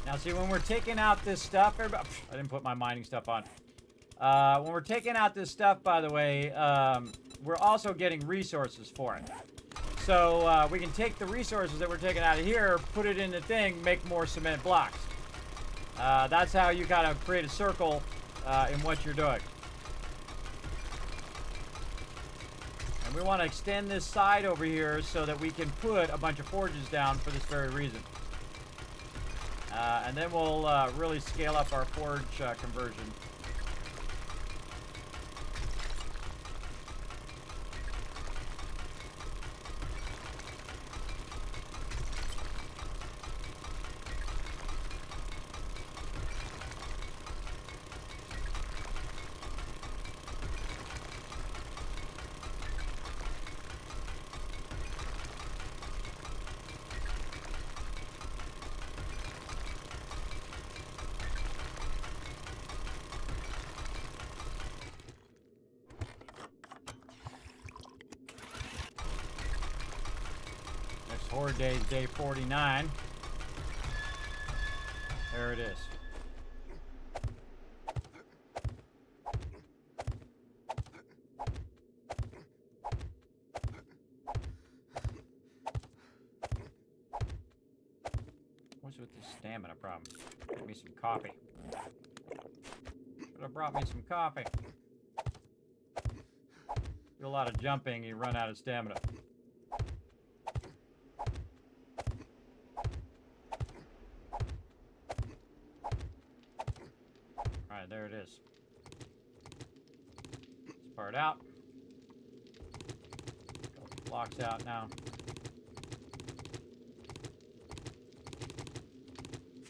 Now, see, when we're taking out this stuff, everybody, I didn't put my mining stuff on. When we're taking out this stuff, by the way, we're also getting resources for it. So we can take the resources that we're taking out of here, put it in the thing, make more cement blocks. That's how you kind of create a circle in what you're doing. And We want to extend this side over here so that we can put a bunch of forges down for this very reason. And then we'll really scale up our forge conversion. Horde day is day 49. There it is. What's with this stamina problem? Give me some coffee. Should have brought me some coffee. Do a lot of jumping, you run out of stamina. Alright, there it is. This part out. Blocks out now.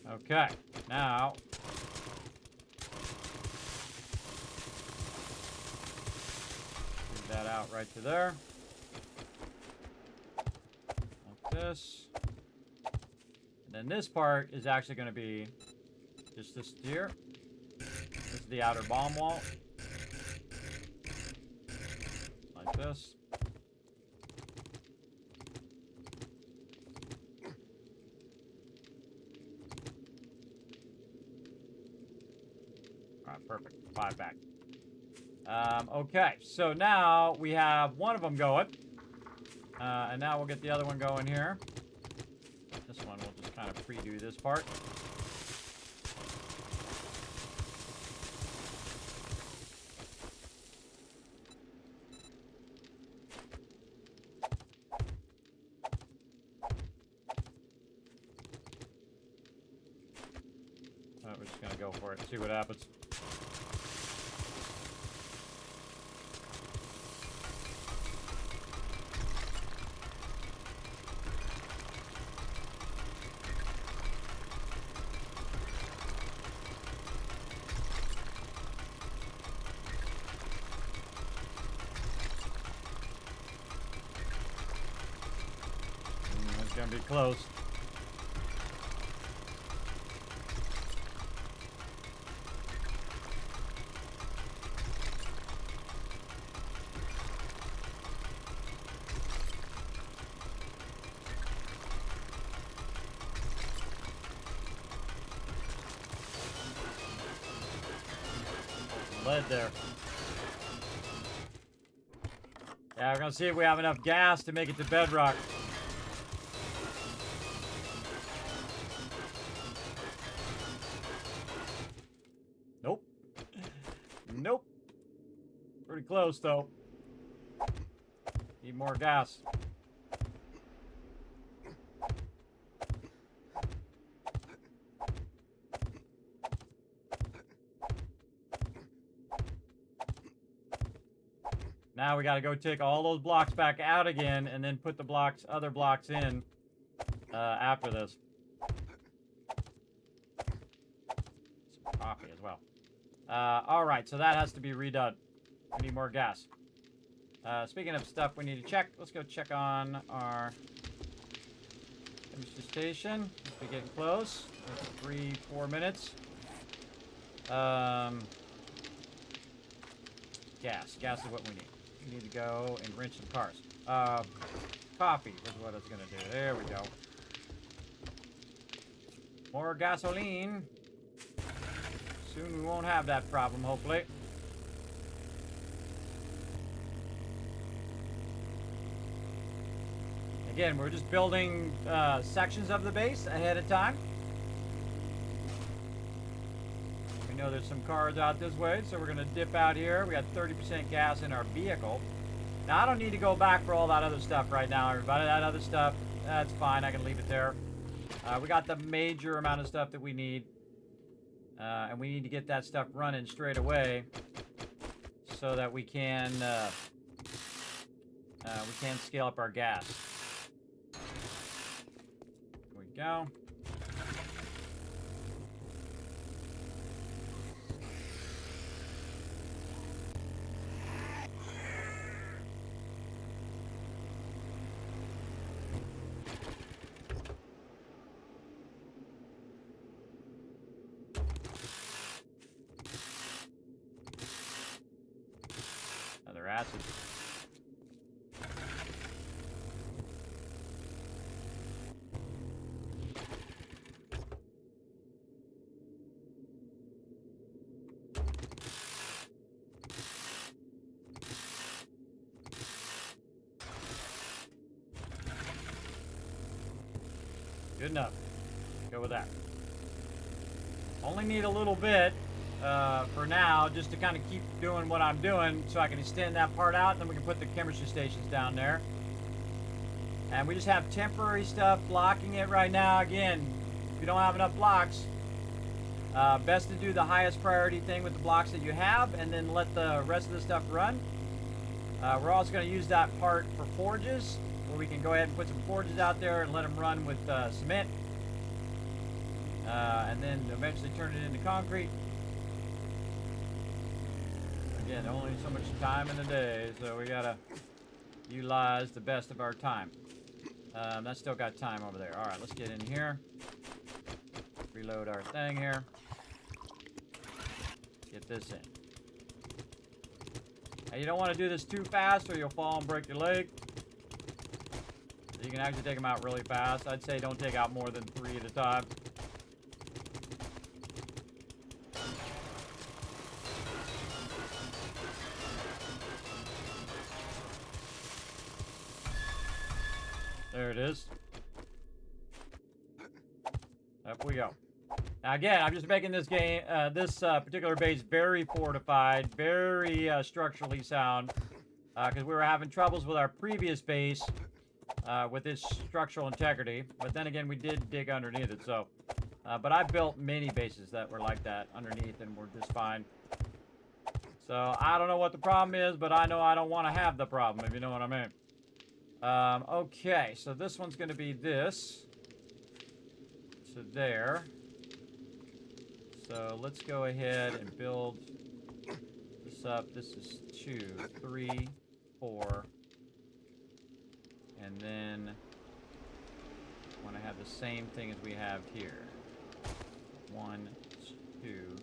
Okay, now move that out right to there. Like this. And then this part is actually going to be just this here. This is the outer bomb wall. Like this. Alright, perfect. 5 back. Okay, so now we have one of them going. And now we'll get the other one going here. This one we'll just kind of pre-do this part. We're just gonna go for it, see what happens. It's gonna be close. Lead there. Yeah, we're gonna see if we have enough gas to make it to bedrock. Nope. Nope. Pretty close though. Need more gas. Now we gotta go take all those blocks back out again and then put the other blocks in after this. Some coffee as well. Alright, so that has to be redone. We need more gas. Speaking of stuff we need to check, let's go check on our chemistry station. Must be getting close. 3-4 minutes. Gas. Gas is what we need. We need to go and rinse some cars. Coffee is what it's gonna do. There we go. More gasoline. Soon we won't have that problem, hopefully. Again, we're just building sections of the base ahead of time. We know there's some cars out this way, so we're going to dip out here. We got 30% gas in our vehicle. Now, I don't need to go back for all that other stuff right now, everybody. That other stuff, that's fine. I can leave it there. We got the major amount of stuff that we need. And we need to get that stuff running straight away so that we can scale up our gas. There we go. Another acid. Good enough. Go with that. Only need a little bit for now, just to kind of keep doing what I'm doing so I can extend that part out, and then we can put the chemistry stations down there. And we just have temporary stuff blocking it right now. Again, if you don't have enough blocks, best to do the highest priority thing with the blocks that you have, and then let the rest of the stuff run. We're also going to use that part for forges, where we can go ahead and put some forges out there and let them run with cement. And then eventually turn it into concrete. Again, only so much time in the day, so we gotta utilize the best of our time. That's still got time over there. Alright, let's get in here. Reload our thing here. Get this in. Now, you don't want to do this too fast or you'll fall and break your leg. You can actually take them out really fast. I'd say don't take out more than 3 at a time. There it is. Up we go. Now again, I'm just making this game, this particular base very fortified, very structurally sound, because we were having troubles with our previous base with its structural integrity. But then again, we did dig underneath it. So, but I built many bases that were like that underneath, and were just fine. So I don't know what the problem is, but I know I don't want to have the problem, if you know what I mean. Okay, so this one's going to be this to there. So let's go ahead and build this up. This is 2, 3, 4. And then I want to have the same thing as we have here. 1, 2,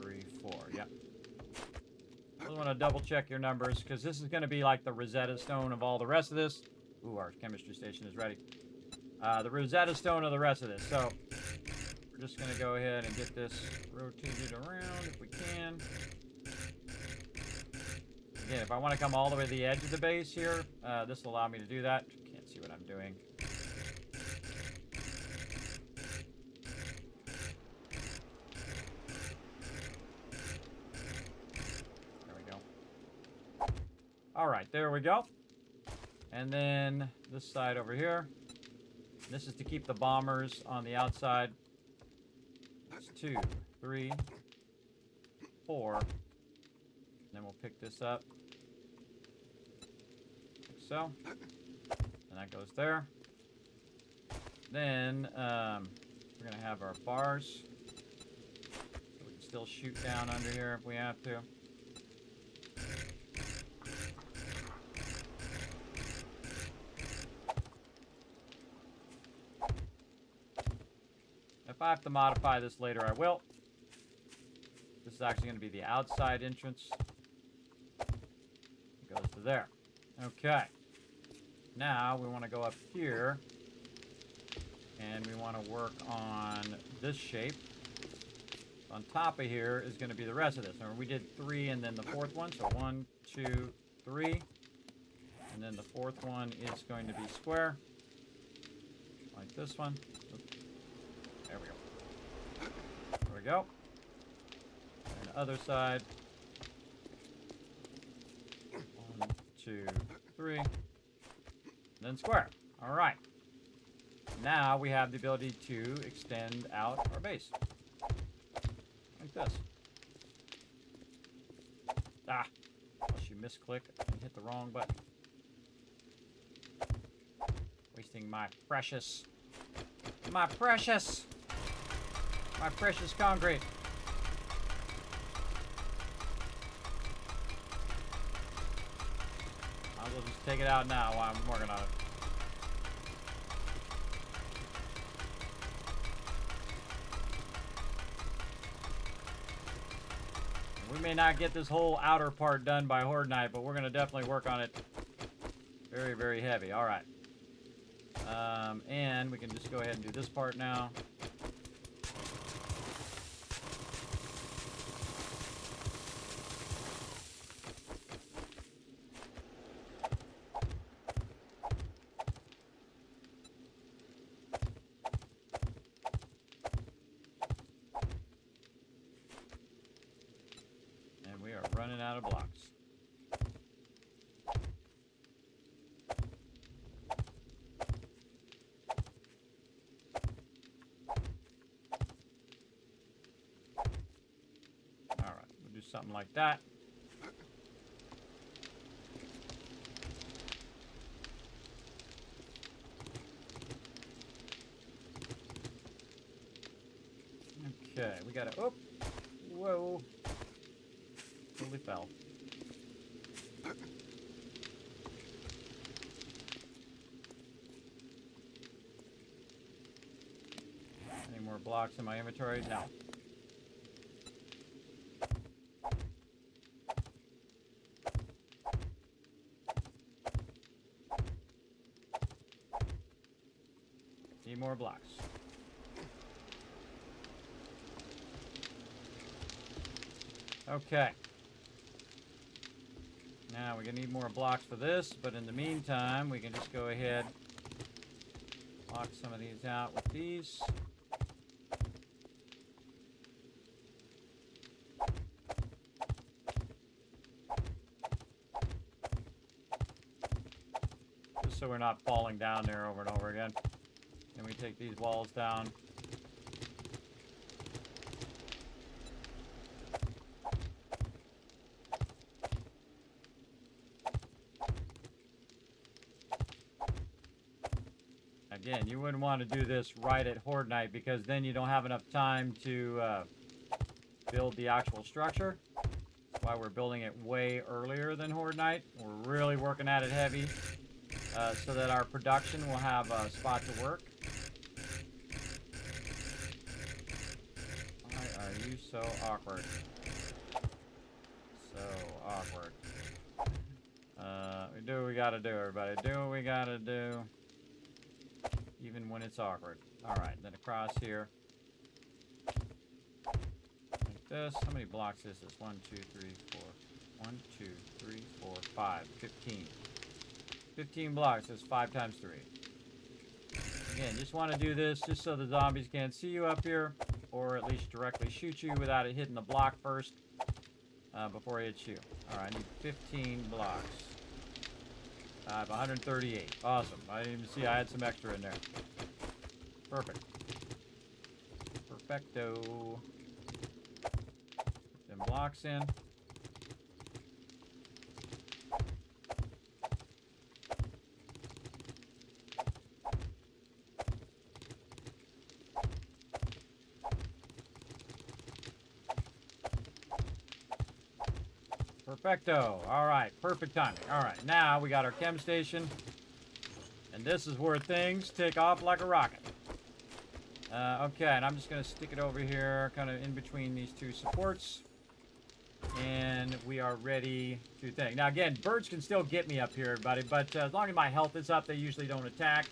3, 4. Yep. I just want to double check your numbers, because this is going to be like the Rosetta Stone of all the rest of this. Ooh, our chemistry station is ready. The Rosetta Stone of the rest of this. So we're just going to go ahead and get this rotated around if we can. Again, if I want to come all the way to the edge of the base here, this will allow me to do that. Can't see what I'm doing. There we go. All right, there we go. And then this side over here. This is to keep the bombers on the outside. It's 2, 3, 4. And then we'll pick this up. Like so. And that goes there. Then we're going to have our bars. So we can still shoot down under here if we have to. If I have to modify this later, I will. This is actually going to be the outside entrance. It goes to there. Okay. Now we want to go up here. And we want to work on this shape. On top of here is going to be the rest of this. Remember, we did 3 and then the 4th one. So 1, 2, 3. And then the 4th one is going to be square. Like this one. Oops. There we go. There we go. And the other side. 1, 2, then square. All right. Now we have the ability to extend out our base. Like this. Ah. Unless you misclick and hit the wrong button. Wasting my precious concrete. Might as well just take it out now while I'm working on it. We may not get this whole outer part done by Horde Night, but we're going to definitely work on it very, very heavy. All right. And we can just go ahead and do this part now. And we are running out of blocks. Something like that. Okay, we gotta, oh, whoa, totally fell. Any more blocks in my inventory? No. Need more blocks. Okay. Now we're gonna need more blocks for this, but in the meantime, we can just go ahead, lock some of these out with these. Just so we're not falling down there over and over again. Then we take these walls down. Again, you wouldn't want to do this right at Horde Night because then you don't have enough time to build the actual structure. That's why we're building it way earlier than Horde Night. We're really working at it heavy so that our production will have a spot to work. You so awkward. So awkward. We do what we gotta do, everybody. Do what we gotta do. Even when it's awkward. Alright, then across here. Like this. How many blocks is this? 1, 2, 3, 4. 1, 2, 3, 4, 5. 15. 15 blocks is 5 times 3. Again, just want to do this just so the zombies can't see you up here. Or at least directly shoot you without it hitting the block first before it hits you. Alright, I need 15 blocks. I have 138. Awesome. I didn't even see I had some extra in there. Perfect. Perfecto. Put them blocks in. Perfecto. All right. Perfect timing. All right. Now we got our chem station. And this is where things take off like a rocket. Okay. And I'm just going to stick it over here, kind of in between these two supports. And we are ready to think. Now, again, birds can still get me up here, everybody. But as long as my health is up, they usually don't attack.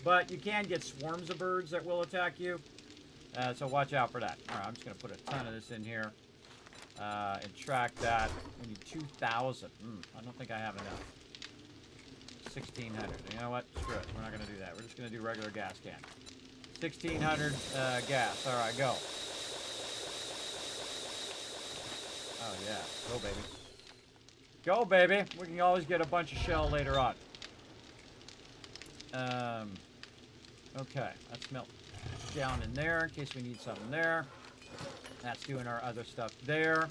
But you can get swarms of birds that will attack you. So watch out for that. All right. I'm just going to put a ton of this in here. And track that. We need 2,000. I don't think I have enough. 1,600. You know what? Screw it. We're not going to do that. We're just going to do regular gas can. 1,600 gas. All right, go. Oh, yeah. Go, baby. Go, baby. We can always get a bunch of shell later on. Okay, let's melt down in there in case we need something there. That's doing our other stuff there.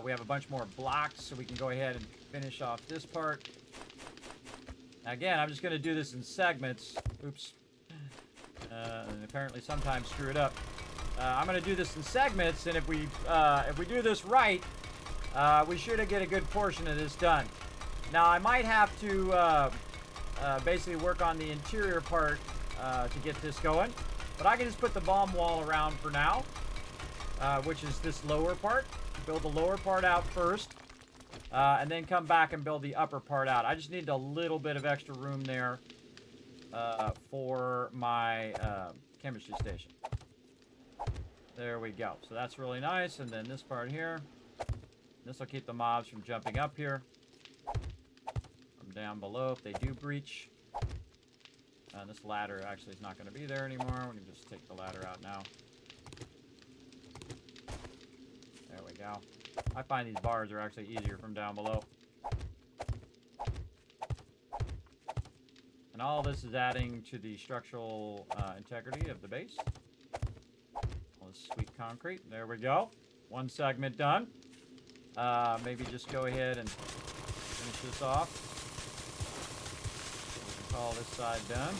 We have a bunch more blocks, so we can go ahead and finish off this part. Again, I'm just going to do this in segments. Oops. And apparently sometimes screw it up. I'm going to do this in segments, and if we do this right, we should get a good portion of this done. Now, I might have to basically work on the interior part to get this going, but I can just put the bomb wall around for now, which is this lower part. Build the lower part out first, and then come back and build the upper part out. I just need a little bit of extra room there for my chemistry station. There we go. So that's really nice. And then this part here, this will keep the mobs from jumping up here from down below if they do breach. This ladder actually is not going to be there anymore. We can just take the ladder out now. There we go. I find these bars are actually easier from down below. And all this is adding to the structural integrity of the base. All this sweet concrete. There we go. One segment done. Maybe just go ahead and finish this off. We can call this side done.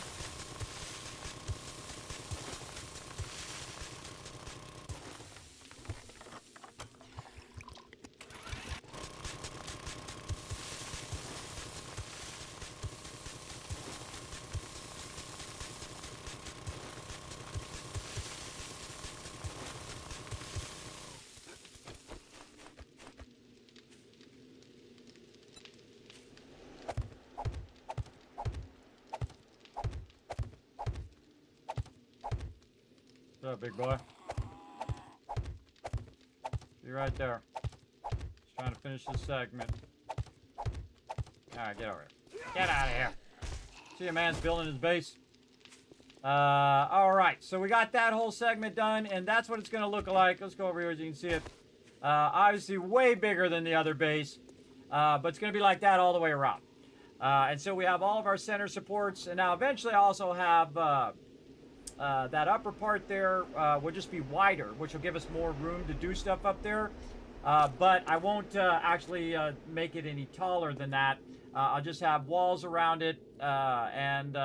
What's up, big boy? Be right there. Just trying to finish this segment. Alright, get over here. Get out of here. See a man's building his base. Alright, so we got that whole segment done, and that's what it's going to look like. Let's go over here so you can see it. Obviously way bigger than the other base, but it's going to be like that all the way around. And so we have all of our center supports, and now eventually I also have that upper part there will just be wider, which will give us more room to do stuff up there. But I won't actually make it any taller than that. I'll just have walls around it and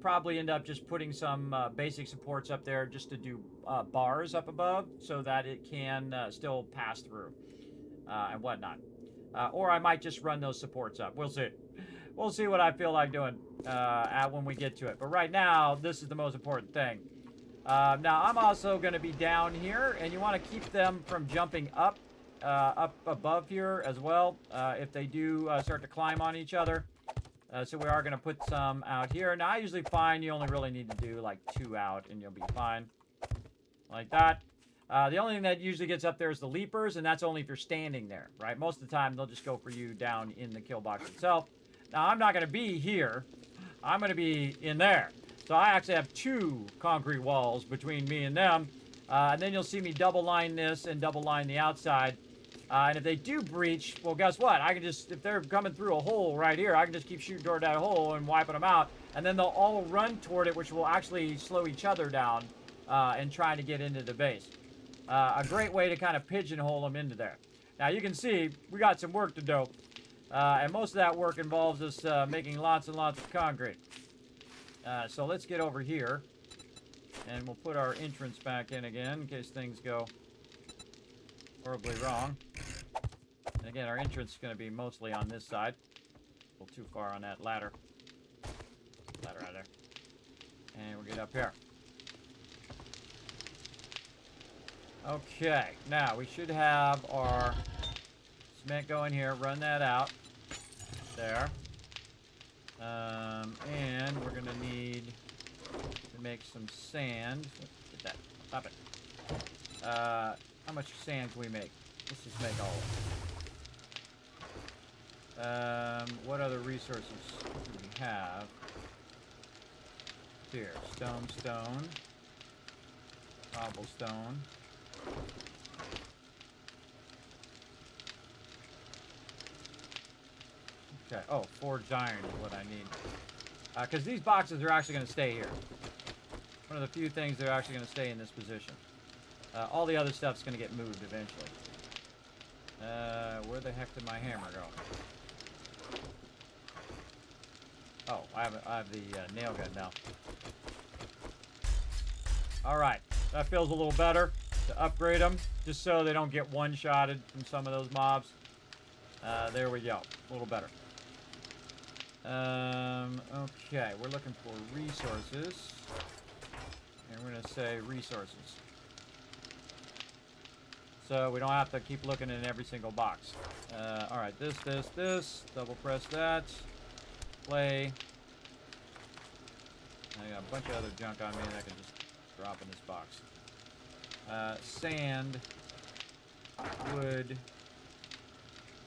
probably end up just putting some basic supports up there just to do bars up above so that it can still pass through and whatnot. Or I might just run those supports up. We'll see. We'll see what I feel like doing when we get to it. But right now, this is the most important thing. Now, I'm also going to be down here, and you want to keep them from jumping up above here as well if they do start to climb on each other. So we are going to put some out here. Now, I usually find you only really need to do like 2 out, and you'll be fine. Like that. The only thing that usually gets up there is the leapers, and that's only if you're standing there, right? Most of the time, they'll just go for you down in the kill box itself. Now, I'm not going to be here. I'm going to be in there. So I actually have 2 concrete walls between me and them. And then you'll see me double line this and double line the outside. And if they do breach, well, guess what? I can just, if they're coming through a hole right here, I can just keep shooting toward that hole and wiping them out. And then they'll all run toward it, which will actually slow each other down and trying to get into the base. A great way to kind of pigeonhole them into there. Now, you can see we got some work to do. And most of that work involves us making lots and lots of concrete. So let's get over here. And we'll put our entrance back in again in case things go horribly wrong. And again, our entrance is going to be mostly on this side. A little too far on that ladder. Ladder right there. And we'll get up here. Okay, now we should have our cement going here. Run that out. There. And we're going to need to make some sand. Get that. Stop it. How much sand can we make? Let's just make all of it. What other resources do we have? Here. Stone. Cobblestone. Okay. Oh, forged iron is what I need. Because these boxes are actually going to stay here. One of the few things that are actually going to stay in this position. All the other stuff's going to get moved eventually. Where the heck did my hammer go? Oh, I have the nail gun now. Alright, that feels a little better to upgrade them, just so they don't get one-shotted from some of those mobs. There we go, a little better. Okay, we're looking for resources. And we're going to say resources. So we don't have to keep looking in every single box. Alright, this. Double press that. Play. I got a bunch of other junk on me that I can just drop in this box. Sand. Wood.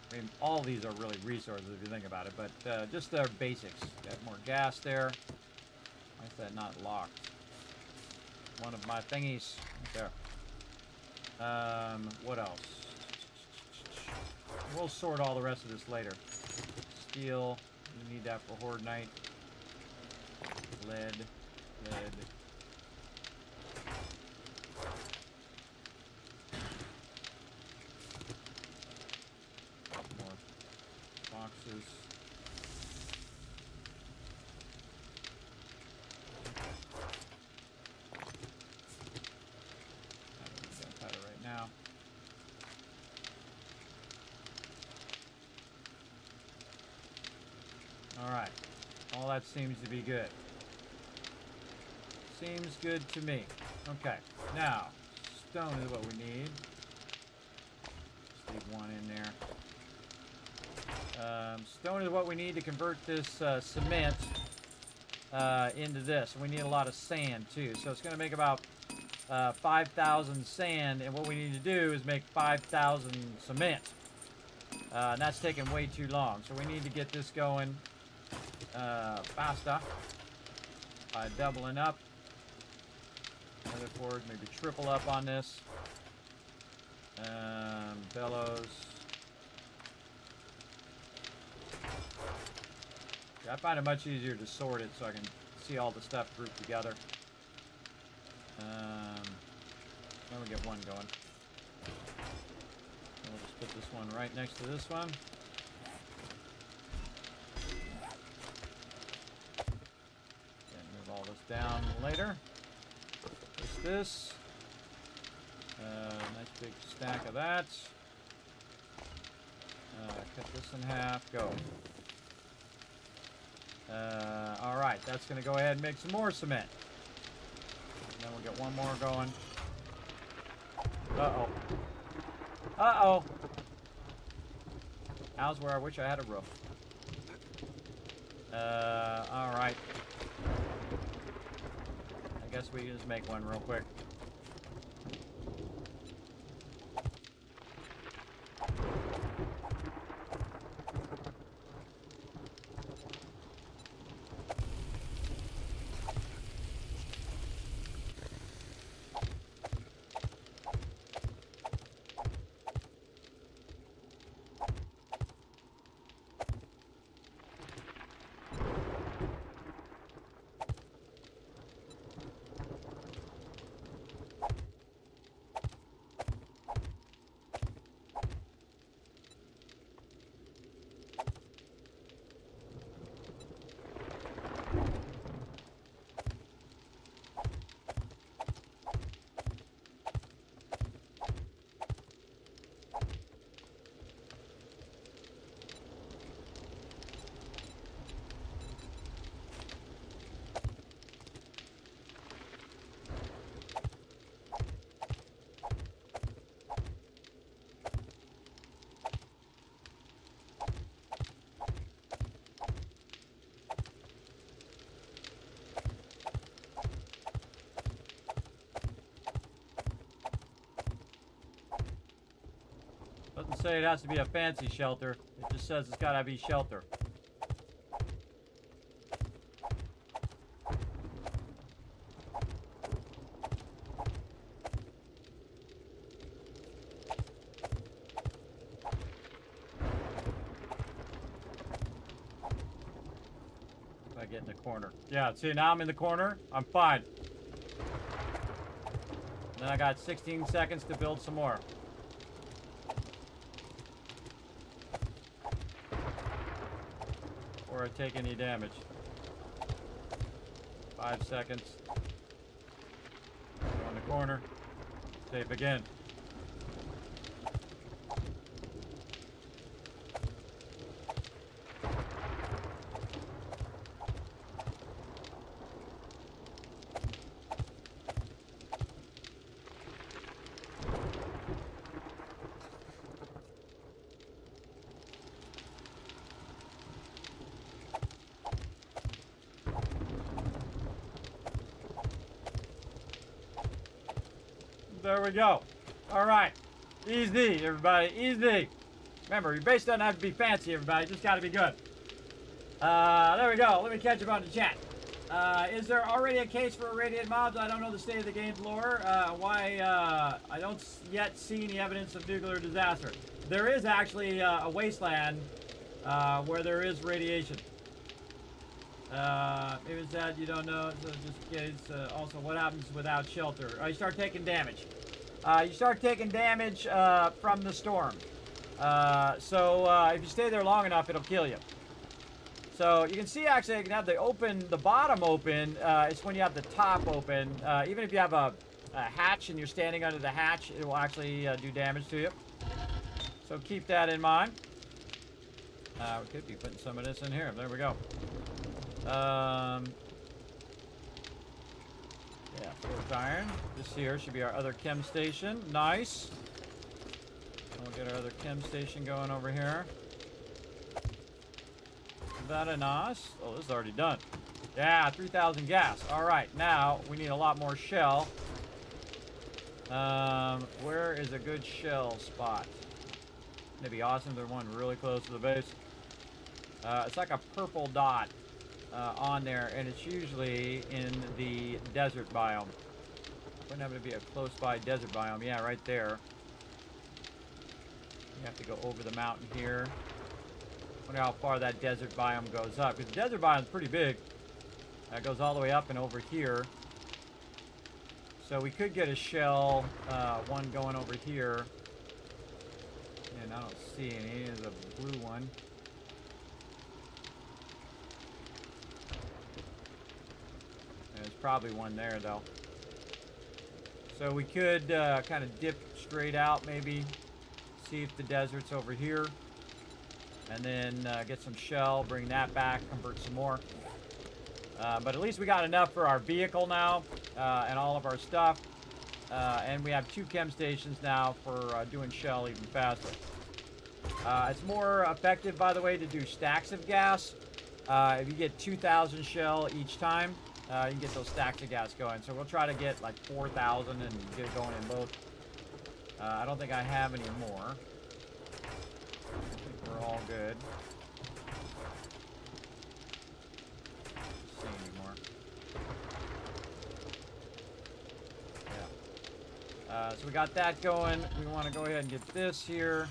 I mean, all these are really resources if you think about it, but just their basics. Got more gas there. Why is that not locked? One of my thingies. Right there. What else? We'll sort all the rest of this later. Steel. You need that for Horde Night. Lead. More boxes. Right now. Alright. All that seems to be good. Seems good to me. Okay. Now, stone is what we need. Just leave one in there. Stone is what we need to convert this cement into this. And we need a lot of sand, too. So it's going to make about 5,000 sand. And what we need to do is make 5,000 cement. And that's taking way too long. So we need to get this going faster by doubling up. Another forge, maybe triple up on this. Bellows. Yeah, I find it much easier to sort it so I can see all the stuff grouped together. Then we get one going. And we'll just put this one right next to this one. And move all this down later. This. Nice big stack of that. Cut this in half. Go. Alright, that's going to go ahead and make some more cement. And then we'll get one more going. Uh-oh. Uh-oh. How's where I wish I had a roof. Alright. I guess we can just make one real quick. Doesn't say it has to be a fancy shelter. It just says it's gotta be shelter. If I I get in the corner. Yeah, see, now I'm in the corner. I'm fine. Then I got 16 seconds to build some more. Before I take any damage. 5 seconds. Go in the corner. Safe again. There we go. All right. Easy, everybody. Easy. Remember, your base doesn't have to be fancy, everybody. Just got to be good. There we go. Let me catch up on the chat. Is there already a case for irradiated mobs? I don't know the state of the game's lore. Why I don't yet see any evidence of nuclear disaster. There is actually a wasteland where there is radiation. Even said you don't know, so just in case. Also, what happens without shelter? You start taking damage. You start taking damage from the storm. So if you stay there long enough, it'll kill you. So you can see actually, I can have the bottom open. It's when you have the top open. Even if you have a hatch and you're standing under the hatch, it will actually do damage to you. So keep that in mind. We could be putting some of this in here. There we go. Yeah, forged iron. This here should be our other chem station. Nice. We'll get our other chem station going over here. Is that a NOS? Oh, this is already done. Yeah, 3,000 gas. All right, now we need a lot more shell. Where is a good shell spot? It'd be awesome if there's one really close to the base. It's like a purple dot on there, and it's usually in the desert biome. Wouldn't happen to be a close by desert biome. Yeah, right there. You have to go over the mountain here. Wonder how far that desert biome goes up, because the desert biome is pretty big. It goes all the way up and over here. So we could get a shell, one going over here. And I don't see any. There's a blue one. There's probably one there, though. So we could kind of dip straight out, maybe. See if the desert's over here. And then get some shell, bring that back, convert some more. But at least we got enough for our vehicle now and all of our stuff. And we have 2 chem stations now for doing shell even faster. It's more effective, by the way, to do stacks of gas. If you get 2,000 shell each time, you can get those stacks of gas going. So we'll try to get like 4,000 and get it going in both. I don't think I have any more. I think we're all good. See any more? Yeah. So we got that going. We want to go ahead and get this here.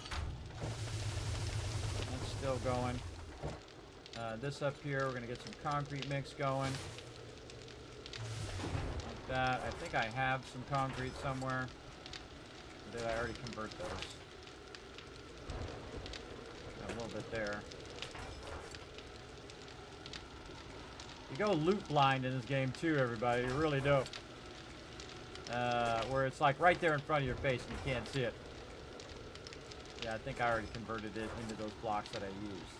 That's still going. This up here, we're going to get some concrete mix going. Like that. I think I have some concrete somewhere. Or did I already convert those? Got a little bit there. You go loot blind in this game too, everybody. You're really dope. Where it's like right there in front of your face and you can't see it. Yeah, I think I already converted it into those blocks that I used.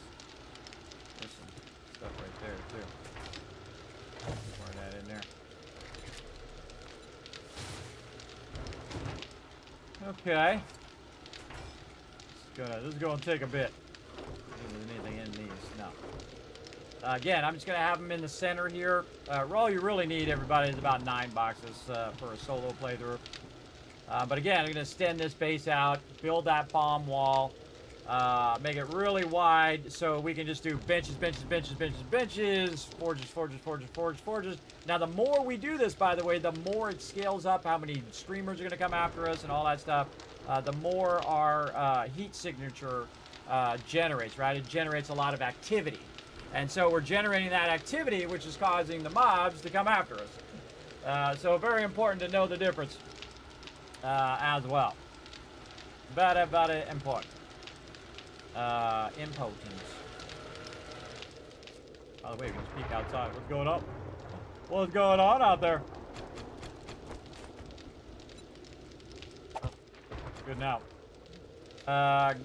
There's some stuff right there too. Pour that in there. Okay. This is gonna take a bit. Is there anything in these? No. Again, I'm just gonna have them in the center here. All you really need, everybody, is about 9 boxes for a solo playthrough. But again, I'm gonna extend this base out, build that bomb wall, make it really wide so we can just do benches, forges. Now, the more we do this, by the way, the more it scales up how many streamers are gonna come after us and all that stuff. The more our heat signature generates, right? It generates a lot of activity. And so we're generating that activity, which is causing the mobs to come after us. So very important to know the difference as well. Very, very important. Impotence. By the way, we can speak outside. What's going on? What's going on out there? Good now.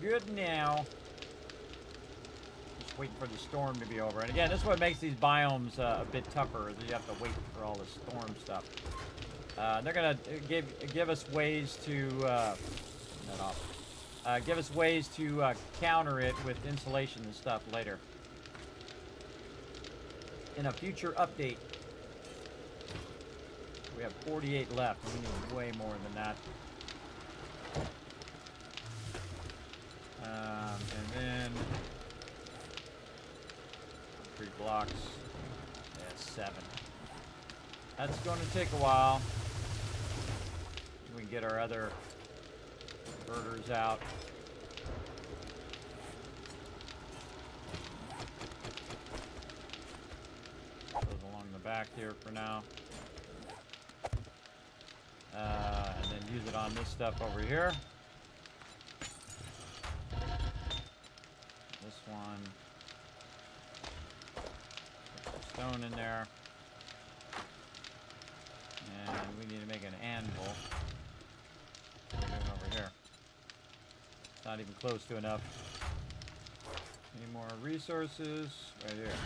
Good now. Just waiting for the storm to be over. And again, this is what makes these biomes a bit tougher. Is you have to wait for all the storm stuff. They're gonna give us ways to give us ways to counter it with insulation and stuff later. In a future update. We have 48 left. We need way more than that. And then 3 blocks. Yeah, 7. That's going to take a while. We can get our other birders out. Goes along the back here for now. And then use it on this stuff over here. This one. Put some stone in there. And we need to make an anvil. What are we doing over here? It's not even close to enough. Any more resources? Right here.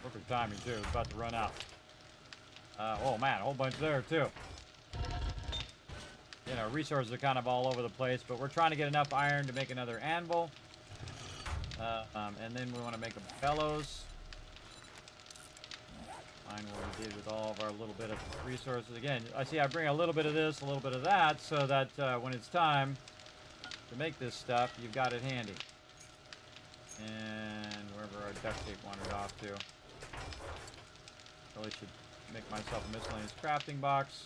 Perfect timing too. It's about to run out. Oh man, a whole bunch there too. You know, resources are kind of all over the place, but we're trying to get enough iron to make another anvil. And then we want to make a bellows. Find what we did with all of our little bit of resources. Again, I see I bring a little bit of this, a little bit of that, so that when it's time to make this stuff, you've got it handy. And wherever our duct tape wandered off to. Really should make myself a miscellaneous crafting box.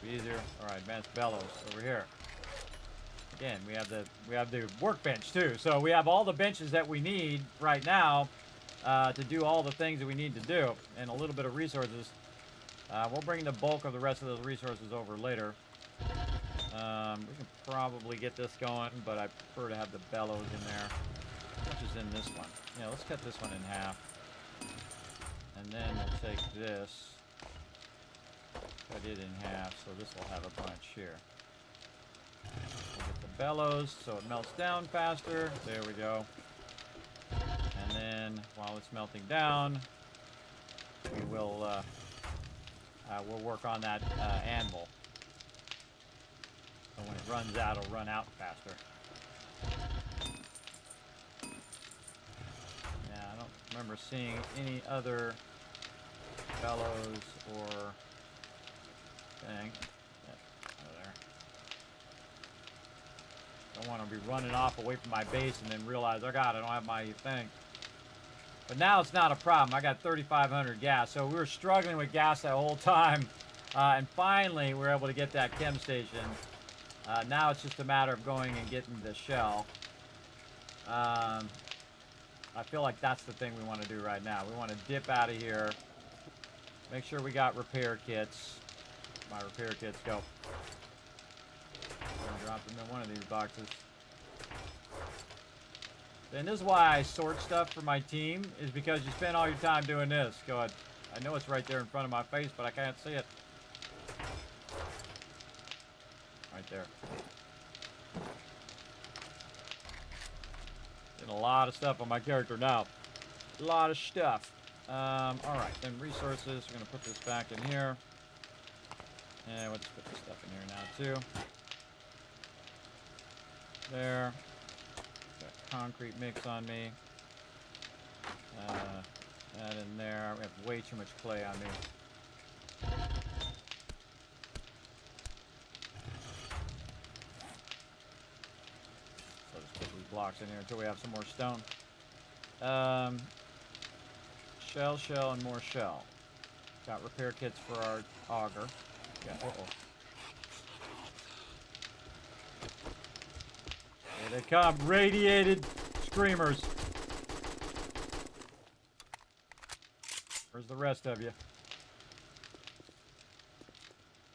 Be easier. All right, advanced bellows over here. Again, we have the workbench too. So we have all the benches that we need right now to do all the things that we need to do, and a little bit of resources. We'll bring the bulk of the rest of those resources over later. We can probably get this going, but I prefer to have the bellows in there. Which is in this one. Yeah, let's cut this one in half. And then we'll take this, cut it in half, so this will have a bunch here. We'll get the bellows so it melts down faster. There we go. And then while it's melting down, we will we'll work on that anvil. So when it runs out, it'll run out faster. Yeah, I don't remember seeing any other bellows or thing. There. Don't want to be running off away from my base and then realize, oh god, I don't have my thing. But now it's not a problem. I got 3,500 gas. So we were struggling with gas that whole time. And finally, we're able to get that chem station. Now it's just a matter of going and getting the shell. I feel like that's the thing we want to do right now. We want to dip out of here. Make sure we got repair kits. My repair kits go. I'm gonna drop them in one of these boxes. And this is why I sort stuff for my team, is because you spend all your time doing this. Go ahead. I know it's right there in front of my face, but I can't see it. Right there. Getting a lot of stuff on my character now. A lot of stuff. Alright, then resources. We're going to put this back in here. And we'll just put this stuff in here now, too. There. Got concrete mix on me. That in there. We have way too much clay on me. So just put these blocks in here until we have some more stone. Shell, and more shell. Got repair kits for our auger. Yeah, They come. Radiated screamers. Where's the rest of you?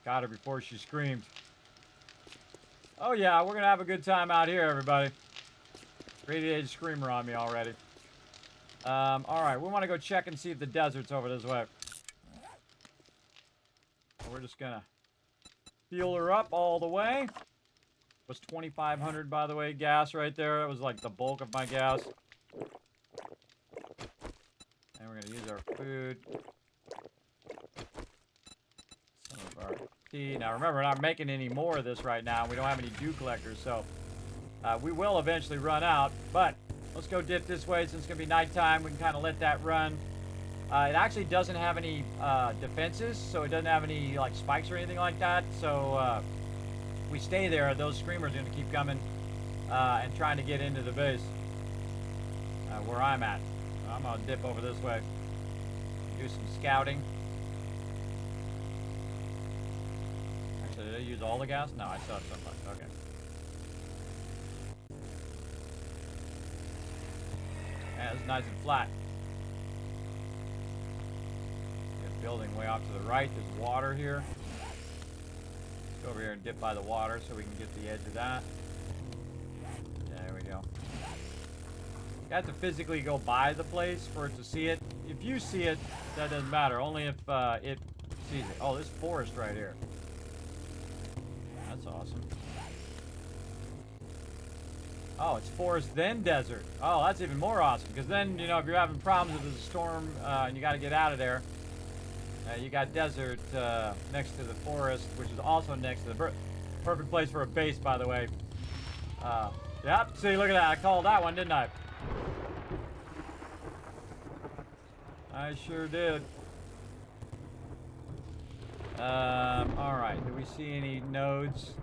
Got her before she screamed. Oh yeah, we're gonna have a good time out here, everybody. Radiated screamer on me already. Alright, we want to go check and see if the desert's over this way. We're just gonna fuel her up all the way. It was 2,500, by the way, gas right there. That was like the bulk of my gas. And we're gonna use our food. Some of our tea. Now remember, we're not making any more of this right now. We don't have any dew collectors, so we will eventually run out. But let's go dip this way since it's gonna be nighttime. We can kind of let that run. It actually doesn't have any defenses, so it doesn't have any like spikes or anything like that. So if we stay there, those screamers are gonna keep coming and trying to get into the base where I'm at. I'm gonna dip over this way, do some scouting. Actually, did I use all the gas? No, I still have some left. Okay. Yeah, it's nice and flat. Got a building way off to the right. There's water here. Let's go over here and dip by the water so we can get the edge of that. There we go. You have to physically go by the place for it to see it. If you see it, that doesn't matter. Only if it sees it. Oh, this forest right here. That's awesome. Oh, it's forest then desert. Oh, that's even more awesome. Because then, you know, if you're having problems with the storm and you got to get out of there, you got desert next to the forest, which is also next to the perfect place for a base, by the way. Yep. See, look at that. I called that one, didn't I? I sure did. Alright, do we see any nodes?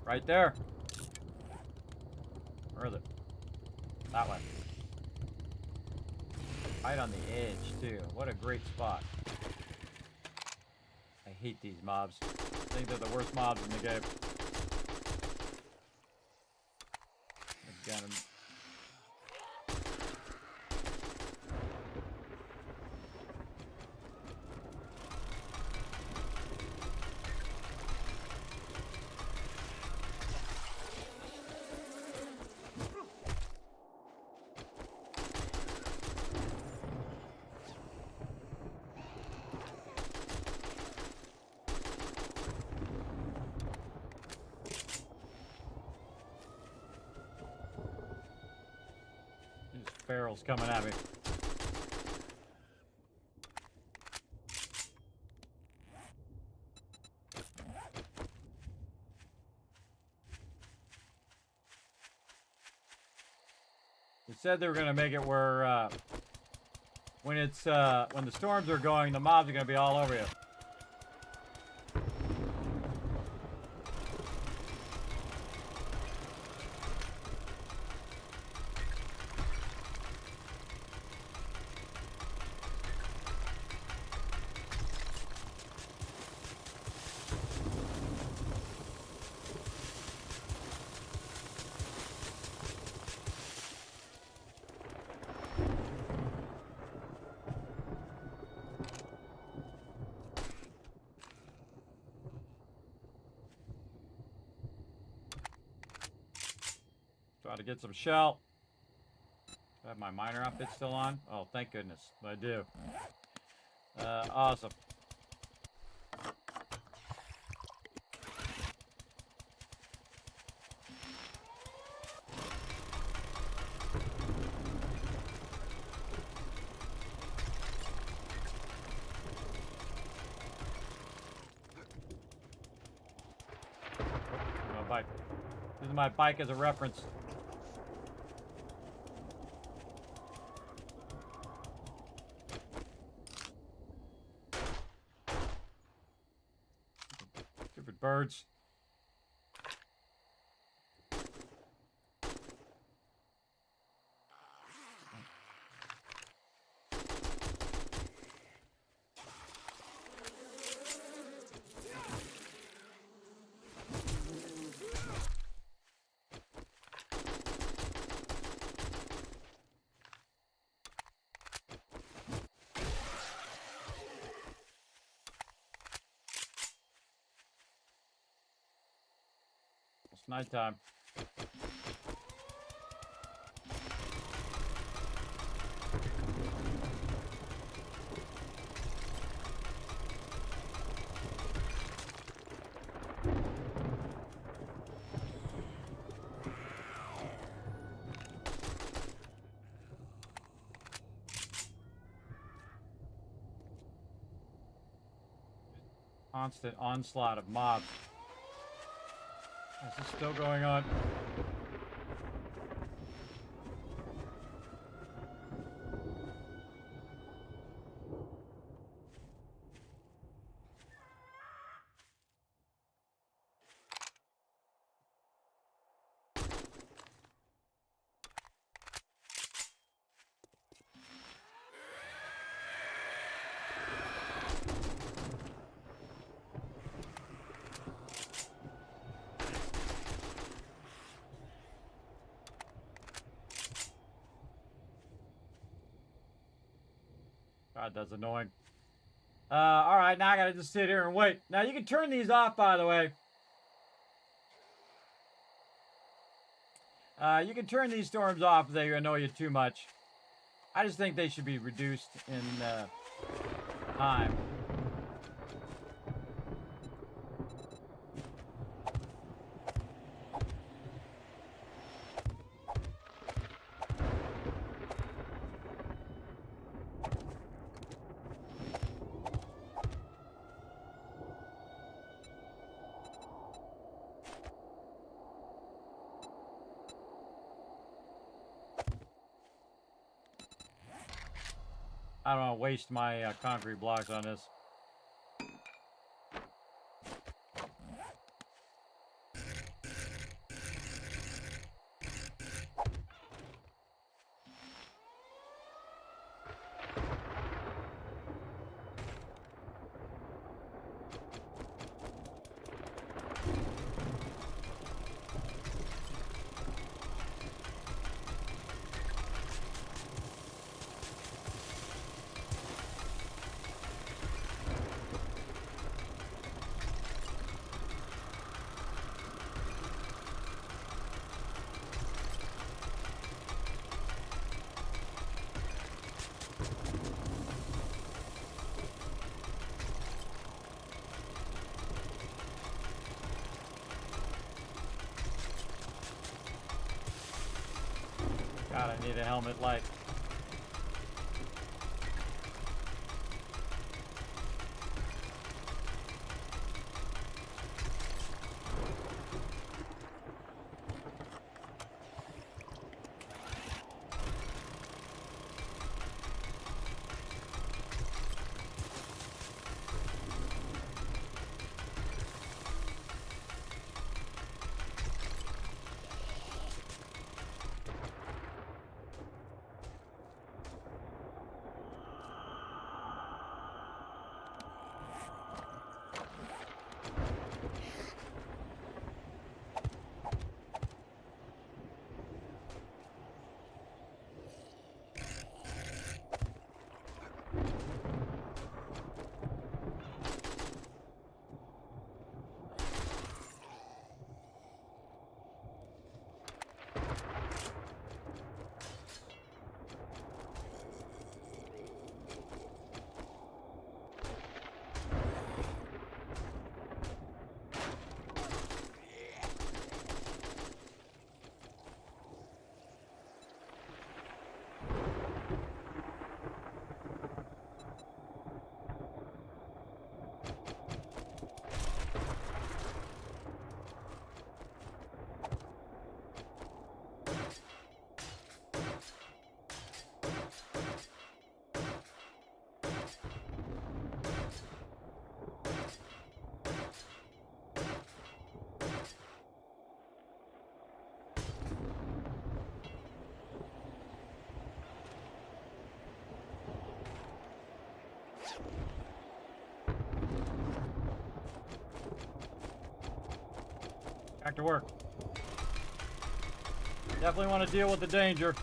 Right there. Where is it? That way. Right on the edge, too. What a great spot. I hate these mobs. I think they're the worst mobs in the game. I've got 'em. Barrels coming at me. They said they were going to make it where when the storms are going, the mobs are going to be all over you. Try to get some shell. Do I have my miner outfit still on? Oh, thank goodness. I do. Awesome. My bike. This is my bike as a reference. Birds. It's nighttime. Constant onslaught of mobs. Is this still going on? God, that's annoying. Alright, now I gotta just sit here and wait. Now, you can turn these off, by the way. You can turn these storms off if they annoy you too much. I just think they should be reduced in time. I don't want to waste my concrete blocks on this. God, I need a helmet light. Back to work. Definitely want to deal with the danger.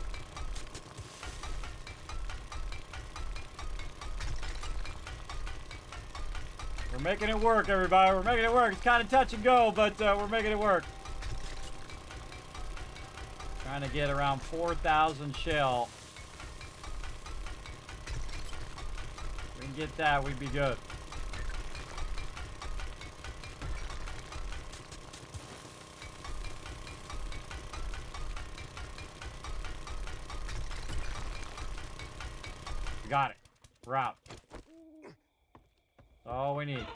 We're making it work, everybody. We're making it work. It's kind of touch and go, but we're making it work. Trying to get around 4,000 shell. If we can get that, we'd be good. We got it. We're out. That's all we need.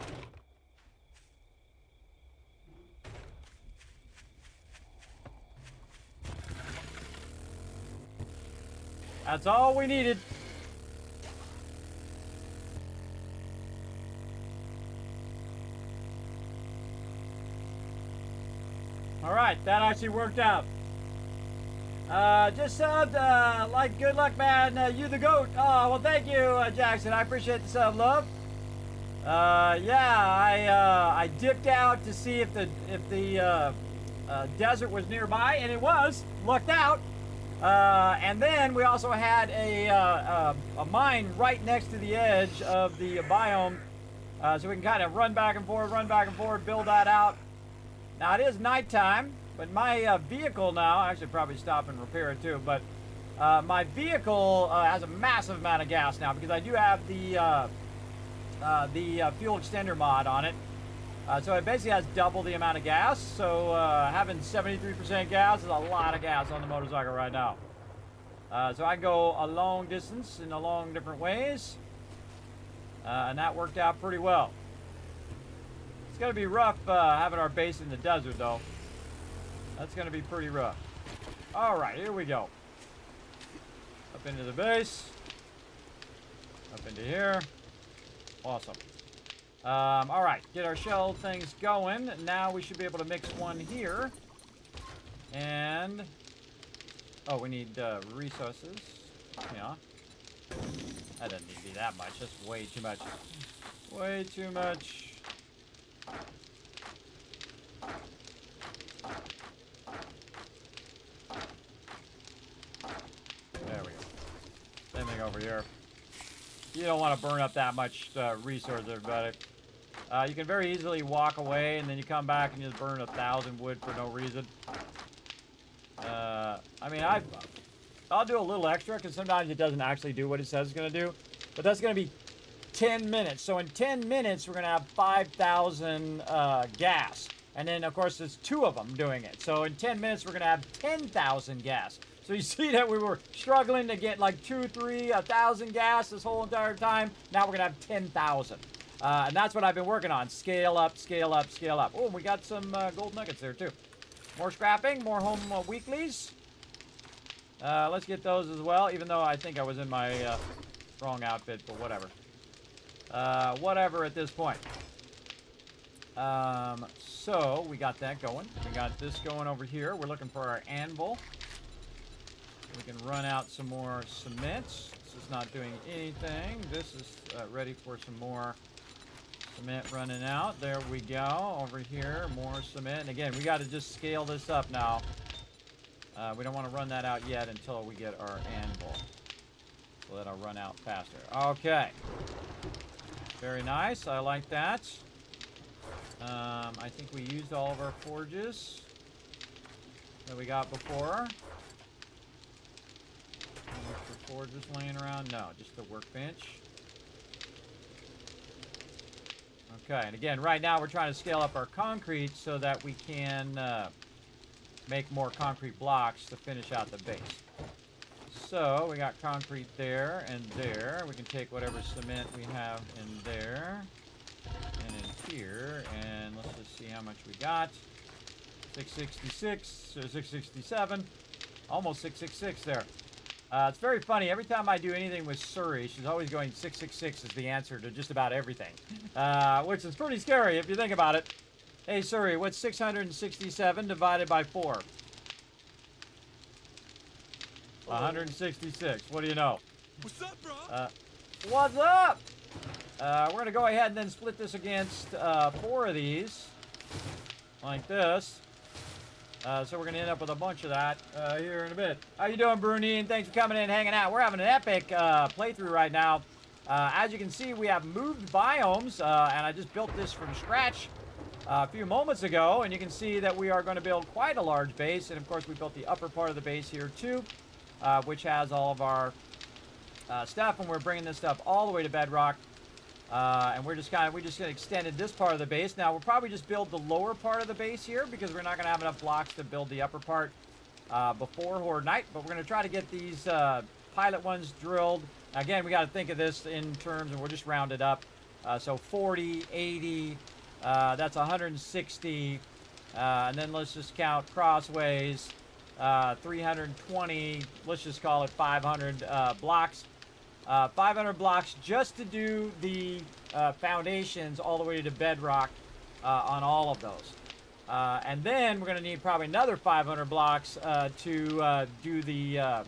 That's all we needed. All right, that actually worked out. Just subbed, like, good luck, man. You the GOAT. Oh, well, thank you, Jackson. I appreciate the sub, love. Yeah, I dipped out to see if the desert was nearby, and it was. Lucked out. And then we also had a mine right next to the edge of the biome, so we can kind of run back and forth, build that out. Now it is nighttime, but my vehicle now, I should probably stop and repair it too, but my vehicle has a massive amount of gas now because I do have the fuel extender mod on it. So it basically has double the amount of gas. So having 73% gas is a lot of gas on the motorcycle right now. So I can go a long distance in a long different ways. And that worked out pretty well. It's going to be rough having our base in the desert though. That's going to be pretty rough. All right, here we go. Up into the base. Up into here. Awesome. All right, get our shell things going. Now we should be able to mix one here. And, oh, we need resources. Yeah. That doesn't need to be that much. That's way too much. Way too much. There we go. Same thing over here. You don't want to burn up that much resource, everybody. You can very easily walk away, and then you come back and you just burn 1,000 wood for no reason. I mean, I'll do a little extra, because sometimes it doesn't actually do what it says it's going to do. But that's going to be 10 minutes. So in 10 minutes, we're going to have 5,000 gas. And then, of course, there's 2 of them doing it. So in 10 minutes, we're going to have 10,000 gas. So you see that we were struggling to get like 2, 3, 1,000 gas this whole entire time. Now we're going to have 10,000. And that's what I've been working on. Scale up, scale up, scale up. Oh, we got some gold nuggets there, too. More scrapping, more home weeklies. Let's get those as well, even though I think I was in my wrong outfit, but whatever. Whatever at this point. So we got that going. We got this going over here. We're looking for our anvil. We can run out some more cement. This is not doing anything. This is ready for some more cement running out. There we go. Over here, more cement. And again, we got to just scale this up now. We don't want to run that out yet until we get our anvil. So that'll run out faster. Okay. Very nice. I like that. I think we used all of our forges that we got before. The forges laying around? No, just the workbench. Okay, and again, right now we're trying to scale up our concrete so that we can make more concrete blocks to finish out the base. So we got concrete there and there. We can take whatever cement we have in there and in here, and let's just see how much we got. 666 or 667, almost 666 there. It's very funny. Every time I do anything with Suri, she's always going 666 is the answer to just about everything, which is pretty scary if you think about it. Hey Suri, what's 667 divided by 4? 166. What do you know? What's up, bro? What's up? We're going to go ahead and then split this against 4 of these, like this. So we're going to end up with a bunch of that here in a bit. How you doing, Bruni? And thanks for coming in and hanging out. We're having an epic playthrough right now. As you can see, we have moved biomes, and I just built this from scratch. a few moments ago, and you can see that we are going to build quite a large base. And of course, we built the upper part of the base here too, which has all of our stuff, and we're bringing this stuff all the way to bedrock. And we just extended this part of the base. Now we'll probably just build the lower part of the base here because we're not going to have enough blocks to build the upper part before Horde Night. But we're going to try to get these pilot ones drilled. Again, we got to think of this in terms, and we'll just round it up. So 40, 80, that's 160, and then let's just count crossways, 320, let's just call it 500 blocks. 500 blocks just to do the foundations all the way to bedrock on all of those. And then we're going to need probably another 500 blocks to do the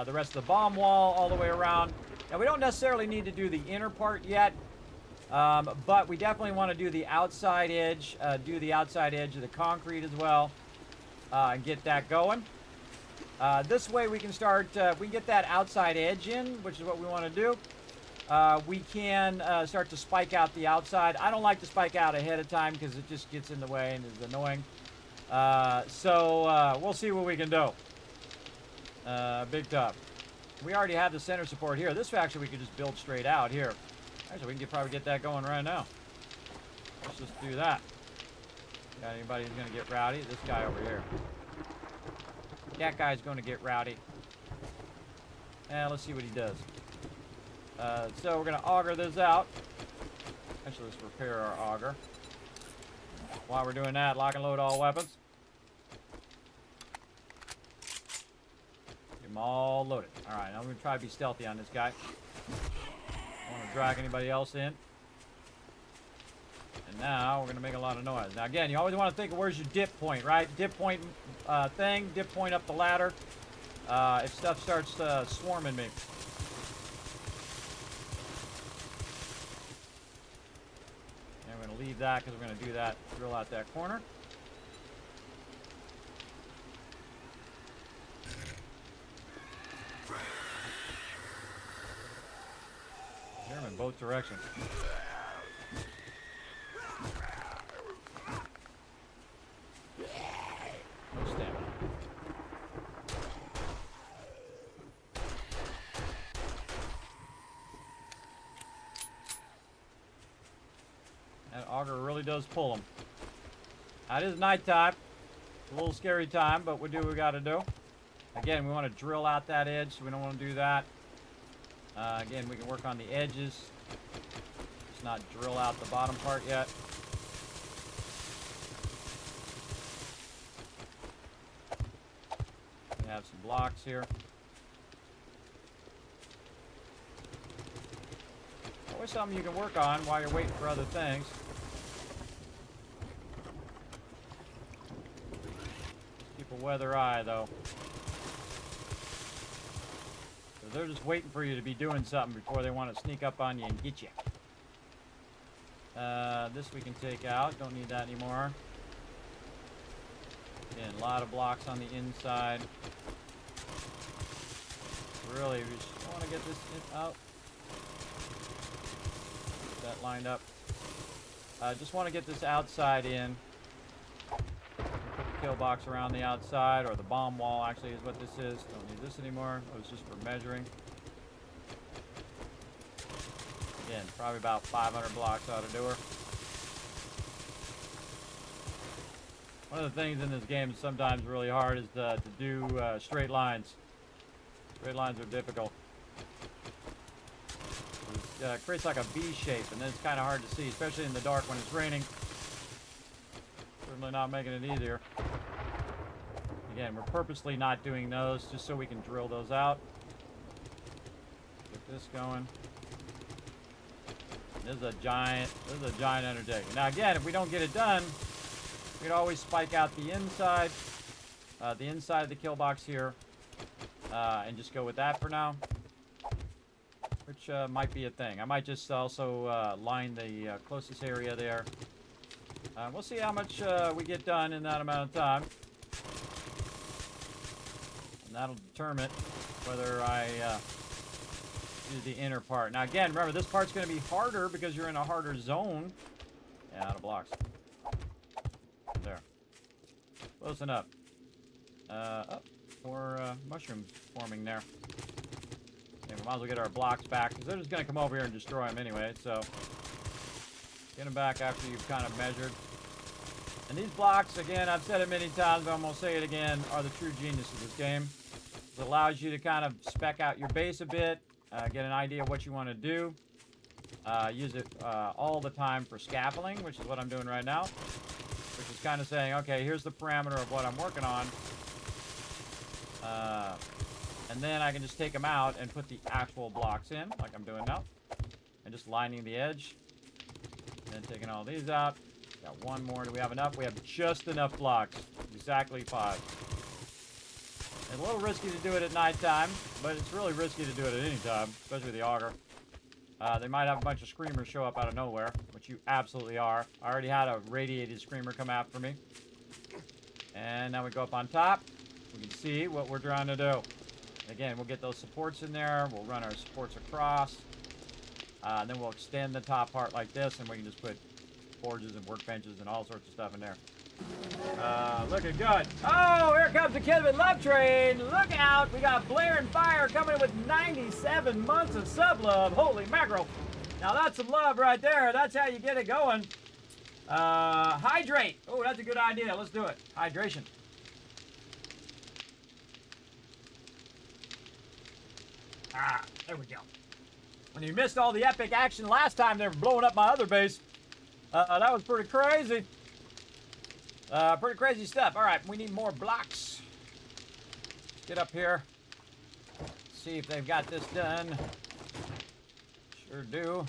rest of the bomb wall all the way around. Now, we don't necessarily need to do the inner part yet, but we definitely want to do the outside edge, of the concrete as well, and get that going. This way we can start, we can get that outside edge in, which is what we want to do. We can start to spike out the outside. I don't like to spike out ahead of time because it just gets in the way and is annoying. So we'll see what we can do. Big tough. We already have the center support here. This actually we could just build straight out here. Actually, we can probably get that going right now. Let's just do that. Got anybody who's going to get rowdy? This guy over here. That guy's going to get rowdy. And let's see what he does. So we're going to auger this out. Actually, let's repair our auger. While we're doing that, lock and load all weapons. Get them all loaded. All right, now I'm going to try to be stealthy on this guy. I don't want to drag anybody else in. And now we're going to make a lot of noise. Now again, you always want to think of where's your dip point, right? Dip point dip point up the ladder. If stuff starts swarming me. And we're going to leave that because we're going to do that, drill out that corner. They're in both directions. No stamina. That auger really does pull them. Now, it is nighttime. It's a little scary time, but we do what we got to do. Again, we want to drill out that edge, so we don't want to do that. Again, we can work on the edges. Just not drill out the bottom part yet. We have some blocks here. Always something you can work on while you're waiting for other things. Keep a weather eye, though. They're just waiting for you to be doing something before they want to sneak up on you and get you. This we can take out. Don't need that anymore. Again, a lot of blocks on the inside. Really, we just want to get this out. Get that lined up. Just want to get this outside in. Put the kill box around the outside, or the bomb wall actually is what this is. Don't need this anymore. It was just for measuring. Again, probably about 500 blocks ought to do her. One of the things in this game is sometimes really hard is to do straight lines. Straight lines are difficult. It creates like a V shape, and then it's kind of hard to see, especially in the dark when it's raining. Certainly not making it easier. Again, we're purposely not doing those just so we can drill those out. Get this going. This is a giant undertaking. Now again, if we don't get it done, we can always spike out the inside of the kill box here, and just go with that for now, which might be a thing. I might just also line the closest area there. We'll see how much we get done in that amount of time, and that'll determine whether I do the inner part. Now again, remember, this part's going to be harder because you're in a harder zone. Yeah, out of blocks. There. Close enough. Oh, more mushrooms forming there. Okay, we might as well get our blocks back, because they're just going to come over here and destroy them anyway, so... Get them back after you've kind of measured. And these blocks, again, I've said it many times, but I'm going to say it again, are the true genius of this game. It allows you to kind of spec out your base a bit, get an idea of what you want to do. Use it all the time for scaffolding, which is what I'm doing right now. Which is kind of saying, okay, here's the parameter of what I'm working on. And then I can just take them out and put the actual blocks in, like I'm doing now. And just lining the edge. And then taking all these out. Got one more. Do we have enough? We have just enough blocks. Exactly 5. It's a little risky to do it at nighttime, but it's really risky to do it at any time, especially with the auger. They might have a bunch of screamers show up out of nowhere, which you absolutely are. I already had a radiated screamer come after me. And now we go up on top. We can see what we're trying to do. Again, we'll get those supports in there. We'll run our supports across. And then we'll extend the top part like this, and we can just put forges and workbenches and all sorts of stuff in there. Looking good. Oh, here comes the Kismet love train. Look out. We got Blair and Fire coming in with 97 months of sub love. Holy mackerel. Now that's some love right there. That's how you get it going. Hydrate. Oh, that's a good idea. Let's do it. Hydration. Ah, there we go. When you missed all the epic action last time, they were blowing up my other base. That was pretty crazy. Pretty crazy stuff. All right, we need more blocks. Let's get up here. See if they've got this done. Sure do.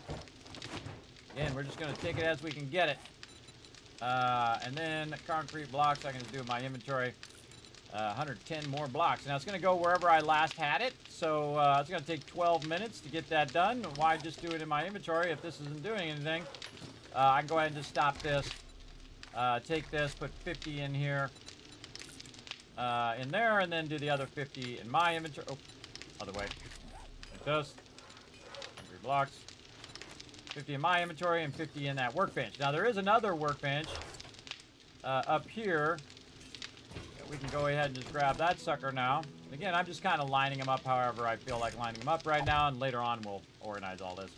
Again, we're just going to take it as we can get it. And then concrete blocks, I can just do in my inventory. 110 more blocks. Now, it's going to go wherever I last had it. So, it's going to take 12 minutes to get that done. Why just do it in my inventory if this isn't doing anything? I can go ahead and just stop this. Take this, put 50 in here, in there, and then do the other 50 in my inventory. Oh, other way. Like this. 3 blocks. 50 in my inventory and 50 in that workbench. Now, there is another workbench up here. We can go ahead and just grab that sucker now. Again, I'm just kind of lining them up however I feel like lining them up right now, and later on we'll organize all this.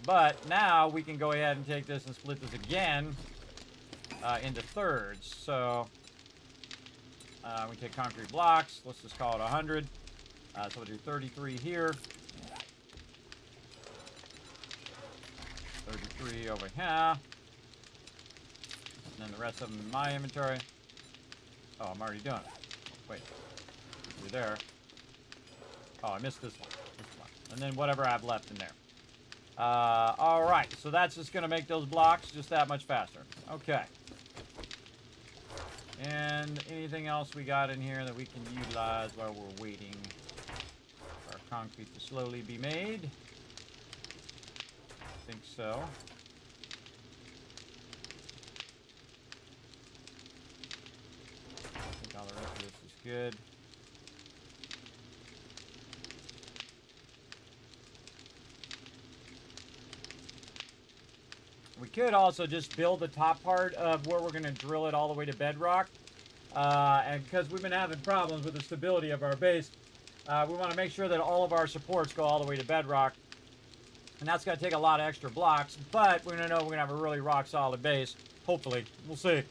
But now we can go ahead and take this and split this again into thirds. So we take concrete blocks. Let's just call it 100. So we'll do 33 here. 33 over here. And then the rest of them in my inventory. Oh, I'm already done. Wait. You're there. Oh, I missed this one. And then whatever I have left in there. Alright, so that's just going to make those blocks just that much faster. Okay. And anything else we got in here that we can utilize while we're waiting for our concrete to slowly be made? I think so. I think all the rest of this is good. We could also just build the top part of where we're going to drill it all the way to bedrock. And because we've been having problems with the stability of our base, we want to make sure that all of our supports go all the way to bedrock. And that's going to take a lot of extra blocks, but we're going to know we're going to have a really rock solid base. Hopefully. We'll see.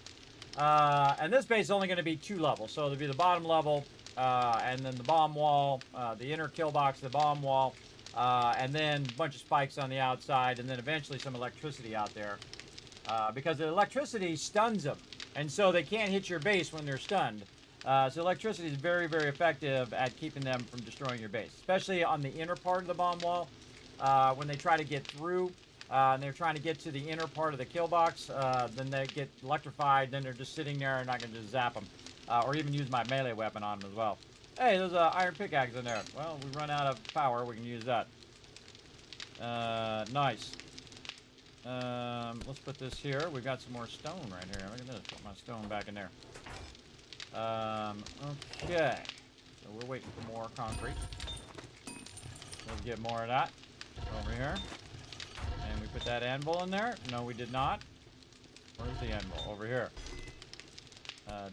And this base is only going to be 2 levels. So there'll be the bottom level, and then the bomb wall, the inner kill box, the bomb wall. And then a bunch of spikes on the outside, and then eventually some electricity out there. Because the electricity stuns them, and so they can't hit your base when they're stunned. So electricity is very, very effective at keeping them from destroying your base, especially on the inner part of the bomb wall. When they try to get through, and they're trying to get to the inner part of the kill box, then they get electrified, then they're just sitting there, and I can just zap them. Or even use my melee weapon on them as well. Hey, there's an iron pickaxe in there. Well, we run out of power. We can use that. Nice. Let's put this here. We've got some more stone right here. Look at this. Put my stone back in there. Okay. So we're waiting for more concrete. Let's get more of that over here. And we put that anvil in there. No, we did not. Where's the anvil? Over here.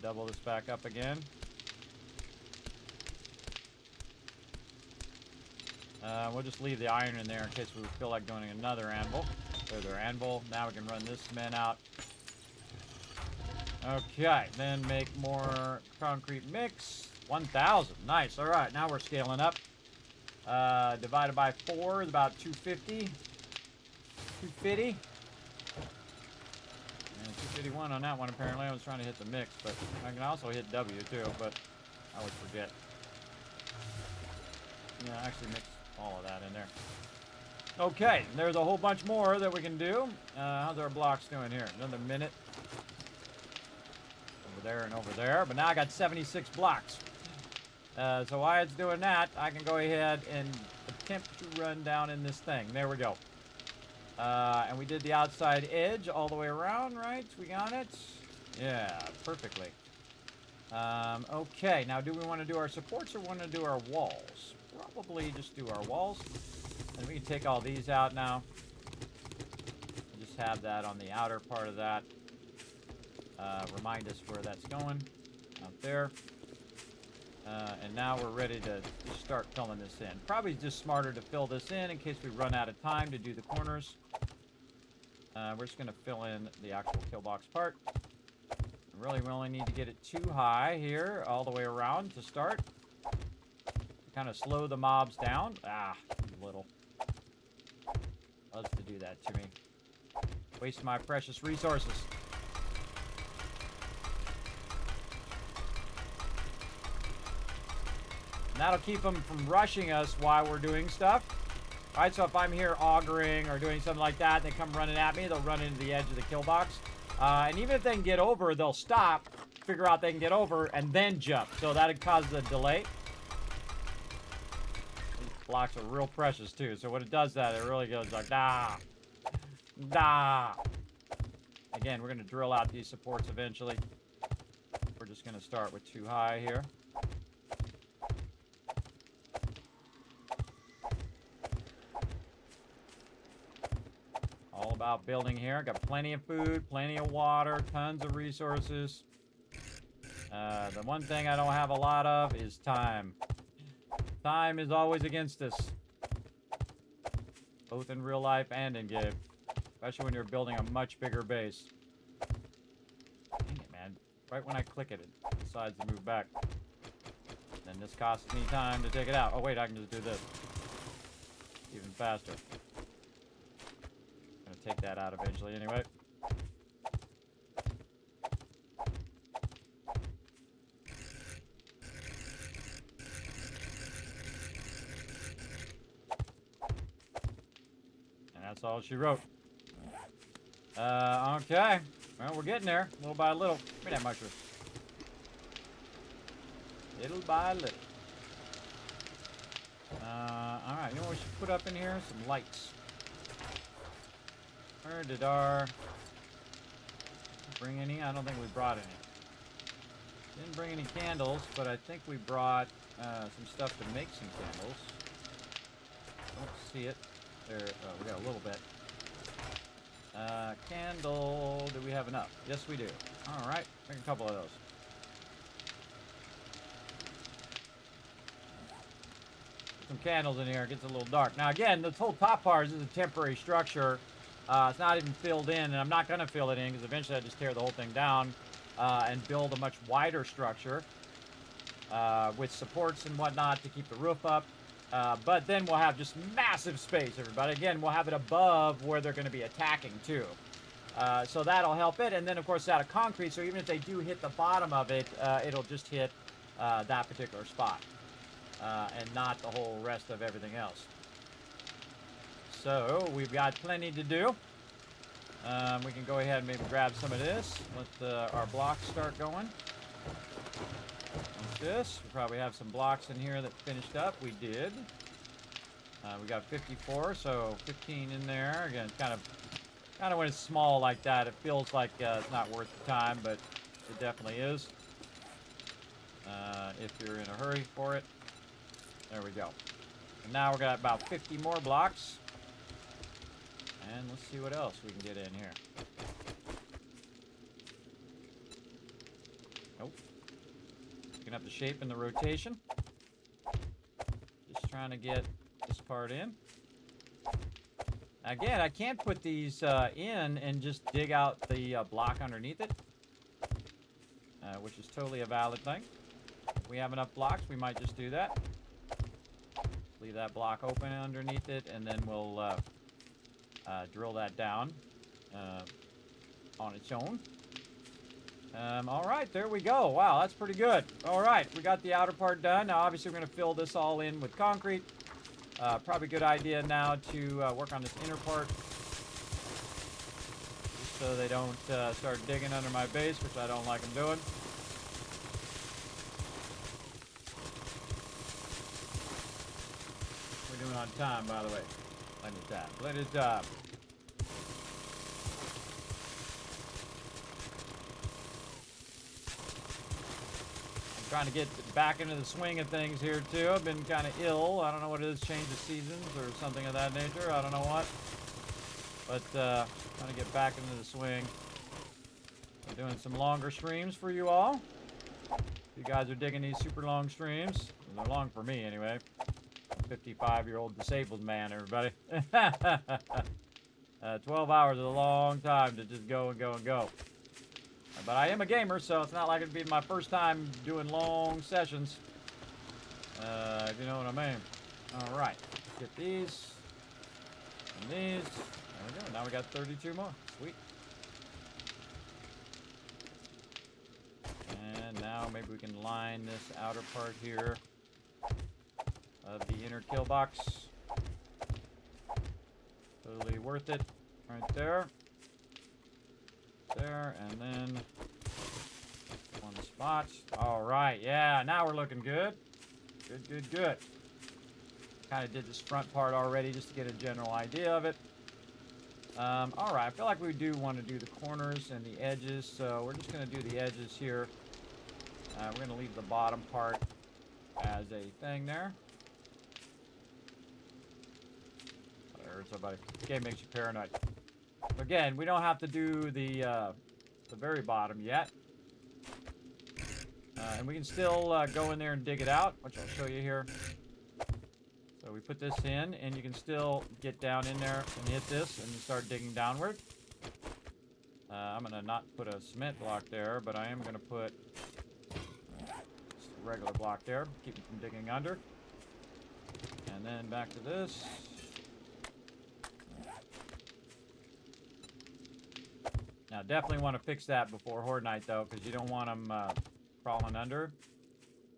Double this back up again. We'll just leave the iron in there in case we feel like doing another anvil. There's our anvil. Now we can run this cement out. Okay, then make more concrete mix. 1,000. Nice. All right, now we're scaling up. Divided by 4 is about 250. 250. And 251 on that one, apparently. I was trying to hit the mix, but I can also hit W, too, but I always forget. Yeah, actually mix all of that in there. Okay, there's a whole bunch more that we can do. How's our blocks doing here? Another minute. Over there and over there. But now I got 76 blocks. So while it's doing that, I can go ahead and attempt to run down in this thing. There we go. And we did the outside edge all the way around, right? We got it? Yeah, perfectly. Okay, now do we want to do our supports or want to do our walls? Probably just do our walls. And we can take all these out now. And just have that on the outer part of that. Remind us where that's going. Out there. And now we're ready to start filling this in. Probably just smarter to fill this in case we run out of time to do the corners. We're just going to fill in the actual kill box part. Really, we only need to get it too high here, all the way around to start. Kind of slow the mobs down. Ah, you little. Loves to do that to me. Waste my precious resources. And that'll keep them from rushing us while we're doing stuff. All right, so if I'm here augering or doing something like that, and they come running at me, they'll run into the edge of the kill box. And even if they can get over, they'll stop, figure out they can get over, and then jump. So that'd cause a delay. These blocks are real precious, too. So when it does that, it really goes like, da, da. Again, we're going to drill out these supports eventually. We're just going to start with too high here. All about building here. Got plenty of food, plenty of water, tons of resources. The one thing I don't have a lot of is time. Time is always against us. Both in real life and in game. Especially when you're building a much bigger base. Dang it, man. Right when I click it, it decides to move back. Then this costs me time to take it out. Oh, wait, I can just do this. Even faster. Take that out eventually anyway. And that's all she wrote. Okay. Well, we're getting there, little by little. Give me that mushroom. Little by little. Alright, you know what we should put up in here? Some lights. Where did our... bring any? I don't think we brought any. Didn't bring any candles, but I think we brought some stuff to make some candles. Don't see it. There, we got a little bit. Candle, do we have enough? Yes, we do. Alright, make a couple of those. Put some candles in here, it gets a little dark. Now again, this whole top part is a temporary structure. It's not even filled in, and I'm not going to fill it in because eventually I just tear the whole thing down and build a much wider structure with supports and whatnot to keep the roof up. But then we'll have just massive space, everybody. Again, we'll have it above where they're going to be attacking, too. So that'll help it. And then, of course, it's out of concrete, so even if they do hit the bottom of it, it'll just hit that particular spot and not the whole rest of everything else. So, we've got plenty to do. We can go ahead and maybe grab some of this. Let our blocks start going. Like this. We probably have some blocks in here that finished up. We did. We got 54, so 15 in there. Again, kind of when it's small like that, it feels like it's not worth the time, but it definitely is. If you're in a hurry for it. There we go. And now we've got about 50 more blocks. And let's see what else we can get in here. Nope. Picking up the shape and the rotation. Just trying to get this part in. Again, I can't put these in and just dig out the block underneath it, which is totally a valid thing. If we have enough blocks, we might just do that. Leave that block open underneath it, and then we'll drill that down on its own. All right, there we go. Wow, that's pretty good. All right, we got the outer part done. Now, obviously, we're going to fill this all in with concrete. Probably a good idea now to work on this inner part, just so they don't start digging under my base, which I don't like them doing. We're doing on time, by the way. Plenty of time. Plenty of time. Trying to get back into the swing of things here too. I've been kind of ill. I don't know what it is, change of seasons or something of that nature. I don't know what. But trying to get back into the swing. I'm doing some longer streams for you all. You guys are digging these super long streams. They're long for me anyway. 55-year-old disabled man, everybody. 12 hours is a long time to just go and go and go. But I am a gamer, so it's not like it'd be my first time doing long sessions. If you know what I mean. All right, get these and these. There we go. Now we got 32 more. Sweet. And now maybe we can line this outer part here of the inner kill box. Totally worth it, right there. There, and then one spot. All right, yeah, now we're looking good. Good, good, good. Kind of did this front part already just to get a general idea of it. All right, I feel like we do want to do the corners and the edges, so we're just going to do the edges here. We're going to leave the bottom part as a thing there. That hurts somebody. Game makes you paranoid. Again, we don't have to do the very bottom yet. And we can still go in there and dig it out, which I'll show you here. So we put this in, and you can still get down in there and hit this and start digging downward. I'm going to not put a cement block there, but I am going to put just a regular block there, keep it from digging under. And then back to this. Now, definitely want to fix that before Horde Night, though, because you don't want them crawling under.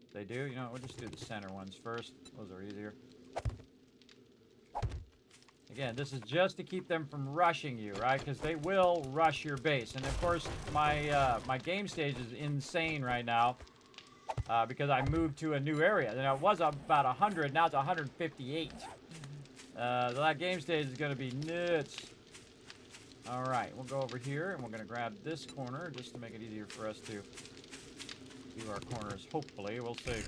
If they do, you know, we'll just do the center ones first. Those are easier. Again, this is just to keep them from rushing you, right? Because they will rush your base. And, of course, my my game stage is insane right now because I moved to a new area. And it was about 100. Now it's 158. So that game stage is going to be nuts. All right, we'll go over here, and we're going to grab this corner just to make it easier for us to do our corners. Hopefully, we'll see.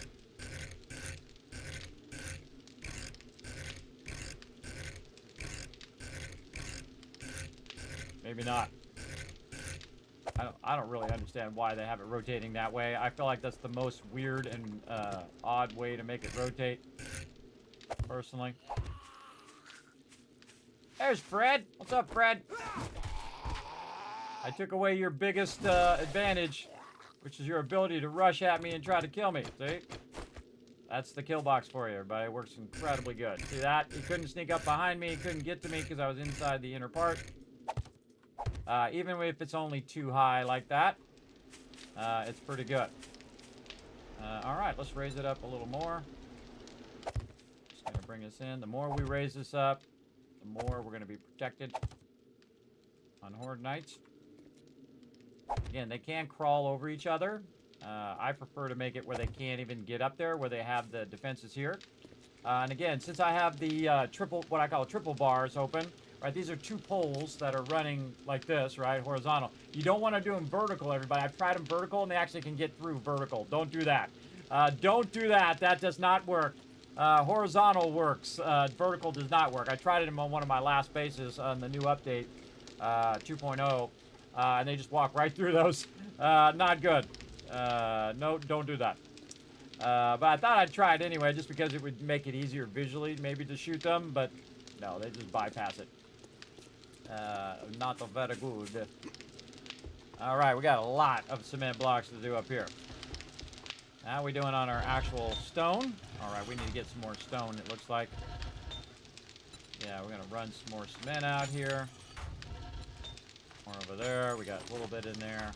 Maybe not. I don't really understand why they have it rotating that way. I feel like that's the most weird and odd way to make it rotate, personally. There's Fred. What's up, Fred? I took away your biggest advantage, which is your ability to rush at me and try to kill me. See? That's the kill box for you, everybody. It works incredibly good. See that? He couldn't sneak up behind me. He couldn't get to me because I was inside the inner part. Even if it's only too high like that, it's pretty good. All right, let's raise it up a little more. Just going to bring us in. The more we raise this up, the more we're going to be protected on Horde Nights. Again, they can crawl over each other. I prefer to make it where they can't even get up there, where they have the defenses here. And again, since I have the what I call triple bars open, right? These are two poles that are running like this, right? Horizontal. You don't want to do them vertical, everybody. I've tried them vertical, and they actually can get through vertical. Don't do that. Don't do that. That does not work. Horizontal works. Vertical does not work. I tried it on one of my last bases on the new update, 2.0, and they just walk right through those. Not good. No, don't do that. But I thought I'd try it anyway, just because it would make it easier visually, maybe, to shoot them. But no, they just bypass it. Not very good. All right, we got a lot of cement blocks to do up here. How are we doing on our actual stone? All right, we need to get some more stone, it looks like. Yeah, we're going to run some more cement out here. More over there. We got a little bit in there.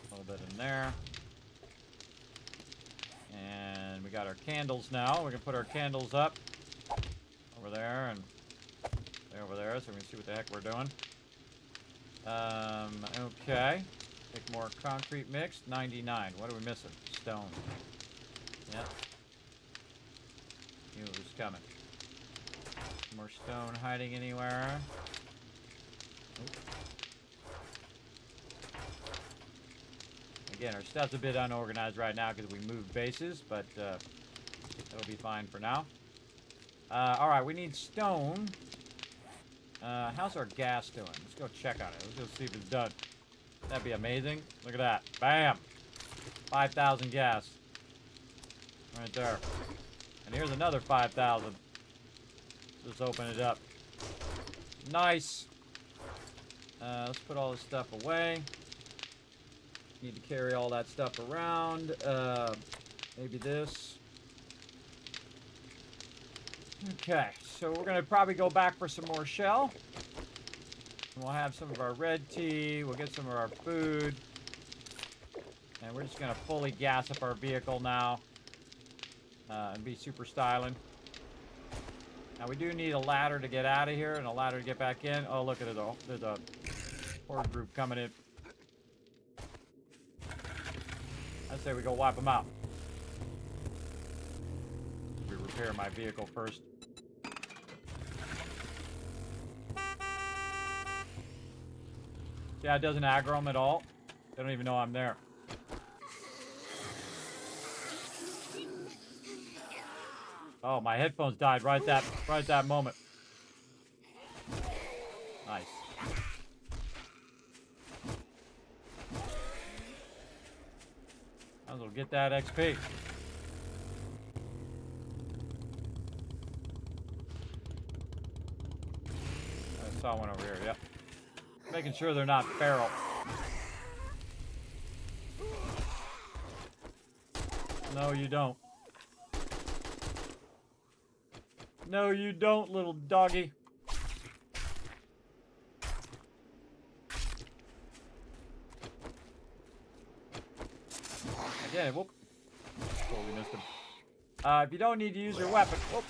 A little bit in there. And we got our candles now. We can put our candles up over there and over there, so we can see what the heck we're doing. Okay. Make more concrete mix. 99. What are we missing? Stone. Yep. Knew it was coming. More stone hiding anywhere. Oop. Again, our stuff's a bit unorganized right now because we moved bases, but it'll be fine for now. Alright, we need stone. How's our gas doing? Let's go check on it. Let's go see if it's done. That'd be amazing. Look at that. Bam! 5,000 gas. Right there. And here's another 5,000. Let's open it up. Nice. Let's put all this stuff away. Need to carry all that stuff around. Maybe this. Okay, so we're going to probably go back for some more shell. We'll have some of our red tea. We'll get some of our food. And we're just going to fully gas up our vehicle now. And be super styling. Now, we do need a ladder to get out of here and a ladder to get back in. Oh, look at it all. There's a horde group coming in. I say we go wipe them out. We repair my vehicle first. Yeah, it doesn't aggro them at all. They don't even know I'm there. Oh, my headphones died right that moment. Nice. I'll get that XP. I saw one over here, yep. Making sure they're not feral. No, you don't. No, you don't, little doggy. Again, whoop. Totally missed him. If you don't need to use your weapon, whoop.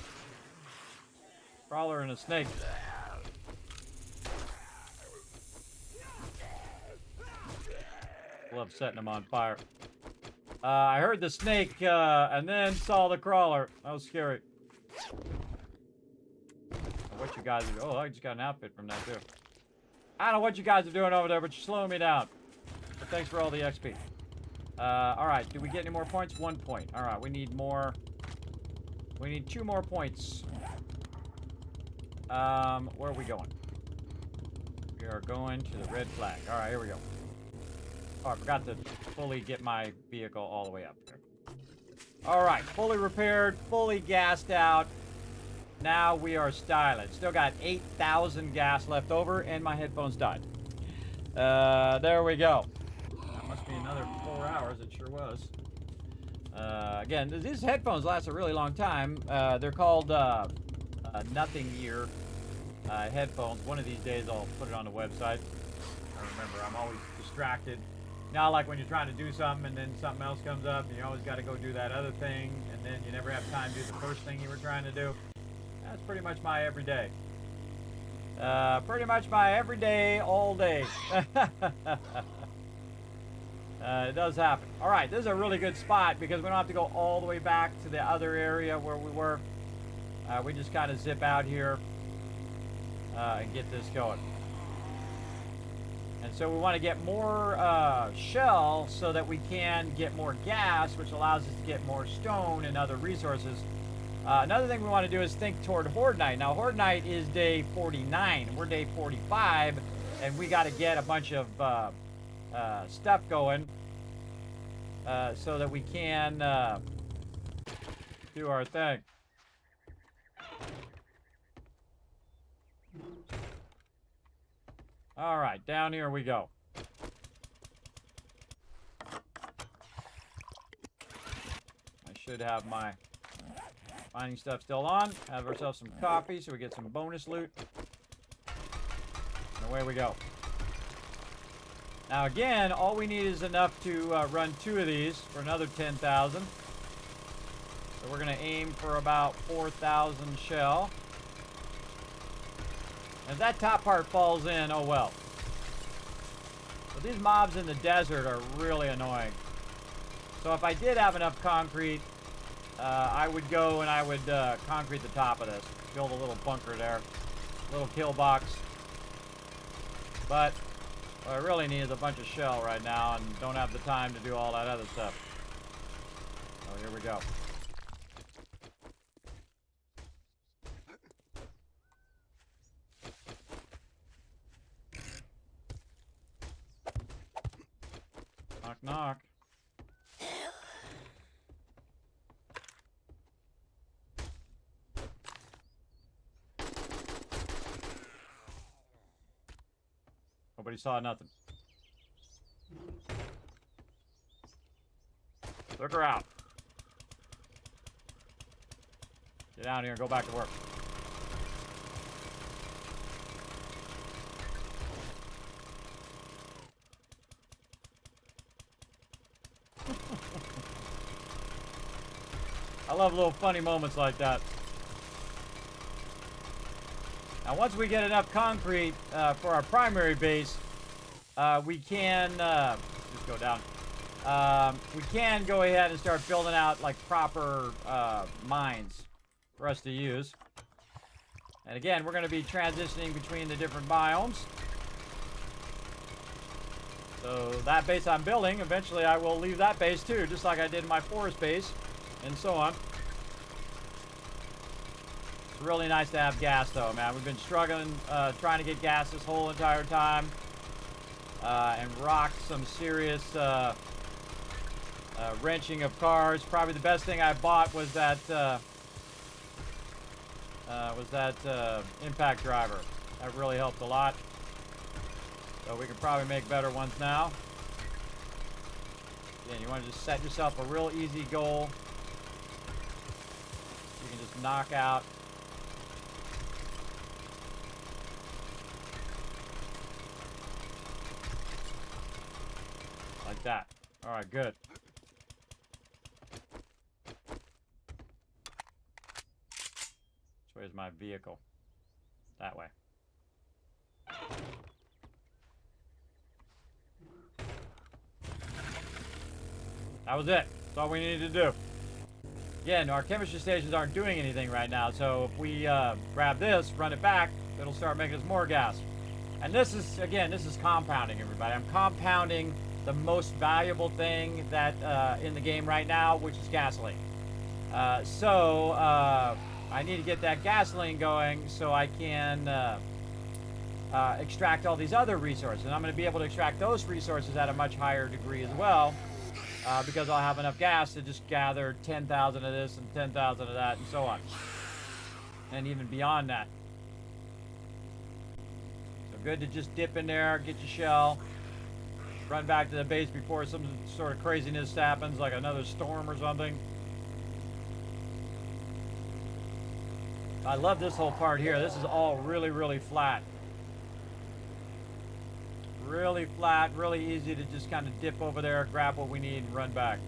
Crawler and a snake. Love setting them on fire. I heard the snake, and then saw the crawler. That was scary. What you guys are... Oh, I just got an outfit from that, too. I don't know what you guys are doing over there, but you're slowing me down. But thanks for all the XP. Alright, do we get any more points? 1 point. Alright, we need more... We need 2 more points. Where are we going? We are going to the red flag. Alright, here we go. Oh, I forgot to fully get my vehicle all the way up there. Alright, fully repaired, fully gassed out. Now we are styling. Still got 8,000 gas left over, and my headphones died. There we go. That must be another 4 hours. It sure was. Again, these headphones last a really long time. They're called Nothing Year headphones. One of these days I'll put it on the website. I remember, I'm always distracted. Now, like when you're trying to do something and then something else comes up, and you always got to go do that other thing, and then you never have time to do the first thing you were trying to do. That's pretty much my everyday. Pretty much my everyday, all day. It does happen. All right, this is a really good spot because we don't have to go all the way back to the other area where we were. We just kind of zip out here and get this going. And so we want to get more shell so that we can get more gas, which allows us to get more stone and other resources. Another thing we want to do is think toward Horde Night. Now, Horde Night is day 49. We're day 45, and we got to get a bunch of stuff going. so that we can do our thing. All right, down here we go. I should have my mining stuff still on. Have ourselves some coffee so we get some bonus loot. And away we go. Now again, all we need is enough to run 2 of these for another 10,000. So we're going to aim for about 4,000 shell. If that top part falls in, oh well. But these mobs in the desert are really annoying. So if I did have enough concrete, I would go and I would concrete the top of this. Build a little bunker there. Little kill box. But what I really need is a bunch of shell right now and don't have the time to do all that other stuff. So here we go. Knock, knock. Nobody saw nothing. Look her out. Get down here and go back to work. I love little funny moments like that. Now, once we get enough concrete for our primary base, we can just go down. We can go ahead and start building out like proper mines for us to use. And again, we're going to be transitioning between the different biomes. So that base I'm building, eventually I will leave that base too, just like I did in my forest base, and so on. It's really nice to have gas though, man. We've been struggling trying to get gas this whole entire time. And rocked some serious wrenching of cars. Probably the best thing I bought was that impact driver. That really helped a lot. So we can probably make better ones now. Again, you want to just set yourself a real easy goal. You can just knock out. Like that. All right, good. Which way is my vehicle? That way. That was it. That's all we needed to do. Again, our chemistry stations aren't doing anything right now, so if we grab this, run it back, it'll start making us more gas. And this is, again, this is compounding, everybody. I'm compounding the most valuable thing that in the game right now, which is gasoline. So I need to get that gasoline going so I can extract all these other resources. And I'm going to be able to extract those resources at a much higher degree as well, because I'll have enough gas to just gather 10,000 of this and 10,000 of that and so on. And even beyond that. So good to just dip in there, get your shell, run back to the base before some sort of craziness happens, like another storm or something. I love this whole part here. This is all really, really flat. Really flat, really easy to just kind of dip over there, grab what we need, and run back.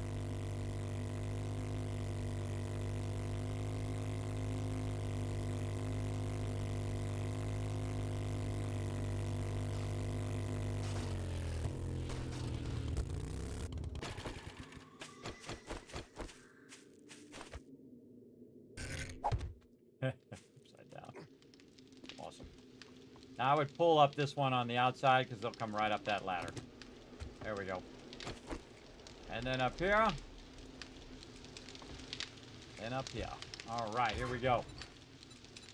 Upside down. Awesome. Now I would pull up this one on the outside because they'll come right up that ladder. There we go. And then up here. And up here. All right, here we go.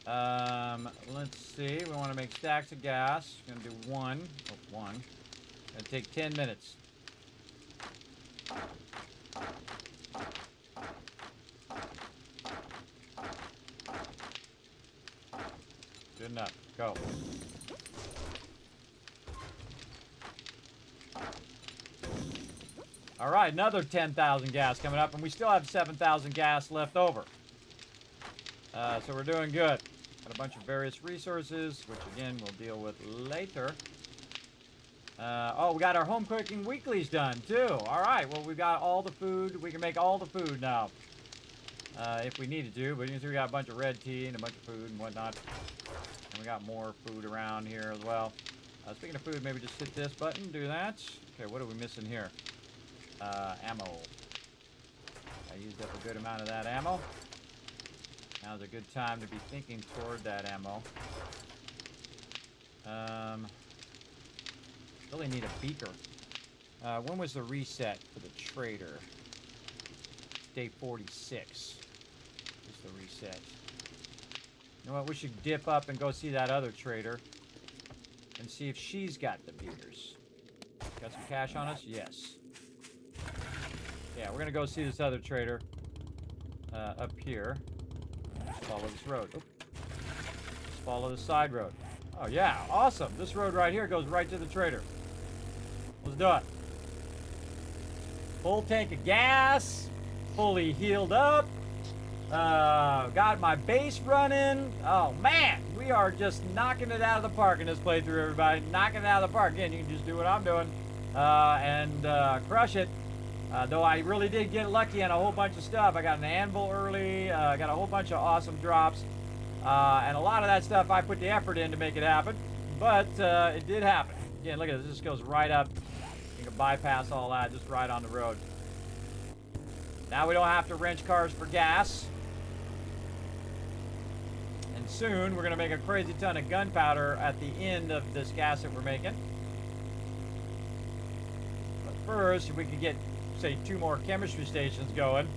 Let's see. We want to make stacks of gas. Gonna do one. Oh, one. Gonna take 10 minutes. Good enough. Go. All right, another 10,000 gas coming up, and we still have 7,000 gas left over. So we're doing good. Got a bunch of various resources, which again we'll deal with later. Oh, we got our home cooking weeklies done too. All right, well we got all the food. We can make all the food now, if we needed to. But you can see we got a bunch of red tea and a bunch of food and whatnot. And we got more food around here as well. Speaking of food, maybe just hit this button, do that. Okay, what are we missing here? Ammo. I used up a good amount of that ammo. Now's a good time to be thinking toward that ammo. Really need a beaker. When was the reset for the trader? Day 46 is the reset. You know what? We should dip up and go see that other trader and see if she's got the beakers. Got some cash on us? Yes. Yeah, we're gonna go see this other trader up here. Just follow this road. Oop. Just follow the side road. Oh yeah, awesome. This road right here goes right to the trader. Let's do it. Full tank of gas. Fully healed up. Got my base running. Oh man, we are just knocking it out of the park in this playthrough, everybody. Knocking it out of the park. Again, you can just do what I'm doing and crush it. Though I really did get lucky on a whole bunch of stuff. I got an anvil early, got a whole bunch of awesome drops, and a lot of that stuff I put the effort in to make it happen, but it did happen. Again, look at this, this goes right up. You can bypass all that, just right on the road. Now we don't have to wrench cars for gas. And soon we're gonna make a crazy ton of gunpowder at the end of this gas that we're making. But first, if we could get, say, 2 more chemistry stations going,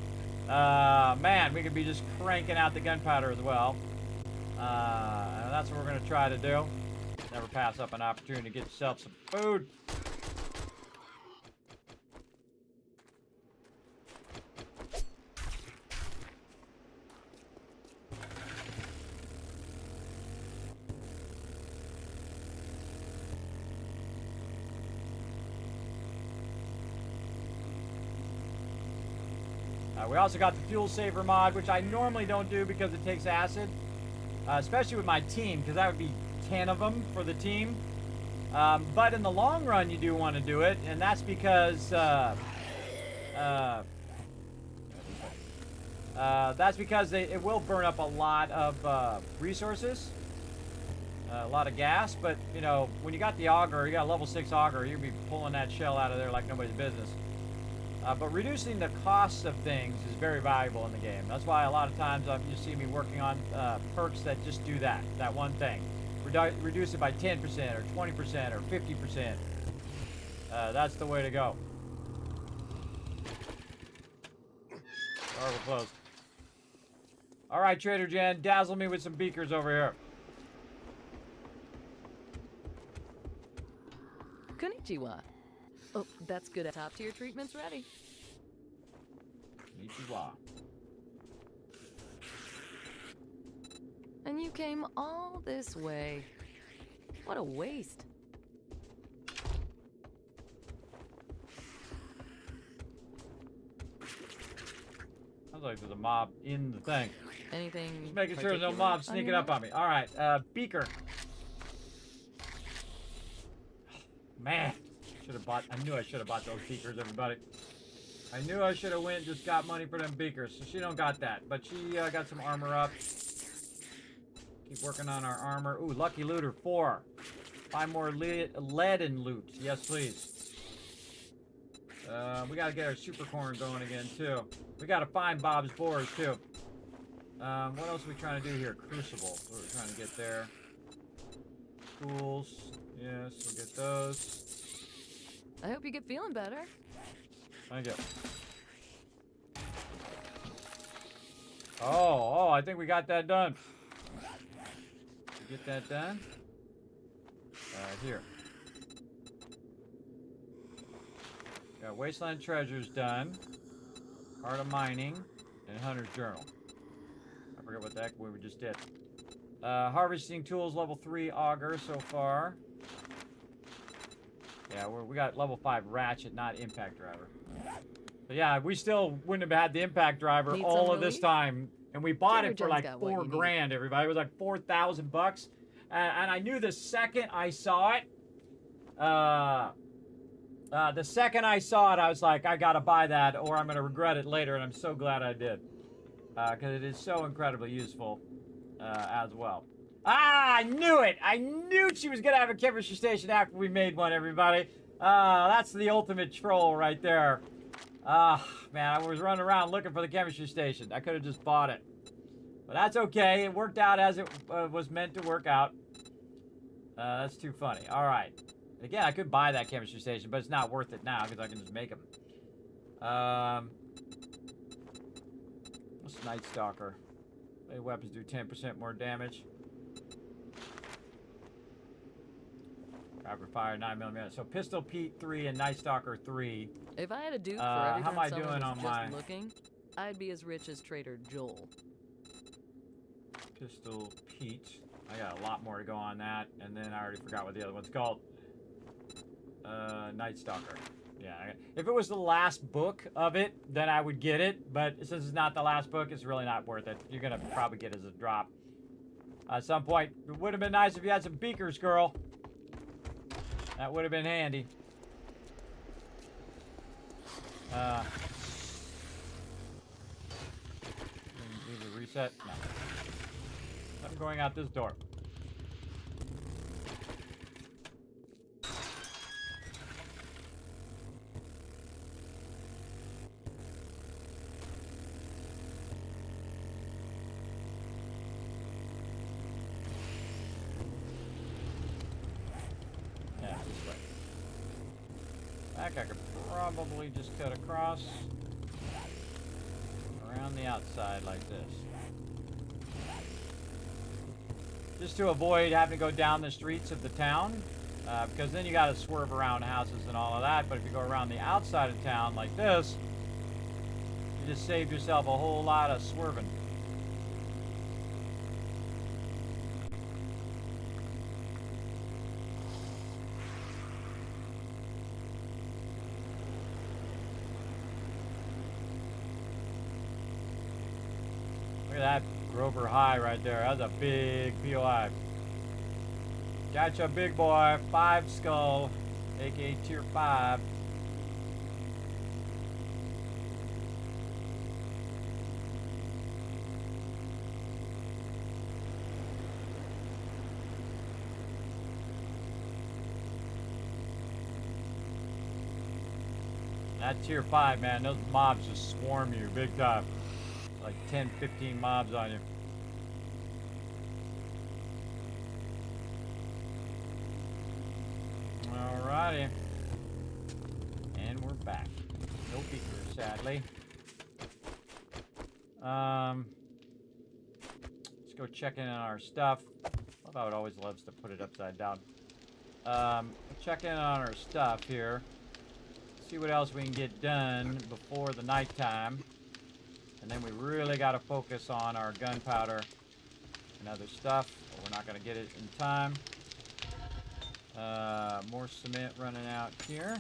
man, we could be just cranking out the gunpowder as well. And that's what we're going to try to do. Never pass up an opportunity to get yourself some food. We also got the fuel saver mod, which I normally don't do because it takes acid, especially with my team, because that would be 10 of them for the team. But in the long run, you do want to do it, and that's because it will burn up a lot of resources, a lot of gas. But you know, when you got the auger, you got a level 6 auger, you'll be pulling that shell out of there like nobody's business. But reducing the cost of things is very valuable in the game. That's why a lot of times you see me working on perks that just do that one thing. Reduce it by 10% or 20% or 50%. That's the way to go. Or we're close. All right, Trader Jen, dazzle me with some beakers over here. Konnichiwa. Oh, that's good. Top tier treatment's ready. Konnichiwa. And you came all this way. What a waste. Sounds like there's a mob in the thing. Anything? Just making sure there's no mob sneaking up on me. All right, beaker. Man. Should have bought. I knew I should have bought those beakers, everybody. I knew I should have went and just got money for them beakers. So she don't got that, but she got some armor up. Keep working on our armor. Ooh, lucky looter 4. 5 more lead and loot. Yes, please. We gotta get our super corn going again too. We gotta find Bob's boars too. What else are we trying to do here? Crucible. What are we trying to get there? Tools. Yes, we'll get those. I hope you get feeling better. Thank you. Oh, I think we got that done. Get that done. Here. Got Wasteland Treasures done. Heart of Mining. And Hunter's Journal. I forget what the heck we just did. Harvesting tools, level 3 auger so far. Yeah, we got level 5 ratchet, not impact driver. But yeah, we still wouldn't have had the impact driver Need all some of this relief? time. And we bought Trader it for Joe's like got what you need. $4,000, everybody. It was like 4,000 bucks. And I knew the second I saw it, I was like, I gotta buy that or I'm gonna regret it later, and I'm so glad I did. Because it is so incredibly useful as well. Ah, I knew it! I knew she was gonna have a chemistry station after we made one, everybody. That's the ultimate troll right there. Man, I was running around looking for the chemistry station. I could have just bought it. But that's okay. It worked out as it was meant to work out. That's too funny. All right. Again, I could buy that chemistry station, but it's not worth it now because I can just make them. What's Night Stalker? Melee weapons do 10% more damage. Rapid fire 9mm. So Pistol Pete 3 and Night Stalker 3. If I had a dupe for every how am I time someone doing was on just my looking, I'd be as rich as Trader Joel. Pistol Pete? I got a lot more to go on that, and then I already forgot what the other one's called. Night Stalker. Yeah, if it was the last book of it, then I would get it, but since it's not the last book, it's really not worth it. You're gonna probably get it as a drop. At some point, it would have been nice if you had some beakers, girl. That would have been handy. Leave the reset? No. I'm going out this door. Yeah, this way. Back, I could probably just cut across around the outside like this. Just to avoid having to go down the streets of the town, because then you got to swerve around houses and all of that. But if you go around the outside of town like this, you just saved yourself a whole lot of swerving. Look at that Grover High right there. That's a big POI. Gotcha, big boy. 5 skull, aka tier 5. That tier 5, man, those mobs just swarm you big time. Like 10, 15 mobs on you. Alrighty. And we're back. No beakers, sadly. Let's go check in on our stuff. Love how it always loves to put it upside down. Check in on our stuff here. See what else we can get done before the nighttime. And then we really got to focus on our gunpowder and other stuff. But we're not going to get it in time. More cement running out here.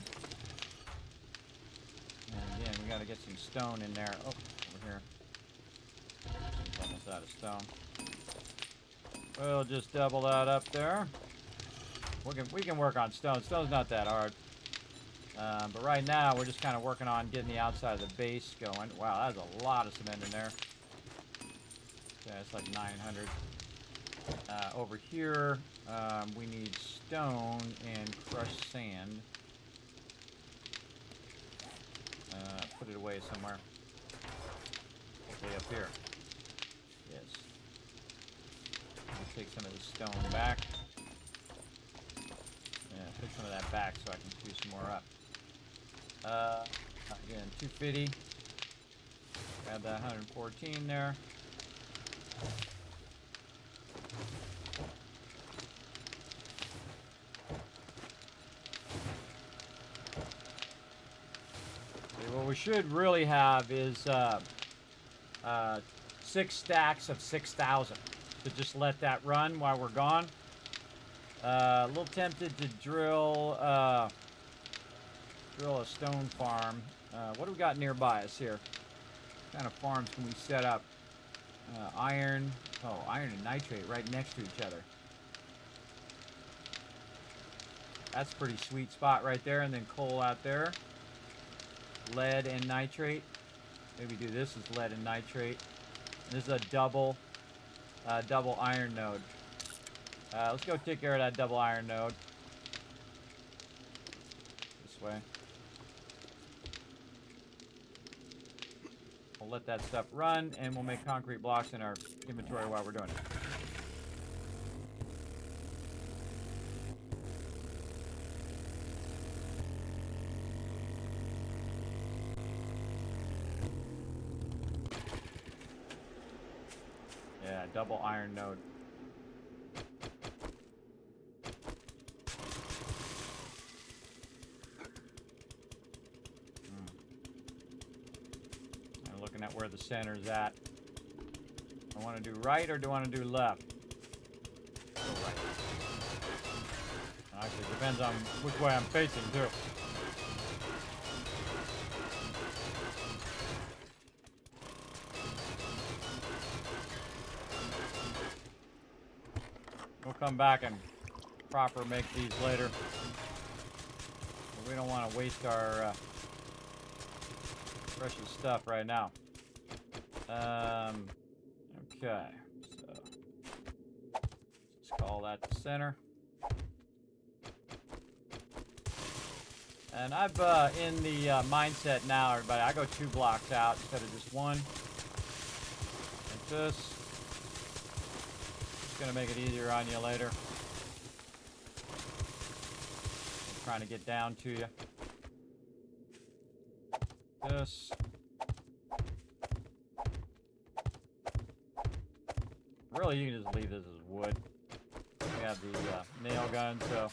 And again, we got to get some stone in there. Oh, over here. It's almost out of stone. We'll just double that up there. We can work on stone. Stone's not that hard. But right now, we're just kind of working on getting the outside of the base going. Wow, that's a lot of cement in there. Yeah, it's like 900. Over here, we need stone and crushed sand. Put it away somewhere. Hopefully up here. Yes. I'll take some of the stone back. Yeah, put some of that back so I can do some more up. Again, 250. Grab that 114 there. Okay, what we should really have is 6 stacks of 6,000. to just let that run while we're gone. A little tempted to drill a stone farm. What do we got nearby us here? What kind of farms can we set up? Iron. Oh, iron and nitrate right next to each other. That's a pretty sweet spot right there. And then coal out there. Lead and nitrate. Maybe do this as lead and nitrate. And this is a double iron node. Let's go take care of that double iron node. This way. We'll let that stuff run, and we'll make concrete blocks in our inventory while we're doing it. Yeah, double iron node. At where the center's at. I want to do right or do I want to do left? Go right. Actually, depends on which way I'm facing too. We'll come back and proper make these later. But we don't want to waste our precious stuff right now. Okay, so let's call that the center. And I've in the mindset now, everybody, I go 2 blocks out instead of just one. Like this. It's gonna make it easier on you later. I'm trying to get down to you. This. Really, you can just leave this as wood. We have the nail gun, so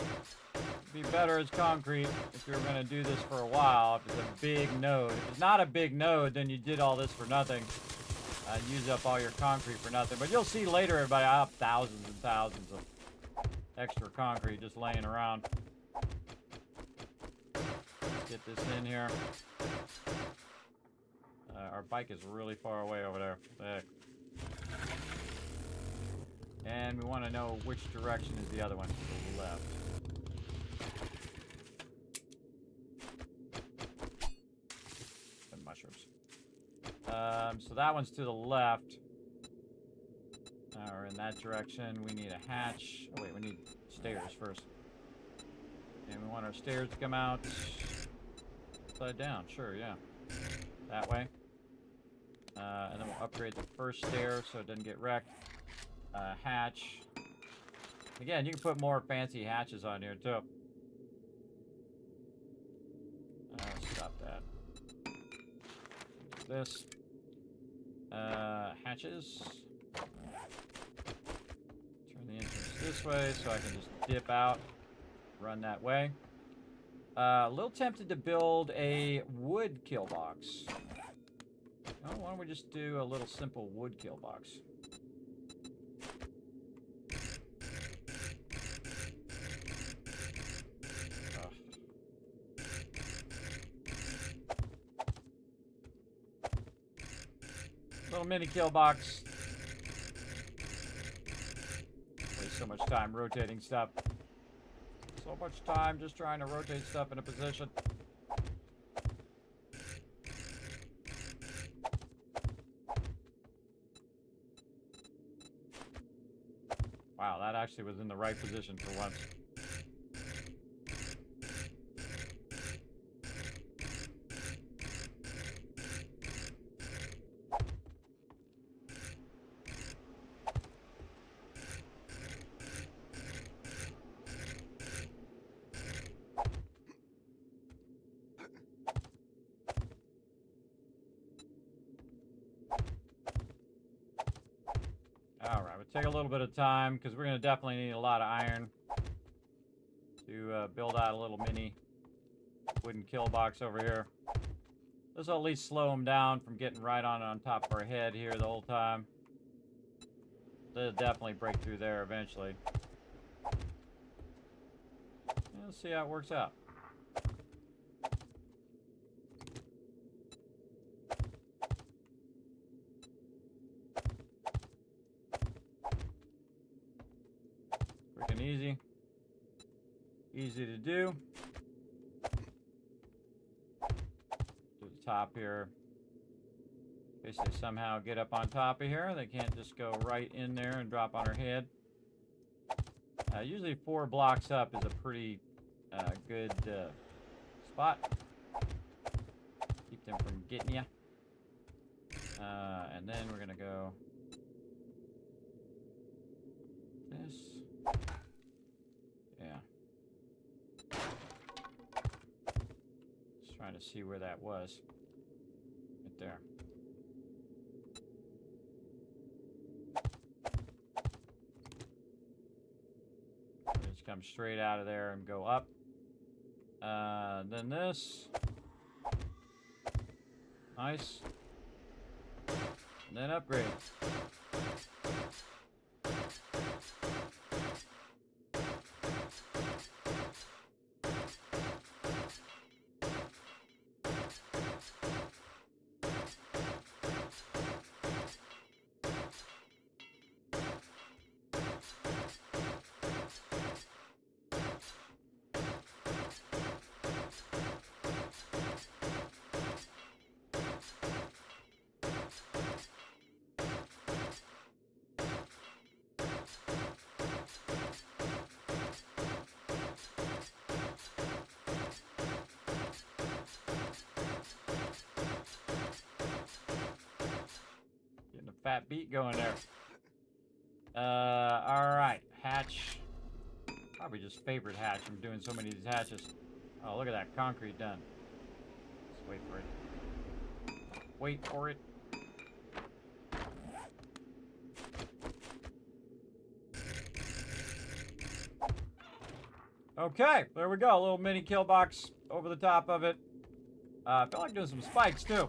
it'd be better as concrete if you're going to do this for a while. If it's a big node, if it's not a big node, then you did all this for nothing. Use up all your concrete for nothing. But you'll see later, everybody, I have thousands and thousands of extra concrete just laying around. Let's get this in here. Our bike is really far away over there. Heck. And we want to know which direction is the other one. To the left. And mushrooms. So that one's to the left. Or in that direction. We need a hatch. Oh wait, we need stairs first. And we want our stairs to come out upside down. Sure, yeah. That way. And then we'll upgrade the first stair so it doesn't get wrecked. Hatch. Again, you can put more fancy hatches on here too. Stop that. This. Hatches. Turn the entrance this way so I can just dip out. Run that way. A little tempted to build a wood kill box. Oh, why don't we just do a little simple wood kill box? Little mini kill box. Waste so much time rotating stuff. So much time just trying to rotate stuff in a position. Wow, that actually was in the right position for once. Alright, we'll take a little bit of time because we're going to definitely need a lot of iron to build out a little mini wooden kill box over here. This will at least slow them down from getting right on top of our head here the whole time. they'll definitely break through there eventually. Let's see how it works out. Quick and easy. Easy to do. To the top here. In case they somehow get up on top of here, they can't just go right in there and drop on her head. Usually 4 blocks up is a pretty good spot. Keep them from getting you. And then we're gonna go this. Yeah. Just trying to see where that was. Right there. Just come straight out of there and go up. Then this. Nice. And then upgrade. Fat beat going there. Alright. Hatch. Probably just favorite hatch from doing so many of these hatches. Oh, look at that concrete done. Let's wait for it. Wait for it. Okay, there we go. A little mini kill box over the top of it. I feel like doing some spikes too.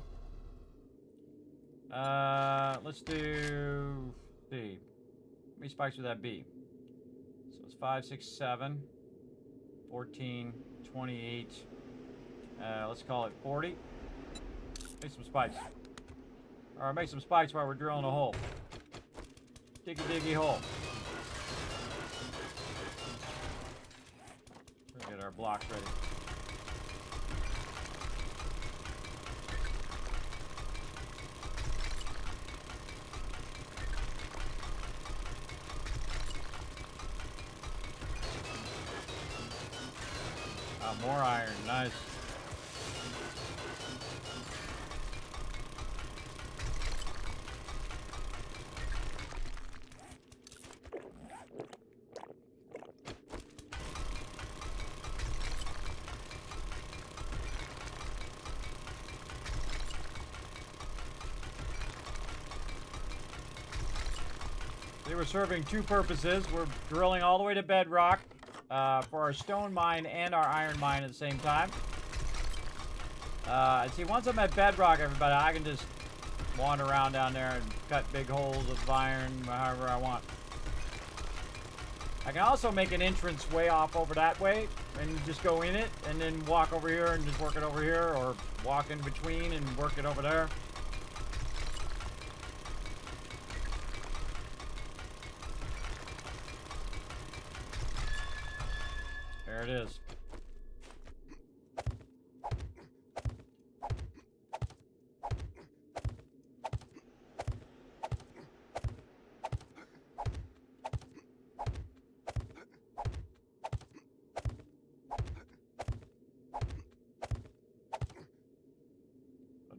Let's do, see, how many spikes would that be? So it's 5, 6, 7, 14, 28, let's call it 40. Make some spikes. Or make some spikes while we're drilling a hole. Diggy diggy hole. We'll get our blocks ready. More iron, nice. They were serving 2 purposes. We're drilling all the way to bedrock. For our stone mine and our iron mine at the same time. See, once I'm at bedrock, everybody, I can just wander around down there and cut big holes of iron however I want. I can also make an entrance way off over that way and just go in it and then walk over here and just work it over here, or walk in between and work it over there. There it is.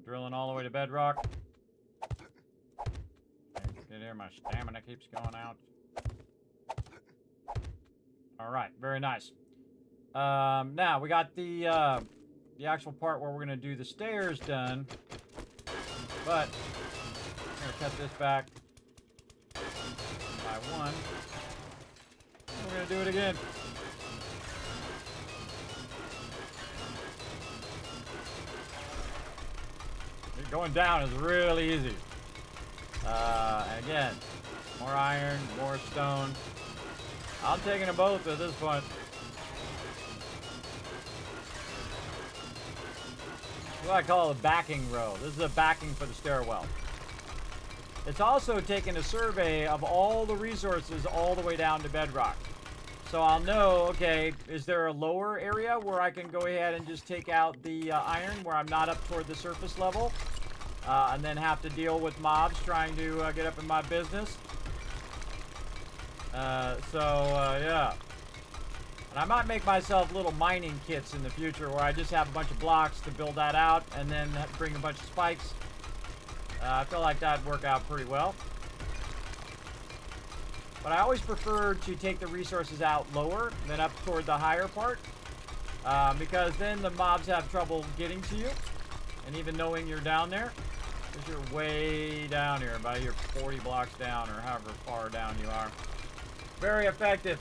Drilling all the way to bedrock. Get here, my stamina keeps going out. All right, very nice. Now we got the actual part where we're gonna do the stairs done, but I'm gonna cut this back by 1. We're gonna do it again. Going down is really easy. And again, More iron, more stone. I'm taking them both at this point. What I call a backing row. This is a backing for the stairwell. It's also taking a survey of all the resources all the way down to bedrock. So I'll know, okay, is there a lower area where I can go ahead and just take out the iron where I'm not up toward the surface level? And then have to deal with mobs trying to get up in my business. Yeah. And I might make myself little mining kits in the future where I just have a bunch of blocks to build that out and then bring a bunch of spikes. I feel like that'd work out pretty well. But I always prefer to take the resources out lower than up toward the higher part. Because then the mobs have trouble getting to you. And even knowing you're down there. Because you're way down here. About you're 40 blocks down or however far down you are. Very effective.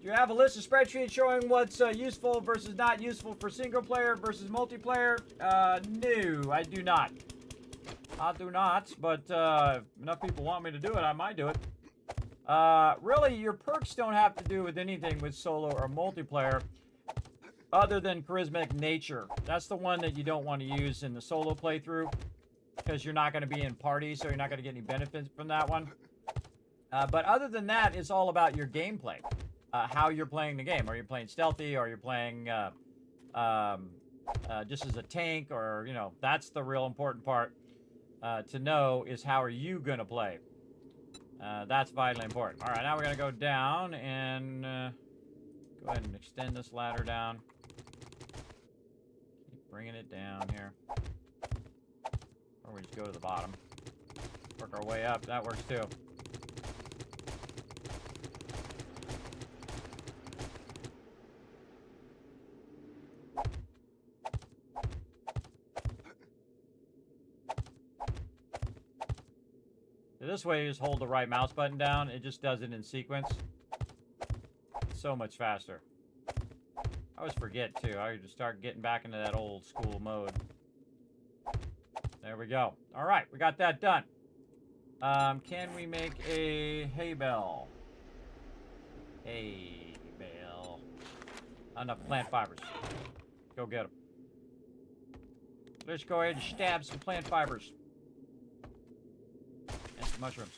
You have a list of spreadsheets showing what's useful versus not useful for single player versus multiplayer? No, I do not. I do not, but if enough people want me to do it, I might do it. Really, your perks don't have to do with anything with solo or multiplayer other than charismatic nature. That's the one that you don't want to use in the solo playthrough because you're not going to be in parties, so you're not going to get any benefits from that one. But other than that, it's all about your gameplay. How you're playing the game. Are you playing stealthy? Or are you playing just as a tank? Or, you know, that's the real important part to know is how are you going to play. That's vitally important. All right, now we're going to go down and go ahead and extend this ladder down. Keep bringing it down here. Or we just go to the bottom. Work our way up. That works too. This way, you just hold the right mouse button down. It just does it in sequence. So much faster. I always forget, too. I just start getting back into that old school mode. There we go. All right, we got that done. Can we make a hay bale? Hay bale. Enough plant fibers. Go get them. Let's go ahead and stab some plant fibers. And some mushrooms.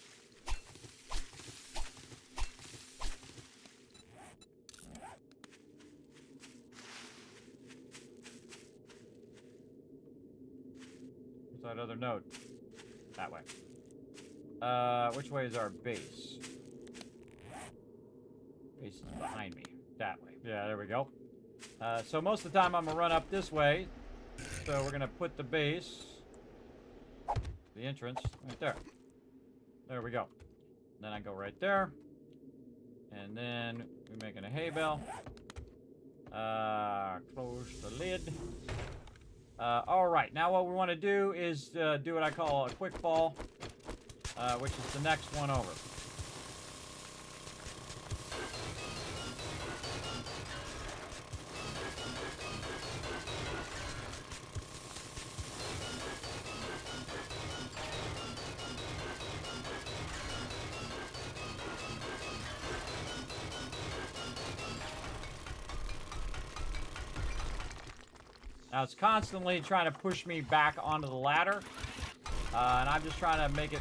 Where's that other node? That way. Which way is our base? Base is behind me. That way. Yeah, there we go. So most of the time I'm gonna run up this way. So we're gonna put the base, the entrance, right there. There we go. Then I go right there. And then we're making a hay bale. Close the lid. Alright, now what we want to do is do what I call a quick fall, which is the next one over. Now it's constantly trying to push me back onto the ladder, and I'm just trying to make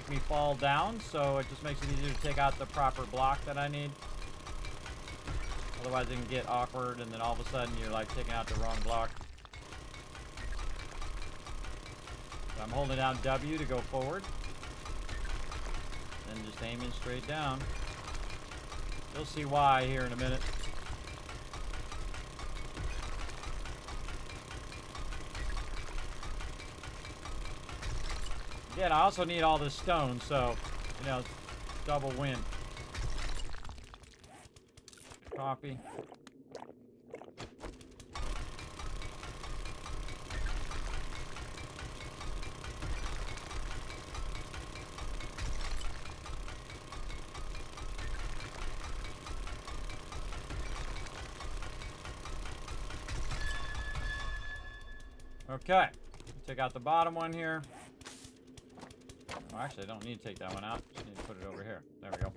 me fall down, so it just makes it easier to take out the proper block that I need. Otherwise it can get awkward, and then all of a sudden you're like taking out the wrong block. So I'm holding down W to go forward, and just aiming straight down. You'll see why here in a minute. Again, I also need all this stone, so, you know, it's double win. Coffee. Okay. Take out the bottom one here. Well, actually, I don't need to take that one out. Just need to put it over here. There we go.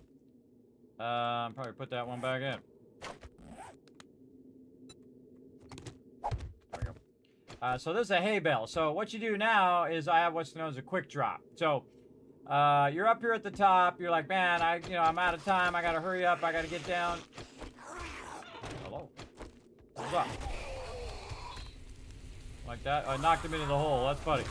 Probably put that one back in. There we go. So this is a hay bale. So what you do now is I have what's known as a quick drop. So you're up here at the top. You're like, man, I'm out of time. I gotta hurry up. I gotta get down. Hello. What's up? Like that. I knocked him into the hole. That's funny.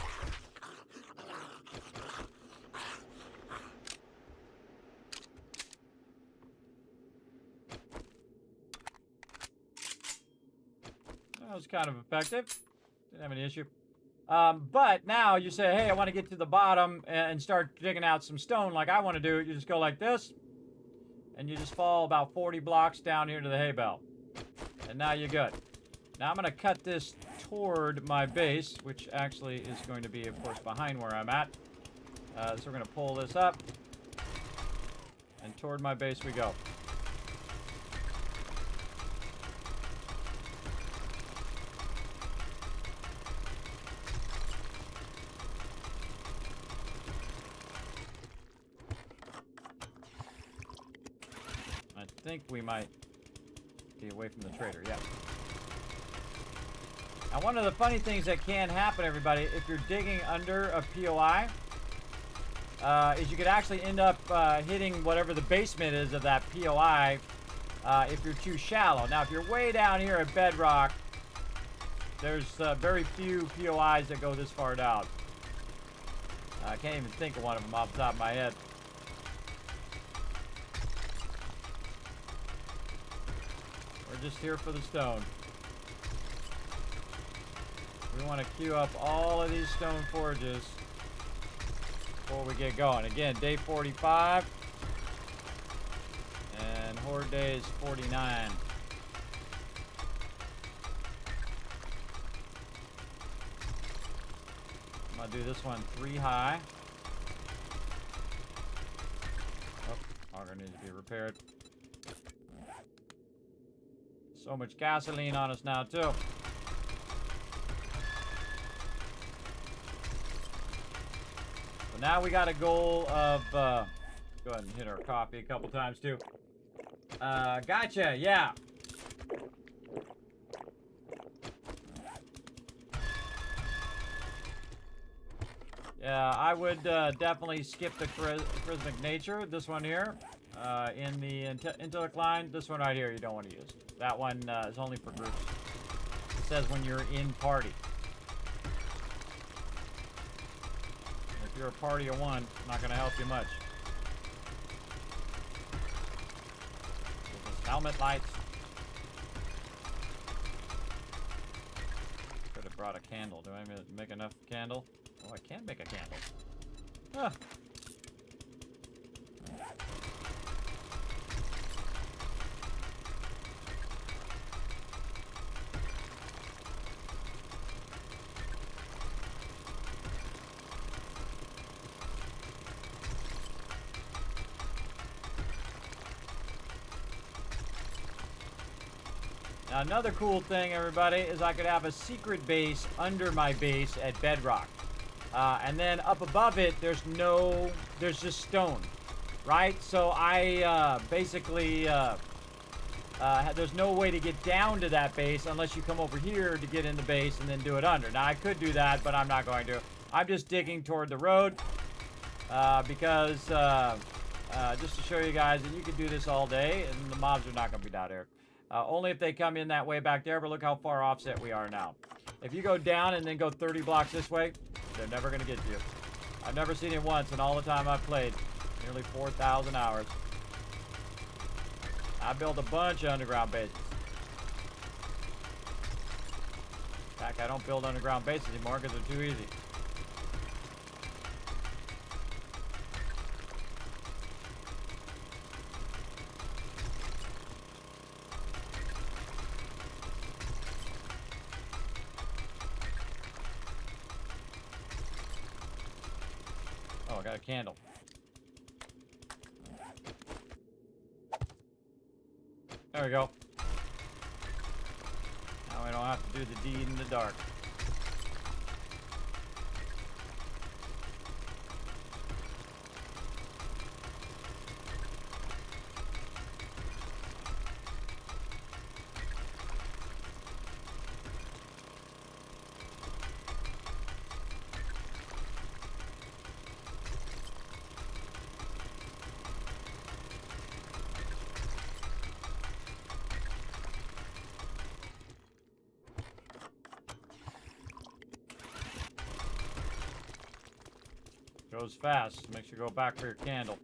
That was kind of effective. Didn't have any issue. But now you say, hey, I want to get to the bottom and start digging out some stone like I want to do. You just go like this. And you just fall about 40 blocks down here to the hay bale. And now you're good. Now I'm going to cut this toward my base, which actually is going to be, of course, behind where I'm at. So we're going to pull this up. And toward my base we go. I think we might be away from the trader, yeah. Now, one of the funny things that can happen, everybody, if you're digging under a POI, is you could actually end up hitting whatever the basement is of that POI if you're too shallow. Now, if you're way down here at bedrock, there's very few POIs that go this far down. I can't even think of one of them off the top of my head. We're just here for the stone. We want to queue up all of these stone forges before we get going. Again, day 45. And horde day is 49. I'm going to do this one 3 high. Oh, auger needs to be repaired. So much gasoline on us now, too. So now we got a goal of, go ahead and hit our coffee a couple times, too. Gotcha, yeah. Yeah, I would definitely skip the charismatic nature, this one here. In the intellect line, this one right here you don't want to use. That one is only for groups. It says when you're in party. If you're a party of one, not going to help you much. Just helmet lights. Could have brought a candle. Do I make enough candle? Oh, I can make a candle. Ah. Now, another cool thing, everybody, is I could have a secret base under my base at bedrock. And then up above it, there's just stone, right? So I basically, there's no way to get down to that base unless you come over here to get in the base and then do it under. Now, I could do that, but I'm not going to. I'm just digging toward the road because just to show you guys that you can do this all day and the mobs are not going to be down here. Only if they come in that way back there, but look how far offset we are now. If you go down and then go 30 blocks this way, they're never going to get you. I've never seen it once in all the time I've played. Nearly 4,000 hours. I built a bunch of underground bases. In fact, I don't build underground bases anymore because they're too easy. Oh, I got a candle. There we go. Now we don't have to do the deed in the dark. Goes fast. Make sure you go back for your candle.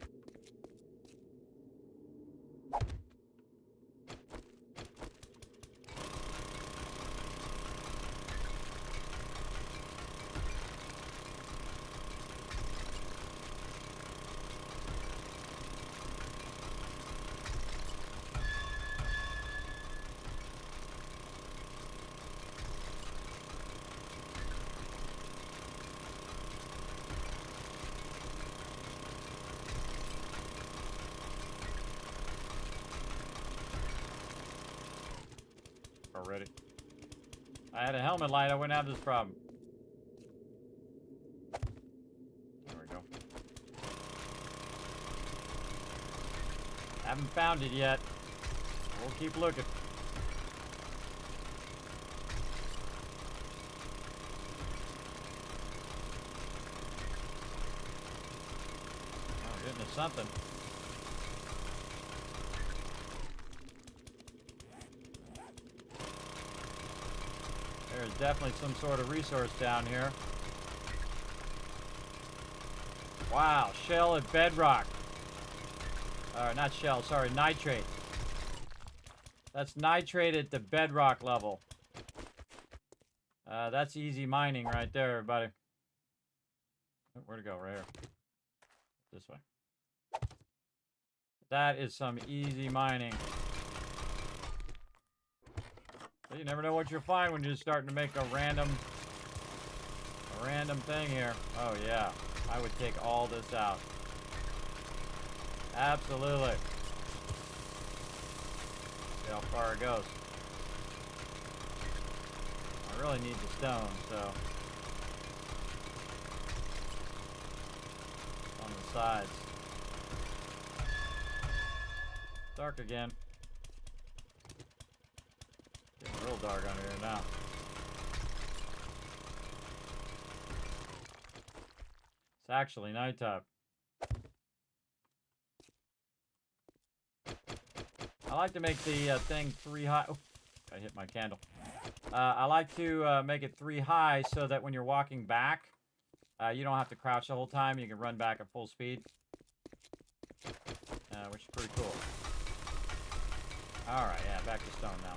Already. I had a helmet light, I wouldn't have this problem. There we go. Haven't found it yet. We'll keep looking. Oh, we're getting to something. There's definitely some sort of resource down here. Wow, shell and bedrock. Not shell, sorry, nitrate. That's nitrate at the bedrock level. That's easy mining right there, everybody. Where'd it go? Right here. This way. That is some easy mining. You never know what you'll find when you're starting to make a random thing here. Oh yeah, I would take all this out. Absolutely. See how far it goes. I really need the stone, so on the sides. Dark again. Getting real dark under here now. It's actually nighttime. I like to make the thing 3 high. Oh, I hit my candle. I like to make it 3 high so that when you're walking back, you don't have to crouch the whole time. You can run back at full speed, which is pretty cool. All right, yeah, back to stone now.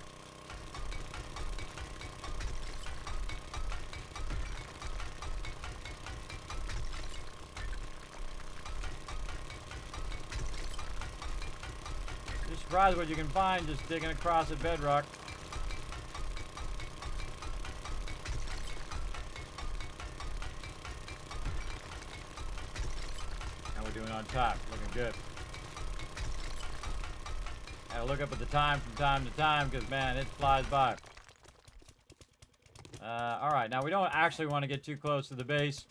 You're surprised what you can find just digging across at bedrock. How we doing on top? Looking good. Gotta look up at the time from time to time because, man, it flies by. Alright, now we don't actually want to get too close to the base.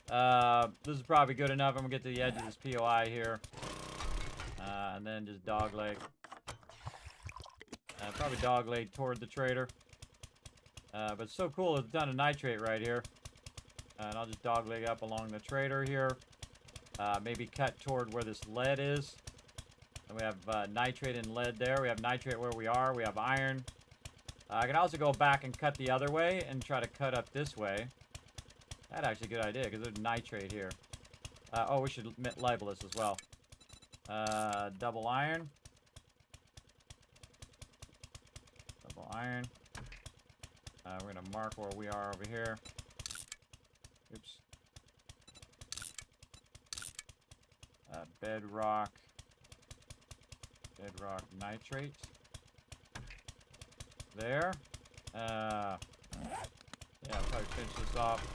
This is probably good enough. I'm gonna get to the edge of this POI here. And then just dogleg. Probably dogleg toward the trader. But it's so cool, it's done a nitrate right here. And I'll just dogleg up along the trader here. Maybe cut toward where this lead is. And we have nitrate and lead there. We have nitrate where we are. We have iron. I can also go back and cut the other way and try to cut up this way. That's actually a good idea because there's nitrate here. Oh, we should label this as well. Double iron. Double iron. We're going to mark where we are over here. Oops. Bedrock. Bedrock nitrate. There. Yeah, probably finish this off.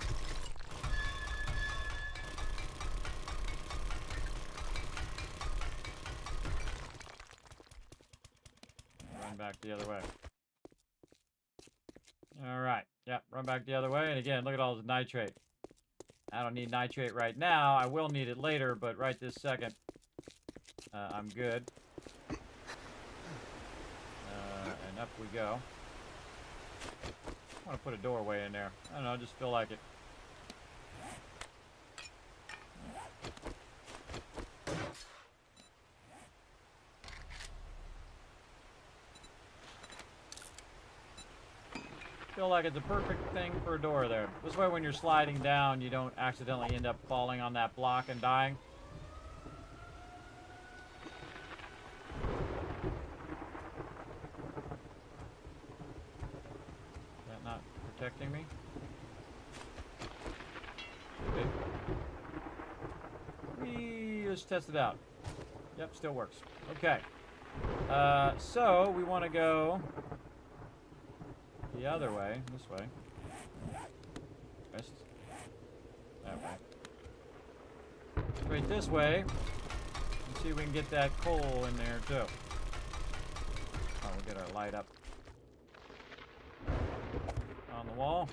Run back the other way. Alright. Yep, run back the other way. And again, look at all this nitrate. I don't need nitrate right now. I will need it later, but right this second, I'm good. And up we go. I want to put a doorway in there. I don't know, I just feel like it. Feel like it's a perfect thing for a door there. This way when you're sliding down, you don't accidentally end up falling on that block and dying. Is that not protecting me? Okay. Let's test it out. Yep, still works. Okay. So we want to go the other way, this way. West. That way. Straight this way. And see if we can get that coal in there too. Oh, we'll get our light up on the wall.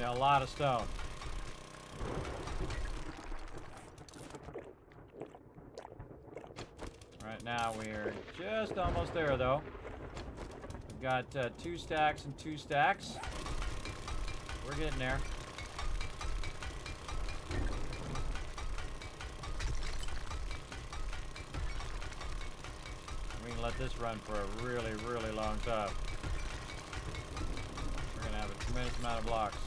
A lot of stone. Right now we're just almost there though. We've got 2 stacks and 2 stacks. We're getting there. We can let this run for a really, really long time. We're gonna have a tremendous amount of blocks.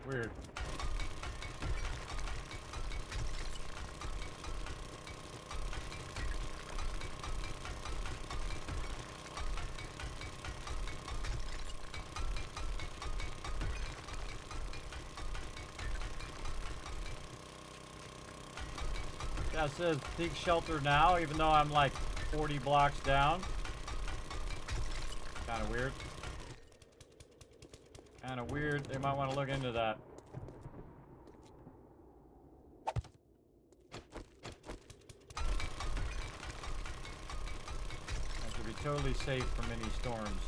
Weird. Yeah, it says seek shelter now, even though I'm like 40 blocks down. Kind of weird. Kind of weird. They might want to look into that. Have to be totally safe from any storms.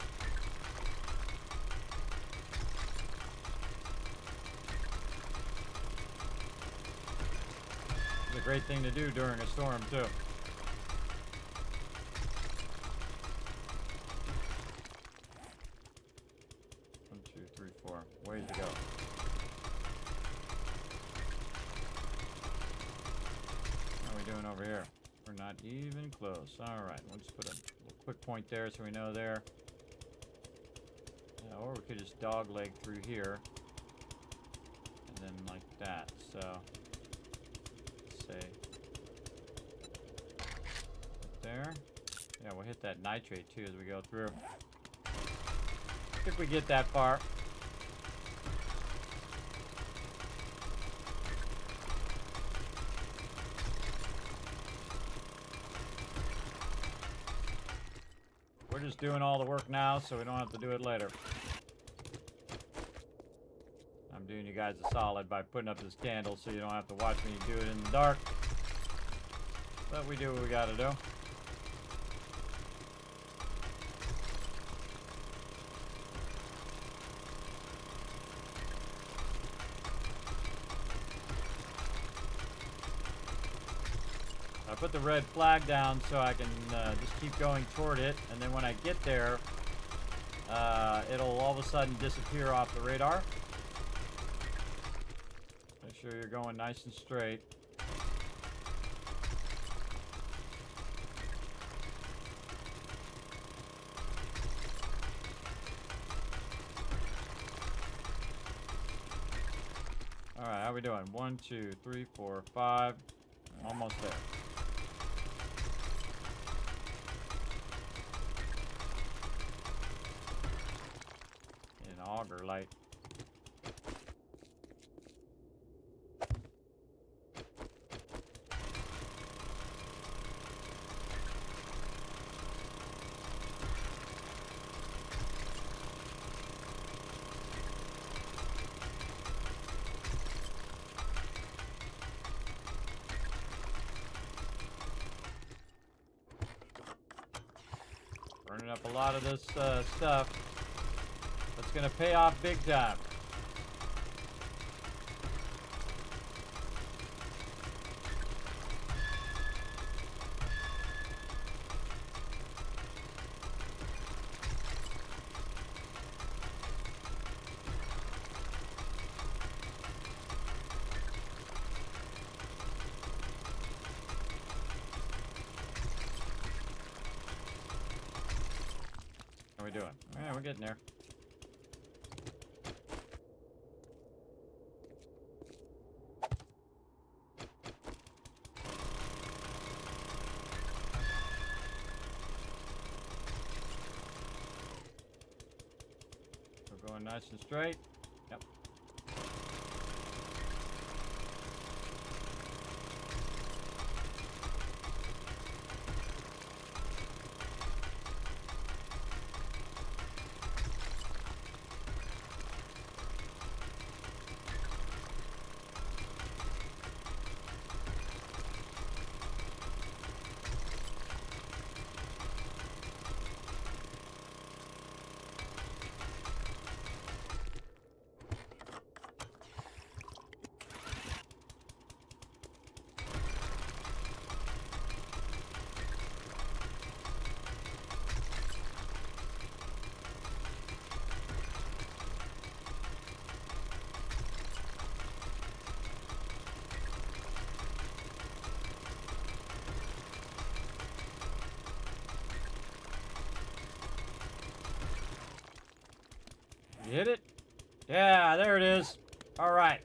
It's a great thing to do during a storm, too. Ways to go. How are we doing over here? We're not even close. Alright, we'll just put a little quick point there so we know there. Yeah, or we could just dog leg through here. And then like that. So, let's say. Right there. Yeah, we'll hit that nitrate too as we go through. If we get that far. We're just doing all the work now, so we don't have to do it later. I'm doing you guys a solid by putting up this candle so you don't have to watch me do it in the dark. But we do what we gotta do. I put the red flag down so I can just keep going toward it, and then when I get there, it'll all of a sudden disappear off the radar. Make sure you're going nice and straight. Alright, how we doing? 1, 2, 3, 4, 5. I'm almost there. Auger light. up a lot of this stuff. That's gonna pay off big time. How are we doing? Yeah, we're getting there. We're going nice and straight. Yep. You hit it? Yeah, there it is. All right.